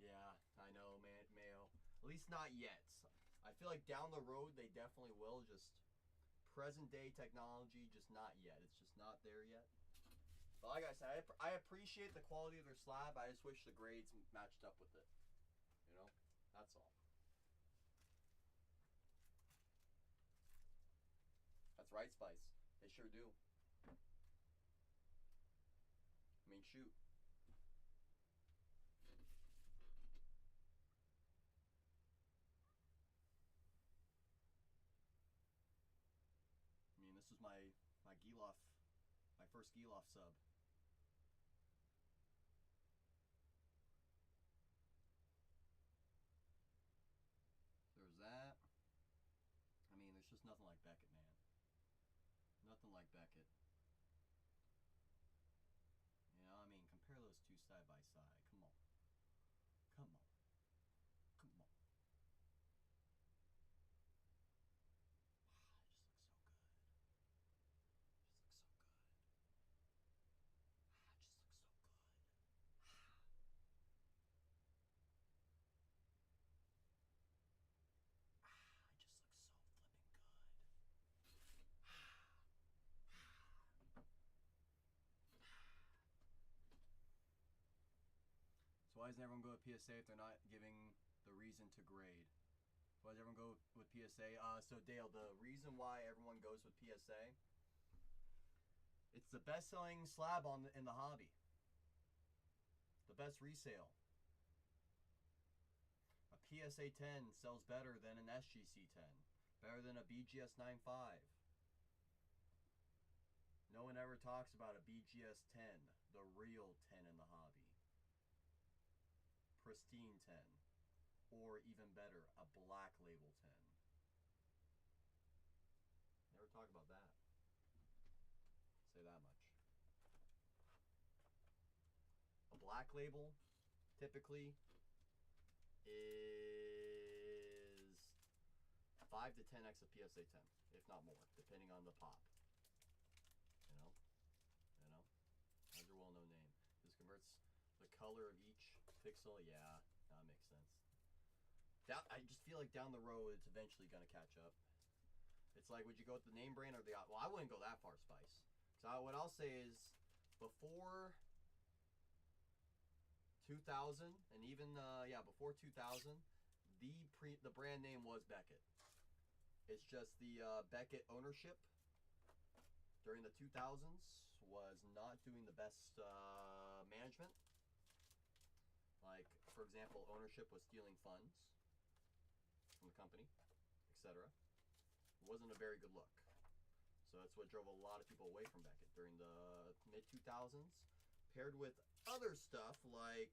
Yeah, I know, man, Mayo. At least not yet. I feel like down the road they definitely will. Just present day technology, just not yet. It's just not there yet. But like I said, I appreciate the quality of their slab. I just wish the grades matched up with it. You know, that's all. That's right, Spice. They sure do. I mean, shoot. I mean, this was my Giloff, my first Giloff sub. There's that. I mean, there's just nothing like Beckett, man. Nothing like Beckett. You know, I mean, compare those two side by side. Come on. Come on. Come on. So why doesn't everyone go with PSA if they're not giving the reason to grade? Why does everyone go with PSA? So Dale, the reason why everyone goes with PSA, it's the best-selling slab in the hobby. The best resale. A PSA 10 sells better than an SGC 10. Better than a BGS 9.5. No one ever talks about a BGS 10, the real 10 in the hobby. Pristine 10, or even better, a black label 10. Never talk about that. Say that much. A black label typically is 5 to 10x of PSA 10, if not more, depending on the pop. You know, that's your well-known name. This converts the color of each pixel. Yeah, that makes sense. I just feel like down the road it's eventually going to catch up. It's like, would you go with the name brand or the... Well, I wouldn't go that far, Spice. So what I'll say is, before 2000, and even, before 2000, the brand name was Beckett. It's just the Beckett ownership during the 2000s was not doing the best management. Like, for example, ownership was stealing funds from the company, etc. It wasn't a very good look. So that's what drove a lot of people away from Beckett during the mid-2000s, paired with other stuff like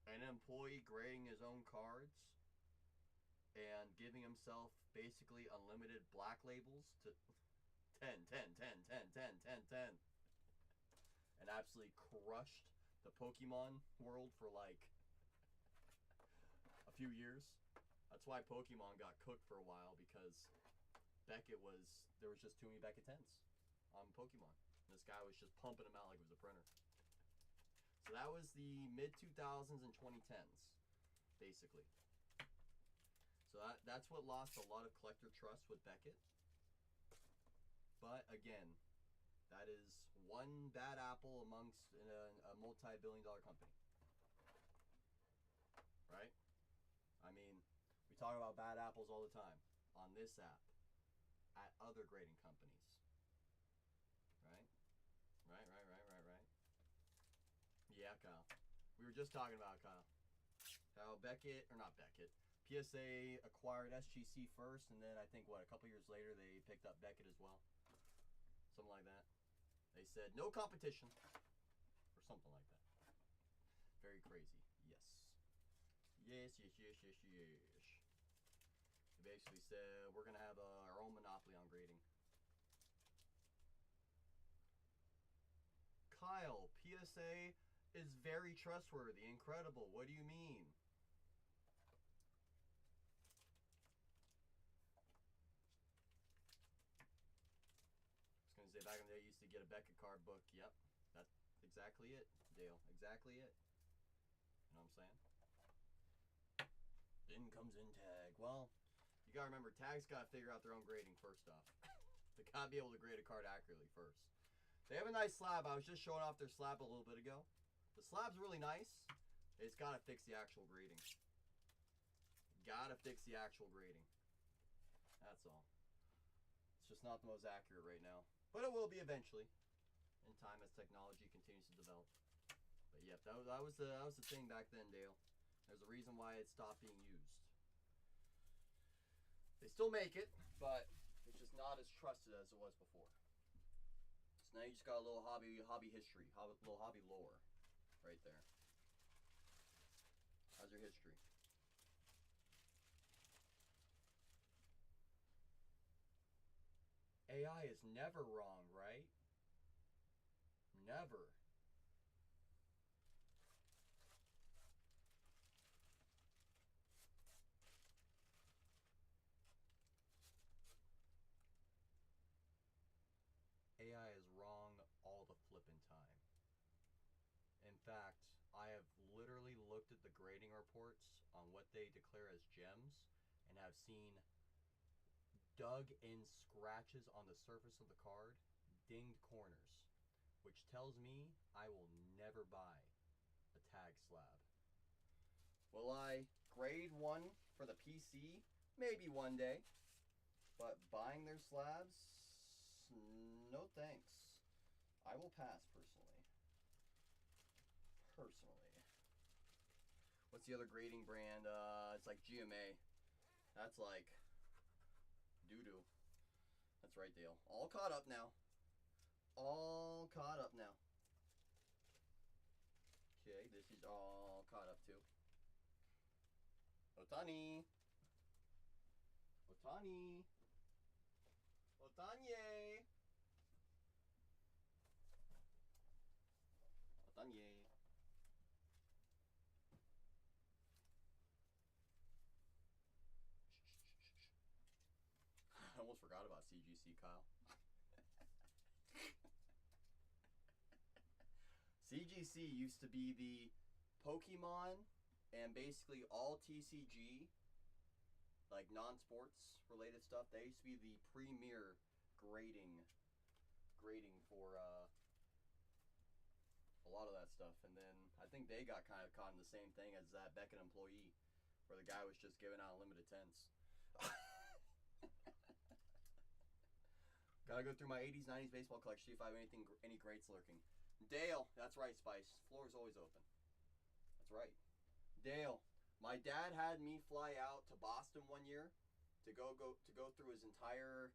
an employee grading his own cards and giving himself basically unlimited black labels to 10, 10, 10, 10, 10, 10, 10. And absolutely crushed the Pokemon world for like a few years. That's why Pokemon got cooked for a while, because there was just too many Beckett 10s on Pokemon. And this guy was just pumping them out like it was a printer. So that was the mid-2000s and 2010s, basically. So that's what lost a lot of collector trust with Beckett. But again, that is one bad apple amongst a multi-billion-dollar company. Right? I mean, we talk about bad apples all the time on this app, at other grading companies. Right? Right. Yeah, Kyle. We were just talking about Kyle. How PSA acquired SGC first, and then I think, a couple years later, they picked up Beckett as well. Something like that. They said, no competition. Or something like that. Very crazy. Yes. They basically said, we're going to have our own monopoly on grading. Kyle, PSA is very trustworthy. Incredible. What do you mean? I was going to say, back in the day, you used to get a Beckett card book. Yep, that's exactly it, Dale. Exactly it. You know what I'm saying? Then comes in tag. Well, you got to remember, tags got to figure out their own grading first off. They got to be able to grade a card accurately first. They have a nice slab. I was just showing off their slab a little bit ago. The slab's really nice. It's got to fix the actual grading. Gotta fix the actual grading. That's all. It's just not the most accurate right now. But it will be eventually, in time as technology continues to develop. But yep, that was the thing back then, Dale. There's a reason why it stopped being used. They still make it, but it's just not as trusted as it was before. So now you just got a little hobby history, little hobby lore, right there. How's your history? AI is never wrong, right? Never. AI is wrong all the flippin' time. In fact, I have literally looked at the grading reports on what they declare as gems and have seen dug in scratches on the surface of the card, dinged corners, which tells me I will never buy a tag slab. Will I grade one for the PC? Maybe one day. But buying their slabs? No thanks. I will pass personally. What's the other grading brand? It's like GMA. That's like doo-doo. That's right, Dale. All caught up now. All caught up now. Okay, this is all caught up too. Otani. Otanye. Otanye. I almost forgot about CGC, Kyle. CGC used to be the Pokemon and basically all TCG, like non-sports related stuff. They used to be the premier grading for a lot of that stuff. And then I think they got kind of caught in the same thing as that Beckett employee, where the guy was just giving out unlimited tens. Gotta go through my 80s, 90s baseball collection, see if I have any greats lurking. Dale, that's right, Spice. Floor is always open. That's right. Dale, my dad had me fly out to Boston one year to go through his entire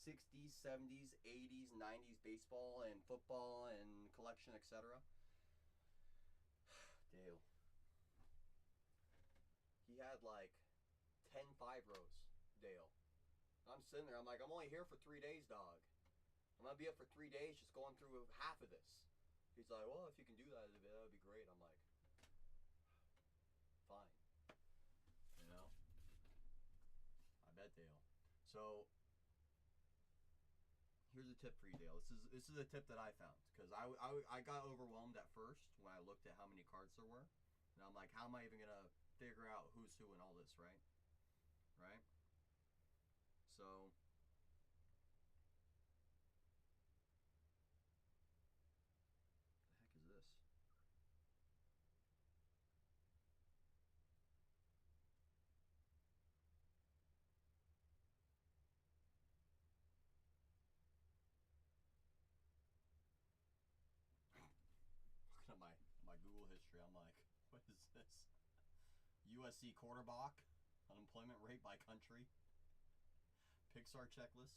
60s, 70s, 80s, 90s baseball and football and collection, etc. Dale. He had like 10 5-rows, Dale. I'm sitting there, I'm like, I'm only here for 3 days, dog. I'm gonna be up for 3 days just going through half of this. He's like, well, if you can do that, that would be great. I'm like, fine. You know? I bet, Dale. So, here's a tip for you, Dale. This is a tip that I found. Because I got overwhelmed at first when I looked at how many cards there were. And I'm like, how am I even gonna figure out who's who and all this, right? Right? So, the heck is this? Looking at my Google history, I'm like, what is this? USC quarterback, unemployment rate by country. Pixar checklist.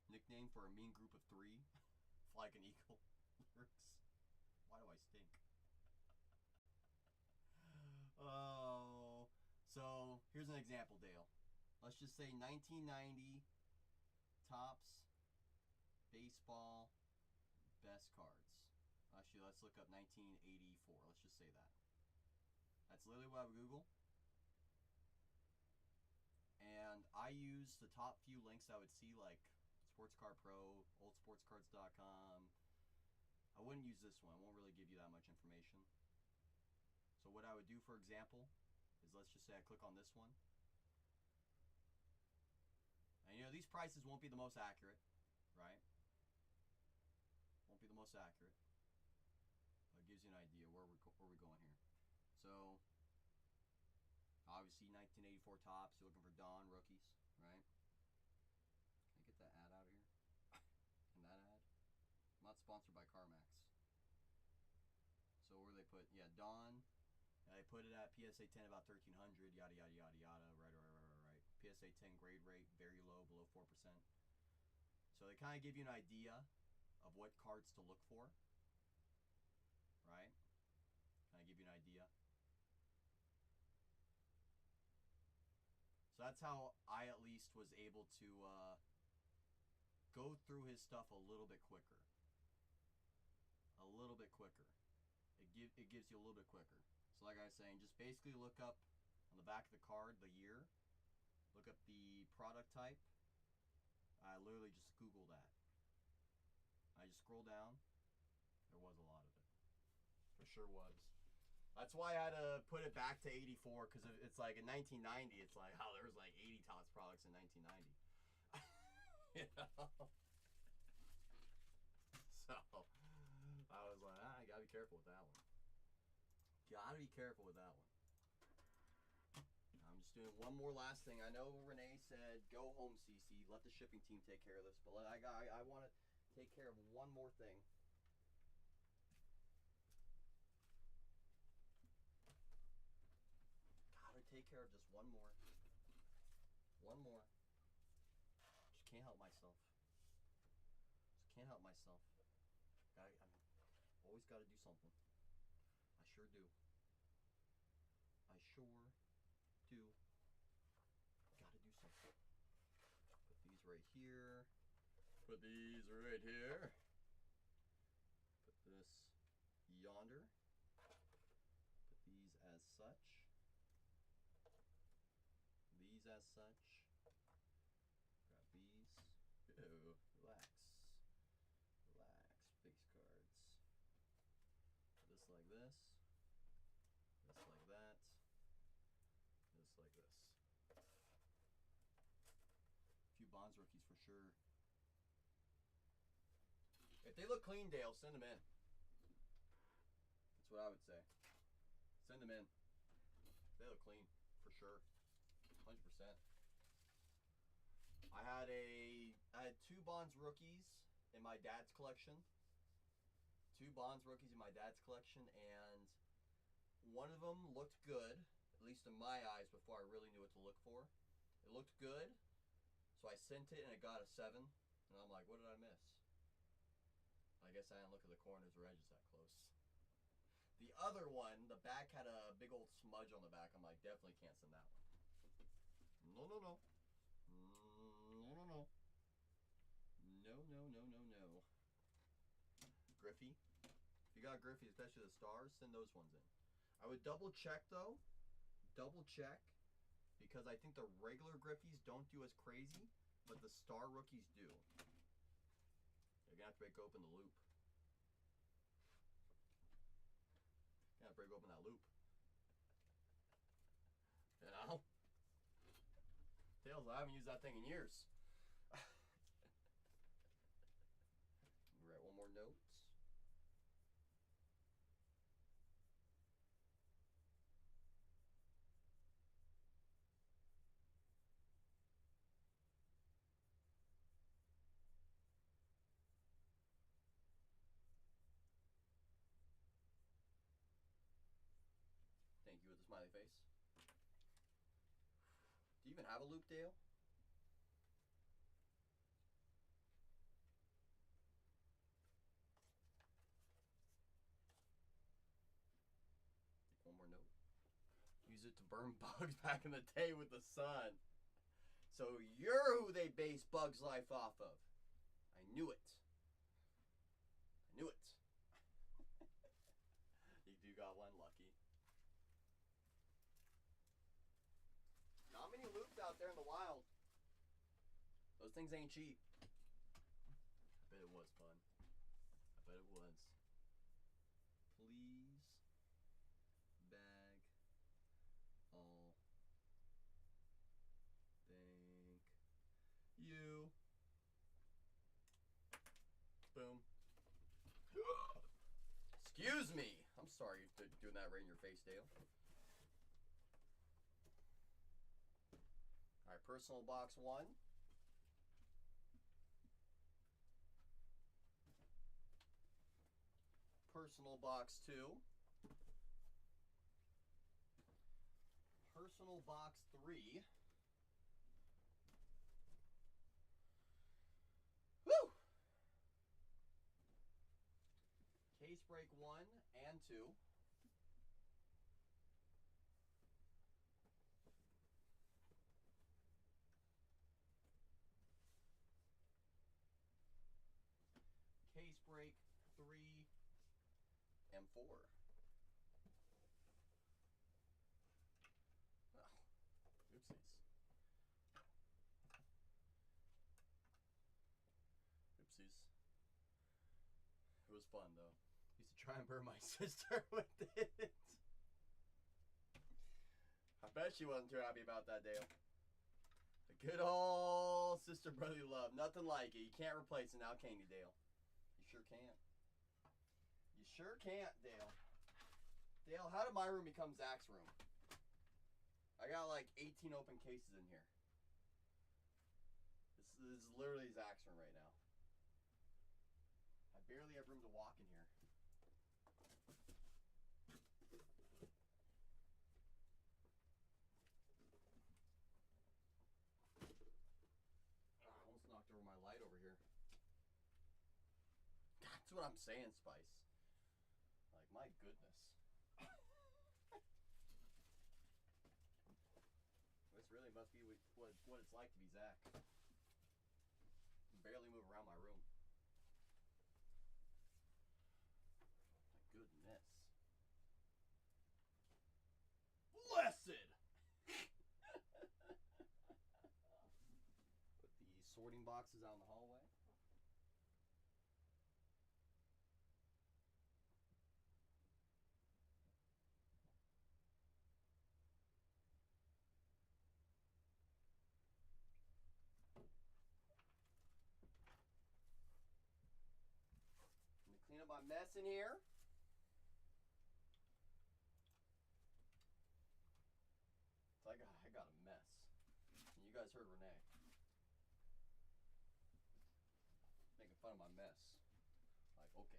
Nickname for a mean group of 3. Flag an eagle. Lyrics. Why do I stink? Oh. So, here's an example, Dale. Let's just say 1990 Topps baseball best cards. Actually, let's look up 1984. Let's just say that. That's literally what I would Google. And I use the top few links I would see, like Sports Card Pro, oldsportscards.com. I wouldn't use this one. It won't really give you that much information. So what I would do, for example, is let's just say I click on this one. And you know, these prices won't be the most accurate, right? Won't be the most accurate. But it gives you an idea where we're going here. So, obviously 1984 Topps, you're looking for Dawn rookies, right? Can I get that ad out of here? Can that ad? I'm not sponsored by CarMax. So where they put, yeah, Dawn. And I put it at PSA 10 about 1300, yada yada yada yada, right. PSA 10 grade rate, very low, below 4%. So they kind of give you an idea of what cards to look for, right? Kind of give you an idea. So that's how I at least was able to go through his stuff a little bit quicker. A little bit quicker. It gives you a little bit quicker. So like I was saying, just basically look up on the back of the card the year. Look up the product type. I literally just Google that. I just scroll down. There was a lot of it. There sure was. That's why I had to put it back to 84, because it's like in 1990, it's like, oh, there was like 80 Topps products in 1990. You know? So, I was like, I gotta be careful with that one. Gotta be careful with that one. I'm just doing one more last thing. I know Renee said, go home, CC. Let the shipping team take care of this. But I want to take care of one more thing. Take care of just one more. One more. Just can't help myself. Just can't help myself. I'm always got to do something. I sure do. I sure do. Got to do something. Put these right here. Put these right here. Put this yonder. Put these as such. These as such. Grab these. Ew, relax. Relax, base cards. This like this. This like that. This like this. Bonds rookies for sure. If they look clean, Dale, send them in. That's what I would say. Send them in. They look clean for sure. 100%. I had 2 Bonds rookies in my dad's collection. 2 Bonds rookies in my dad's collection, and one of them looked good, at least in my eyes, before I really knew what to look for. It looked good, so I sent it and it got a 7, and I'm like, what did I miss? I guess I didn't look at the corners or edges that close. The other one, the back had a big old smudge on the back. I'm like, definitely can't send that one. No, no, no. No, no, no. No, no, no, no, no. Griffey. If you got Griffey, especially the stars, send those ones in. I would double check though. Double check. Because I think the regular Griffies don't do as crazy, but the star rookies do. You're gonna have to break open the loop. You're gonna break open that loop. You know? Tails, I haven't used that thing in years. Write one more note. Thank you with a smiley face. Do you even have a loop, Dale? One more note. Use it to burn bugs back in the day with the sun. So you're who they base Bug's Life off of. I knew it. I knew it. You do got one lucky. Not many loops out there in the wild. Those things ain't cheap. I bet it was fun. I bet it was. Please bag all. Thank you. Boom. Excuse me. I'm sorry for doing that right in your face, Dale. Alright, personal box 1. Personal box 2. Personal box 3. Woo! Case break 1 and 2. Case break 3 and 4. Oh, oopsies. Oopsies. It was fun though. Used to try and burn my sister with it. I bet she wasn't too happy about that, Dale. A good old sister brotherly love. Nothing like it. You can't replace it now, can you, Dale? You sure can't. You sure can't, Dale. Dale, how did my room become Zach's room? I got like 18 open cases in here. This is literally Zach's room right now. I barely have room to walk in here. I almost knocked over my light over here. That's what I'm saying, Spice. Like, my goodness. This really must be what it's like to be Zach. Barely move around my room. My goodness. Blessed! Put the sorting boxes out in the hallway. my mess in here. So I got a mess. And you guys heard Renee. Making fun of my mess. Like, okay.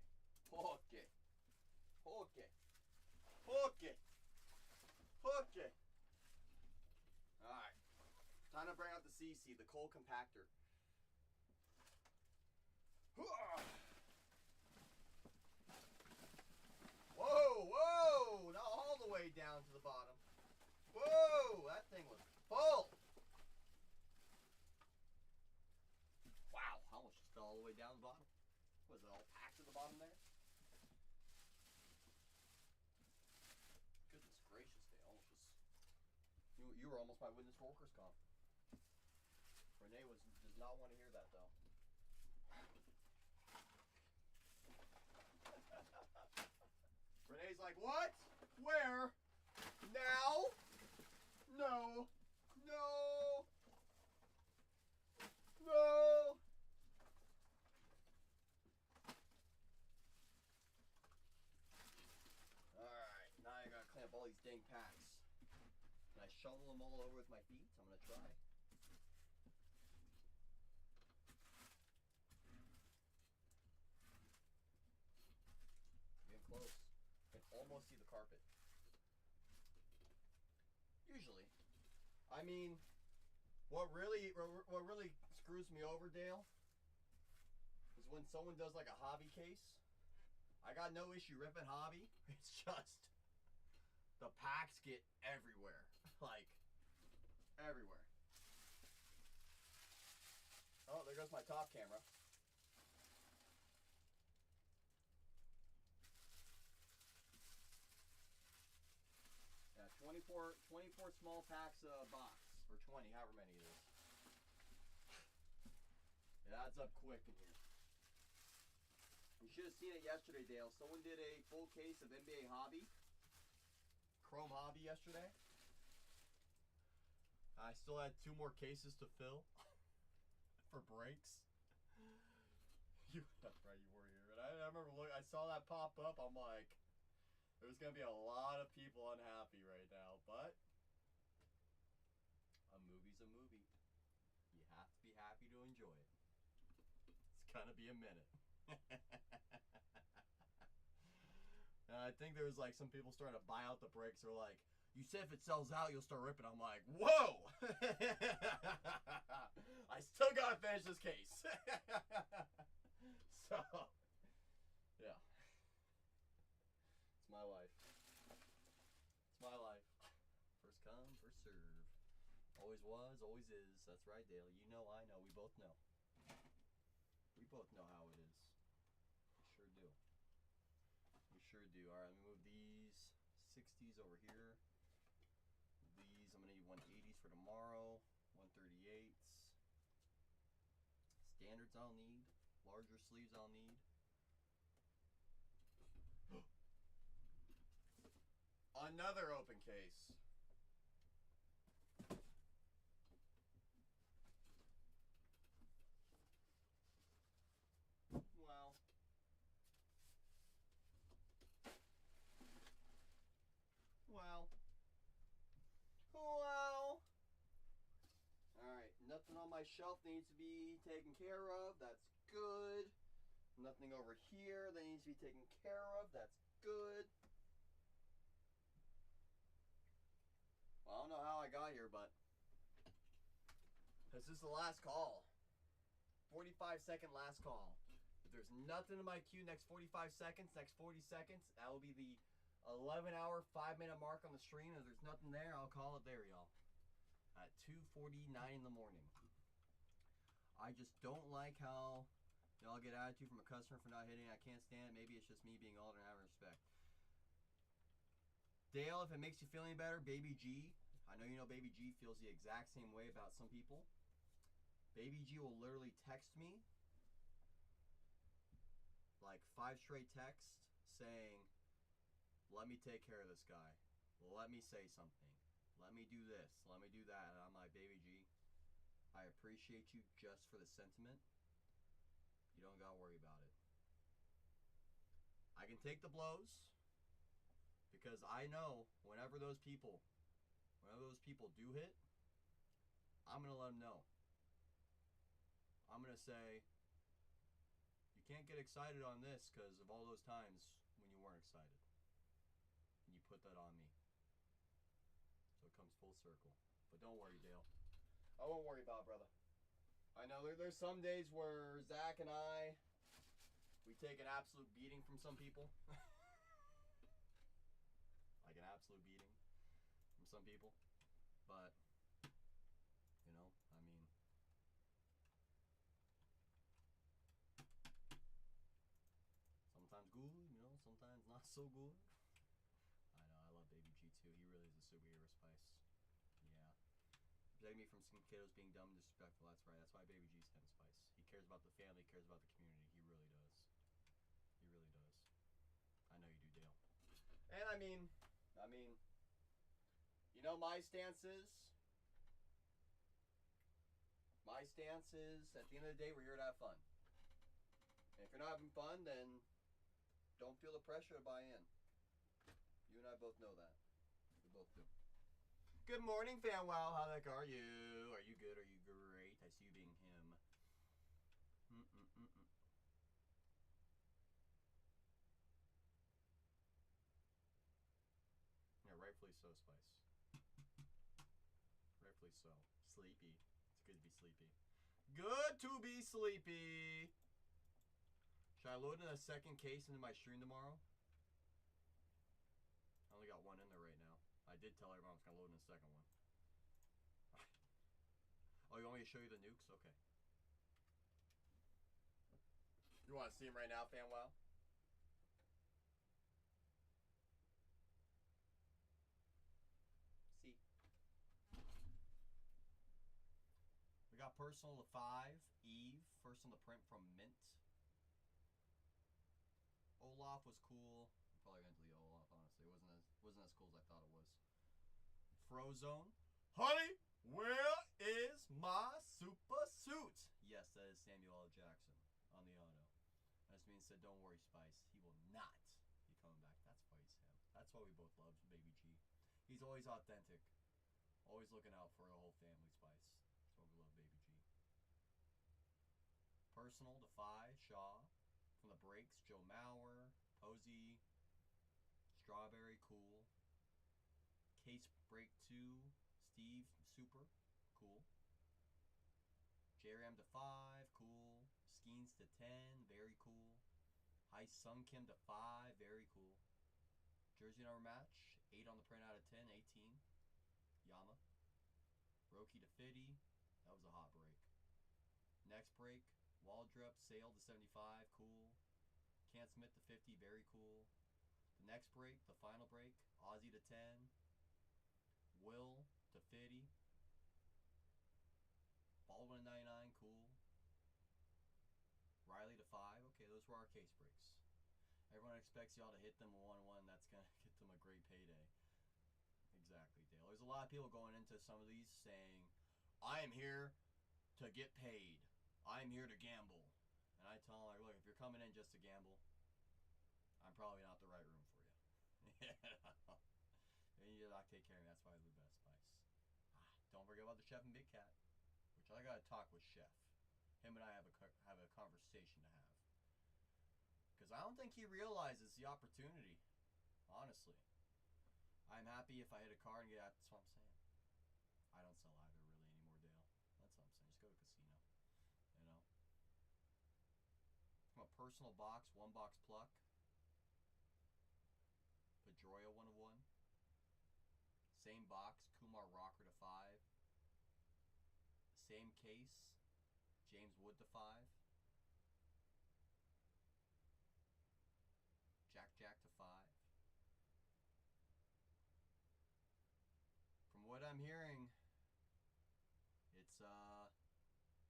Okay. Okay. Okay. Okay. Alright. Time to bring out the CC, the coal compactor. Whoa, whoa! Not all the way down to the bottom. Whoa! That thing was full! Wow, I almost just fell all the way down the bottom. Was it all packed at the bottom there? Goodness gracious, they almost just... You were almost my witness for workers' comp. Renee does not want to hear that though. Renee's like, what? Where? Now? No. No. No. Alright, now I gotta clean up all these dang packs. Can I shovel them all over with my feet? I'm gonna try. Getting close. I can almost see the carpet. Usually. I mean, what really screws me over, Dale, is when someone does like a hobby case. I got no issue ripping hobby. It's just the packs get everywhere. Like, everywhere. Oh, there goes my top camera. Yeah, 24 small packs a box. Or 20, however many it is. It adds up quick in here. You should have seen it yesterday, Dale. Someone did a full case of NBA Hobby. Chrome Hobby yesterday. I still had 2 more cases to fill for breaks. That's right, you were here. And I remember I saw that pop up. I'm like, there's going to be a lot of people unhappy right now. But a movie's a movie. You have to be happy to enjoy it. It's going to be a minute. I think there was like some people starting to buy out the breaks. They're like, you said if it sells out, you'll start ripping. I'm like, whoa! I still gotta finish this case. So, yeah. It's my life. It's my life. First come, first serve. Always was, always is. That's right, Dale. You know, I know. We both know. We both know how it is. We sure do. We sure do. Alright, let me move these 60s over here. These, I'm going to need 180s for tomorrow. 138s. Standards I'll need. Larger sleeves I'll need. Another open case. Well. Well. Alright, nothing on my shelf needs to be taken care of. That's good. Nothing over here that needs to be taken care of. That's good. Well, I don't know how I got here, but this is the last call. 45-second last call. If there's nothing in my queue next 45 seconds, next 40 seconds, that will be the 11-hour, 5-minute mark on the stream. If there's nothing there, I'll call it there, y'all. At 2:49 in the morning. I just don't like how y'all get attitude from a customer for not hitting. I can't stand it. Maybe it's just me being old and having respect. Dale, if it makes you feel any better, Baby G. I know you know Baby G feels the exact same way about some people. Baby G will literally text me like 5 straight texts saying, let me take care of this guy. Let me say something. Let me do this. Let me do that. And I'm like, Baby G, I appreciate you just for the sentiment. You don't gotta worry about it. I can take the blows because I know whenever those people do hit, I'm going to let them know. I'm going to say, you can't get excited on this because of all those times when you weren't excited. And you put that on me. So it comes full circle. But don't worry, Dale. I won't worry about it, brother. I know there's some days where Zach and I, we take an absolute beating from some people. Like an absolute beating from some people. But, you know, I mean, sometimes good, you know, sometimes not so good. I know, I love Baby G too. He really is a superhero, Spice. Yeah. Protect me from some kiddos being dumb and disrespectful. That's right. That's why Baby G's him, Spice. He cares about the family, cares about the community. He really does. He really does. I know you do, Dale. And I mean, you know, my stance is, at the end of the day, we're here to have fun. And if you're not having fun, then don't feel the pressure to buy in. You and I both know that. We both do. Good morning, FanWow. How the heck are you? Are you good? Are you great? I see you being him. Yeah, rightfully so, Spice. Rightfully so. Sleepy. It's good to be sleepy. Good to be sleepy. Should I load in a second case into my stream tomorrow? I only got one in there right now. I did tell everyone I was going to load in a second one. Oh, you want me to show you the nukes? Okay. You want to see them right now, FanWow? See. We got personal to 5. Eve. First on the print from Mint. Olaf was cool. I'm probably going to delete Olaf, honestly. It wasn't as cool as I thought it was. Frozone. Honey, where is my super suit? Yes, that is Samuel L. Jackson on the auto. That means said, don't worry, Spice. He will not be coming back. That's why he's him. That's why we both love Baby G. He's always authentic. Always looking out for the whole family, Spice. That's why we love Baby G. Personal to 5, Shaw. From the breaks, Joe Mauer, Posey, Strawberry, cool. Case break 2, Steve, super, cool. JRM to 5, cool. Skeens to 10, very cool. High Sun Kim to 5, very cool. Jersey number match, 8 on the print out of 10, 18. Yama. Roki to 50, that was a hot break. Next break, Waldrop, Sale to 75, cool. Cant Smith to 50, very cool. The next break, the final break, Ozzy to 10. Will to 50. Baldwin to 99, cool. Riley to 5. Okay, those were our case breaks. Everyone expects y'all to hit them 1-1. That's going to get them a great payday. Exactly, Dale. There's a lot of people going into some of these saying, I am here to get paid. I'm here to gamble. And I tell them, like, look, if you're coming in just to gamble, I'm probably not the right room for you. You need to take care of me. That's probably the best, Spice. Don't forget about the Chef and Big Cat, which I got to talk with Chef. Him and I have a conversation to have. Because I don't think he realizes the opportunity, honestly. I'm happy if I hit a car and get out. That's what I'm saying. I don't sell either really anymore, Dale. That's what I'm saying. Just go to a casino. You know? From a personal box, 1 box pluck. Pedroia 1 of 1. Same box, Kumar Rocker to 5. Same case, James Wood to 5. Jack to 5. From what I'm hearing, it's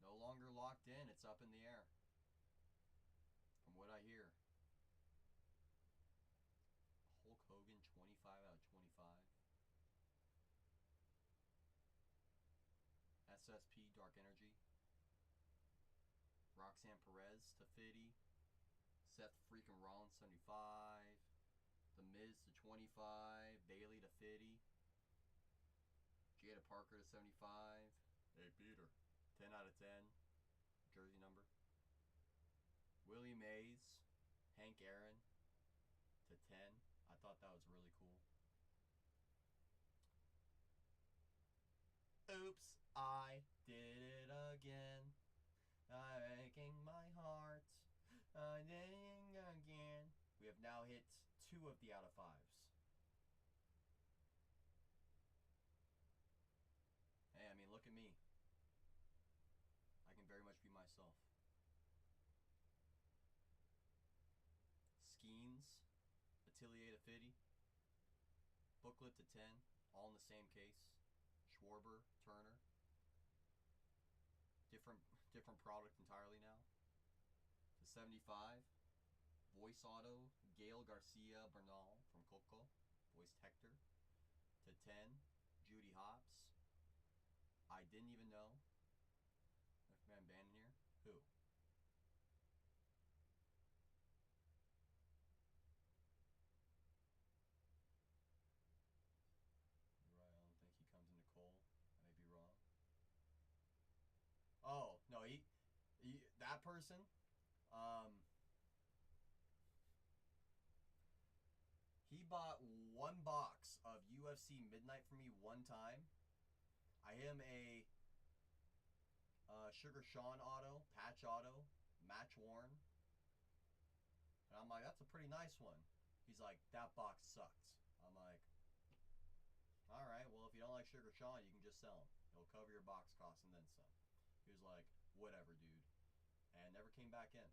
no longer locked in. It's up in the air. From what I hear. Hulk Hogan 25 out of 25. SSP Dark Energy. Roxanne Perez to 50. Seth freaking Rollins 75. The Miz to 25. Bailey to 50. Jada Parker to 75. Hey, Peter. 10 out of 10. Jersey number. Willie Mays. Hank Aaron to 10. I thought that was really cool. Oops, I did it again. I'm breaking my heart. I did it again. We have now hit 2 of the out of 5s. Hey, I mean, look at me. I can very much be myself. Skeens, Atelier to 50. Booklet to 10. All in the same case. Schwarber, Turner. Different product entirely now. To 75. Voice Auto, Gail Garcia Bernal from Coco. Voiced Hector. To 10. Judy Hopps. I didn't even know. Man band in here? Who? You're right, I don't think he comes into Cole. I may be wrong. Oh, no, he that person, he bought 1 box of UFC Midnight for me one time. I hit him a Sugar Sean auto, patch auto, match worn. And I'm like, that's a pretty nice one. He's like, that box sucked. I'm like, alright, well, if you don't like Sugar Sean, you can just sell him. He'll cover your box costs and then some. He was like, whatever, dude. And never came back in.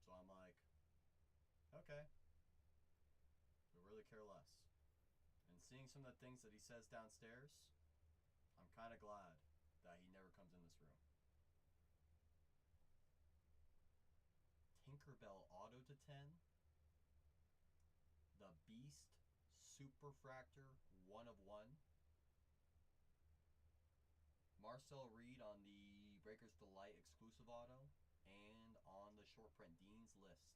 So I'm like, okay. I really care less. And seeing some of the things that he says downstairs, I'm kind of glad that he never comes in this room. Tinkerbell Auto to 10. The Beast Superfractor 1 of 1. Marcel Reed on the Breakers Delight exclusive auto. And on the short print Dean's List.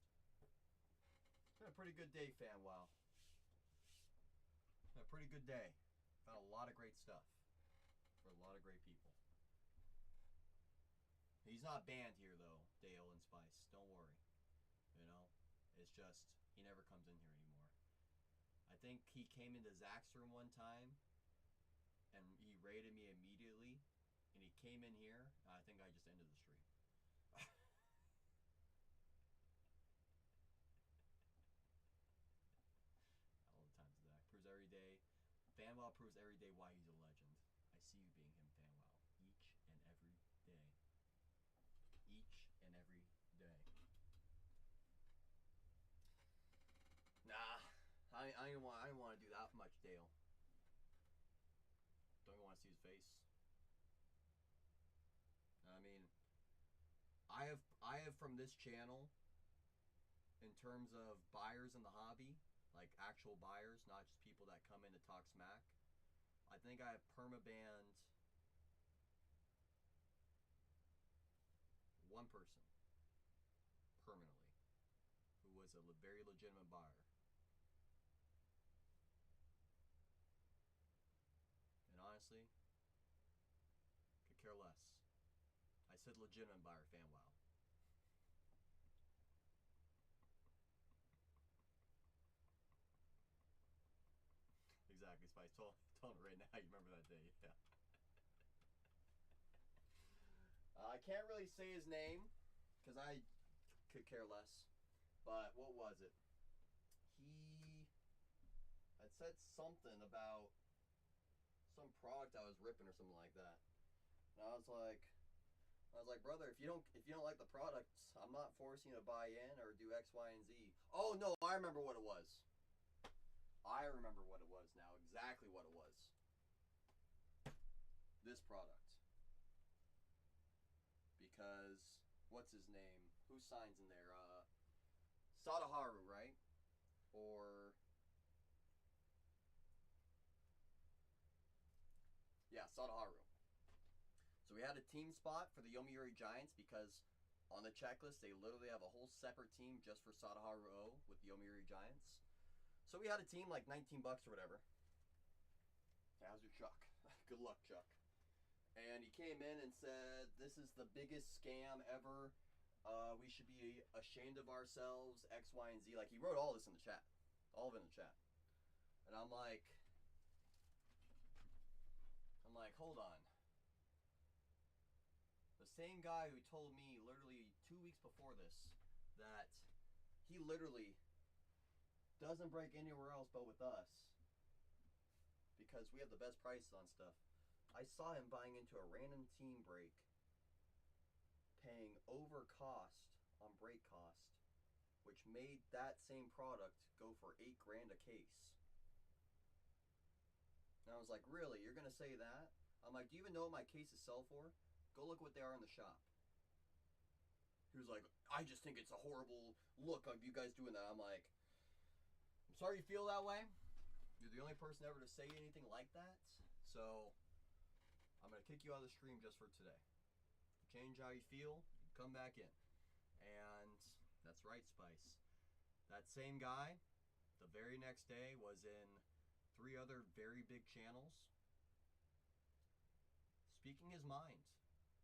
It's been a pretty good day, FanWow. It's been a pretty good day. Found a lot of great stuff. For a lot of great people. He's not banned here though, Dale and Spice. Don't worry. You know, it's just he never comes in here anymore. I think he came into Zach's room one time, and he raided me immediately, and he came in here, and I think I just ended the stream. All the time, Zach proves every day. FanWow proves every day why he's a legend. I see you being him, FanWow, each and every day. Each and every day. Nah, I didn't want to do that much, Dale. Don't even want to see his face. I mean, I have from this channel, in terms of buyers in the hobby, like actual buyers, not just people that come in to talk smack. I think I have permabanned 1 person permanently who was a very legitimate buyer. And honestly, could care less. I said legitimate buyer, FanWow. Exactly, Spice. Tell him right now. You remember that day, yeah. I can't really say his name because I could care less. But what was it? He had said something about some product I was ripping or something like that. And I was like, brother, if you don't like the products, I'm not forcing you to buy in or do X, Y, and Z. Oh no, I remember what it was. I remember what it was now. Exactly what it was. This product. Because what's his name? Who signs in there? Sadaharu, right? Or yeah, Sadaharu. So we had a team spot for the Yomiuri Giants because on the checklist, they literally have a whole separate team just for Sadaharu O with the Yomiuri Giants. So we had a team like $19 or whatever. How's your Chuck? Good luck, Chuck. And he came in and said, "This is the biggest scam ever. We should be ashamed of ourselves, X, Y, and Z." Like, he wrote all this in the chat. All of it in the chat. And I'm like, hold on. The same guy who told me literally 2 weeks before this that he literally doesn't break anywhere else but with us because we have the best prices on stuff. I saw him buying into a random team break, paying over cost on break cost, which made that same product go for $8,000 a case. And I was like, really? You're gonna say that? I'm like, do you even know what my cases sell for? Go look what they are in the shop. He was like, I just think it's a horrible look of you guys doing that. I'm like, I'm sorry you feel that way. You're the only person ever to say anything like that. So I'm gonna kick you out of the stream just for today. Change how you feel, you come back in. And that's right, Spice. That same guy, the very next day, was in 3 other very big channels, speaking his mind.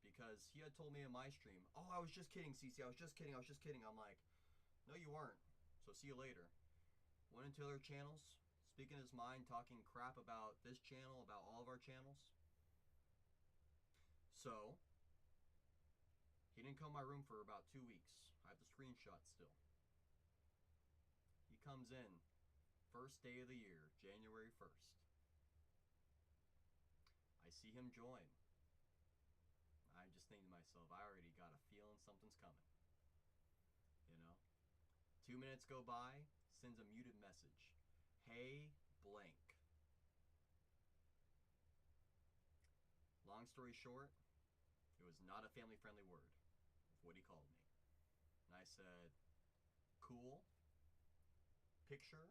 Because he had told me in my stream, "Oh, I was just kidding, CC. I was just kidding. I'm like, no, you weren't. So see you later. Went into other channels, speaking his mind, talking crap about this channel, about all of our channels. So he didn't come to my room for about 2 weeks. I have the screenshot still. He comes in, first day of the year, January 1st. I see him join. I'm just thinking to myself, I already got a feeling something's coming. You know? 2 minutes go by, sends a muted message. Hey, blank. Long story short, it was not a family-friendly word, is what he called me. And I said, cool. Picture.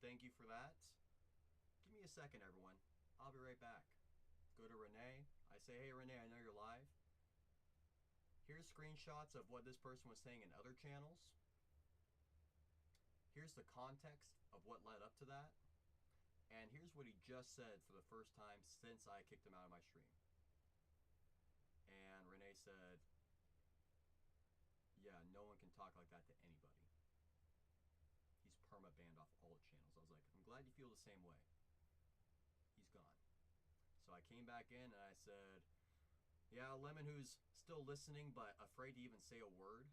Thank you for that. Give me a second, everyone. I'll be right back. Go to Renee. I say, hey, Renee, I know you're live. Here's screenshots of what this person was saying in other channels. Here's the context of what led up to that. And here's what he just said for the first time since I kicked him out of my stream. And Renee said, yeah, no one can talk like that to anybody. He's perma-banned off all channels. I was like, I'm glad you feel the same way. He's gone. So I came back in and I said, yeah, Lemon, who's still listening but afraid to even say a word,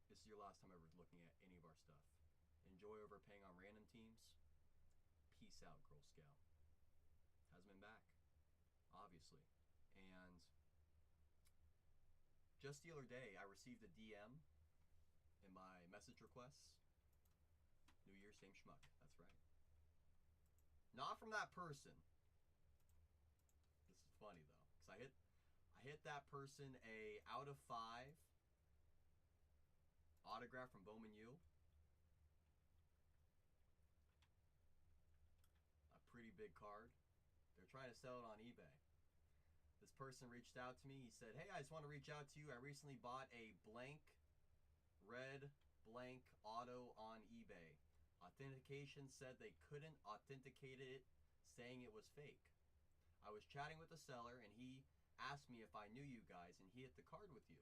this is your last time ever looking at any of our stuff. Enjoy overpaying on random teams. Peace out, Girl Scout. Hasn't been back, obviously. And just the other day, I received a DM in my message requests. New Year, same schmuck. That's right. Not from that person. This is funny though, because I hit that person a out of 5 autograph from Bowman U. A pretty big card. They're trying to sell it on eBay. This person reached out to me. He said, hey, I just want to reach out to you. I recently bought a blank red blank auto on eBay. Authentication said they couldn't authenticate it, saying it was fake. I was chatting with the seller and he asked me if I knew you guys and he hit the card with you.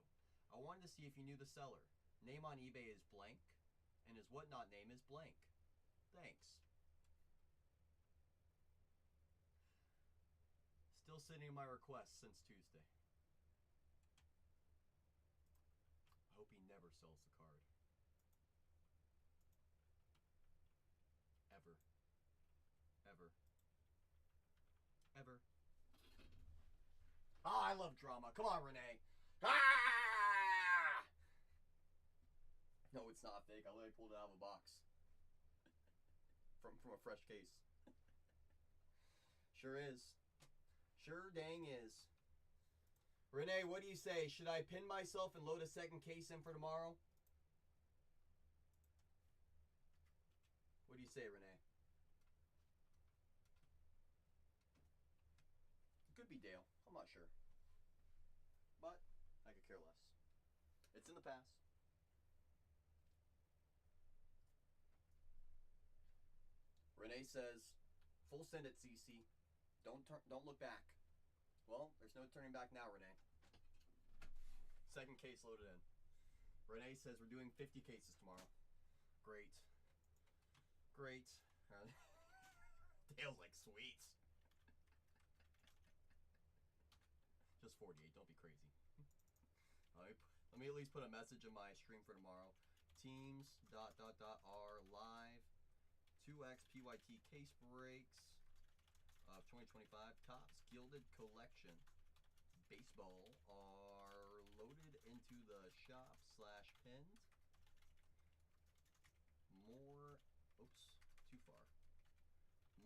I wanted to see if you knew the seller. Name on eBay is blank and his whatnot name is blank. Thanks. Still sitting in my request since Tuesday. I hope he never sells the card. Ever. Ever. Ever. Ah, I love drama. Come on, Renee. Ah! No, it's not fake. I literally pulled it out of a box. from a fresh case. Sure is. Sure dang is. Renee, what do you say? Should I pin myself and load a second case in for tomorrow? What do you say, Renee? It could be Dale. I'm not sure. But care less. It's in the past. Renee says, full send it, CC. Don't look back. Well, there's no turning back now, Renee. Second case loaded in. Renee says we're doing 50 cases tomorrow. Great. Great. Dale's like, sweet. Just 48, don't be crazy. Let me at least put a message in my stream for tomorrow. Teams ... are live. 2x PYT case breaks of 2025 Topps Gilded Collection baseball are loaded into the shop / pinned. More, oops, too far.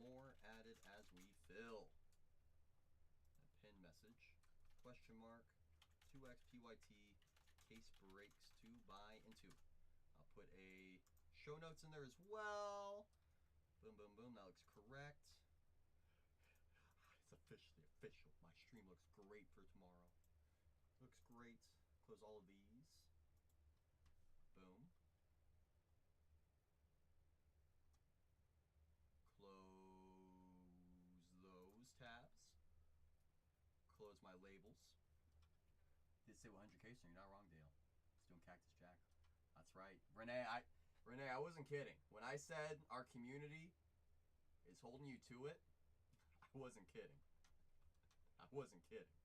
More added as we fill. A pin message, question mark, 2x PYT case breaks to buy into. I'll put a show notes in there as well. Boom, boom, boom. That looks correct. It's officially official. My stream looks great for tomorrow. Looks great. Close all of these. Boom. Close those tabs. Close my labels. Did say 100K, so you're not wrong, Dale. It's doing Cactus Jack. That's right. Renee, I wasn't kidding. When I said our community is holding you to it, I wasn't kidding. I wasn't kidding.